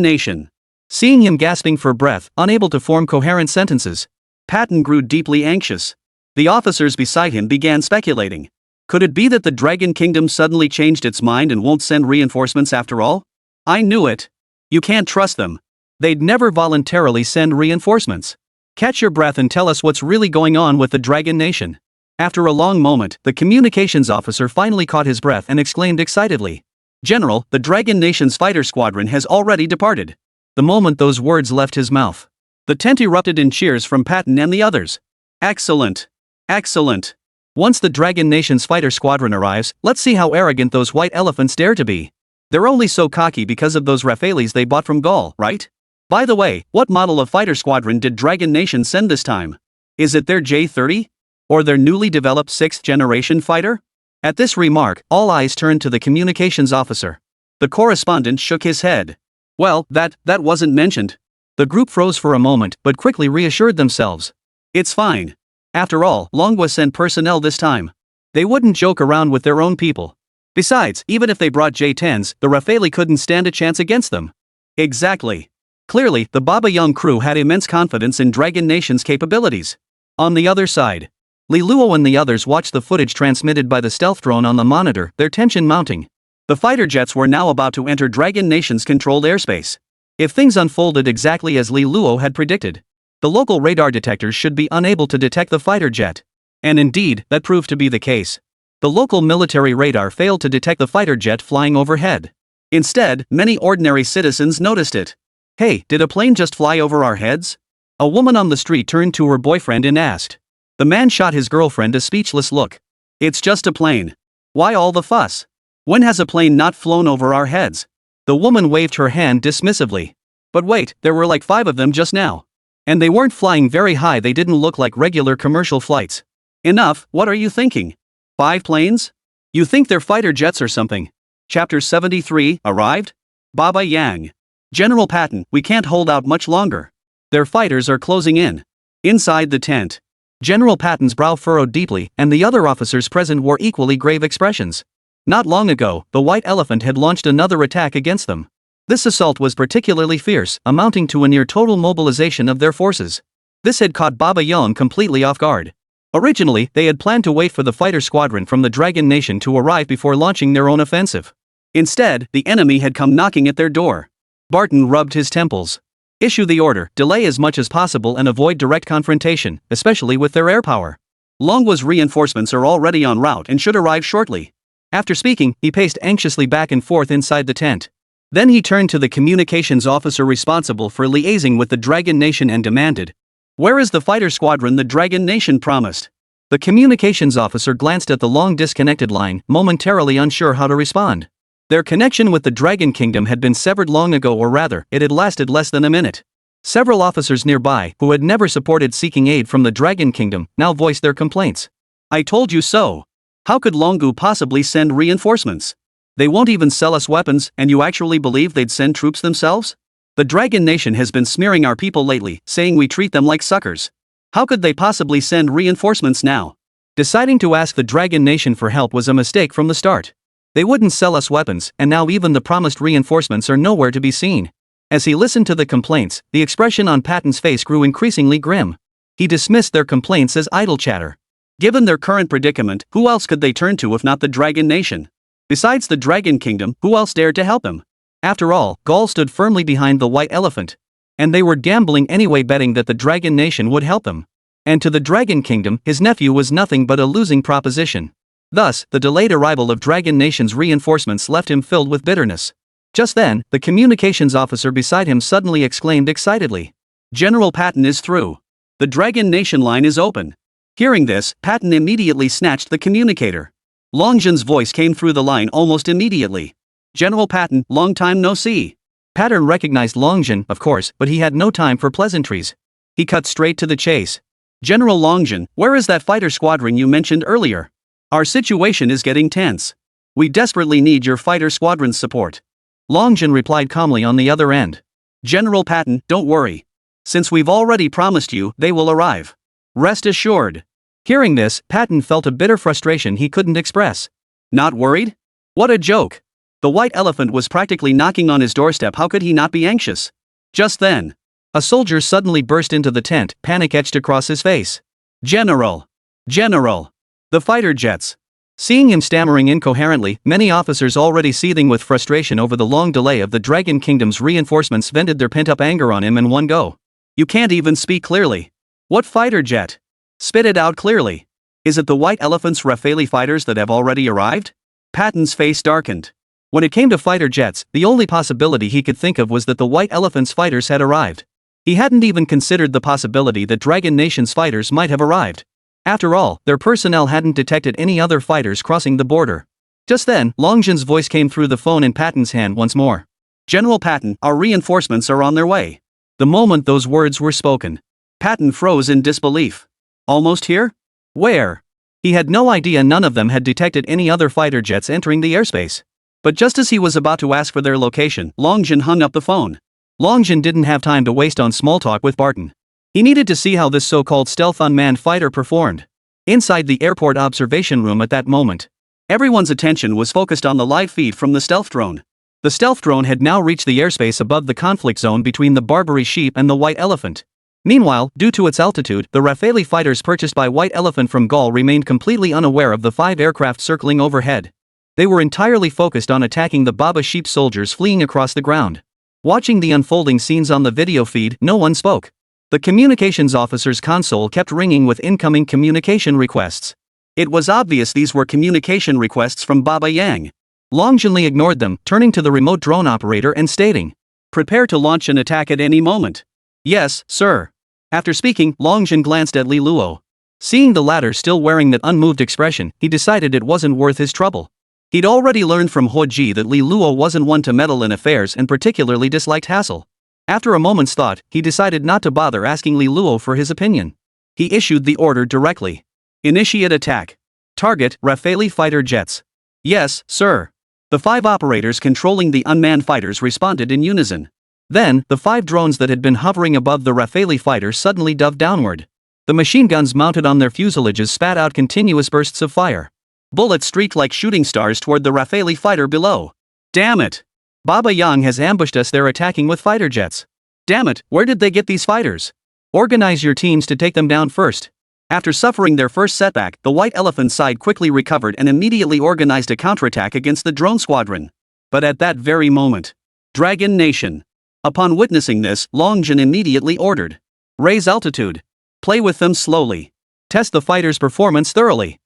Nation." Seeing him gasping for breath, unable to form coherent sentences, Patton grew deeply anxious. The officers beside him began speculating. Could it be that the Dragon Kingdom suddenly changed its mind and won't send reinforcements after all? I knew it. You can't trust them. They'd never voluntarily send reinforcements. Catch your breath and tell us what's really going on with the Dragon Nation. After a long moment, the communications officer finally caught his breath and exclaimed excitedly. General, the Dragon Nation's fighter squadron has already departed. The moment those words left his mouth, the tent erupted in cheers from Patton and the others. Excellent. Excellent. Once the Dragon Nation's fighter squadron arrives, let's see how arrogant those white elephants dare to be. They're only so cocky because of those Rafales they bought from Gaul, right? By the way, what model of fighter squadron did Dragon Nation send this time? Is it their J-30? Or their newly developed 6th-generation fighter? At this remark, all eyes turned to the communications officer. The correspondent shook his head. Well, that wasn't mentioned. The group froze for a moment but quickly reassured themselves. It's fine. After all, Longwa sent personnel this time. They wouldn't joke around with their own people. Besides, even if they brought J-10s, the Rafale couldn't stand a chance against them. Exactly. Clearly, the Baba Yang crew had immense confidence in Dragon Nation's capabilities. On the other side, Li Luo and the others watched the footage transmitted by the stealth drone on the monitor, their tension mounting. The fighter jets were now about to enter Dragon Nation's controlled airspace. If things unfolded exactly as Li Luo had predicted, the local radar detectors should be unable to detect the fighter jet. And indeed, that proved to be the case. The local military radar failed to detect the fighter jet flying overhead. Instead, many ordinary citizens noticed it. Hey, did a plane just fly over our heads? A woman on the street turned to her boyfriend and asked. The man shot his girlfriend a speechless look. It's just a plane. Why all the fuss? When has a plane not flown over our heads? The woman waved her hand dismissively. But wait, there were like 5 of them just now. And they weren't flying very high, they didn't look like regular commercial flights. Enough, what are you thinking? 5 planes? You think they're fighter jets or something? Chapter 73, arrived? Baba Yang. General Patton, we can't hold out much longer. Their fighters are closing in. Inside the tent, General Patton's brow furrowed deeply, and the other officers present wore equally grave expressions. Not long ago, the White Elephant had launched another attack against them. This assault was particularly fierce, amounting to a near total mobilization of their forces. This had caught Baba Yang completely off guard. Originally, they had planned to wait for the fighter squadron from the Dragon Nation to arrive before launching their own offensive. Instead, the enemy had come knocking at their door. Barton rubbed his temples. Issue the order, delay as much as possible and avoid direct confrontation, especially with their air power. Longwa's reinforcements are already en route and should arrive shortly. After speaking, he paced anxiously back and forth inside the tent. Then he turned to the communications officer responsible for liaising with the Dragon Nation and demanded, "Where is the fighter squadron the Dragon Nation promised?" The communications officer glanced at the long disconnected line, momentarily unsure how to respond. Their connection with the Dragon Kingdom had been severed long ago, or rather, it had lasted less than a minute. Several officers nearby, who had never supported seeking aid from the Dragon Kingdom, now voiced their complaints. I told you so. How could Longu possibly send reinforcements? They won't even sell us weapons, and you actually believe they'd send troops themselves? The Dragon Nation has been smearing our people lately, saying we treat them like suckers. How could they possibly send reinforcements now? Deciding to ask the Dragon Nation for help was a mistake from the start. They wouldn't sell us weapons, and now even the promised reinforcements are nowhere to be seen. As he listened to the complaints, the expression on Patton's face grew increasingly grim. He dismissed their complaints as idle chatter. Given their current predicament, who else could they turn to if not the Dragon Nation? Besides the Dragon Kingdom, who else dared to help him? After all, Gaul stood firmly behind the White Elephant. And they were gambling anyway, betting that the Dragon Nation would help them. And to the Dragon Kingdom, his nephew was nothing but a losing proposition. Thus, the delayed arrival of Dragon Nation's reinforcements left him filled with bitterness. Just then, the communications officer beside him suddenly exclaimed excitedly, "General Patton is through. The Dragon Nation line is open." Hearing this, Patton immediately snatched the communicator. Longjin's voice came through the line almost immediately. "General Patton, long time no see." Patton recognized Longjin, of course, but he had no time for pleasantries. He cut straight to the chase. "General Longjin, where is that fighter squadron you mentioned earlier? Our situation is getting tense. We desperately need your fighter squadron's support." Longjin replied calmly on the other end. "General Patton, don't worry. Since we've already promised you, they will arrive. Rest assured." Hearing this, Patton felt a bitter frustration he couldn't express. Not worried? What a joke. The White Elephant was practically knocking on his doorstep. How could he not be anxious? Just then, A soldier suddenly burst into the tent, panic etched across his face. General! General! The fighter jets! Seeing him stammering incoherently, many officers already seething with frustration over the long delay of the Dragon Kingdom's reinforcements vented their pent-up anger on him in one go. You can't even speak clearly. What fighter jet? Spit it out clearly. Is it the White Elephant's Rafale fighters that have already arrived? Patton's face darkened. When it came to fighter jets, the only possibility he could think of was that the White Elephant's fighters had arrived. He hadn't even considered the possibility that Dragon Nation's fighters might have arrived. After all, their personnel hadn't detected any other fighters crossing the border. Just then, Longjin's voice came through the phone in Patton's hand once more. General Patton, our reinforcements are on their way. The moment those words were spoken, Patton froze in disbelief. Almost here? Where? He had no idea none of them had detected any other fighter jets entering the airspace. But just as he was about to ask for their location, Longjin hung up the phone. Longjin didn't have time to waste on small talk with Barton. He needed to see how this so-called stealth unmanned fighter performed. Inside the airport observation room at that moment, everyone's attention was focused on the live feed from the stealth drone. The stealth drone had now reached the airspace above the conflict zone between the Barbary sheep and the White Elephant. Meanwhile, due to its altitude, the Rafale fighters purchased by White Elephant from Gaul remained completely unaware of the 5 aircraft circling overhead. They were entirely focused on attacking the Baba sheep soldiers fleeing across the ground. Watching the unfolding scenes on the video feed, no one spoke. The communications officer's console kept ringing with incoming communication requests. It was obvious these were communication requests from Baba Yang. Longjin ignored them, turning to the remote drone operator and stating, "Prepare to launch an attack at any moment." "Yes, sir." After speaking, Longjin glanced at Li Luo. Seeing the latter still wearing that unmoved expression, he decided it wasn't worth his trouble. He'd already learned from Huoji that Li Luo wasn't one to meddle in affairs and particularly disliked hassle. After a moment's thought, he decided not to bother asking Li Luo for his opinion. He issued the order directly. Initiate attack. Target, Rafale fighter jets. Yes, sir. The 5 operators controlling the unmanned fighters responded in unison. Then, the 5 drones that had been hovering above the Rafale fighters suddenly dove downward. The machine guns mounted on their fuselages spat out continuous bursts of fire. Bullets streaked like shooting stars toward the Rafale fighter below. Damn it! Baba Yang has ambushed us, they're attacking with fighter jets. Damn it, where did they get these fighters? Organize your teams to take them down first. After suffering their first setback, the White Elephant side quickly recovered and immediately organized a counterattack against the drone squadron. But at that very moment, Dragon Nation. Upon witnessing this, Longjin immediately ordered, raise altitude. Play with them slowly. Test the fighters' performance thoroughly.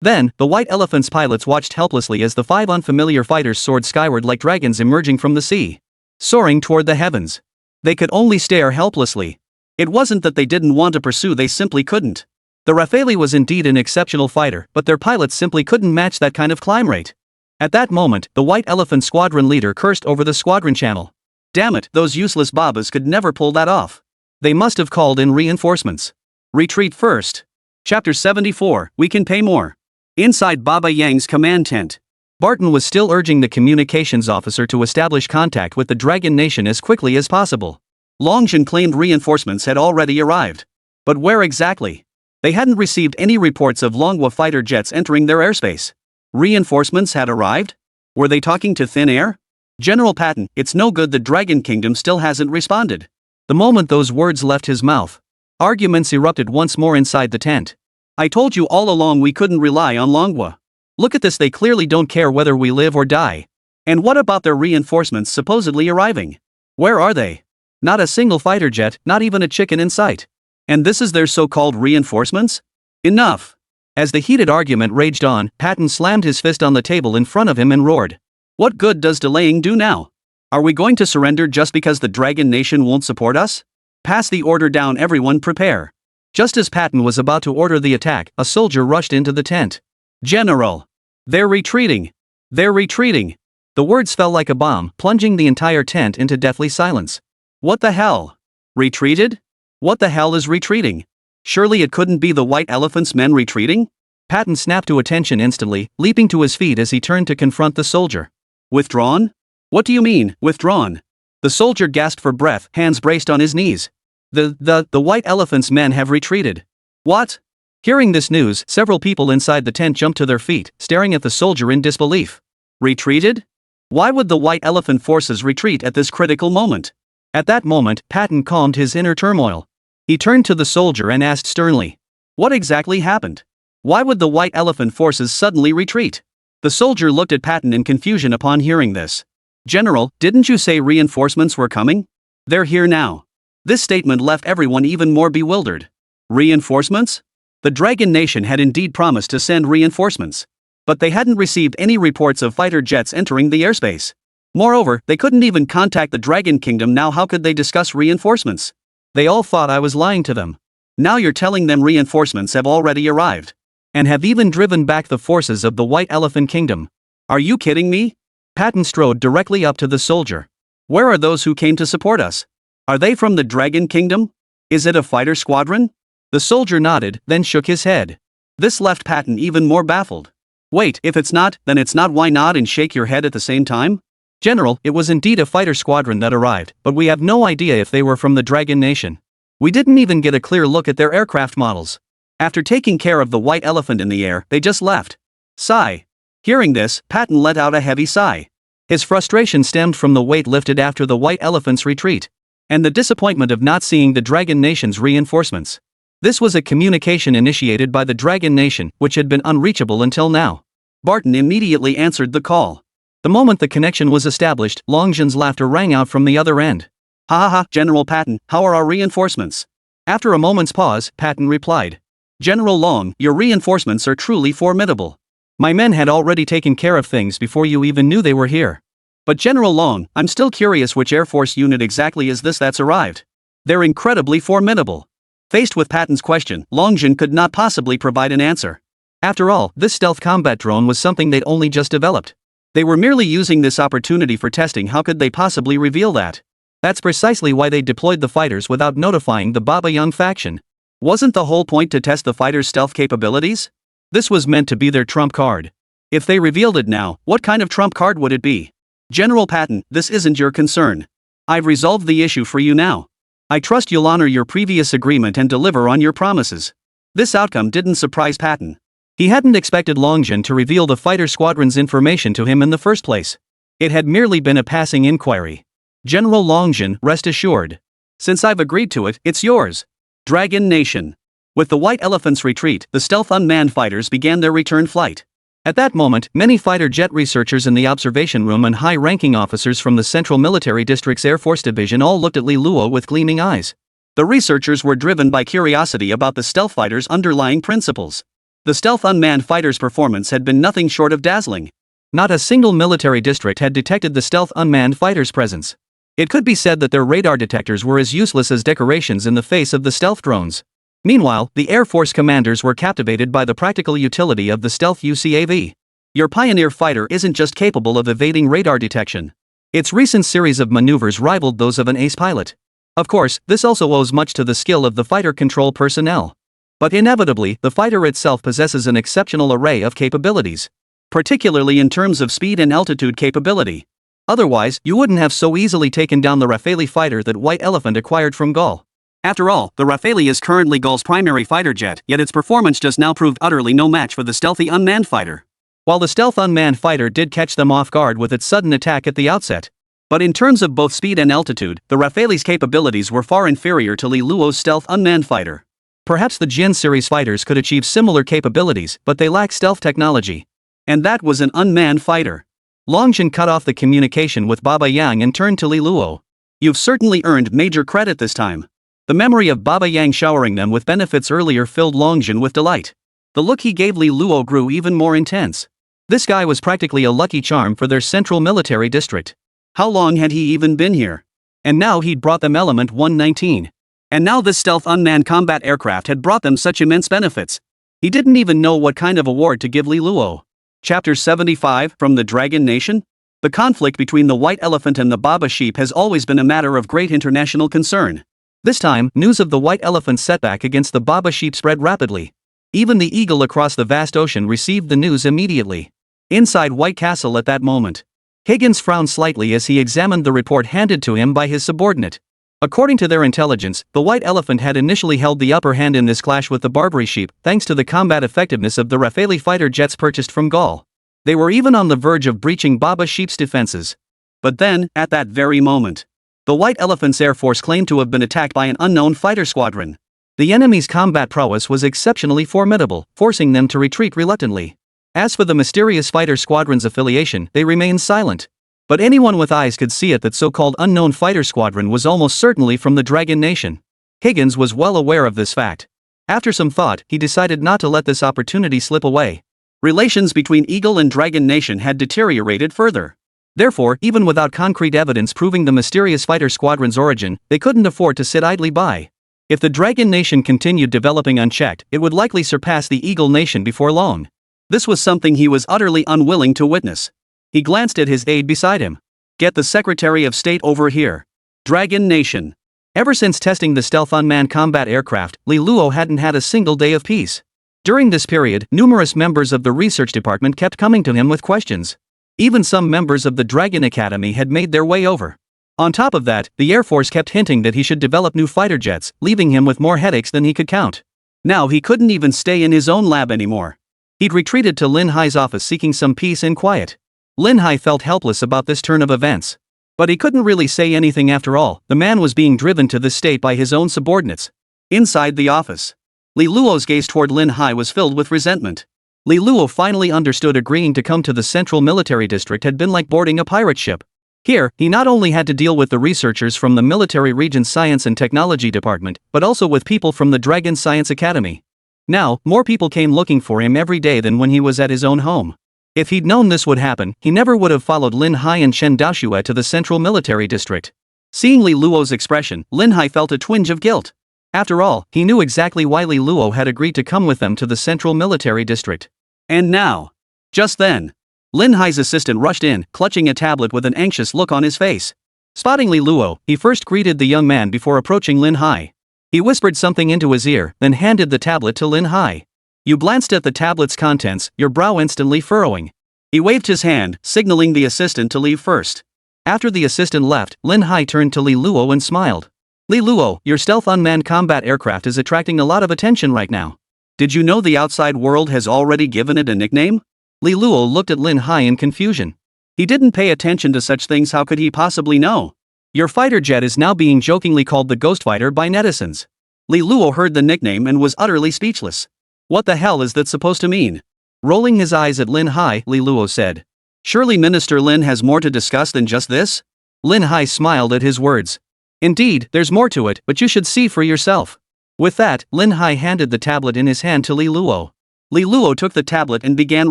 Then, the White Elephant's pilots watched helplessly as the 5 unfamiliar fighters soared skyward like dragons emerging from the sea. Soaring toward the heavens. They could only stare helplessly. It wasn't that they didn't want to pursue, they simply couldn't. The Rafale was indeed an exceptional fighter, but their pilots simply couldn't match that kind of climb rate. At that moment, the White Elephant squadron leader cursed over the squadron channel. Damn it, those useless babas could never pull that off. They must have called in reinforcements. Retreat first. Chapter 74, We Can Pay More. Inside Baba Yang's command tent, Barton was still urging the communications officer to establish contact with the Dragon Nation as quickly as possible. Longjin claimed reinforcements had already arrived. But where exactly? They hadn't received any reports of Manhwa fighter jets entering their airspace. Reinforcements had arrived? Were they talking to thin air? General Patton, it's no good the Dragon Kingdom still hasn't responded. The moment those words left his mouth, arguments erupted once more inside the tent. I told you all along we couldn't rely on Manhwa. Look at this, they clearly don't care whether we live or die. And what about their reinforcements supposedly arriving? Where are they? Not a single fighter jet, not even a chicken in sight. And this is their so-called reinforcements? Enough! As the heated argument raged on, Patton slammed his fist on the table in front of him and roared. What good does delaying do now? Are we going to surrender just because the Dragon Nation won't support us? Pass the order down, everyone prepare. Just as Patton was about to order the attack, a soldier rushed into the tent. General! They're retreating! They're retreating! The words fell like a bomb, plunging the entire tent into deathly silence. What the hell? Retreated? What the hell is retreating? Surely it couldn't be the White Elephant's men retreating? Patton snapped to attention instantly, leaping to his feet as he turned to confront the soldier. Withdrawn? What do you mean, withdrawn? The soldier gasped for breath, hands braced on his knees. The White Elephant's men have retreated. What? Hearing this news, several people inside the tent jumped to their feet, staring at the soldier in disbelief. Retreated? Why would the White Elephant forces retreat at this critical moment? At that moment, Patton calmed his inner turmoil. He turned to the soldier and asked sternly, "What exactly happened? Why would the White Elephant forces suddenly retreat?" The soldier looked at Patton in confusion upon hearing this. "General, didn't you say reinforcements were coming? They're here now." This statement left everyone even more bewildered. Reinforcements? The Dragon Nation had indeed promised to send reinforcements. But they hadn't received any reports of fighter jets entering the airspace. Moreover, they couldn't even contact the Dragon Kingdom. Now how could they discuss reinforcements? They all thought I was lying to them. Now you're telling them reinforcements have already arrived. And have even driven back the forces of the White Elephant Kingdom. Are you kidding me? Patton strode directly up to the soldier. Where are those who came to support us? Are they from the Dragon Kingdom? Is it a fighter squadron? The soldier nodded, then shook his head. This left Patton even more baffled. Wait, if it's not, then it's not. Why nod and shake your head at the same time? General, it was indeed a fighter squadron that arrived, but we have no idea if they were from the Dragon Nation. We didn't even get a clear look at their aircraft models. After taking care of the White Elephant in the air, they just left. Sigh. Hearing this, Patton let out a heavy sigh. His frustration stemmed from the weight lifted after the White Elephant's retreat. And the disappointment of not seeing the Dragon Nation's reinforcements. This was a communication initiated by the Dragon Nation, which had been unreachable until now. Barton immediately answered the call. The moment the connection was established, Longjin's laughter rang out from the other end. "Ha ha ha, General Patton, how are our reinforcements?" After a moment's pause, Patton replied. "General Long, your reinforcements are truly formidable. My men had already taken care of things before you even knew they were here. But General Long, I'm still curious which Air Force unit exactly is this that's arrived? They're incredibly formidable." Faced with Patton's question, Longjin could not possibly provide an answer. After all, this stealth combat drone was something they'd only just developed. They were merely using this opportunity for testing. How could they possibly reveal that? That's precisely why they deployed the fighters without notifying the Baba Young faction. Wasn't the whole point to test the fighters' stealth capabilities? This was meant to be their trump card. If they revealed it now, what kind of trump card would it be? General Patton, this isn't your concern. I've resolved the issue for you now. I trust you'll honor your previous agreement and deliver on your promises. This outcome didn't surprise Patton. He hadn't expected Longjin to reveal the fighter squadron's information to him in the first place. It had merely been a passing inquiry. General Longjin, rest assured. Since I've agreed to it, it's yours. Dragon Nation. With the White Elephant's retreat, the stealth unmanned fighters began their return flight. At that moment, many fighter jet researchers in the observation room and high-ranking officers from the Central Military District's Air Force Division all looked at Li Luo with gleaming eyes. The researchers were driven by curiosity about the stealth fighters' underlying principles. The stealth unmanned fighters' performance had been nothing short of dazzling. Not a single military district had detected the stealth unmanned fighters' presence. It could be said that their radar detectors were as useless as decorations in the face of the stealth drones. Meanwhile, the Air Force commanders were captivated by the practical utility of the stealth UCAV. Your Pioneer fighter isn't just capable of evading radar detection. Its recent series of maneuvers rivaled those of an ace pilot. Of course, this also owes much to the skill of the fighter control personnel. But inevitably, the fighter itself possesses an exceptional array of capabilities. Particularly in terms of speed and altitude capability. Otherwise, you wouldn't have so easily taken down the Rafale fighter that White Elephant acquired from Gaul. After all, the Rafale is currently Gaul's primary fighter jet, yet its performance just now proved utterly no match for the stealthy unmanned fighter. While the stealth unmanned fighter did catch them off guard with its sudden attack at the outset. But in terms of both speed and altitude, the Rafale's capabilities were far inferior to Li Luo's stealth unmanned fighter. Perhaps the Jin series fighters could achieve similar capabilities, but they lack stealth technology. And that was an unmanned fighter. Longjin cut off the communication with Baba Yang and turned to Li Luo. You've certainly earned major credit this time. The memory of Baba Yang showering them with benefits earlier filled Longjin with delight. The look he gave Li Luo grew even more intense. This guy was practically a lucky charm for their central military district. How long had he even been here? And now he'd brought them Element 119. And now this stealth unmanned combat aircraft had brought them such immense benefits. He didn't even know what kind of award to give Li Luo. Chapter 75, From the Dragon Nation? The conflict between the White Elephant and the Baba Sheep has always been a matter of great international concern. This time, news of the White Elephant's setback against the Baba Sheep spread rapidly. Even the eagle across the vast ocean received the news immediately. Inside White Castle at that moment, Higgins frowned slightly as he examined the report handed to him by his subordinate. According to their intelligence, the White Elephant had initially held the upper hand in this clash with the Barbary Sheep, thanks to the combat effectiveness of the Rafale fighter jets purchased from Gaul. They were even on the verge of breaching Baba Sheep's defenses. But then, at that very moment, The White Elephant's Air Force claimed to have been attacked by an unknown fighter squadron. The enemy's combat prowess was exceptionally formidable, forcing them to retreat reluctantly. As for the mysterious fighter squadron's affiliation, they remained silent. But anyone with eyes could see it that so-called unknown fighter squadron was almost certainly from the Dragon Nation. Higgins was well aware of this fact. After some thought, he decided not to let this opportunity slip away. Relations between Eagle and Dragon Nation had deteriorated further. Therefore, even without concrete evidence proving the mysterious fighter squadron's origin, they couldn't afford to sit idly by. If the Dragon Nation continued developing unchecked, it would likely surpass the Eagle Nation before long. This was something he was utterly unwilling to witness. He glanced at his aide beside him. "Get the Secretary of State over here. Dragon Nation." Ever since testing the stealth unmanned combat aircraft, Li Luo hadn't had a single day of peace. During this period, numerous members of the research department kept coming to him with questions. Even some members of the Dragon Academy had made their way over. On top of that, the Air Force kept hinting that he should develop new fighter jets, leaving him with more headaches than he could count. Now he couldn't even stay in his own lab anymore. He'd retreated to Lin Hai's office seeking some peace and quiet. Lin Hai felt helpless about this turn of events. But he couldn't really say anything after all. The man was being driven to this state by his own subordinates. Inside the office, Li Luo's gaze toward Lin Hai was filled with resentment. Li Luo finally understood agreeing to come to the Central Military District had been like boarding a pirate ship. Here, he not only had to deal with the researchers from the Military Region's Science and Technology Department, but also with people from the Dragon Science Academy. Now, more people came looking for him every day than when he was at his own home. If he'd known this would happen, he never would have followed Lin Hai and Chen Daoxue to the Central Military District. Seeing Li Luo's expression, Lin Hai felt a twinge of guilt. After all, he knew exactly why Li Luo had agreed to come with them to the Central Military District. And now, just then, Lin Hai's assistant rushed in, clutching a tablet with an anxious look on his face. Spotting Li Luo, he first greeted the young man before approaching Lin Hai. He whispered something into his ear, then handed the tablet to Lin Hai. You glanced at the tablet's contents, your brow instantly furrowing. He waved his hand, signaling the assistant to leave first. After the assistant left, Lin Hai turned to Li Luo and smiled. Li Luo, your stealth unmanned combat aircraft is attracting a lot of attention right now. Did you know the outside world has already given it a nickname? Li Luo looked at Lin Hai in confusion. He didn't pay attention to such things, how could he possibly know? Your fighter jet is now being jokingly called the Ghost Fighter by netizens. Li Luo heard the nickname and was utterly speechless. What the hell is that supposed to mean? Rolling his eyes at Lin Hai, Li Luo said. Surely Minister Lin has more to discuss than just this? Lin Hai smiled at his words. Indeed, there's more to it, but you should see for yourself. With that, Lin Hai handed the tablet in his hand to Li Luo. Li Luo took the tablet and began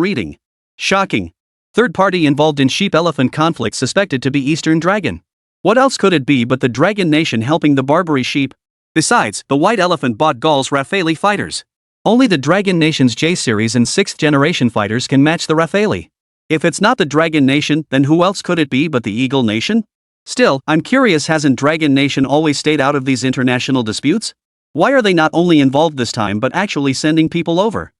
reading. Shocking. Third party involved in sheep-elephant conflict suspected to be Eastern Dragon. What else could it be but the Dragon Nation helping the Barbary sheep? Besides, the White Elephant bought Gaul's Rafale fighters. Only the Dragon Nation's J-Series and 6th generation fighters can match the Rafale. If it's not the Dragon Nation, then who else could it be but the Eagle Nation? Still, I'm curious, hasn't Dragon Nation always stayed out of these international disputes? Why are they not only involved this time but actually sending people over?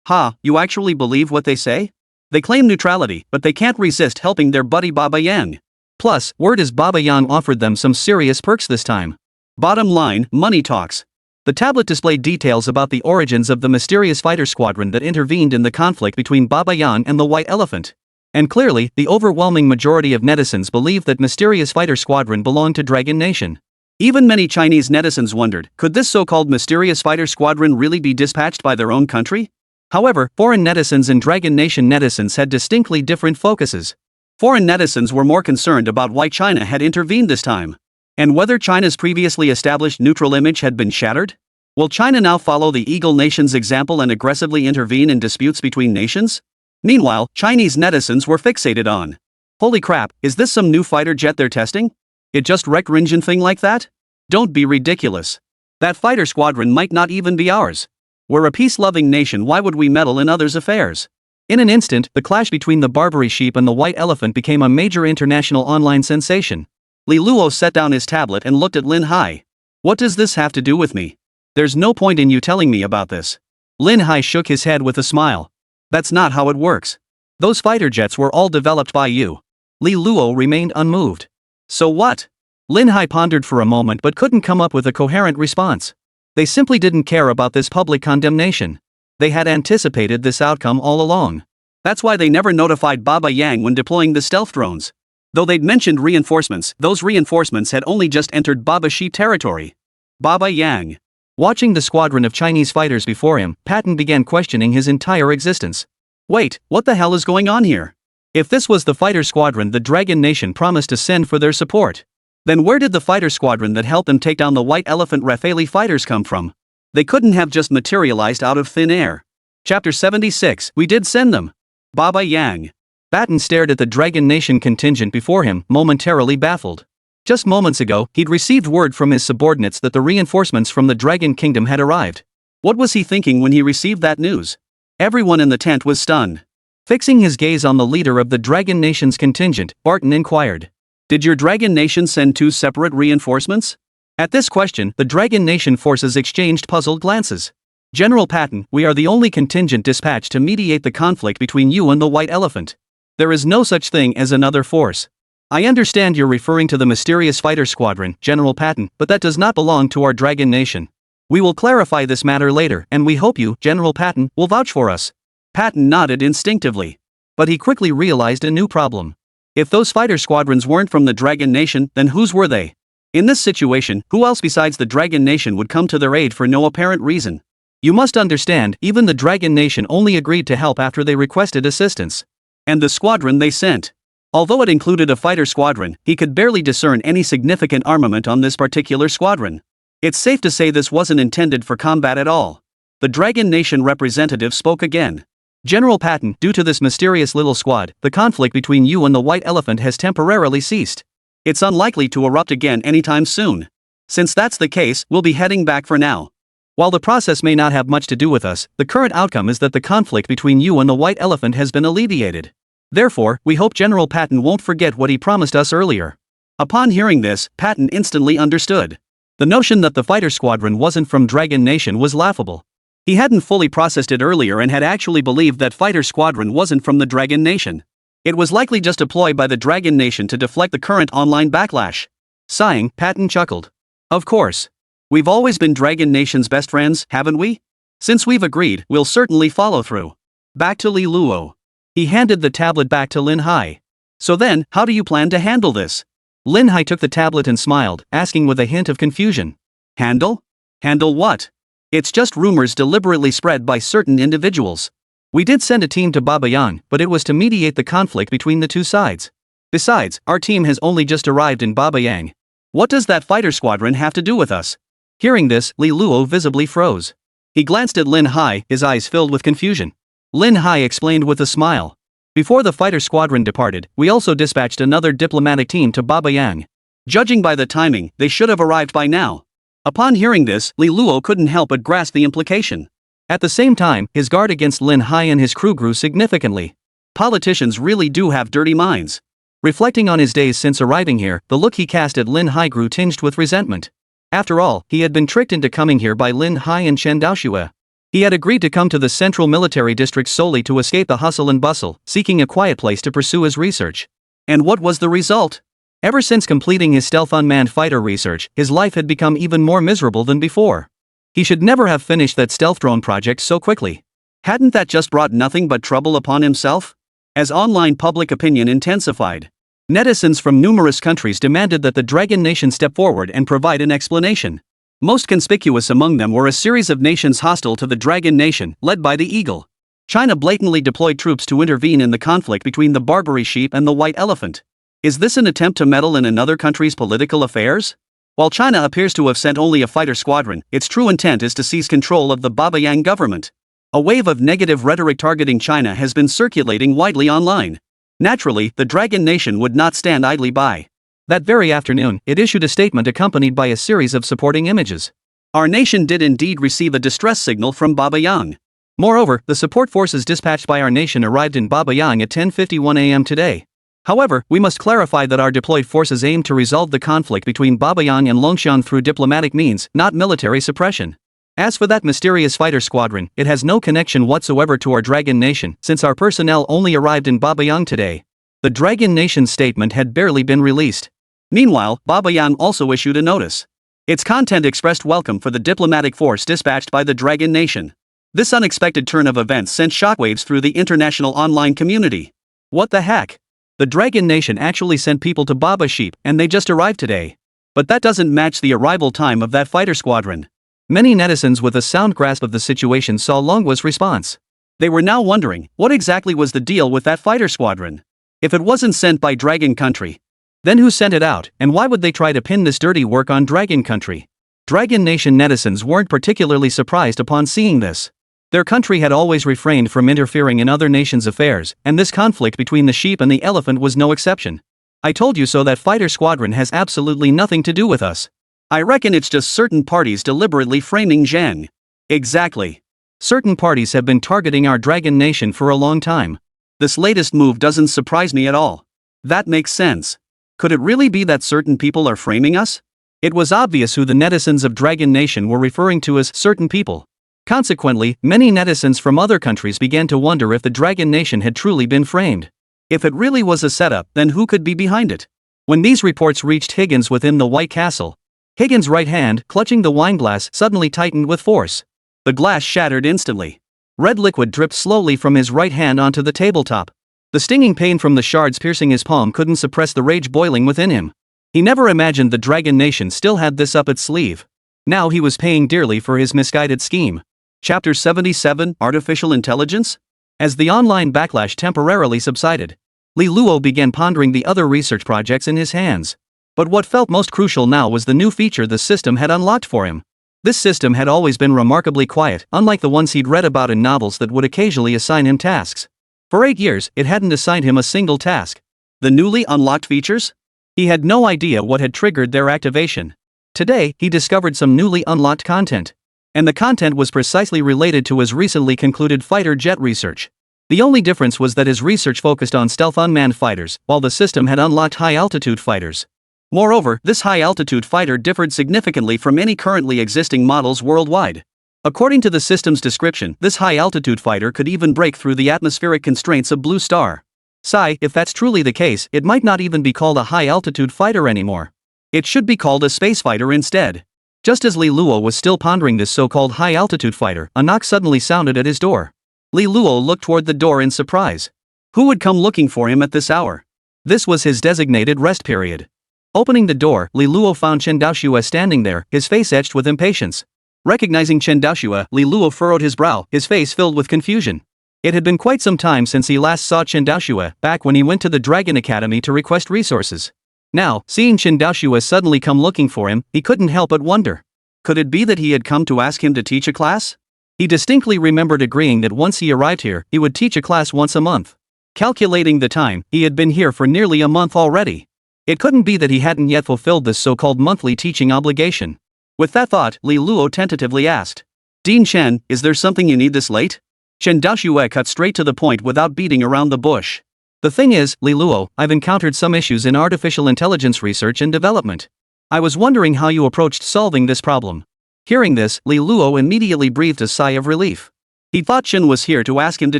Ha, you actually believe what they say? They claim neutrality, but they can't resist helping their buddy Baba Yang. Plus, word is Baba Yang offered them some serious perks this time. Bottom line, money talks. The tablet displayed details about the origins of the mysterious fighter squadron that intervened in the conflict between Baba Yang and the White Elephant. And clearly, the overwhelming majority of netizens believed that mysterious fighter squadron belonged to Dragon Nation. Even many Chinese netizens wondered, could this so-called mysterious fighter squadron really be dispatched by their own country? However, foreign netizens and Dragon Nation netizens had distinctly different focuses. Foreign netizens were more concerned about why China had intervened this time. And whether China's previously established neutral image had been shattered? Will China now follow the Eagle Nation's example and aggressively intervene in disputes between nations? Meanwhile, Chinese netizens were fixated on. Holy crap, is this some new fighter jet they're testing? It just wrecked Rinjin thing like that? Don't be ridiculous. That fighter squadron might not even be ours. We're a peace-loving nation, why would we meddle in others' affairs? In an instant, the clash between the Barbary sheep and the White Elephant became a major international online sensation. Li Luo set down his tablet and looked at Lin Hai. What does this have to do with me? There's no point in you telling me about this. Lin Hai shook his head with a smile. That's not how it works. Those fighter jets were all developed by you. Li Luo remained unmoved. So what? Lin Hai pondered for a moment but couldn't come up with a coherent response. They simply didn't care about this public condemnation. They had anticipated this outcome all along. That's why they never notified Baba Yang when deploying the stealth drones. Though they'd mentioned reinforcements, those reinforcements had only just entered Baba Shi territory. Baba Yang. Watching the squadron of Chinese fighters before him, Patton began questioning his entire existence. Wait, what the hell is going on here? If this was the fighter squadron the Dragon Nation promised to send for their support, then where did the fighter squadron that helped them take down the White Elephant Rafale fighters come from? They couldn't have just materialized out of thin air. Chapter 76, We did send them. Baba Yang. Patton stared at the Dragon Nation contingent before him, momentarily baffled. Just moments ago, he'd received word from his subordinates that the reinforcements from the Dragon Kingdom had arrived. What was he thinking when he received that news? Everyone in the tent was stunned. Fixing his gaze on the leader of the Dragon Nation's contingent, Barton inquired. Did your Dragon Nation send 2 separate reinforcements? At this question, the Dragon Nation forces exchanged puzzled glances. General Patton, we are the only contingent dispatched to mediate the conflict between you and the White Elephant. There is no such thing as another force. I understand you're referring to the mysterious fighter squadron, General Patton, but that does not belong to our Dragon Nation. We will clarify this matter later, and we hope you, General Patton, will vouch for us. Patton nodded instinctively. But he quickly realized a new problem. If those fighter squadrons weren't from the Dragon Nation, then whose were they? In this situation, who else besides the Dragon Nation would come to their aid for no apparent reason? You must understand, even the Dragon Nation only agreed to help after they requested assistance. And the squadron they sent. Although it included a fighter squadron, he could barely discern any significant armament on this particular squadron. It's safe to say this wasn't intended for combat at all. The Dragon Nation representative spoke again. General Patton, due to this mysterious little squad, the conflict between you and the White Elephant has temporarily ceased. It's unlikely to erupt again anytime soon. Since that's the case, we'll be heading back for now. While the process may not have much to do with us, the current outcome is that the conflict between you and the White Elephant has been alleviated. Therefore, we hope General Patton won't forget what he promised us earlier. Upon hearing this, Patton instantly understood. The notion that the fighter squadron wasn't from Dragon Nation was laughable. He hadn't fully processed it earlier and had actually believed that fighter squadron wasn't from the Dragon Nation. It was likely just a ploy by the Dragon Nation to deflect the current online backlash. Sighing, Patton chuckled. Of course. We've always been Dragon Nation's best friends, haven't we? Since we've agreed, we'll certainly follow through. Back to Li Luo. He handed the tablet back to Lin Hai. So then, how do you plan to handle this? Lin Hai took the tablet and smiled, asking with a hint of confusion. Handle? Handle what? It's just rumors deliberately spread by certain individuals. We did send a team to Baba Yang, but it was to mediate the conflict between the two sides. Besides, our team has only just arrived in Baba Yang. What does that fighter squadron have to do with us? Hearing this, Li Luo visibly froze. He glanced at Lin Hai, his eyes filled with confusion. Lin Hai explained with a smile. Before the fighter squadron departed, we also dispatched another diplomatic team to Baba Yang. Judging by the timing, they should have arrived by now. Upon hearing this, Li Luo couldn't help but grasp the implication. At the same time, his guard against Lin Hai and his crew grew significantly. Politicians really do have dirty minds. Reflecting on his days since arriving here, the look he cast at Lin Hai grew tinged with resentment. After all, he had been tricked into coming here by Lin Hai and Chen Daoxue. He had agreed to come to the central military district solely to escape the hustle and bustle, seeking a quiet place to pursue his research. And what was the result? Ever since completing his stealth unmanned fighter research, his life had become even more miserable than before. He should never have finished that stealth drone project so quickly. Hadn't that just brought nothing but trouble upon himself? As online public opinion intensified, netizens from numerous countries demanded that the Dragon Nation step forward and provide an explanation. Most conspicuous among them were a series of nations hostile to the Dragon Nation, led by the Eagle. China blatantly deployed troops to intervene in the conflict between the Barbary sheep and the White Elephant. Is this an attempt to meddle in another country's political affairs? While China appears to have sent only a fighter squadron, its true intent is to seize control of the Baba Yang government. A wave of negative rhetoric targeting China has been circulating widely online. Naturally, the Dragon Nation would not stand idly by. That very afternoon, it issued a statement accompanied by a series of supporting images. Our nation did indeed receive a distress signal from Baba Yang. Moreover, the support forces dispatched by our nation arrived in Baba Yang at 10:51 a.m. today. However, we must clarify that our deployed forces aim to resolve the conflict between Baba Yang and Longshan through diplomatic means, not military suppression. As for that mysterious fighter squadron, it has no connection whatsoever to our Dragon Nation, since our personnel only arrived in Baba Yang today. The Dragon Nation's statement had barely been released. Meanwhile, Baba Yang also issued a notice. Its content expressed welcome for the diplomatic force dispatched by the Dragon Nation. This unexpected turn of events sent shockwaves through the international online community. What the heck? The Dragon Nation actually sent people to Baba Sheep and they just arrived today. But that doesn't match the arrival time of that fighter squadron. Many netizens with a sound grasp of the situation saw Longwa's response. They were now wondering, what exactly was the deal with that fighter squadron? If it wasn't sent by Dragon Country, then who sent it out, and why would they try to pin this dirty work on Dragon Country? Dragon Nation netizens weren't particularly surprised upon seeing this. Their country had always refrained from interfering in other nations' affairs, and this conflict between the sheep and the elephant was no exception. I told you so. That fighter squadron has absolutely nothing to do with us. I reckon it's just certain parties deliberately framing Zheng. Exactly. Certain parties have been targeting our Dragon Nation for a long time. This latest move doesn't surprise me at all. That makes sense. Could it really be that certain people are framing us? It was obvious who the netizens of Dragon Nation were referring to as certain people. Consequently, many netizens from other countries began to wonder if the Dragon Nation had truly been framed. If it really was a setup, then who could be behind it? When these reports reached Higgins within the White Castle, Higgins' right hand, clutching the wine glass, suddenly tightened with force. The glass shattered instantly. Red liquid dripped slowly from his right hand onto the tabletop. The stinging pain from the shards piercing his palm couldn't suppress the rage boiling within him. He never imagined the Dragon Nation still had this up its sleeve. Now he was paying dearly for his misguided scheme. Chapter 77, Artificial Intelligence? As the online backlash temporarily subsided, Li Luo began pondering the other research projects in his hands. But what felt most crucial now was the new feature the system had unlocked for him. This system had always been remarkably quiet, unlike the ones he'd read about in novels that would occasionally assign him tasks. For 8 years, it hadn't assigned him a single task. The newly unlocked features? He had no idea what had triggered their activation. Today, he discovered some newly unlocked content. And the content was precisely related to his recently concluded fighter jet research. The only difference was that his research focused on stealth unmanned fighters, while the system had unlocked high-altitude fighters. Moreover, this high-altitude fighter differed significantly from any currently existing models worldwide. According to the system's description, this high-altitude fighter could even break through the atmospheric constraints of Blue Star. If that's truly the case, it might not even be called a high-altitude fighter anymore. It should be called a space fighter instead. Just as Li Luo was still pondering this so-called high-altitude fighter, a knock suddenly sounded at his door. Li Luo looked toward the door in surprise. Who would come looking for him at this hour? This was his designated rest period. Opening the door, Li Luo found Chen Daoxue standing there, his face etched with impatience. Recognizing Chen Daoxue, Li Luo furrowed his brow, his face filled with confusion. It had been quite some time since he last saw Chen Daoxue, back when he went to the Dragon Academy to request resources. Now, seeing Chen Daoxue suddenly come looking for him, he couldn't help but wonder. Could it be that he had come to ask him to teach a class? He distinctly remembered agreeing that once he arrived here, he would teach a class once a month. Calculating the time, he had been here for nearly a month already. It couldn't be that he hadn't yet fulfilled this so-called monthly teaching obligation. With that thought, Li Luo tentatively asked, "Dean Chen, is there something you need this late?" Chen Daoxue cut straight to the point without beating around the bush. "The thing is, Li Luo, I've encountered some issues in artificial intelligence research and development. I was wondering how you approached solving this problem." Hearing this, Li Luo immediately breathed a sigh of relief. He thought Chen was here to ask him to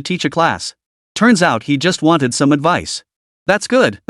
teach a class. Turns out he just wanted some advice. That's good.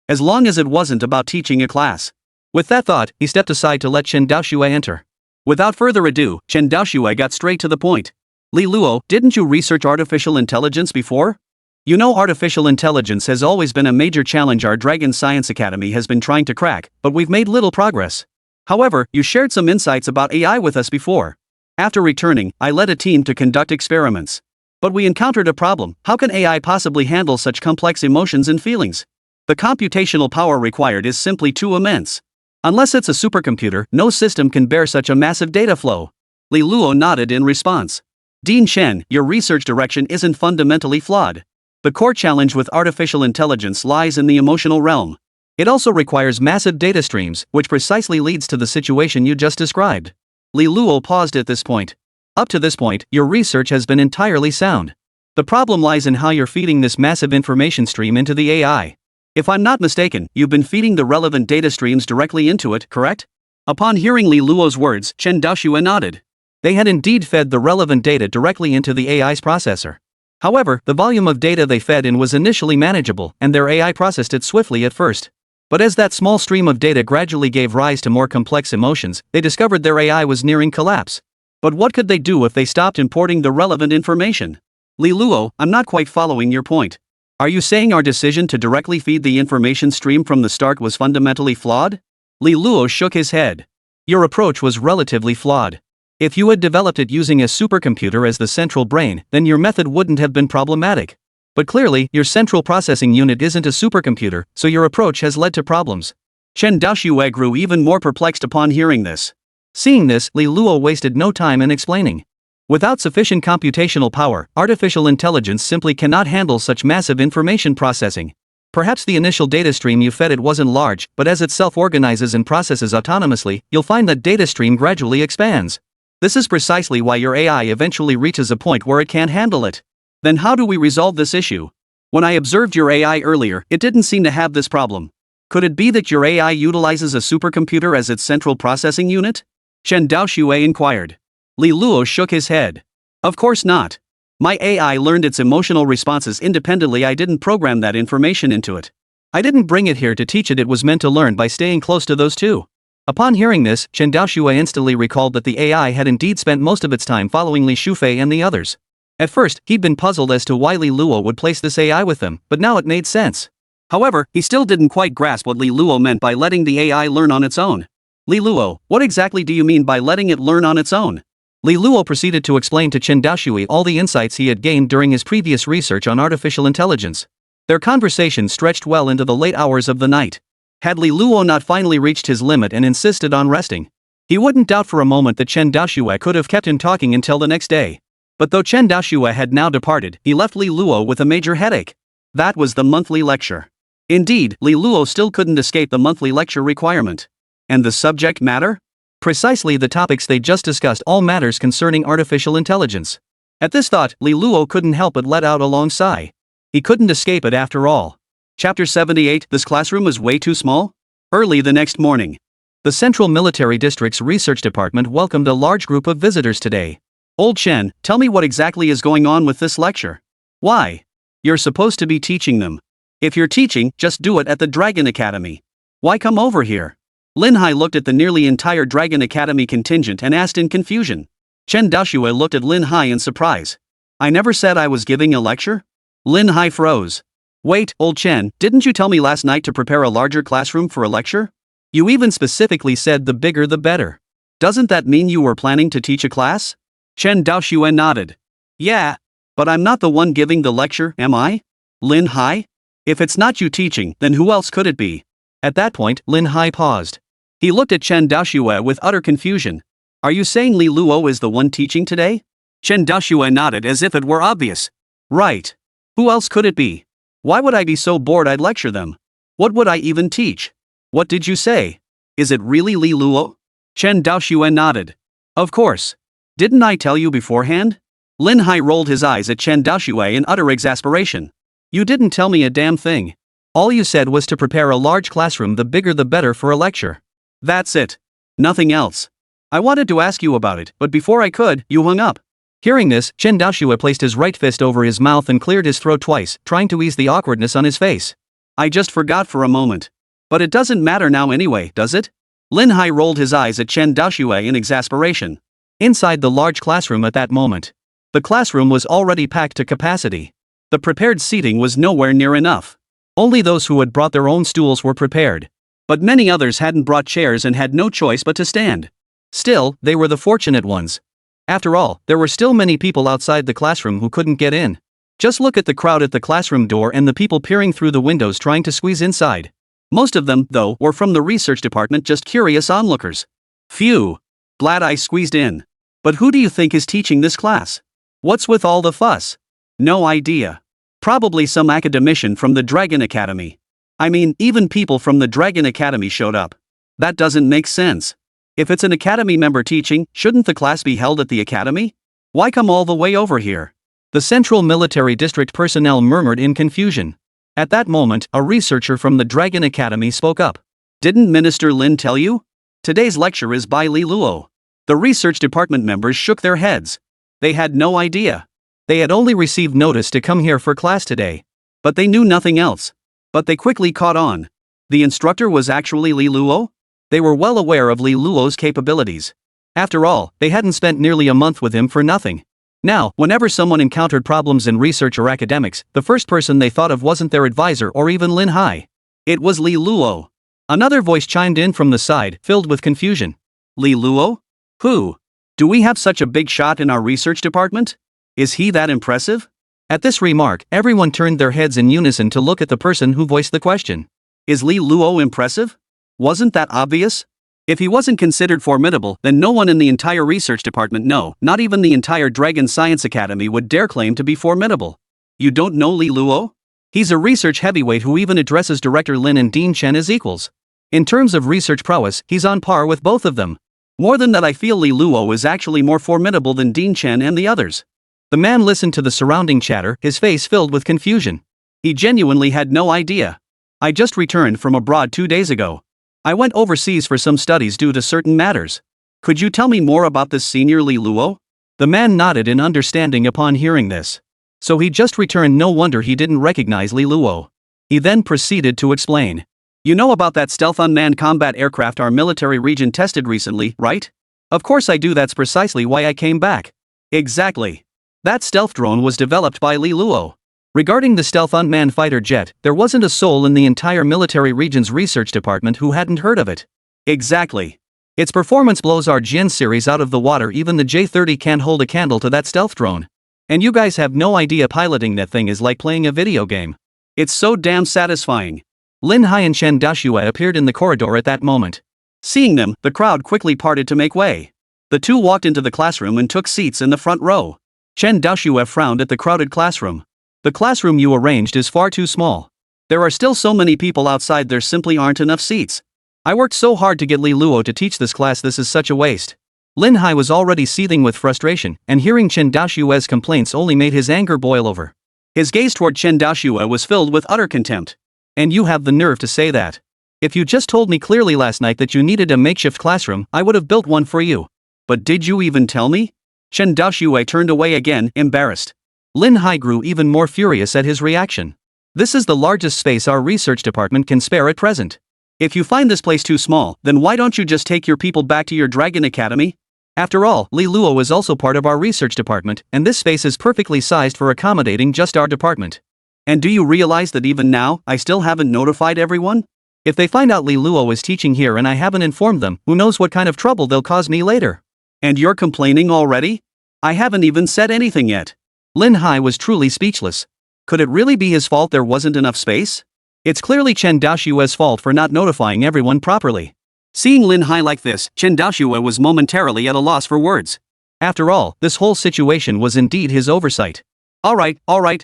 As long as it wasn't about teaching a class. With that thought, he stepped aside to let Chen Daoxue enter. Without further ado, Chen Daoxue got straight to the point. "Li Luo, didn't you research artificial intelligence before? You know, artificial intelligence has always been a major challenge our Dragon Science Academy has been trying to crack, but we've made little progress. However, you shared some insights about AI with us before. After returning, I led a team to conduct experiments. But we encountered a problem. How can AI possibly handle such complex emotions and feelings? The computational power required is simply too immense. Unless it's a supercomputer, no system can bear such a massive data flow." Li Luo nodded in response. "Dean Chen, your research direction isn't fundamentally flawed. The core challenge with artificial intelligence lies in the emotional realm. It also requires massive data streams, which precisely leads to the situation you just described." Li Luo paused at this point. "Up to this point, your research has been entirely sound. The problem lies in how you're feeding this massive information stream into the AI. If I'm not mistaken, you've been feeding the relevant data streams directly into it, correct?" Upon hearing Li Luo's words, Chen Daoxue nodded. They had indeed fed the relevant data directly into the AI's processor. However, the volume of data they fed in was initially manageable, and their AI processed it swiftly at first. But as that small stream of data gradually gave rise to more complex emotions, they discovered their AI was nearing collapse. But what could they do if they stopped importing the relevant information? "Li Luo, I'm not quite following your point. Are you saying our decision to directly feed the information stream from the start was fundamentally flawed? Li Luo shook his head. Your approach was relatively flawed. If you had developed it using a supercomputer as the central brain, then your method wouldn't have been problematic. But clearly, your central processing unit isn't a supercomputer, so your approach has led to problems. Chen Daoxue grew even more perplexed upon hearing this. Seeing this, Li Luo wasted no time in explaining. Without sufficient computational power, artificial intelligence simply cannot handle such massive information processing. Perhaps the initial data stream you fed it wasn't large, but as it self-organizes and processes autonomously, you'll find that data stream gradually expands. This is precisely why your AI eventually reaches a point where it can't handle it. Then how do we resolve this issue? When I observed your AI earlier, it didn't seem to have this problem. Could it be that your AI utilizes a supercomputer as its central processing unit? Chen Daoxue inquired. Li Luo shook his head. Of course not. My AI learned its emotional responses independently. I didn't program that information into it. I didn't bring it here to teach it. It was meant to learn by staying close to those two. Upon hearing this, Chen Daoxue instantly recalled that the AI had indeed spent most of its time following Li Shufei and the others. At first, he'd been puzzled as to why Li Luo would place this AI with them, but now it made sense. However, he still didn't quite grasp what Li Luo meant by letting the AI learn on its own. Li Luo, what exactly do you mean by letting it learn on its own? Li Luo proceeded to explain to Chen Daoxue all the insights he had gained during his previous research on artificial intelligence. Their conversation stretched well into the late hours of the night. Had Li Luo not finally reached his limit and insisted on resting, he wouldn't doubt for a moment that Chen Daoxue could have kept him talking until the next day. But though Chen Daoxue had now departed, he left Li Luo with a major headache. That was the monthly lecture. Indeed, Li Luo still couldn't escape the monthly lecture requirement. And the subject matter? Precisely the topics they just discussed, all matters concerning artificial intelligence. At this thought, Li Luo couldn't help but let out a long sigh. He couldn't escape it after all. Chapter 78. This classroom is way too small? Early the next morning, the Central Military District's research department welcomed a large group of visitors today. Old Chen, tell me what exactly is going on with this lecture. Why? You're supposed to be teaching them. If you're teaching, just do it at the Dragon Academy. Why come over here? Lin Hai looked at the nearly entire Dragon Academy contingent and asked in confusion. Chen Daoxue looked at Lin Hai in surprise. I never said I was giving a lecture? Lin Hai froze. Wait, old Chen, didn't you tell me last night to prepare a larger classroom for a lecture? You even specifically said the bigger the better. Doesn't that mean you were planning to teach a class? Chen Daoxue nodded. Yeah, but I'm not the one giving the lecture, am I? Lin Hai? If it's not you teaching, then who else could it be? At that point, Lin Hai paused. He looked at Chen Daoxue with utter confusion. Are you saying Li Luo is the one teaching today? Chen Daoxue nodded as if it were obvious. Right. Who else could it be? Why would I be so bored I'd lecture them? What would I even teach? What did you say? Is it really Li Luo? Chen Daoxue nodded. Of course. Didn't I tell you beforehand? Lin Hai rolled his eyes at Chen Daoxue in utter exasperation. You didn't tell me a damn thing. All you said was to prepare a large classroom, the bigger the better, for a lecture. That's it. Nothing else. I wanted to ask you about it, but before I could, you hung up. Hearing this, Chen Daoxue placed his right fist over his mouth and cleared his throat twice, trying to ease the awkwardness on his face. I just forgot for a moment. But it doesn't matter now anyway, does it? Lin Hai rolled his eyes at Chen Daoxue in exasperation. Inside the large classroom at that moment, the classroom was already packed to capacity. The prepared seating was nowhere near enough. Only those who had brought their own stools were prepared. But many others hadn't brought chairs and had no choice but to stand. Still, they were the fortunate ones. After all, there were still many people outside the classroom who couldn't get in. Just look at the crowd at the classroom door and the people peering through the windows trying to squeeze inside. Most of them, though, were from the research department, just curious onlookers. Phew. Glad I squeezed in. But who do you think is teaching this class? What's with all the fuss? No idea. Probably some academician from the Dragon Academy. I mean, even people from the Dragon Academy showed up. That doesn't make sense. If it's an academy member teaching, shouldn't the class be held at the academy? Why come all the way over here? The Central Military District personnel murmured in confusion. At that moment, a researcher from the Dragon Academy spoke up. Didn't Minister Lin tell you? Today's lecture is by Li Luo. The research department members shook their heads. They had no idea. They had only received notice to come here for class today. But they knew nothing else. But they quickly caught on. The instructor was actually Li Luo? They were well aware of Li Luo's capabilities. After all, they hadn't spent nearly a month with him for nothing. Now, whenever someone encountered problems in research or academics, the first person they thought of wasn't their advisor or even Lin Hai. It was Li Luo. Another voice chimed in from the side, filled with confusion. Li Luo? Who? Do we have such a big shot in our research department? Is he that impressive? At this remark, everyone turned their heads in unison to look at the person who voiced the question. Is Li Luo impressive? Wasn't that obvious? If he wasn't considered formidable, then no one in the entire research department, no, not even the entire Dragon Science Academy, would dare claim to be formidable. You don't know Li Luo? He's a research heavyweight who even addresses Director Lin and Dean Chen as equals. In terms of research prowess, he's on par with both of them. More than that, I feel Li Luo is actually more formidable than Dean Chen and the others. The man listened to the surrounding chatter, his face filled with confusion. He genuinely had no idea. I just returned from abroad 2 days ago. I went overseas for some studies due to certain matters. Could you tell me more about this senior Li Luo? The man nodded in understanding upon hearing this. So he just returned, no wonder he didn't recognize Li Luo. He then proceeded to explain. You know about that stealth unmanned combat aircraft our military region tested recently, right? Of course I do, that's precisely why I came back. Exactly. That stealth drone was developed by Li Luo. Regarding the stealth unmanned fighter jet, there wasn't a soul in the entire military region's research department who hadn't heard of it. Exactly. Its performance blows our Jin series out of the water, even the J-30 can't hold a candle to that stealth drone. And you guys have no idea, piloting that thing is like playing a video game. It's so damn satisfying. Lin Hai and Chen Daoxue appeared in the corridor at that moment. Seeing them, the crowd quickly parted to make way. The two walked into the classroom and took seats in the front row. Chen Daoxue frowned at the crowded classroom. The classroom you arranged is far too small. There are still so many people outside, there simply aren't enough seats. I worked so hard to get Li Luo to teach this class, this is such a waste. Lin Hai was already seething with frustration, and hearing Chen Daoxue's complaints only made his anger boil over. His gaze toward Chen Daoxue was filled with utter contempt. And you have the nerve to say that? If you just told me clearly last night that you needed a makeshift classroom, I would have built one for you. But did you even tell me? Chen Daoxue turned away again, embarrassed. Lin Hai grew even more furious at his reaction. This is the largest space our research department can spare at present. If you find this place too small, then why don't you just take your people back to your Dragon Academy? After all, Li Luo is also part of our research department, and this space is perfectly sized for accommodating just our department. And do you realize that even now, I still haven't notified everyone? If they find out Li Luo is teaching here and I haven't informed them, who knows what kind of trouble they'll cause me later? And you're complaining already? I haven't even said anything yet. Lin Hai was truly speechless. Could it really be his fault there wasn't enough space? It's clearly Chen Daoxue's fault for not notifying everyone properly. Seeing Lin Hai like this, Chen Daoxue was momentarily at a loss for words. After all, this whole situation was indeed his oversight. Alright,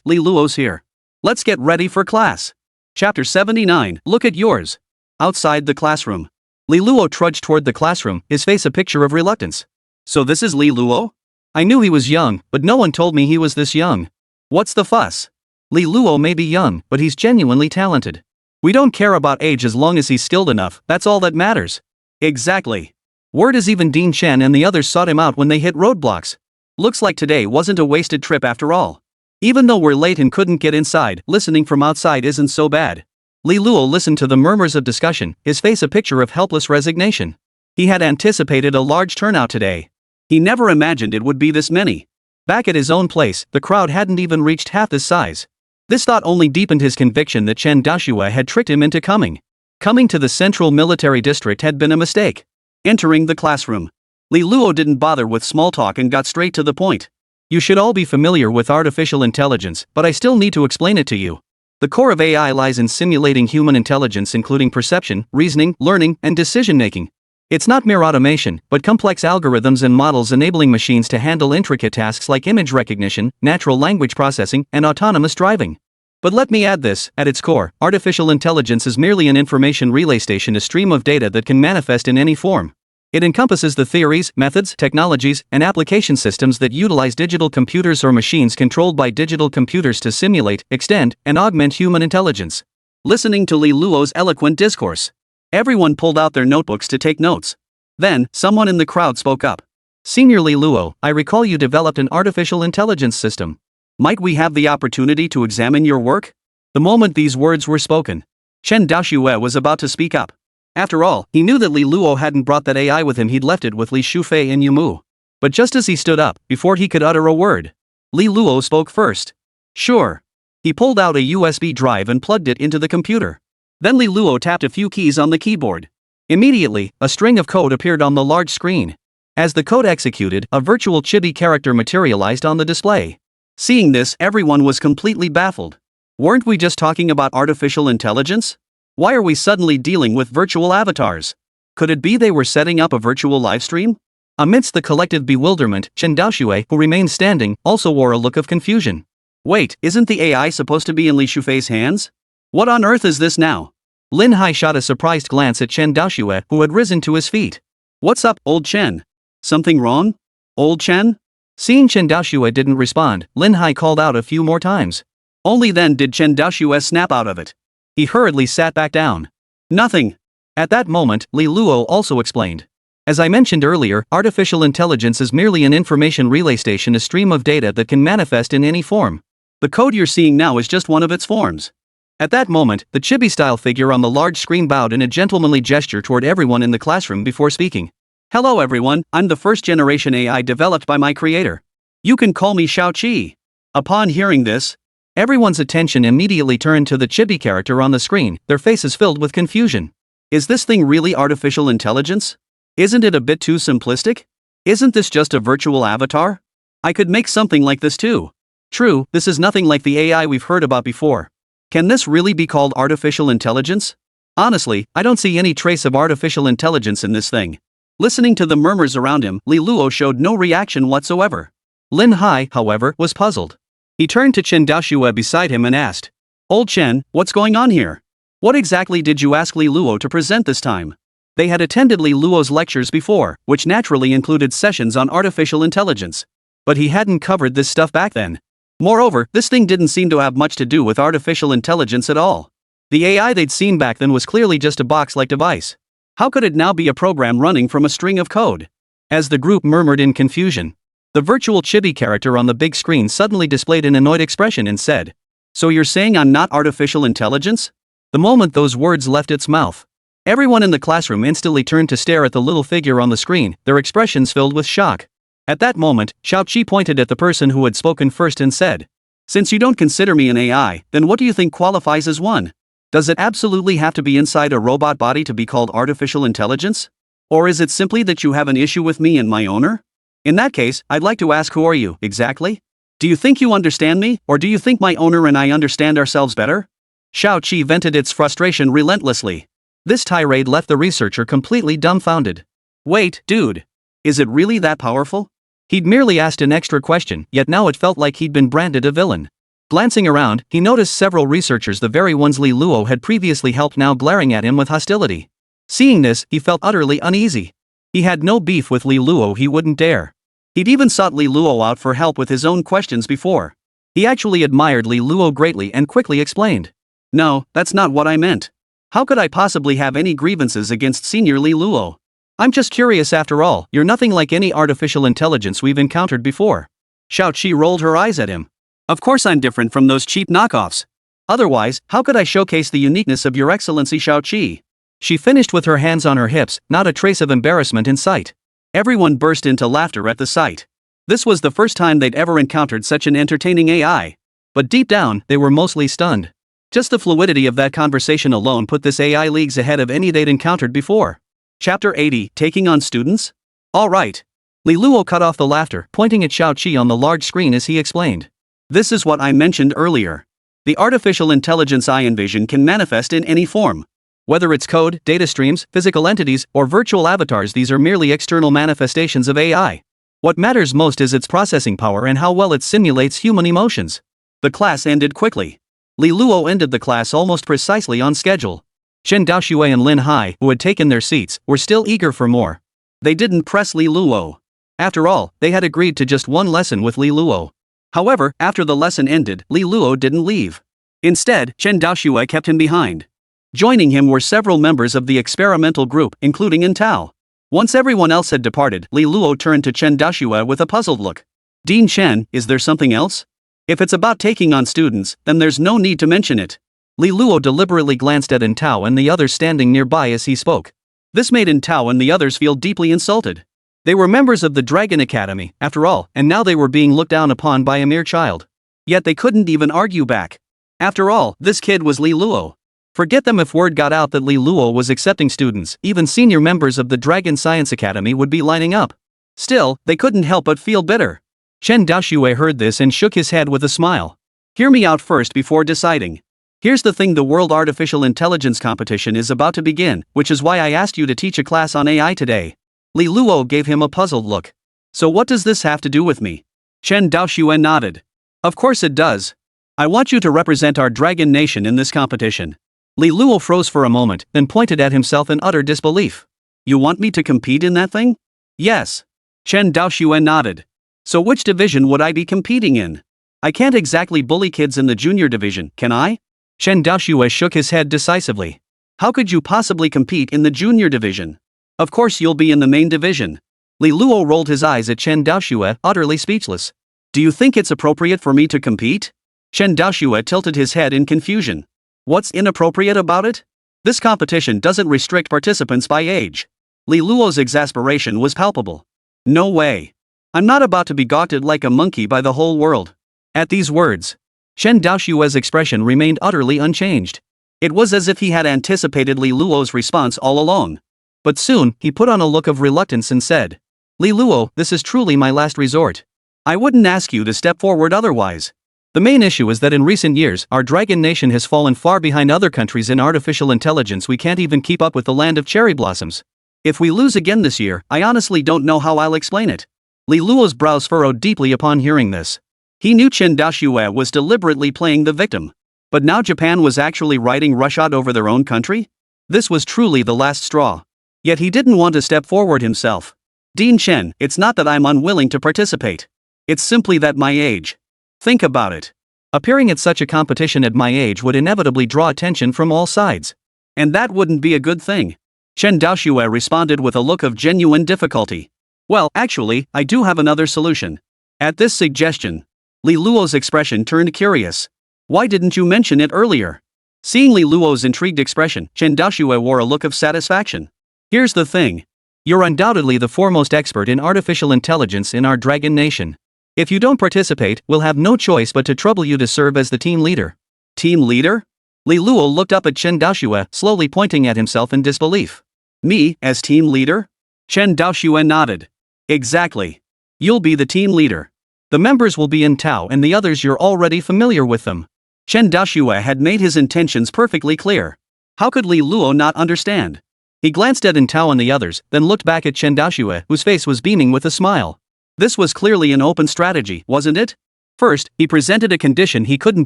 Li Luo's here. Let's get ready for class. Chapter 79, Look at Yours. Outside the classroom. Li Luo trudged toward the classroom, his face a picture of reluctance. So this is Li Luo? I knew he was young, but no one told me he was this young. What's the fuss? Li Luo may be young, but he's genuinely talented. We don't care about age as long as he's skilled enough, that's all that matters. Exactly. Word is even Dean Chen and the others sought him out when they hit roadblocks. Looks like today wasn't a wasted trip after all. Even though we're late and couldn't get inside, listening from outside isn't so bad. Li Luo listened to the murmurs of discussion, his face a picture of helpless resignation. He had anticipated a large turnout today. He never imagined it would be this many. Back at his own place, the crowd hadn't even reached half this size. This thought only deepened his conviction that Chen Daoxue had tricked him into coming. Coming to the Central Military District had been a mistake. Entering the classroom, Li Luo didn't bother with small talk and got straight to the point. You should all be familiar with artificial intelligence, but I still need to explain it to you. The core of AI lies in simulating human intelligence, including perception, reasoning, learning, and decision-making. It's not mere automation, but complex algorithms and models enabling machines to handle intricate tasks like image recognition, natural language processing, and autonomous driving. But let me add this, at its core, artificial intelligence is merely an information relay station, a stream of data that can manifest in any form. It encompasses the theories, methods, technologies, and application systems that utilize digital computers or machines controlled by digital computers to simulate, extend, and augment human intelligence. Listening to Li Luo's eloquent discourse, everyone pulled out their notebooks to take notes. Then, someone in the crowd spoke up. Senior Li Luo, I recall you developed an artificial intelligence system. Might we have the opportunity to examine your work? The moment these words were spoken, Chen Daoxue was about to speak up. After all, he knew that Li Luo hadn't brought that AI with him, he'd left it with Li Shufei and Yumu. But just as he stood up, before he could utter a word, Li Luo spoke first. Sure. He pulled out a USB drive and plugged it into the computer. Then Li Luo tapped a few keys on the keyboard. Immediately, a string of code appeared on the large screen. As the code executed, a virtual chibi character materialized on the display. Seeing this, everyone was completely baffled. Weren't we just talking about artificial intelligence? Why are we suddenly dealing with virtual avatars? Could it be they were setting up a virtual livestream? Amidst the collective bewilderment, Chen Daoxue, who remained standing, also wore a look of confusion. Wait, isn't the AI supposed to be in Li Shufei's hands? What on earth is this now? Lin Hai shot a surprised glance at Chen Daoxue, who had risen to his feet. What's up, old Chen? Something wrong? Old Chen? Seeing Chen Daoxue didn't respond, Lin Hai called out a few more times. Only then did Chen Daoxue snap out of it. He hurriedly sat back down. Nothing. At that moment, Li Luo also explained. As I mentioned earlier, artificial intelligence is merely an information relay station, a stream of data that can manifest in any form. The code you're seeing now is just one of its forms. At that moment, the chibi-style figure on the large screen bowed in a gentlemanly gesture toward everyone in the classroom before speaking. Hello everyone, I'm the first-generation AI developed by my creator. You can call me Xiao Qi. Upon hearing this, everyone's attention immediately turned to the chibi character on the screen, their faces filled with confusion. Is this thing really artificial intelligence? Isn't it a bit too simplistic? Isn't this just a virtual avatar? I could make something like this too. True, this is nothing like the AI we've heard about before. Can this really be called artificial intelligence? Honestly, I don't see any trace of artificial intelligence in this thing. Listening to the murmurs around him, Li Luo showed no reaction whatsoever. Lin Hai, however, was puzzled. He turned to Chen Daoxue beside him and asked, Old Chen, what's going on here? What exactly did you ask Li Luo to present this time? They had attended Li Luo's lectures before, which naturally included sessions on artificial intelligence. But he hadn't covered this stuff back then. Moreover, this thing didn't seem to have much to do with artificial intelligence at all. The AI they'd seen back then was clearly just a box-like device. How could it now be a program running from a string of code? As the group murmured in confusion, the virtual chibi character on the big screen suddenly displayed an annoyed expression and said, So you're saying I'm not artificial intelligence? The moment those words left its mouth, everyone in the classroom instantly turned to stare at the little figure on the screen, their expressions filled with shock. At that moment, Xiao Qi pointed at the person who had spoken first and said, Since you don't consider me an AI, then what do you think qualifies as one? Does it absolutely have to be inside a robot body to be called artificial intelligence? Or is it simply that you have an issue with me and my owner? In that case, I'd like to ask, who are you, exactly? Do you think you understand me, or do you think my owner and I understand ourselves better? Xiao Qi vented its frustration relentlessly. This tirade left the researcher completely dumbfounded. Wait, dude. Is it really that powerful? He'd merely asked an extra question, yet now it felt like he'd been branded a villain. Glancing around, he noticed several researchers, the very ones Li Luo had previously helped, now glaring at him with hostility. Seeing this, he felt utterly uneasy. He had no beef with Li Luo, he wouldn't dare. He'd even sought Li Luo out for help with his own questions before. He actually admired Li Luo greatly and quickly explained. No, that's not what I meant. How could I possibly have any grievances against Senior Li Luo? I'm just curious after all, you're nothing like any artificial intelligence we've encountered before. Xiao Qi rolled her eyes at him. Of course I'm different from those cheap knockoffs. Otherwise, how could I showcase the uniqueness of your excellency, Xiao Qi? She finished with her hands on her hips, not a trace of embarrassment in sight. Everyone burst into laughter at the sight. This was the first time they'd ever encountered such an entertaining AI. But deep down, they were mostly stunned. Just the fluidity of that conversation alone put this AI leagues ahead of any they'd encountered before. Chapter 80, Taking on Students? All right. Li Luo cut off the laughter, pointing at Xiao Qi on the large screen as he explained. This is what I mentioned earlier. The artificial intelligence I envision can manifest in any form. Whether it's code, data streams, physical entities, or virtual avatars, these are merely external manifestations of AI. What matters most is its processing power and how well it simulates human emotions. The class ended quickly. Li Luo ended the class almost precisely on schedule. Chen Daoxue and Lin Hai, who had taken their seats, were still eager for more. They didn't press Li Luo. After all, they had agreed to just one lesson with Li Luo. However, after the lesson ended, Li Luo didn't leave. Instead, Chen Daoxue kept him behind. Joining him were several members of the experimental group, including Intao. Once everyone else had departed, Li Luo turned to Chen Daoxue with a puzzled look. Dean Chen, is there something else? If it's about taking on students, then there's no need to mention it. Li Luo deliberately glanced at Intao and the others standing nearby as he spoke. This made Intao and the others feel deeply insulted. They were members of the Dragon Academy, after all, and now they were being looked down upon by a mere child. Yet they couldn't even argue back. After all, this kid was Li Luo. Forget them if word got out that Li Luo was accepting students, even senior members of the Dragon Science Academy would be lining up. Still, they couldn't help but feel bitter. Chen Daoxue heard this and shook his head with a smile. Hear me out first before deciding. Here's the thing, the World Artificial Intelligence competition is about to begin, which is why I asked you to teach a class on AI today. Li Luo gave him a puzzled look. So what does this have to do with me? Chen Daoxue nodded. Of course it does. I want you to represent our dragon nation in this competition. Li Luo froze for a moment, then pointed at himself in utter disbelief. You want me to compete in that thing? Yes. Chen Daoxue nodded. So which division would I be competing in? I can't exactly bully kids in the junior division, can I? Chen Daoxue shook his head decisively. How could you possibly compete in the junior division? Of course you'll be in the main division. Li Luo rolled his eyes at Chen Daoxue, utterly speechless. Do you think it's appropriate for me to compete? Chen Daoxue tilted his head in confusion. What's inappropriate about it? This competition doesn't restrict participants by age. Li Luo's exasperation was palpable. No way. I'm not about to be gawked at like a monkey by the whole world. At these words, Chen Daoxue's expression remained utterly unchanged. It was as if he had anticipated Li Luo's response all along. But soon, he put on a look of reluctance and said, Li Luo, this is truly my last resort. I wouldn't ask you to step forward otherwise. The main issue is that in recent years, our dragon nation has fallen far behind other countries in artificial intelligence. We can't even keep up with the land of cherry blossoms. If we lose again this year, I honestly don't know how I'll explain it. Li Luo's brows furrowed deeply upon hearing this. He knew Chen Daoxue was deliberately playing the victim. But now Japan was actually riding roughshod over their own country? This was truly the last straw. Yet he didn't want to step forward himself. Dean Chen, it's not that I'm unwilling to participate. It's simply that my age. Think about it. Appearing at such a competition at my age would inevitably draw attention from all sides. And that wouldn't be a good thing. Chen Daoxue responded with a look of genuine difficulty. Well, actually, I do have another solution. At this suggestion, Li Luo's expression turned curious. Why didn't you mention it earlier? Seeing Li Luo's intrigued expression, Chen Daoxue wore a look of satisfaction. Here's the thing. You're undoubtedly the foremost expert in artificial intelligence in our dragon nation. If you don't participate, we'll have no choice but to trouble you to serve as the team leader. Team leader? Li Luo looked up at Chen Daoxue, slowly pointing at himself in disbelief. Me, as team leader? Chen Daoxue nodded. Exactly. You'll be the team leader. The members will be in Tao and the others you're already familiar with them. Chen Daoxue had made his intentions perfectly clear. How could Li Luo not understand? He glanced at Intao and the others, then looked back at Chen Daoxue, whose face was beaming with a smile. This was clearly an open strategy, wasn't it? First, he presented a condition he couldn't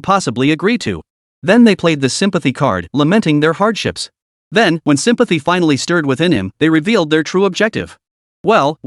possibly agree to. Then they played the sympathy card, lamenting their hardships. Then, when sympathy finally stirred within him, they revealed their true objective. Well,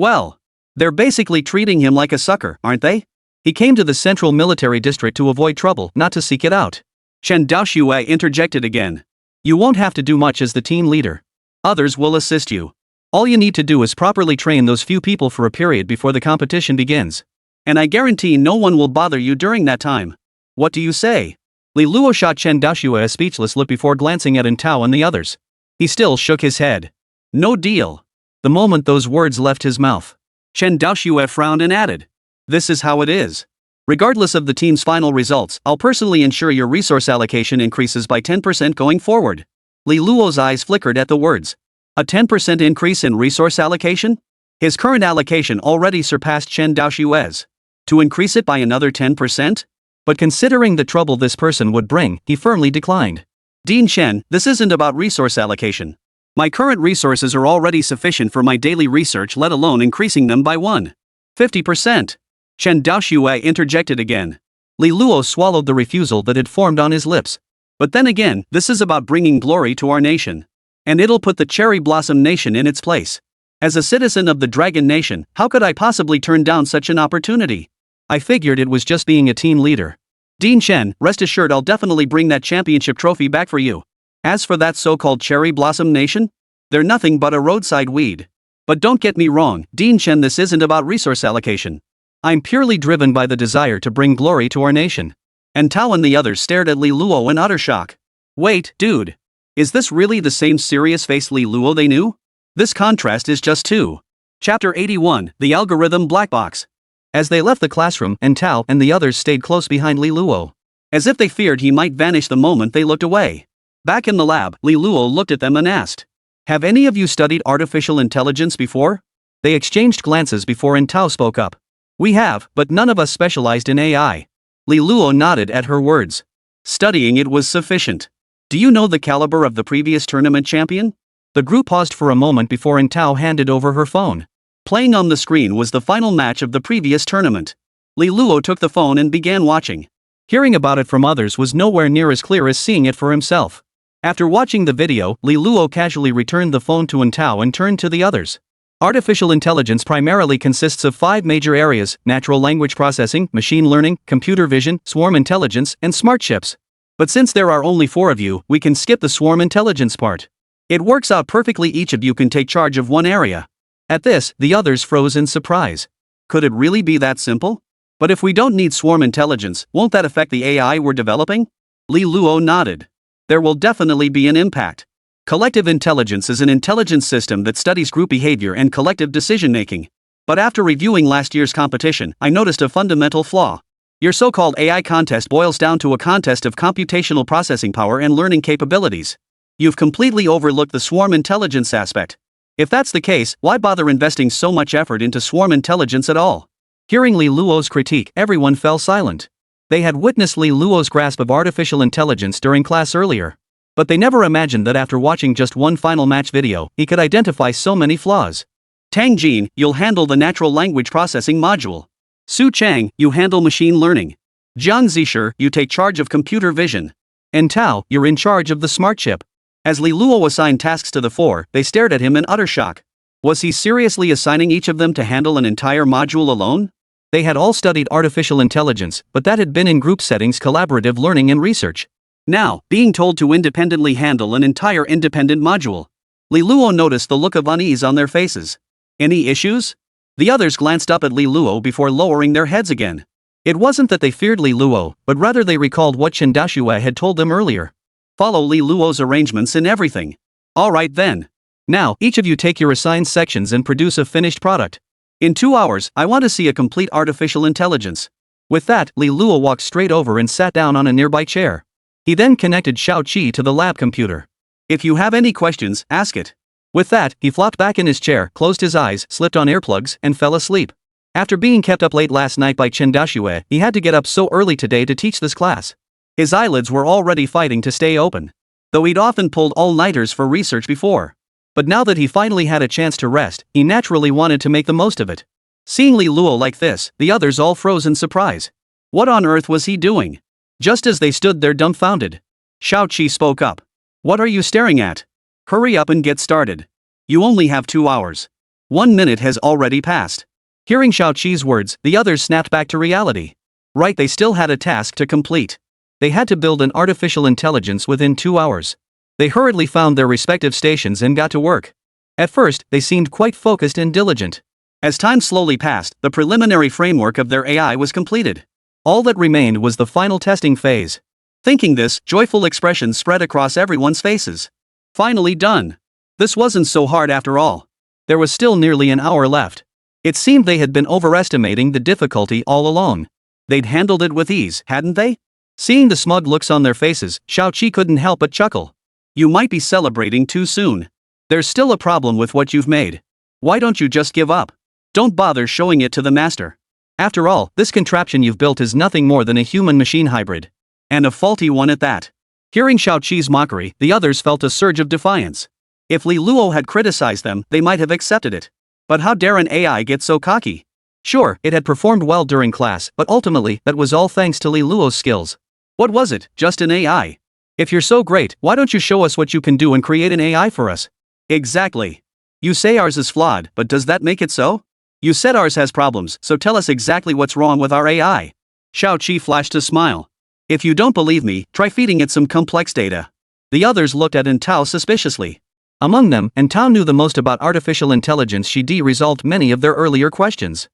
they're basically treating him like a sucker, aren't they? He came to the central military district to avoid trouble, not to seek it out. Chen Daoxue interjected again. You won't have to do much as the team leader. Others will assist you. All you need to do is properly train those few people for a period before the competition begins. And I guarantee no one will bother you during that time. What do you say? Li Luo shot Chen Daoxue a speechless look before glancing at Intao and the others. He still shook his head. No deal. The moment those words left his mouth, Chen Daoxue frowned and added. This is how it is. Regardless of the team's final results, I'll personally ensure your resource allocation increases by 10% going forward. Li Luo's eyes flickered at the words. A 10% increase in resource allocation? His current allocation already surpassed Chen Daoxue's. To increase it by another 10%? But considering the trouble this person would bring, he firmly declined. Dean Chen, this isn't about resource allocation. My current resources are already sufficient for my daily research, let alone increasing them by 50%. Chen Daoxue interjected again. Li Luo swallowed the refusal that had formed on his lips. But then again, this is about bringing glory to our nation. And it'll put the Cherry Blossom Nation in its place. As a citizen of the Dragon Nation, how could I possibly turn down such an opportunity? I figured it was just being a team leader. Dean Chen, rest assured I'll definitely bring that championship trophy back for you. As for that so-called Cherry Blossom Nation, they're nothing but a roadside weed. But don't get me wrong, Dean Chen, this isn't about resource allocation. I'm purely driven by the desire to bring glory to our nation. And Tao and the others stared at Li Luo in utter shock. Wait, dude. Is this really the same serious-faced Li Luo they knew? This contrast is just too Chapter 81, The Algorithm Black Box. As they left the classroom, Tao and the others stayed close behind Li Luo, as if they feared he might vanish the moment they looked away. Back in the lab, Li Luo looked at them and asked, "Have any of you studied artificial intelligence before?" They exchanged glances before Tao spoke up. "We have, but none of us specialized in AI." Li Luo nodded at her words. "Studying it was sufficient. Do you know the caliber of the previous tournament champion?" The group paused for a moment before Tao handed over her phone. Playing on the screen was the final match of the previous tournament. Li Luo took the phone and began watching. Hearing about it from others was nowhere near as clear as seeing it for himself. After watching the video, Li Luo casually returned the phone to Tao and turned to the others. Artificial intelligence primarily consists of 5 major areas: natural language processing, machine learning, computer vision, swarm intelligence, and smart chips. But since there are only 4 of you, we can skip the swarm intelligence part. It works out perfectly, each of you can take charge of one area. At this, the others froze in surprise. Could it really be that simple? But if we don't need swarm intelligence, won't that affect the AI we're developing? Li Luo nodded. There will definitely be an impact. Collective intelligence is an intelligence system that studies group behavior and collective decision-making. But after reviewing last year's competition, I noticed a fundamental flaw. Your so-called AI contest boils down to a contest of computational processing power and learning capabilities. You've completely overlooked the swarm intelligence aspect. If that's the case, why bother investing so much effort into swarm intelligence at all? Hearing Li Luo's critique, everyone fell silent. They had witnessed Li Luo's grasp of artificial intelligence during class earlier. But they never imagined that after watching just one final match video, he could identify so many flaws. Tang Jin, you'll handle the natural language processing module. Su Chang, you handle machine learning. Jiang Zishir, you take charge of computer vision. And Tao, you're in charge of the smart chip. As Li Luo assigned tasks to the 4, they stared at him in utter shock. Was he seriously assigning each of them to handle an entire module alone? They had all studied artificial intelligence, but that had been in group settings, collaborative learning and research. Now, being told to independently handle an entire independent module. Li Luo noticed the look of unease on their faces. Any issues? The others glanced up at Li Luo before lowering their heads again. It wasn't that they feared Li Luo, but rather they recalled what Chen Daxue had told them earlier. Follow Li Luo's arrangements in everything. Alright then. Now, each of you take your assigned sections and produce a finished product. In 2 hours, I want to see a complete artificial intelligence. With that, Li Luo walked straight over and sat down on a nearby chair. He then connected Xiao Qi to the lab computer. If you have any questions, ask it. With that, he flopped back in his chair, closed his eyes, slipped on earplugs, and fell asleep. After being kept up late last night by Chen Daxue, he had to get up so early today to teach this class. His eyelids were already fighting to stay open. Though he'd often pulled all-nighters for research before. But now that he finally had a chance to rest, he naturally wanted to make the most of it. Seeing Li Luo like this, the others all froze in surprise. What on earth was he doing? Just as they stood there dumbfounded, Xiao Qi spoke up. What are you staring at? Hurry up and get started. You only have 2 hours. 1 minute has already passed. Hearing Xiao Qi's words, the others snapped back to reality. Right, they still had a task to complete. They had to build an artificial intelligence within 2 hours. They hurriedly found their respective stations and got to work. At first, they seemed quite focused and diligent. As time slowly passed, the preliminary framework of their AI was completed. All that remained was the final testing phase. Thinking this, joyful expressions spread across everyone's faces. Finally done. This wasn't so hard after all. There was still nearly an hour left. It seemed they had been overestimating the difficulty all along. They'd handled it with ease, hadn't they? Seeing the smug looks on their faces, Xiao Qi couldn't help but chuckle. You might be celebrating too soon. There's still a problem with what you've made. Why don't you just give up? Don't bother showing it to the master. After all, this contraption you've built is nothing more than a human-machine hybrid. And a faulty one at that. Hearing Xiao Qi's mockery, the others felt a surge of defiance. If Li Luo had criticized them, they might have accepted it. But how dare an AI get so cocky? Sure, it had performed well during class, but ultimately, that was all thanks to Li Luo's skills. What was it, just an AI? If you're so great, why don't you show us what you can do and create an AI for us? Exactly. You say ours is flawed, but does that make it so? You said ours has problems, so tell us exactly what's wrong with our AI. Xiao Qi flashed a smile. If you don't believe me, try feeding it some complex data. The others looked at Tao suspiciously. Among them, Tao knew the most about artificial intelligence. She resolved many of their earlier questions.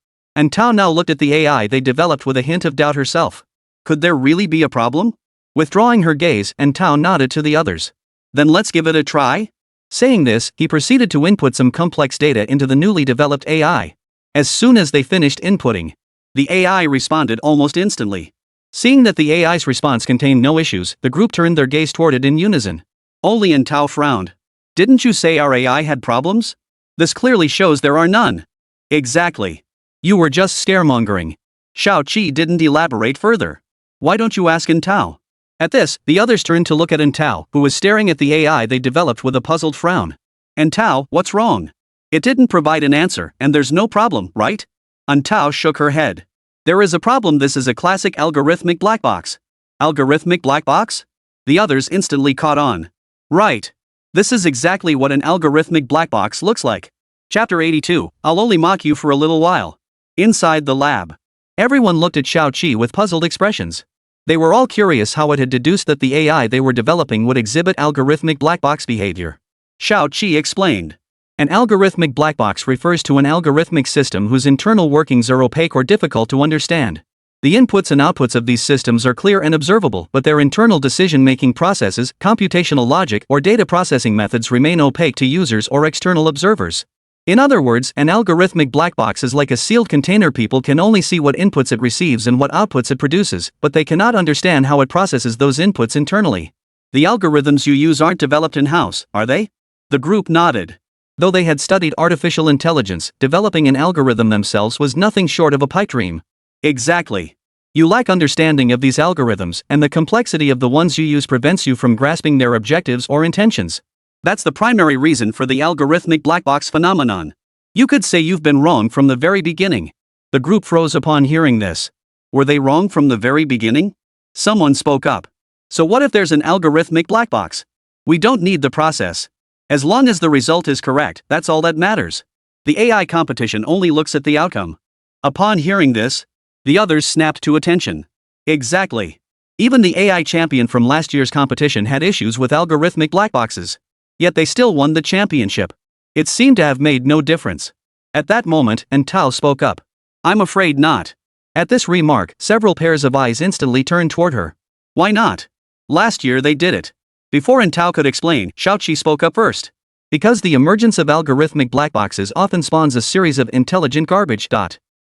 Tao now looked at the AI they developed with a hint of doubt herself. Could there really be a problem? Withdrawing her gaze, Tao nodded to the others. Then let's give it a try? Saying this, he proceeded to input some complex data into the newly developed AI. As soon as they finished inputting, the AI responded almost instantly. Seeing that the AI's response contained no issues, the group turned their gaze toward it in unison. Only Yin Tao frowned. Didn't you say our AI had problems? This clearly shows there are none. Exactly. You were just scaremongering. Shao Qi didn't elaborate further. Why don't you ask Yin Tao? At this, the others turned to look at Yin Tao, who was staring at the AI they developed with a puzzled frown. Yin Tao, what's wrong? It didn't provide an answer, and there's no problem, right? Yin Tao shook her head. There is a problem. This is a classic algorithmic black box. Algorithmic black box? The others instantly caught on. Right. This is exactly what an algorithmic black box looks like. Chapter 82, I'll only mock you for a little while. Inside the lab. Everyone looked at Shao Qi with puzzled expressions. They were all curious how it had deduced that the AI they were developing would exhibit algorithmic black box behavior. Shao Qi explained. An algorithmic black box refers to an algorithmic system whose internal workings are opaque or difficult to understand. The inputs and outputs of these systems are clear and observable, but their internal decision-making processes, computational logic, or data processing methods remain opaque to users or external observers. In other words, an algorithmic black box is like a sealed container. People can only see what inputs it receives and what outputs it produces, but they cannot understand how it processes those inputs internally. The algorithms you use aren't developed in-house, are they? The group nodded. Though they had studied artificial intelligence, developing an algorithm themselves was nothing short of a pipe dream. Exactly. You lack understanding of these algorithms, and the complexity of the ones you use prevents you from grasping their objectives or intentions. That's the primary reason for the algorithmic black box phenomenon. You could say you've been wrong from the very beginning. The group froze upon hearing this. Were they wrong from the very beginning? Someone spoke up. So what if there's an algorithmic black box? We don't need the process. As long as the result is correct, that's all that matters. The AI competition only looks at the outcome. Upon hearing this, the others snapped to attention. Exactly. Even the AI champion from last year's competition had issues with algorithmic black boxes. Yet they still won the championship. It seemed to have made no difference. At that moment, Yin Tao spoke up. I'm afraid not. At this remark, several pairs of eyes instantly turned toward her. Why not? Last year they did it. Before Yin Tao could explain, Shao Qi spoke up first. Because the emergence of algorithmic black boxes often spawns a series of intelligent garbage.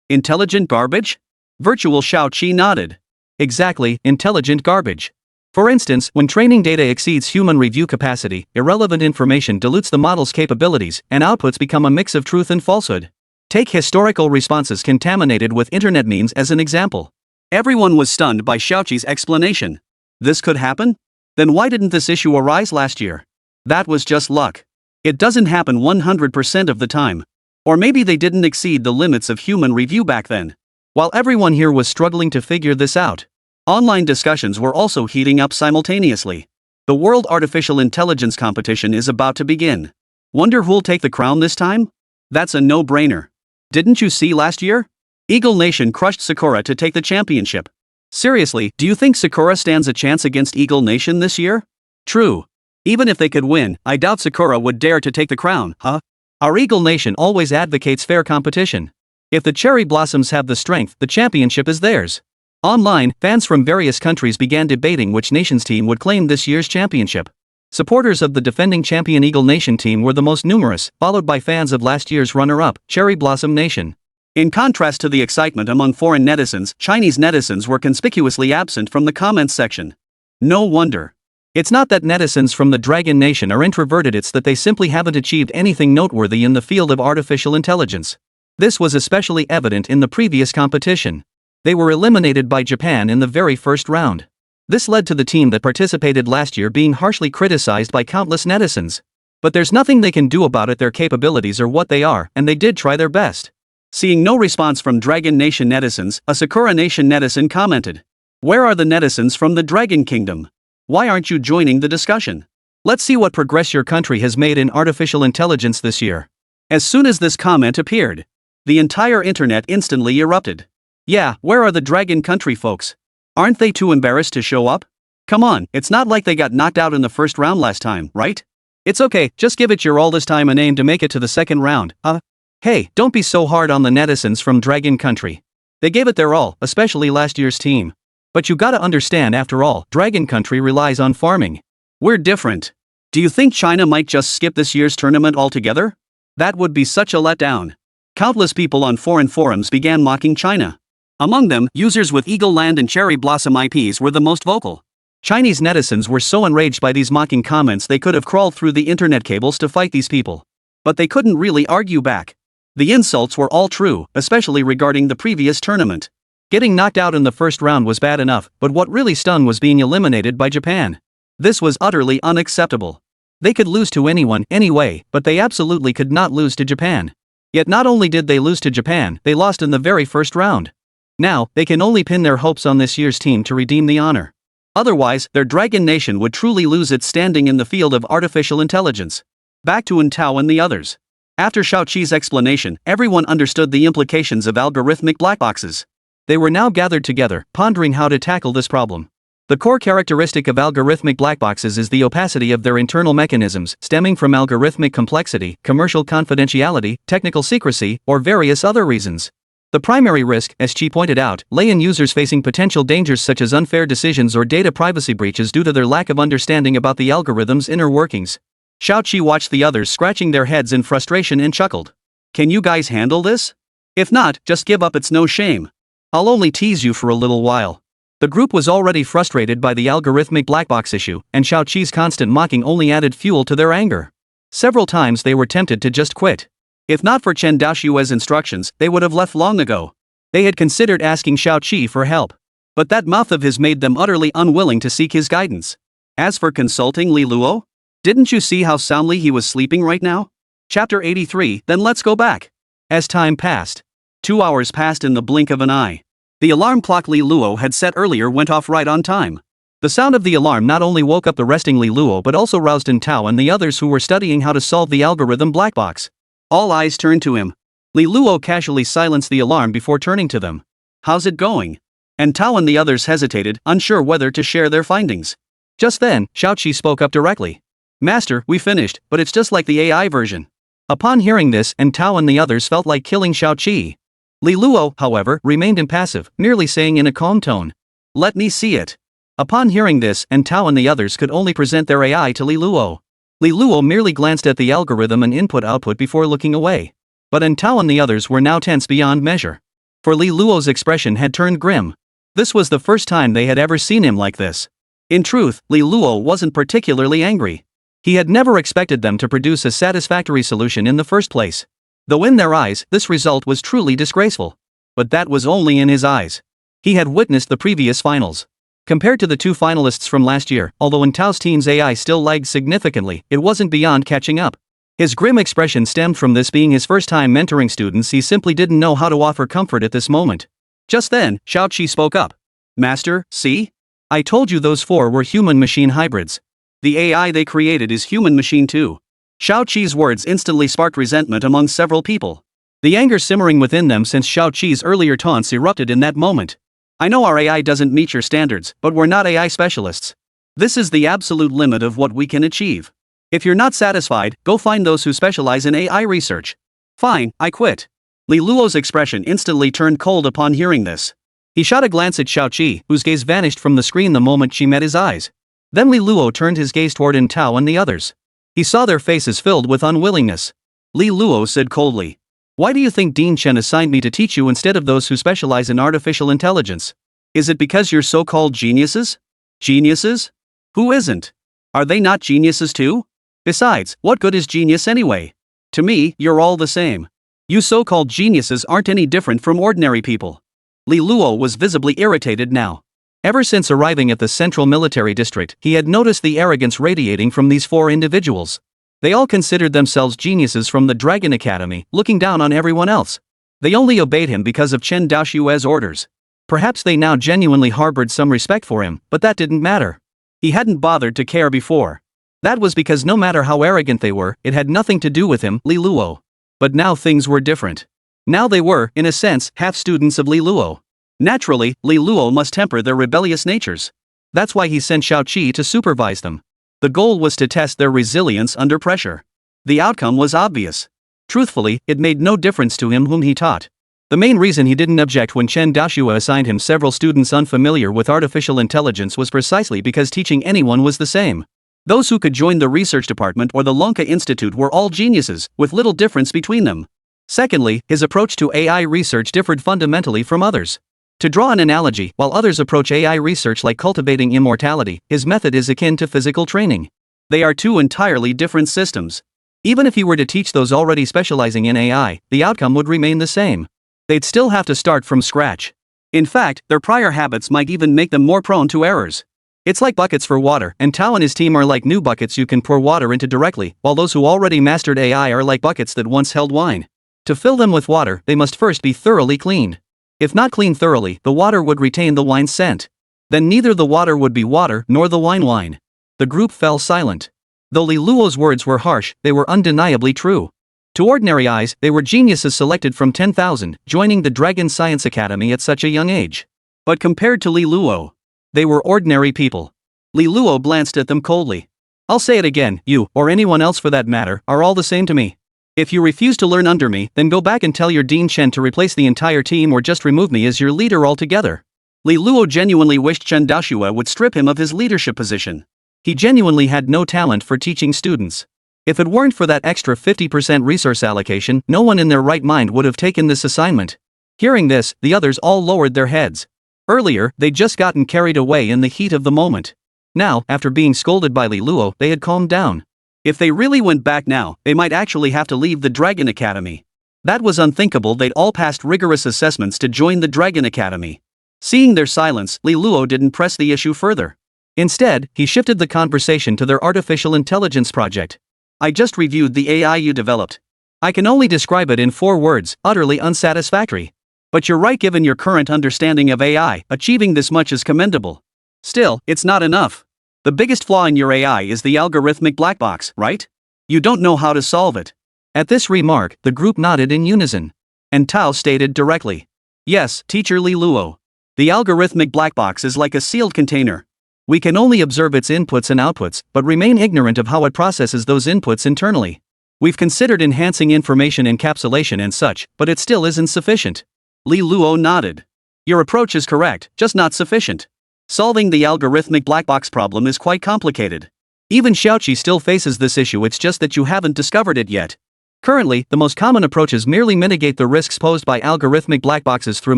Intelligent garbage? Virtual Shao Qi nodded. Exactly, intelligent garbage. For instance, when training data exceeds human review capacity, irrelevant information dilutes the model's capabilities, and outputs become a mix of truth and falsehood. Take historical responses contaminated with internet memes as an example. Everyone was stunned by Shao Qi's explanation. This could happen? Then why didn't this issue arise last year? That was just luck. It doesn't happen 100% of the time. Or maybe they didn't exceed the limits of human review back then. While everyone here was struggling to figure this out, online discussions were also heating up simultaneously. The World Artificial Intelligence competition is about to begin. Wonder who'll take the crown this time? That's a no-brainer. Didn't you see last year? Eagle Nation crushed Sakura to take the championship. Seriously, do you think Sakura stands a chance against Eagle Nation this year? True. Even if they could win, I doubt Sakura would dare to take the crown, huh? Our Eagle Nation always advocates fair competition. If the cherry blossoms have the strength, the championship is theirs. Online, fans from various countries began debating which nation's team would claim this year's championship. Supporters of the defending champion Eagle Nation team were the most numerous, followed by fans of last year's runner-up, Cherry Blossom Nation. In contrast to the excitement among foreign netizens, Chinese netizens were conspicuously absent from the comments section. No wonder. It's not that netizens from the Dragon Nation are introverted, it's that they simply haven't achieved anything noteworthy in the field of artificial intelligence. This was especially evident in the previous competition. They were eliminated by Japan in the very first round. This led to the team that participated last year being harshly criticized by countless netizens. But there's nothing they can do about it. Their capabilities are what they are, and they did try their best. Seeing no response from Dragon Nation netizens, a Sakura Nation netizen commented. Where are the netizens from the Dragon Kingdom? Why aren't you joining the discussion? Let's see what progress your country has made in artificial intelligence this year. As soon as this comment appeared, the entire internet instantly erupted. Yeah, where are the Dragon Country folks? Aren't they too embarrassed to show up? Come on, it's not like they got knocked out in the first round last time, right? It's okay, just give it your all this time and aim to make it to the second round, huh? Hey, don't be so hard on the netizens from Dragon Country. They gave it their all, especially last year's team. But you gotta understand, after all, Dragon Country relies on farming. We're different. Do you think China might just skip this year's tournament altogether? That would be such a letdown. Countless people on foreign forums began mocking China. Among them, users with Eagle Land and Cherry Blossom IPs were the most vocal. Chinese netizens were so enraged by these mocking comments they could have crawled through the internet cables to fight these people. But they couldn't really argue back. The insults were all true, especially regarding the previous tournament. Getting knocked out in the first round was bad enough, but what really stung was being eliminated by Japan. This was utterly unacceptable. They could lose to anyone, anyway, but they absolutely could not lose to Japan. Yet not only did they lose to Japan, they lost in the very first round. Now, they can only pin their hopes on this year's team to redeem the honor. Otherwise, their Dragon Nation would truly lose its standing in the field of artificial intelligence. Back to Tao and the others. After Xiaoqi's explanation, everyone understood the implications of algorithmic black boxes. They were now gathered together, pondering how to tackle this problem. The core characteristic of algorithmic black boxes is the opacity of their internal mechanisms, stemming from algorithmic complexity, commercial confidentiality, technical secrecy, or various other reasons. The primary risk, as Chi pointed out, lay in users facing potential dangers such as unfair decisions or data privacy breaches due to their lack of understanding about the algorithm's inner workings. Xiaoqi watched the others scratching their heads in frustration and chuckled. Can you guys handle this? If not, just give up, it's no shame. I'll only tease you for a little while. The group was already frustrated by the algorithmic black box issue, and Xiaoqi's constant mocking only added fuel to their anger. Several times they were tempted to just quit. If not for Chen Daoxue's instructions, they would have left long ago. They had considered asking Xiaoqi for help. But that mouth of his made them utterly unwilling to seek his guidance. As for consulting Li Luo, didn't you see how soundly he was sleeping right now? Chapter 83, then let's go back. As time passed. 2 hours passed in the blink of an eye. The alarm clock Li Luo had set earlier went off right on time. The sound of the alarm not only woke up the resting Li Luo but also roused Tao and the others who were studying how to solve the algorithm black box. All eyes turned to him. Li Luo casually silenced the alarm before turning to them. How's it going? And Tao and the others hesitated, unsure whether to share their findings. Just then, Xiaoqi spoke up directly. Master, we finished, but it's just like the AI version. Upon hearing this, Tao and the others felt like killing Xiaoqi. Li Luo, however, remained impassive, merely saying in a calm tone, "Let me see it." Upon hearing this, Tao and the others could only present their AI to Li Luo. Li Luo merely glanced at the algorithm and input-output before looking away. But Tao and the others were now tense beyond measure. For Li Luo's expression had turned grim. This was the first time they had ever seen him like this. In truth, Li Luo wasn't particularly angry. He had never expected them to produce a satisfactory solution in the first place. Though in their eyes, this result was truly disgraceful. But that was only in his eyes. He had witnessed the previous finals. Compared to the two finalists from last year, although Tao's team's AI still lagged significantly, it wasn't beyond catching up. His grim expression stemmed from this being his first time mentoring students. He simply didn't know how to offer comfort at this moment. Just then, Xiaoqi spoke up. Master, see? I told you those four were human-machine hybrids. The AI they created is human-machine too. Xiaoqi's words instantly sparked resentment among several people. The anger simmering within them since Xiaoqi's earlier taunts erupted in that moment. I know our AI doesn't meet your standards, but we're not AI specialists. This is the absolute limit of what we can achieve. If you're not satisfied, go find those who specialize in AI research. Fine, I quit. Li Luo's expression instantly turned cold upon hearing this. He shot a glance at Xiaoqi, whose gaze vanished from the screen the moment she met his eyes. Then Li Luo turned his gaze toward Tao and the others. He saw their faces filled with unwillingness. Li Luo said coldly, "Why do you think Dean Chen assigned me to teach you instead of those who specialize in artificial intelligence? Is it because you're so-called geniuses? Geniuses? Who isn't? Are they not geniuses too? Besides, what good is genius anyway? To me, you're all the same. You so-called geniuses aren't any different from ordinary people." Li Luo was visibly irritated now. Ever since arriving at the Central Military District, he had noticed the arrogance radiating from these four individuals. They all considered themselves geniuses from the Dragon Academy, looking down on everyone else. They only obeyed him because of Chen Daoxue's orders. Perhaps they now genuinely harbored some respect for him, but that didn't matter. He hadn't bothered to care before. That was because no matter how arrogant they were, it had nothing to do with him, Li Luo. But now things were different. Now they were, in a sense, half students of Li Luo. Naturally, Li Luo must temper their rebellious natures. That's why he sent Xiaoqi to supervise them. The goal was to test their resilience under pressure. The outcome was obvious. Truthfully, it made no difference to him whom he taught. The main reason he didn't object when Chen Daoxue assigned him several students unfamiliar with artificial intelligence was precisely because teaching anyone was the same. Those who could join the research department or the Lonka Institute were all geniuses, with little difference between them. Secondly, his approach to AI research differed fundamentally from others. To draw an analogy, while others approach AI research like cultivating immortality, his method is akin to physical training. They are two entirely different systems. Even if he were to teach those already specializing in AI, the outcome would remain the same. They'd still have to start from scratch. In fact, their prior habits might even make them more prone to errors. It's like buckets for water, and Tao and his team are like new buckets you can pour water into directly, while those who already mastered AI are like buckets that once held wine. To fill them with water, they must first be thoroughly cleaned. If not cleaned thoroughly, the water would retain the wine's scent. Then neither the water would be water nor the wine wine. The group fell silent. Though Li Luo's words were harsh, they were undeniably true. To ordinary eyes, they were geniuses selected from 10,000, joining the Dragon Science Academy at such a young age. But compared to Li Luo, they were ordinary people. Li Luo glanced at them coldly. I'll say it again, you, or anyone else for that matter, are all the same to me. If you refuse to learn under me, then go back and tell your Dean Chen to replace the entire team or just remove me as your leader altogether. Li Luo genuinely wished Chen Daoxue would strip him of his leadership position. He genuinely had no talent for teaching students. If it weren't for that extra 50% resource allocation, no one in their right mind would have taken this assignment. Hearing this, the others all lowered their heads. Earlier, they'd just gotten carried away in the heat of the moment. Now, after being scolded by Li Luo, they had calmed down. If they really went back now, they might actually have to leave the Dragon Academy. That was unthinkable. They'd all passed rigorous assessments to join the Dragon Academy. Seeing their silence, Li Luo didn't press the issue further. Instead, he shifted the conversation to their artificial intelligence project. I just reviewed the AI you developed. I can only describe it in 4 words, utterly unsatisfactory. But you're right, given your current understanding of AI, achieving this much is commendable. Still, it's not enough. The biggest flaw in your AI is the algorithmic black box, right? You don't know how to solve it. At this remark, the group nodded in unison. And Tao stated directly. Yes, Teacher Li Luo. The algorithmic black box is like a sealed container. We can only observe its inputs and outputs, but remain ignorant of how it processes those inputs internally. We've considered enhancing information encapsulation and such, but it still isn't sufficient. Li Luo nodded. Your approach is correct, just not sufficient. Solving the algorithmic black box problem is quite complicated. Even Xiaoqi still faces this issue, it's just that you haven't discovered it yet. Currently, the most common approaches merely mitigate the risks posed by algorithmic black boxes through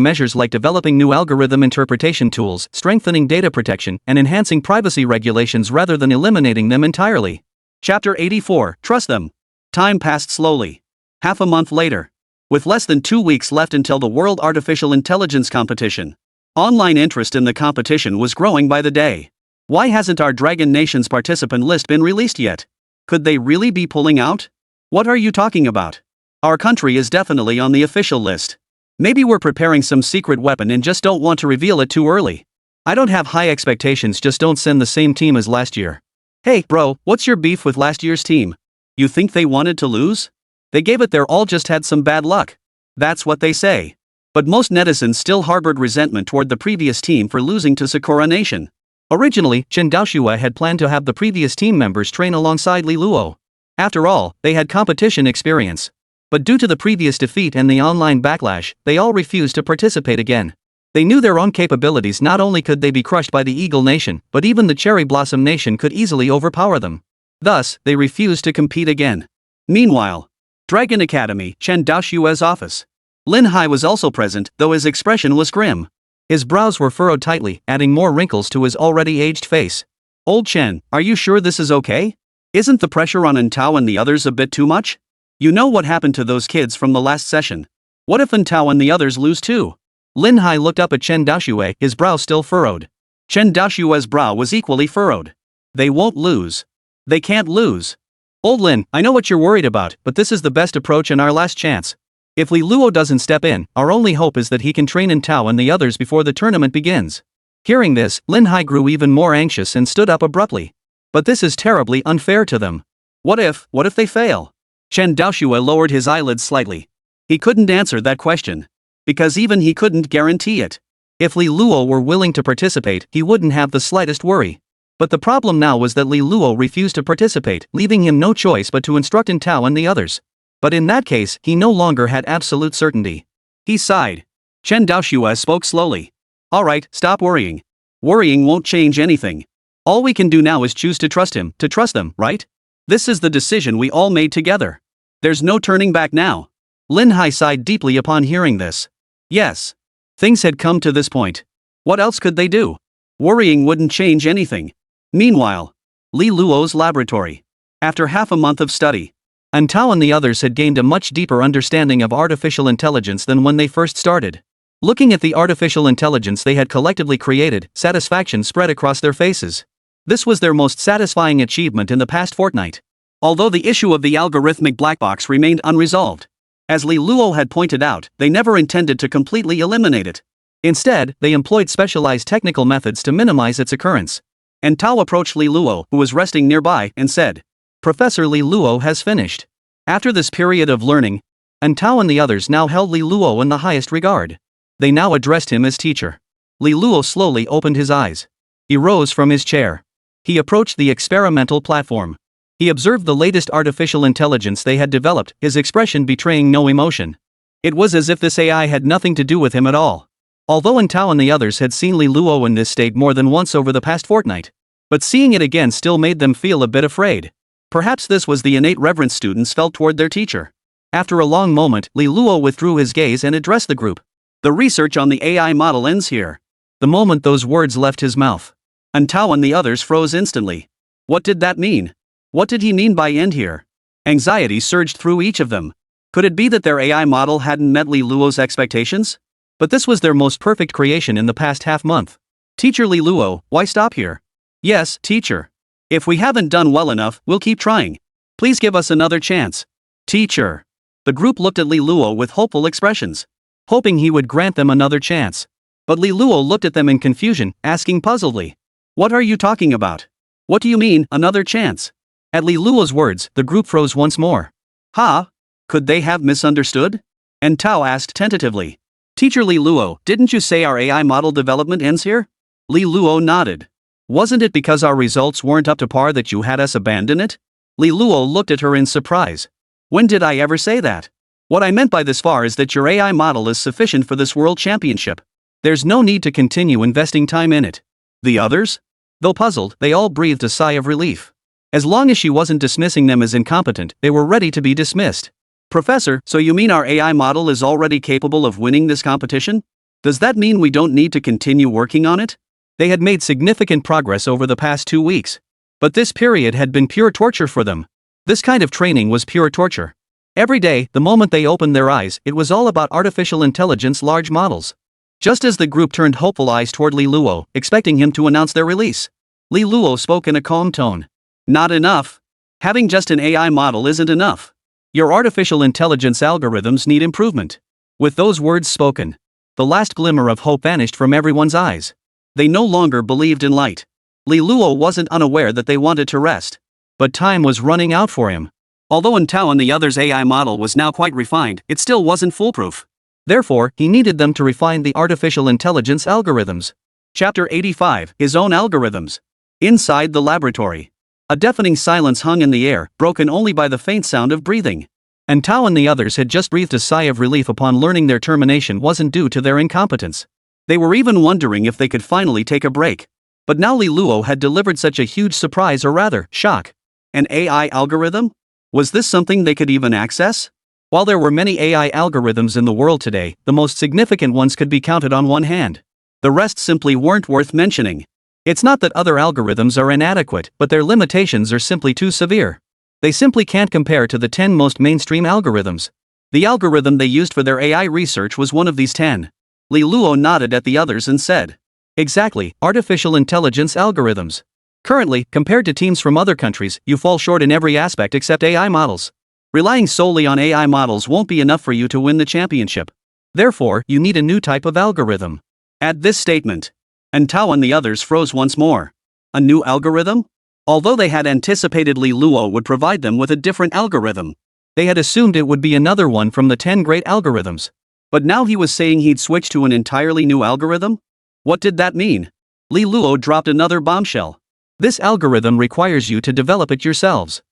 measures like developing new algorithm interpretation tools, strengthening data protection, and enhancing privacy regulations rather than eliminating them entirely. Chapter 84, Trust Them. Time passed slowly. Half a month later. With less than 2 weeks left until the World Artificial Intelligence Competition. Online interest in the competition was growing by the day. Why hasn't our Dragon Nation's participant list been released yet? Could they really be pulling out? What are you talking about? Our country is definitely on the official list. Maybe we're preparing some secret weapon and just don't want to reveal it too early. I don't have high expectations, just don't send the same team as last year. Hey, bro, what's your beef with last year's team? You think they wanted to lose? They gave it their all, just had some bad luck. That's what they say. But most netizens still harbored resentment toward the previous team for losing to Sakura Nation. Originally, Chen Daoxue had planned to have the previous team members train alongside Li Luo. After all, they had competition experience. But due to the previous defeat and the online backlash, they all refused to participate again. They knew their own capabilities. Not only could they be crushed by the Eagle Nation, but even the Cherry Blossom Nation could easily overpower them. Thus, they refused to compete again. Meanwhile, Dragon Academy, Chen Daoxue's office. Lin Hai was also present, though his expression was grim. His brows were furrowed tightly, adding more wrinkles to his already aged face. Old Chen, are you sure this is okay? Isn't the pressure on Entao and the others a bit too much? You know what happened to those kids from the last session. What if Entao and the others lose too? Lin Hai looked up at Chen Daoxue, his brow still furrowed. Chen Daoxue's brow was equally furrowed. They won't lose. They can't lose. Old Lin, I know what you're worried about, but this is the best approach and our last chance. If Li Luo doesn't step in, our only hope is that he can train Entao and the others before the tournament begins. Hearing this, Lin Hai grew even more anxious and stood up abruptly. But this is terribly unfair to them. What if they fail? Chen Daoxue lowered his eyelids slightly. He couldn't answer that question. Because even he couldn't guarantee it. If Li Luo were willing to participate, he wouldn't have the slightest worry. But the problem now was that Li Luo refused to participate, leaving him no choice but to instruct Entao and the others. But in that case, he no longer had absolute certainty. He sighed. Chen Daoxue spoke slowly. Alright, stop worrying. Worrying won't change anything. All we can do now is choose to trust him, to trust them, right? This is the decision we all made together. There's no turning back now. Lin Hai sighed deeply upon hearing this. Yes. Things had come to this point. What else could they do? Worrying wouldn't change anything. Meanwhile, Li Luo's laboratory. After half a month of study, Antao and the others had gained a much deeper understanding of artificial intelligence than when they first started. Looking at the artificial intelligence they had collectively created, satisfaction spread across their faces. This was their most satisfying achievement in the past fortnight. Although the issue of the algorithmic black box remained unresolved. As Li Luo had pointed out, they never intended to completely eliminate it. Instead, they employed specialized technical methods to minimize its occurrence. And Tao approached Li Luo, who was resting nearby, and said, "Professor Li Luo has finished." After this period of learning, Tao and the others now held Li Luo in the highest regard. They now addressed him as teacher. Li Luo slowly opened his eyes. He rose from his chair. He approached the experimental platform. He observed the latest artificial intelligence they had developed, his expression betraying no emotion. It was as if this AI had nothing to do with him at all. Although Tao and the others had seen Li Luo in this state more than once over the past fortnight, but seeing it again still made them feel a bit afraid. Perhaps this was the innate reverence students felt toward their teacher. After a long moment, Li Luo withdrew his gaze and addressed the group. The research on the AI model ends here. The moment those words left his mouth, Tao and the others froze instantly. What did that mean? What did he mean by end here? Anxiety surged through each of them. Could it be that their AI model hadn't met Li Luo's expectations? But this was their most perfect creation in the past half-month. Teacher Li Luo, why stop here? Yes, teacher. If we haven't done well enough, we'll keep trying. Please give us another chance. Teacher. The group looked at Li Luo with hopeful expressions, hoping he would grant them another chance. But Li Luo looked at them in confusion, asking puzzledly, "What are you talking about? What do you mean, another chance?" At Li Luo's words, the group froze once more. "Ha? Could they have misunderstood?" And Tao asked tentatively. "Teacher Li Luo, didn't you say our AI model development ends here?" Li Luo nodded. "Wasn't it because our results weren't up to par that you had us abandon it?" Li Luo looked at her in surprise. "When did I ever say that? What I meant by this far is that your AI model is sufficient for this world championship. There's no need to continue investing time in it." The others? Though puzzled, they all breathed a sigh of relief. As long as she wasn't dismissing them as incompetent, they were ready to be dismissed. "Professor, so you mean our AI model is already capable of winning this competition? Does that mean we don't need to continue working on it?" They had made significant progress over the past 2 weeks. But this period had been pure torture for them. This kind of training was pure torture. Every day, the moment they opened their eyes, it was all about artificial intelligence large models. Just as the group turned hopeful eyes toward Li Luo, expecting him to announce their release, Li Luo spoke in a calm tone. "Not enough. Having just an AI model isn't enough. Your artificial intelligence algorithms need improvement." With those words spoken, the last glimmer of hope vanished from everyone's eyes. They no longer believed in light. Li Luo wasn't unaware that they wanted to rest. But time was running out for him. Although Tao and the others' AI model was now quite refined, it still wasn't foolproof. Therefore, he needed them to refine the artificial intelligence algorithms. Chapter 85, His Own Algorithms. Inside the laboratory. A deafening silence hung in the air, broken only by the faint sound of breathing. Tao and the others had just breathed a sigh of relief upon learning their termination wasn't due to their incompetence. They were even wondering if they could finally take a break. But now Li Luo had delivered such a huge surprise, or rather, shock. An AI algorithm? Was this something they could even access? While there were many AI algorithms in the world today, the most significant ones could be counted on one hand. The rest simply weren't worth mentioning. It's not that other algorithms are inadequate, but their limitations are simply too severe. They simply can't compare to the 10 most mainstream algorithms. The algorithm they used for their AI research was one of these 10. Li Luo nodded at the others and said, "Exactly, artificial intelligence algorithms. Currently, compared to teams from other countries, you fall short in every aspect except AI models. Relying solely on AI models won't be enough for you to win the championship. Therefore, you need a new type of algorithm." At this statement, Tao and the others froze once more. A new algorithm? Although they had anticipated Li Luo would provide them with a different algorithm, they had assumed it would be another one from the 10 great algorithms. But now he was saying he'd switch to an entirely new algorithm? What did that mean? Li Luo dropped another bombshell. "This algorithm requires you to develop it yourselves."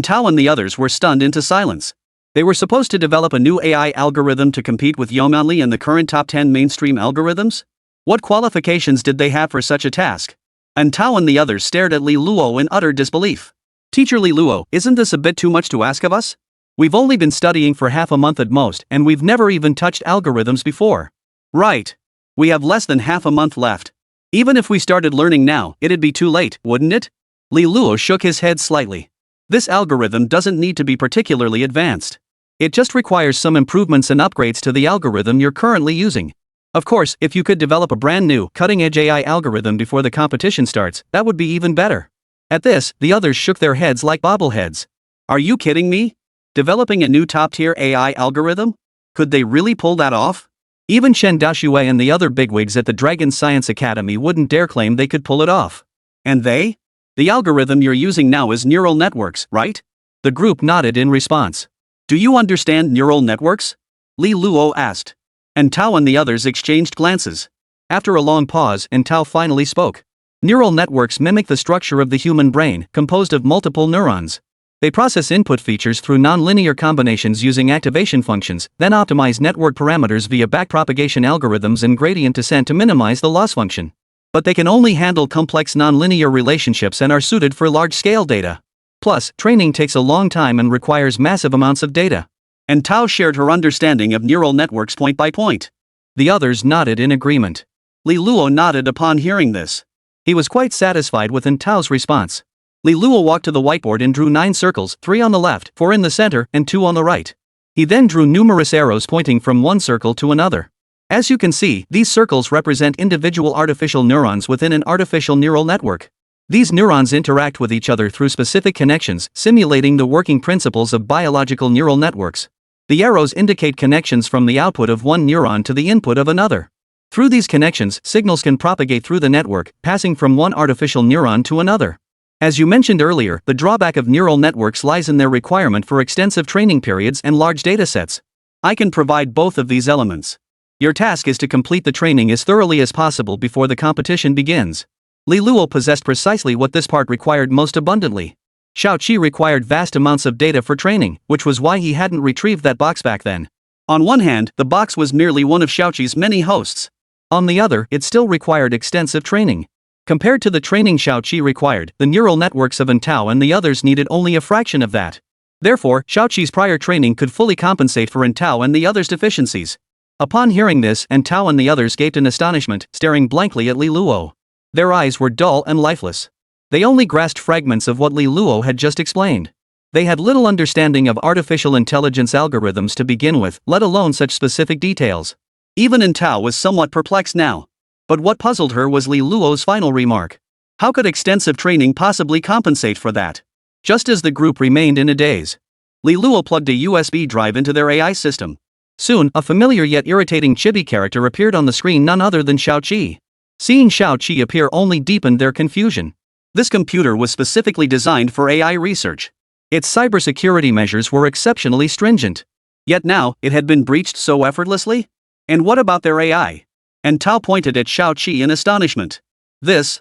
Tao and the others were stunned into silence. They were supposed to develop a new AI algorithm to compete with Yomanli and the current top 10 mainstream algorithms? What qualifications did they have for such a task? And Tao and the others stared at Li Luo in utter disbelief. Teacher Li Luo, isn't this a bit too much to ask of us? We've only been studying for half a month at most, and we've never even touched algorithms before. Right. We have less than half a month left. Even if we started learning now, it'd be too late, wouldn't it? Li Luo shook his head slightly. This algorithm doesn't need to be particularly advanced. It just requires some improvements and upgrades to the algorithm you're currently using. Of course, if you could develop a brand new, cutting-edge AI algorithm before the competition starts, that would be even better. At this, the others shook their heads like bobbleheads. Are you kidding me? Developing a new top-tier AI algorithm? Could they really pull that off? Even Chen Daxue and the other bigwigs at the Dragon Science Academy wouldn't dare claim they could pull it off. And they? The algorithm you're using now is neural networks, right? The group nodded in response. Do you understand neural networks? Li Luo asked. And Tao and the others exchanged glances. After a long pause, and Tao finally spoke. Neural networks mimic the structure of the human brain, composed of multiple neurons. They process input features through nonlinear combinations using activation functions, then optimize network parameters via backpropagation algorithms and gradient descent to minimize the loss function. But they can only handle complex nonlinear relationships and are suited for large-scale data. Plus, training takes a long time and requires massive amounts of data. And Tao shared her understanding of neural networks point by point. The others nodded in agreement. Li Luo nodded upon hearing this. He was quite satisfied with Tao's response. Li Luo walked to the whiteboard and drew 9 circles, 3 on the left, 4 in the center, and 2 on the right. He then drew numerous arrows pointing from one circle to another. As you can see, these circles represent individual artificial neurons within an artificial neural network. These neurons interact with each other through specific connections, simulating the working principles of biological neural networks. The arrows indicate connections from the output of one neuron to the input of another. Through these connections, signals can propagate through the network, passing from one artificial neuron to another. As you mentioned earlier, the drawback of neural networks lies in their requirement for extensive training periods and large datasets. I can provide both of these elements. Your task is to complete the training as thoroughly as possible before the competition begins. Li Luo possessed precisely what this part required most abundantly. Xiaoqi required vast amounts of data for training, which was why he hadn't retrieved that box back then. On one hand, the box was merely one of Xiaoqi's many hosts. On the other, it still required extensive training. Compared to the training Xiaoqi required, the neural networks of Tao and the others needed only a fraction of that. Therefore, Xiaoqi's prior training could fully compensate for Tao and the others' deficiencies. Upon hearing this, Tao and the others gaped in astonishment, staring blankly at Li Luo. Their eyes were dull and lifeless. They only grasped fragments of what Li Luo had just explained. They had little understanding of artificial intelligence algorithms to begin with, let alone such specific details. Even Tao was somewhat perplexed now. But what puzzled her was Li Luo's final remark. How could extensive training possibly compensate for that? Just as the group remained in a daze, Li Luo plugged a USB drive into their AI system. Soon, a familiar yet irritating chibi character appeared on the screen, none other than Xiaoqi. Seeing Xiaoqi appear only deepened their confusion. This computer was specifically designed for AI research. Its cybersecurity measures were exceptionally stringent. Yet now, it had been breached so effortlessly? And what about their AI? And Tao pointed at Xiaoqi in astonishment. This.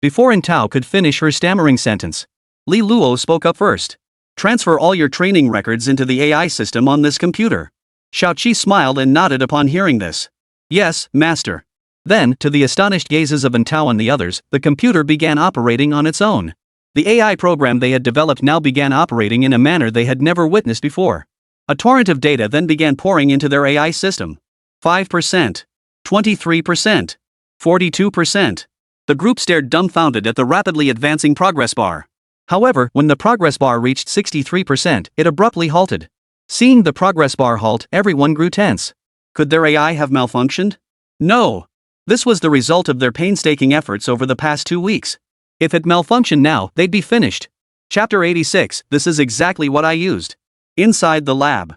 Before Tao could finish her stammering sentence, Li Luo spoke up first. Transfer all your training records into the AI system on this computer. Xiaoqi smiled and nodded upon hearing this. Yes, master. Then, to the astonished gazes of Tao and the others, the computer began operating on its own. The AI program they had developed now began operating in a manner they had never witnessed before. A torrent of data then began pouring into their AI system. 5%. 23%. 42%. The group stared dumbfounded at the rapidly advancing progress bar. However, when the progress bar reached 63%, it abruptly halted. Seeing the progress bar halt, everyone grew tense. Could their AI have malfunctioned? No. This was the result of their painstaking efforts over the past 2 weeks. If it malfunctioned now, they'd be finished. Chapter 86, this is exactly what I used. Inside the lab.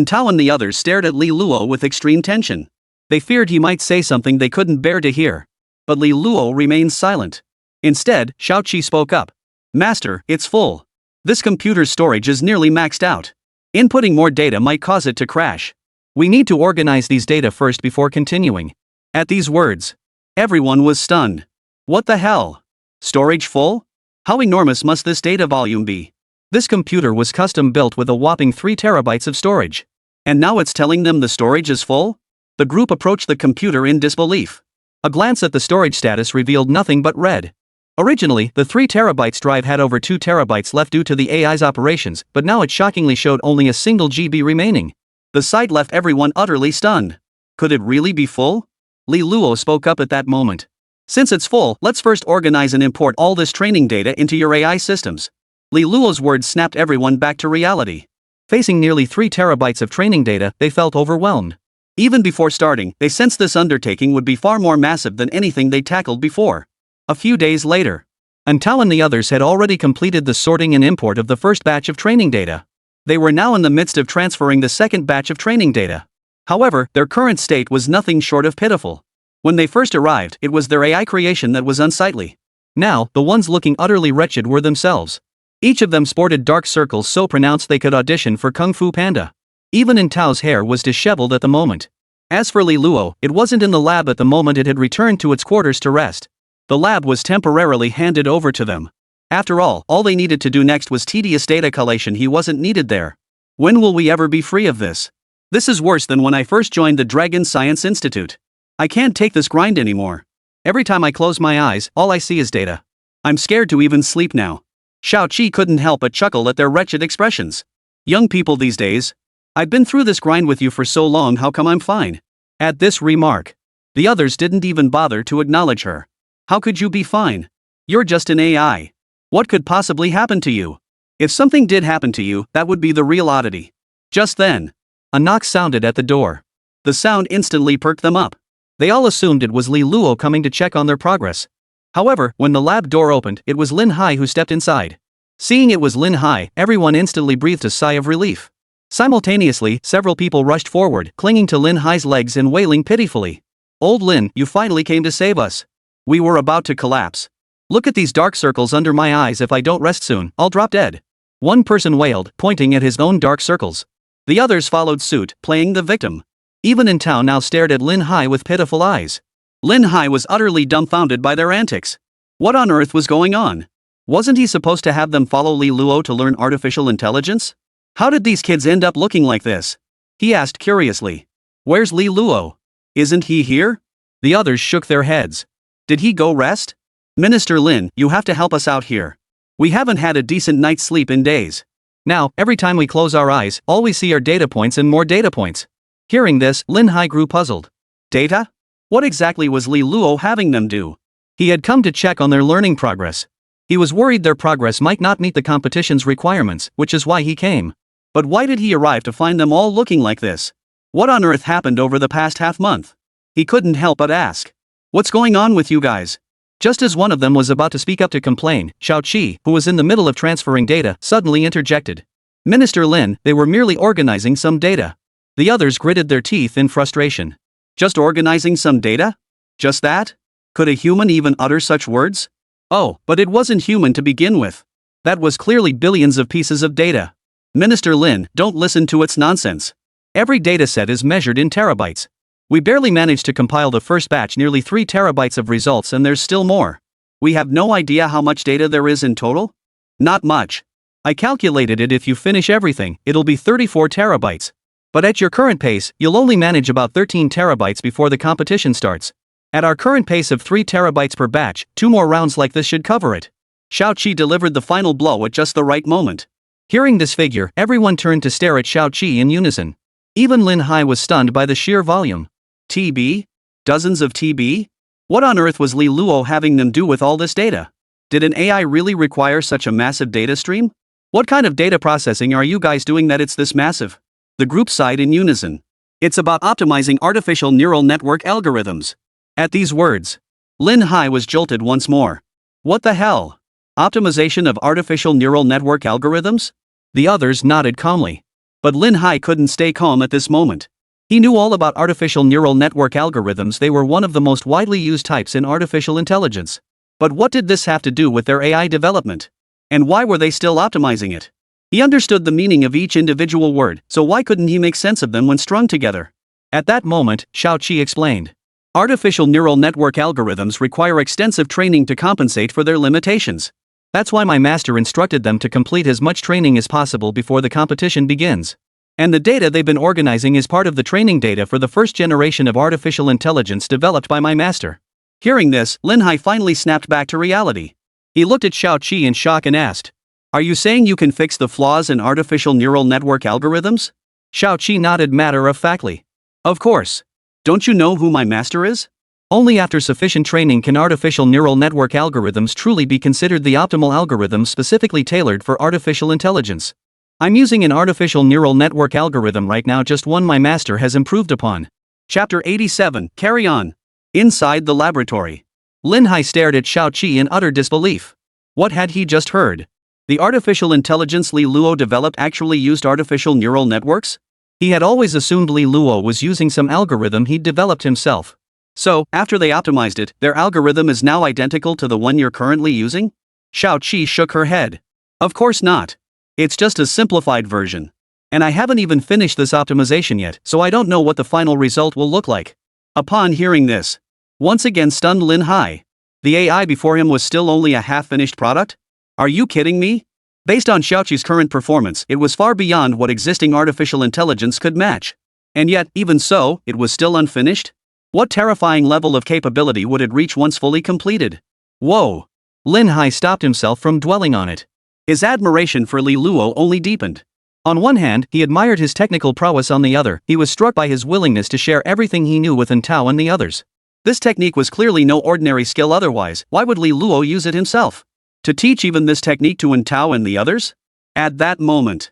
Tao and the others stared at Li Luo with extreme tension. They feared he might say something they couldn't bear to hear. But Li Luo remained silent. Instead, Xiaoqi spoke up. Master, it's full. This computer's storage is nearly maxed out. Inputting more data might cause it to crash. We need to organize these data first before continuing. At these words, everyone was stunned. What the hell? Storage full? How enormous must this data volume be? This computer was custom built with a whopping 3 terabytes of storage. And now it's telling them the storage is full? The group approached the computer in disbelief. A glance at the storage status revealed nothing but red. Originally, the 3 terabytes drive had over 2 terabytes left due to the AI's operations, but now it shockingly showed only a single GB remaining. The sight left everyone utterly stunned. Could it really be full? Li Luo spoke up at that moment. Since it's full, let's first organize and import all this training data into your AI systems. Li Luo's words snapped everyone back to reality. Facing nearly 3 terabytes of training data, they felt overwhelmed. Even before starting, they sensed this undertaking would be far more massive than anything they tackled before. A few days later, Antao and the others had already completed the sorting and import of the first batch of training data. They were now in the midst of transferring the second batch of training data. However, their current state was nothing short of pitiful. When they first arrived, it was their AI creation that was unsightly. Now, the ones looking utterly wretched were themselves. Each of them sported dark circles so pronounced they could audition for Kung Fu Panda. Even Antao's hair was disheveled at the moment. As for Li Luo, it wasn't in the lab at the moment, it had returned to its quarters to rest. The lab was temporarily handed over to them. After all they needed to do next was tedious data collation. He wasn't needed there. When will we ever be free of this? This is worse than when I first joined the Dragon Science Institute. I can't take this grind anymore. Every time I close my eyes, all I see is data. I'm scared to even sleep now. Xiao Qi couldn't help but chuckle at their wretched expressions. Young people these days. I've been through this grind with you for so long, how come I'm fine? At this remark, the others didn't even bother to acknowledge her. How could you be fine? You're just an AI. What could possibly happen to you? If something did happen to you, that would be the real oddity. Just then, a knock sounded at the door. The sound instantly perked them up. They all assumed it was Li Luo coming to check on their progress. However, when the lab door opened, it was Lin Hai who stepped inside. Seeing it was Lin Hai, everyone instantly breathed a sigh of relief. Simultaneously, several people rushed forward, clinging to Lin Hai's legs and wailing pitifully. "Old Lin, you finally came to save us. We were about to collapse. Look at these dark circles under my eyes. If I don't rest soon, I'll drop dead." One person wailed, pointing at his own dark circles. The others followed suit, playing the victim. Even Antao now stared at Lin Hai with pitiful eyes. Lin Hai was utterly dumbfounded by their antics. What on earth was going on? Wasn't he supposed to have them follow Li Luo to learn artificial intelligence? How did these kids end up looking like this? He asked curiously. Where's Li Luo? Isn't he here? The others shook their heads. Did he go rest? Minister Lin, you have to help us out here. We haven't had a decent night's sleep in days. Now, every time we close our eyes, all we see are data points and more data points. Hearing this, Lin Hai grew puzzled. Data? What exactly was Li Luo having them do? He had come to check on their learning progress. He was worried their progress might not meet the competition's requirements, which is why he came. But why did he arrive to find them all looking like this? What on earth happened over the past half-month? He couldn't help but ask. What's going on with you guys? Just as one of them was about to speak up to complain, Xiao Qi, who was in the middle of transferring data, suddenly interjected. Minister Lin, they were merely organizing some data. The others gritted their teeth in frustration. Just organizing some data? Just that? Could a human even utter such words? Oh, but it wasn't human to begin with. That was clearly billions of pieces of data. Minister Lin, don't listen to its nonsense. Every dataset is measured in terabytes. We barely managed to compile the first batch, nearly 3 terabytes of results, and there's still more. We have no idea how much data there is in total? Not much. I calculated it. If you finish everything, it'll be 34 terabytes. But at your current pace, you'll only manage about 13 terabytes before the competition starts. At our current pace of 3 terabytes per batch, 2 more rounds like this should cover it. Xiao Qi delivered the final blow at just the right moment. Hearing this figure, everyone turned to stare at Xiao Qi in unison. Even Lin Hai was stunned by the sheer volume. TB? Dozens of TB? What on earth was Li Luo having them do with all this data? Did an AI really require such a massive data stream? What kind of data processing are you guys doing that it's this massive? The group sighed in unison. It's about optimizing artificial neural network algorithms. At these words, Lin Hai was jolted once more. What the hell? Optimization of artificial neural network algorithms? The others nodded calmly. But Lin Hai couldn't stay calm at this moment. He knew all about artificial neural network algorithms. They were one of the most widely used types in artificial intelligence. But what did this have to do with their AI development? And why were they still optimizing it? He understood the meaning of each individual word, so why couldn't he make sense of them when strung together? At that moment, Xiao Qi explained. Artificial neural network algorithms require extensive training to compensate for their limitations. That's why my master instructed them to complete as much training as possible before the competition begins. And the data they've been organizing is part of the training data for the first generation of artificial intelligence developed by my master. Hearing this, Lin Hai finally snapped back to reality. He looked at Xiao Qi in shock and asked, "Are you saying you can fix the flaws in artificial neural network algorithms?" Xiao Qi nodded matter-of-factly. "Of course. Don't you know who my master is? Only after sufficient training can artificial neural network algorithms truly be considered the optimal algorithm specifically tailored for artificial intelligence. I'm using an artificial neural network algorithm right now, just one my master has improved upon." Chapter 87, Carry On. Inside the laboratory. Lin Hai stared at Xiao Qi in utter disbelief. What had he just heard? The artificial intelligence Li Luo developed actually used artificial neural networks? He had always assumed Li Luo was using some algorithm he'd developed himself. So, after they optimized it, their algorithm is now identical to the one you're currently using? Xiao Qi shook her head. Of course not. It's just a simplified version. And I haven't even finished this optimization yet, so I don't know what the final result will look like. Upon hearing this, once again stunned Lin Hai. The AI before him was still only a half-finished product? Are you kidding me? Based on Xiaoqi's current performance, it was far beyond what existing artificial intelligence could match. And yet, even so, it was still unfinished? What terrifying level of capability would it reach once fully completed? Whoa! Lin Hai stopped himself from dwelling on it. His admiration for Li Luo only deepened. On one hand, he admired his technical prowess, on the other, he was struck by his willingness to share everything he knew with Tao and the others. This technique was clearly no ordinary skill, otherwise, why would Li Luo use it himself? To teach even this technique to Tao and the others? At that moment,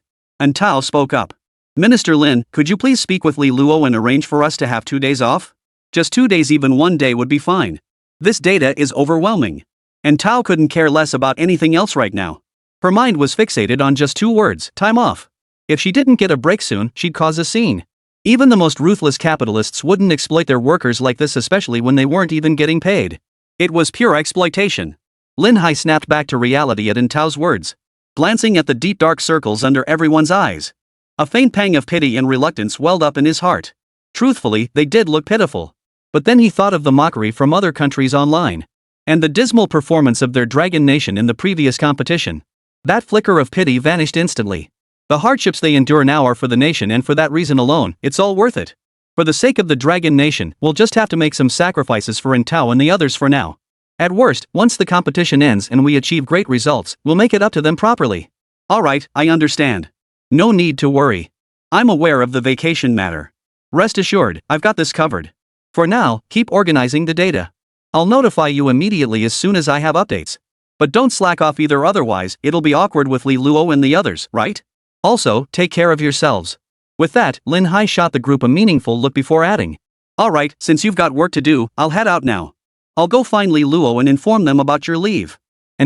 Tao spoke up. "Minister Lin, could you please speak with Li Luo and arrange for us to have 2 days off? Just 2 days, even 1 day would be fine. This data is overwhelming." Tao couldn't care less about anything else right now. Her mind was fixated on just 2 words, time off. If she didn't get a break soon, she'd cause a scene. Even the most ruthless capitalists wouldn't exploit their workers like this, especially when they weren't even getting paid. It was pure exploitation. Lin Hai snapped back to reality at Tao's words, glancing at the deep dark circles under everyone's eyes. A faint pang of pity and reluctance welled up in his heart. Truthfully, they did look pitiful. But then he thought of the mockery from other countries online, and the dismal performance of their dragon nation in the previous competition. That flicker of pity vanished instantly. The hardships they endure now are for the nation, and for that reason alone, it's all worth it. For the sake of the dragon nation, we'll just have to make some sacrifices for Tao and the others for now. At worst, once the competition ends and we achieve great results, we'll make it up to them properly. Alright, I understand. No need to worry. I'm aware of the vacation matter. Rest assured, I've got this covered. For now, keep organizing the data. I'll notify you immediately as soon as I have updates. But don't slack off either, otherwise, it'll be awkward with Li Luo and the others, right? Also, take care of yourselves. With that, Lin Hai shot the group a meaningful look before adding, "Alright, since you've got work to do, I'll head out now. I'll go find Li Luo and inform them about your leave."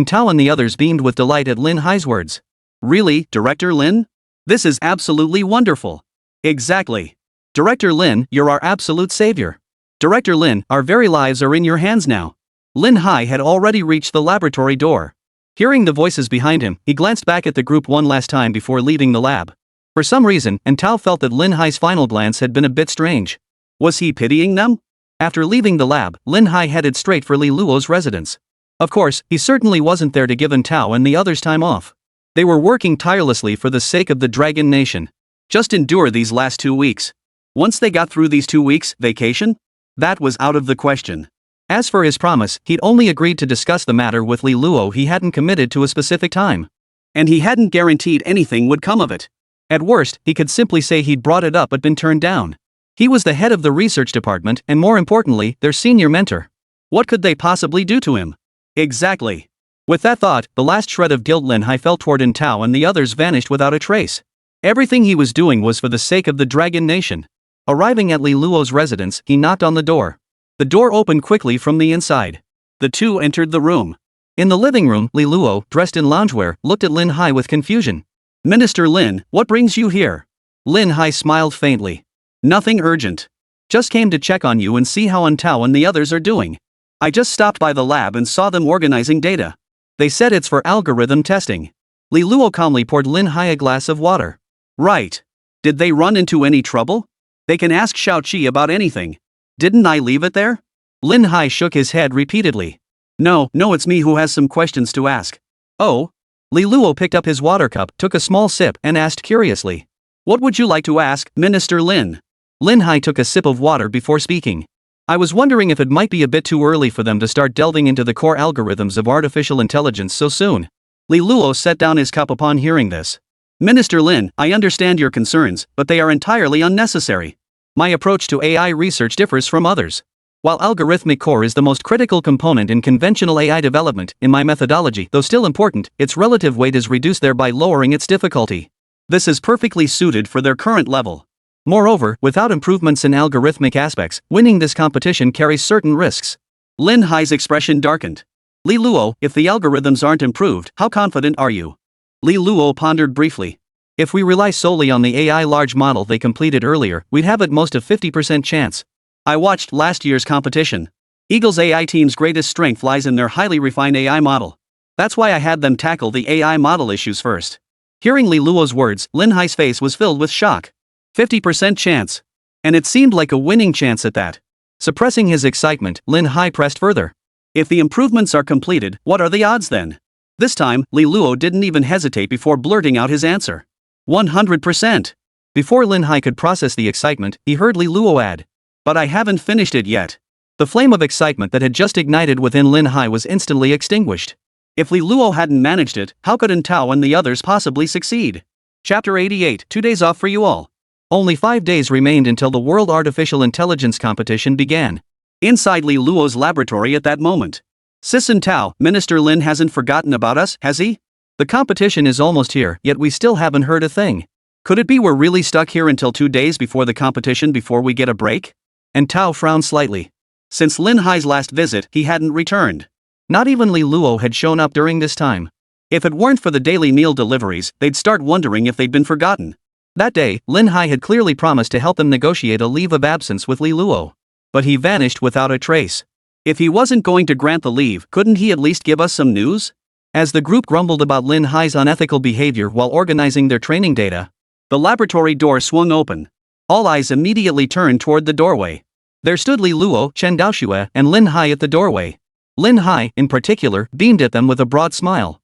Tao and the others beamed with delight at Lin Hai's words. "Really, Director Lin? This is absolutely wonderful." "Exactly. Director Lin, you're our absolute savior. Director Lin, our very lives are in your hands now." Lin Hai had already reached the laboratory door. Hearing the voices behind him, he glanced back at the group one last time before leaving the lab. For some reason, Tao felt that Lin Hai's final glance had been a bit strange. Was he pitying them? After leaving the lab, Lin Hai headed straight for Li Luo's residence. Of course, he certainly wasn't there to give Tao and the others time off. They were working tirelessly for the sake of the Dragon Nation. Just endure these last 2 weeks. Once they got through these 2 weeks, vacation? That was out of the question. As for his promise, he'd only agreed to discuss the matter with Li Luo, he hadn't committed to a specific time. And he hadn't guaranteed anything would come of it. At worst, he could simply say he'd brought it up but been turned down. He was the head of the research department and, more importantly, their senior mentor. What could they possibly do to him? Exactly. With that thought, the last shred of guilt Lin Hai felt toward Tao and the others vanished without a trace. Everything he was doing was for the sake of the Dragon Nation. Arriving at Li Luo's residence, he knocked on the door. The door opened quickly from the inside. The two entered the room. In the living room, Li Luo, dressed in loungewear, looked at Lin Hai with confusion. "Minister Lin, what brings you here?" Lin Hai smiled faintly. "Nothing urgent. Just came to check on you and see how Tao and the others are doing. I just stopped by the lab and saw them organizing data. They said it's for algorithm testing." Li Luo calmly poured Lin Hai a glass of water. "Right. Did they run into any trouble? They can ask Xiao Qi about anything. Didn't I leave it there?" Lin Hai shook his head repeatedly. No, it's me who has some questions to ask." "Oh?" Li Luo picked up his water cup, took a small sip, and asked curiously. "What would you like to ask, Minister Lin?" Lin Hai took a sip of water before speaking. I was wondering if it might be a bit too early for them to start delving into the core algorithms of artificial intelligence so soon. Li Luo set down his cup upon hearing this. Minister Lin, I understand your concerns, but they are entirely unnecessary. My approach to AI research differs from others. While algorithmic core is the most critical component in conventional AI development, in my methodology, though still important, its relative weight is reduced thereby lowering its difficulty. This is perfectly suited for their current level. Moreover, without improvements in algorithmic aspects, winning this competition carries certain risks. Lin Hai's expression darkened. Li Luo, if the algorithms aren't improved, how confident are you? Li Luo pondered briefly. If we rely solely on the AI large model they completed earlier, we'd have at most a 50% chance. I watched last year's competition. Eagle's AI team's greatest strength lies in their highly refined AI model. That's why I had them tackle the AI model issues first. Hearing Li Luo's words, Lin Hai's face was filled with shock. 50% chance. And it seemed like a winning chance at that. Suppressing his excitement, Lin Hai pressed further. If the improvements are completed, what are the odds then? This time, Li Luo didn't even hesitate before blurting out his answer. 100%. Before Lin Hai could process the excitement, he heard Li Luo add. But I haven't finished it yet. The flame of excitement that had just ignited within Lin Hai was instantly extinguished. If Li Luo hadn't managed it, how could Tao and the others possibly succeed? Chapter 88, 2 days off for you all. Only 5 days remained until the World Artificial Intelligence competition began. Inside Li Luo's laboratory at that moment. Sis and Tao, Minister Lin hasn't forgotten about us, has he? The competition is almost here, yet we still haven't heard a thing. Could it be we're really stuck here until 2 days before the competition before we get a break? And Tao frowned slightly. Since Lin Hai's last visit, he hadn't returned. Not even Li Luo had shown up during this time. If it weren't for the daily meal deliveries, they'd start wondering if they'd been forgotten. That day, Lin Hai had clearly promised to help them negotiate a leave of absence with Li Luo. But he vanished without a trace. If he wasn't going to grant the leave, couldn't he at least give us some news? As the group grumbled about Lin Hai's unethical behavior while organizing their training data, the laboratory door swung open. All eyes immediately turned toward the doorway. There stood Li Luo, Chen Daoxue, and Lin Hai at the doorway. Lin Hai, in particular, beamed at them with a broad smile.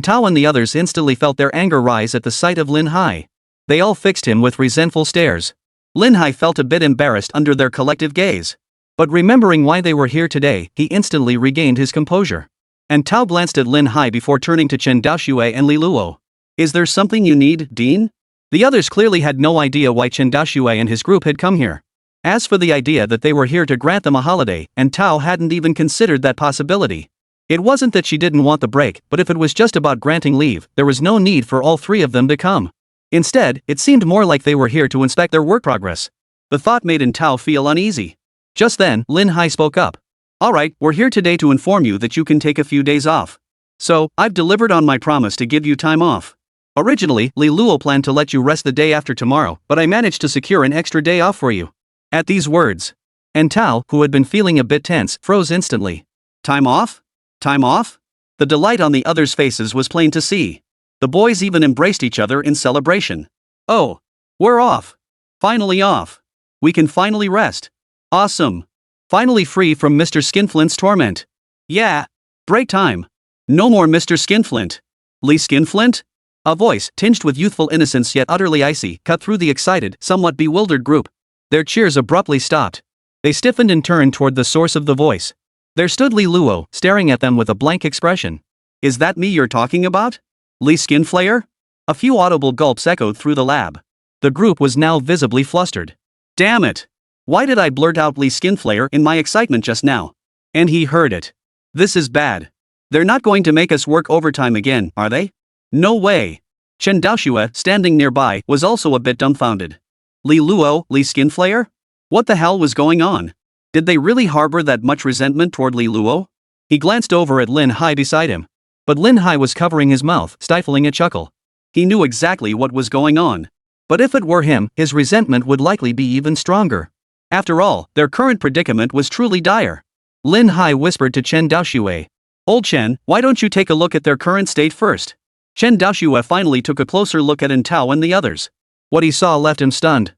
Tao and the others instantly felt their anger rise at the sight of Lin Hai. They all fixed him with resentful stares. Lin Hai felt a bit embarrassed under their collective gaze. But remembering why they were here today, he instantly regained his composure. Tao glanced at Lin Hai before turning to Chen Daoxue and Li Luo. Is there something you need, Dean? The others clearly had no idea why Chen Daoxue and his group had come here. As for the idea that they were here to grant them a holiday, Tao hadn't even considered that possibility. It wasn't that she didn't want the break, but if it was just about granting leave, there was no need for all 3 of them to come. Instead, it seemed more like they were here to inspect their work progress. The thought made Tao feel uneasy. Just then, Lin Hai spoke up. Alright, we're here today to inform you that you can take a few days off. So, I've delivered on my promise to give you time off. Originally, Li Luo planned to let you rest the day after tomorrow, but I managed to secure an extra day off for you. At these words, Tao, who had been feeling a bit tense, froze instantly. Time off? Time off? The delight on the others' faces was plain to see. The boys even embraced each other in celebration. Oh, we're off. Finally off. We can finally rest. Awesome. Finally free from Mr. Skinflint's torment. Yeah. Break time. No more Mr. Skinflint. Li Skinflint? A voice, tinged with youthful innocence yet utterly icy, cut through the excited, somewhat bewildered group. Their cheers abruptly stopped. They stiffened and turned toward the source of the voice. There stood Li Luo, staring at them with a blank expression. Is that me you're talking about? Li Skinflayer? A few audible gulps echoed through the lab. The group was now visibly flustered. Damn it! Why did I blurt out Li Skinflayer in my excitement just now? And he heard it. This is bad. They're not going to make us work overtime again, are they? No way. Chen Daoxue, standing nearby, was also a bit dumbfounded. Li Luo, Li Skinflayer? What the hell was going on? Did they really harbor that much resentment toward Li Luo? He glanced over at Lin Hai beside him. But Lin Hai was covering his mouth, stifling a chuckle. He knew exactly what was going on. But if it were him, his resentment would likely be even stronger. After all, their current predicament was truly dire. Lin Hai whispered to Chen Daoxue. Old Chen, why don't you take a look at their current state first? Chen Daoxue finally took a closer look at Tao and the others. What he saw left him stunned.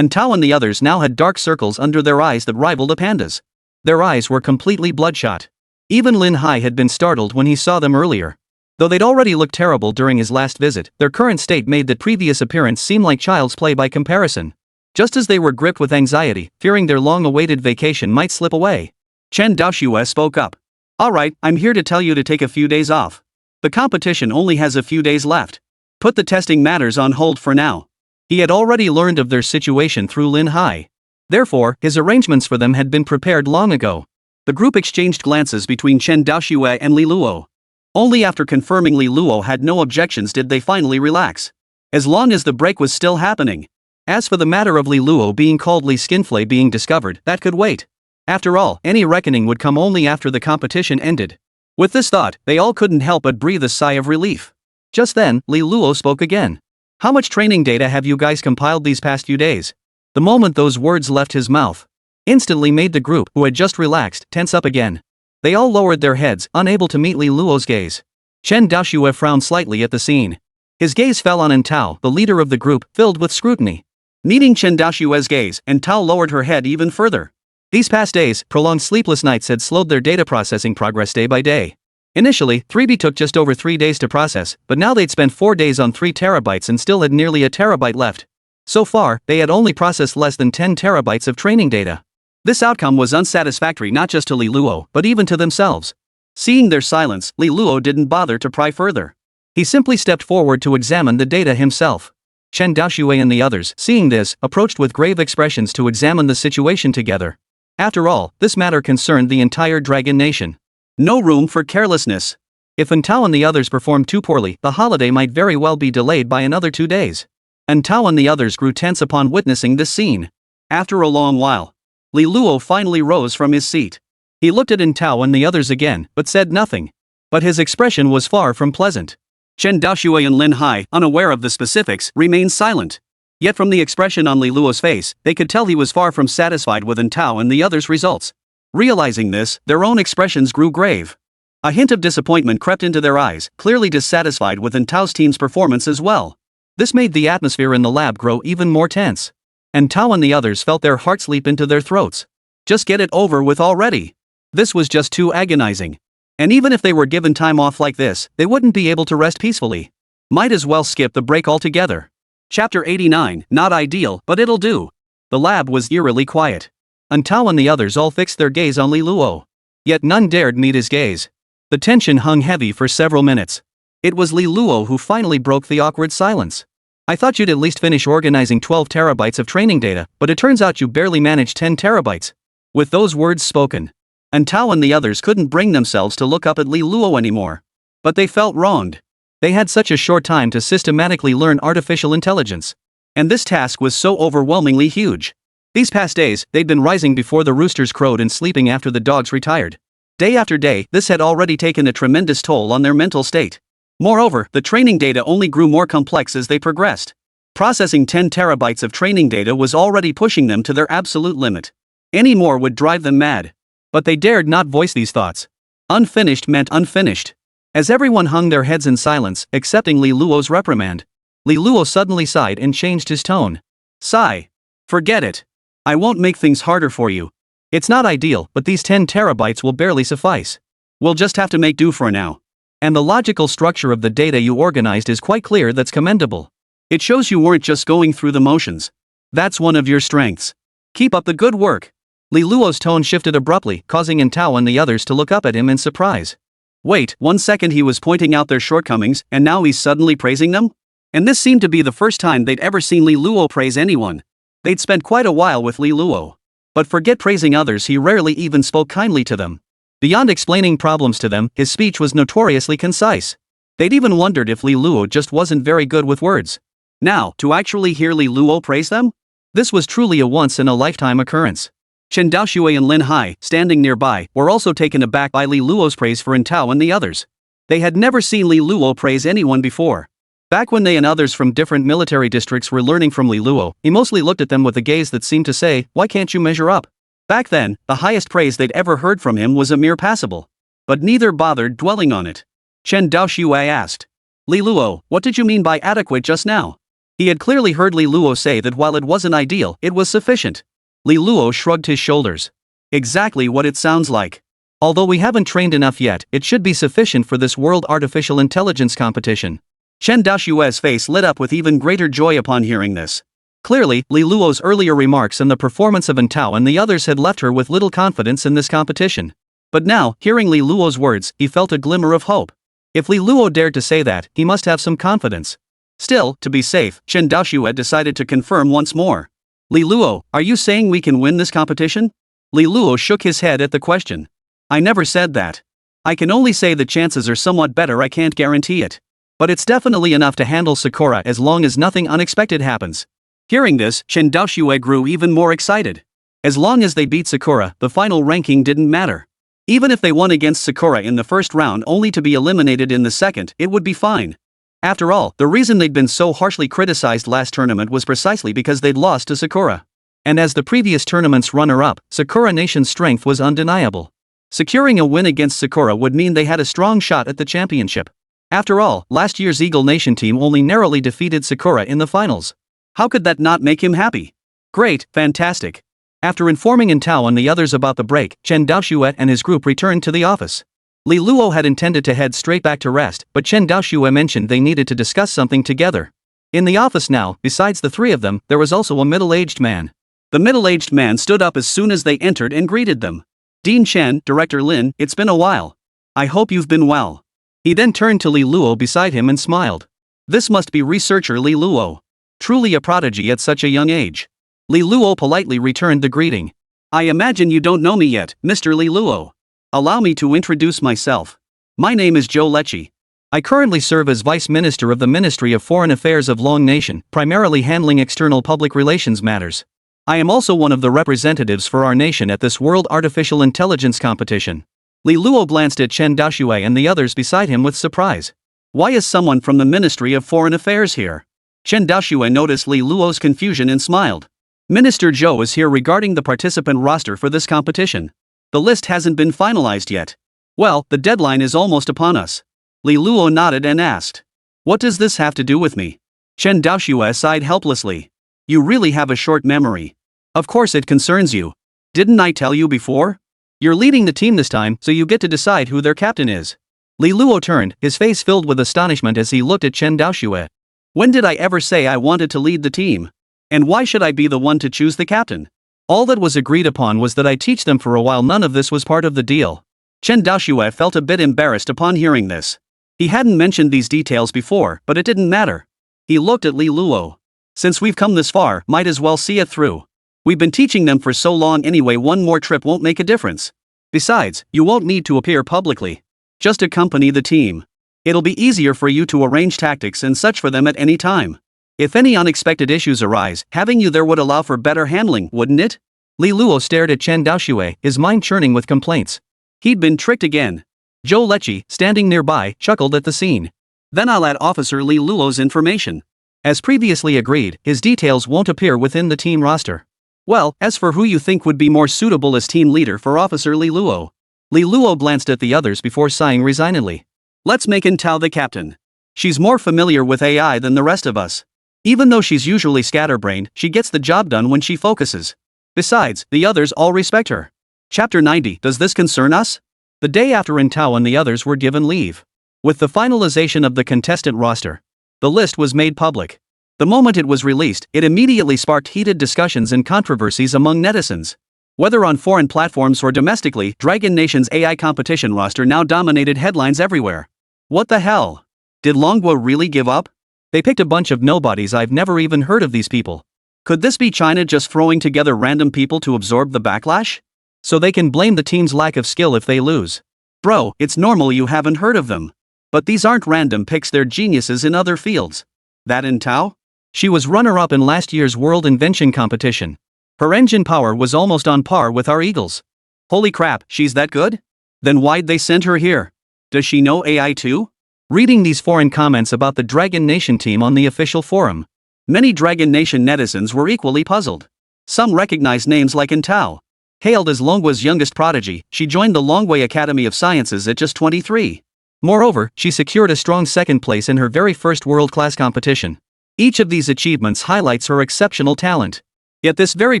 Tao and the others now had dark circles under their eyes that rivaled a panda's. Their eyes were completely bloodshot. Even Lin Hai had been startled when he saw them earlier. Though they'd already looked terrible during his last visit, their current state made that previous appearance seem like child's play by comparison. just as they were gripped with anxiety, fearing their long-awaited vacation might slip away. Chen Daoxue spoke up. Alright, I'm here to tell you to take a few days off. The competition only has a few days left. Put the testing matters on hold for now. He had already learned of their situation through Lin Hai. Therefore, his arrangements for them had been prepared long ago. The group exchanged glances between Chen Daoxue and Li Luo. Only after confirming Li Luo had no objections did they finally relax. As long as the break was still happening. As for the matter of Li Luo being called Li Skinflay being discovered, that could wait. After all, any reckoning would come only after the competition ended. With this thought, they all couldn't help but breathe a sigh of relief. Just then, Li Luo spoke again. How much training data have you guys compiled these past few days? The moment those words left his mouth, instantly made the group, who had just relaxed, tense up again. They all lowered their heads, unable to meet Li Luo's gaze. Chen Daoxue frowned slightly at the scene. His gaze fell on Entao, the leader of the group, filled with scrutiny. Meeting Chen Daoxue's gaze, Entao lowered her head even further. These past days, prolonged sleepless nights had slowed their data processing progress day by day. Initially, 3B took just over 3 days to process, but now they'd spent 4 days on 3 terabytes and still had nearly a terabyte left. So far, they had only processed less than 10 terabytes of training data. This outcome was unsatisfactory not just to Li Luo, but even to themselves. Seeing their silence, Li Luo didn't bother to pry further. He simply stepped forward to examine the data himself. Chen Daoxue and the others, seeing this, approached with grave expressions to examine the situation together. After all, this matter concerned the entire Dragon Nation. No room for carelessness. If Entao and the others performed too poorly, the holiday might very well be delayed by another 2 days. Entao and the others grew tense upon witnessing this scene. After a long while, Li Luo finally rose from his seat. He looked at Entao and the others again, but said nothing. But his expression was far from pleasant. Chen Daoxue and Lin Hai, unaware of the specifics, remained silent. Yet from the expression on Li Luo's face, they could tell he was far from satisfied with Entao and the others' results. Realizing this, their own expressions grew grave. A hint of disappointment crept into their eyes, clearly dissatisfied with Entao's team's performance as well. This made the atmosphere in the lab grow even more tense. Entao and the others felt their hearts leap into their throats. Just get it over with already. This was just too agonizing. And even if they were given time off like this, they wouldn't be able to rest peacefully. Might as well skip the break altogether. Chapter 89, not ideal, but it'll do. The lab was eerily quiet. Entao and the others all fixed their gaze on Li Luo. Yet none dared meet his gaze. The tension hung heavy for several minutes. It was Li Luo who finally broke the awkward silence. I thought you'd at least finish organizing 12 terabytes of training data, but it turns out you barely managed 10 terabytes. With those words spoken, Entao and the others couldn't bring themselves to look up at Li Luo anymore. But they felt wronged. They had such a short time to systematically learn artificial intelligence. And this task was so overwhelmingly huge. These past days, they'd been rising before the roosters crowed and sleeping after the dogs retired. Day after day, this had already taken a tremendous toll on their mental state. Moreover, the training data only grew more complex as they progressed. Processing 10 terabytes of training data was already pushing them to their absolute limit. Any more would drive them mad. But they dared not voice these thoughts. Unfinished meant unfinished. As everyone hung their heads in silence, accepting Li Luo's reprimand, Li Luo suddenly sighed and changed his tone. Sigh. Forget it. I won't make things harder for you. It's not ideal, but these 10 terabytes will barely suffice. We'll just have to make do for now. And the logical structure of the data you organized is quite clear. That's commendable. It shows you weren't just going through the motions. That's one of your strengths. Keep up the good work. Li Luo's tone shifted abruptly, causing Entao and the others to look up at him in surprise. Wait, 1 second he was pointing out their shortcomings, and now he's suddenly praising them? And this seemed to be the first time they'd ever seen Li Luo praise anyone. They'd spent quite a while with Li Luo. But forget praising others, he rarely even spoke kindly to them. Beyond explaining problems to them, his speech was notoriously concise. They'd even wondered if Li Luo just wasn't very good with words. Now, to actually hear Li Luo praise them? This was truly a once-in-a-lifetime occurrence. Chen Daoxue and Lin Hai, standing nearby, were also taken aback by Li Luo's praise for Entao and the others. They had never seen Li Luo praise anyone before. Back when they and others from different military districts were learning from Li Luo, he mostly looked at them with a gaze that seemed to say, "Why can't you measure up?" Back then, the highest praise they'd ever heard from him was a mere passable. But neither bothered dwelling on it. Chen Daoxue asked, "Li Luo, what did you mean by adequate just now?" He had clearly heard Li Luo say that while it wasn't ideal, it was sufficient. Li Luo shrugged his shoulders. Exactly what it sounds like. Although we haven't trained enough yet, it should be sufficient for this World Artificial Intelligence competition. Chen Daoxue's face lit up with even greater joy upon hearing this. Clearly, Li Luo's earlier remarks and the performance of Entao and the others had left her with little confidence in this competition. But now, hearing Li Luo's words, he felt a glimmer of hope. If Li Luo dared to say that, he must have some confidence. Still, to be safe, Chen Daoxue decided to confirm once more. Li Luo, are you saying we can win this competition? Li Luo shook his head at the question. I never said that. I can only say the chances are somewhat better, I can't guarantee it. But it's definitely enough to handle Sakura as long as nothing unexpected happens. Hearing this, Chen Daoxue grew even more excited. As long as they beat Sakura, the final ranking didn't matter. Even if they won against Sakura in the first round only to be eliminated in the second, it would be fine. After all, the reason they'd been so harshly criticized last tournament was precisely because they'd lost to Sakura. And as the previous tournament's runner-up, Sakura Nation's strength was undeniable. Securing a win against Sakura would mean they had a strong shot at the championship. After all, last year's Eagle Nation team only narrowly defeated Sakura in the finals. How could that not make him happy? Great, fantastic. After informing Entao and the others about the break, Chen Daoxue and his group returned to the office. Li Luo had intended to head straight back to rest, but Chen Daoxue mentioned they needed to discuss something together. In the office now, besides the three of them, there was also a middle-aged man. The middle-aged man stood up as soon as they entered and greeted them. Dean Chen, Director Lin, it's been a while. I hope you've been well. He then turned to Li Luo beside him and smiled. This must be researcher Li Luo. Truly a prodigy at such a young age. Li Luo politely returned the greeting. I imagine you don't know me yet, Mr. Li Luo. Allow me to introduce myself. My name is Zhou Leqi. I currently serve as Vice Minister of the Ministry of Foreign Affairs of Long Nation, primarily handling external public relations matters. I am also one of the representatives for our nation at this World Artificial Intelligence competition. Li Luo glanced at Chen Daoxue and the others beside him with surprise. Why is someone from the Ministry of Foreign Affairs here? Chen Daoxue noticed Li Luo's confusion and smiled. Minister Zhou is here regarding the participant roster for this competition. The list hasn't been finalized yet. Well, the deadline is almost upon us. Li Luo nodded and asked. What does this have to do with me? Chen Daoxue sighed helplessly. You really have a short memory. Of course it concerns you. Didn't I tell you before? You're leading the team this time, so you get to decide who their captain is. Li Luo turned, his face filled with astonishment as he looked at Chen Daoxue. When did I ever say I wanted to lead the team? And why should I be the one to choose the captain? All that was agreed upon was that I teach them for a while. None of this was part of the deal. Chen Daoxue felt a bit embarrassed upon hearing this. He hadn't mentioned these details before, but it didn't matter. He looked at Li Luo. Since we've come this far, might as well see it through. We've been teaching them for so long anyway, one more trip won't make a difference. Besides, you won't need to appear publicly. Just accompany the team. It'll be easier for you to arrange tactics and such for them at any time. If any unexpected issues arise, having you there would allow for better handling, wouldn't it? Li Luo stared at Chen Daoxue, his mind churning with complaints. He'd been tricked again. Zhou Leqi, standing nearby, chuckled at the scene. Then I'll add Officer Li Luo's information. As previously agreed, his details won't appear within the team roster. Well, as for who you think would be more suitable as team leader for Officer Li Luo. Li Luo glanced at the others before sighing resignedly. Let's make Entao the captain. She's more familiar with AI than the rest of us. Even though she's usually scatterbrained, she gets the job done when she focuses. Besides, the others all respect her. Chapter 90. Does this concern us? The day after Entao and the others were given leave. With the finalization of the contestant roster, the list was made public. The moment it was released, it immediately sparked heated discussions and controversies among netizens. Whether on foreign platforms or domestically, Dragon Nation's AI competition roster now dominated headlines everywhere. What the hell? Did Longguo really give up? They picked a bunch of nobodies. I've never even heard of these people. Could this be China just throwing together random people to absorb the backlash? So they can blame the team's lack of skill if they lose. Bro, it's normal you haven't heard of them. But these aren't random picks, they're geniuses in other fields. That Entao? She was runner-up in last year's World Invention competition. Her engine power was almost on par with our Eagles. Holy crap, she's that good? Then why'd they send her here? Does she know AI too? Reading these foreign comments about the Dragon Nation team on the official forum, many Dragon Nation netizens were equally puzzled. Some recognized names like Entao. Hailed as Longguo's youngest prodigy, she joined the Longwei Academy of Sciences at just 23. Moreover, she secured a strong second place in her very first world-class competition. Each of these achievements highlights her exceptional talent. Yet this very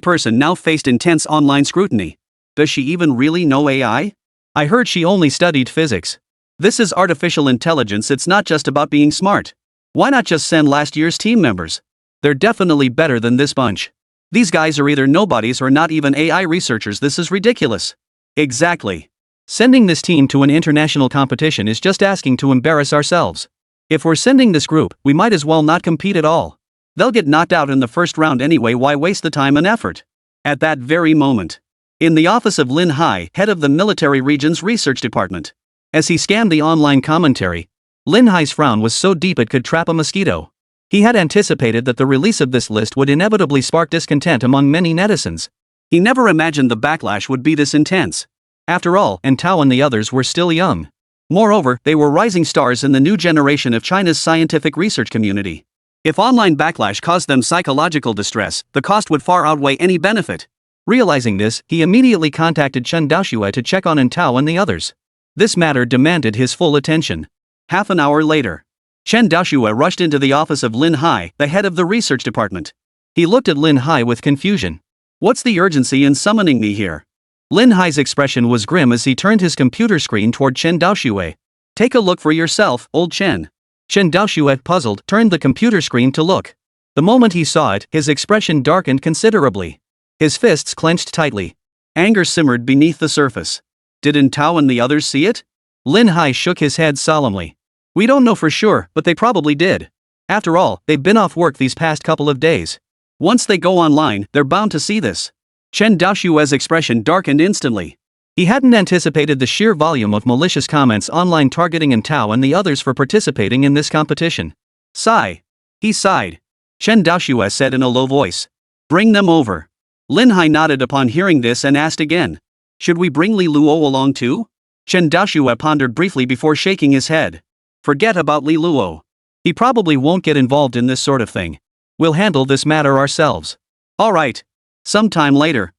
person now faced intense online scrutiny. Does she even really know AI? I heard she only studied physics. This is artificial intelligence, it's not just about being smart. Why not just send last year's team members? They're definitely better than this bunch. These guys are either nobodies or not even AI researchers. This is ridiculous. Exactly. Sending this team to an international competition is just asking to embarrass ourselves. If we're sending this group, we might as well not compete at all. They'll get knocked out in the first round anyway, why waste the time and effort? At that very moment, in the office of Lin Hai, head of the Military Region's Research Department, as he scanned the online commentary, Lin Hai's frown was so deep it could trap a mosquito. He had anticipated that the release of this list would inevitably spark discontent among many netizens. He never imagined the backlash would be this intense. After all, Tao and the others were still young. Moreover, they were rising stars in the new generation of China's scientific research community. If online backlash caused them psychological distress, the cost would far outweigh any benefit. Realizing this, he immediately contacted Chen Daoxue to check on Tao and the others. This matter demanded his full attention. Half an hour later, Chen Daoxue rushed into the office of Lin Hai, the head of the research department. He looked at Lin Hai with confusion. What's the urgency in summoning me here? Lin Hai's expression was grim as he turned his computer screen toward Chen Daoxue. Take a look for yourself, old Chen. Chen Daoxue, puzzled, turned the computer screen to look. The moment he saw it, his expression darkened considerably. His fists clenched tightly. Anger simmered beneath the surface. Didn't Tao and the others see it? Lin Hai shook his head solemnly. We don't know for sure, but they probably did. After all, they've been off work these past couple of days. Once they go online, they're bound to see this. Chen Daoxue's expression darkened instantly. He hadn't anticipated the sheer volume of malicious comments online targeting Tao and the others for participating in this competition. Sigh. He sighed. Chen Daoxue said in a low voice. Bring them over. Lin Hai nodded upon hearing this and asked again. Should we bring Li Luo along too? Chen Daoxue pondered briefly before shaking his head. Forget about Li Luo. He probably won't get involved in this sort of thing. We'll handle this matter ourselves. Alright. Sometime later,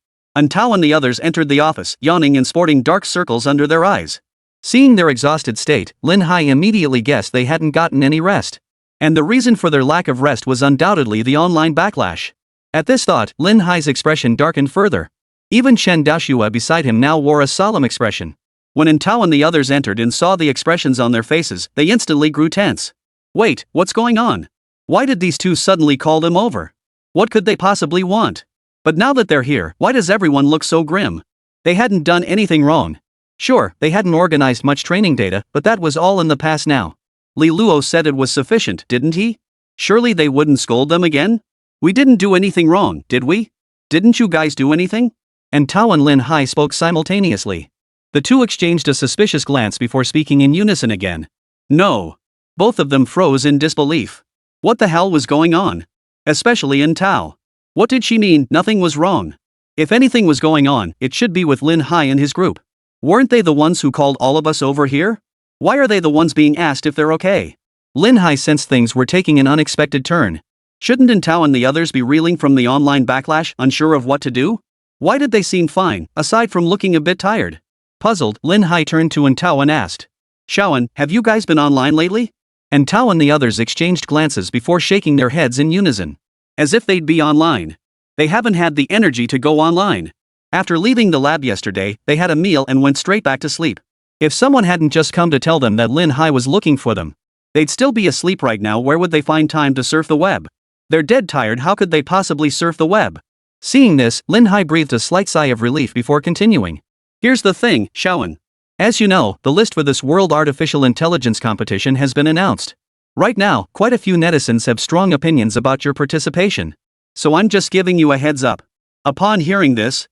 Tao and the others entered the office, yawning and sporting dark circles under their eyes. Seeing their exhausted state, Lin Hai immediately guessed they hadn't gotten any rest. And the reason for their lack of rest was undoubtedly the online backlash. At this thought, Lin Hai's expression darkened further. Even Chen Daoxue beside him now wore a solemn expression. When Tao and the others entered and saw the expressions on their faces, they instantly grew tense. Wait, what's going on? Why did these two suddenly call them over? What could they possibly want? But now that they're here, why does everyone look so grim? They hadn't done anything wrong. Sure, they hadn't organized much training data, but that was all in the past now. Li Luo said it was sufficient, didn't he? Surely they wouldn't scold them again? We didn't do anything wrong, did we? Didn't you guys do anything? Tao and Lin Hai spoke simultaneously. The two exchanged a suspicious glance before speaking in unison again. No. Both of them froze in disbelief. What the hell was going on? Especially Tao. What did she mean, nothing was wrong? If anything was going on, it should be with Lin Hai and his group. Weren't they the ones who called all of us over here? Why are they the ones being asked if they're okay? Lin Hai sensed things were taking an unexpected turn. Shouldn't Tao and the others be reeling from the online backlash, unsure of what to do? Why did they seem fine, aside from looking a bit tired? Puzzled, Lin Hai turned to Tao and asked. Shaoan, have you guys been online lately? Tao and the others exchanged glances before shaking their heads in unison. As if they'd be online. They haven't had the energy to go online. After leaving the lab yesterday, they had a meal and went straight back to sleep. If someone hadn't just come to tell them that Lin Hai was looking for them, they'd still be asleep right now. Where would they find time to surf the web? They're dead tired, how could they possibly surf the web? Seeing this, Lin Hai breathed a slight sigh of relief before continuing. Here's the thing, Shaoan. As you know, the list for this World Artificial Intelligence competition has been announced. Right now, quite a few netizens have strong opinions about your participation. So I'm just giving you a heads up. Upon hearing this,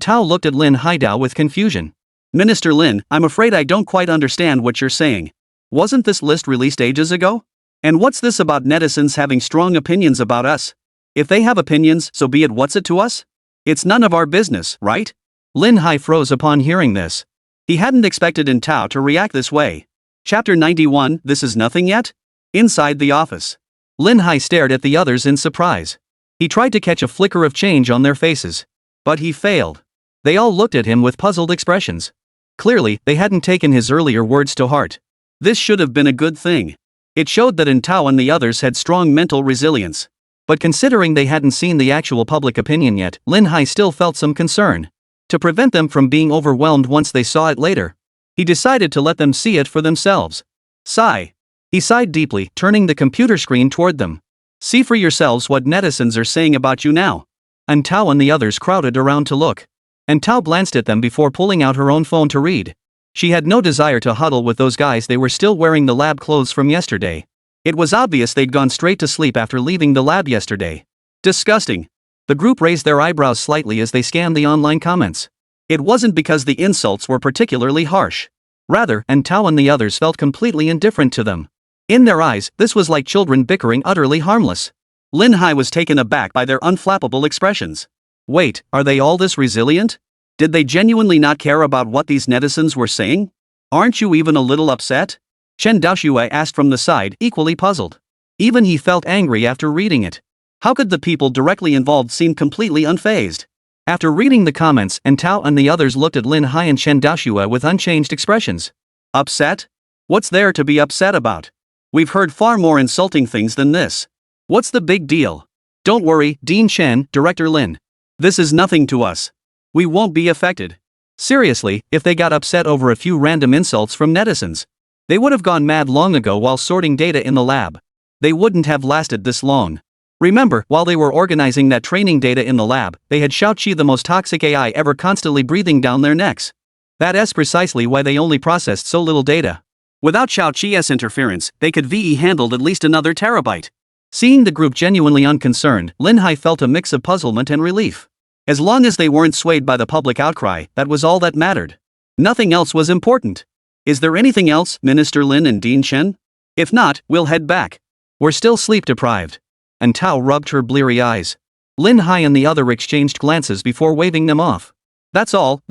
Tao looked at Lin Haidao with confusion. Minister Lin, I'm afraid I don't quite understand what you're saying. Wasn't this list released ages ago? And what's this about netizens having strong opinions about us? If they have opinions, so be it, what's it to us? It's none of our business, right? Lin Hai froze upon hearing this. He hadn't expected Tao to react this way. Chapter 91, This is nothing yet? Inside the office. Lin Hai stared at the others in surprise. He tried to catch a flicker of change on their faces. But he failed. They all looked at him with puzzled expressions. Clearly, they hadn't taken his earlier words to heart. This should have been a good thing. It showed that Tao and the others had strong mental resilience. But considering they hadn't seen the actual public opinion yet, Lin Hai still felt some concern. To prevent them from being overwhelmed once they saw it later, he decided to let them see it for themselves. Sigh. He sighed deeply, turning the computer screen toward them. See for yourselves what netizens are saying about you now. And Tao and the others crowded around to look. And Tao glanced at them before pulling out her own phone to read. She had no desire to huddle with those guys. They were still wearing the lab clothes from yesterday. It was obvious they'd gone straight to sleep after leaving the lab yesterday. Disgusting. The group raised their eyebrows slightly as they scanned the online comments. It wasn't because the insults were particularly harsh. Rather, and Tao and the others felt completely indifferent to them. In their eyes, this was like children bickering, utterly harmless. Lin Hai was taken aback by their unflappable expressions. Wait, are they all this resilient? Did they genuinely not care about what these netizens were saying? Aren't you even a little upset? Chen Daoxue asked from the side, equally puzzled. Even he felt angry after reading it. How could the people directly involved seem completely unfazed? After reading the comments, and Tao and the others looked at Lin Hai and Chen Daoxue with unchanged expressions. Upset? What's there to be upset about? We've heard far more insulting things than this. What's the big deal? Don't worry, Dean Chen, Director Lin. This is nothing to us. We won't be affected. Seriously, if they got upset over a few random insults from netizens, they would have gone mad long ago while sorting data in the lab. They wouldn't have lasted this long. Remember, while they were organizing that training data in the lab, they had Shao-Chi, the most toxic AI ever, constantly breathing down their necks. That's precisely why they only processed so little data. Without Shao-Chi's interference, they could handled at least another terabyte. Seeing the group genuinely unconcerned, Lin Hai felt a mix of puzzlement and relief. As long as they weren't swayed by the public outcry, that was all that mattered. Nothing else was important. Is there anything else, Minister Lin and Dean Chen? If not, we'll head back. We're still sleep-deprived. And Tao rubbed her bleary eyes. Lin Hai and the other exchanged glances before waving them off. That's all.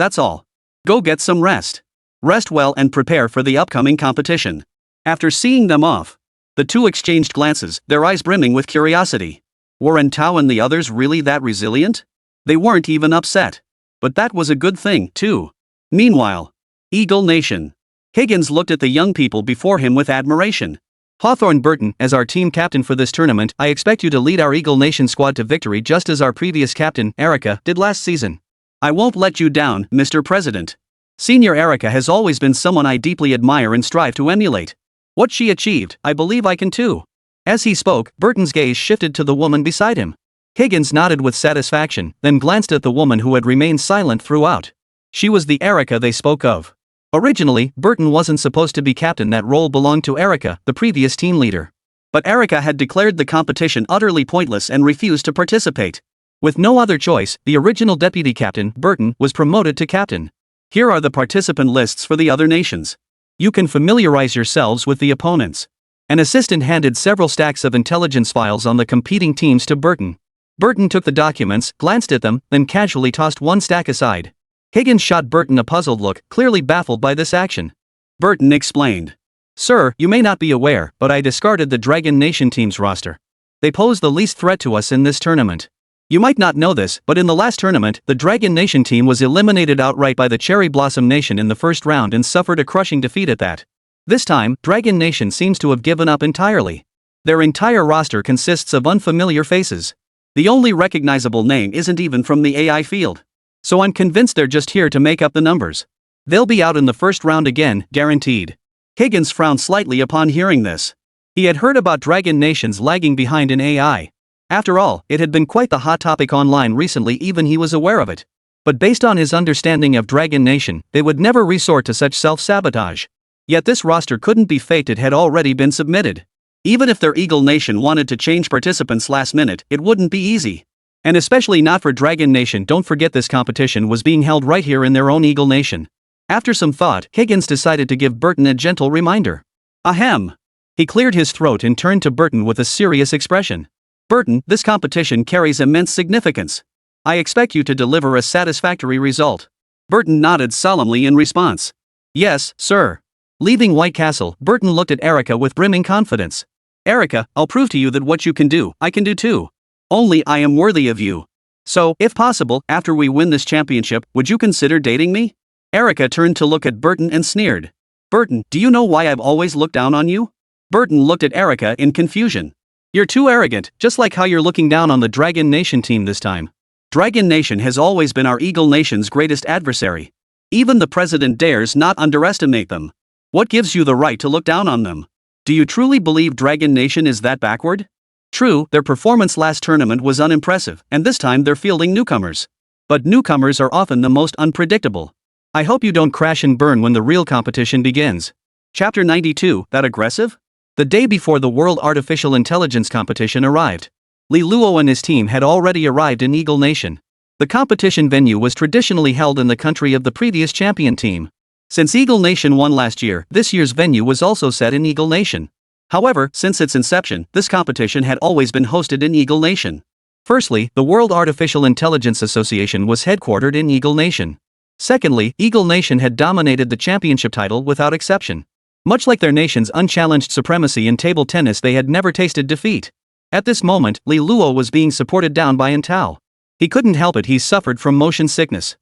Go get some rest. Rest well and prepare for the upcoming competition. After seeing them off, the two exchanged glances, their eyes brimming with curiosity. Weren't Tao and the others really that resilient? They weren't even upset. But that was a good thing, too. Meanwhile, Eagle Nation. Higgins looked at the young people before him with admiration. Hawthorne Burton, as our team captain for this tournament, I expect you to lead our Eagle Nation squad to victory just as our previous captain, Erica, did last season. I won't let you down, Mr. President. Senior Erica has always been someone I deeply admire and strive to emulate. What she achieved, I believe I can too. As he spoke, Burton's gaze shifted to the woman beside him. Higgins nodded with satisfaction, then glanced at the woman who had remained silent throughout. She was the Erica they spoke of. Originally, Burton wasn't supposed to be captain. That role belonged to Erica, the previous team leader. But Erica had declared the competition utterly pointless and refused to participate. With no other choice, the original deputy captain, Burton, was promoted to captain. Here are the participant lists for the other nations. You can familiarize yourselves with the opponents. An assistant handed several stacks of intelligence files on the competing teams to Burton. Burton took the documents, glanced at them, then casually tossed one stack aside. Higgins shot Burton a puzzled look, clearly baffled by this action. Burton explained. Sir, you may not be aware, but I discarded the Dragon Nation team's roster. They pose the least threat to us in this tournament. You might not know this, but in the last tournament, the Dragon Nation team was eliminated outright by the Cherry Blossom Nation in the first round and suffered a crushing defeat at that. This time, Dragon Nation seems to have given up entirely. Their entire roster consists of unfamiliar faces. The only recognizable name isn't even from the AI field. So I'm convinced they're just here to make up the numbers. They'll be out in the first round again, guaranteed. Higgins frowned slightly upon hearing this. He had heard about Dragon Nations lagging behind in AI. After all, it had been quite the hot topic online recently, even he was aware of it. But based on his understanding of Dragon Nation, they would never resort to such self-sabotage. Yet this roster couldn't be faked, it had already been submitted. Even if their Eagle Nation wanted to change participants last minute, it wouldn't be easy. And especially not for Dragon Nation. Don't forget this competition was being held right here in their own Eagle Nation. After some thought, Higgins decided to give Burton a gentle reminder. Ahem. He cleared his throat and turned to Burton with a serious expression. Burton, this competition carries immense significance. I expect you to deliver a satisfactory result. Burton nodded solemnly in response. Yes, sir. Leaving White Castle, Burton looked at Erica with brimming confidence. Erica, I'll prove to you that what you can do, I can do too. Only I am worthy of you. So, if possible, after we win this championship, would you consider dating me? Erica turned to look at Burton and sneered. Burton, do you know why I've always looked down on you? Burton looked at Erica in confusion. You're too arrogant, just like how you're looking down on the Dragon Nation team this time. Dragon Nation has always been our Eagle Nation's greatest adversary. Even the president dares not underestimate them. What gives you the right to look down on them? Do you truly believe Dragon Nation is that backward? True, their performance last tournament was unimpressive, and this time they're fielding newcomers. But newcomers are often the most unpredictable. I hope you don't crash and burn when the real competition begins. Chapter 92, That Aggressive? The day before the World Artificial Intelligence competition arrived, Li Luo and his team had already arrived in Eagle Nation. The competition venue was traditionally held in the country of the previous champion team. Since Eagle Nation won last year, this year's venue was also set in Eagle Nation. However, since its inception, this competition had always been hosted in Eagle Nation. Firstly, the World Artificial Intelligence Association was headquartered in Eagle Nation. Secondly, Eagle Nation had dominated the championship title without exception. Much like their nation's unchallenged supremacy in table tennis, they had never tasted defeat. At this moment, Li Luo was being supported down by Tao. He couldn't help it, he suffered from motion sickness.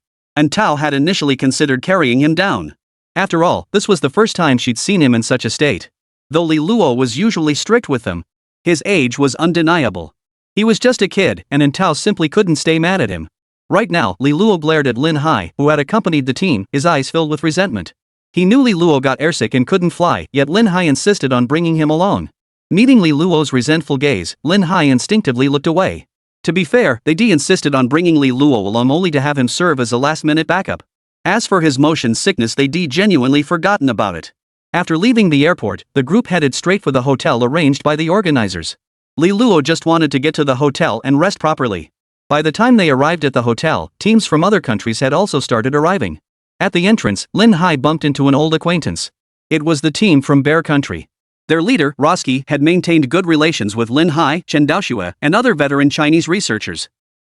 Tao had initially considered carrying him down. After all, this was the first time she'd seen him in such a state. Though Li Luo was usually strict with them, his age was undeniable. He was just a kid, and Tao simply couldn't stay mad at him. Right now, Li Luo glared at Lin Hai, who had accompanied the team, his eyes filled with resentment. He knew Li Luo got airsick and couldn't fly, yet Lin Hai insisted on bringing him along. Meeting Li Luo's resentful gaze, Lin Hai instinctively looked away. To be fair, they insisted on bringing Li Luo along only to have him serve as a last-minute backup. As for his motion sickness, they genuinely forgotten about it. After leaving the airport, the group headed straight for the hotel arranged by the organizers. Li Luo just wanted to get to the hotel and rest properly. By the time they arrived at the hotel, teams from other countries had also started arriving. At the entrance, Lin Hai bumped into an old acquaintance. It was the team from Bear Country. Their leader, Roski, had maintained good relations with Lin Hai, Chen Daoxue, and other veteran Chinese researchers.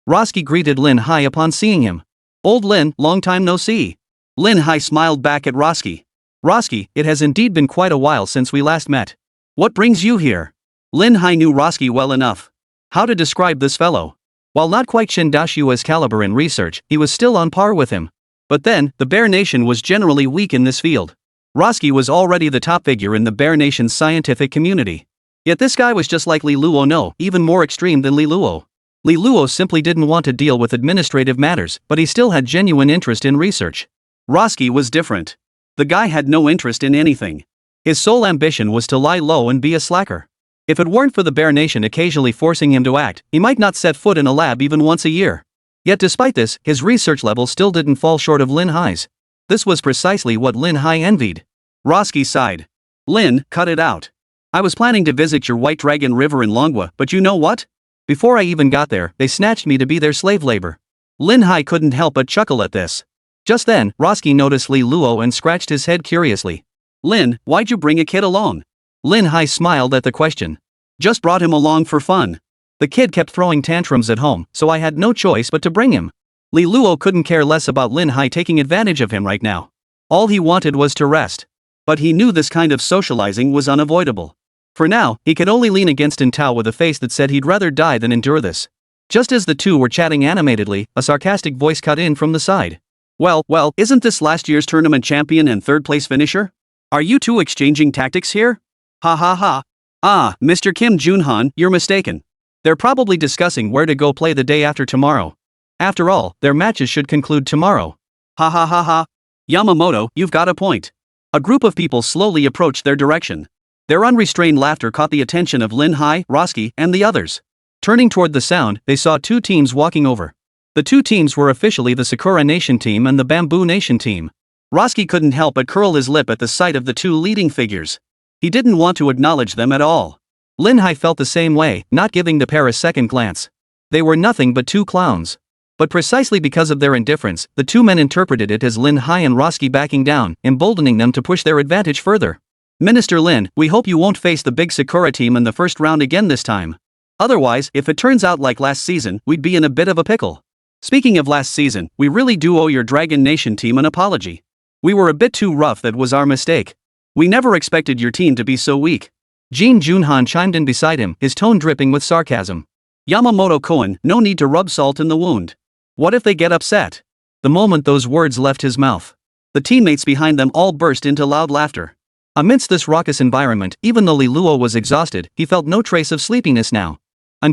Roski greeted Lin Hai upon seeing him. "Old Lin, long time no see." Lin Hai smiled back at Roski. "Roski, it has indeed been quite a while since we last met. What brings you here?" Lin Hai knew Roski well enough. How to describe this fellow? While not quite Chen Daoxue's caliber in research, he was still on par with him. But then, the Bear Nation was generally weak in this field. Roski was already the top figure in the Bear Nation's scientific community. Yet this guy was just like Li Luo, no, even more extreme than Li Luo. Li Luo simply didn't want to deal with administrative matters, but he still had genuine interest in research. Roski was different. The guy had no interest in anything. His sole ambition was to lie low and be a slacker. If it weren't for the Bear Nation occasionally forcing him to act, he might not set foot in a lab even once a year. Yet despite this, his research level still didn't fall short of Lin Hai's. This was precisely what Lin Hai envied. Roski sighed. "Lin, cut it out. I was planning to visit your White Dragon River in Longwa, but you know what? Before I even got there, they snatched me to be their slave labor." Lin Hai couldn't help but chuckle at this. Just then, Roski noticed Li Luo and scratched his head curiously. "Lin, why'd you bring a kid along?" Lin Hai smiled at the question. "Just brought him along for fun. The kid kept throwing tantrums at home, so I had no choice but to bring him." Li Luo couldn't care less about Lin Hai taking advantage of him right now. All he wanted was to rest. But he knew this kind of socializing was unavoidable. For now, he could only lean against Tao with a face that said he'd rather die than endure this. Just as the two were chatting animatedly, a sarcastic voice cut in from the side. Well, isn't this last year's tournament champion and third-place finisher? Are you two exchanging tactics here? Ha ha ha. Ah, Mr. Kim Junhan, you're mistaken. They're probably discussing where to go play the day after tomorrow. After all, their matches should conclude tomorrow. Ha ha ha ha. Yamamoto, you've got a point. A group of people slowly approached their direction. Their unrestrained laughter caught the attention of Lin Hai, Roski, and the others. Turning toward the sound, they saw two teams walking over. The two teams were officially the Sakura Nation team and the Bamboo Nation team. Roski couldn't help but curl his lip at the sight of the two leading figures. He didn't want to acknowledge them at all. Lin Hai felt the same way, not giving the pair a second glance. They were nothing but two clowns. But precisely because of their indifference, the two men interpreted it as Lin Hai and Roski backing down, emboldening them to push their advantage further. "Minister Lin, we hope you won't face the big Sakura team in the first round again this time. Otherwise, if it turns out like last season, we'd be in a bit of a pickle. Speaking of last season, we really do owe your Dragon Nation team an apology. We were a bit too rough, that was our mistake. We never expected your team to be so weak." Jin Junhan chimed in beside him, his tone dripping with sarcasm. "Yamamoto-kun, no need to rub salt in the wound. What if they get upset?" The moment those words left his mouth, the teammates behind them all burst into loud laughter. Amidst this raucous environment, even though Li Luo was exhausted, he felt no trace of sleepiness now.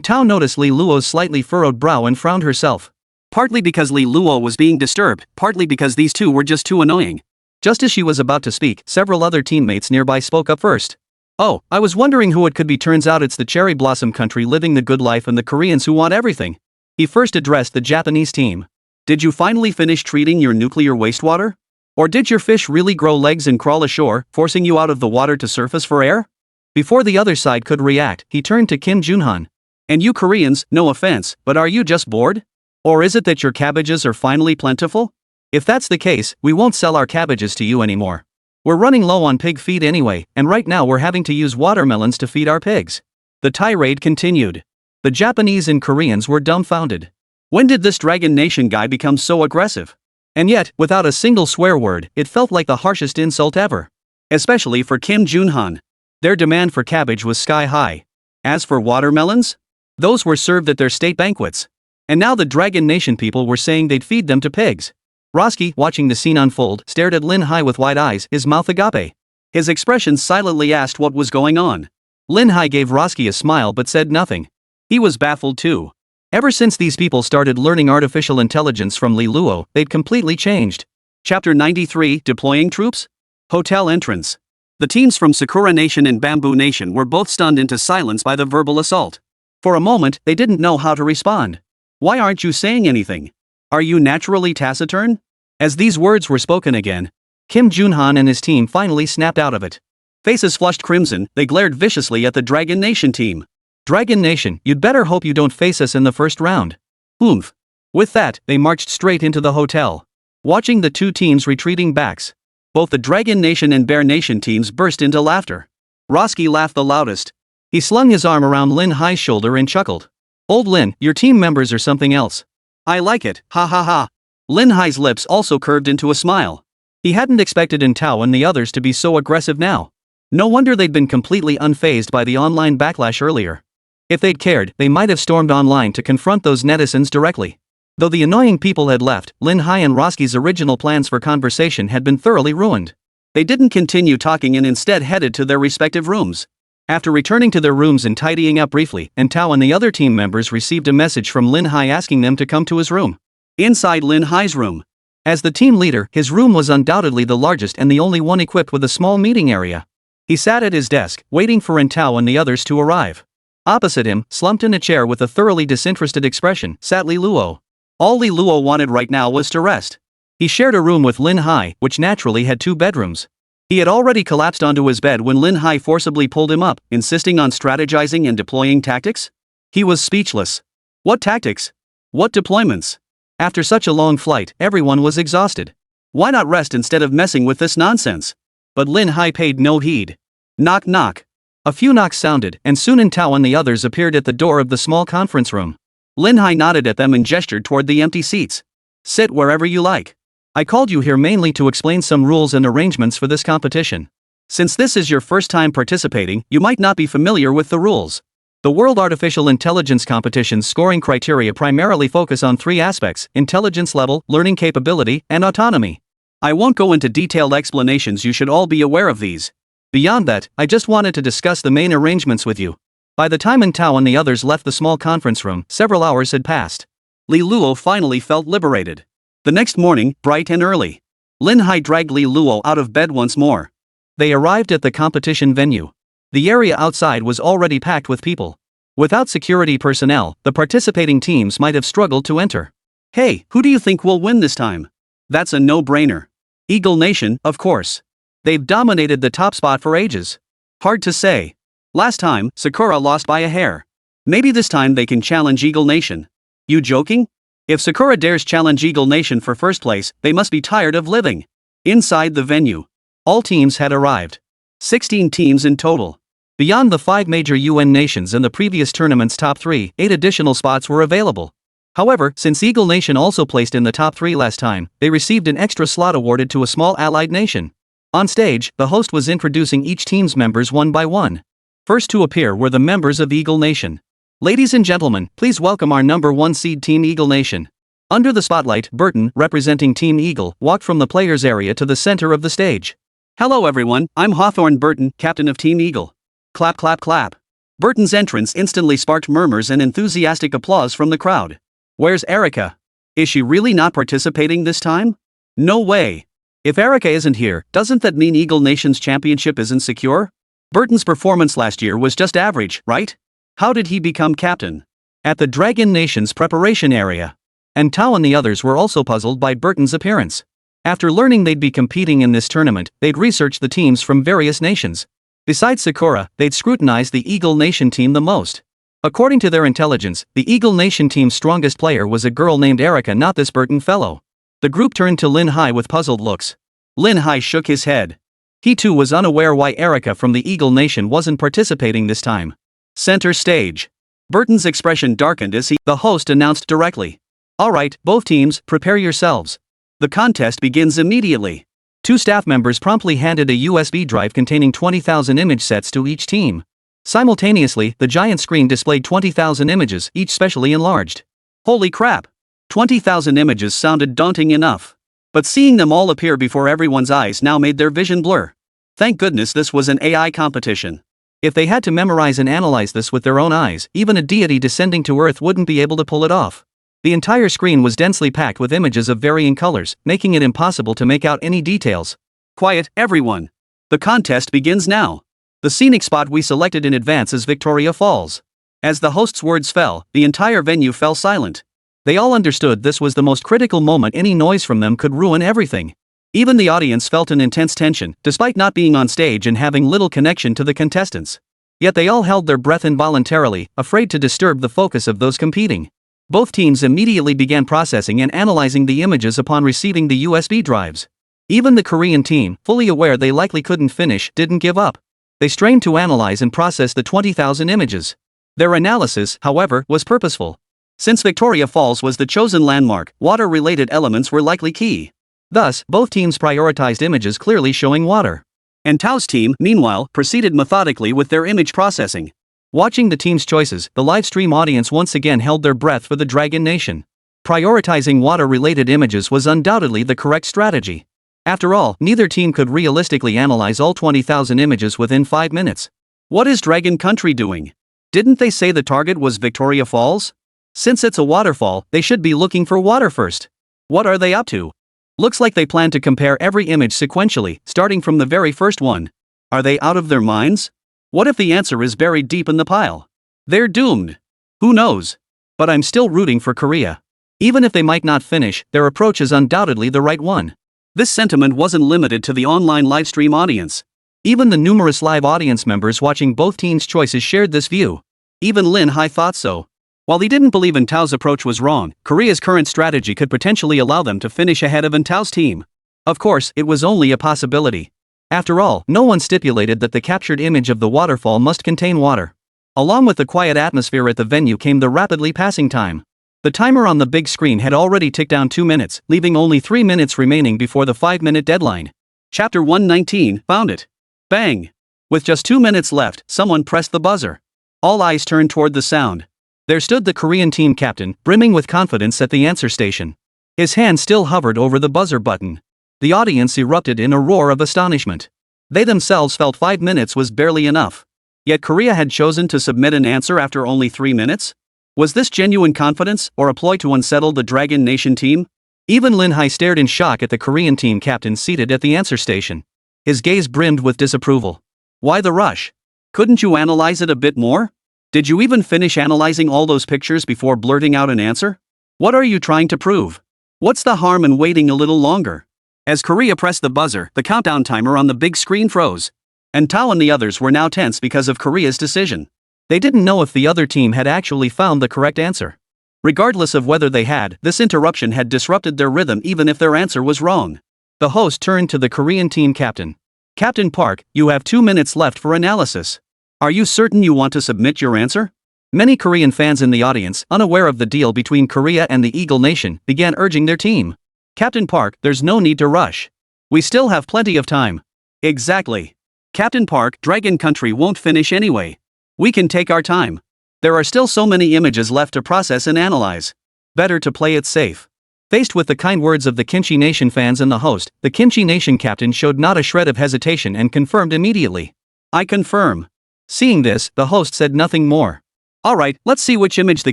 Tao noticed Li Luo's slightly furrowed brow and frowned herself. Partly because Li Luo was being disturbed, partly because these two were just too annoying. Just as she was about to speak, several other teammates nearby spoke up first. Oh, I was wondering who it could be. Turns out it's the cherry blossom country living the good life and the Koreans who want everything. He first addressed the Japanese team. Did you finally finish treating your nuclear wastewater? Or did your fish really grow legs and crawl ashore, forcing you out of the water to surface for air? Before the other side could react, he turned to Kim Junhan. And you Koreans, no offense, but are you just bored? Or is it that your cabbages are finally plentiful? If that's the case, we won't sell our cabbages to you anymore. We're running low on pig feed anyway, and right now we're having to use watermelons to feed our pigs. The tirade continued. The Japanese and Koreans were dumbfounded. When did this Dragon Nation guy become so aggressive? And yet, without a single swear word, it felt like the harshest insult ever. Especially for Kim Junhan. Their demand for cabbage was sky high. As for watermelons, those were served at their state banquets. And now the Dragon Nation people were saying they'd feed them to pigs. Roski, watching the scene unfold, stared at Lin Hai with wide eyes, his mouth agape. His expression silently asked what was going on. Lin Hai gave Roski a smile but said nothing. He was baffled too. Ever since these people started learning artificial intelligence from Li Luo, they'd completely changed. Chapter 93, Deploying Troops? Hotel Entrance. The teams from Sakura Nation and Bamboo Nation were both stunned into silence by the verbal assault. For a moment, they didn't know how to respond. Why aren't you saying anything? Are you naturally taciturn? As these words were spoken again, Kim Junhan and his team finally snapped out of it. Faces flushed crimson, they glared viciously at the Dragon Nation team. Dragon Nation, you'd better hope you don't face us in the first round. Oomph. With that, they marched straight into the hotel. Watching the two teams retreating backs, both the Dragon Nation and Bear Nation teams burst into laughter. Roski laughed the loudest. He slung his arm around Lin Hai's shoulder and chuckled. Old Lin, your team members are something else. I like it, ha ha ha. Lin Hai's lips also curved into a smile. He hadn't expected Tao and the others to be so aggressive now. No wonder they'd been completely unfazed by the online backlash earlier. If they'd cared, they might have stormed online to confront those netizens directly. Though the annoying people had left, Lin Hai and Roski's original plans for conversation had been thoroughly ruined. They didn't continue talking and instead headed to their respective rooms. After returning to their rooms and tidying up briefly, Tao and the other team members received a message from Lin Hai asking them to come to his room. Inside Lin Hai's room. As the team leader, his room was undoubtedly the largest and the only one equipped with a small meeting area. He sat at his desk, waiting for Tao and the others to arrive. Opposite him, slumped in a chair with a thoroughly disinterested expression, sat Li Luo. All Li Luo wanted right now was to rest. He shared a room with Lin Hai, which naturally had 2 bedrooms. He had already collapsed onto his bed when Lin Hai forcibly pulled him up, insisting on strategizing and deploying tactics. He was speechless. What tactics? What deployments? After such a long flight, everyone was exhausted. Why not rest instead of messing with this nonsense? But Lin Hai paid no heed. Knock knock. A few knocks sounded, and soon Tao and the others appeared at the door of the small conference room. Lin Hai nodded at them and gestured toward the empty seats. Sit wherever you like. I called you here mainly to explain some rules and arrangements for this competition. Since this is your first time participating, you might not be familiar with the rules. The World Artificial Intelligence Competition's scoring criteria primarily focus on 3 aspects: intelligence level, learning capability, and autonomy. I won't go into detailed explanations, you should all be aware of these. Beyond that, I just wanted to discuss the main arrangements with you. By the time Tao and the others left the small conference room, several hours had passed. Li Luo finally felt liberated. The next morning, bright and early, Lin Hai dragged Li Luo out of bed once more. They arrived at the competition venue. The area outside was already packed with people. Without security personnel, the participating teams might have struggled to enter. Hey, who do you think will win this time? That's a no-brainer. Eagle Nation, of course. They've dominated the top spot for ages. Hard to say. Last time, Sakura lost by a hair. Maybe this time they can challenge Eagle Nation. You joking? If Sakura dares challenge Eagle Nation for first place, they must be tired of living. Inside the venue, all teams had arrived. 16 teams in total. Beyond the 5 major UN nations and the previous tournament's top 3, 8 additional spots were available. However, since Eagle Nation also placed in the top 3 last time, they received an extra slot awarded to a small allied nation. On stage, the host was introducing each team's members one by one. First to appear were the members of Eagle Nation. Ladies and gentlemen, please welcome our number 1 seed Team Eagle Nation. Under the spotlight, Burton, representing Team Eagle, walked from the players' area to the center of the stage. Hello everyone, I'm Hawthorne Burton, captain of Team Eagle. Clap clap clap. Burton's entrance instantly sparked murmurs and enthusiastic applause from the crowd. Where's Erica? Is she really not participating this time? No way. If Erica isn't here, doesn't that mean Eagle Nation's championship isn't secure? Burton's performance last year was just average, right? How did he become captain? At the Dragon Nation's preparation area. And Tao and the others were also puzzled by Burton's appearance. After learning they'd be competing in this tournament, they'd researched the teams from various nations. Besides Sakura, they'd scrutinized the Eagle Nation team the most. According to their intelligence, the Eagle Nation team's strongest player was a girl named Erica, not this Burton fellow. The group turned to Lin Hai with puzzled looks. Lin Hai shook his head. He too was unaware why Erica from the Eagle Nation wasn't participating this time. Center stage. Burton's expression darkened as the host announced directly. Alright, both teams, prepare yourselves. The contest begins immediately. 2 staff members promptly handed a USB drive containing 20,000 image sets to each team. Simultaneously, the giant screen displayed 20,000 images, each specially enlarged. Holy crap! 20,000 images sounded daunting enough. But seeing them all appear before everyone's eyes now made their vision blur. Thank goodness this was an AI competition. If they had to memorize and analyze this with their own eyes, even a deity descending to Earth wouldn't be able to pull it off. The entire screen was densely packed with images of varying colors, making it impossible to make out any details. Quiet, everyone. The contest begins now. The scenic spot we selected in advance is Victoria Falls. As the host's words fell, the entire venue fell silent. They all understood this was the most critical moment. Any noise from them could ruin everything. Even the audience felt an intense tension, despite not being on stage and having little connection to the contestants. Yet they all held their breath involuntarily, afraid to disturb the focus of those competing. Both teams immediately began processing and analyzing the images upon receiving the USB drives. Even the Korean team, fully aware they likely couldn't finish, didn't give up. They strained to analyze and process the 20,000 images. Their analysis, however, was purposeful. Since Victoria Falls was the chosen landmark, water-related elements were likely key. Thus, both teams prioritized images clearly showing water. And Tao's team, meanwhile, proceeded methodically with their image processing. Watching the team's choices, the live stream audience once again held their breath for the Dragon Nation. Prioritizing water-related images was undoubtedly the correct strategy. After all, neither team could realistically analyze all 20,000 images within 5 minutes. What is Dragon Country doing? Didn't they say the target was Victoria Falls? Since it's a waterfall, they should be looking for water first. What are they up to? Looks like they plan to compare every image sequentially, starting from the very first one. Are they out of their minds? What if the answer is buried deep in the pile? They're doomed. Who knows? But I'm still rooting for Korea. Even if they might not finish, their approach is undoubtedly the right one. This sentiment wasn't limited to the online livestream audience. Even the numerous live audience members watching both teams' choices shared this view. Even Lin Hai thought so. While he didn't believe Tao's approach was wrong, Korea's current strategy could potentially allow them to finish ahead of Tao's team. Of course, it was only a possibility. After all, no one stipulated that the captured image of the waterfall must contain water. Along with the quiet atmosphere at the venue came the rapidly passing time. The timer on the big screen had already ticked down 2 minutes, leaving only 3 minutes remaining before the 5-minute deadline. Chapter 119, found it. Bang! With just 2 minutes left, someone pressed the buzzer. All eyes turned toward the sound. There stood the Korean team captain, brimming with confidence at the answer station. His hand still hovered over the buzzer button. The audience erupted in a roar of astonishment. They themselves felt 5 minutes was barely enough. Yet Korea had chosen to submit an answer after only 3 minutes? Was this genuine confidence, or a ploy to unsettle the Dragon Nation team? Even Lin Hai stared in shock at the Korean team captain seated at the answer station. His gaze brimmed with disapproval. Why the rush? Couldn't you analyze it a bit more? Did you even finish analyzing all those pictures before blurting out an answer? What are you trying to prove? What's the harm in waiting a little longer? As Korea pressed the buzzer, the countdown timer on the big screen froze. And Tao and the others were now tense because of Korea's decision. They didn't know if the other team had actually found the correct answer. Regardless of whether they had, this interruption had disrupted their rhythm even if their answer was wrong. The host turned to the Korean team captain. Captain Park, you have 2 minutes left for analysis. Are you certain you want to submit your answer? Many Korean fans in the audience, unaware of the deal between Korea and the Eagle Nation, began urging their team. Captain Park, there's no need to rush. We still have plenty of time. Exactly. Captain Park, Dragon Country won't finish anyway. We can take our time. There are still so many images left to process and analyze. Better to play it safe. Faced with the kind words of the Kimchi Nation fans and the host, the Kimchi Nation captain showed not a shred of hesitation and confirmed immediately. I confirm. Seeing this, the host said nothing more. Alright, let's see which image the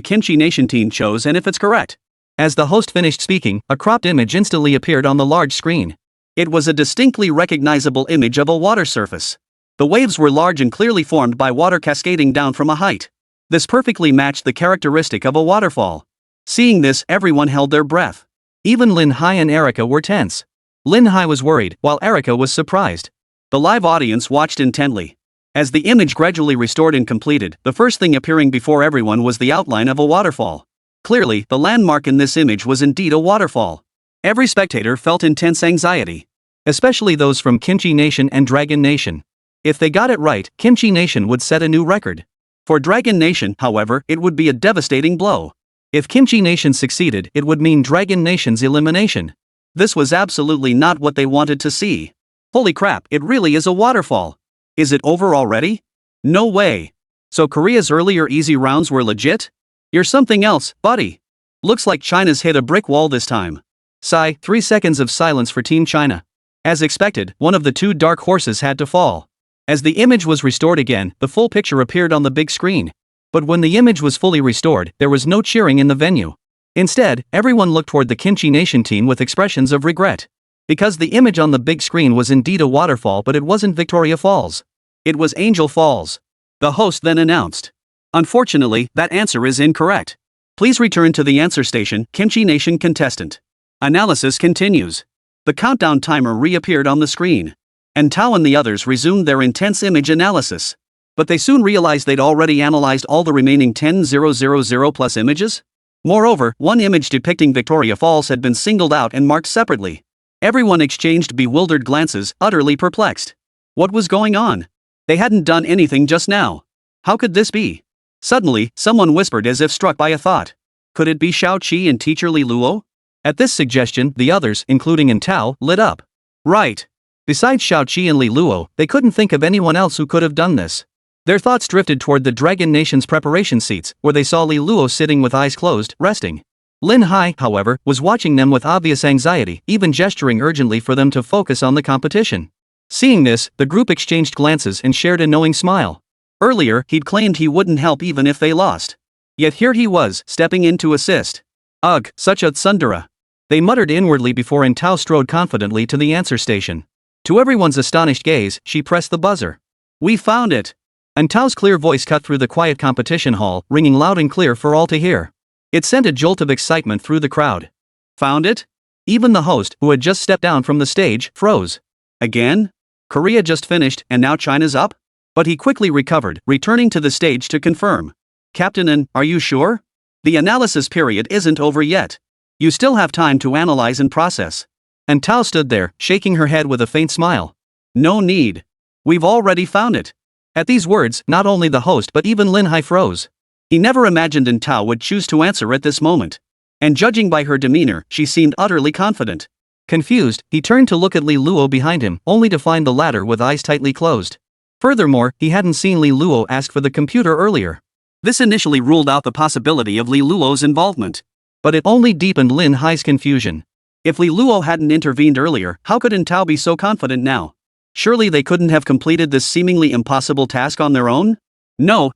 Kimchi Nation team chose and if it's correct. As the host finished speaking, a cropped image instantly appeared on the large screen. It was a distinctly recognizable image of a water surface. The waves were large and clearly formed by water cascading down from a height. This perfectly matched the characteristic of a waterfall. Seeing this, everyone held their breath. Even Lin Hai and Erica were tense. Lin Hai was worried, while Erica was surprised. The live audience watched intently. As the image gradually restored and completed, the first thing appearing before everyone was the outline of a waterfall. Clearly, the landmark in this image was indeed a waterfall. Every spectator felt intense anxiety. Especially those from Kimchi Nation and Dragon Nation. If they got it right, Kimchi Nation would set a new record. For Dragon Nation, however, it would be a devastating blow. If Kimchi Nation succeeded, it would mean Dragon Nation's elimination. This was absolutely not what they wanted to see. Holy crap, it really is a waterfall. Is it over already? No way. So Korea's earlier easy rounds were legit? You're something else, buddy. Looks like China's hit a brick wall this time. Sigh, 3 seconds of silence for Team China. As expected, one of the two dark horses had to fall. As the image was restored again, the full picture appeared on the big screen. But when the image was fully restored, there was no cheering in the venue. Instead, everyone looked toward the Kimchi Nation team with expressions of regret. Because the image on the big screen was indeed a waterfall, but it wasn't Victoria Falls. It was Angel Falls. The host then announced. Unfortunately, that answer is incorrect. Please return to the answer station, Kimchi Nation contestant. Analysis continues. The countdown timer reappeared on the screen. And Tao and the others resumed their intense image analysis. But they soon realized they'd already analyzed all the remaining 10,000 plus images. Moreover, one image depicting Victoria Falls had been singled out and marked separately. Everyone exchanged bewildered glances, utterly perplexed. What was going on? They hadn't done anything just now. How could this be? Suddenly, someone whispered as if struck by a thought. Could it be Xiao Qi and teacher Li Luo? At this suggestion, the others, including Tao, lit up. Right. Besides Xiao Qi and Li Luo, they couldn't think of anyone else who could have done this. Their thoughts drifted toward the Dragon Nation's preparation seats, where they saw Li Luo sitting with eyes closed, resting. Lin Hai, however, was watching them with obvious anxiety, even gesturing urgently for them to focus on the competition. Seeing this, the group exchanged glances and shared a knowing smile. Earlier, he'd claimed he wouldn't help even if they lost. Yet here he was, stepping in to assist. Ugh, such a tsundere. They muttered inwardly before Tao strode confidently to the answer station. To everyone's astonished gaze, she pressed the buzzer. We found it. Tao's clear voice cut through the quiet competition hall, ringing loud and clear for all to hear. It sent a jolt of excitement through the crowd. Found it? Even the host, who had just stepped down from the stage, froze. Again? Korea just finished, and now China's up? But he quickly recovered, returning to the stage to confirm. Captain, are you sure? The analysis period isn't over yet. You still have time to analyze and process. Tao stood there, shaking her head with a faint smile. No need. We've already found it. At these words, not only the host but even Lin Hai froze. He never imagined Tao would choose to answer at this moment. And judging by her demeanor, she seemed utterly confident. Confused, he turned to look at Li Luo behind him, only to find the latter with eyes tightly closed. Furthermore, he hadn't seen Li Luo ask for the computer earlier. This initially ruled out the possibility of Li Luo's involvement. But it only deepened Lin Hai's confusion. If Li Luo hadn't intervened earlier, how could Tao be so confident now? Surely they couldn't have completed this seemingly impossible task on their own? No.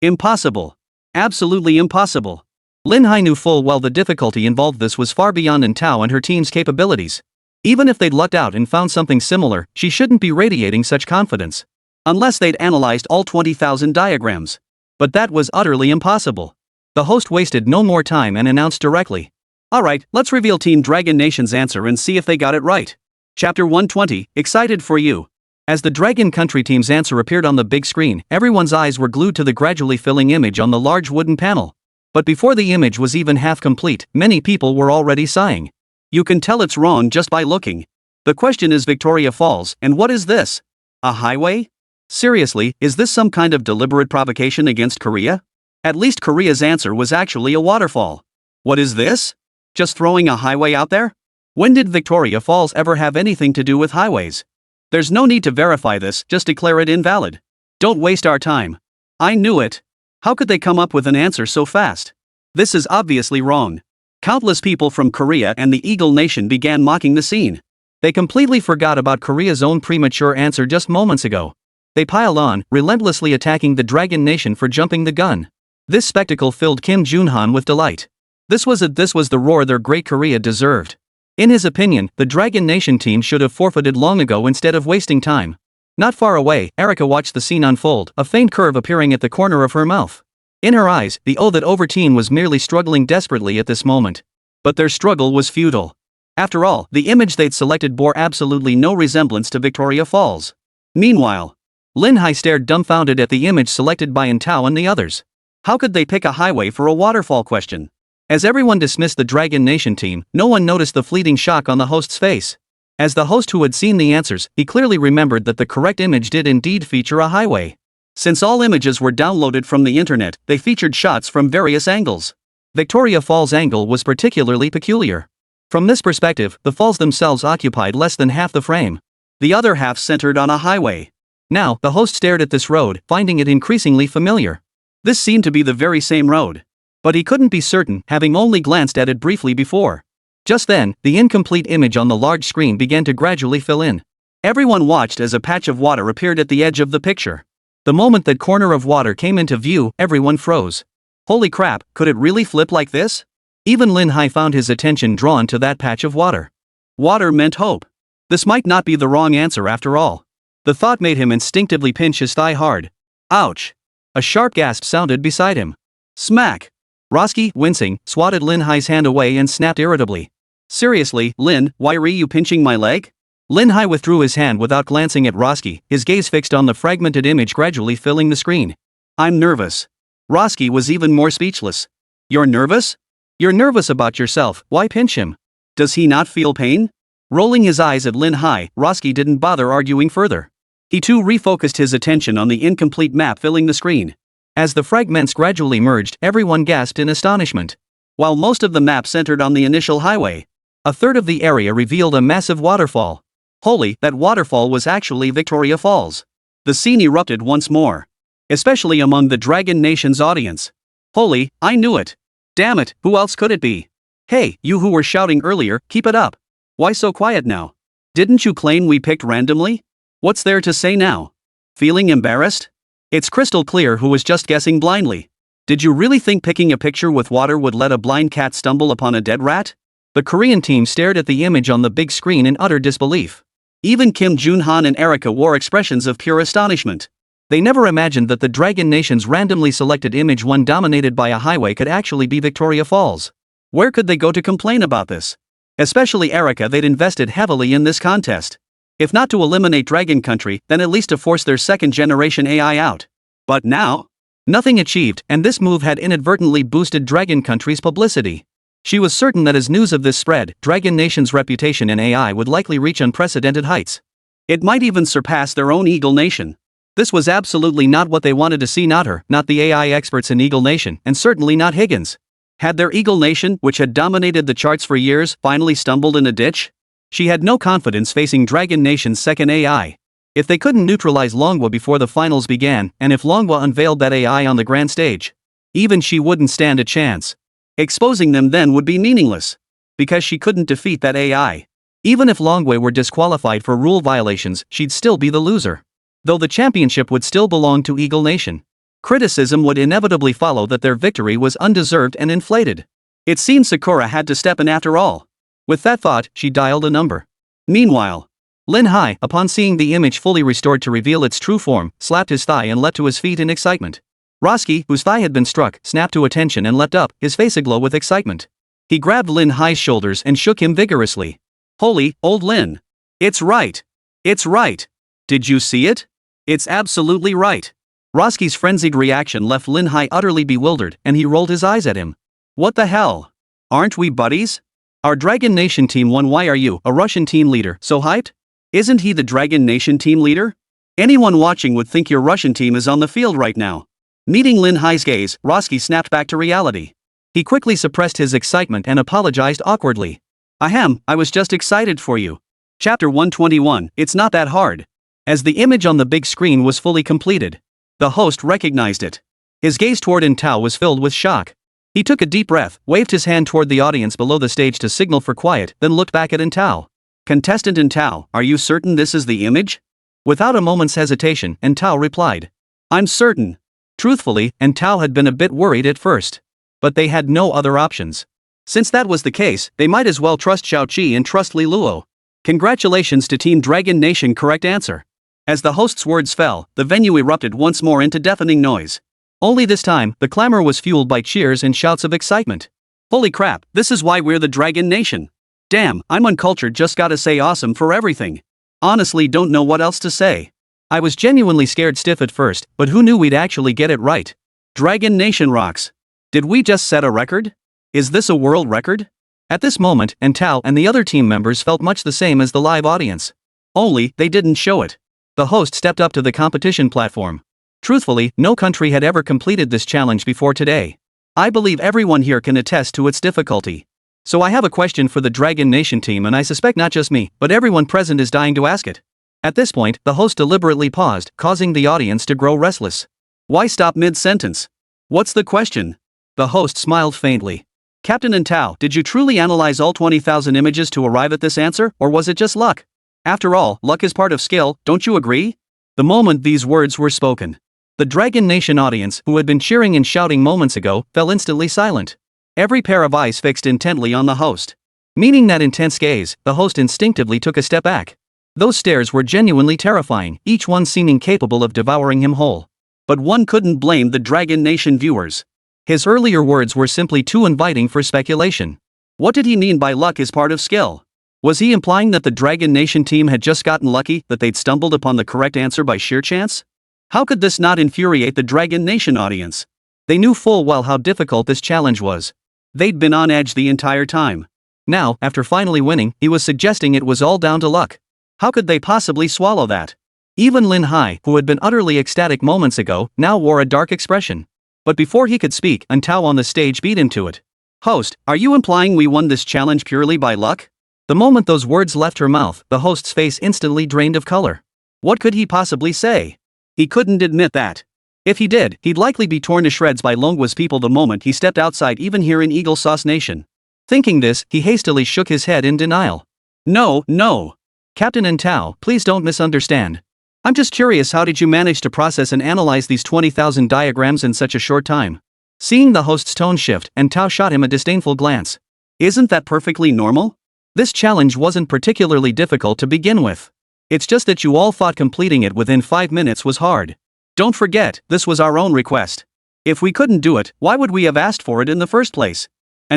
Impossible. Absolutely impossible. Lin Hai knew full well the difficulty involved. This was far beyond Tao and her team's capabilities. Even if they'd lucked out and found something similar, she shouldn't be radiating such confidence. Unless they'd analyzed all 20,000 diagrams. But that was utterly impossible. The host wasted no more time and announced directly. Alright, let's reveal Team Dragon Nation's answer and see if they got it right. Chapter 120, excited for you. As the Dragon Country team's answer appeared on the big screen, everyone's eyes were glued to the gradually filling image on the large wooden panel. But before the image was even half complete, many people were already sighing. You can tell it's wrong just by looking. The question is Victoria Falls, and what is this? A highway? Seriously, is this some kind of deliberate provocation against Korea? At least Korea's answer was actually a waterfall. What is this? Just throwing a highway out there? When did Victoria Falls ever have anything to do with highways? There's no need to verify this, just declare it invalid. Don't waste our time. I knew it. How could they come up with an answer so fast? This is obviously wrong. Countless people from Korea and the Eagle Nation began mocking the scene. They completely forgot about Korea's own premature answer just moments ago. They piled on, relentlessly attacking the Dragon Nation for jumping the gun. This spectacle filled Kim Junhan with delight. This was the roar their great Korea deserved. In his opinion, the Dragon Nation team should have forfeited long ago instead of wasting time. Not far away, Erica watched the scene unfold, a faint curve appearing at the corner of her mouth. In her eyes, the O that over-teen was merely struggling desperately at this moment. But their struggle was futile. After all, the image they'd selected bore absolutely no resemblance to Victoria Falls. Meanwhile, Lin Hai stared dumbfounded at the image selected by Intao and the others. How could they pick a highway for a waterfall question? As everyone dismissed the Dragon Nation team, no one noticed the fleeting shock on the host's face. As the host who had seen the answers, he clearly remembered that the correct image did indeed feature a highway. Since all images were downloaded from the internet, they featured shots from various angles. Victoria Falls' angle was particularly peculiar. From this perspective, the falls themselves occupied less than half the frame. The other half centered on a highway. Now, the host stared at this road, finding it increasingly familiar. This seemed to be the very same road. But he couldn't be certain, having only glanced at it briefly before. Just then, the incomplete image on the large screen began to gradually fill in. Everyone watched as a patch of water appeared at the edge of the picture. The moment that corner of water came into view, everyone froze. Holy crap, could it really flip like this? Even Lin Hai found his attention drawn to that patch of water. Water meant hope. This might not be the wrong answer after all. The thought made him instinctively pinch his thigh hard. Ouch! A sharp gasp sounded beside him. Smack! Roski, wincing, swatted Lin Hai's hand away and snapped irritably. Seriously, Lin, why are you pinching my leg? Lin Hai withdrew his hand without glancing at Roski, his gaze fixed on the fragmented image gradually filling the screen. I'm nervous. Roski was even more speechless. You're nervous? You're nervous about yourself, why pinch him? Does he not feel pain? Rolling his eyes at Lin Hai, Roski didn't bother arguing further. He too refocused his attention on the incomplete map filling the screen. As the fragments gradually merged, everyone gasped in astonishment. While most of the map centered on the initial highway, a third of the area revealed a massive waterfall. Holy, that waterfall was actually Victoria Falls. The scene erupted once more. Especially among the Dragon Nation's audience. Holy, I knew it. Damn it, who else could it be? Hey, you who were shouting earlier, keep it up. Why so quiet now? Didn't you claim we picked randomly? What's there to say now? Feeling embarrassed? It's crystal clear who was just guessing blindly. Did you really think picking a picture with water would let a blind cat stumble upon a dead rat? The Korean team stared at the image on the big screen in utter disbelief. Even Kim Junhan and Erica wore expressions of pure astonishment. They never imagined that the Dragon Nation's randomly selected image, one dominated by a highway, could actually be Victoria Falls. Where could they go to complain about this? Especially Erica, they'd invested heavily in this contest. If not to eliminate Dragon Country, then at least to force their second-generation AI out. But now? Nothing achieved, and this move had inadvertently boosted Dragon Country's publicity. She was certain that as news of this spread, Dragon Nation's reputation in AI would likely reach unprecedented heights. It might even surpass their own Eagle Nation. This was absolutely not what they wanted to see, not her, not the AI experts in Eagle Nation, and certainly not Higgins. Had their Eagle Nation, which had dominated the charts for years, finally stumbled in a ditch? She had no confidence facing Dragon Nation's second AI. If they couldn't neutralize Longwa before the finals began, and if Longwa unveiled that AI on the grand stage, even she wouldn't stand a chance. Exposing them then would be meaningless. Because she couldn't defeat that AI. Even if Longwa were disqualified for rule violations, she'd still be the loser. Though the championship would still belong to Eagle Nation. Criticism would inevitably follow that their victory was undeserved and inflated. It seemed Sakura had to step in after all. With that thought, she dialed a number. Meanwhile, Lin Hai, upon seeing the image fully restored to reveal its true form, slapped his thigh and leapt to his feet in excitement. Roski, whose thigh had been struck, snapped to attention and leapt up, his face aglow with excitement. He grabbed Lin Hai's shoulders and shook him vigorously. Holy, old Lin! It's right! It's right! Did you see it? It's absolutely right! Roski's frenzied reaction left Lin Hai utterly bewildered, and he rolled his eyes at him. What the hell? Aren't we buddies? Our Dragon Nation team won. Why are you, a Russian team leader, so hyped? Isn't he the Dragon Nation team leader? Anyone watching would think your Russian team is on the field right now. Meeting Lin Hai's gaze, Roski snapped back to reality. He quickly suppressed his excitement and apologized awkwardly. Ahem, I was just excited for you. Chapter 121, It's Not That Hard. As the image on the big screen was fully completed, the host recognized it. His gaze toward Intao was filled with shock. He took a deep breath, waved his hand toward the audience below the stage to signal for quiet, then looked back at Intao. Contestant Intao, are you certain this is the image? Without a moment's hesitation, Intao replied. I'm certain. Truthfully, Intao had been a bit worried at first. But they had no other options. Since that was the case, they might as well trust Xiao Qi and trust Li Luo. Congratulations to Team Dragon Nation, correct answer. As the host's words fell, the venue erupted once more into deafening noise. Only this time, the clamor was fueled by cheers and shouts of excitement. Holy crap, this is why we're the Dragon Nation. Damn, I'm uncultured, just gotta say awesome for everything. Honestly, don't know what else to say. I was genuinely scared stiff at first, but who knew we'd actually get it right? Dragon Nation rocks. Did we just set a record? Is this a world record? At this moment, Tao and the other team members felt much the same as the live audience. Only, they didn't show it. The host stepped up to the competition platform. Truthfully, no country had ever completed this challenge before today. I believe everyone here can attest to its difficulty. So I have a question for the Dragon Nation team, and I suspect not just me, but everyone present is dying to ask it. At this point, the host deliberately paused, causing the audience to grow restless. Why stop mid-sentence? What's the question? The host smiled faintly. Captain Tao, did you truly analyze all 20,000 images to arrive at this answer, or was it just luck? After all, luck is part of skill, don't you agree? The moment these words were spoken, the Dragon Nation audience, who had been cheering and shouting moments ago, fell instantly silent. Every pair of eyes fixed intently on the host. Meeting that intense gaze, the host instinctively took a step back. Those stares were genuinely terrifying, each one seeming capable of devouring him whole. But one couldn't blame the Dragon Nation viewers. His earlier words were simply too inviting for speculation. What did he mean by luck is part of skill? Was he implying that the Dragon Nation team had just gotten lucky, that they'd stumbled upon the correct answer by sheer chance? How could this not infuriate the Dragon Nation audience? They knew full well how difficult this challenge was. They'd been on edge the entire time. Now, after finally winning, he was suggesting it was all down to luck. How could they possibly swallow that? Even Lin Hai, who had been utterly ecstatic moments ago, now wore a dark expression. But before he could speak, Tao on the stage beat him to it. Host, are you implying we won this challenge purely by luck? The moment those words left her mouth, the host's face instantly drained of color. What could he possibly say? He couldn't admit that. If he did, he'd likely be torn to shreds by Longwa's people the moment he stepped outside, even here in Eagle Sauce Nation. Thinking this, he hastily shook his head in denial. No. Captain Tao, please don't misunderstand. I'm just curious, how did you manage to process and analyze these 20,000 diagrams in such a short time? Seeing the host's tone shift, Tao shot him a disdainful glance. Isn't that perfectly normal? This challenge wasn't particularly difficult to begin with. It's just that you all thought completing it within 5 minutes was hard. Don't forget, this was our own request. If we couldn't do it, why would we have asked for it in the first place?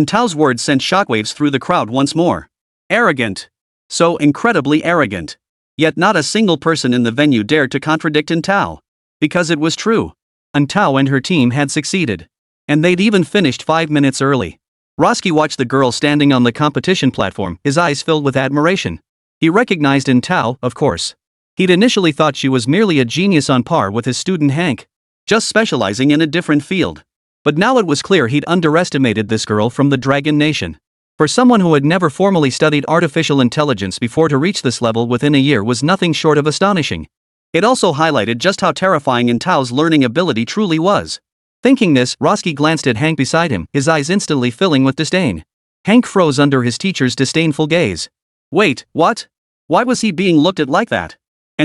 Tao's words sent shockwaves through the crowd once more. Arrogant. So incredibly arrogant. Yet not a single person in the venue dared to contradict Tao. Because it was true. Tao and her team had succeeded. And they'd even finished 5 minutes early. Roski watched the girl standing on the competition platform, his eyes filled with admiration. He recognized Tao, of course. He'd initially thought she was merely a genius on par with his student Hank, just specializing in a different field. But now it was clear he'd underestimated this girl from the Dragon Nation. For someone who had never formally studied artificial intelligence before to reach this level within a year was nothing short of astonishing. It also highlighted just how terrifying Tao's learning ability truly was. Thinking this, Roski glanced at Hank beside him, his eyes instantly filling with disdain. Hank froze under his teacher's disdainful gaze. Wait, what? Why was he being looked at like that?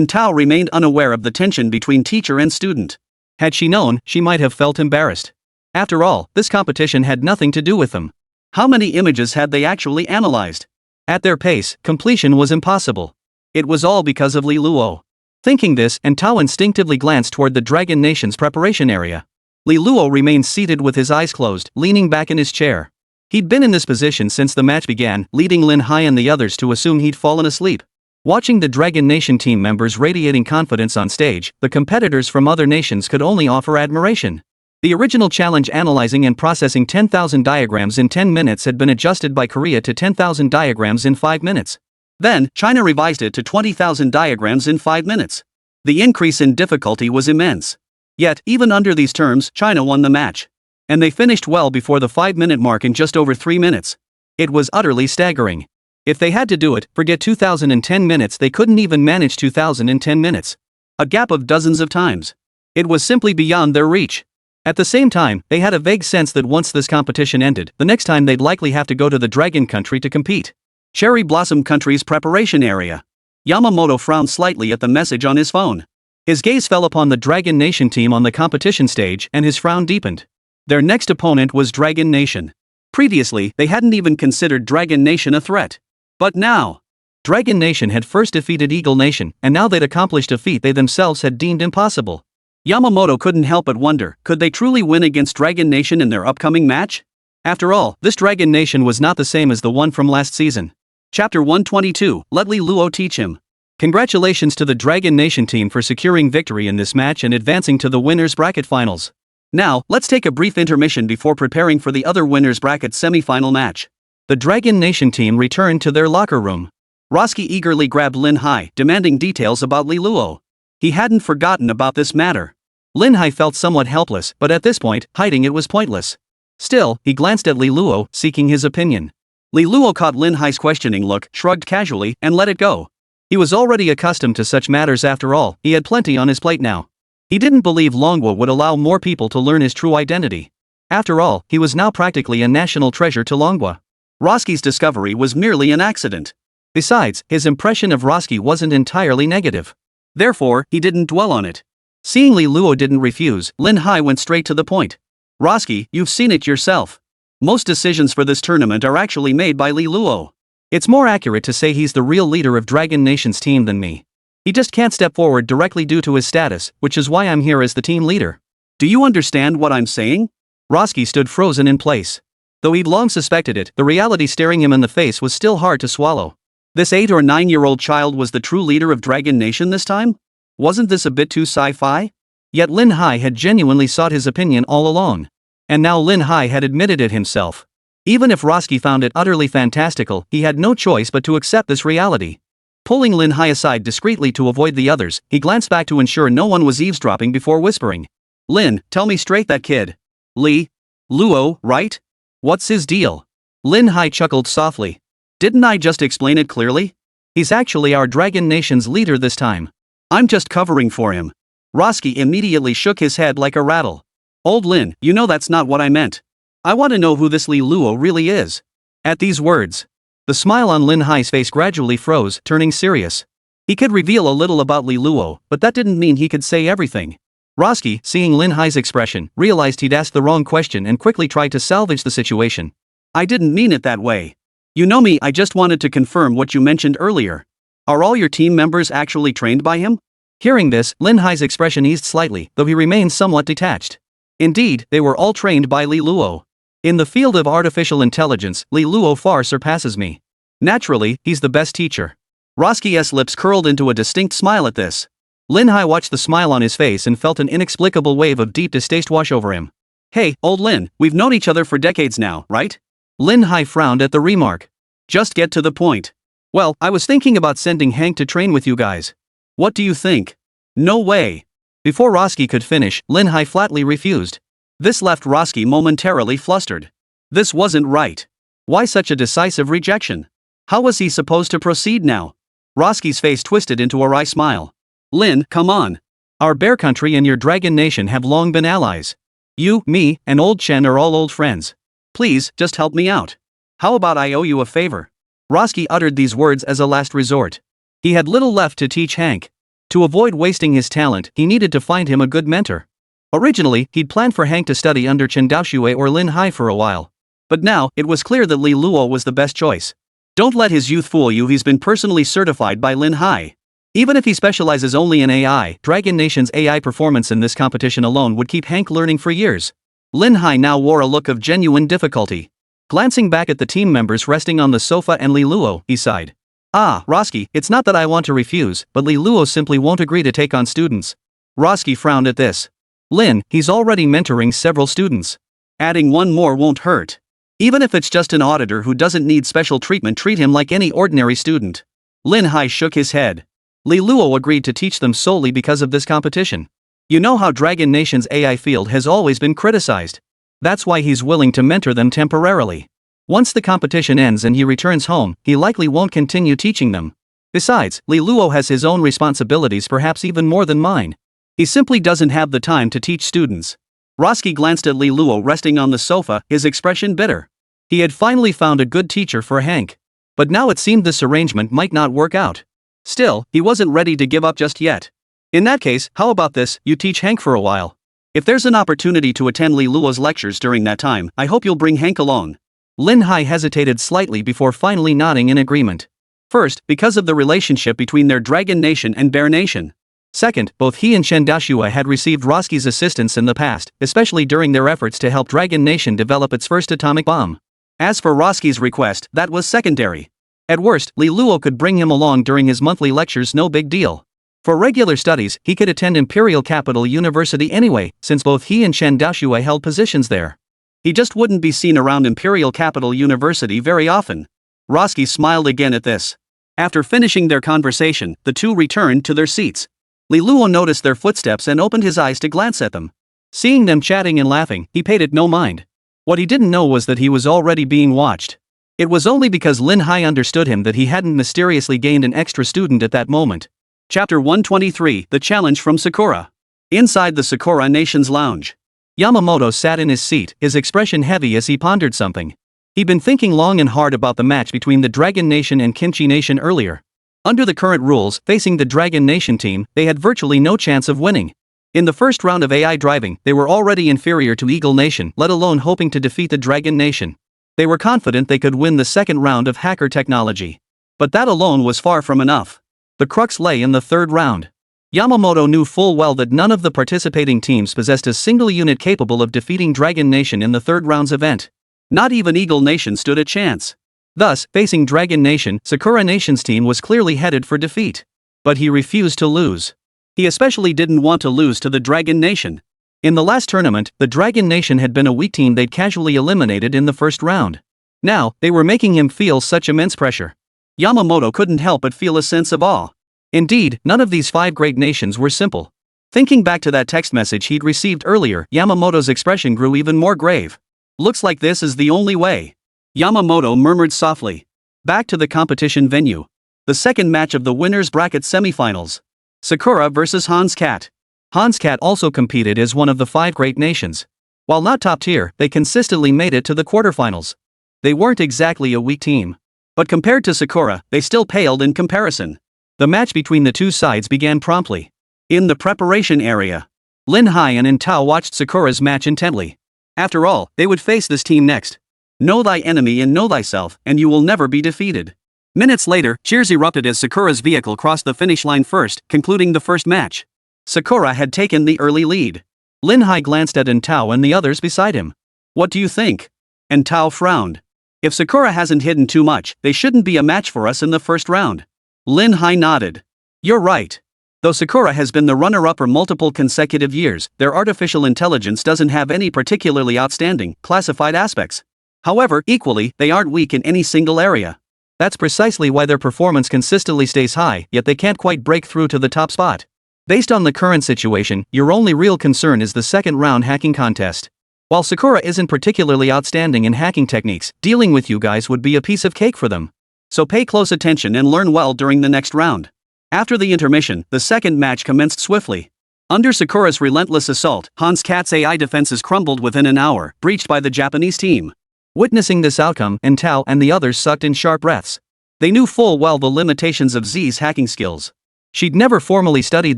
Tao remained unaware of the tension between teacher and student. Had she known, she might have felt embarrassed. After all, this competition had nothing to do with them. How many images had they actually analyzed? At their pace, completion was impossible. It was all because of Li Luo. Thinking this, Tao instinctively glanced toward the Dragon Nation's preparation area. Li Luo remained seated with his eyes closed, leaning back in his chair. He'd been in this position since the match began, leading Lin Hai and the others to assume he'd fallen asleep. Watching the Dragon Nation team members radiating confidence on stage, the competitors from other nations could only offer admiration. The original challenge analyzing and processing 10,000 diagrams in 10 minutes had been adjusted by Korea to 10,000 diagrams in 5 minutes. Then, China revised it to 20,000 diagrams in 5 minutes. The increase in difficulty was immense. Yet, even under these terms, China won the match. And they finished well before the 5-minute mark in just over 3 minutes. It was utterly staggering. If they had to do it, forget 2,000 in 10 minutes, they couldn't even manage 2,000 in 10 minutes. A gap of dozens of times. It was simply beyond their reach. At the same time, they had a vague sense that once this competition ended, the next time they'd likely have to go to the Dragon Country to compete. Cherry Blossom Country's preparation area. Yamamoto frowned slightly at the message on his phone. His gaze fell upon the Dragon Nation team on the competition stage, and his frown deepened. Their next opponent was Dragon Nation. Previously, they hadn't even considered Dragon Nation a threat. But now, Dragon Nation had first defeated Eagle Nation, and now they'd accomplished a feat they themselves had deemed impossible. Yamamoto couldn't help but wonder, could they truly win against Dragon Nation in their upcoming match? After all, this Dragon Nation was not the same as the one from last season. Chapter 122, Let Li Luo teach him. Congratulations to the Dragon Nation team for securing victory in this match and advancing to the winners bracket finals. Now, let's take a brief intermission before preparing for the other winners bracket semi-final match. The Dragon Nation team returned to their locker room. Roski eagerly grabbed Lin Hai, demanding details about Li Luo. He hadn't forgotten about this matter. Lin Hai felt somewhat helpless, but at this point, hiding it was pointless. Still, he glanced at Li Luo, seeking his opinion. Li Luo caught Lin Hai's questioning look, shrugged casually, and let it go. He was already accustomed to such matters after all, he had plenty on his plate now. He didn't believe Longwa would allow more people to learn his true identity. After all, he was now practically a national treasure to Longwa. Roski's discovery was merely an accident. Besides, his impression of Roski wasn't entirely negative. Therefore, he didn't dwell on it. Seeing Li Luo didn't refuse, Lin Hai went straight to the point. Roski, you've seen it yourself. Most decisions for this tournament are actually made by Li Luo. It's more accurate to say he's the real leader of Dragon Nation's team than me. He just can't step forward directly due to his status, which is why I'm here as the team leader. Do you understand what I'm saying? Roski stood frozen in place. Though he'd long suspected it, the reality staring him in the face was still hard to swallow. This 8 or 9-year-old child was the true leader of Dragon Nation this time? Wasn't this a bit too sci-fi? Yet Lin Hai had genuinely sought his opinion all along. And now Lin Hai had admitted it himself. Even if Roski found it utterly fantastical, he had no choice but to accept this reality. Pulling Lin Hai aside discreetly to avoid the others, he glanced back to ensure no one was eavesdropping before whispering. Lin, tell me straight, that kid. Li Luo, right? What's his deal? Lin Hai chuckled softly. Didn't I just explain it clearly? He's actually our Dragon Nation's leader this time. I'm just covering for him. Roski immediately shook his head like a rattle. Old Lin, you know that's not what I meant. I want to know who this Li Luo really is. At these words, the smile on Lin Hai's face gradually froze, turning serious. He could reveal a little about Li Luo, but that didn't mean he could say everything. Roski, seeing Lin Hai's expression, realized he'd asked the wrong question and quickly tried to salvage the situation. I didn't mean it that way. You know me, I just wanted to confirm what you mentioned earlier. Are all your team members actually trained by him? Hearing this, Lin Hai's expression eased slightly, though he remained somewhat detached. Indeed, they were all trained by Li Luo. In the field of artificial intelligence, Li Luo far surpasses me. Naturally, he's the best teacher. Roski's lips curled into a distinct smile at this. Lin Hai watched the smile on his face and felt an inexplicable wave of deep distaste wash over him. Hey, old Lin, we've known each other for decades now, right? Lin Hai frowned at the remark. Just get to the point. Well, I was thinking about sending Hank to train with you guys. What do you think? No way. Before Roski could finish, Lin Hai flatly refused. This left Roski momentarily flustered. This wasn't right. Why such a decisive rejection? How was he supposed to proceed now? Roski's face twisted into a wry smile. Lin, come on. Our Bear Country and your Dragon Nation have long been allies. You, me, and Old Chen are all old friends. Please, just help me out. How about I owe you a favor? Roski uttered these words as a last resort. He had little left to teach Hank. To avoid wasting his talent, he needed to find him a good mentor. Originally, he'd planned for Hank to study under Chen Daoxue or Lin Hai for a while. But now, it was clear that Li Luo was the best choice. Don't let his youth fool you, he's been personally certified by Lin Hai. Even if he specializes only in AI, Dragon Nation's AI performance in this competition alone would keep Hank learning for years. Lin Hai now wore a look of genuine difficulty. Glancing back at the team members resting on the sofa and Li Luo, he sighed. Ah, Roski, it's not that I want to refuse, but Li Luo simply won't agree to take on students. Roski frowned at this. Lin, he's already mentoring several students. Adding one more won't hurt. Even if it's just an auditor who doesn't need special treatment, treat him like any ordinary student. Lin Hai shook his head. Li Luo agreed to teach them solely because of this competition. You know how Dragon Nation's AI field has always been criticized. That's why he's willing to mentor them temporarily. Once the competition ends and he returns home, he likely won't continue teaching them. Besides, Li Luo has his own responsibilities, perhaps even more than mine. He simply doesn't have the time to teach students. Roski glanced at Li Luo resting on the sofa, his expression bitter. He had finally found a good teacher for Hank. But now it seemed this arrangement might not work out. Still, he wasn't ready to give up just yet. In that case, how about this, you teach Hank for a while. If there's an opportunity to attend Li Luo's lectures during that time, I hope you'll bring Hank along. Lin Hai hesitated slightly before finally nodding in agreement. First, because of the relationship between their Dragon Nation and Bear Nation. Second, both he and Shen Daoshua had received Roski's assistance in the past, especially during their efforts to help Dragon Nation develop its first atomic bomb. As for Roski's request, that was secondary. At worst, Li Luo could bring him along during his monthly lectures, no big deal. For regular studies, he could attend Imperial Capital University anyway, since both he and Shen Daoshua held positions there. He just wouldn't be seen around Imperial Capital University very often. Roski smiled again at this. After finishing their conversation, the two returned to their seats. Li Luo noticed their footsteps and opened his eyes to glance at them. Seeing them chatting and laughing, he paid it no mind. What he didn't know was that he was already being watched. It was only because Lin Hai understood him that he hadn't mysteriously gained an extra student at that moment. Chapter 123, The Challenge from Sakura. Inside the Sakura Nation's lounge. Yamamoto sat in his seat, his expression heavy as he pondered something. He'd been thinking long and hard about the match between the Dragon Nation and Kimchi Nation earlier. Under the current rules, facing the Dragon Nation team, they had virtually no chance of winning. In the first round of AI driving, they were already inferior to Eagle Nation, let alone hoping to defeat the Dragon Nation. They were confident they could win the second round of hacker technology. But that alone was far from enough. The crux lay in the third round. Yamamoto knew full well that none of the participating teams possessed a single unit capable of defeating Dragon Nation in the third round's event. Not even Eagle Nation stood a chance. Thus, facing Dragon Nation, Sakura Nation's team was clearly headed for defeat. But he refused to lose. He especially didn't want to lose to the Dragon Nation. In the last tournament, the Dragon Nation had been a weak team they'd casually eliminated in the first round. Now, they were making him feel such immense pressure. Yamamoto couldn't help but feel a sense of awe. Indeed, none of these five great nations were simple. Thinking back to that text message he'd received earlier, Yamamoto's expression grew even more grave. Looks like this is the only way. Yamamoto murmured softly. Back to the competition venue. The second match of the winners bracket semifinals. Sakura vs Hans Cat. Hans Cat also competed as one of the five great nations. While not top tier, they consistently made it to the quarterfinals. They weren't exactly a weak team. But compared to Sakura, they still paled in comparison. The match between the two sides began promptly. In the preparation area, Lin Hai and In Tao watched Sakura's match intently. After all, they would face this team next. Know thy enemy and know thyself, and you will never be defeated. Minutes later, cheers erupted as Sakura's vehicle crossed the finish line first, concluding the first match. Sakura had taken the early lead. Lin Hai glanced at In Tao and the others beside him. What do you think? In Tao frowned. If Sakura hasn't hidden too much, they shouldn't be a match for us in the first round. Lin Hai nodded. You're right. Though Sakura has been the runner-up for multiple consecutive years, their artificial intelligence doesn't have any particularly outstanding, classified aspects. However, equally, they aren't weak in any single area. That's precisely why their performance consistently stays high, yet they can't quite break through to the top spot. Based on the current situation, your only real concern is the second round hacking contest. While Sakura isn't particularly outstanding in hacking techniques, dealing with you guys would be a piece of cake for them. So pay close attention and learn well during the next round. After the intermission, the second match commenced swiftly. Under Sakura's relentless assault, Hans Cat's AI defenses crumbled within an hour, breached by the Japanese team. Witnessing this outcome, In Tao and the others sucked in sharp breaths. They knew full well the limitations of Z's hacking skills. She'd never formally studied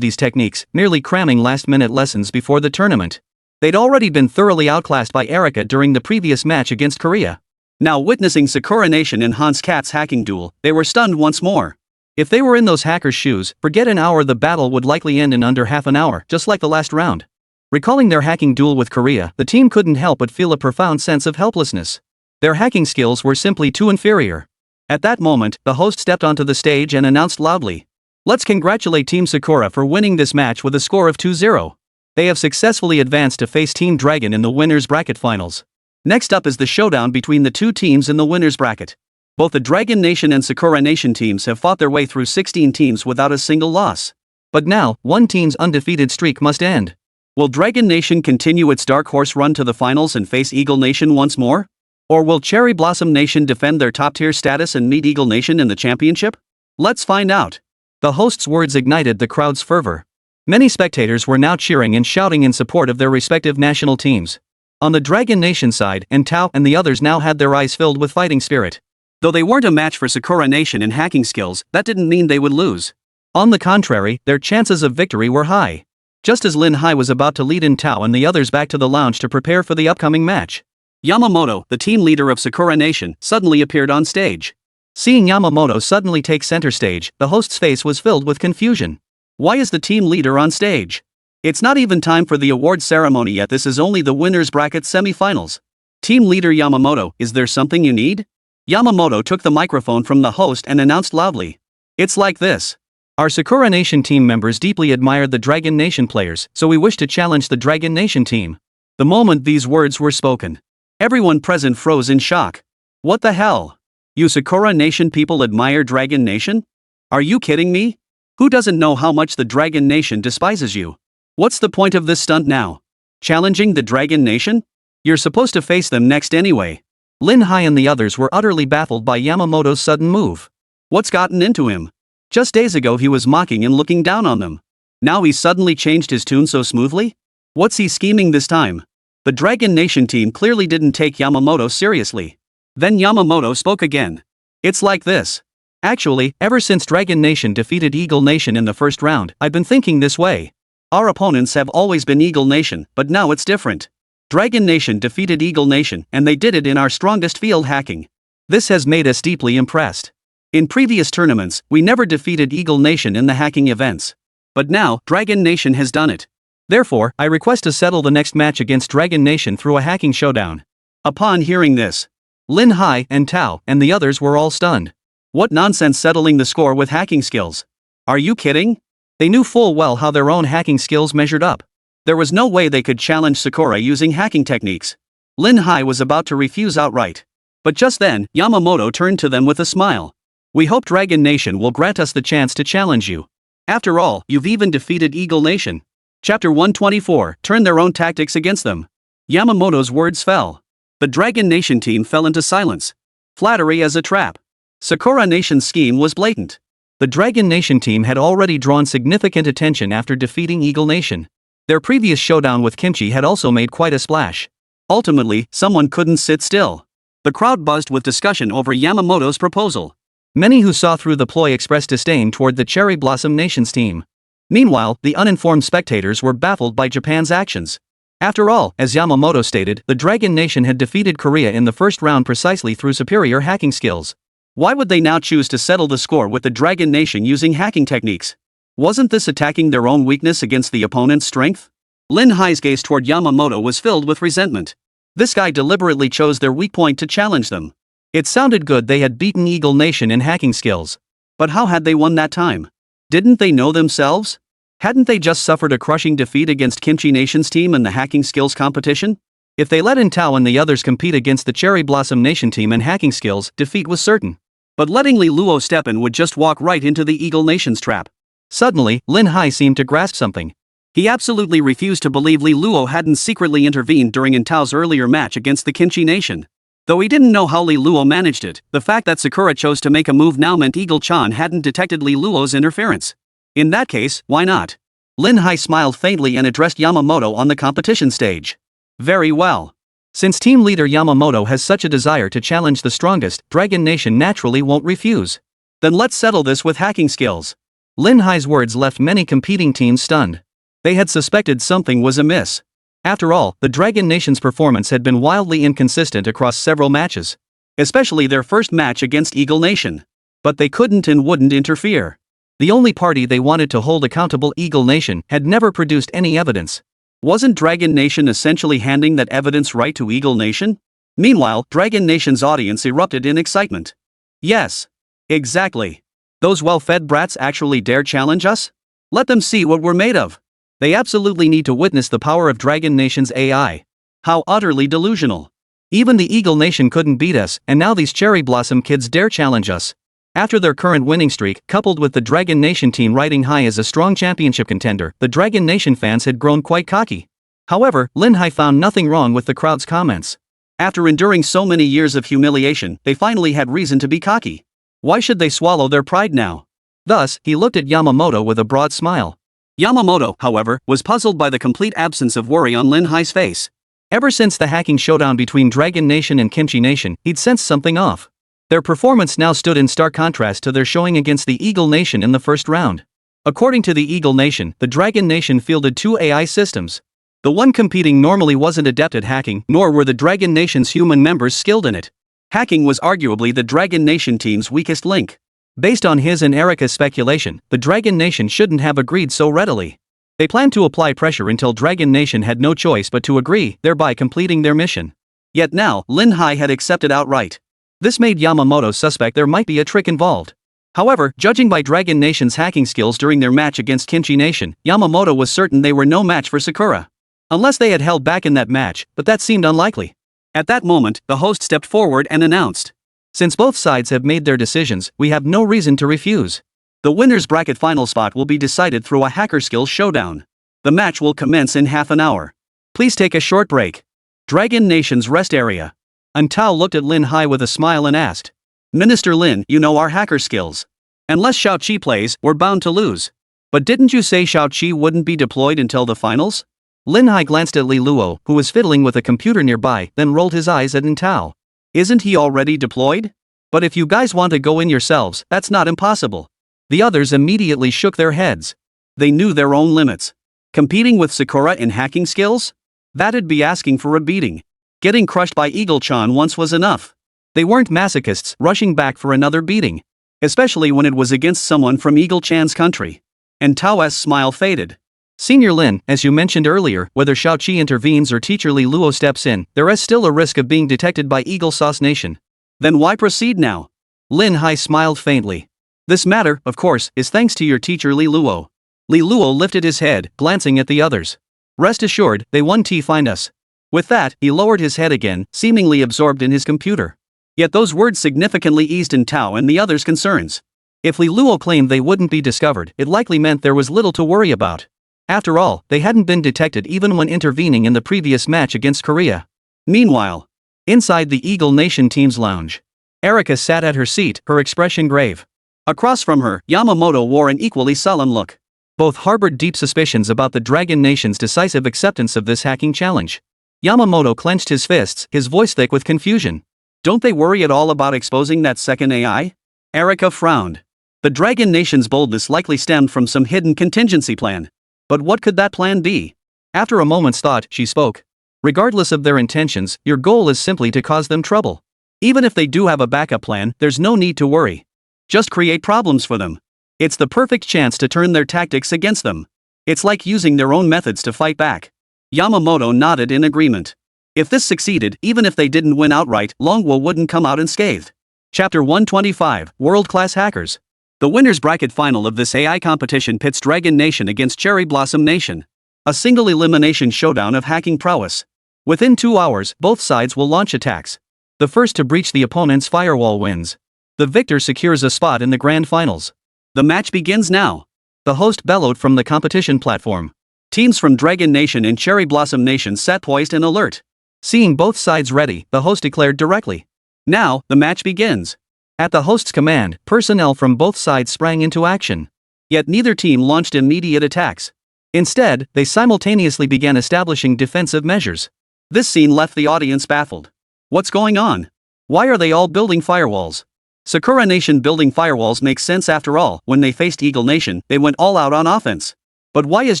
these techniques, merely cramming last-minute lessons before the tournament. They'd already been thoroughly outclassed by Erika during the previous match against Korea. Now witnessing Sakura Nation and Hans Cat's hacking duel, they were stunned once more. If they were in those hackers' shoes, forget an hour, the battle would likely end in under half an hour, just like the last round. Recalling their hacking duel with Korea, the team couldn't help but feel a profound sense of helplessness. Their hacking skills were simply too inferior. At that moment, the host stepped onto the stage and announced loudly, "Let's congratulate Team Sakura for winning this match with a score of 2-0. They have successfully advanced to face Team Dragon in the winners bracket finals. Next up is the showdown between the two teams in the winners bracket. Both the Dragon Nation and Sakura Nation teams have fought their way through 16 teams without a single loss. But now, one team's undefeated streak must end. Will Dragon Nation continue its dark horse run to the finals and face Eagle Nation once more? Or will Cherry Blossom Nation defend their top-tier status and meet Eagle Nation in the championship? Let's find out." The host's words ignited the crowd's fervor. Many spectators were now cheering and shouting in support of their respective national teams. On the Dragon Nation side, In Tao and the others now had their eyes filled with fighting spirit. Though they weren't a match for Sakura Nation in hacking skills, that didn't mean they would lose. On the contrary, their chances of victory were high. Just as Lin Hai was about to lead In Tao and the others back to the lounge to prepare for the upcoming match, Yamamoto, the team leader of Sakura Nation, suddenly appeared on stage. Seeing Yamamoto suddenly take center stage, the host's face was filled with confusion. Why is the team leader on stage? It's not even time for the award ceremony yet, this is only the winners bracket semi-finals. Team leader Yamamoto, is there something you need? Yamamoto took the microphone from the host and announced loudly. It's like this. Our Sakura Nation team members deeply admired the Dragon Nation players, so we wish to challenge the Dragon Nation team. The moment these words were spoken, everyone present froze in shock. What the hell? You Sakura Nation people admire Dragon Nation? Are you kidding me? Who doesn't know how much the Dragon Nation despises you? What's the point of this stunt now? Challenging the Dragon Nation? You're supposed to face them next anyway. Lin Hai and the others were utterly baffled by Yamamoto's sudden move. What's gotten into him? Just days ago he was mocking and looking down on them. Now he's suddenly changed his tune so smoothly? What's he scheming this time? The Dragon Nation team clearly didn't take Yamamoto seriously. Then Yamamoto spoke again. It's like this. Actually, ever since Dragon Nation defeated Eagle Nation in the first round, I've been thinking this way. Our opponents have always been Eagle Nation, but now it's different. Dragon Nation defeated Eagle Nation, and they did it in our strongest field hacking. This has made us deeply impressed. In previous tournaments, we never defeated Eagle Nation in the hacking events. But now, Dragon Nation has done it. Therefore, I request to settle the next match against Dragon Nation through a hacking showdown. Upon hearing this, Lin Hai and Tao and the others were all stunned. What nonsense settling the score with hacking skills? Are you kidding? They knew full well how their own hacking skills measured up. There was no way they could challenge Sakura using hacking techniques. Lin Hai was about to refuse outright. But just then, Yamamoto turned to them with a smile. We hope Dragon Nation will grant us the chance to challenge you. After all, you've even defeated Eagle Nation. Chapter 124, turn their own tactics against them. Yamamoto's words fell. The Dragon Nation team fell into silence. Flattery as a trap. Sakura Nation's scheme was blatant. The Dragon Nation team had already drawn significant attention after defeating Eagle Nation. Their previous showdown with Kimchi had also made quite a splash. Ultimately, someone couldn't sit still. The crowd buzzed with discussion over Yamamoto's proposal. Many who saw through the ploy expressed disdain toward the Cherry Blossom Nation's team. Meanwhile, the uninformed spectators were baffled by Japan's actions. After all, as Yamamoto stated, the Dragon Nation had defeated Korea in the first round precisely through superior hacking skills. Why would they now choose to settle the score with the Dragon Nation using hacking techniques? Wasn't this attacking their own weakness against the opponent's strength? Lin Hai's gaze toward Yamamoto was filled with resentment. This guy deliberately chose their weak point to challenge them. It sounded good they had beaten Eagle Nation in hacking skills. But how had they won that time? Didn't they know themselves? Hadn't they just suffered a crushing defeat against Kimchi Nation's team in the hacking skills competition? If they let in Tao and the others compete against the Cherry Blossom Nation team in hacking skills, defeat was certain. But letting Li Luo step in would just walk right into the Eagle Nation's trap. Suddenly, Lin Hai seemed to grasp something. He absolutely refused to believe Li Luo hadn't secretly intervened during Tao's earlier match against the Kimchi Nation. Though he didn't know how Li Luo managed it, the fact that Sakura chose to make a move now meant Eagle-chan hadn't detected Li Luo's interference. In that case, why not? Lin Hai smiled faintly and addressed Yamamoto on the competition stage. Very well. Since team leader Yamamoto has such a desire to challenge the strongest, Dragon Nation naturally won't refuse. Then let's settle this with hacking skills. Lin Hai's words left many competing teams stunned. They had suspected something was amiss. After all, the Dragon Nation's performance had been wildly inconsistent across several matches. Especially their first match against Eagle Nation. But they couldn't and wouldn't interfere. The only party they wanted to hold accountable, Eagle Nation, had never produced any evidence. Wasn't Dragon Nation essentially handing that evidence right to Eagle Nation? Meanwhile, Dragon Nation's audience erupted in excitement. Yes. Exactly. Those well-fed brats actually dare challenge us? Let them see what we're made of. They absolutely need to witness the power of Dragon Nation's AI. How utterly delusional. Even the Eagle Nation couldn't beat us, and now these Cherry Blossom kids dare challenge us. After their current winning streak, coupled with the Dragon Nation team riding high as a strong championship contender, the Dragon Nation fans had grown quite cocky. However, Lin Hai found nothing wrong with the crowd's comments. After enduring so many years of humiliation, they finally had reason to be cocky. Why should they swallow their pride now? Thus, he looked at Yamamoto with a broad smile. Yamamoto, however, was puzzled by the complete absence of worry on Lin Hai's face. Ever since the hacking showdown between Dragon Nation and Kimchi Nation, he'd sensed something off. Their performance now stood in stark contrast to their showing against the Eagle Nation in the first round. According to the Eagle Nation, the Dragon Nation fielded two AI systems. The one competing normally wasn't adept at hacking, nor were the Dragon Nation's human members skilled in it. Hacking was arguably the Dragon Nation team's weakest link. Based on his and Erika's speculation, the Dragon Nation shouldn't have agreed so readily. They planned to apply pressure until Dragon Nation had no choice but to agree, thereby completing their mission. Yet now, Lin Hai had accepted outright. This made Yamamoto suspect there might be a trick involved. However, judging by Dragon Nation's hacking skills during their match against Kimchi Nation, Yamamoto was certain they were no match for Sakura. Unless they had held back in that match, but that seemed unlikely. At that moment, the host stepped forward and announced, "Since both sides have made their decisions, we have no reason to refuse. The winner's bracket final spot will be decided through a hacker skills showdown. The match will commence in half an hour. Please take a short break." Dragon Nation's rest area. Antao looked at Lin Hai with a smile and asked, "Minister Lin, you know our hacker skills. Unless Xiaoqi plays, we're bound to lose. But didn't you say Xiaoqi wouldn't be deployed until the finals?" Lin Hai glanced at Li Luo, who was fiddling with a computer nearby, then rolled his eyes at Antao. "Isn't he already deployed? But if you guys want to go in yourselves, that's not impossible." The others immediately shook their heads. They knew their own limits. Competing with Sakura in hacking skills? That'd be asking for a beating. Getting crushed by Eagle-chan once was enough. They weren't masochists rushing back for another beating. Especially when it was against someone from Eagle-chan's country. And Tao's smile faded. "Senior Lin, as you mentioned earlier, whether Xiaoqi intervenes or teacher Li Luo steps in, there is still a risk of being detected by Eagle Sauce Nation. Then why proceed now?" Lin Hai smiled faintly. "This matter, of course, is thanks to your teacher Li Luo." Li Luo lifted his head, glancing at the others. "Rest assured, they won't find us." With that, he lowered his head again, seemingly absorbed in his computer. Yet those words significantly eased Tao and the others' concerns. If Li Luo claimed they wouldn't be discovered, it likely meant there was little to worry about. After all, they hadn't been detected even when intervening in the previous match against Korea. Meanwhile, inside the Eagle Nation team's lounge, Erika sat at her seat, her expression grave. Across from her, Yamamoto wore an equally sullen look. Both harbored deep suspicions about the Dragon Nation's decisive acceptance of this hacking challenge. Yamamoto clenched his fists, his voice thick with confusion. "Don't they worry at all about exposing that second AI?" Erika frowned. The Dragon Nation's boldness likely stemmed from some hidden contingency plan. But what could that plan be? After a moment's thought, she spoke. "Regardless of their intentions, your goal is simply to cause them trouble. Even if they do have a backup plan, there's no need to worry. Just create problems for them. It's the perfect chance to turn their tactics against them. It's like using their own methods to fight back." Yamamoto nodded in agreement. If this succeeded, even if they didn't win outright, Longwo wouldn't come out unscathed. Chapter 125, World-Class Hackers. The winner's bracket final of this AI competition pits Dragon Nation against Cherry Blossom Nation. A single elimination showdown of hacking prowess. Within 2 hours, both sides will launch attacks. The first to breach the opponent's firewall wins. The victor secures a spot in the grand finals. The match begins now. The host bellowed from the competition platform. Teams from Dragon Nation and Cherry Blossom Nation sat poised and alert. Seeing both sides ready, the host declared directly. "Now, the match begins." At the host's command, personnel from both sides sprang into action. Yet neither team launched immediate attacks. Instead, they simultaneously began establishing defensive measures. This scene left the audience baffled. What's going on? Why are they all building firewalls? Sakura Nation building firewalls makes sense after all. When they faced Eagle Nation, they went all out on offense. But why is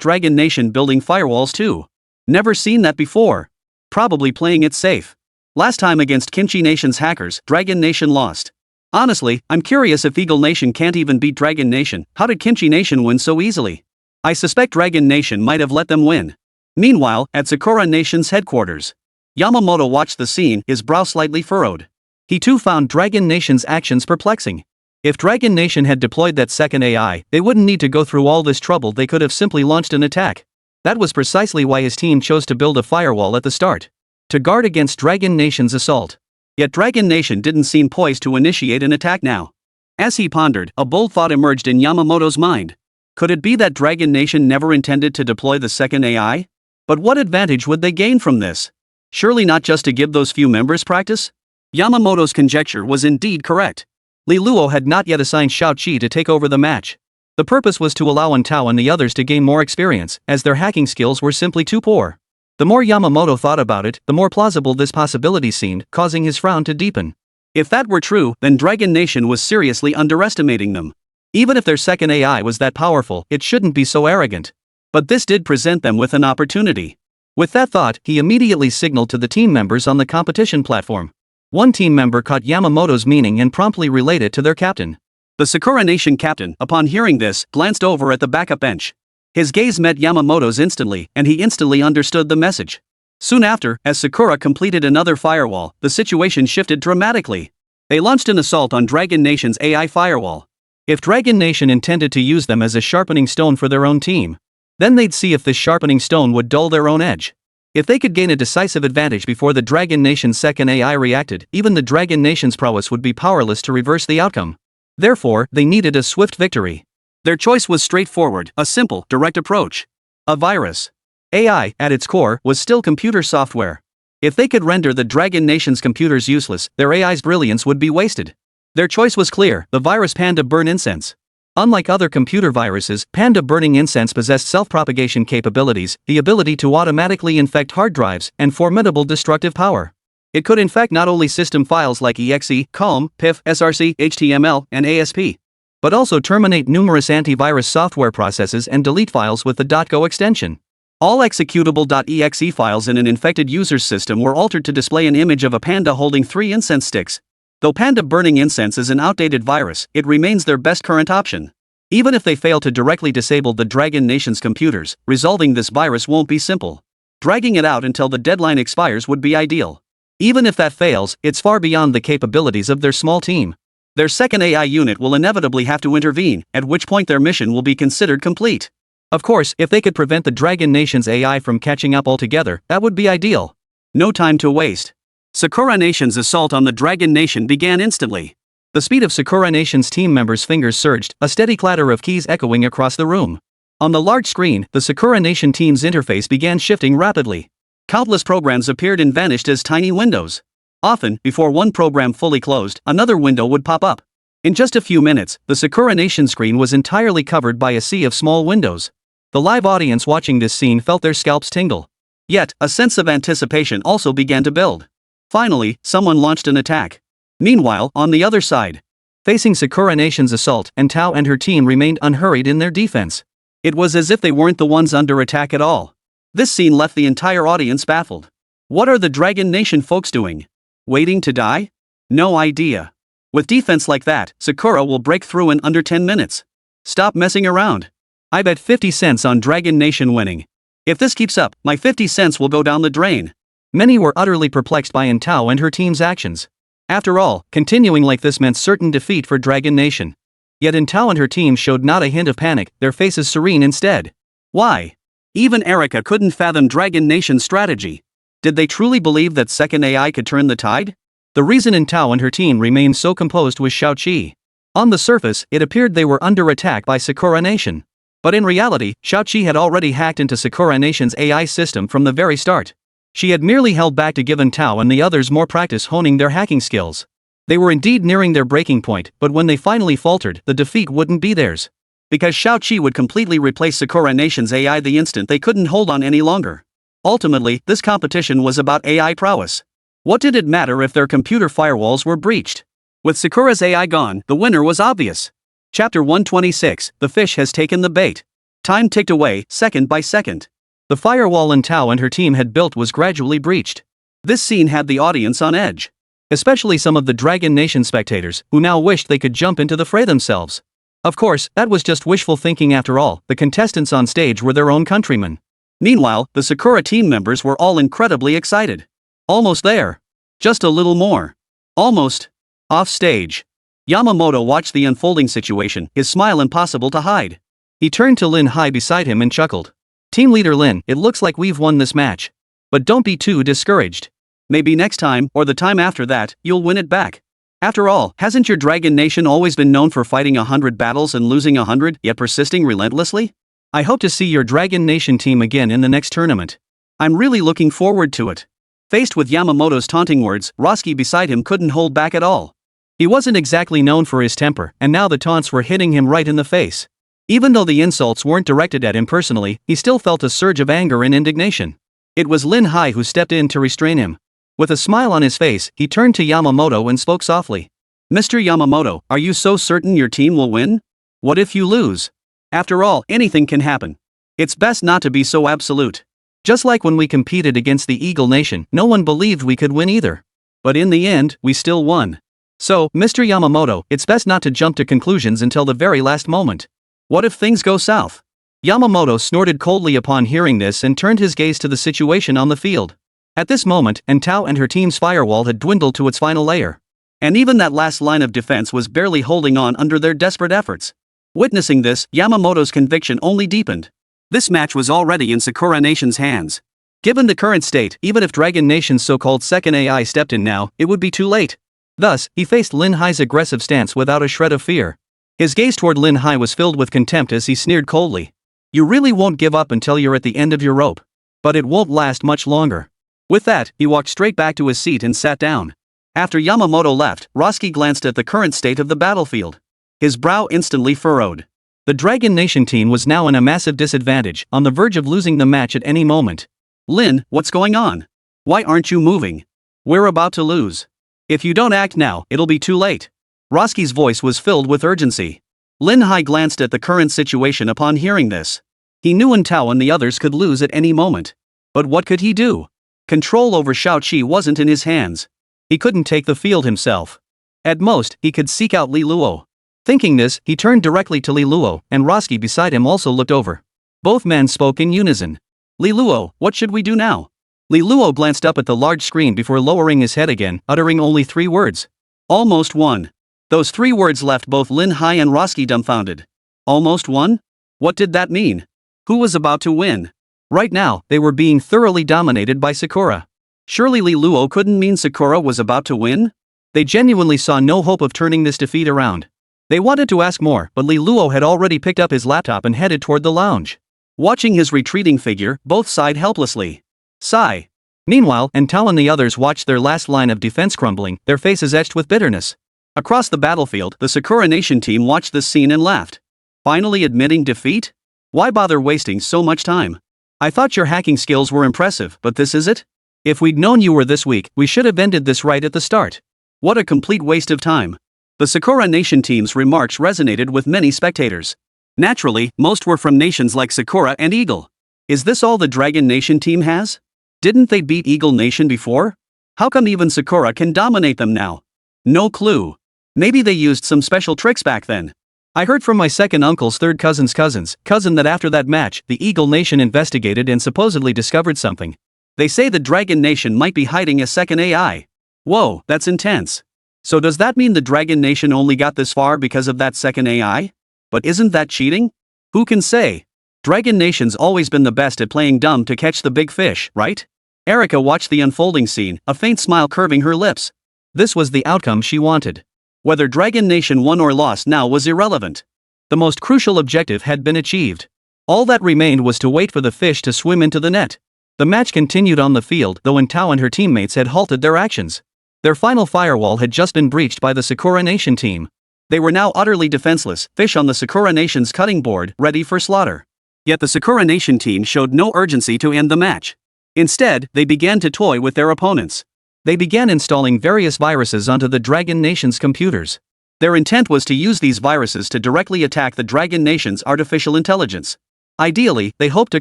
Dragon Nation building firewalls too? Never seen that before. Probably playing it safe. Last time against Kimchi Nation's hackers, Dragon Nation lost. Honestly, I'm curious if Eagle Nation can't even beat Dragon Nation. How did Kimchi Nation win so easily? I suspect Dragon Nation might have let them win. Meanwhile, at Sakura Nation's headquarters, Yamamoto watched the scene, his brow slightly furrowed. He too found Dragon Nation's actions perplexing. If Dragon Nation had deployed that second AI, they wouldn't need to go through all this trouble. They could have simply launched an attack. That was precisely why his team chose to build a firewall at the start. To guard against Dragon Nation's assault. Yet Dragon Nation didn't seem poised to initiate an attack now. As he pondered, a bold thought emerged in Yamamoto's mind. Could it be that Dragon Nation never intended to deploy the second AI? But what advantage would they gain from this? Surely not just to give those few members practice? Yamamoto's conjecture was indeed correct. Li Luo had not yet assigned Xiaoqi to take over the match. The purpose was to allow Tao and the others to gain more experience, as their hacking skills were simply too poor. The more Yamamoto thought about it, the more plausible this possibility seemed, causing his frown to deepen. If that were true, then Dragon Nation was seriously underestimating them. Even if their second AI was that powerful, it shouldn't be so arrogant. But this did present them with an opportunity. With that thought, he immediately signaled to the team members on the competition platform. One team member caught Yamamoto's meaning and promptly relayed it to their captain. The Sakura Nation captain, upon hearing this, glanced over at the backup bench. His gaze met Yamamoto's instantly, and he instantly understood the message. Soon after, as Sakura completed another firewall, the situation shifted dramatically. They launched an assault on Dragon Nation's AI firewall. If Dragon Nation intended to use them as a sharpening stone for their own team, then they'd see if this sharpening stone would dull their own edge. If they could gain a decisive advantage before the Dragon Nation's second AI reacted, even the Dragon Nation's prowess would be powerless to reverse the outcome. Therefore, they needed a swift victory. Their choice was straightforward, a simple, direct approach. A virus. AI, at its core, was still computer software. If they could render the Dragon Nation's computers useless, their AI's brilliance would be wasted. Their choice was clear: the virus Panda Burn Incense. Unlike other computer viruses, Panda Burning Incense possessed self-propagation capabilities, the ability to automatically infect hard drives, and formidable destructive power. It could infect not only system files like exe, COM, PIF, src, html, and ASP, but also terminate numerous antivirus software processes and delete files with the .go extension. All executable .exe files in an infected user's system were altered to display an image of a panda holding 3 incense sticks. Though Panda Burning Incense is an outdated virus, it remains their best current option. Even if they fail to directly disable the Dragon Nation's computers, resolving this virus won't be simple. Dragging it out until the deadline expires would be ideal. Even if that fails, it's far beyond the capabilities of their small team. Their second AI unit will inevitably have to intervene, at which point their mission will be considered complete. Of course, if they could prevent the Dragon Nation's AI from catching up altogether, that would be ideal. No time to waste. Sakura Nation's assault on the Dragon Nation began instantly. The speed of Sakura Nation's team members' fingers surged, a steady clatter of keys echoing across the room. On the large screen, the Sakura Nation team's interface began shifting rapidly. Countless programs appeared and vanished as tiny windows. Often, before one program fully closed, another window would pop up. In just a few minutes, the Sakura Nation screen was entirely covered by a sea of small windows. The live audience watching this scene felt their scalps tingle. Yet, a sense of anticipation also began to build. Finally, someone launched an attack. Meanwhile, on the other side, facing Sakura Nation's assault, Tao and her team remained unhurried in their defense. It was as if they weren't the ones under attack at all. This scene left the entire audience baffled. What are the Dragon Nation folks doing? Waiting to die? No idea. With defense like that, Sakura will break through in under 10 minutes. Stop messing around. I bet 50 cents on Dragon Nation winning. If this keeps up, my 50 cents will go down the drain. Many were utterly perplexed by Tao and her team's actions. After all, continuing like this meant certain defeat for Dragon Nation. Yet Tao and her team showed not a hint of panic, their faces serene instead. Why? Even Erica couldn't fathom Dragon Nation's strategy. Did they truly believe that second AI could turn the tide? The reason Tao and her team remained so composed was Xiaoqi. On the surface, it appeared they were under attack by Sakura Nation. But in reality, Xiaoqi had already hacked into Sakura Nation's AI system from the very start. She had merely held back to give Tao and the others more practice honing their hacking skills. They were indeed nearing their breaking point, but when they finally faltered, the defeat wouldn't be theirs. Because Xiaoqi would completely replace Sakura Nation's AI the instant they couldn't hold on any longer. Ultimately, this competition was about AI prowess. What did it matter if their computer firewalls were breached? With Sakura's AI gone, the winner was obvious. Chapter 126, The Fish Has Taken the Bait. Time ticked away, second by second. The firewall Tao and her team had built was gradually breached. This scene had the audience on edge. Especially some of the Dragon Nation spectators, who now wished they could jump into the fray themselves. Of course, that was just wishful thinking after all, the contestants on stage were their own countrymen. Meanwhile, the Sakura team members were all incredibly excited. Almost there. Just a little more. Almost. Off stage. Yamamoto watched the unfolding situation, his smile impossible to hide. He turned to Lin Hai beside him and chuckled. Team leader Lin, it looks like we've won this match. But don't be too discouraged. Maybe next time, or the time after that, you'll win it back. After all, hasn't your Dragon Nation always been known for fighting 100 battles and losing 100, yet persisting relentlessly? I hope to see your Dragon Nation team again in the next tournament. I'm really looking forward to it. Faced with Yamamoto's taunting words, Roski beside him couldn't hold back at all. He wasn't exactly known for his temper, and now the taunts were hitting him right in the face. Even though the insults weren't directed at him personally, he still felt a surge of anger and indignation. It was Lin Hai who stepped in to restrain him. With a smile on his face, he turned to Yamamoto and spoke softly. Mr. Yamamoto, are you so certain your team will win? What if you lose? After all, anything can happen. It's best not to be so absolute. Just like when we competed against the Eagle Nation, no one believed we could win either. But in the end, we still won. So, Mr. Yamamoto, it's best not to jump to conclusions until the very last moment. What if things go south? Yamamoto snorted coldly upon hearing this and turned his gaze to the situation on the field. At this moment, Entao and her team's firewall had dwindled to its final layer. And even that last line of defense was barely holding on under their desperate efforts. Witnessing this, Yamamoto's conviction only deepened. This match was already in Sakura Nation's hands. Given the current state, even if Dragon Nation's so-called second AI stepped in now, it would be too late. Thus, he faced Lin Hai's aggressive stance without a shred of fear. His gaze toward Lin Hai was filled with contempt as he sneered coldly. You really won't give up until you're at the end of your rope. But it won't last much longer. With that, he walked straight back to his seat and sat down. After Yamamoto left, Roski glanced at the current state of the battlefield. His brow instantly furrowed. The Dragon Nation team was now in a massive disadvantage, on the verge of losing the match at any moment. Lin, what's going on? Why aren't you moving? We're about to lose. If you don't act now, it'll be too late. Roski's voice was filled with urgency. Lin Hai glanced at the current situation upon hearing this. He knew Entao and the others could lose at any moment. But what could he do? Control over Shaoqi wasn't in his hands. He couldn't take the field himself. At most, he could seek out Li Luo. Thinking this, he turned directly to Li Luo, and Roski beside him also looked over. Both men spoke in unison. Li Luo, what should we do now? Li Luo glanced up at the large screen before lowering his head again, uttering only 3 words. Almost won. Those 3 words left both Lin Hai and Roski dumbfounded. Almost won? What did that mean? Who was about to win? Right now, they were being thoroughly dominated by Sakura. Surely Li Luo couldn't mean Sakura was about to win? They genuinely saw no hope of turning this defeat around. They wanted to ask more, but Li Luo had already picked up his laptop and headed toward the lounge. Watching his retreating figure, both sighed helplessly. Sigh. Meanwhile, Entao and the others watched their last line of defense crumbling, their faces etched with bitterness. Across the battlefield, the Sakura Nation team watched this scene and laughed. Finally admitting defeat? Why bother wasting so much time? I thought your hacking skills were impressive, but this is it? If we'd known you were this weak, we should have ended this right at the start. What a complete waste of time. The Sakura Nation team's remarks resonated with many spectators. Naturally, most were from nations like Sakura and Eagle. Is this all the Dragon Nation team has? Didn't they beat Eagle Nation before? How come even Sakura can dominate them now? No clue. Maybe they used some special tricks back then. I heard from my second uncle's third cousin that after that match, the Eagle Nation investigated and supposedly discovered something. They say the Dragon Nation might be hiding a second AI. Whoa, that's intense. So does that mean the Dragon Nation only got this far because of that second AI? But isn't that cheating? Who can say? Dragon Nation's always been the best at playing dumb to catch the big fish, right? Erika watched the unfolding scene, a faint smile curving her lips. This was the outcome she wanted. Whether Dragon Nation won or lost now was irrelevant. The most crucial objective had been achieved. All that remained was to wait for the fish to swim into the net. The match continued on the field, though Entao and her teammates had halted their actions. Their final firewall had just been breached by the Sakura Nation team. They were now utterly defenseless, fish on the Sakura Nation's cutting board, ready for slaughter. Yet the Sakura Nation team showed no urgency to end the match. Instead, they began to toy with their opponents. They began installing various viruses onto the Dragon Nation's computers. Their intent was to use these viruses to directly attack the Dragon Nation's artificial intelligence. Ideally, they hoped to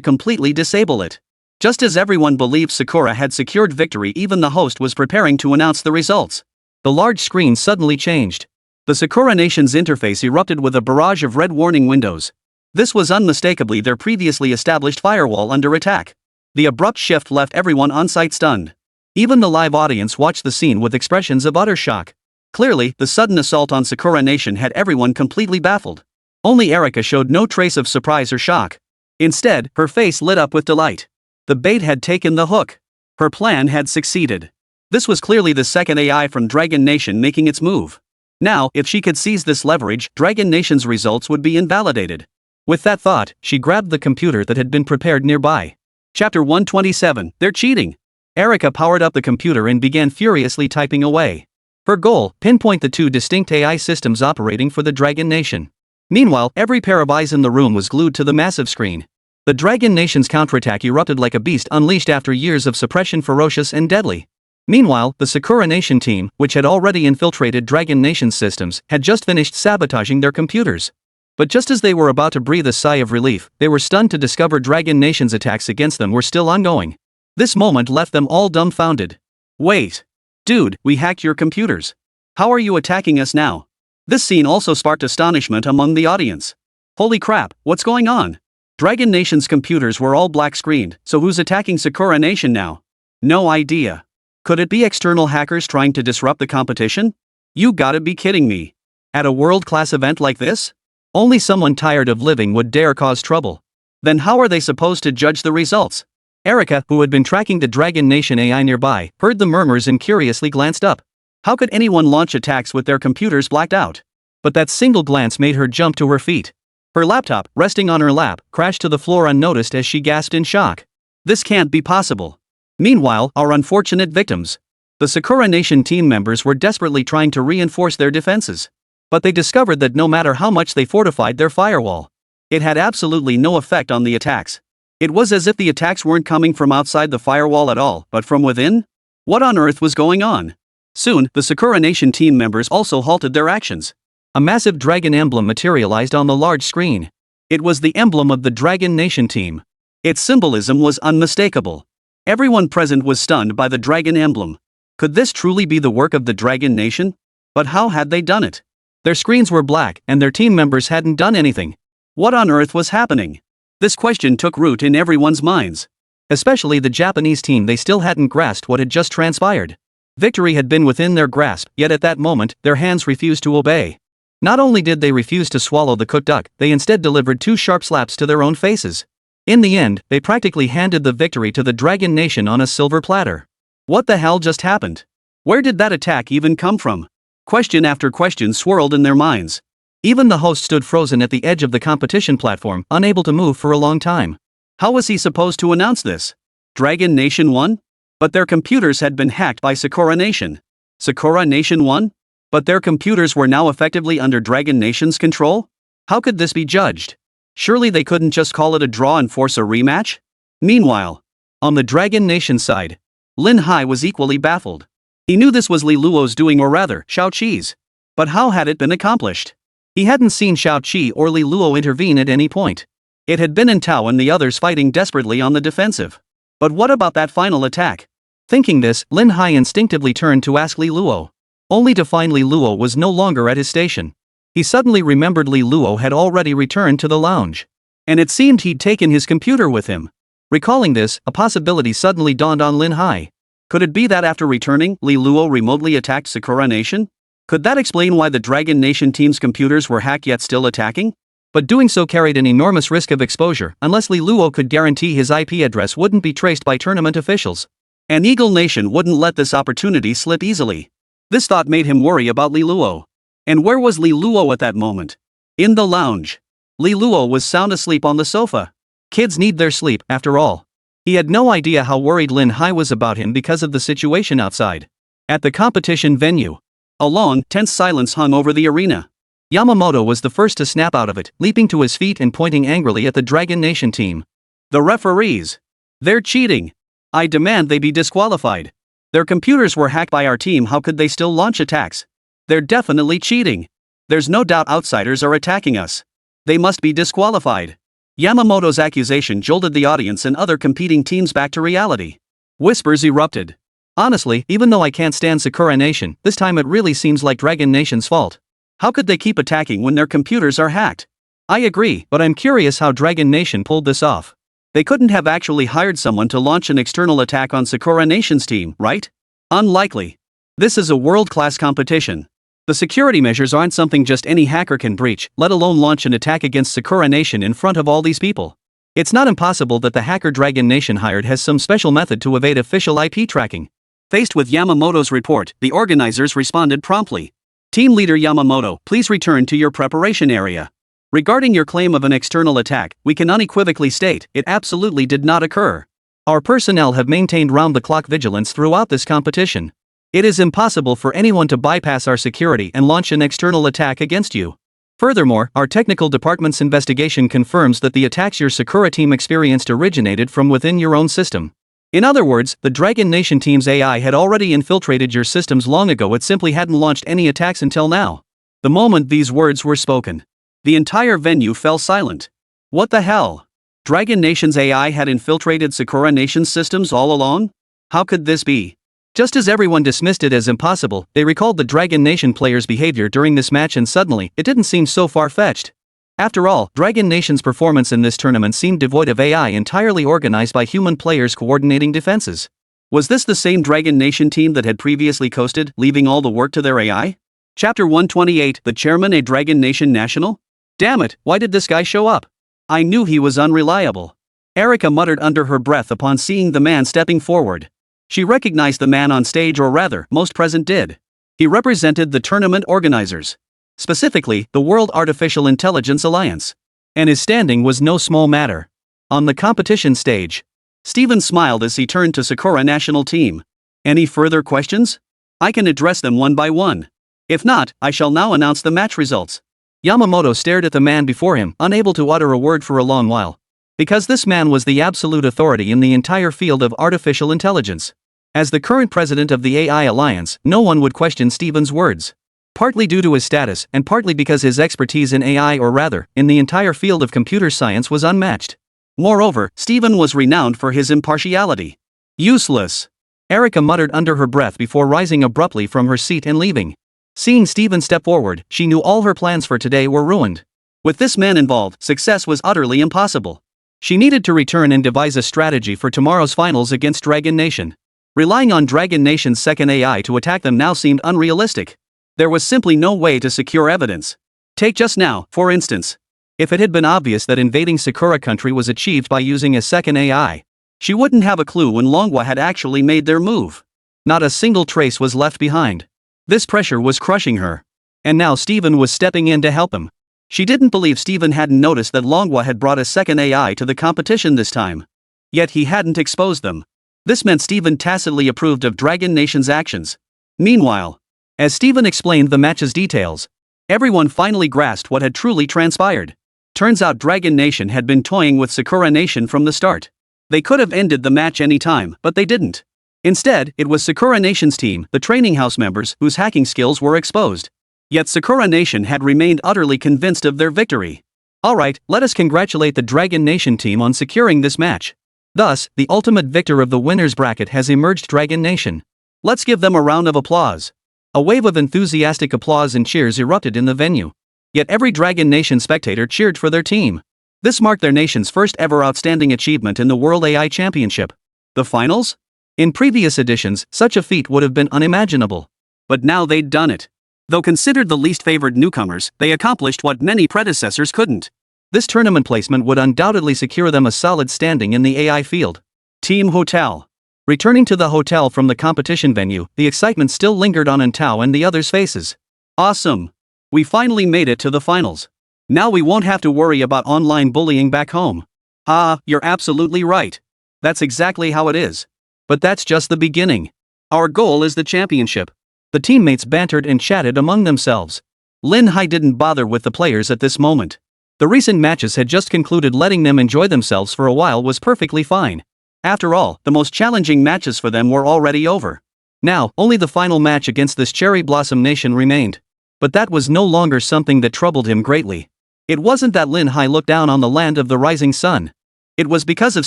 completely disable it. Just as everyone believed Sakura had secured victory, even the host was preparing to announce the results. The large screen suddenly changed. The Sakura Nation's interface erupted with a barrage of red warning windows. This was unmistakably their previously established firewall under attack. The abrupt shift left everyone on-site stunned. Even the live audience watched the scene with expressions of utter shock. Clearly, the sudden assault on Sakura Nation had everyone completely baffled. Only Erika showed no trace of surprise or shock. Instead, her face lit up with delight. The bait had taken the hook. Her plan had succeeded. This was clearly the second AI from Dragon Nation making its move. Now, if she could seize this leverage, Dragon Nation's results would be invalidated. With that thought, she grabbed the computer that had been prepared nearby. Chapter 127, They're cheating. Erika powered up the computer and began furiously typing away. Her goal, pinpoint the 2 distinct AI systems operating for the Dragon Nation. Meanwhile, every pair of eyes in the room was glued to the massive screen. The Dragon Nation's counterattack erupted like a beast unleashed after years of suppression, ferocious and deadly. Meanwhile, the Sakura Nation team, which had already infiltrated Dragon Nation's systems, had just finished sabotaging their computers. But just as they were about to breathe a sigh of relief, they were stunned to discover Dragon Nation's attacks against them were still ongoing. This moment left them all dumbfounded. Wait. Dude, we hacked your computers. How are you attacking us now? This scene also sparked astonishment among the audience. Holy crap, what's going on? Dragon Nation's computers were all black screened, so who's attacking Sakura Nation now? No idea. Could it be external hackers trying to disrupt the competition? You gotta be kidding me. At a world-class event like this? Only someone tired of living would dare cause trouble. Then how are they supposed to judge the results? Erika, who had been tracking the Dragon Nation AI nearby, heard the murmurs and curiously glanced up. How could anyone launch attacks with their computers blacked out? But that single glance made her jump to her feet. Her laptop, resting on her lap, crashed to the floor unnoticed as she gasped in shock. This can't be possible. Meanwhile, our unfortunate victims. The Sakura Nation team members were desperately trying to reinforce their defenses. But they discovered that no matter how much they fortified their firewall, it had absolutely no effect on the attacks. It was as if the attacks weren't coming from outside the firewall at all, but from within? What on earth was going on? Soon, the Sakura Nation team members also halted their actions. A massive dragon emblem materialized on the large screen. It was the emblem of the Dragon Nation team. Its symbolism was unmistakable. Everyone present was stunned by the dragon emblem. Could this truly be the work of the Dragon Nation? But how had they done it? Their screens were black and their team members hadn't done anything. What on earth was happening? This question took root in everyone's minds. Especially the Japanese team. They still hadn't grasped what had just transpired. Victory had been within their grasp, yet at that moment, their hands refused to obey. Not only did they refuse to swallow the cooked duck, they instead delivered 2 sharp slaps to their own faces. In the end, they practically handed the victory to the Dragon Nation on a silver platter. What the hell just happened? Where did that attack even come from? Question after question swirled in their minds. Even the host stood frozen at the edge of the competition platform, unable to move for a long time. How was he supposed to announce this? Dragon Nation won? But their computers had been hacked by Sakura Nation. Sakura Nation won? But their computers were now effectively under Dragon Nation's control? How could this be judged? Surely they couldn't just call it a draw and force a rematch? Meanwhile, on the Dragon Nation side, Lin Hai was equally baffled. He knew this was Li Luo's doing, or rather, Xiao Qi's. But how had it been accomplished? He hadn't seen Xiao Qi or Li Luo intervene at any point. It had been Tao and the others fighting desperately on the defensive. But what about that final attack? Thinking this, Lin Hai instinctively turned to ask Li Luo. Only to find Li Luo was no longer at his station. He suddenly remembered Li Luo had already returned to the lounge. And it seemed he'd taken his computer with him. Recalling this, a possibility suddenly dawned on Lin Hai. Could it be that after returning, Li Luo remotely attacked Sakura Nation? Could that explain why the Dragon Nation team's computers were hacked yet still attacking? But doing so carried an enormous risk of exposure, unless Li Luo could guarantee his IP address wouldn't be traced by tournament officials. And Eagle Nation wouldn't let this opportunity slip easily. This thought made him worry about Li Luo. And where was Li Luo at that moment? In the lounge. Li Luo was sound asleep on the sofa. Kids need their sleep, after all. He had no idea how worried Lin Hai was about him because of the situation outside. At the competition venue, a long, tense silence hung over the arena. Yamamoto was the first to snap out of it, leaping to his feet and pointing angrily at the Dragon Nation team. The referees. They're cheating. I demand they be disqualified. Their computers were hacked by our team. How could they still launch attacks? They're definitely cheating. There's no doubt outsiders are attacking us. They must be disqualified. Yamamoto's accusation jolted the audience and other competing teams back to reality. Whispers erupted. Honestly, even though I can't stand Sakura Nation, this time it really seems like Dragon Nation's fault. How could they keep attacking when their computers are hacked? I agree, but I'm curious how Dragon Nation pulled this off. They couldn't have actually hired someone to launch an external attack on Sakura Nation's team, right? Unlikely. This is a world-class competition. The security measures aren't something just any hacker can breach, let alone launch an attack against Sakura Nation in front of all these people. It's not impossible that the hacker Dragon Nation hired has some special method to evade official IP tracking. Faced with Yamamoto's report, the organizers responded promptly. Team leader Yamamoto, please return to your preparation area. Regarding your claim of an external attack, we can unequivocally state, it absolutely did not occur. Our personnel have maintained round-the-clock vigilance throughout this competition. It is impossible for anyone to bypass our security and launch an external attack against you. Furthermore, our technical department's investigation confirms that the attacks your Sakura team experienced originated from within your own system. In other words, the Dragon Nation team's AI had already infiltrated your systems long ago. It simply hadn't launched any attacks until now. The moment these words were spoken, the entire venue fell silent. What the hell? Dragon Nation's AI had infiltrated Sakura Nation's systems all along? How could this be? Just as everyone dismissed it as impossible, they recalled the Dragon Nation players' behavior during this match and suddenly, it didn't seem so far-fetched. After all, Dragon Nation's performance in this tournament seemed devoid of AI, entirely organized by human players coordinating defenses. Was this the same Dragon Nation team that had previously coasted, leaving all the work to their AI? Chapter 128, The Chairman a Dragon Nation National? Damn it, why did this guy show up? I knew he was unreliable. Erica muttered under her breath upon seeing the man stepping forward. She recognized the man on stage, or rather, most present did. He represented the tournament organizers. Specifically, the World Artificial Intelligence Alliance. And his standing was no small matter. On the competition stage, Steven smiled as he turned to Sakura National Team. Any further questions? I can address them one by one. If not, I shall now announce the match results. Yamamoto stared at the man before him, unable to utter a word for a long while. Because this man was the absolute authority in the entire field of artificial intelligence. As the current president of the AI Alliance, no one would question Steven's words. Partly due to his status, and partly because his expertise in AI, or rather, in the entire field of computer science, was unmatched. Moreover, Steven was renowned for his impartiality. Useless. Erica muttered under her breath before rising abruptly from her seat and leaving. Seeing Steven step forward, she knew all her plans for today were ruined. With this man involved, success was utterly impossible. She needed to return and devise a strategy for tomorrow's finals against Dragon Nation. Relying on Dragon Nation's second AI to attack them now seemed unrealistic. There was simply no way to secure evidence. Take just now, for instance. If it had been obvious that invading Sakura country was achieved by using a second AI, she wouldn't have a clue when Manhwa had actually made their move. Not a single trace was left behind. This pressure was crushing her. And now Steven was stepping in to help him. She didn't believe Steven hadn't noticed that Manhwa had brought a second AI to the competition this time. Yet he hadn't exposed them. This meant Steven tacitly approved of Dragon Nation's actions. Meanwhile, as Steven explained the match's details, everyone finally grasped what had truly transpired. Turns out Dragon Nation had been toying with Sakura Nation from the start. They could have ended the match any time, but they didn't. Instead, it was Sakura Nation's team, the training house members, whose hacking skills were exposed. Yet Sakura Nation had remained utterly convinced of their victory. Alright, let us congratulate the Dragon Nation team on securing this match. Thus, the ultimate victor of the winner's bracket has emerged, Dragon Nation. Let's give them a round of applause. A wave of enthusiastic applause and cheers erupted in the venue. Yet every Dragon Nation spectator cheered for their team. This marked their nation's first ever outstanding achievement in the World AI Championship. The finals? In previous editions, such a feat would have been unimaginable. But now they'd done it. Though considered the least favored newcomers, they accomplished what many predecessors couldn't. This tournament placement would undoubtedly secure them a solid standing in the AI field. Team Hotel. Returning to the hotel from the competition venue, the excitement still lingered on Entao and the others' faces. Awesome! We finally made it to the finals. Now we won't have to worry about online bullying back home. You're absolutely right. That's exactly how it is. But that's just the beginning. Our goal is the championship. The teammates bantered and chatted among themselves. Lin Hai didn't bother with the players at this moment. The recent matches had just concluded, letting them enjoy themselves for a while was perfectly fine. After all, the most challenging matches for them were already over. Now, only the final match against this Cherry Blossom Nation remained. But that was no longer something that troubled him greatly. It wasn't that Lin Hai looked down on the land of the rising sun. It was because of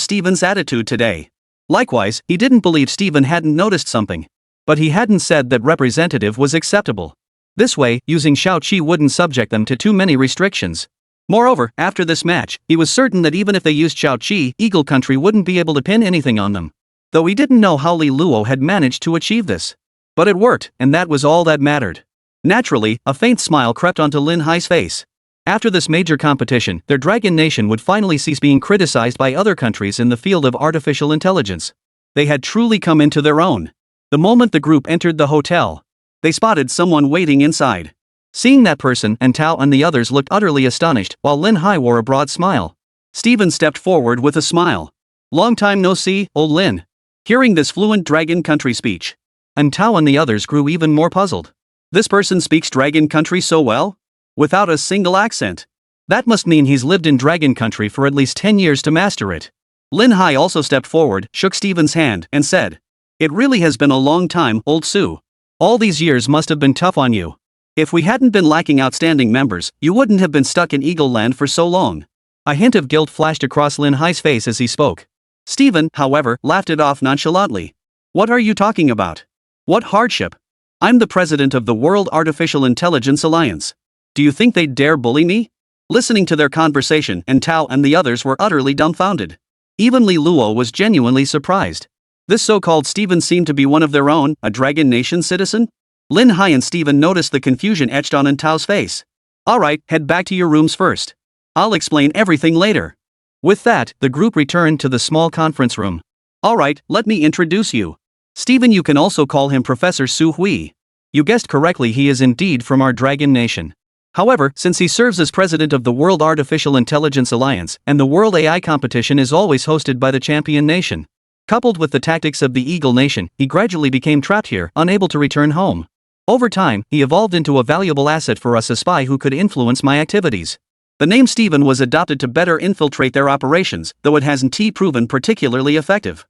Steven's attitude today. Likewise, he didn't believe Steven hadn't noticed something. But he hadn't said that representative was acceptable. This way, using Shao-Chi wouldn't subject them to too many restrictions. Moreover, after this match, he was certain that even if they used Shao-Chi, Eagle Country wouldn't be able to pin anything on them. Though he didn't know how Li Luo had managed to achieve this. But it worked, and that was all that mattered. Naturally, a faint smile crept onto Lin Hai's face. After this major competition, their Dragon Nation would finally cease being criticized by other countries in the field of artificial intelligence. They had truly come into their own. The moment the group entered the hotel, they spotted someone waiting inside. Seeing that person, Entao and the others looked utterly astonished, while Lin Hai wore a broad smile. Steven stepped forward with a smile. Long time no see, old Lin. Hearing this fluent Dragon Country speech, Entao and the others grew even more puzzled. This person speaks Dragon Country so well? Without a single accent. That must mean he's lived in Dragon Country for at least 10 years to master it. Lin Hai also stepped forward, shook Steven's hand, and said, "It really has been a long time, old Su. All these years must have been tough on you. If we hadn't been lacking outstanding members, you wouldn't have been stuck in Eagle Land for so long." A hint of guilt flashed across Lin Hai's face as he spoke. Steven, however, laughed it off nonchalantly. "What are you talking about? What hardship? I'm the president of the World Artificial Intelligence Alliance. Do you think they'd dare bully me? Listening to their conversation, and Tao and the others were utterly dumbfounded. Even Li Luo was genuinely surprised. This so-called Steven seemed to be one of their own, a Dragon Nation citizen? Lin Hai and Steven noticed the confusion etched on Tao's face. Alright, head back to your rooms first. I'll explain everything later. With that, the group returned to the small conference room. Alright, let me introduce you. Steven, you can also call him Professor Su Hui. You guessed correctly, he is indeed from our Dragon Nation. However, since he serves as president of the World Artificial Intelligence Alliance, and the World AI competition is always hosted by the champion nation, coupled with the tactics of the Eagle Nation, he gradually became trapped here, unable to return home. Over time, he evolved into a valuable asset for us, a spy who could influence my activities. The name Steven was adopted to better infiltrate their operations, though it hasn't proven particularly effective.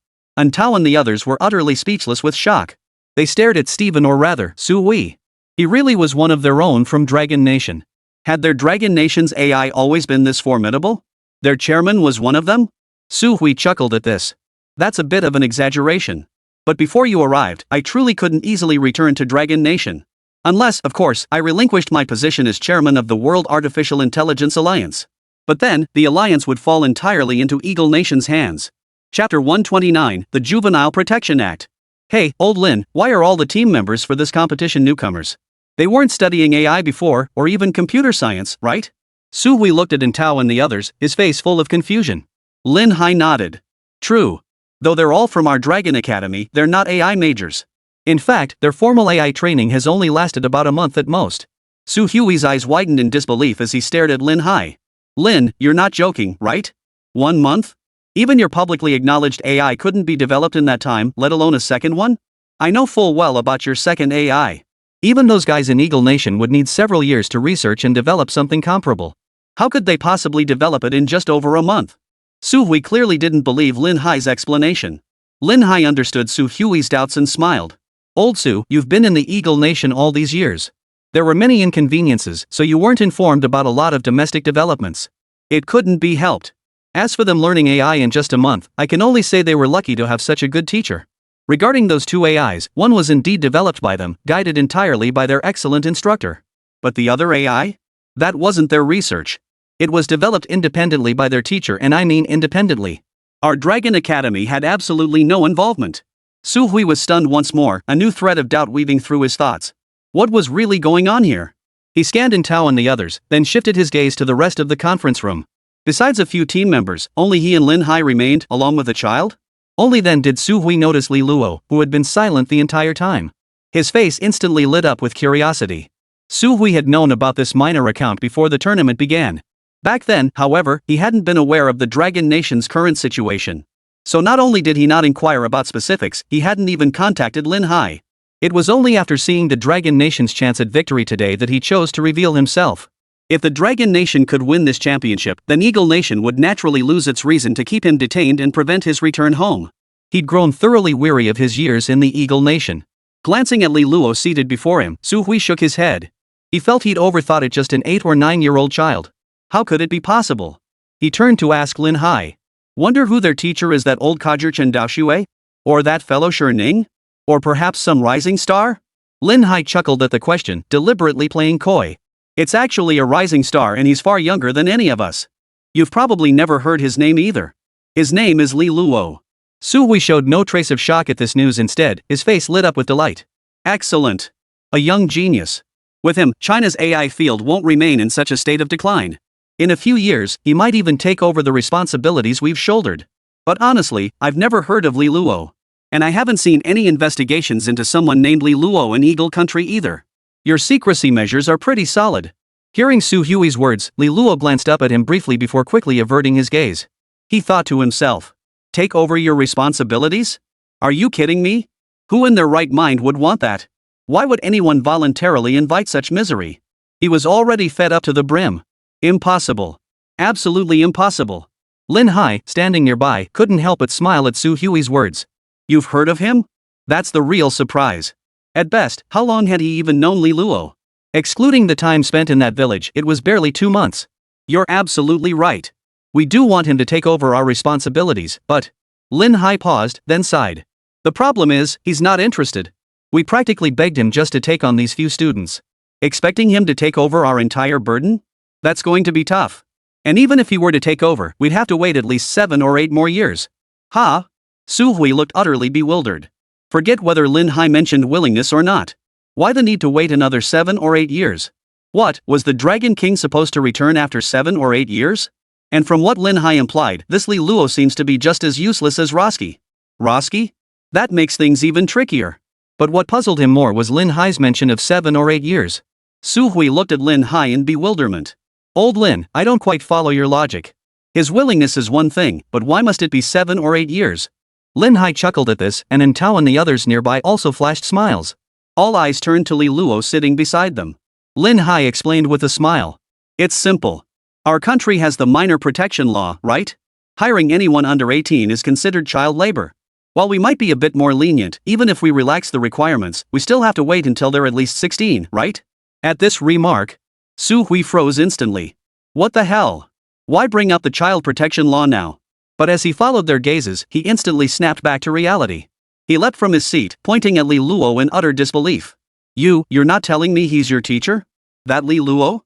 Tao and the others were utterly speechless with shock. They stared at Steven, or rather, Su Hui. He really was one of their own from Dragon Nation. Had their Dragon Nation's AI always been this formidable? Their chairman was one of them? Su Hui chuckled at this. That's a bit of an exaggeration. But before you arrived, I truly couldn't easily return to Dragon Nation. Unless, of course, I relinquished my position as chairman of the World Artificial Intelligence Alliance. But then, the alliance would fall entirely into Eagle Nation's hands. Chapter 129, The Juvenile Protection Act. Hey, old Lin, why are all the team members for this competition newcomers? They weren't studying AI before, or even computer science, right? Su Hui looked at Tao and the others, his face full of confusion. Lin Hai nodded. True. Though they're all from our Dragon Academy, they're not AI majors. In fact, their formal AI training has only lasted about a month at most. Su Hui's eyes widened in disbelief as he stared at Lin Hai. Lin, you're not joking, right? 1 month? Even your publicly acknowledged AI couldn't be developed in that time, let alone a second one? I know full well about your second AI. Even those guys in Eagle Nation would need several years to research and develop something comparable. How could they possibly develop it in just over a month? Su Hui clearly didn't believe Lin Hai's explanation. Lin Hai understood Su Hui's doubts and smiled. Old Su, you've been in the Eagle Nation all these years. There were many inconveniences, so you weren't informed about a lot of domestic developments. It couldn't be helped. As for them learning AI in just a month, I can only say they were lucky to have such a good teacher. Regarding those 2 AIs, one was indeed developed by them, guided entirely by their excellent instructor. But the other AI? That wasn't their research. It was developed independently by their teacher, and I mean independently. Our Dragon Academy had absolutely no involvement. Su Hui was stunned once more, a new thread of doubt weaving through his thoughts. What was really going on here? He scanned Tao and the others, then shifted his gaze to the rest of the conference room. Besides a few team members, only he and Lin Hai remained, along with a child? Only then did Su Hui notice Li Luo, who had been silent the entire time. His face instantly lit up with curiosity. Su Hui had known about this minor account before the tournament began. Back then, however, he hadn't been aware of the Dragon Nation's current situation. So not only did he not inquire about specifics, he hadn't even contacted Lin Hai. It was only after seeing the Dragon Nation's chance at victory today that he chose to reveal himself. If the Dragon Nation could win this championship, then Eagle Nation would naturally lose its reason to keep him detained and prevent his return home. He'd grown thoroughly weary of his years in the Eagle Nation. Glancing at Li Luo seated before him, Su Hui shook his head. He felt he'd overthought it, just an 8 or 9-year-old child. How could it be possible? He turned to ask Lin Hai. Wonder who their teacher is, that old codger Chen Daoxue? Or that fellow Shi Ning? Or perhaps some rising star? Lin Hai chuckled at the question, deliberately playing coy. It's actually a rising star, and he's far younger than any of us. You've probably never heard his name either. His name is Li Luo. Su Hui showed no trace of shock at this news. Instead, his face lit up with delight. Excellent. A young genius. With him, China's AI field won't remain in such a state of decline. In a few years, he might even take over the responsibilities we've shouldered. But honestly, I've never heard of Li Luo. And I haven't seen any investigations into someone named Li Luo in Eagle Country either. Your secrecy measures are pretty solid. Hearing Su Hui's words, Li Luo glanced up at him briefly before quickly averting his gaze. He thought to himself. Take over your responsibilities? Are you kidding me? Who in their right mind would want that? Why would anyone voluntarily invite such misery? He was already fed up to the brim. Impossible. Absolutely impossible. Lin Hai, standing nearby, couldn't help but smile at Su Hui's words. You've heard of him? That's the real surprise. At best, how long had he even known Li Luo? Excluding the time spent in that village, it was barely 2 months. You're absolutely right. We do want him to take over our responsibilities, but... Lin Hai paused, then sighed. The problem is, he's not interested. We practically begged him just to take on these few students. Expecting him to take over our entire burden? That's going to be tough. And even if he were to take over, we'd have to wait at least 7 or 8 more years. Ha? Su Hui looked utterly bewildered. Forget whether Lin Hai mentioned willingness or not. Why the need to wait another 7 or 8 years? What, was the Dragon King supposed to return after 7 or 8 years? And from what Lin Hai implied, this Li Luo seems to be just as useless as Roski. Roski? That makes things even trickier. But what puzzled him more was Lin Hai's mention of 7 or 8 years. Su Hui looked at Lin Hai in bewilderment. Old Lin, I don't quite follow your logic. His willingness is one thing, but why must it be 7 or 8 years? Lin Hai chuckled at this, and Tao and the others nearby also flashed smiles. All eyes turned to Li Luo sitting beside them. Lin Hai explained with a smile. It's simple. Our country has the minor protection law, right? Hiring anyone under 18 is considered child labor. While we might be a bit more lenient, even if we relax the requirements, we still have to wait until they're at least 16, right? At this remark, Su Hui froze instantly. What the hell? Why bring up the child protection law now? But as he followed their gazes, he instantly snapped back to reality. He leapt from his seat, pointing at Li Luo in utter disbelief. You're not telling me he's your teacher? That Li Luo?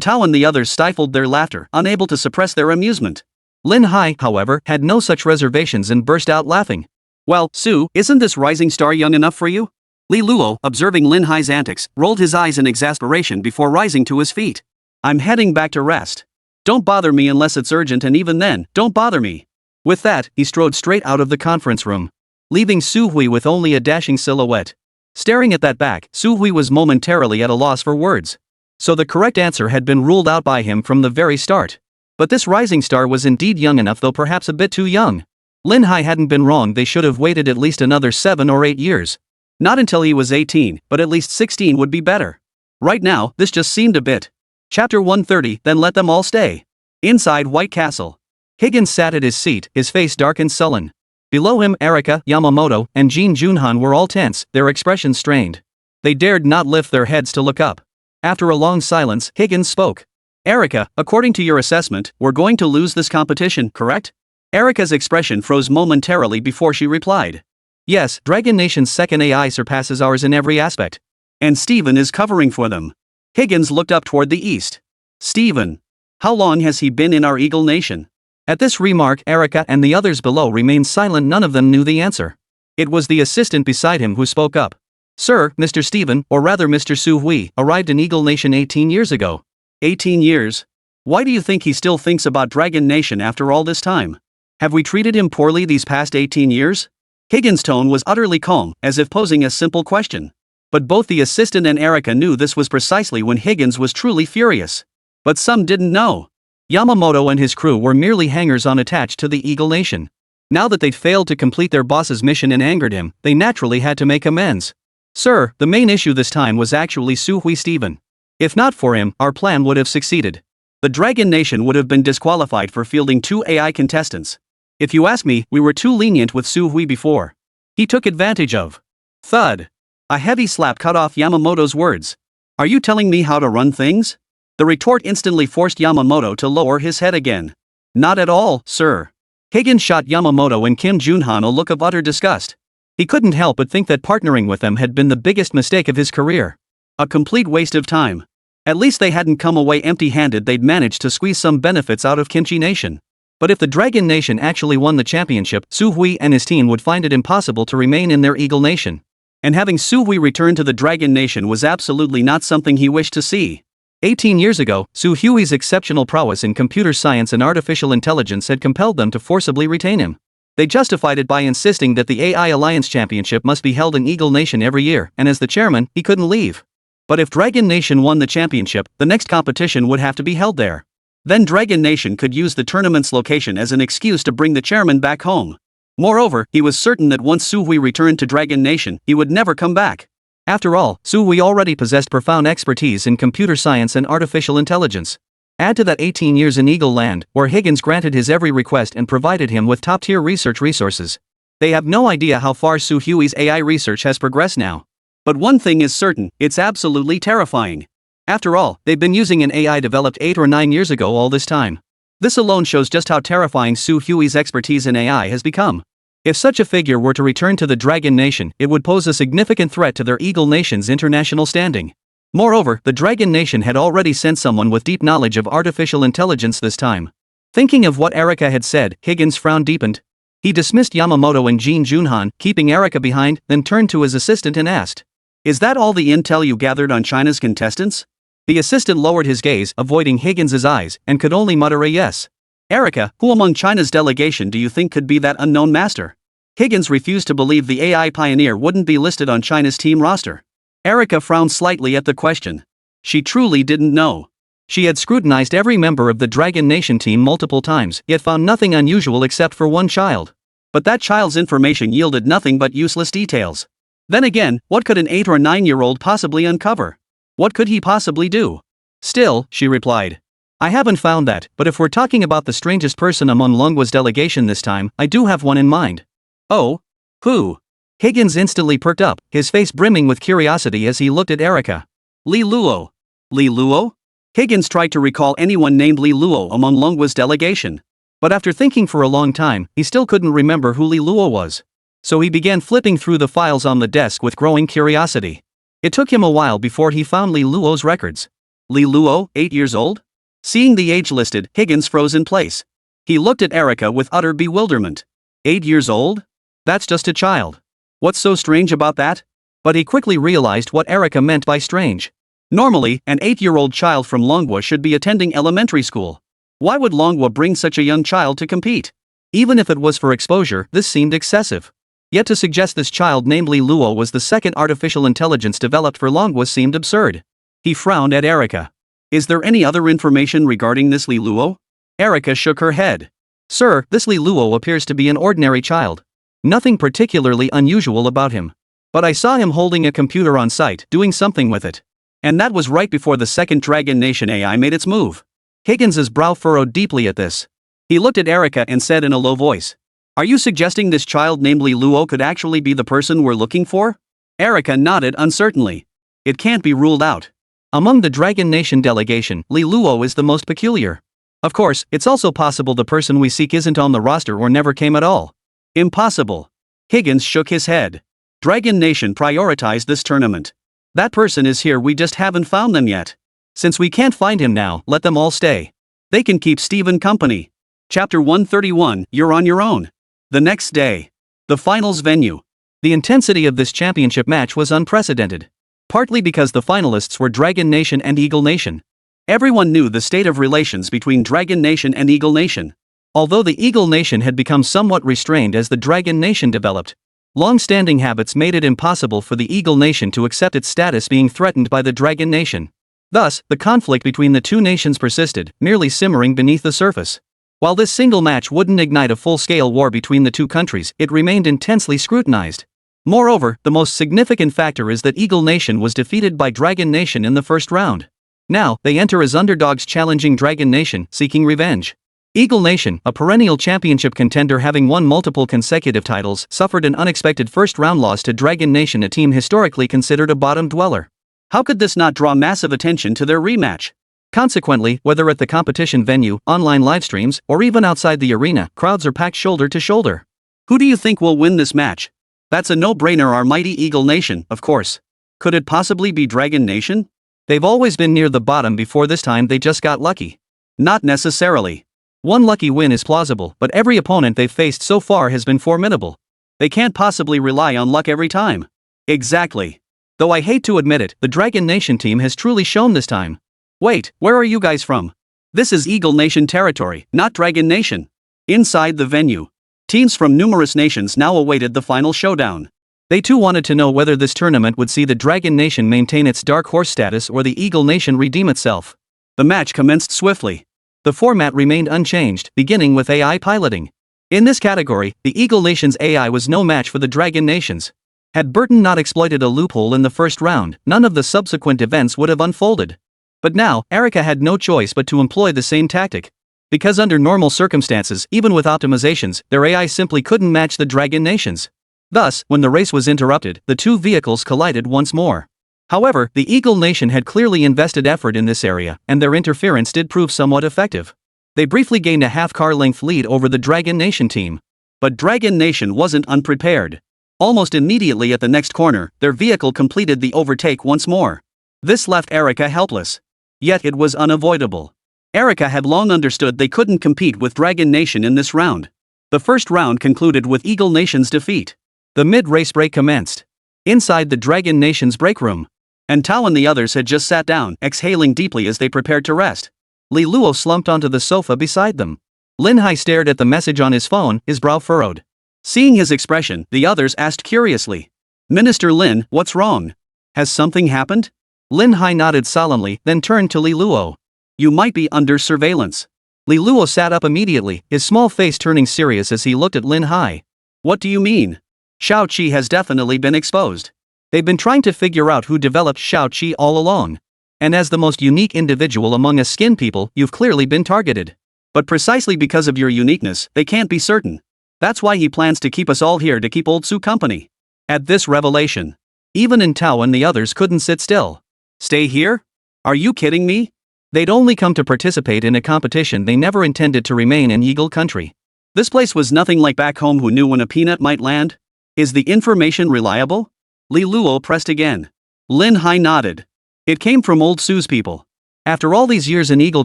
Tao and the others stifled their laughter, unable to suppress their amusement. Lin Hai, however, had no such reservations and burst out laughing. Well, Su, isn't this rising star young enough for you? Li Luo, observing Lin Hai's antics, rolled his eyes in exasperation before rising to his feet. I'm heading back to rest. Don't bother me unless it's urgent, and even then, don't bother me. With that, he strode straight out of the conference room, leaving Su Hui with only a dashing silhouette. Staring at that back, Su Hui was momentarily at a loss for words. So the correct answer had been ruled out by him from the very start. But this rising star was indeed young enough, though perhaps a bit too young. Lin Hai hadn't been wrong, they should have waited at least another 7 or 8 years. Not until he was 18, but at least 16 would be better. Right now, this just seemed a bit. Chapter 130, then let them all stay. Inside White Castle. Higgins sat at his seat, his face dark and sullen. Below him, Erika, Yamamoto, and Jin Junhan were all tense, their expressions strained. They dared not lift their heads to look up. After a long silence, Higgins spoke. Erika, according to your assessment, we're going to lose this competition, correct? Erika's expression froze momentarily before she replied. Yes, Dragon Nation's second AI surpasses ours in every aspect. And Steven is covering for them. Higgins looked up toward the east. Steven. How long has he been in our Eagle Nation? At this remark, Erika and the others below remained silent. None of them knew the answer. It was the assistant beside him who spoke up. Sir, Mr. Steven, or rather Mr. Su Hui, arrived in Eagle Nation 18 years ago. 18 years? Why do you think he still thinks about Dragon Nation after all this time? Have we treated him poorly these past 18 years? Higgins' tone was utterly calm, as if posing a simple question. But both the assistant and Erika knew this was precisely when Higgins was truly furious. But some didn't know. Yamamoto and his crew were merely hangers-on attached to the Eagle Nation. Now that they'd failed to complete their boss's mission and angered him, they naturally had to make amends. Sir, the main issue this time was actually Su Hui Steven. If not for him, our plan would have succeeded. The Dragon Nation would have been disqualified for fielding 2 AI contestants. If you ask me, we were too lenient with Su Hui before. He took advantage of. Thud. A heavy slap cut off Yamamoto's words. Are you telling me how to run things? The retort instantly forced Yamamoto to lower his head again. Not at all, sir. Higgins shot Yamamoto and Kim Junhan a look of utter disgust. He couldn't help but think that partnering with them had been the biggest mistake of his career. A complete waste of time. At least they hadn't come away empty-handed, they'd managed to squeeze some benefits out of Kimchi Nation. But if the Dragon Nation actually won the championship, Su Hui and his team would find it impossible to remain in their Eagle Nation. And having Su Hui return to the Dragon Nation was absolutely not something he wished to see. 18 years ago, Su Hui's exceptional prowess in computer science and artificial intelligence had compelled them to forcibly retain him. They justified it by insisting that the AI Alliance Championship must be held in Eagle Nation every year, and as the chairman, he couldn't leave. But if Dragon Nation won the championship, the next competition would have to be held there. Then Dragon Nation could use the tournament's location as an excuse to bring the chairman back home. Moreover, he was certain that once Su Hui returned to Dragon Nation, he would never come back. After all, Su Hui already possessed profound expertise in computer science and artificial intelligence. Add to that 18 years in Eagle Land, where Higgins granted his every request and provided him with top-tier research resources. They have no idea how far Su Hui's AI research has progressed now. But one thing is certain, it's absolutely terrifying. After all, they've been using an AI developed 8 or 9 years ago all this time. This alone shows just how terrifying Su Hui's expertise in AI has become. If such a figure were to return to the Dragon Nation, it would pose a significant threat to their Eagle Nation's international standing. Moreover, the Dragon Nation had already sent someone with deep knowledge of artificial intelligence this time. Thinking of what Erika had said, Higgins' frown deepened. He dismissed Yamamoto and Jin Junhan, keeping Erika behind, then turned to his assistant and asked, "Is that all the intel you gathered on China's contestants?" The assistant lowered his gaze, avoiding Higgins' eyes, and could only mutter a yes. "Erika, who among China's delegation do you think could be that unknown master?" Higgins refused to believe the AI pioneer wouldn't be listed on China's team roster. Erika frowned slightly at the question. She truly didn't know. She had scrutinized every member of the Dragon Nation team multiple times, yet found nothing unusual except for one child. But that child's information yielded nothing but useless details. Then again, what could an 8 or 9-year-old possibly uncover? What could he possibly do? "Still," she replied, "I haven't found that, but if we're talking about the strangest person among Longwa's delegation this time, I do have one in mind." "Oh? Who?" Higgins instantly perked up, his face brimming with curiosity as he looked at Erika. "Li Luo." "Li Luo?" Higgins tried to recall anyone named Li Luo among Longwa's delegation. But after thinking for a long time, he still couldn't remember who Li Luo was. So he began flipping through the files on the desk with growing curiosity. It took him a while before he found Li Luo's records. Li Luo, 8 years old? Seeing the age listed, Higgins froze in place. He looked at Erika with utter bewilderment. 8 years old? That's just a child. What's so strange about that? But he quickly realized what Erika meant by strange. Normally, an 8-year-old child from Longwa should be attending elementary school. Why would Longwa bring such a young child to compete? Even if it was for exposure, this seemed excessive. Yet to suggest this child named Li Luo was the second artificial intelligence developed for Longwa seemed absurd. He frowned at Erika. "Is there any other information regarding this Li Luo?" Erika shook her head. "Sir, this Li Luo appears to be an ordinary child. Nothing particularly unusual about him. But I saw him holding a computer on site, doing something with it. And that was right before the second Dragon Nation AI made its move." Higgins's brow furrowed deeply at this. He looked at Erika and said in a low voice, "Are you suggesting this child named Li Luo could actually be the person we're looking for?" Erika nodded uncertainly. "It can't be ruled out. Among the Dragon Nation delegation, Li Luo is the most peculiar. Of course, it's also possible the person we seek isn't on the roster or never came at all." "Impossible." Higgins shook his head. "Dragon Nation prioritized this tournament. That person is here, we just haven't found them yet. Since we can't find him now, let them all stay. They can keep Steven company." Chapter 131, You're on Your Own. The next day. The finals venue. The intensity of this championship match was unprecedented. Partly because the finalists were Dragon Nation and Eagle Nation. Everyone knew the state of relations between Dragon Nation and Eagle Nation. Although the Eagle Nation had become somewhat restrained as the Dragon Nation developed, long-standing habits made it impossible for the Eagle Nation to accept its status being threatened by the Dragon Nation. Thus, the conflict between the two nations persisted, merely simmering beneath the surface. While this single match wouldn't ignite a full-scale war between the two countries, it remained intensely scrutinized. Moreover, the most significant factor is that Eagle Nation was defeated by Dragon Nation in the first round. Now, they enter as underdogs challenging Dragon Nation, seeking revenge. Eagle Nation, a perennial championship contender having won multiple consecutive titles, suffered an unexpected first-round loss to Dragon Nation, a team historically considered a bottom dweller. How could this not draw massive attention to their rematch? Consequently, whether at the competition venue, online livestreams, or even outside the arena, crowds are packed shoulder to shoulder. Who do you think will win this match? That's a no-brainer, our mighty Eagle Nation, of course. Could it possibly be Dragon Nation? They've always been near the bottom before, this time they just got lucky. Not necessarily. One lucky win is plausible, but every opponent they've faced so far has been formidable. They can't possibly rely on luck every time. Exactly. Though I hate to admit it, the Dragon Nation team has truly shown this time. Wait, where are you guys from? This is Eagle Nation territory, not Dragon Nation. Inside the venue, teams from numerous nations now awaited the final showdown. They too wanted to know whether this tournament would see the Dragon Nation maintain its dark horse status or the Eagle Nation redeem itself. The match commenced swiftly. The format remained unchanged, beginning with AI piloting. In this category, the Eagle Nation's AI was no match for the Dragon Nation's. Had Burton not exploited a loophole in the first round, none of the subsequent events would have unfolded. But now, Erika had no choice but to employ the same tactic. Because under normal circumstances, even with optimizations, their AI simply couldn't match the Dragon Nation's. Thus, when the race was interrupted, the two vehicles collided once more. However, the Eagle Nation had clearly invested effort in this area, and their interference did prove somewhat effective. They briefly gained a half-car length lead over the Dragon Nation team. But Dragon Nation wasn't unprepared. Almost immediately at the next corner, their vehicle completed the overtake once more. This left Erica helpless. Yet it was unavoidable. Erica had long understood they couldn't compete with Dragon Nation in this round. The first round concluded with Eagle Nation's defeat. The mid-race break commenced. Inside the Dragon Nation's break room, and Tao and the others had just sat down, exhaling deeply as they prepared to rest. Li Luo slumped onto the sofa beside them. Lin Hai stared at the message on his phone, his brow furrowed. Seeing his expression, the others asked curiously. Minister Lin, what's wrong? Has something happened? Lin Hai nodded solemnly, then turned to Li Luo. You might be under surveillance. Li Luo sat up immediately, his small face turning serious as he looked at Lin Hai. What do you mean? Shao Qi has definitely been exposed. They've been trying to figure out who developed Shao Qi all along. And as the most unique individual among us skin people, you've clearly been targeted. But precisely because of your uniqueness, they can't be certain. That's why he plans to keep us all here to keep Old Su company. At this revelation, even Tao and the others couldn't sit still. Stay here? Are you kidding me? They'd only come to participate in a competition they never intended to remain in Eagle Country. This place was nothing like back home who knew when a peanut might land. Is the information reliable? Li Luo pressed again. Lin Hai nodded. It came from Old Su's people. After all these years in Eagle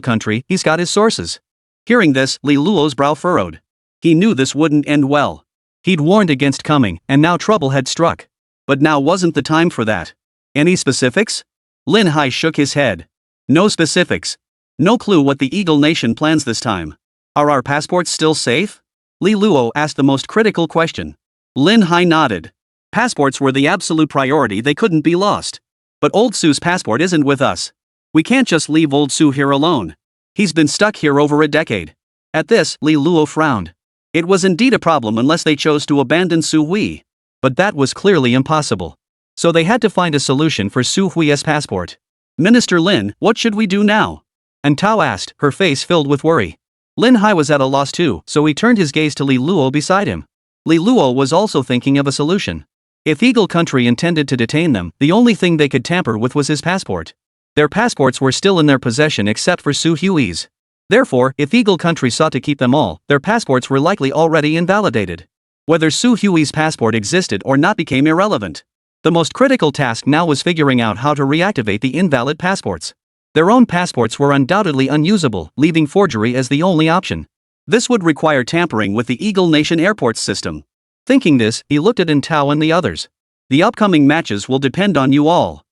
Country, he's got his sources. Hearing this, Li Luo's brow furrowed. He knew this wouldn't end well. He'd warned against coming, and now trouble had struck. But now wasn't the time for that. Any specifics? Lin Hai shook his head. No specifics. No clue what the Eagle Nation plans this time. Are our passports still safe? Li Luo asked the most critical question. Lin Hai nodded. Passports were the absolute priority, they couldn't be lost. But Old Su's passport isn't with us. We can't just leave Old Su here alone. He's been stuck here over a decade. At this, Li Luo frowned. It was indeed a problem unless they chose to abandon Su Hui. But that was clearly impossible. So they had to find a solution for Su Hui's passport. Minister Lin, what should we do now? And Tao asked, her face filled with worry. Lin Hai was at a loss too, so he turned his gaze to Li Luo beside him. Li Luo was also thinking of a solution. If Eagle Country intended to detain them, the only thing they could tamper with was his passport. Their passports were still in their possession except for Su Hui's. Therefore, if Eagle Country sought to keep them all, their passports were likely already invalidated. Whether Su Hui's passport existed or not became irrelevant. The most critical task now was figuring out how to reactivate the invalid passports. Their own passports were undoubtedly unusable, leaving forgery as the only option. This would require tampering with the Eagle Nation airports system. Thinking this, he looked at Tao and the others. The upcoming matches will depend on you all.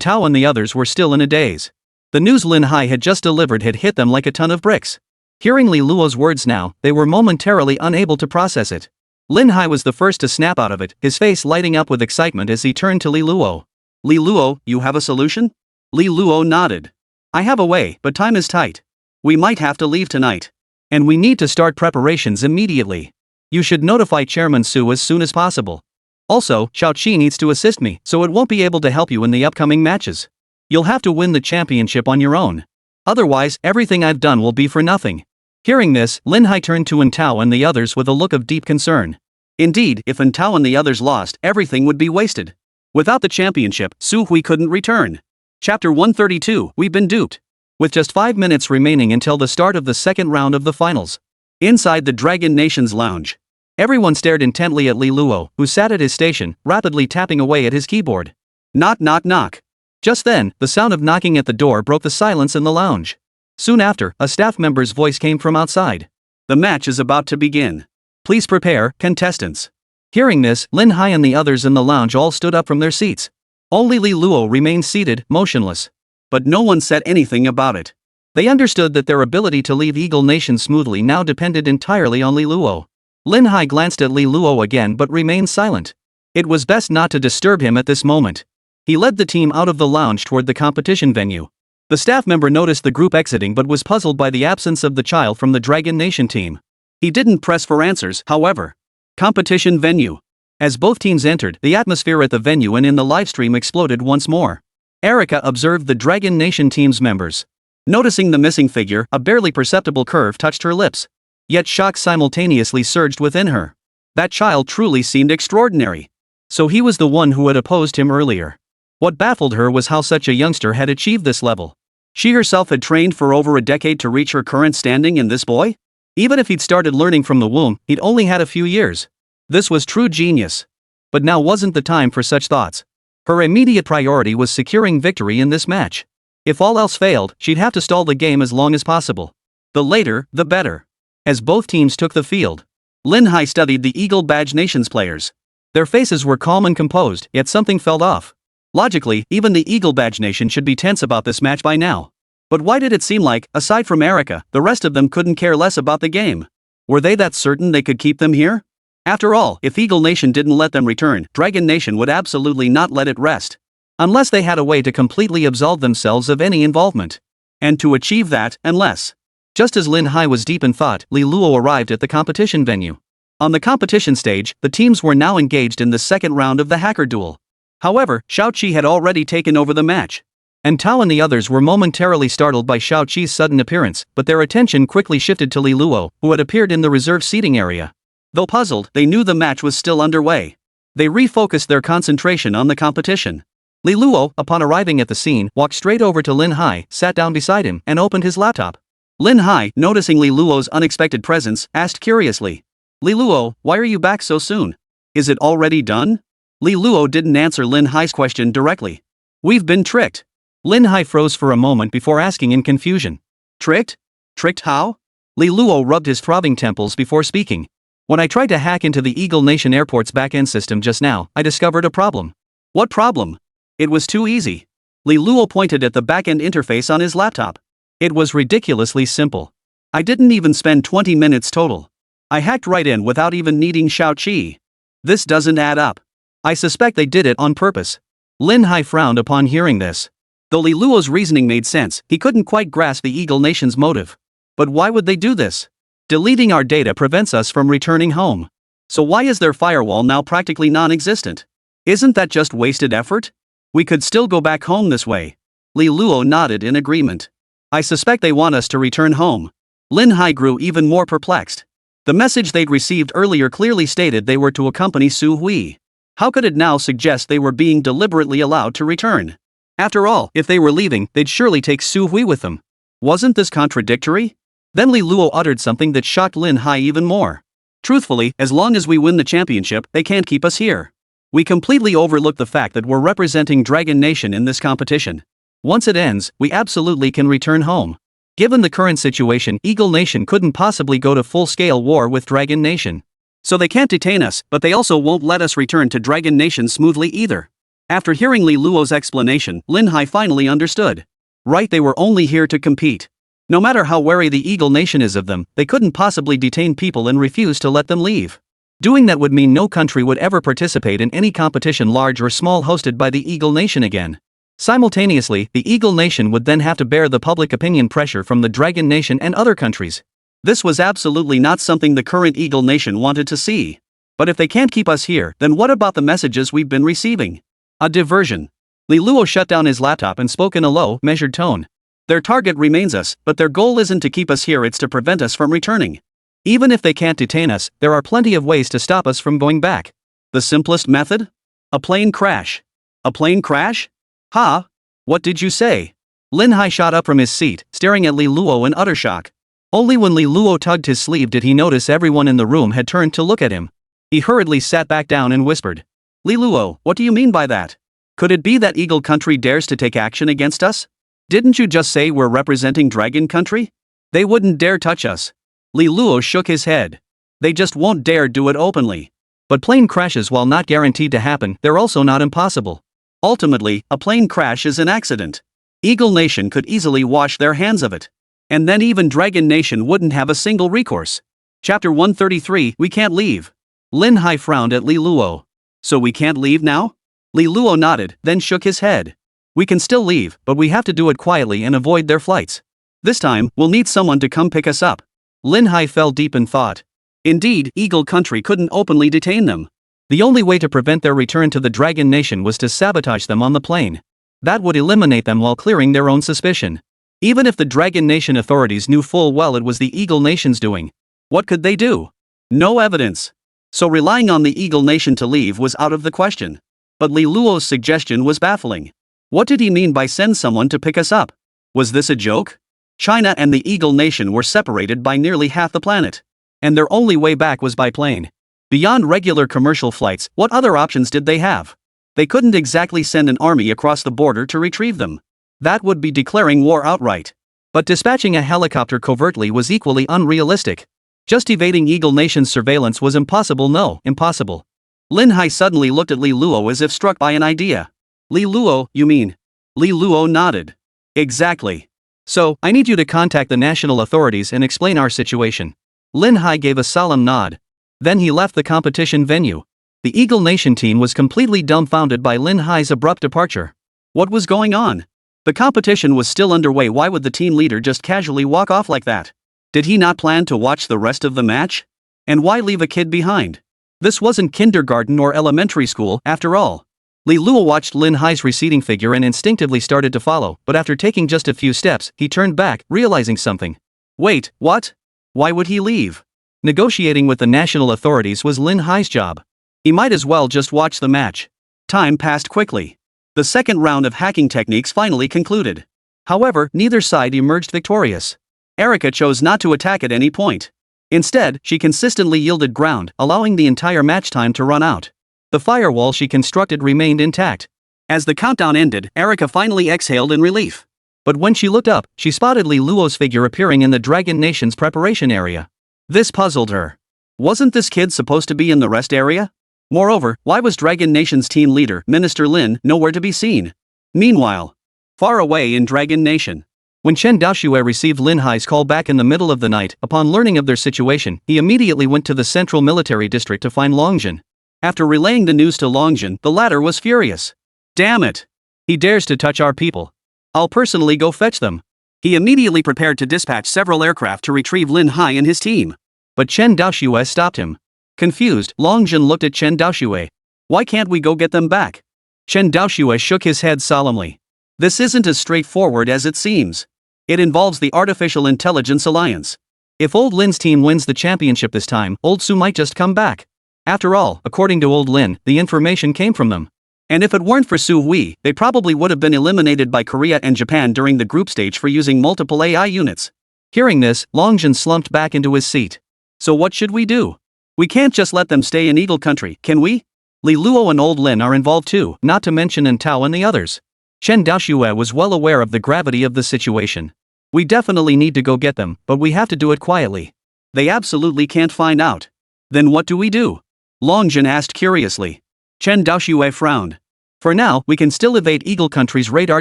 Tao and the others were still in a daze. The news Lin Hai had just delivered had hit them like a ton of bricks. Hearing Li Luo's words now, they were momentarily unable to process it. Lin Hai was the first to snap out of it, his face lighting up with excitement as he turned to Li Luo. Li Luo, you have a solution? Li Luo nodded. I have a way, but time is tight. We might have to leave tonight. And we need to start preparations immediately. You should notify Chairman Su as soon as possible. Also, Shao Qi needs to assist me, so it won't be able to help you in the upcoming matches. You'll have to win the championship on your own. Otherwise, everything I've done will be for nothing. Hearing this, Lin Hai turned to Tao and the others with a look of deep concern. Indeed, if Tao and the others lost, everything would be wasted. Without the championship, Su Hui couldn't return. Chapter 132, We've been duped. With just 5 minutes remaining until the start of the second round of the finals. Inside the Dragon Nation's lounge. Everyone stared intently at Li Luo, who sat at his station, rapidly tapping away at his keyboard. Knock knock knock. Just then, the sound of knocking at the door broke the silence in the lounge. Soon after, a staff member's voice came from outside. The match is about to begin. Please prepare, contestants. Hearing this, Lin Hai and the others in the lounge all stood up from their seats. Only Li Luo remained seated, motionless. But no one said anything about it. They understood that their ability to leave Eagle Nation smoothly now depended entirely on Li Luo. Lin Hai glanced at Li Luo again but remained silent. It was best not to disturb him at this moment. He led the team out of the lounge toward the competition venue. The staff member noticed the group exiting but was puzzled by the absence of the child from the Dragon Nation team. He didn't press for answers, however. Competition venue. As both teams entered, the atmosphere at the venue and in the livestream exploded once more. Erica observed the Dragon Nation team's members. Noticing the missing figure, a barely perceptible curve touched her lips. Yet shock simultaneously surged within her. That child truly seemed extraordinary. So he was the one who had opposed him earlier. What baffled her was how such a youngster had achieved this level. She herself had trained for over a decade to reach her current standing in this boy? Even if he'd started learning from the womb, he'd only had a few years. This was true genius. But now wasn't the time for such thoughts. Her immediate priority was securing victory in this match. If all else failed, she'd have to stall the game as long as possible. The later, the better. As both teams took the field, Lin Hai studied the Eagle Badge Nation's players. Their faces were calm and composed, yet something felt off. Logically, even the Eagle Badge Nation should be tense about this match by now. But why did it seem like, aside from Erica, the rest of them couldn't care less about the game? Were they that certain they could keep them here? After all, if Eagle Nation didn't let them return, Dragon Nation would absolutely not let it rest. Unless they had a way to completely absolve themselves of any involvement. And to achieve that, unless. Just as Lin Hai was deep in thought, Li Luo arrived at the competition venue. On the competition stage, the teams were now engaged in the second round of the hacker duel. However, Shao-Chi had already taken over the match. And Tao and the others were momentarily startled by Shao-Chi's sudden appearance, but their attention quickly shifted to Li Luo, who had appeared in the reserved seating area. Though puzzled, they knew the match was still underway. They refocused their concentration on the competition. Li Luo, upon arriving at the scene, walked straight over to Lin Hai, sat down beside him, and opened his laptop. Lin Hai, noticing Li Luo's unexpected presence, asked curiously, "Li Luo, why are you back so soon? Is it already done?" Li Luo didn't answer Lin Hai's question directly. "We've been tricked." Lin Hai froze for a moment before asking in confusion. "Tricked? Tricked how?" Li Luo rubbed his throbbing temples before speaking. "When I tried to hack into the Eagle Nation Airport's back-end system just now, I discovered a problem." "What problem?" "It was too easy." Li Luo pointed at the back-end interface on his laptop. "It was ridiculously simple. I didn't even spend 20 minutes total. I hacked right in without even needing Shao-Chi. This doesn't add up. I suspect they did it on purpose." Lin Hai frowned upon hearing this. Though Li Luo's reasoning made sense, he couldn't quite grasp the Eagle Nation's motive. But why would they do this? Deleting our data prevents us from returning home. So why is their firewall now practically non-existent? Isn't that just wasted effort? We could still go back home this way. Li Luo nodded in agreement. "I suspect they want us to return home." Lin Hai grew even more perplexed. The message they'd received earlier clearly stated they were to accompany Su Hui. How could it now suggest they were being deliberately allowed to return? After all, if they were leaving, they'd surely take Su Hui with them. Wasn't this contradictory? Then Li Luo uttered something that shocked Lin Hai even more. "Truthfully, as long as we win the championship, they can't keep us here. We completely overlook the fact that we're representing Dragon Nation in this competition. Once it ends, we absolutely can return home. Given the current situation, Eagle Nation couldn't possibly go to full-scale war with Dragon Nation. So they can't detain us, but they also won't let us return to Dragon Nation smoothly either." After hearing Li Luo's explanation, Lin Hai finally understood. Right, they were only here to compete. No matter how wary the Eagle Nation is of them, they couldn't possibly detain people and refuse to let them leave. Doing that would mean no country would ever participate in any competition large or small hosted by the Eagle Nation again. Simultaneously, the Eagle Nation would then have to bear the public opinion pressure from the Dragon Nation and other countries. This was absolutely not something the current Eagle Nation wanted to see. But if they can't keep us here, then what about the messages we've been receiving? A diversion. Li Luo shut down his laptop and spoke in a low, measured tone. "Their target remains us, but their goal isn't to keep us here, it's to prevent us from returning. Even if they can't detain us, there are plenty of ways to stop us from going back. The simplest method? A plane crash." "A plane crash? Huh? What did you say?" Lin Hai shot up from his seat, staring at Li Luo in utter shock. Only when Li Luo tugged his sleeve did he notice everyone in the room had turned to look at him. He hurriedly sat back down and whispered, "Li Luo, what do you mean by that? Could it be that Eagle Country dares to take action against us? Didn't you just say we're representing Dragon Country? They wouldn't dare touch us." Li Luo shook his head. "They just won't dare do it openly. But plane crashes, while not guaranteed to happen, they're also not impossible. Ultimately, a plane crash is an accident. Eagle Nation could easily wash their hands of it. And then even Dragon Nation wouldn't have a single recourse." Chapter 133, We Can't Leave. Lin Hai frowned at Li Luo. "So we can't leave now?" Li Luo nodded, then shook his head. "We can still leave, but we have to do it quietly and avoid their flights. This time, we'll need someone to come pick us up." Lin Hai fell deep in thought. Indeed, Eagle Country couldn't openly detain them. The only way to prevent their return to the Dragon Nation was to sabotage them on the plane. That would eliminate them while clearing their own suspicion. Even if the Dragon Nation authorities knew full well it was the Eagle Nation's doing, what could they do? No evidence. So relying on the Eagle Nation to leave was out of the question. But Li Luo's suggestion was baffling. What did he mean by send someone to pick us up? Was this a joke? China and the Eagle Nation were separated by nearly half the planet. And their only way back was by plane. Beyond regular commercial flights, what other options did they have? They couldn't exactly send an army across the border to retrieve them. That would be declaring war outright. But dispatching a helicopter covertly was equally unrealistic. Just evading Eagle Nation's surveillance was impossible. No, impossible. Lin Hai suddenly looked at Li Luo as if struck by an idea. Li Luo, you mean? Li Luo nodded. Exactly. So, I need you to contact the national authorities and explain our situation. Lin Hai gave a solemn nod. Then he left the competition venue. The Eagle Nation team was completely dumbfounded by Lin Hai's abrupt departure. What was going on? The competition was still underway. Why would the team leader just casually walk off like that? Did he not plan to watch the rest of the match? And why leave a kid behind? This wasn't kindergarten or elementary school, after all. Li Luo watched Lin Hai's receding figure and instinctively started to follow, but after taking just a few steps, he turned back, realizing something. Wait, what? Why would he leave? Negotiating with the national authorities was Lin Hai's job. He might as well just watch the match. Time passed quickly. The second round of hacking techniques finally concluded. However, neither side emerged victorious. Erica chose not to attack at any point. Instead, she consistently yielded ground, allowing the entire match time to run out. The firewall she constructed remained intact. As the countdown ended, Erica finally exhaled in relief. But when she looked up, she spotted Li Luo's figure appearing in the Dragon Nation's preparation area. This puzzled her. Wasn't this kid supposed to be in the rest area? Moreover, why was Dragon Nation's team leader, Minister Lin, nowhere to be seen? Meanwhile, far away in Dragon Nation, when Chen Daoxue received Lin Hai's call back in the middle of the night, upon learning of their situation, he immediately went to the central military district to find Longjin. After relaying the news to Longjin, the latter was furious. Damn it! He dares to touch our people. I'll personally go fetch them. He immediately prepared to dispatch several aircraft to retrieve Lin Hai and his team. But Chen Daoxue stopped him. Confused, Longjin looked at Chen Daoxue. Why can't we go get them back? Chen Daoxue shook his head solemnly. This isn't as straightforward as it seems. It involves the Artificial Intelligence Alliance. If Old Lin's team wins the championship this time, Old Su might just come back. After all, according to Old Lin, the information came from them. And if it weren't for Su Hui, they probably would have been eliminated by Korea and Japan during the group stage for using multiple AI units. Hearing this, Longjin slumped back into his seat. So what should we do? We can't just let them stay in Eagle Country, can we? Li Luo and Old Lin are involved too, not to mention Tao and the others. Chen Daoxue was well aware of the gravity of the situation. We definitely need to go get them, but we have to do it quietly. They absolutely can't find out. Then what do we do? Longjin asked curiously. Chen Daoxue frowned. For now, we can still evade Eagle Country's radar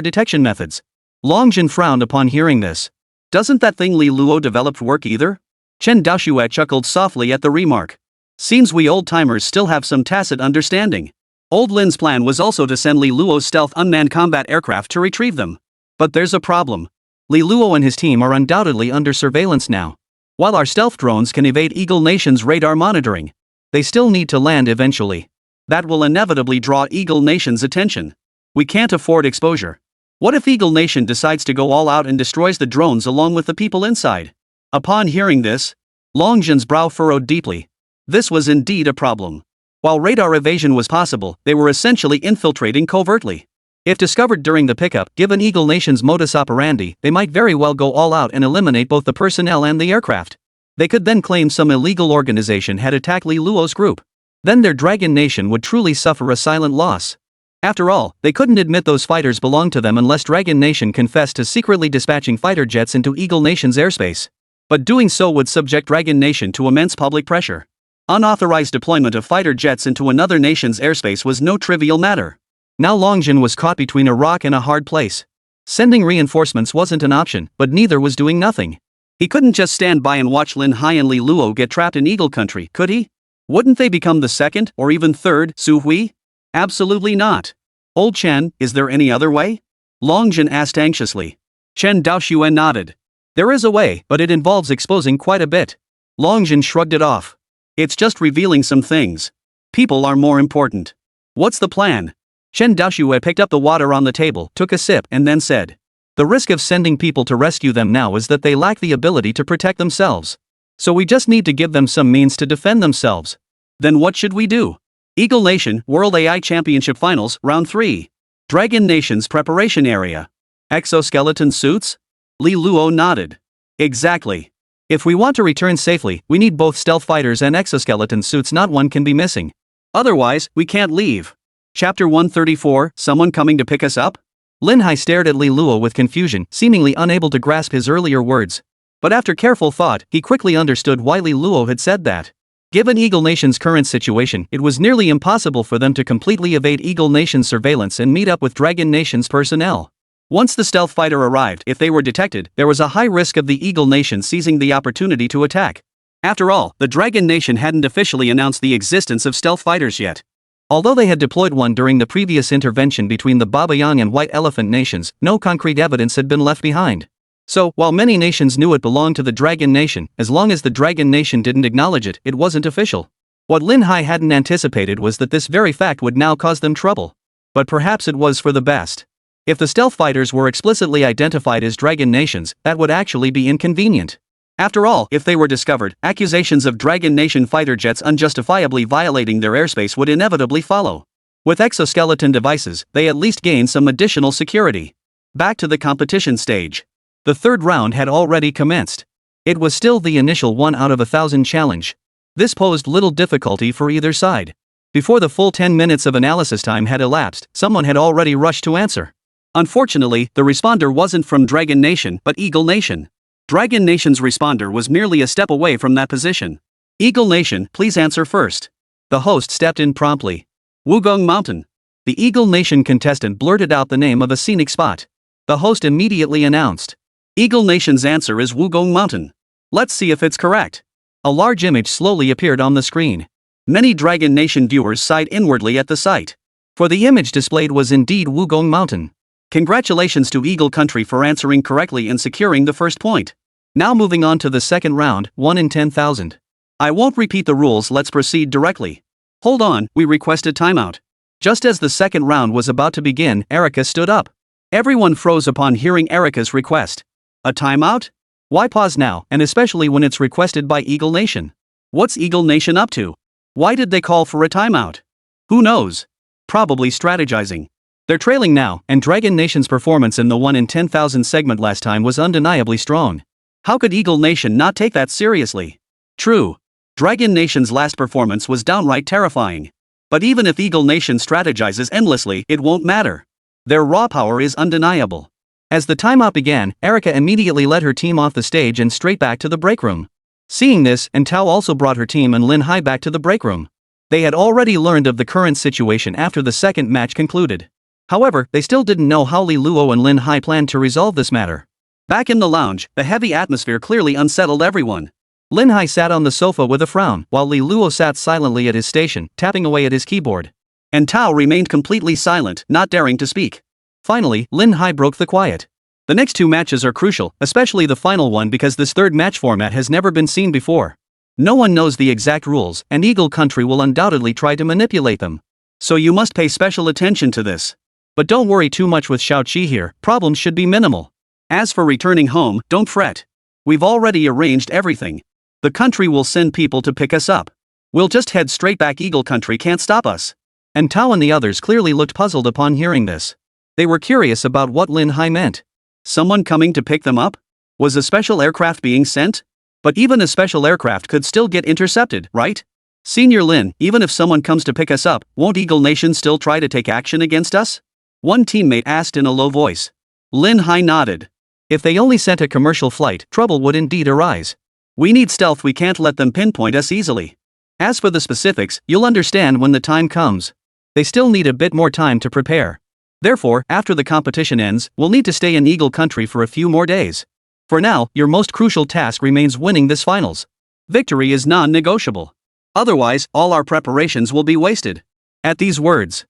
detection methods. Longjin frowned upon hearing this. Doesn't that thing Li Luo developed work either? Chen Daoxue chuckled softly at the remark. Seems we old-timers still have some tacit understanding. Old Lin's plan was also to send Li Luo's stealth unmanned combat aircraft to retrieve them. But there's a problem. Li Luo and his team are undoubtedly under surveillance now. While our stealth drones can evade Eagle Nation's radar monitoring, they still need to land eventually. That will inevitably draw Eagle Nation's attention. We can't afford exposure. What if Eagle Nation decides to go all out and destroys the drones along with the people inside? Upon hearing this, Longjin's brow furrowed deeply. This was indeed a problem. While radar evasion was possible, they were essentially infiltrating covertly. If discovered during the pickup, given Eagle Nation's modus operandi, they might very well go all out and eliminate both the personnel and the aircraft. They could then claim some illegal organization had attacked Li Luo's group. Then their Dragon Nation would truly suffer a silent loss. After all, they couldn't admit those fighters belonged to them unless Dragon Nation confessed to secretly dispatching fighter jets into Eagle Nation's airspace. But doing so would subject Dragon Nation to immense public pressure. Unauthorized deployment of fighter jets into another nation's airspace was no trivial matter. Now Longjin was caught between a rock and a hard place. Sending reinforcements wasn't an option, but neither was doing nothing. He couldn't just stand by and watch Lin Hai and Li Luo get trapped in Eagle Country, could he? Wouldn't they become the second, or even third, Su Hui? Absolutely not. Old Chen, is there any other way? Longjin asked anxiously. Chen Daoxue nodded. There is a way, but it involves exposing quite a bit. Longjin shrugged it off. It's just revealing some things. People are more important. What's the plan? Chen Daoxue picked up the water on the table, took a sip, and then said. The risk of sending people to rescue them now is that they lack the ability to protect themselves. So we just need to give them some means to defend themselves. Then what should we do? Eagle Nation, World AI Championship Finals, Round 3. Dragon Nation's preparation area. Exoskeleton suits? Li Luo nodded. Exactly. If we want to return safely, we need both stealth fighters and exoskeleton suits, not one can be missing. Otherwise, we can't leave. Chapter 134, Someone Coming to Pick Us Up? Lin Hai stared at Li Luo with confusion, seemingly unable to grasp his earlier words. But after careful thought, he quickly understood why Li Luo had said that. Given Eagle Nation's current situation, it was nearly impossible for them to completely evade Eagle Nation's surveillance and meet up with Dragon Nation's personnel. Once the stealth fighter arrived, if they were detected, there was a high risk of the Eagle Nation seizing the opportunity to attack. After all, the Dragon Nation hadn't officially announced the existence of stealth fighters yet. Although they had deployed one during the previous intervention between the Babayang and White Elephant nations, no concrete evidence had been left behind. So, while many nations knew it belonged to the Dragon Nation, as long as the Dragon Nation didn't acknowledge it, it wasn't official. What Lin Hai hadn't anticipated was that this very fact would now cause them trouble. But perhaps it was for the best. If the stealth fighters were explicitly identified as Dragon Nations, that would actually be inconvenient. After all, if they were discovered, accusations of Dragon Nation fighter jets unjustifiably violating their airspace would inevitably follow. With exoskeleton devices, they at least gained some additional security. Back to the competition stage. The third round had already commenced. It was still the initial 1 out of 1,000 challenge. This posed little difficulty for either side. Before the full 10 minutes of analysis time had elapsed, someone had already rushed to answer. Unfortunately, the responder wasn't from Dragon Nation but Eagle Nation. Dragon Nation's responder was merely a step away from that position. Eagle Nation, please answer first. The host stepped in promptly. Wugong Mountain. The Eagle Nation contestant blurted out the name of a scenic spot. The host immediately announced. Eagle Nation's answer is Wugong Mountain. Let's see if it's correct. A large image slowly appeared on the screen. Many Dragon Nation viewers sighed inwardly at the sight. For the image displayed was indeed Wugong Mountain. Congratulations to Eagle Country for answering correctly and securing the first point. Now moving on to the second round, 1 in 10,000. I won't repeat the rules, let's proceed directly. Hold on, we request a timeout. Just as the second round was about to begin, Erica stood up. Everyone froze upon hearing Erica's request. A timeout? Why pause now, and especially when it's requested by Eagle Nation? What's Eagle Nation up to? Why did they call for a timeout? Who knows? Probably strategizing. They're trailing now, and Dragon Nation's performance in the 1 in 10,000 segment last time was undeniably strong. How could Eagle Nation not take that seriously? True. Dragon Nation's last performance was downright terrifying. But even if Eagle Nation strategizes endlessly, it won't matter. Their raw power is undeniable. As the timeout began, Erica immediately led her team off the stage and straight back to the break room. Seeing this, Tao also brought her team and Lin Hai back to the break room. They had already learned of the current situation after the second match concluded. However, they still didn't know how Li Luo and Lin Hai planned to resolve this matter. Back in the lounge, the heavy atmosphere clearly unsettled everyone. Lin Hai sat on the sofa with a frown, while Li Luo sat silently at his station, tapping away at his keyboard. And Tao remained completely silent, not daring to speak. Finally, Lin Hai broke the quiet. The next 2 matches are crucial, especially the final one because this third match format has never been seen before. No one knows the exact rules, and Eagle Country will undoubtedly try to manipulate them. So you must pay special attention to this. But don't worry too much with Xiaoqi here, problems should be minimal. As for returning home, don't fret. We've already arranged everything. The country will send people to pick us up. We'll just head straight back, Eagle Country can't stop us. And Tao and the others clearly looked puzzled upon hearing this. They were curious about what Lin Hai meant. Someone coming to pick them up? Was a special aircraft being sent? But even a special aircraft could still get intercepted, right? Senior Lin, even if someone comes to pick us up, won't Eagle Nation still try to take action against us? One teammate asked in a low voice. Lin Hai nodded. If they only sent a commercial flight, trouble would indeed arise. We need stealth, we can't let them pinpoint us easily. As for the specifics, you'll understand when the time comes. They still need a bit more time to prepare. Therefore, after the competition ends, we'll need to stay in Eagle Country for a few more days. For now, your most crucial task remains winning this finals. Victory is non-negotiable. Otherwise, all our preparations will be wasted. At these words,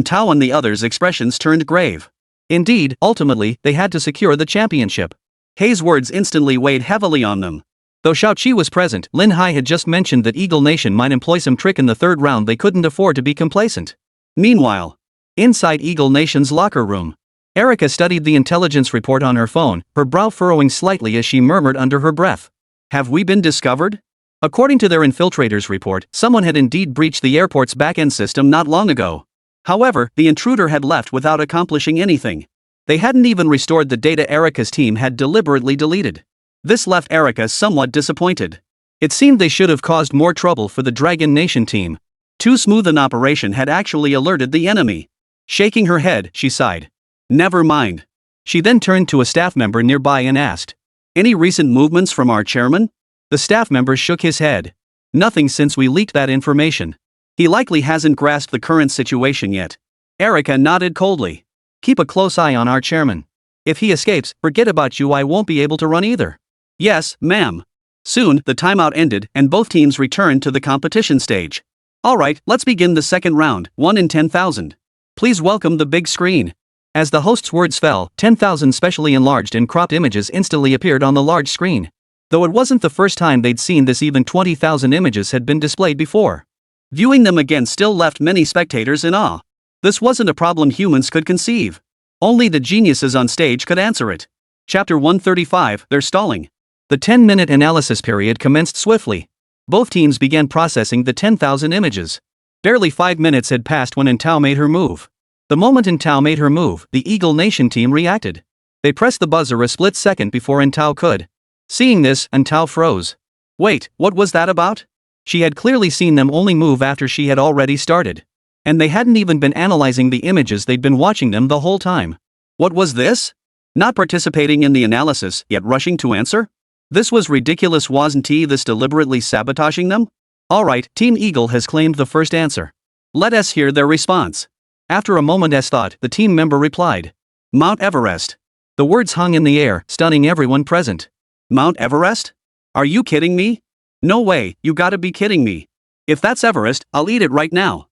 Tao and the others' expressions turned grave. Indeed, ultimately, they had to secure the championship. Hei's words instantly weighed heavily on them. Though Xiaoqi was present, Lin Hai had just mentioned that Eagle Nation might employ some trick in the third round. They couldn't afford to be complacent. Meanwhile, inside Eagle Nation's locker room, Erica studied the intelligence report on her phone, her brow furrowing slightly as she murmured under her breath. Have we been discovered? According to their infiltrators' report, someone had indeed breached the airport's back-end system not long ago. However, the intruder had left without accomplishing anything. They hadn't even restored the data Erica's team had deliberately deleted. This left Erica somewhat disappointed. It seemed they should have caused more trouble for the Dragon Nation team. Too smooth an operation had actually alerted the enemy. Shaking her head, she sighed. Never mind. She then turned to a staff member nearby and asked, "Any recent movements from our chairman?" The staff member shook his head. "Nothing since we leaked that information. He likely hasn't grasped the current situation yet." Erica nodded coldly. "Keep a close eye on our chairman. If he escapes, forget about you, I won't be able to run either." "Yes, ma'am." Soon, the timeout ended and both teams returned to the competition stage. "Alright, let's begin the second round, 1 in 10,000. Please welcome the big screen." As the host's words fell, 10,000 specially enlarged and cropped images instantly appeared on the large screen. Though it wasn't the first time they'd seen this, even 20,000 images had been displayed before. Viewing them again still left many spectators in awe. This wasn't a problem humans could conceive. Only the geniuses on stage could answer it. Chapter 135, They're Stalling. The 10-minute analysis period commenced swiftly. Both teams began processing the 10,000 images. Barely 5 minutes had passed when Entao made her move. The moment Entao made her move, the Eagle Nation team reacted. They pressed the buzzer a split second before Entao could. Seeing this, Entao froze. Wait, what was that about? She had clearly seen them only move after she had already started. And they hadn't even been analyzing the images, they'd been watching them the whole time. What was this? Not participating in the analysis, yet rushing to answer? This was ridiculous. Wasn't he this deliberately sabotaging them? Alright, Team Eagle has claimed the first answer. Let us hear their response. After a moment's thought, the team member replied. Mount Everest. The words hung in the air, stunning everyone present. Mount Everest? Are you kidding me? No way, you gotta be kidding me. If that's Everest, I'll eat it right now.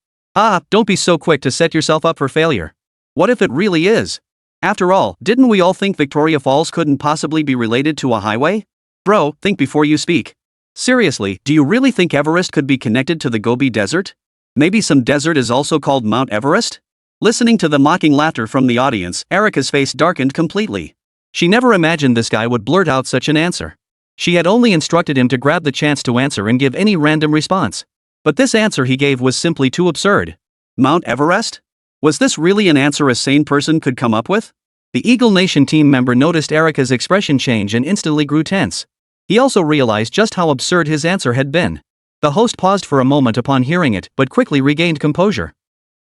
Don't be so quick to set yourself up for failure. What if it really is? After all, didn't we all think Victoria Falls couldn't possibly be related to a highway? Bro, think before you speak. Seriously, do you really think Everest could be connected to the Gobi Desert? Maybe some desert is also called Mount Everest? Listening to the mocking laughter from the audience, Erica's face darkened completely. She never imagined this guy would blurt out such an answer. She had only instructed him to grab the chance to answer and give any random response. But this answer he gave was simply too absurd. Mount Everest? Was this really an answer a sane person could come up with? The Eagle Nation team member noticed Erica's expression change and instantly grew tense. He also realized just how absurd his answer had been. The host paused for a moment upon hearing it, but quickly regained composure.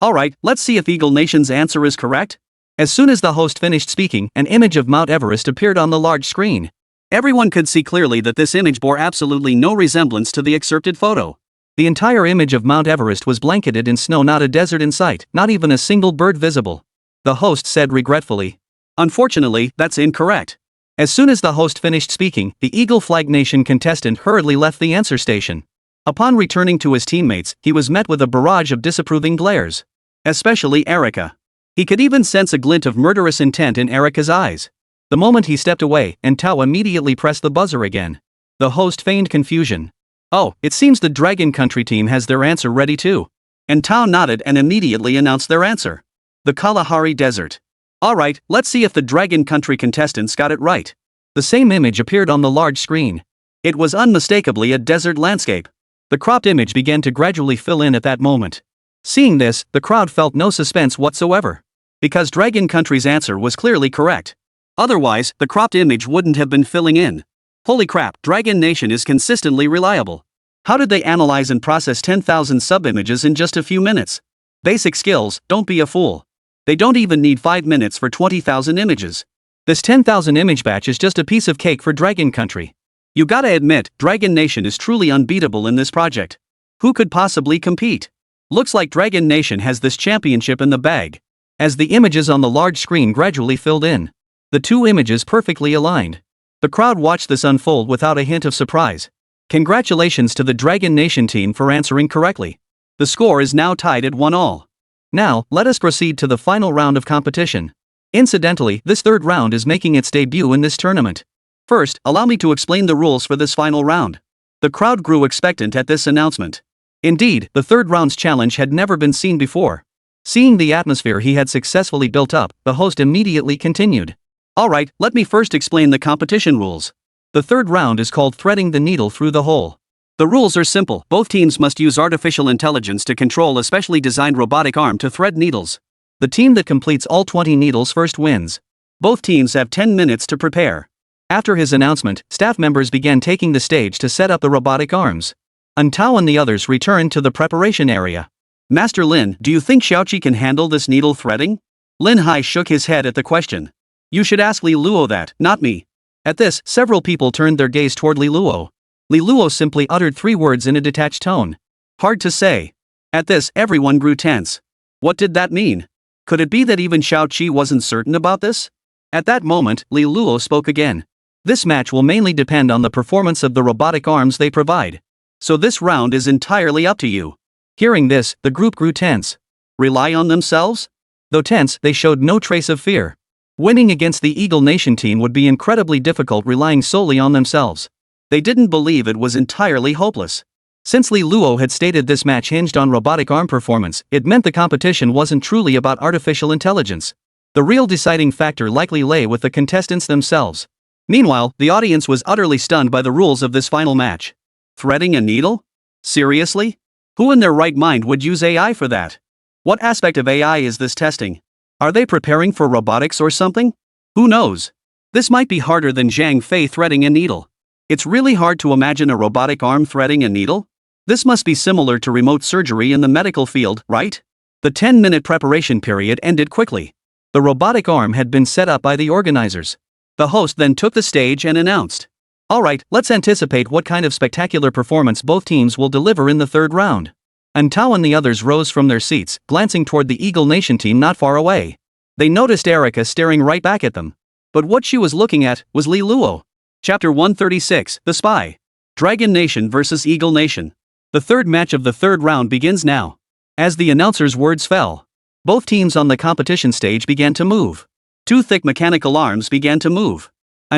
Alright, let's see if Eagle Nation's answer is correct. As soon as the host finished speaking, an image of Mount Everest appeared on the large screen. Everyone could see clearly that this image bore absolutely no resemblance to the excerpted photo. The entire image of Mount Everest was blanketed in snow, not a desert in sight, not even a single bird visible. The host said regretfully. Unfortunately, that's incorrect. As soon as the host finished speaking, the Eagle Flag Nation contestant hurriedly left the answer station. Upon returning to his teammates, he was met with a barrage of disapproving glares. Especially Erica. He could even sense a glint of murderous intent in Erica's eyes. The moment he stepped away, Entao immediately pressed the buzzer again. The host feigned confusion. Oh, it seems the Dragon Country team has their answer ready too. Entao nodded and immediately announced their answer. The Kalahari Desert. Alright, let's see if the Dragon Country contestants got it right. The same image appeared on the large screen. It was unmistakably a desert landscape. The cropped image began to gradually fill in at that moment. Seeing this, the crowd felt no suspense whatsoever. Because Dragon Country's answer was clearly correct. Otherwise, the cropped image wouldn't have been filling in. Holy crap, Dragon Nation is consistently reliable. How did they analyze and process 10,000 sub-images in just a few minutes? Basic skills, don't be a fool. They don't even need 5 minutes for 20,000 images. This 10,000 image batch is just a piece of cake for Dragon Country. You gotta admit, Dragon Nation is truly unbeatable in this project. Who could possibly compete? Looks like Dragon Nation has this championship in the bag. As the images on the large screen gradually filled in, the two images perfectly aligned. The crowd watched this unfold without a hint of surprise. Congratulations to the Dragon Nation team for answering correctly. The score is now tied at 1-all. Now, let us proceed to the final round of competition. Incidentally, this third round is making its debut in this tournament. First, allow me to explain the rules for this final round. The crowd grew expectant at this announcement. Indeed, the third round's challenge had never been seen before. Seeing the atmosphere he had successfully built up, the host immediately continued. Alright, let me first explain the competition rules. The third round is called Threading the Needle Through the Hole. The rules are simple. Both teams must use artificial intelligence to control a specially designed robotic arm to thread needles. The team that completes all 20 needles first wins. Both teams have 10 minutes to prepare. After his announcement, staff members began taking the stage to set up the robotic arms. Tao and the others returned to the preparation area. Master Lin, do you think Xiaoqi can handle this needle threading? Lin Hai shook his head at the question. You should ask Li Luo that, not me. At this, several people turned their gaze toward Li Luo. Li Luo simply uttered 3 words in a detached tone. Hard to say. At this, everyone grew tense. What did that mean? Could it be that even Xiaoqi wasn't certain about this? At that moment, Li Luo spoke again. This match will mainly depend on the performance of the robotic arms they provide. So this round is entirely up to you. Hearing this, the group grew tense. Rely on themselves? Though tense, they showed no trace of fear. Winning against the Eagle Nation team would be incredibly difficult relying solely on themselves. They didn't believe it was entirely hopeless. Since Li Luo had stated this match hinged on robotic arm performance, it meant the competition wasn't truly about artificial intelligence. The real deciding factor likely lay with the contestants themselves. Meanwhile, the audience was utterly stunned by the rules of this final match. Threading a needle? Seriously? Who in their right mind would use AI for that? What aspect of AI is this testing? Are they preparing for robotics or something? Who knows? This might be harder than Zhang Fei threading a needle. It's really hard to imagine a robotic arm threading a needle? This must be similar to remote surgery in the medical field, right? The 10-minute preparation period ended quickly. The robotic arm had been set up by the organizers. The host then took the stage and announced. Alright, let's anticipate what kind of spectacular performance both teams will deliver in the third round. Tao and the others rose from their seats, glancing toward the Eagle Nation team not far away. They noticed Erica staring right back at them. But what she was looking at was Li Luo. Chapter 136, The Spy. Dragon Nation vs Eagle Nation. The third match of the third round begins now. As the announcer's words fell, both teams on the competition stage began to move. 2 thick mechanical arms began to move.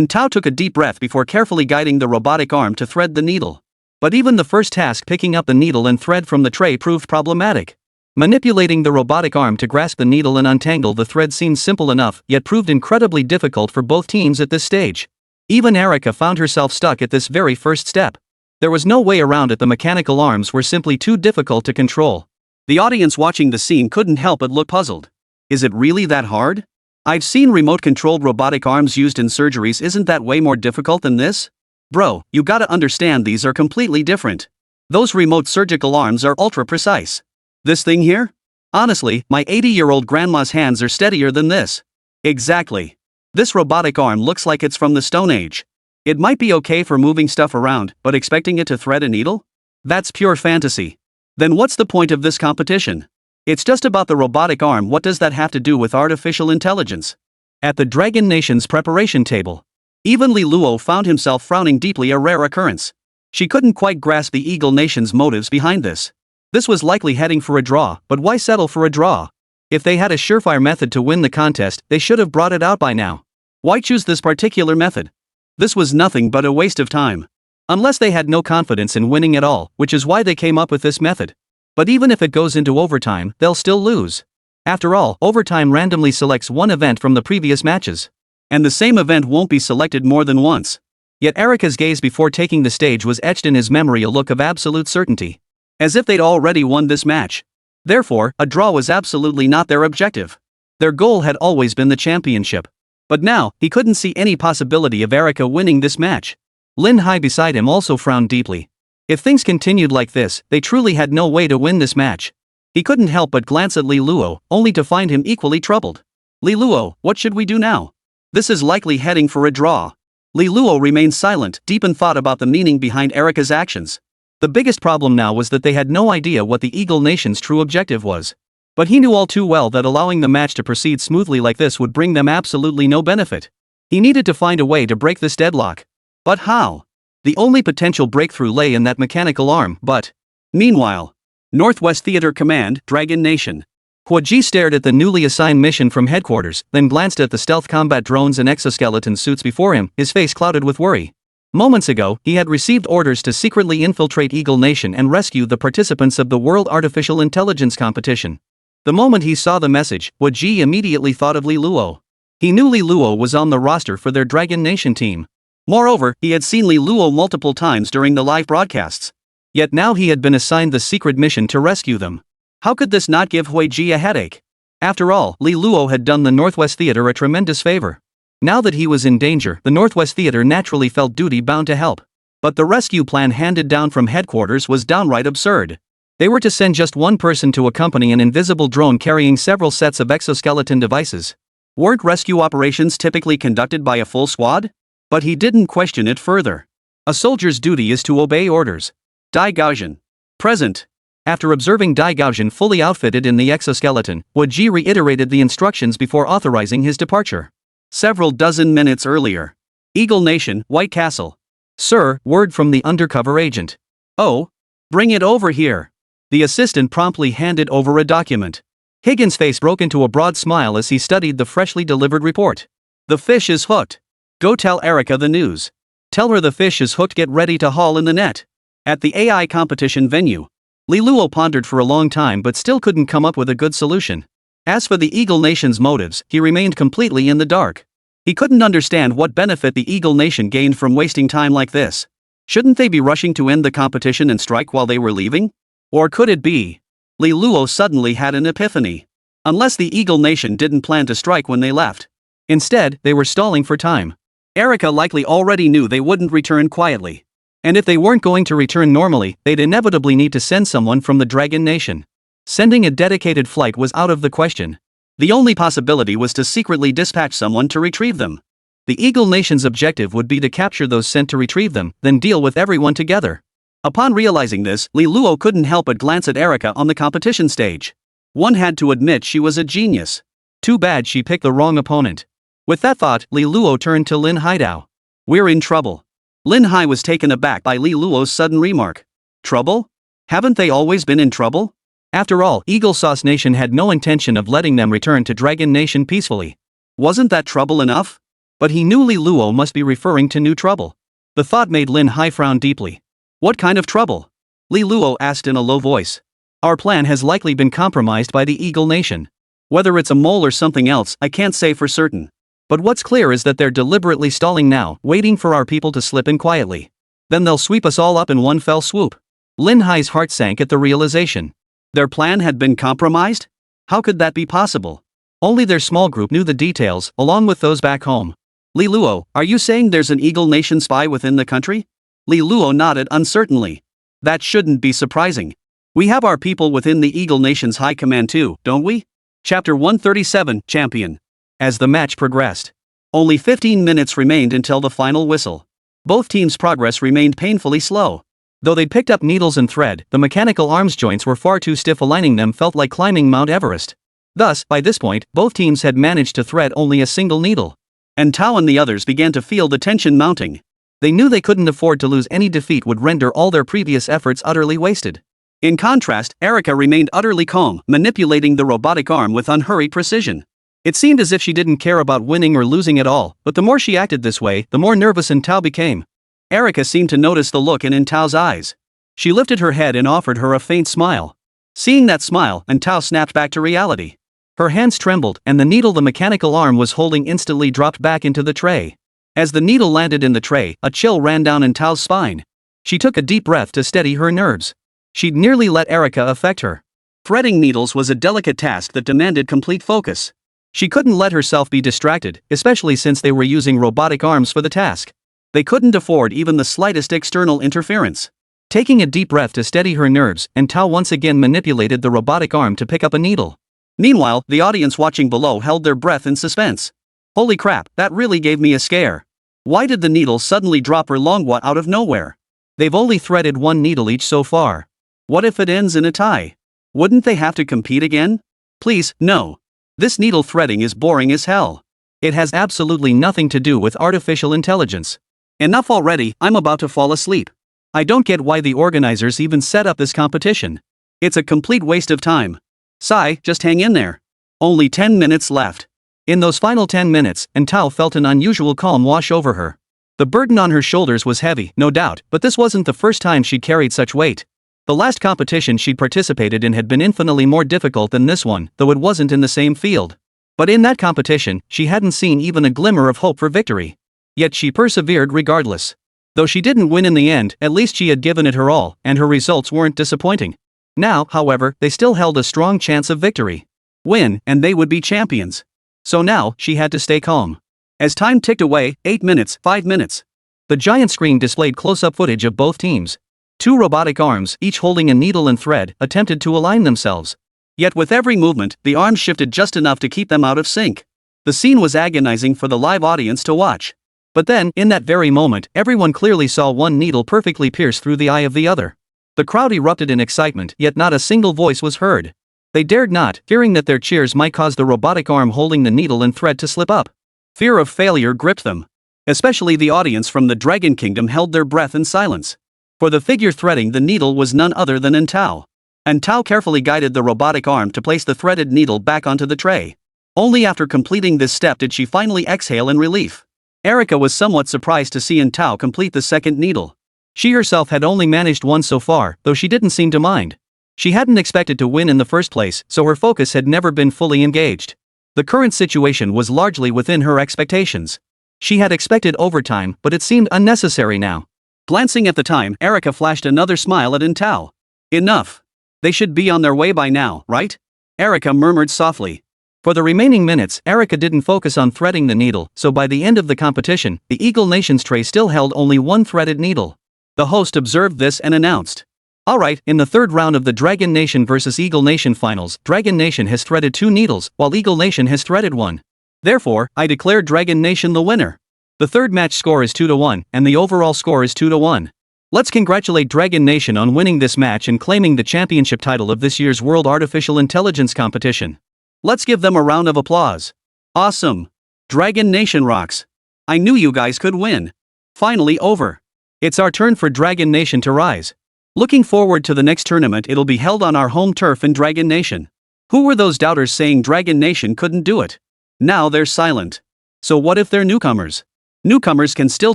Tao took a deep breath before carefully guiding the robotic arm to thread the needle. But even the first task, picking up the needle and thread from the tray, proved problematic. Manipulating the robotic arm to grasp the needle and untangle the thread seemed simple enough, yet proved incredibly difficult for both teams at this stage. Even Erica found herself stuck at this very first step. There was no way around it. The mechanical arms were simply too difficult to control. The audience watching the scene couldn't help but look puzzled. Is it really that hard? I've seen remote-controlled robotic arms used in surgeries. Isn't that way more difficult than this? Bro, you gotta understand, these are completely different. Those remote surgical arms are ultra-precise. This thing here? Honestly, my 80-year-old grandma's hands are steadier than this. Exactly. This robotic arm looks like it's from the Stone Age. It might be okay for moving stuff around, but expecting it to thread a needle? That's pure fantasy. Then what's the point of this competition? It's just about the robotic arm. What does that have to do with artificial intelligence? At the Dragon Nation's preparation table, even Li Luo found himself frowning deeply, a rare occurrence. She couldn't quite grasp the Eagle Nation's motives behind this. This was likely heading for a draw, but why settle for a draw? If they had a surefire method to win the contest, they should have brought it out by now. Why choose this particular method? This was nothing but a waste of time. Unless they had no confidence in winning at all, which is why they came up with this method. But even if it goes into overtime, they'll still lose. After all, overtime randomly selects one event from the previous matches. And the same event won't be selected more than once. Yet Erica's gaze before taking the stage was etched in his memory, a look of absolute certainty. As if they'd already won this match. Therefore, a draw was absolutely not their objective. Their goal had always been the championship. But now, he couldn't see any possibility of Erica winning this match. Lin Hai beside him also frowned deeply. If things continued like this, they truly had no way to win this match. He couldn't help but glance at Li Luo, only to find him equally troubled. Li Luo, what should we do now? This is likely heading for a draw. Li Luo remained silent, deep in thought about the meaning behind Erica's actions. The biggest problem now was that they had no idea what the Eagle Nation's true objective was. But he knew all too well that allowing the match to proceed smoothly like this would bring them absolutely no benefit. He needed to find a way to break this deadlock. But how? The only potential breakthrough lay in that mechanical arm, but... Meanwhile, Northwest Theater Command, Dragon Nation. Hua Ji stared at the newly assigned mission from headquarters, then glanced at the stealth combat drones and exoskeleton suits before him, his face clouded with worry. Moments ago, he had received orders to secretly infiltrate Eagle Nation and rescue the participants of the World Artificial Intelligence competition. The moment he saw the message, Hua Ji immediately thought of Li Luo. He knew Li Luo was on the roster for their Dragon Nation team. Moreover, he had seen Li Luo multiple times during the live broadcasts. Yet now he had been assigned the secret mission to rescue them. How could this not give Hua Ji a headache? After all, Li Luo had done the Northwest Theater a tremendous favor. Now that he was in danger, the Northwest Theater naturally felt duty-bound to help. But the rescue plan handed down from headquarters was downright absurd. They were to send just one person to accompany an invisible drone carrying several sets of exoskeleton devices. Weren't rescue operations typically conducted by a full squad? But he didn't question it further. A soldier's duty is to obey orders. Dai Gaojian. Present. After observing Dai Gaojian fully outfitted in the exoskeleton, Wu Ji reiterated the instructions before authorizing his departure. Several dozen minutes earlier. Eagle Nation, White Castle. Sir, word from the undercover agent. Oh? Bring it over here. The assistant promptly handed over a document. Higgins' face broke into a broad smile as he studied the freshly delivered report. The fish is hooked. Go tell Erica the news. Tell her the fish is hooked. Get ready to haul in the net. At the AI competition venue. Li Luo pondered for a long time but still couldn't come up with a good solution. As for the Eagle Nation's motives, he remained completely in the dark. He couldn't understand what benefit the Eagle Nation gained from wasting time like this. Shouldn't they be rushing to end the competition and strike while they were leaving? Or could it be? Li Luo suddenly had an epiphany. Unless the Eagle Nation didn't plan to strike when they left. Instead, they were stalling for time. Erica likely already knew they wouldn't return quietly. And if they weren't going to return normally, they'd inevitably need to send someone from the Dragon Nation. Sending a dedicated flight was out of the question. The only possibility was to secretly dispatch someone to retrieve them. The Eagle Nation's objective would be to capture those sent to retrieve them, then deal with everyone together. Upon realizing this, Li Luo couldn't help but glance at Erica on the competition stage. One had to admit she was a genius. Too bad she picked the wrong opponent. With that thought, Li Luo turned to Lin Haidao. We're in trouble. Lin Hai was taken aback by Li Luo's sudden remark. Trouble? Haven't they always been in trouble? After all, Eagle Sauce Nation had no intention of letting them return to Dragon Nation peacefully. Wasn't that trouble enough? But he knew Li Luo must be referring to new trouble. The thought made Lin Hai frown deeply. What kind of trouble? Li Luo asked in a low voice. Our plan has likely been compromised by the Eagle Nation. Whether it's a mole or something else, I can't say for certain. But what's clear is that they're deliberately stalling now, waiting for our people to slip in quietly. Then they'll sweep us all up in one fell swoop. Lin Hai's heart sank at the realization. Their plan had been compromised? How could that be possible? Only their small group knew the details, along with those back home. Li Luo, are you saying there's an Eagle Nation spy within the country? Li Luo nodded uncertainly. That shouldn't be surprising. We have our people within the Eagle Nation's high command too, don't we? Chapter 137, Champion. As the match progressed. Only 15 minutes remained until the final whistle. Both teams' progress remained painfully slow. Though they'd picked up needles and thread, the mechanical arms joints were far too stiff. Aligning them felt like climbing Mount Everest. Thus, by this point, both teams had managed to thread only a single needle. And Tao and the others began to feel the tension mounting. They knew they couldn't afford to lose. Any defeat would render all their previous efforts utterly wasted. In contrast, Erica remained utterly calm, manipulating the robotic arm with unhurried precision. It seemed as if she didn't care about winning or losing at all, but the more she acted this way, the more nervous Tao became. Erica seemed to notice the look in Tao's eyes. She lifted her head and offered her a faint smile. Seeing that smile, Tao snapped back to reality. Her hands trembled, and the needle the mechanical arm was holding instantly dropped back into the tray. As the needle landed in the tray, a chill ran down Tao's spine. She took a deep breath to steady her nerves. She'd nearly let Erica affect her. Threading needles was a delicate task that demanded complete focus. She couldn't let herself be distracted, especially since they were using robotic arms for the task. They couldn't afford even the slightest external interference. Taking a deep breath to steady her nerves, Tao once again manipulated the robotic arm to pick up a needle. Meanwhile, the audience watching below held their breath in suspense. Holy crap, that really gave me a scare. Why did the needle suddenly drop Longwa out of nowhere? They've only threaded one needle each so far. What if it ends in a tie? Wouldn't they have to compete again? Please, no. This needle threading is boring as hell. It has absolutely nothing to do with artificial intelligence. Enough already, I'm about to fall asleep. I don't get why the organizers even set up this competition. It's a complete waste of time. Sigh, just hang in there. Only 10 minutes left. In those final 10 minutes, Tao felt an unusual calm wash over her. The burden on her shoulders was heavy, no doubt, but this wasn't the first time she'd carried such weight. The last competition she'd participated in had been infinitely more difficult than this one, though it wasn't in the same field. But in that competition, she hadn't seen even a glimmer of hope for victory. Yet she persevered regardless. Though she didn't win in the end, at least she had given it her all, and her results weren't disappointing. Now, however, they still held a strong chance of victory. Win, and they would be champions. So now, she had to stay calm. As time ticked away, 8 minutes, 5 minutes. The giant screen displayed close-up footage of both teams. Two robotic arms, each holding a needle and thread, attempted to align themselves. Yet with every movement, the arms shifted just enough to keep them out of sync. The scene was agonizing for the live audience to watch. But then, in that very moment, everyone clearly saw one needle perfectly pierce through the eye of the other. The crowd erupted in excitement, yet not a single voice was heard. They dared not, fearing that their cheers might cause the robotic arm holding the needle and thread to slip up. Fear of failure gripped them. Especially the audience from the Dragon Kingdom held their breath in silence. For the figure threading the needle was none other than Entao. Entao carefully guided the robotic arm to place the threaded needle back onto the tray. Only after completing this step did she finally exhale in relief. Erika was somewhat surprised to see Entao complete the second needle. She herself had only managed one so far, though she didn't seem to mind. She hadn't expected to win in the first place, so her focus had never been fully engaged. The current situation was largely within her expectations. She had expected overtime, but it seemed unnecessary now. Glancing at the time, Erika flashed another smile at Entao. Enough. They should be on their way by now, right? Erika murmured softly. For the remaining minutes, Erika didn't focus on threading the needle, so by the end of the competition, the Eagle Nation's tray still held only one threaded needle. The host observed this and announced. Alright, in the third round of the Dragon Nation vs Eagle Nation finals, Dragon Nation has threaded 2 needles, while Eagle Nation has threaded 1. Therefore, I declare Dragon Nation the winner. The third match score is 2-1, and the overall score is 2-1. Let's congratulate Dragon Nation on winning this match and claiming the championship title of this year's World Artificial Intelligence competition. Let's give them a round of applause. Awesome. Dragon Nation rocks. I knew you guys could win. Finally over. It's our turn for Dragon Nation to rise. Looking forward to the next tournament. It'll be held on our home turf in Dragon Nation. Who were those doubters saying Dragon Nation couldn't do it? Now they're silent. So what if they're newcomers? Newcomers can still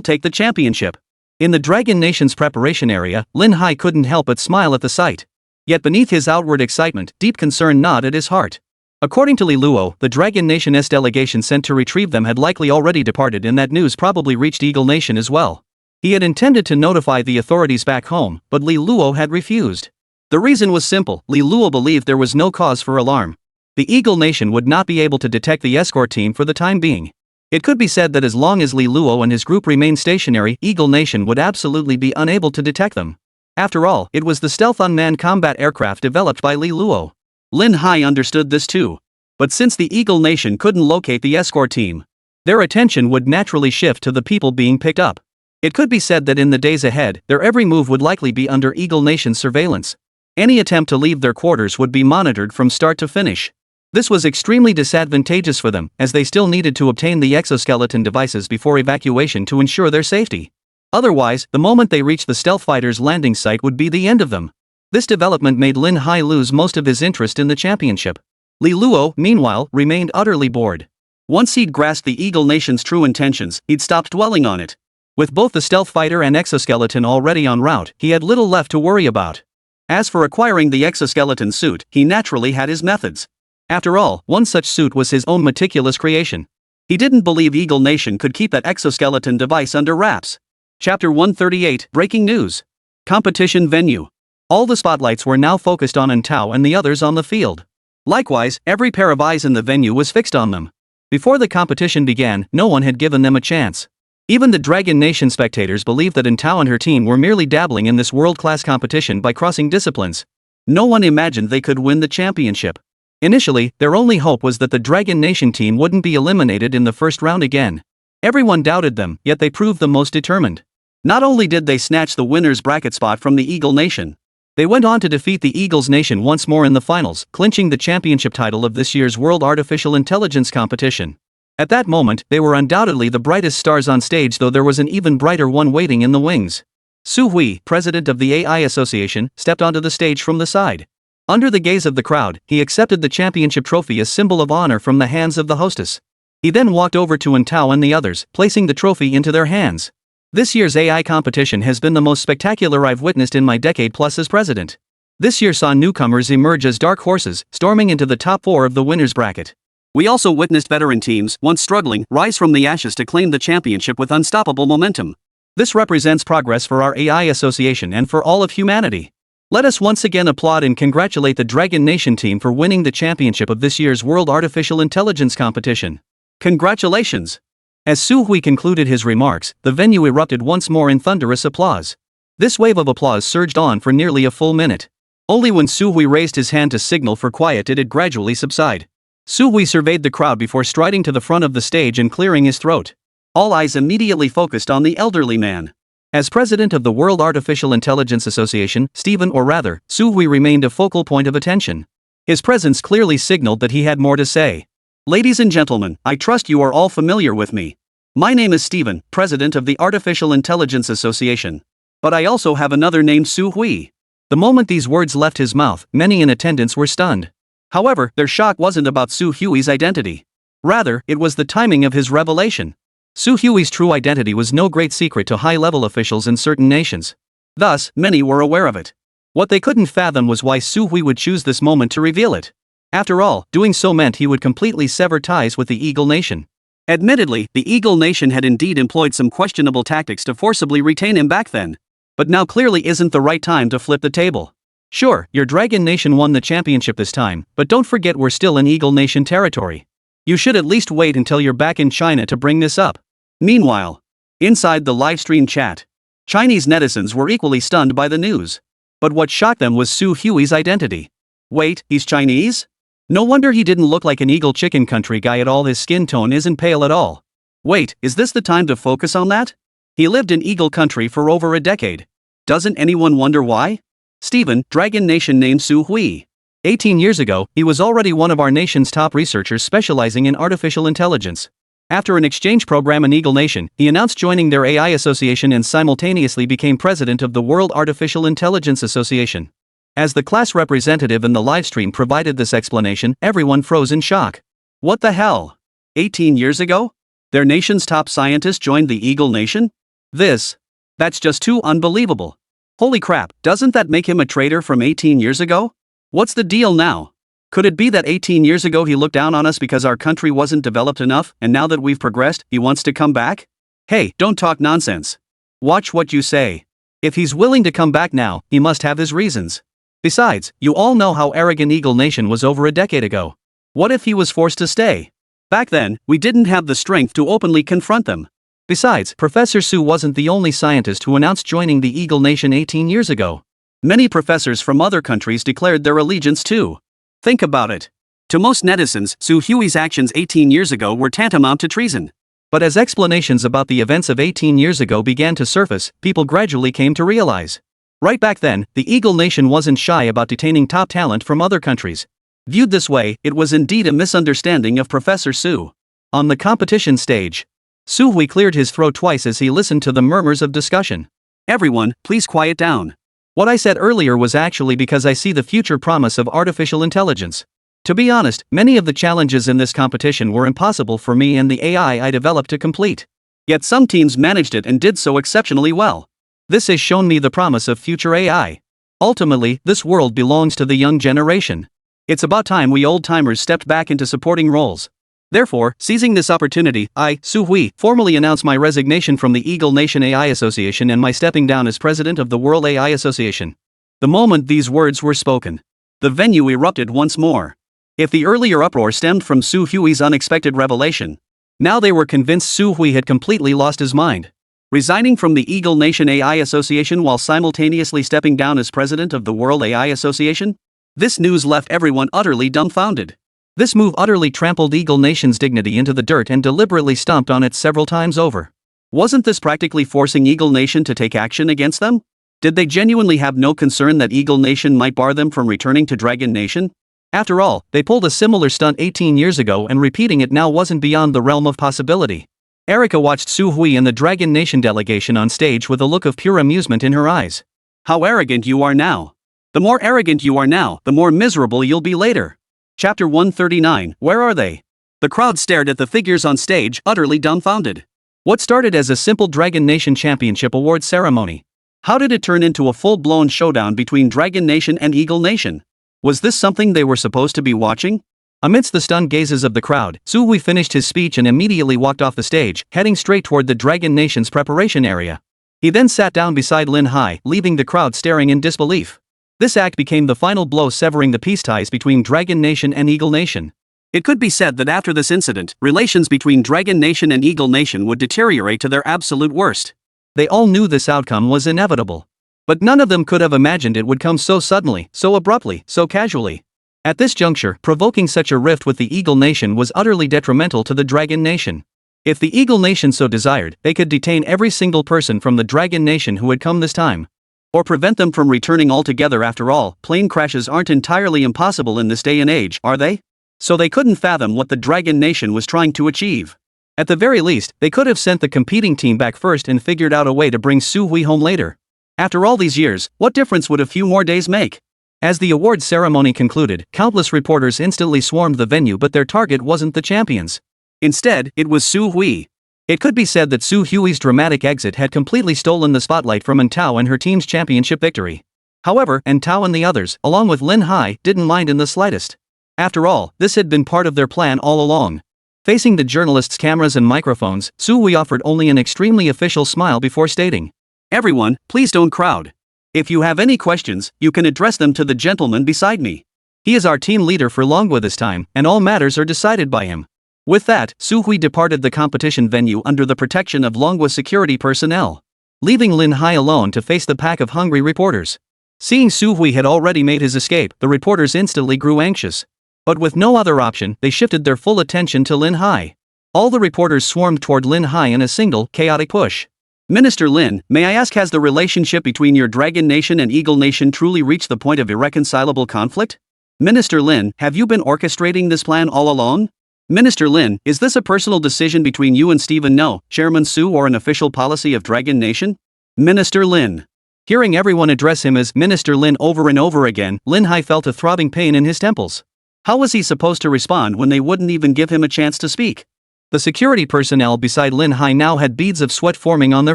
take the championship. In the Dragon Nation's preparation area, Lin Hai couldn't help but smile at the sight. Yet beneath his outward excitement, deep concern gnawed at his heart. According to Li Luo, the Dragon Nation's delegation sent to retrieve them had likely already departed, and that news probably reached Eagle Nation as well. He had intended to notify the authorities back home, but Li Luo had refused. The reason was simple. Li Luo believed there was no cause for alarm. The Eagle Nation would not be able to detect the escort team for the time being. It could be said that as long as Li Luo and his group remained stationary, Eagle Nation would absolutely be unable to detect them. After all, it was the stealth unmanned combat aircraft developed by Li Luo. Lin Hai understood this too. But since the Eagle Nation couldn't locate the escort team, their attention would naturally shift to the people being picked up. It could be said that in the days ahead, their every move would likely be under Eagle Nation's surveillance. Any attempt to leave their quarters would be monitored from start to finish. This was extremely disadvantageous for them, as they still needed to obtain the exoskeleton devices before evacuation to ensure their safety. Otherwise, the moment they reached the stealth fighter's landing site would be the end of them. This development made Lin Hai lose most of his interest in the championship. Li Luo, meanwhile, remained utterly bored. Once he'd grasped the Eagle Nation's true intentions, he'd stopped dwelling on it. With both the stealth fighter and exoskeleton already en route, he had little left to worry about. As for acquiring the exoskeleton suit, he naturally had his methods. After all, one such suit was his own meticulous creation. He didn't believe Eagle Nation could keep that exoskeleton device under wraps. Chapter 138, Breaking News. Competition Venue. All the spotlights were now focused on Entao and the others on the field. Likewise, every pair of eyes in the venue was fixed on them. Before the competition began, no one had given them a chance. Even the Dragon Nation spectators believed that Entao and her team were merely dabbling in this world-class competition by crossing disciplines. No one imagined they could win the championship. Initially, their only hope was that the Dragon Nation team wouldn't be eliminated in the first round again. Everyone doubted them, yet they proved the most determined. Not only did they snatch the winner's bracket spot from the Eagle Nation, they went on to defeat the Eagles Nation once more in the finals, clinching the championship title of this year's World Artificial Intelligence competition. At that moment, they were undoubtedly the brightest stars on stage, though there was an even brighter one waiting in the wings. Su Hui, president of the AI Association, stepped onto the stage from the side. Under the gaze of the crowd, he accepted the championship trophy as symbol of honor from the hands of the hostess. He then walked over to Entao and the others, placing the trophy into their hands. This year's AI competition has been the most spectacular I've witnessed in my decade plus as president. This year saw newcomers emerge as dark horses, storming into the top 4 of the winners bracket. We also witnessed veteran teams, once struggling, rise from the ashes to claim the championship with unstoppable momentum. This represents progress for our AI association and for all of humanity. Let us once again applaud and congratulate the Dragon Nation team for winning the championship of this year's World Artificial Intelligence competition. Congratulations! As Su Hui concluded his remarks, the venue erupted once more in thunderous applause. This wave of applause surged on for nearly a full minute. Only when Su Hui raised his hand to signal for quiet did it gradually subside. Su Hui surveyed the crowd before striding to the front of the stage and clearing his throat. All eyes immediately focused on the elderly man. As president of the World Artificial Intelligence Association, Stephen, or rather, Su Hui remained a focal point of attention. His presence clearly signaled that he had more to say. Ladies and gentlemen, I trust you are all familiar with me. My name is Stephen, president of the Artificial Intelligence Association. But I also have another name, Su Hui. The moment these words left his mouth, many in attendance were stunned. However, their shock wasn't about Su Hui's identity. Rather, it was the timing of his revelation. Su Hui's true identity was no great secret to high-level officials in certain nations. Thus, many were aware of it. What they couldn't fathom was why Su Hui would choose this moment to reveal it. After all, doing so meant he would completely sever ties with the Eagle Nation. Admittedly, the Eagle Nation had indeed employed some questionable tactics to forcibly retain him back then. But now clearly isn't the right time to flip the table. Sure, your Dragon Nation won the championship this time, but don't forget we're still in Eagle Nation territory. You should at least wait until you're back in China to bring this up. Meanwhile, inside the livestream chat, Chinese netizens were equally stunned by the news. But what shocked them was Su Hui's identity. Wait, he's Chinese? No wonder he didn't look like an Eagle Chicken Country guy at all. His skin tone isn't pale at all. Wait, is this the time to focus on that? He lived in Eagle Country for over a decade. Doesn't anyone wonder why? Stephen, Dragon Nation named Su Hui. 18 years ago, he was already one of our nation's top researchers specializing in artificial intelligence. After an exchange program in Eagle Nation, he announced joining their AI association and simultaneously became president of the World Artificial Intelligence Association. As the class representative in the livestream provided this explanation, everyone froze in shock. What the hell? 18 years ago? Their nation's top scientist joined the Eagle Nation? That's just too unbelievable. Holy crap, doesn't that make him a traitor from 18 years ago? What's the deal now? Could it be that 18 years ago he looked down on us because our country wasn't developed enough, and now that we've progressed, he wants to come back? Hey, don't talk nonsense. Watch what you say. If he's willing to come back now, he must have his reasons. Besides, you all know how arrogant Eagle Nation was over a decade ago. What if he was forced to stay? Back then, we didn't have the strength to openly confront them. Besides, Professor Su wasn't the only scientist who announced joining the Eagle Nation 18 years ago. Many professors from other countries declared their allegiance too. Think about it. To most netizens, Su Hui's actions 18 years ago were tantamount to treason. But as explanations about the events of 18 years ago began to surface, people gradually came to realize. Right back then, the Eagle Nation wasn't shy about detaining top talent from other countries. Viewed this way, it was indeed a misunderstanding of Professor Su. On the competition stage, Su Hui cleared his throat twice as he listened to the murmurs of discussion. Everyone, please quiet down. What I said earlier was actually because I see the future promise of artificial intelligence. To be honest, many of the challenges in this competition were impossible for me and the AI I developed to complete. Yet some teams managed it and did so exceptionally well. This has shown me the promise of future AI. Ultimately, this world belongs to the young generation. It's about time we old-timers stepped back into supporting roles. Therefore, seizing this opportunity, I, Su Hui, formally announce my resignation from the Eagle Nation AI Association and my stepping down as president of the World AI Association. The moment these words were spoken, the venue erupted once more. If the earlier uproar stemmed from Su Hui's unexpected revelation, now they were convinced Su Hui had completely lost his mind. Resigning from the Eagle Nation AI Association while simultaneously stepping down as president of the World AI Association? This news left everyone utterly dumbfounded. This move utterly trampled Eagle Nation's dignity into the dirt and deliberately stomped on it several times over. Wasn't this practically forcing Eagle Nation to take action against them? Did they genuinely have no concern that Eagle Nation might bar them from returning to Dragon Nation? After all, they pulled a similar stunt 18 years ago and repeating it now wasn't beyond the realm of possibility. Erica watched Su Hui and the Dragon Nation delegation on stage with a look of pure amusement in her eyes. How arrogant you are now. The more arrogant you are now, the more miserable you'll be later. Chapter 139, Where are they? The crowd stared at the figures on stage, utterly dumbfounded. What started as a simple Dragon Nation Championship award ceremony? How did it turn into a full-blown showdown between Dragon Nation and Eagle Nation? Was this something they were supposed to be watching? Amidst the stunned gazes of the crowd, Su Hui finished his speech and immediately walked off the stage, heading straight toward the Dragon Nation's preparation area. He then sat down beside Lin Hai, leaving the crowd staring in disbelief. This act became the final blow severing the peace ties between Dragon Nation and Eagle Nation. It could be said that after this incident, relations between Dragon Nation and Eagle Nation would deteriorate to their absolute worst. They all knew this outcome was inevitable. But none of them could have imagined it would come so suddenly, so abruptly, so casually. At this juncture, provoking such a rift with the Eagle Nation was utterly detrimental to the Dragon Nation. If the Eagle Nation so desired, they could detain every single person from the Dragon Nation who had come this time. Or prevent them from returning altogether. After all, plane crashes aren't entirely impossible in this day and age, are they? So they couldn't fathom what the Dragon Nation was trying to achieve. At the very least, they could have sent the competing team back first and figured out a way to bring Su Hui home later. After all these years, what difference would a few more days make? As the awards ceremony concluded, countless reporters instantly swarmed the venue, but their target wasn't the champions. Instead, it was Su Hui. It could be said that Su Hui's dramatic exit had completely stolen the spotlight from Entao and her team's championship victory. However, Entao and the others, along with Lin Hai, didn't mind in the slightest. After all, this had been part of their plan all along. Facing the journalists' cameras and microphones, Su Hui offered only an extremely official smile before stating, "Everyone, please don't crowd. If you have any questions, you can address them to the gentleman beside me. He is our team leader for Longwa this time, and all matters are decided by him." With that, Su Hui departed the competition venue under the protection of Longwa security personnel, leaving Lin Hai alone to face the pack of hungry reporters. Seeing Su Hui had already made his escape, the reporters instantly grew anxious. But with no other option, they shifted their full attention to Lin Hai. All the reporters swarmed toward Lin Hai in a single, chaotic push. "Minister Lin, may I ask, has the relationship between your Dragon Nation and Eagle Nation truly reached the point of irreconcilable conflict? Minister Lin, have you been orchestrating this plan all along? Minister Lin, is this a personal decision between you and Stephen No, Chairman Su, or an official policy of Dragon Nation? Minister Lin." Hearing everyone address him as Minister Lin over and over again, Lin Hai felt a throbbing pain in his temples. How was he supposed to respond when they wouldn't even give him a chance to speak? The security personnel beside Lin Hai now had beads of sweat forming on their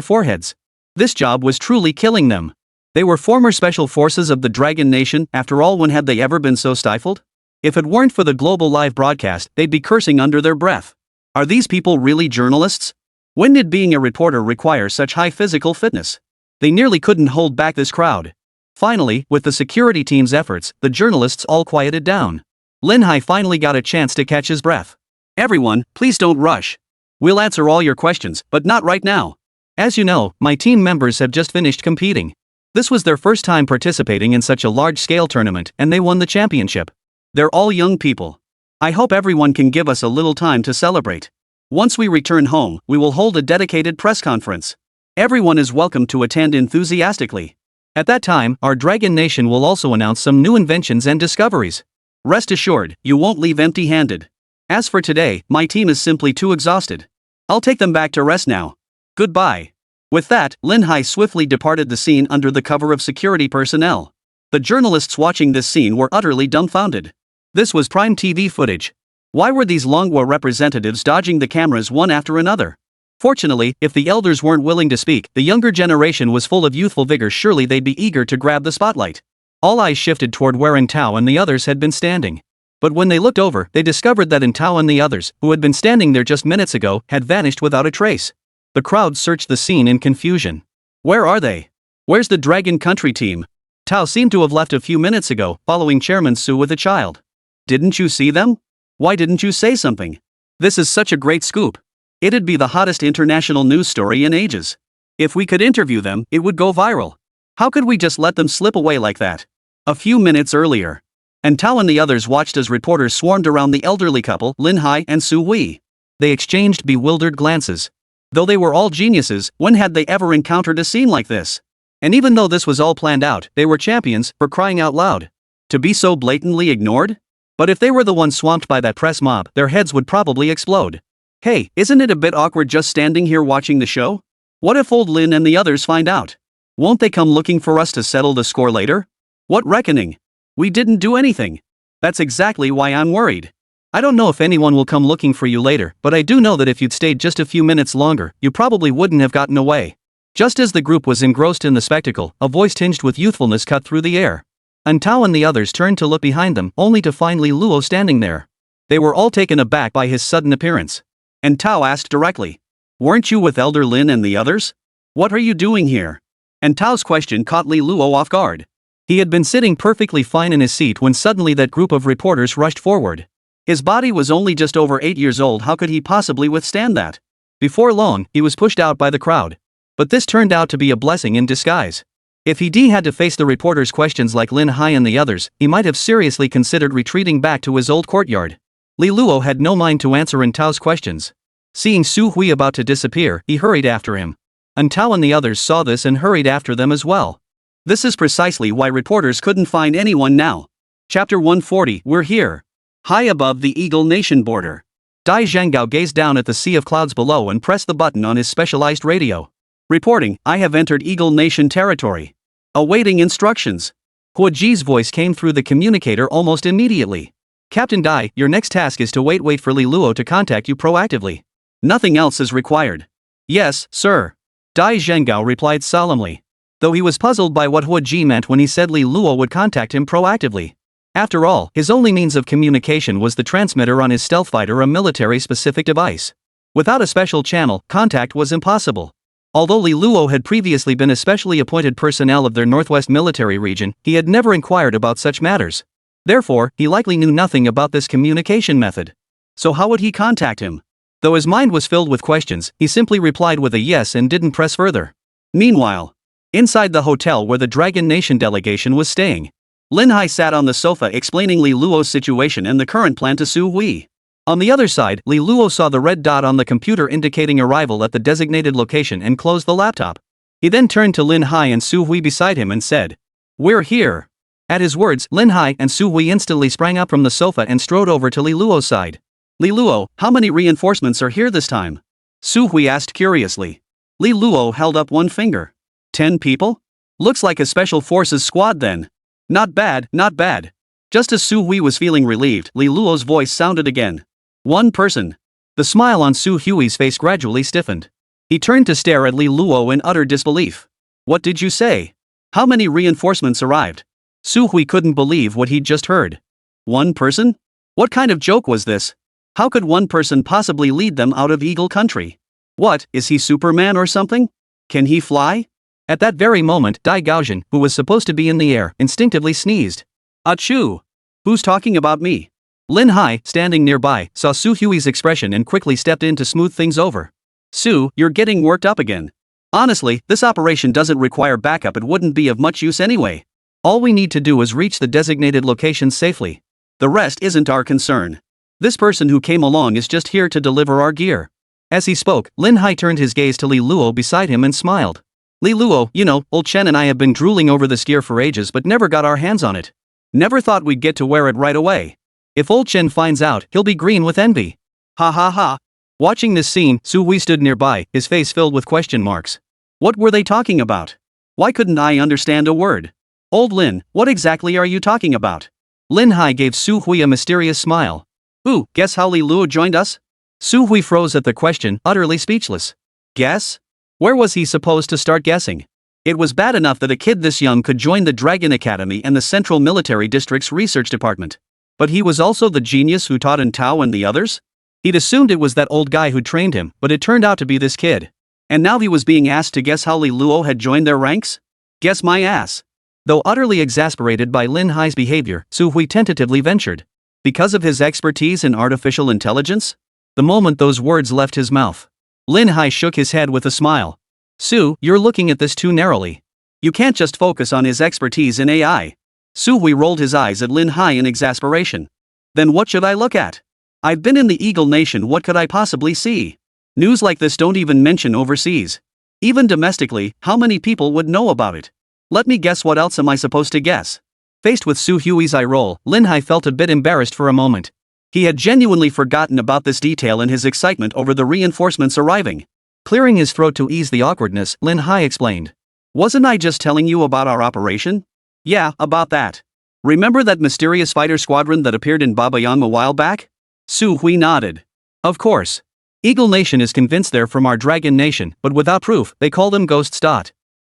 foreheads. This job was truly killing them. They were former special forces of the Dragon Nation. After all, when had they ever been so stifled? If it weren't for the global live broadcast, they'd be cursing under their breath. Are these people really journalists? When did being a reporter require such high physical fitness? They nearly couldn't hold back this crowd. Finally, with the security team's efforts, the journalists all quieted down. Lin Hai finally got a chance to catch his breath. "Everyone, please don't rush. We'll answer all your questions, but not right now. As you know, my team members have just finished competing. This was their first time participating in such a large-scale tournament, and they won the championship. They're all young people. I hope everyone can give us a little time to celebrate. Once we return home, we will hold a dedicated press conference. Everyone is welcome to attend enthusiastically. At that time, our Dragon Nation will also announce some new inventions and discoveries. Rest assured, you won't leave empty-handed. As for today, my team is simply too exhausted. I'll take them back to rest now. Goodbye." With that, Lin Hai swiftly departed the scene under the cover of security personnel. The journalists watching this scene were utterly dumbfounded. This was prime TV footage. Why were these Longwa representatives dodging the cameras one after another? Fortunately, if the elders weren't willing to speak, the younger generation was full of youthful vigor. Surely they'd be eager to grab the spotlight. All eyes shifted toward where Entao and the others had been standing. But when they looked over, they discovered that Entao and the others, who had been standing there just minutes ago, had vanished without a trace. The crowd searched the scene in confusion. Where are they? Where's the Dragon Country team? Tao seemed to have left a few minutes ago, following Chairman Su with a child. Didn't you see them? Why didn't you say something? This is such a great scoop. It'd be the hottest international news story in ages. If we could interview them, it would go viral. How could we just let them slip away like that? A few minutes earlier, Entao and the others watched as reporters swarmed around the elderly couple, Lin Hai and Su Hui. They exchanged bewildered glances. Though they were all geniuses, when had they ever encountered a scene like this? And even though this was all planned out, they were champions, for crying out loud. To be so blatantly ignored? But if they were the ones swamped by that press mob, their heads would probably explode. Hey, isn't it a bit awkward just standing here watching the show? What if old Lin and the others find out? Won't they come looking for us to settle the score later? What reckoning? We didn't do anything. That's exactly why I'm worried. I don't know if anyone will come looking for you later, but I do know that if you'd stayed just a few minutes longer, you probably wouldn't have gotten away. Just as the group was engrossed in the spectacle, a voice tinged with youthfulness cut through the air. Entao and the others turned to look behind them, only to find Li Luo standing there. They were all taken aback by his sudden appearance. Entao asked directly, "Weren't you with Elder Lin and the others? What are you doing here?" Entao's question caught Li Luo off guard. He had been sitting perfectly fine in his seat when suddenly that group of reporters rushed forward. His body was only just over 8 years old. How could he possibly withstand that? Before long, he was pushed out by the crowd. But this turned out to be a blessing in disguise. If he had to face the reporters' questions like Lin Hai and the others, he might have seriously considered retreating back to his old courtyard. Li Luo had no mind to answer An Tao's questions. Seeing Su Hui about to disappear, he hurried after him. An Tao and the others saw this and hurried after them as well. This is precisely why reporters couldn't find anyone now. Chapter 140. We're here. High above the Eagle Nation border. Dai Zhanggao gazed down at the sea of clouds below and pressed the button on his specialized radio. Reporting, I have entered Eagle Nation territory. Awaiting instructions. Hua Ji's voice came through the communicator almost immediately. Captain Dai, your next task is to wait for Li Luo to contact you proactively. Nothing else is required. Yes, sir. Dai Zhanggao replied solemnly. Though he was puzzled by what Hua Ji meant when he said Li Luo would contact him proactively. After all, his only means of communication was the transmitter on his stealth fighter, a military-specific device. Without a special channel, contact was impossible. Although Li Luo had previously been a specially appointed personnel of their Northwest military region, he had never inquired about such matters. Therefore, he likely knew nothing about this communication method. So how would he contact him? Though his mind was filled with questions, he simply replied with a yes and didn't press further. Meanwhile, inside the hotel where the Dragon Nation delegation was staying, Lin Hai sat on the sofa explaining Li Luo's situation and the current plan to Su Hui. On the other side, Li Luo saw the red dot on the computer indicating arrival at the designated location and closed the laptop. He then turned to Lin Hai and Su Hui beside him and said, "We're here." At his words, Lin Hai and Su Hui instantly sprang up from the sofa and strode over to Li Luo's side. "Li Luo, how many reinforcements are here this time?" Su Hui asked curiously. Li Luo held up one finger. 10 people? Looks like a special forces squad then. Not bad, not bad. Just as Su Hui was feeling relieved, Li Luo's voice sounded again. 1 person. The smile on Su Hui's face gradually stiffened. He turned to stare at Li Luo in utter disbelief. What did you say? How many reinforcements arrived? Su Hui couldn't believe what he'd just heard. 1 person? What kind of joke was this? How could 1 person possibly lead them out of Eagle Country? What, is he Superman or something? Can he fly? At that very moment, Dai Gaoxian, who was supposed to be in the air, instinctively sneezed. Achoo! Who's talking about me? Lin Hai, standing nearby, saw Su Hui's expression and quickly stepped in to smooth things over. Su, you're getting worked up again. Honestly, this operation doesn't require backup. It wouldn't be of much use anyway. All we need to do is reach the designated location safely. The rest isn't our concern. This person who came along is just here to deliver our gear. As he spoke, Lin Hai turned his gaze to Li Luo beside him and smiled. Li Luo, you know, old Chen and I have been drooling over this gear for ages but never got our hands on it. Never thought we'd get to wear it right away. If old Chen finds out, he'll be green with envy. Ha ha ha. Watching this scene, Su Hui stood nearby, his face filled with question marks. What were they talking about? Why couldn't I understand a word? Old Lin, what exactly are you talking about? Lin Hai gave Su Hui a mysterious smile. Ooh, guess how Li Luo joined us? Su Hui froze at the question, utterly speechless. Guess? Where was he supposed to start guessing? It was bad enough that a kid this young could join the Dragon Academy and the Central Military District's research department. But he was also the genius who taught An Tao and the others? He'd assumed it was that old guy who trained him, but it turned out to be this kid. And now he was being asked to guess how Li Luo had joined their ranks? Guess my ass. Though utterly exasperated by Lin Hai's behavior, Su Hui tentatively ventured. Because of his expertise in artificial intelligence? The moment those words left his mouth, Lin Hai shook his head with a smile. Su, you're looking at this too narrowly. You can't just focus on his expertise in AI. Su Hui rolled his eyes at Lin Hai in exasperation. Then what should I look at? I've been in the Eagle Nation, what could I possibly see? News like this don't even mention overseas. Even domestically, how many people would know about it? Let me guess, what else am I supposed to guess? Faced with Su Hui's eye roll, Lin Hai felt a bit embarrassed for a moment. He had genuinely forgotten about this detail in his excitement over the reinforcements arriving. Clearing his throat to ease the awkwardness, Lin Hai explained. Wasn't I just telling you about our operation? Yeah, about that. Remember that mysterious fighter squadron that appeared in Babayang a while back? Su Hui nodded. Of course. Eagle Nation is convinced they're from our Dragon Nation, but without proof, they call them ghosts.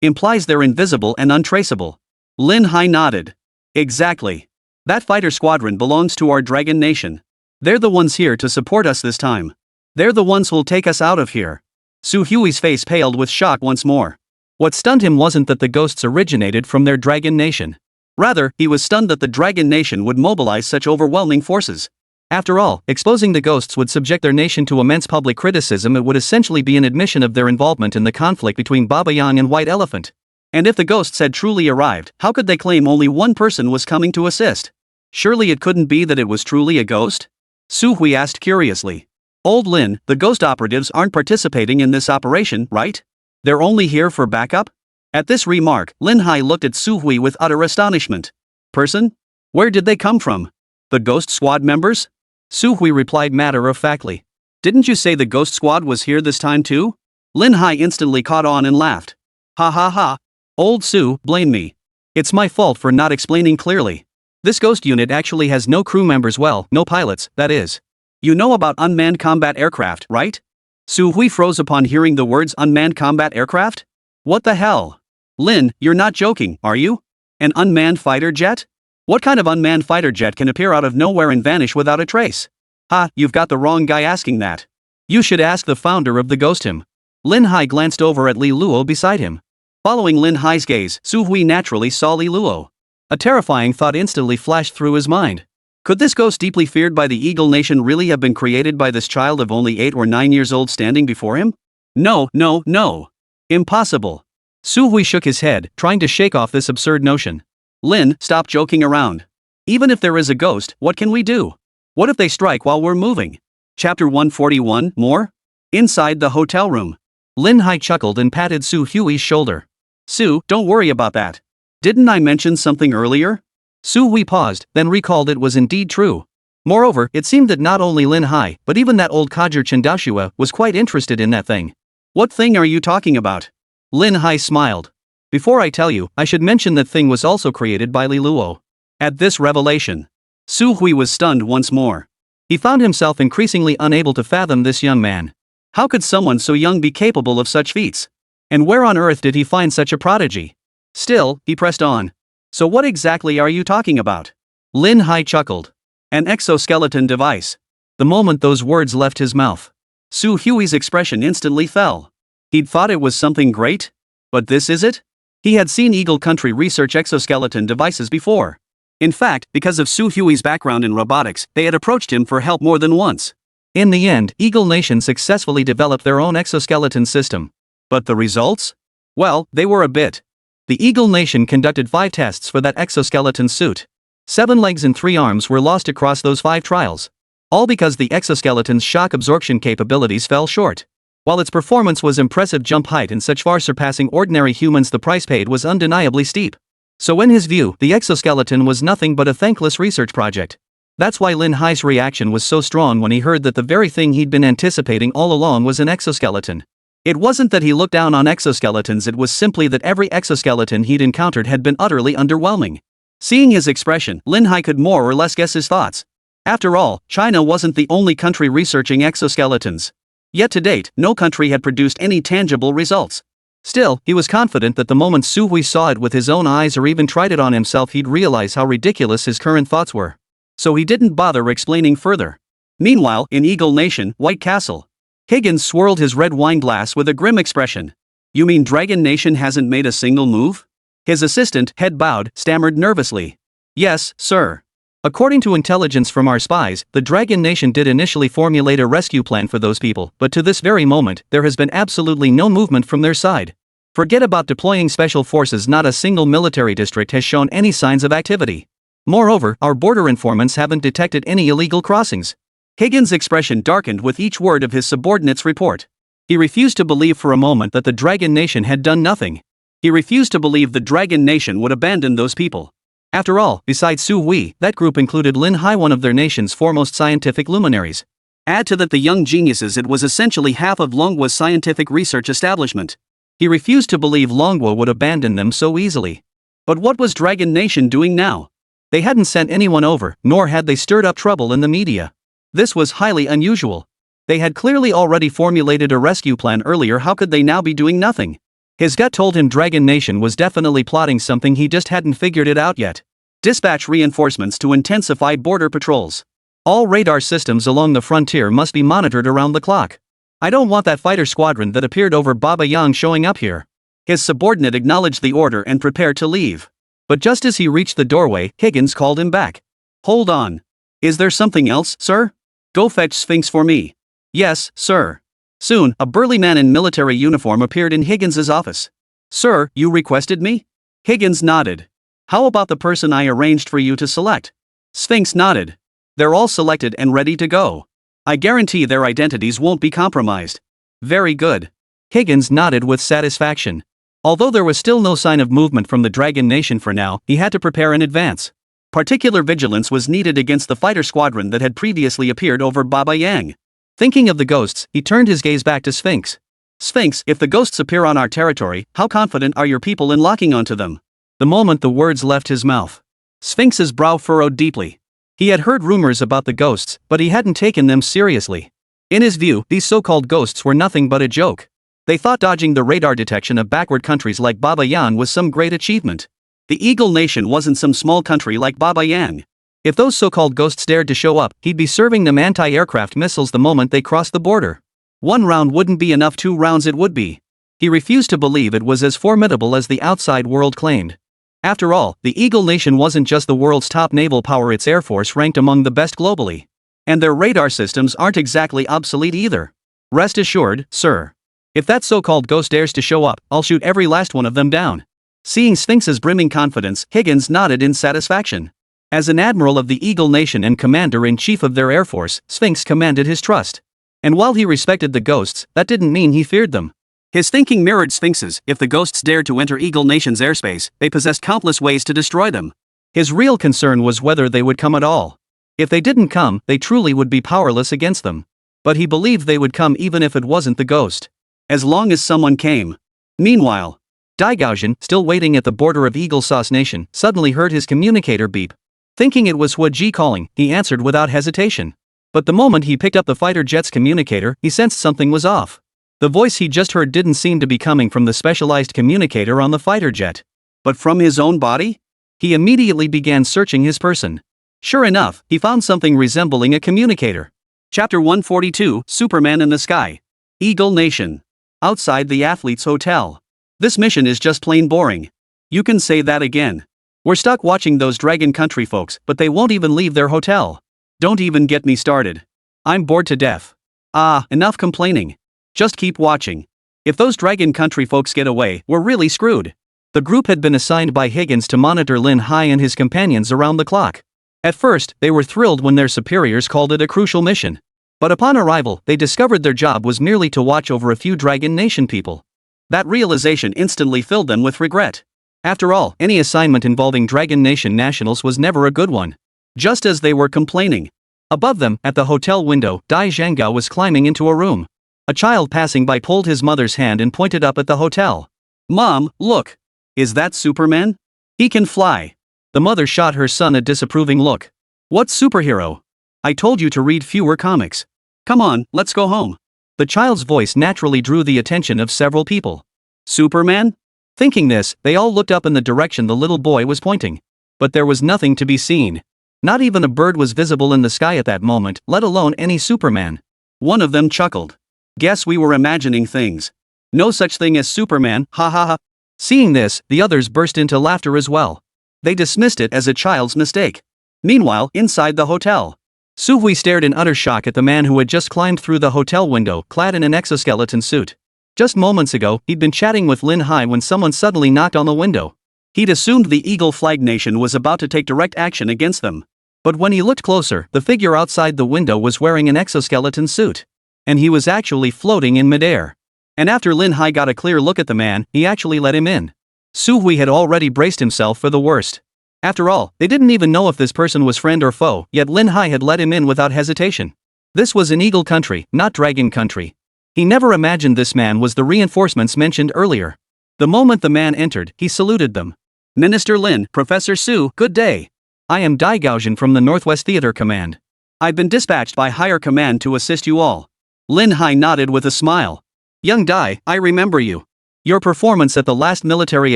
Implies they're invisible and untraceable. Lin Hai nodded. Exactly. That fighter squadron belongs to our Dragon Nation. They're the ones here to support us this time. They're the ones who'll take us out of here. Su Hui's face paled with shock once more. What stunned him wasn't that the ghosts originated from their Dragon Nation. Rather, he was stunned that the Dragon Nation would mobilize such overwhelming forces. After all, exposing the ghosts would subject their nation to immense public criticism. It would essentially be an admission of their involvement in the conflict between Baba Yang and White Elephant. And if the ghosts had truly arrived, how could they claim only one person was coming to assist? Surely it couldn't be that it was truly a ghost? Su Hui asked curiously. Old Lin, the ghost operatives aren't participating in this operation, right? They're only here for backup? At this remark, Lin Hai looked at Su Hui with utter astonishment. Person? Where did they come from? The ghost squad members? Su Hui replied matter-of-factly. Didn't you say the ghost squad was here this time too? Lin Hai instantly caught on and laughed. Ha ha ha. Old Su, blame me. It's my fault for not explaining clearly. This ghost unit actually has no crew members, well, no pilots, that is. You know about unmanned combat aircraft, right? Su Hui froze upon hearing the words unmanned combat aircraft. What the hell? Lin, you're not joking, are you? An unmanned fighter jet? What kind of unmanned fighter jet can appear out of nowhere and vanish without a trace? Ha, you've got the wrong guy asking that. You should ask the founder of the ghost him. Lin Hai glanced over at Li Luo beside him. Following Lin Hai's gaze, Su Hui naturally saw Li Luo. A terrifying thought instantly flashed through his mind. Could this ghost deeply feared by the Eagle Nation really have been created by this child of only 8 or 9 years old standing before him? No, no, no. Impossible. Su Hui shook his head, trying to shake off this absurd notion. Lin, stop joking around. Even if there is a ghost, what can we do? What if they strike while we're moving? Chapter 141, more? Inside the hotel room. Lin Hai chuckled and patted Su Hui's shoulder. Su, don't worry about that. Didn't I mention something earlier? Su Hui paused, then recalled it was indeed true. Moreover, it seemed that not only Lin Hai, but even that old codger Chendaoshua was quite interested in that thing. What thing are you talking about? Lin Hai smiled. Before I tell you, I should mention that thing was also created by Li Luo. At this revelation, Su Hui was stunned once more. He found himself increasingly unable to fathom this young man. How could someone so young be capable of such feats? And where on earth did he find such a prodigy? Still, he pressed on. So what exactly are you talking about? Lin Hai chuckled. An exoskeleton device. The moment those words left his mouth, Su Hui's expression instantly fell. He'd thought it was something great? But this is it? He had seen Eagle Country research exoskeleton devices before. In fact, because of Su Hui's background in robotics, they had approached him for help more than once. In the end, Eagle Nation successfully developed their own exoskeleton system. But the results? Well, they were a bit. The Eagle Nation conducted 5 tests for that exoskeleton suit. 7 legs and 3 arms were lost across those 5 trials. All because the exoskeleton's shock absorption capabilities fell short. While its performance was impressive jump height and such far surpassing ordinary humans, the price paid was undeniably steep. So in his view, the exoskeleton was nothing but a thankless research project. That's why Lin Hai's reaction was so strong when he heard that the very thing he'd been anticipating all along was an exoskeleton. It wasn't that he looked down on exoskeletons, it was simply that every exoskeleton he'd encountered had been utterly underwhelming. Seeing his expression, Lin Hai could more or less guess his thoughts. After all, China wasn't the only country researching exoskeletons. Yet to date, no country had produced any tangible results. Still, he was confident that the moment Su Hui saw it with his own eyes or even tried it on himself, he'd realize how ridiculous his current thoughts were. So he didn't bother explaining further. Meanwhile, in Eagle Nation, White Castle, Higgins swirled his red wine glass with a grim expression. You mean Dragon Nation hasn't made a single move? His assistant, head bowed, stammered nervously. Yes, sir. According to intelligence from our spies, the Dragon Nation did initially formulate a rescue plan for those people, but to this very moment, there has been absolutely no movement from their side. Forget about deploying special forces, not a single military district has shown any signs of activity. Moreover, our border informants haven't detected any illegal crossings. Higgins' expression darkened with each word of his subordinate's report. He refused to believe for a moment that the Dragon Nation had done nothing. He refused to believe the Dragon Nation would abandon those people. After all, besides Su Hui, that group included Lin Hai, one of their nation's foremost scientific luminaries. Add to that the young geniuses, it was essentially half of Longhua's scientific research establishment. He refused to believe Longhua would abandon them so easily. But what was Dragon Nation doing now? They hadn't sent anyone over, nor had they stirred up trouble in the media. This was highly unusual. They had clearly already formulated a rescue plan earlier. How could they now be doing nothing? His gut told him Dragon Nation was definitely plotting something, he just hadn't figured it out yet. Dispatch reinforcements to intensify border patrols. All radar systems along the frontier must be monitored around the clock. I don't want that fighter squadron that appeared over Baba Yang showing up here. His subordinate acknowledged the order and prepared to leave. But just as he reached the doorway, Higgins called him back. Hold on. Is there something else, sir? Go fetch Sphinx for me. Yes, sir. Soon, a burly man in military uniform appeared in Higgins's office. Sir, you requested me? Higgins nodded. How about the person I arranged for you to select? Sphinx nodded. They're all selected and ready to go. I guarantee their identities won't be compromised. Very good. Higgins nodded with satisfaction. Although there was still no sign of movement from the Dragon Nation for now, he had to prepare in advance. Particular vigilance was needed against the fighter squadron that had previously appeared over Baba Yang. Thinking of the ghosts, he turned his gaze back to Sphinx. Sphinx, if the ghosts appear on our territory, how confident are your people in locking onto them? The moment the words left his mouth, Sphinx's brow furrowed deeply. He had heard rumors about the ghosts, but he hadn't taken them seriously. In his view, these so-called ghosts were nothing but a joke. They thought dodging the radar detection of backward countries like Baba Yan was some great achievement. The Eagle Nation wasn't some small country like Baba Yang. If those so-called ghosts dared to show up, he'd be serving them anti-aircraft missiles the moment they crossed the border. 1 round wouldn't be enough, 2 rounds it would be. He refused to believe it was as formidable as the outside world claimed. After all, the Eagle Nation wasn't just the world's top naval power, its air force ranked among the best globally. And their radar systems aren't exactly obsolete either. Rest assured, sir. If that so-called ghost dares to show up, I'll shoot every last one of them down. Seeing Sphinx's brimming confidence, Higgins nodded in satisfaction. As an admiral of the Eagle Nation and commander-in-chief of their air force, Sphinx commanded his trust. And while he respected the ghosts, that didn't mean he feared them. His thinking mirrored Sphinx's. If the ghosts dared to enter Eagle Nation's airspace, they possessed countless ways to destroy them. His real concern was whether they would come at all. If they didn't come, they truly would be powerless against them. But he believed they would come even if it wasn't the ghost. As long as someone came. Meanwhile, Daigaojian, still waiting at the border of Eagle Sauce Nation, suddenly heard his communicator beep. Thinking it was Hua Ji calling, he answered without hesitation. But the moment he picked up the fighter jet's communicator, he sensed something was off. The voice he just heard didn't seem to be coming from the specialized communicator on the fighter jet, but from his own body? He immediately began searching his person. Sure enough, he found something resembling a communicator. Chapter 142, Superman in the Sky. Eagle Nation. Outside the Athletes Hotel. This mission is just plain boring. You can say that again. We're stuck watching those Dragon Country folks, but they won't even leave their hotel. Don't even get me started. I'm bored to death. Enough complaining. Just keep watching. If those Dragon Country folks get away, we're really screwed. The group had been assigned by Higgins to monitor Lin Hai and his companions around the clock. At first, they were thrilled when their superiors called it a crucial mission. But upon arrival, they discovered their job was merely to watch over a few Dragon Nation people. That realization instantly filled them with regret. After all, any assignment involving Dragon Nation nationals was never a good one. Just as they were complaining. Above them, at the hotel window, Dai Zhangao was climbing into a room. A child passing by pulled his mother's hand and pointed up at the hotel. Mom, look. Is that Superman? He can fly. The mother shot her son a disapproving look. What superhero? I told you to read fewer comics. Come on, let's go home. The child's voice naturally drew the attention of several people. Superman? Thinking this, they all looked up in the direction the little boy was pointing. But there was nothing to be seen. Not even a bird was visible in the sky at that moment, let alone any Superman. One of them chuckled. Guess we were imagining things. No such thing as Superman, ha ha ha. Seeing this, the others burst into laughter as well. They dismissed it as a child's mistake. Meanwhile, inside the hotel, Su Hui stared in utter shock at the man who had just climbed through the hotel window, clad in an exoskeleton suit. Just moments ago, he'd been chatting with Lin Hai when someone suddenly knocked on the window. He'd assumed the Eagle Flag Nation was about to take direct action against them. But when he looked closer, the figure outside the window was wearing an exoskeleton suit. And he was actually floating in midair. And after Lin Hai got a clear look at the man, he actually let him in. Su Hui had already braced himself for the worst. After all, they didn't even know if this person was friend or foe, yet Lin Hai had let him in without hesitation. This was an Eagle Country, not Dragon Country. He never imagined this man was the reinforcements mentioned earlier. The moment the man entered, he saluted them. Minister Lin, Professor Su, good day. I am Dai Gaojian from the Northwest Theater Command. I've been dispatched by higher command to assist you all. Lin Hai nodded with a smile. Young Dai, I remember you. Your performance at the last military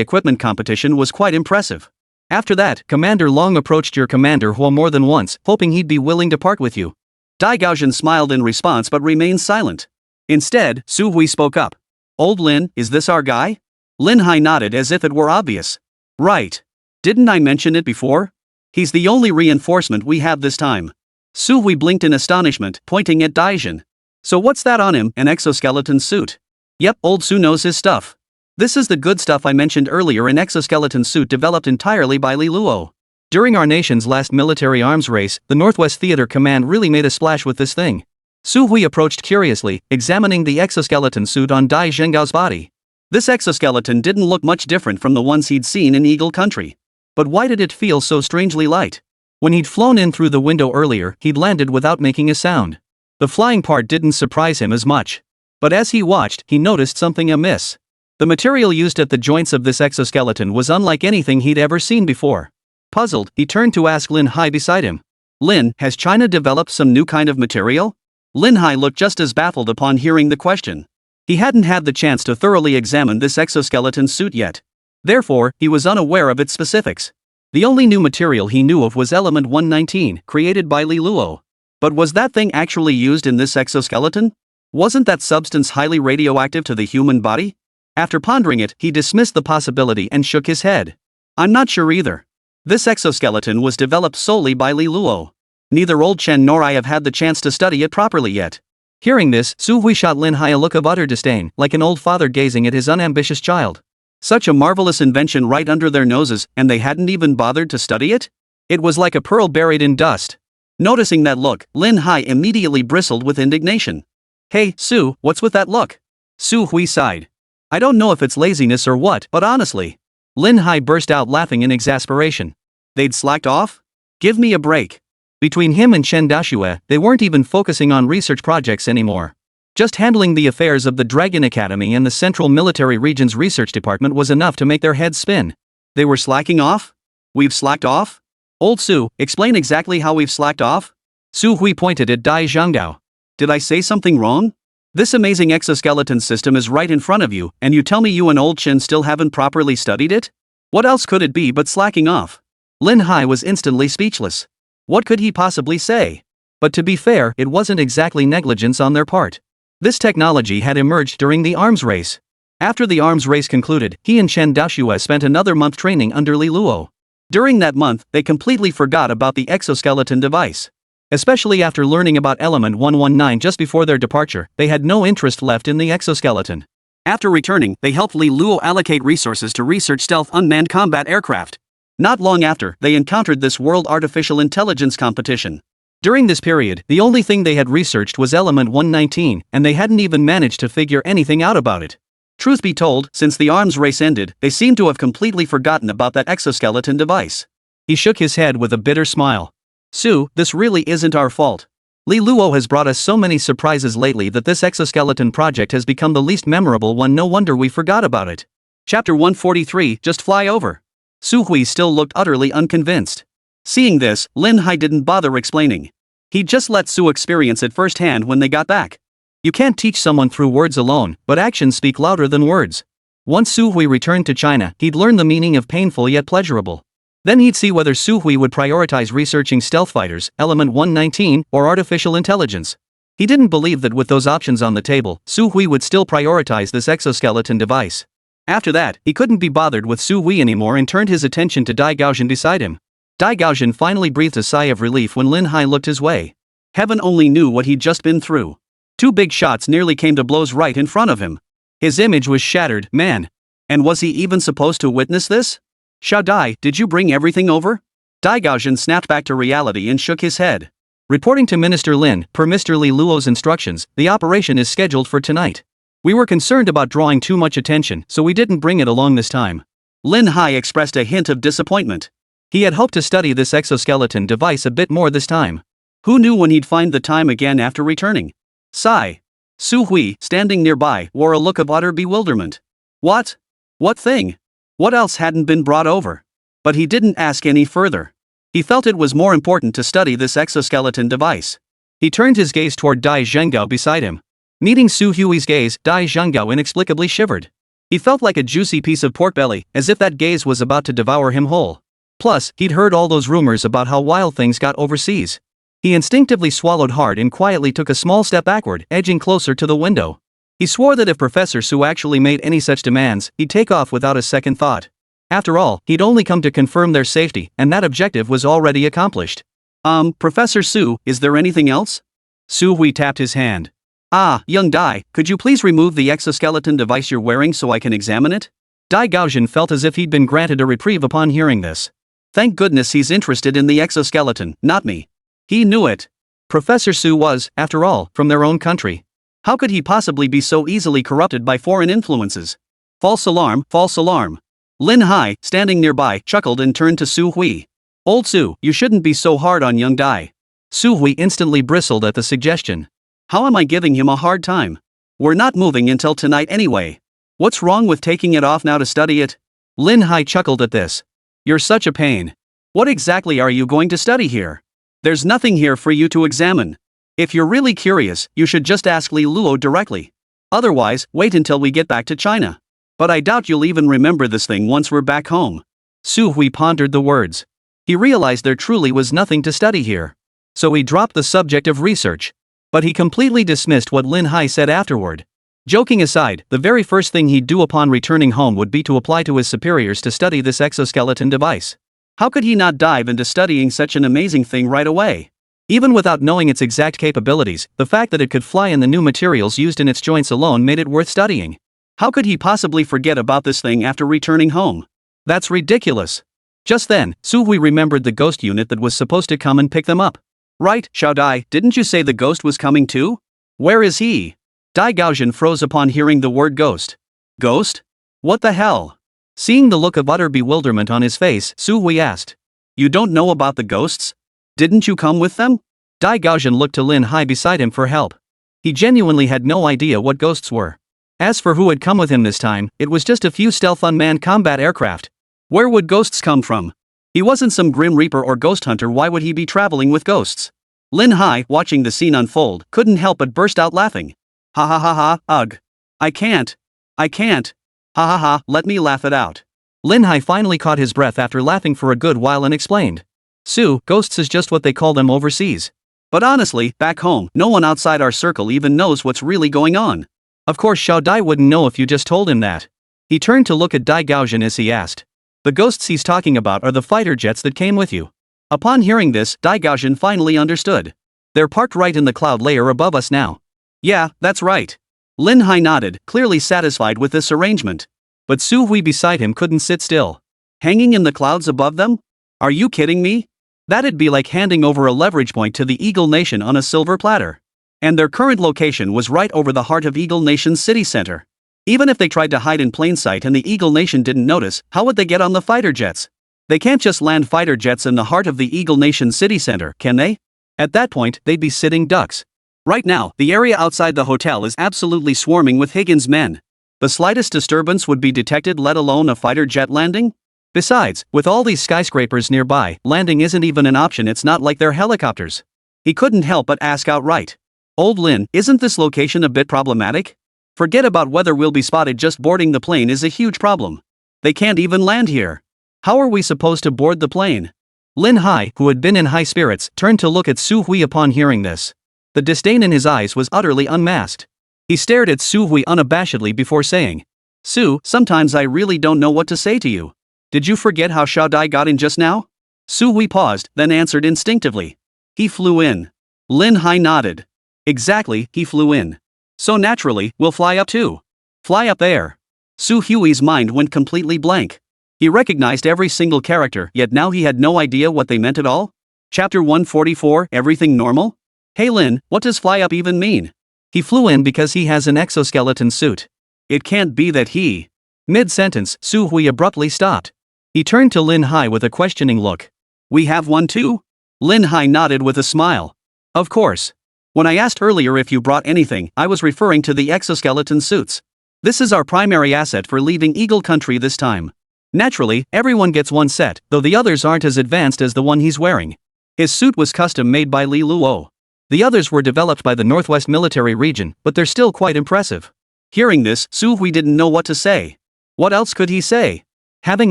equipment competition was quite impressive. After that, Commander Long approached your commander Hua more than once, hoping he'd be willing to part with you. Dai Gaojian smiled in response but remained silent. Instead, Su Hui spoke up. Old Lin, is this our guy? Lin Hai nodded as if it were obvious. Right. Didn't I mention it before? He's the only reinforcement we have this time. Su Hui blinked in astonishment, pointing at Daijin. So what's that on him, an exoskeleton suit? Yep, old Su knows his stuff. This is the good stuff I mentioned earlier, an exoskeleton suit developed entirely by Li Luo. During our nation's last military arms race, the Northwest Theater Command really made a splash with this thing. Su Hui approached curiously, examining the exoskeleton suit on Dai Zhengao's body. This exoskeleton didn't look much different from the ones he'd seen in Eagle Country. But why did it feel so strangely light? When he'd flown in through the window earlier, he'd landed without making a sound. The flying part didn't surprise him as much. But as he watched, he noticed something amiss. The material used at the joints of this exoskeleton was unlike anything he'd ever seen before. Puzzled, he turned to ask Lin Hai beside him. Lin, has China developed some new kind of material? Lin Hai looked just as baffled upon hearing the question. He hadn't had the chance to thoroughly examine this exoskeleton suit yet. Therefore, he was unaware of its specifics. The only new material he knew of was Element 119, created by Li Luo. But was that thing actually used in this exoskeleton? Wasn't that substance highly radioactive to the human body? After pondering it, he dismissed the possibility and shook his head. I'm not sure either. This exoskeleton was developed solely by Li Luo. Neither old Chen nor I have had the chance to study it properly yet. Hearing this, Su Hui shot Lin Hai a look of utter disdain, like an old father gazing at his unambitious child. Such a marvelous invention right under their noses, and they hadn't even bothered to study it? It was like a pearl buried in dust. Noticing that look, Lin Hai immediately bristled with indignation. Hey, Su, what's with that look? Su Hui sighed. I don't know if it's laziness or what, but honestly. Lin Hai burst out laughing in exasperation. They'd slacked off? Give me a break. Between him and Chen Daxue, they weren't even focusing on research projects anymore. Just handling the affairs of the Dragon Academy and the Central Military Region's research department was enough to make their heads spin. They were slacking off? We've slacked off? Old Su, explain exactly how we've slacked off? Su Hui pointed at Dai Zhenggao. Did I say something wrong? This amazing exoskeleton system is right in front of you, and you tell me you and old Chen still haven't properly studied it? What else could it be but slacking off? Lin Hai was instantly speechless. What could he possibly say? But to be fair, it wasn't exactly negligence on their part. This technology had emerged during the arms race. After the arms race concluded, he and Chen Daxue spent another month training under Li Luo. During that month, they completely forgot about the exoskeleton device. Especially after learning about Element 119 just before their departure, they had no interest left in the exoskeleton. After returning, they helped Li Luo allocate resources to research stealth unmanned combat aircraft. Not long after, they encountered this World Artificial Intelligence competition. During this period, the only thing they had researched was Element 119, and they hadn't even managed to figure anything out about it. Truth be told, since the arms race ended, they seemed to have completely forgotten about that exoskeleton device. He shook his head with a bitter smile. Su, this really isn't our fault. Li Luo has brought us so many surprises lately that this exoskeleton project has become the least memorable one. No wonder we forgot about it. Chapter 143, Just Fly Over. Su Hui still looked utterly unconvinced. Seeing this, Lin Hai didn't bother explaining. He just let Su experience it firsthand when they got back. You can't teach someone through words alone, but actions speak louder than words. Once Su Hui returned to China, he'd learn the meaning of painful yet pleasurable. Then he'd see whether Su Hui would prioritize researching stealth fighters, Element 119, or artificial intelligence. He didn't believe that with those options on the table, Su Hui would still prioritize this exoskeleton device. After that, he couldn't be bothered with Su Hui anymore and turned his attention to Dai Gaoxian beside him. Dai Gaoxian finally breathed a sigh of relief when Lin Hai looked his way. Heaven only knew what he'd just been through. 2 big shots nearly came to blows right in front of him. His image was shattered, man. And was he even supposed to witness this? Xiao Dai, did you bring everything over? Dai Gaoxian snapped back to reality and shook his head. Reporting to Minister Lin, per Mr. Li Luo's instructions, the operation is scheduled for tonight. We were concerned about drawing too much attention, so we didn't bring it along this time. Lin Hai expressed a hint of disappointment. He had hoped to study this exoskeleton device a bit more this time. Who knew when he'd find the time again after returning? Sigh. Su Hui, standing nearby, wore a look of utter bewilderment. What? What thing? What else hadn't been brought over? But he didn't ask any further. He felt it was more important to study this exoskeleton device. He turned his gaze toward Dai Zhenggao beside him. Meeting Su Hui's gaze, Dai Zhenggao inexplicably shivered. He felt like a juicy piece of pork belly, as if that gaze was about to devour him whole. Plus, he'd heard all those rumors about how wild things got overseas. He instinctively swallowed hard and quietly took a small step backward, edging closer to the window. He swore that if Professor Su actually made any such demands, he'd take off without a second thought. After all, he'd only come to confirm their safety, and that objective was already accomplished. Professor Su, is there anything else? Su Hui tapped his hand. Ah, young Dai, could you please remove the exoskeleton device you're wearing so I can examine it? Dai Gaoxian felt as if he'd been granted a reprieve upon hearing this. Thank goodness he's interested in the exoskeleton, not me. He knew it. Professor Su was, after all, from their own country. How could he possibly be so easily corrupted by foreign influences? False alarm, false alarm. Lin Hai, standing nearby, chuckled and turned to Su Hui. Old Su, you shouldn't be so hard on young Dai. Su Hui instantly bristled at the suggestion. How am I giving him a hard time? We're not moving until tonight anyway. What's wrong with taking it off now to study it? Lin Hai chuckled at this. You're such a pain. What exactly are you going to study here? There's nothing here for you to examine. If you're really curious, you should just ask Li Luo directly. Otherwise, wait until we get back to China. But I doubt you'll even remember this thing once we're back home. Su Hui pondered the words. He realized there truly was nothing to study here. So he dropped the subject of research. But he completely dismissed what Lin Hai said afterward. Joking aside, the very first thing he'd do upon returning home would be to apply to his superiors to study this exoskeleton device. How could he not dive into studying such an amazing thing right away? Even without knowing its exact capabilities, the fact that it could fly and the new materials used in its joints alone made it worth studying. How could he possibly forget about this thing after returning home? That's ridiculous. Just then, Su Hui remembered the ghost unit that was supposed to come and pick them up. Right, Xiao Dai, didn't you say the ghost was coming too? Where is he? Dai Gaoxian froze upon hearing the word ghost. Ghost? What the hell? Seeing the look of utter bewilderment on his face, Su Hui asked. You don't know about the ghosts? Didn't you come with them? Dai Gaoxian looked to Lin Hai beside him for help. He genuinely had no idea what ghosts were. As for who had come with him this time, it was just a few stealth unmanned combat aircraft. Where would ghosts come from? He wasn't some Grim Reaper or ghost hunter, why would he be traveling with ghosts? Lin Hai, watching the scene unfold, couldn't help but burst out laughing. Ha ha ha ha, ugh. I can't. Ha ha ha, let me laugh it out. Lin Hai finally caught his breath after laughing for a good while and explained. Su, ghosts is just what they call them overseas. But honestly, back home, no one outside our circle even knows what's really going on. Of course Xiao Dai wouldn't know if you just told him that. He turned to look at Dai Gaoxian as he asked. The ghosts he's talking about are the fighter jets that came with you. Upon hearing this, Dai Gaoxian finally understood. They're parked right in the cloud layer above us now. Yeah, that's right. Lin Hai nodded, clearly satisfied with this arrangement. But Su Hui beside him couldn't sit still. Hanging in the clouds above them? Are you kidding me? That'd be like handing over a leverage point to the Eagle Nation on a silver platter. And their current location was right over the heart of Eagle Nation's city center. Even if they tried to hide in plain sight and the Eagle Nation didn't notice, how would they get on the fighter jets? They can't just land fighter jets in the heart of the Eagle Nation city center, can they? At that point, they'd be sitting ducks. Right now, the area outside the hotel is absolutely swarming with Higgins men. The slightest disturbance would be detected, let alone a fighter jet landing? Besides, with all these skyscrapers nearby, landing isn't even an option, it's not like they're helicopters. He couldn't help but ask outright. Old Lin, isn't this location a bit problematic? Forget about whether we'll be spotted, just boarding the plane is a huge problem. They can't even land here. How are we supposed to board the plane? Lin Hai, who had been in high spirits, turned to look at Su Hui upon hearing this. The disdain in his eyes was utterly unmasked. He stared at Su Hui unabashedly before saying, Su, sometimes I really don't know what to say to you. Did you forget how Xiao Dai got in just now? Su Hui paused, then answered instinctively. He flew in. Lin Hai nodded. Exactly, he flew in. So naturally, we'll fly up too. Fly up there. Su Hui's mind went completely blank. He recognized every single character, yet now he had no idea what they meant at all. Chapter 144, Everything Normal? Hey Lin, what does fly up even mean? He flew in because he has an exoskeleton suit. It can't be that he... Mid-sentence, Su Hui abruptly stopped. He turned to Lin Hai with a questioning look. We have one too? Lin Hai nodded with a smile. Of course. When I asked earlier if you brought anything, I was referring to the exoskeleton suits. This is our primary asset for leaving Eagle Country this time. Naturally, everyone gets one set, though the others aren't as advanced as the one he's wearing. His suit was custom made by Li Luo. The others were developed by the Northwest Military Region, but they're still quite impressive. Hearing this, Su Hui didn't know what to say. What else could he say? Having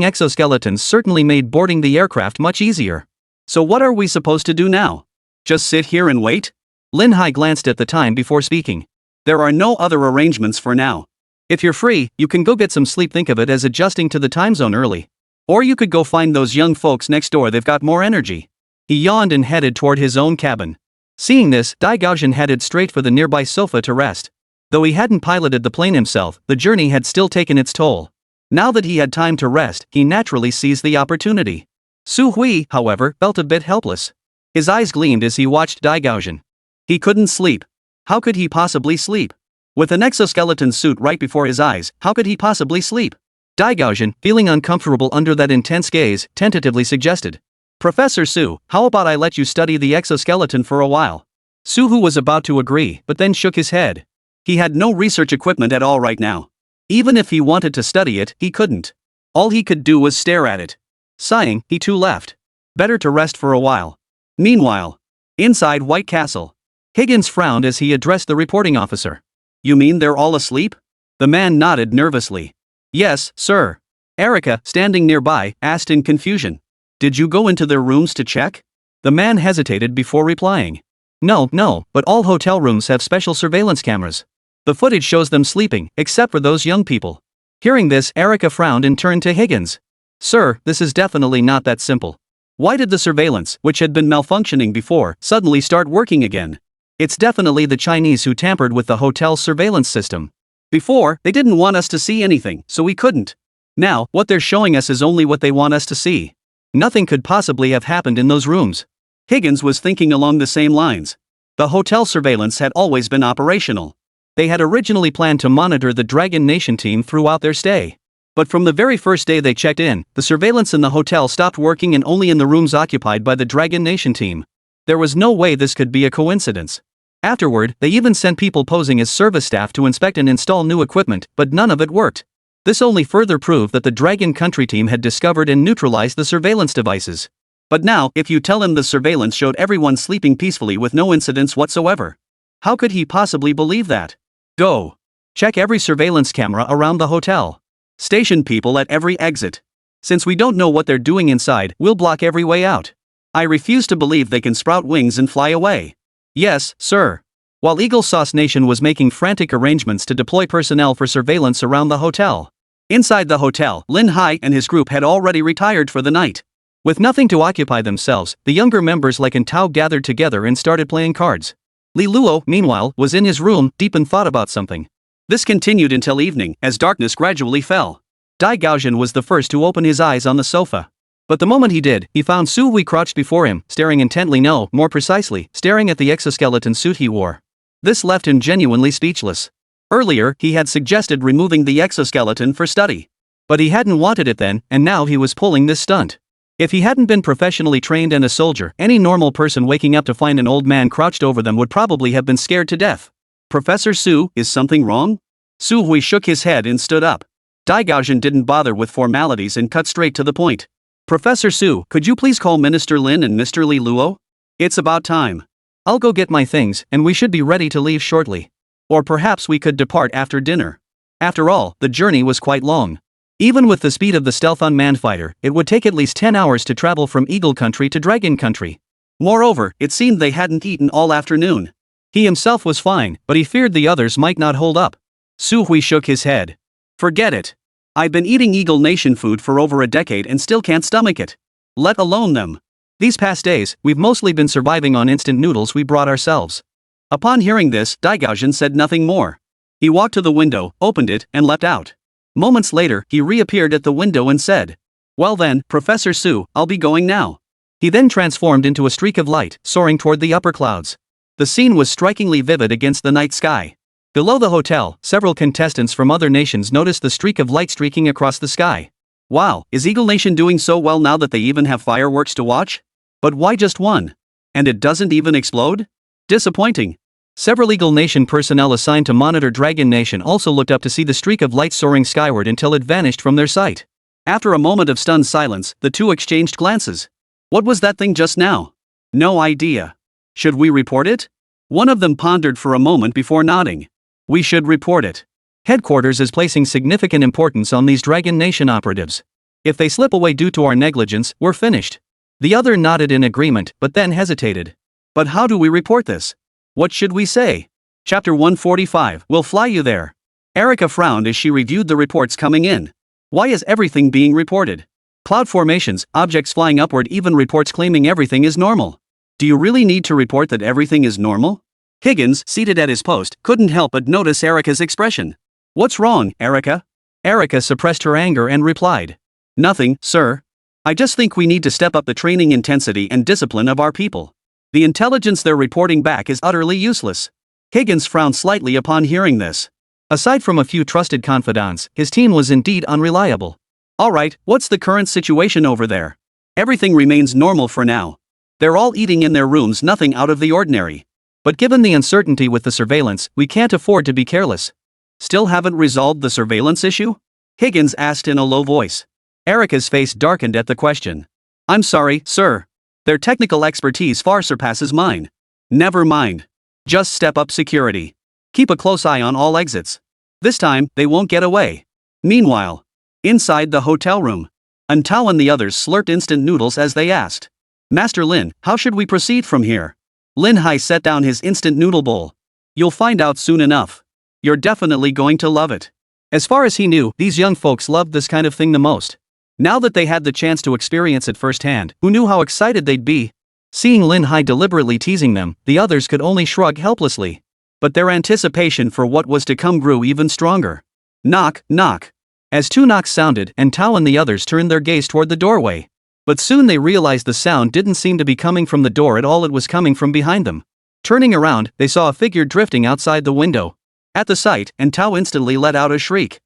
exoskeletons certainly made boarding the aircraft much easier. So what are we supposed to do now? Just sit here and wait? Lin Hai glanced at the time before speaking. There are no other arrangements for now. If you're free, you can go get some sleep, think of it as adjusting to the time zone early. Or you could go find those young folks next door, they've got more energy. He yawned and headed toward his own cabin. Seeing this, Dai Gaoxian headed straight for the nearby sofa to rest. Though he hadn't piloted the plane himself, the journey had still taken its toll. Now that he had time to rest, he naturally seized the opportunity. Su Hui, however, felt a bit helpless. His eyes gleamed as he watched Dai Gaoxian. He couldn't sleep. How could he possibly sleep? With an exoskeleton suit right before his eyes, how could he possibly sleep? Dai Gaoxian, feeling uncomfortable under that intense gaze, tentatively suggested. Professor Su, how about I let you study the exoskeleton for a while? Su Hu was about to agree, but then shook his head. He had no research equipment at all right now. Even if he wanted to study it, he couldn't. All he could do was stare at it. Sighing, he too left. Better to rest for a while. Meanwhile, inside White Castle, Higgins frowned as he addressed the reporting officer. You mean they're all asleep? The man nodded nervously. Yes, sir. Erica, standing nearby, asked in confusion. Did you go into their rooms to check? The man hesitated before replying. No, but all hotel rooms have special surveillance cameras. The footage shows them sleeping, except for those young people. Hearing this, Erica frowned and turned to Higgins. Sir, this is definitely not that simple. Why did the surveillance, which had been malfunctioning before, suddenly start working again? It's definitely the Chinese who tampered with the hotel's surveillance system. Before, they didn't want us to see anything, so we couldn't. Now, what they're showing us is only what they want us to see. Nothing could possibly have happened in those rooms. Higgins was thinking along the same lines. The hotel surveillance had always been operational. They had originally planned to monitor the Dragon Nation team throughout their stay. But from the very first day they checked in, the surveillance in the hotel stopped working and only in the rooms occupied by the Dragon Nation team. There was no way this could be a coincidence. Afterward, they even sent people posing as service staff to inspect and install new equipment, but none of it worked. This only further proved that the Dragon Country team had discovered and neutralized the surveillance devices. But now, if you tell him the surveillance showed everyone sleeping peacefully with no incidents whatsoever, how could he possibly believe that? Go. Check every surveillance camera around the hotel. Station people at every exit. Since we don't know what they're doing inside, we'll block every way out. I refuse to believe they can sprout wings and fly away. Yes, sir. While Eagle Sauce Nation was making frantic arrangements to deploy personnel for surveillance around the hotel. Inside the hotel, Lin Hai and his group had already retired for the night. With nothing to occupy themselves, the younger members like Tao gathered together and started playing cards. Li Luo, meanwhile, was in his room, deep in thought about something. This continued until evening, as darkness gradually fell. Dai Gaoxian was the first to open his eyes on the sofa. But the moment he did, he found Su Hui crouched before him, staring intently, more precisely, staring at the exoskeleton suit he wore. This left him genuinely speechless. Earlier, he had suggested removing the exoskeleton for study. But he hadn't wanted it then, and now he was pulling this stunt. If he hadn't been professionally trained and a soldier, any normal person waking up to find an old man crouched over them would probably have been scared to death. Professor Su, is something wrong? Su Hui shook his head and stood up. Dai Gaoxian didn't bother with formalities and cut straight to the point. Professor Su, could you please call Minister Lin and Mr. Li Luo? It's about time. I'll go get my things, and we should be ready to leave shortly. Or perhaps we could depart after dinner. After all, the journey was quite long. Even with the speed of the stealth unmanned fighter, it would take at least 10 hours to travel from Eagle Country to Dragon Country. Moreover, it seemed they hadn't eaten all afternoon. He himself was fine, but he feared the others might not hold up. Su Hui shook his head. Forget it. I've been eating Eagle Nation food for over a decade and still can't stomach it. Let alone them. These past days, we've mostly been surviving on instant noodles we brought ourselves. Upon hearing this, Dai Gaoxian said nothing more. He walked to the window, opened it, and leapt out. Moments later, he reappeared at the window and said, Well then, Professor Su, I'll be going now. He then transformed into a streak of light, soaring toward the upper clouds. The scene was strikingly vivid against the night sky. Below the hotel, several contestants from other nations noticed the streak of light streaking across the sky. Wow, is Eagle Nation doing so well now that they even have fireworks to watch? But why just one? And it doesn't even explode? Disappointing. Several Eagle Nation personnel assigned to monitor Dragon Nation also looked up to see the streak of light soaring skyward until it vanished from their sight. After a moment of stunned silence, the two exchanged glances. What was that thing just now? No idea. Should we report it? One of them pondered for a moment before nodding. We should report it. Headquarters is placing significant importance on these Dragon Nation operatives. If they slip away due to our negligence, we're finished. The other nodded in agreement, but then hesitated. But how do we report this? What should we say? Chapter 145, We'll fly you there. Erica frowned as she reviewed the reports coming in. Why is everything being reported? Cloud formations, objects flying upward, even reports claiming everything is normal. Do you really need to report that everything is normal? Higgins, seated at his post, couldn't help but notice Erica's expression. What's wrong, Erica? Erica suppressed her anger and replied. Nothing, sir. I just think we need to step up the training intensity and discipline of our people. The intelligence they're reporting back is utterly useless. Higgins frowned slightly upon hearing this. Aside from a few trusted confidants, his team was indeed unreliable. Alright, what's the current situation over there? Everything remains normal for now. They're all eating in their rooms, nothing out of the ordinary. But given the uncertainty with the surveillance, we can't afford to be careless. Still haven't resolved the surveillance issue? Higgins asked in a low voice. Erica's face darkened at the question. I'm sorry, sir. Their technical expertise far surpasses mine. Never mind. Just step up security. Keep a close eye on all exits. This time, they won't get away. Meanwhile, inside the hotel room, Antao and the others slurped instant noodles as they asked. Master Lin, how should we proceed from here? Lin Hai set down his instant noodle bowl. You'll find out soon enough. You're definitely going to love it. As far as he knew, these young folks loved this kind of thing the most. Now that they had the chance to experience it firsthand, who knew how excited they'd be? Seeing Lin Hai deliberately teasing them, the others could only shrug helplessly. But their anticipation for what was to come grew even stronger. Knock, knock. As 2 knocks sounded, Antao and the others turned their gaze toward the doorway. But soon they realized the sound didn't seem to be coming from the door at all, it was coming from behind them. Turning around, they saw a figure drifting outside the window. At the sight, Antao instantly let out a shriek.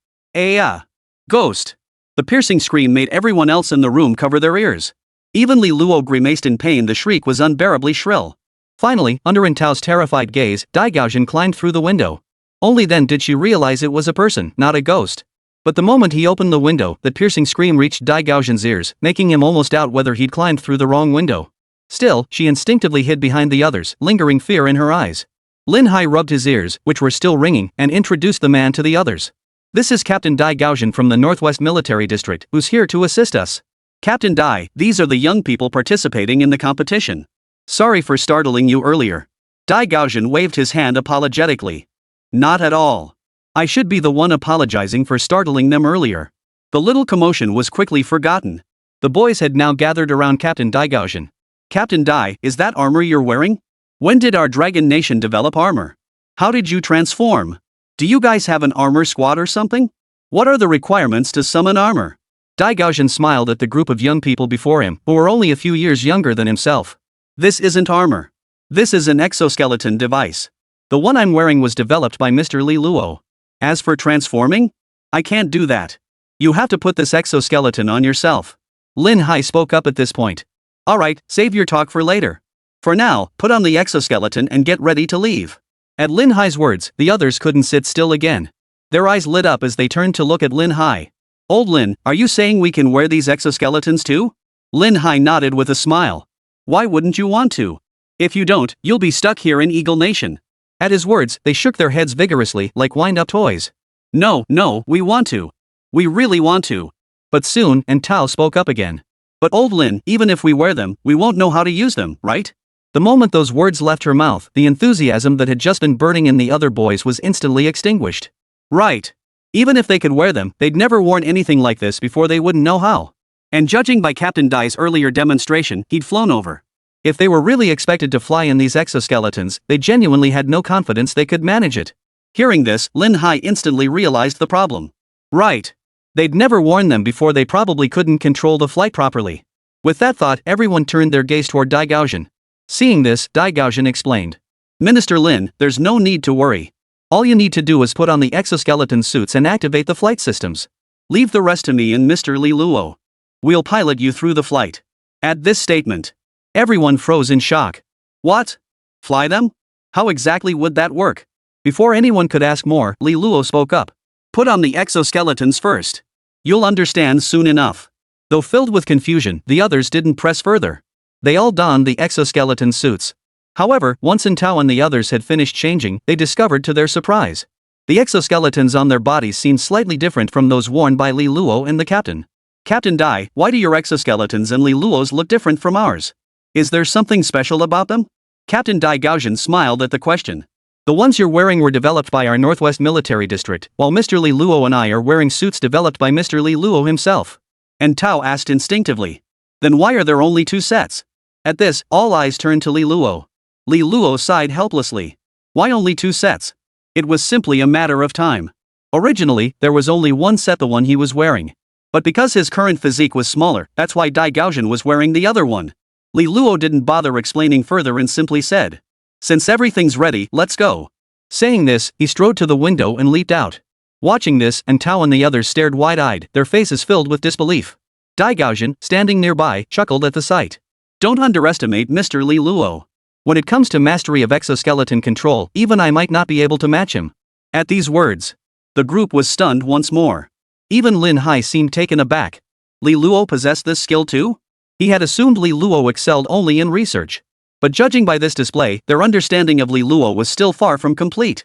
Ghost! The piercing scream made everyone else in the room cover their ears. Even Li Luo grimaced in pain, the shriek was unbearably shrill. Finally, under Antao's terrified gaze, Dai Gaoxian climbed through the window. Only then did she realize it was a person, not a ghost. But the moment he opened the window, that piercing scream reached Dai Gaoxian's ears, making him almost doubt whether he'd climbed through the wrong window. Still, she instinctively hid behind the others, lingering fear in her eyes. Lin Hai rubbed his ears, which were still ringing, and introduced the man to the others. This is Captain Dai Gaoxian from the Northwest Military District, who's here to assist us. Captain Dai, these are the young people participating in the competition. Sorry for startling you earlier. Dai Gaoxian waved his hand apologetically. Not at all. I should be the one apologizing for startling them earlier. The little commotion was quickly forgotten. The boys had now gathered around Captain Dai Gaoxian. Captain Dai, is that armor you're wearing? When did our Dragon Nation develop armor? How did you transform? Do you guys have an armor squad or something? What are the requirements to summon armor? Dai Gaoxian smiled at the group of young people before him, who were only a few years younger than himself. This isn't armor. This is an exoskeleton device. The one I'm wearing was developed by Mr. Li Luo. As for transforming? I can't do that. You have to put this exoskeleton on yourself. Lin Hai spoke up at this point. Alright, save your talk for later. For now, put on the exoskeleton and get ready to leave. At Lin Hai's words, the others couldn't sit still again. Their eyes lit up as they turned to look at Lin Hai. Old Lin, are you saying we can wear these exoskeletons too? Lin Hai nodded with a smile. Why wouldn't you want to? If you don't, you'll be stuck here in Eagle Nation. At his words, they shook their heads vigorously, like wind-up toys. No, we want to. We really want to. But soon, Antao spoke up again. But old Lin, even if we wear them, we won't know how to use them, right? The moment those words left her mouth, the enthusiasm that had just been burning in the other boys was instantly extinguished. Right. Even if they could wear them, they'd never worn anything like this before, they wouldn't know how. And judging by Captain Dai's earlier demonstration, he'd flown over. If they were really expected to fly in these exoskeletons, they genuinely had no confidence they could manage it. Hearing this, Lin Hai instantly realized the problem. Right. They'd never worn them before, they probably couldn't control the flight properly. With that thought, everyone turned their gaze toward Dai Gaoxian. Seeing this, Dai Gaoxian explained. Minister Lin, there's no need to worry. All you need to do is put on the exoskeleton suits and activate the flight systems. Leave the rest to me and Mr. Li Luo. We'll pilot you through the flight. At this statement, everyone froze in shock. What? Fly them? How exactly would that work? Before anyone could ask more, Li Luo spoke up. Put on the exoskeletons first. You'll understand soon enough. Though filled with confusion, the others didn't press further. They all donned the exoskeleton suits. However, once Antao and the others had finished changing, they discovered to their surprise. The exoskeletons on their bodies seemed slightly different from those worn by Li Luo and the captain. Captain Dai, why do your exoskeletons and Li Luo's look different from ours? Is there something special about them? Captain Dai Gaoxian smiled at the question. The ones you're wearing were developed by our Northwest Military District, while Mr. Li Luo and I are wearing suits developed by Mr. Li Luo himself. And Tao asked instinctively. Then why are there only 2 sets? At this, all eyes turned to Li Luo. Li Luo sighed helplessly. Why only 2 sets? It was simply a matter of time. Originally, there was only 1 set, the one he was wearing. But because his current physique was smaller, that's why Dai Gaojian was wearing the other one. Li Luo didn't bother explaining further and simply said, "Since everything's ready, let's go." Saying this, he strode to the window and leaped out. Watching this, and Tao and the others stared wide-eyed, their faces filled with disbelief. Dai Gaojian, standing nearby, chuckled at the sight. Don't underestimate Mr. Li Luo. When it comes to mastery of exoskeleton control, even I might not be able to match him. At these words, the group was stunned once more. Even Lin Hai seemed taken aback. Li Luo possessed this skill too? He had assumed Li Luo excelled only in research. But judging by this display, their understanding of Li Luo was still far from complete.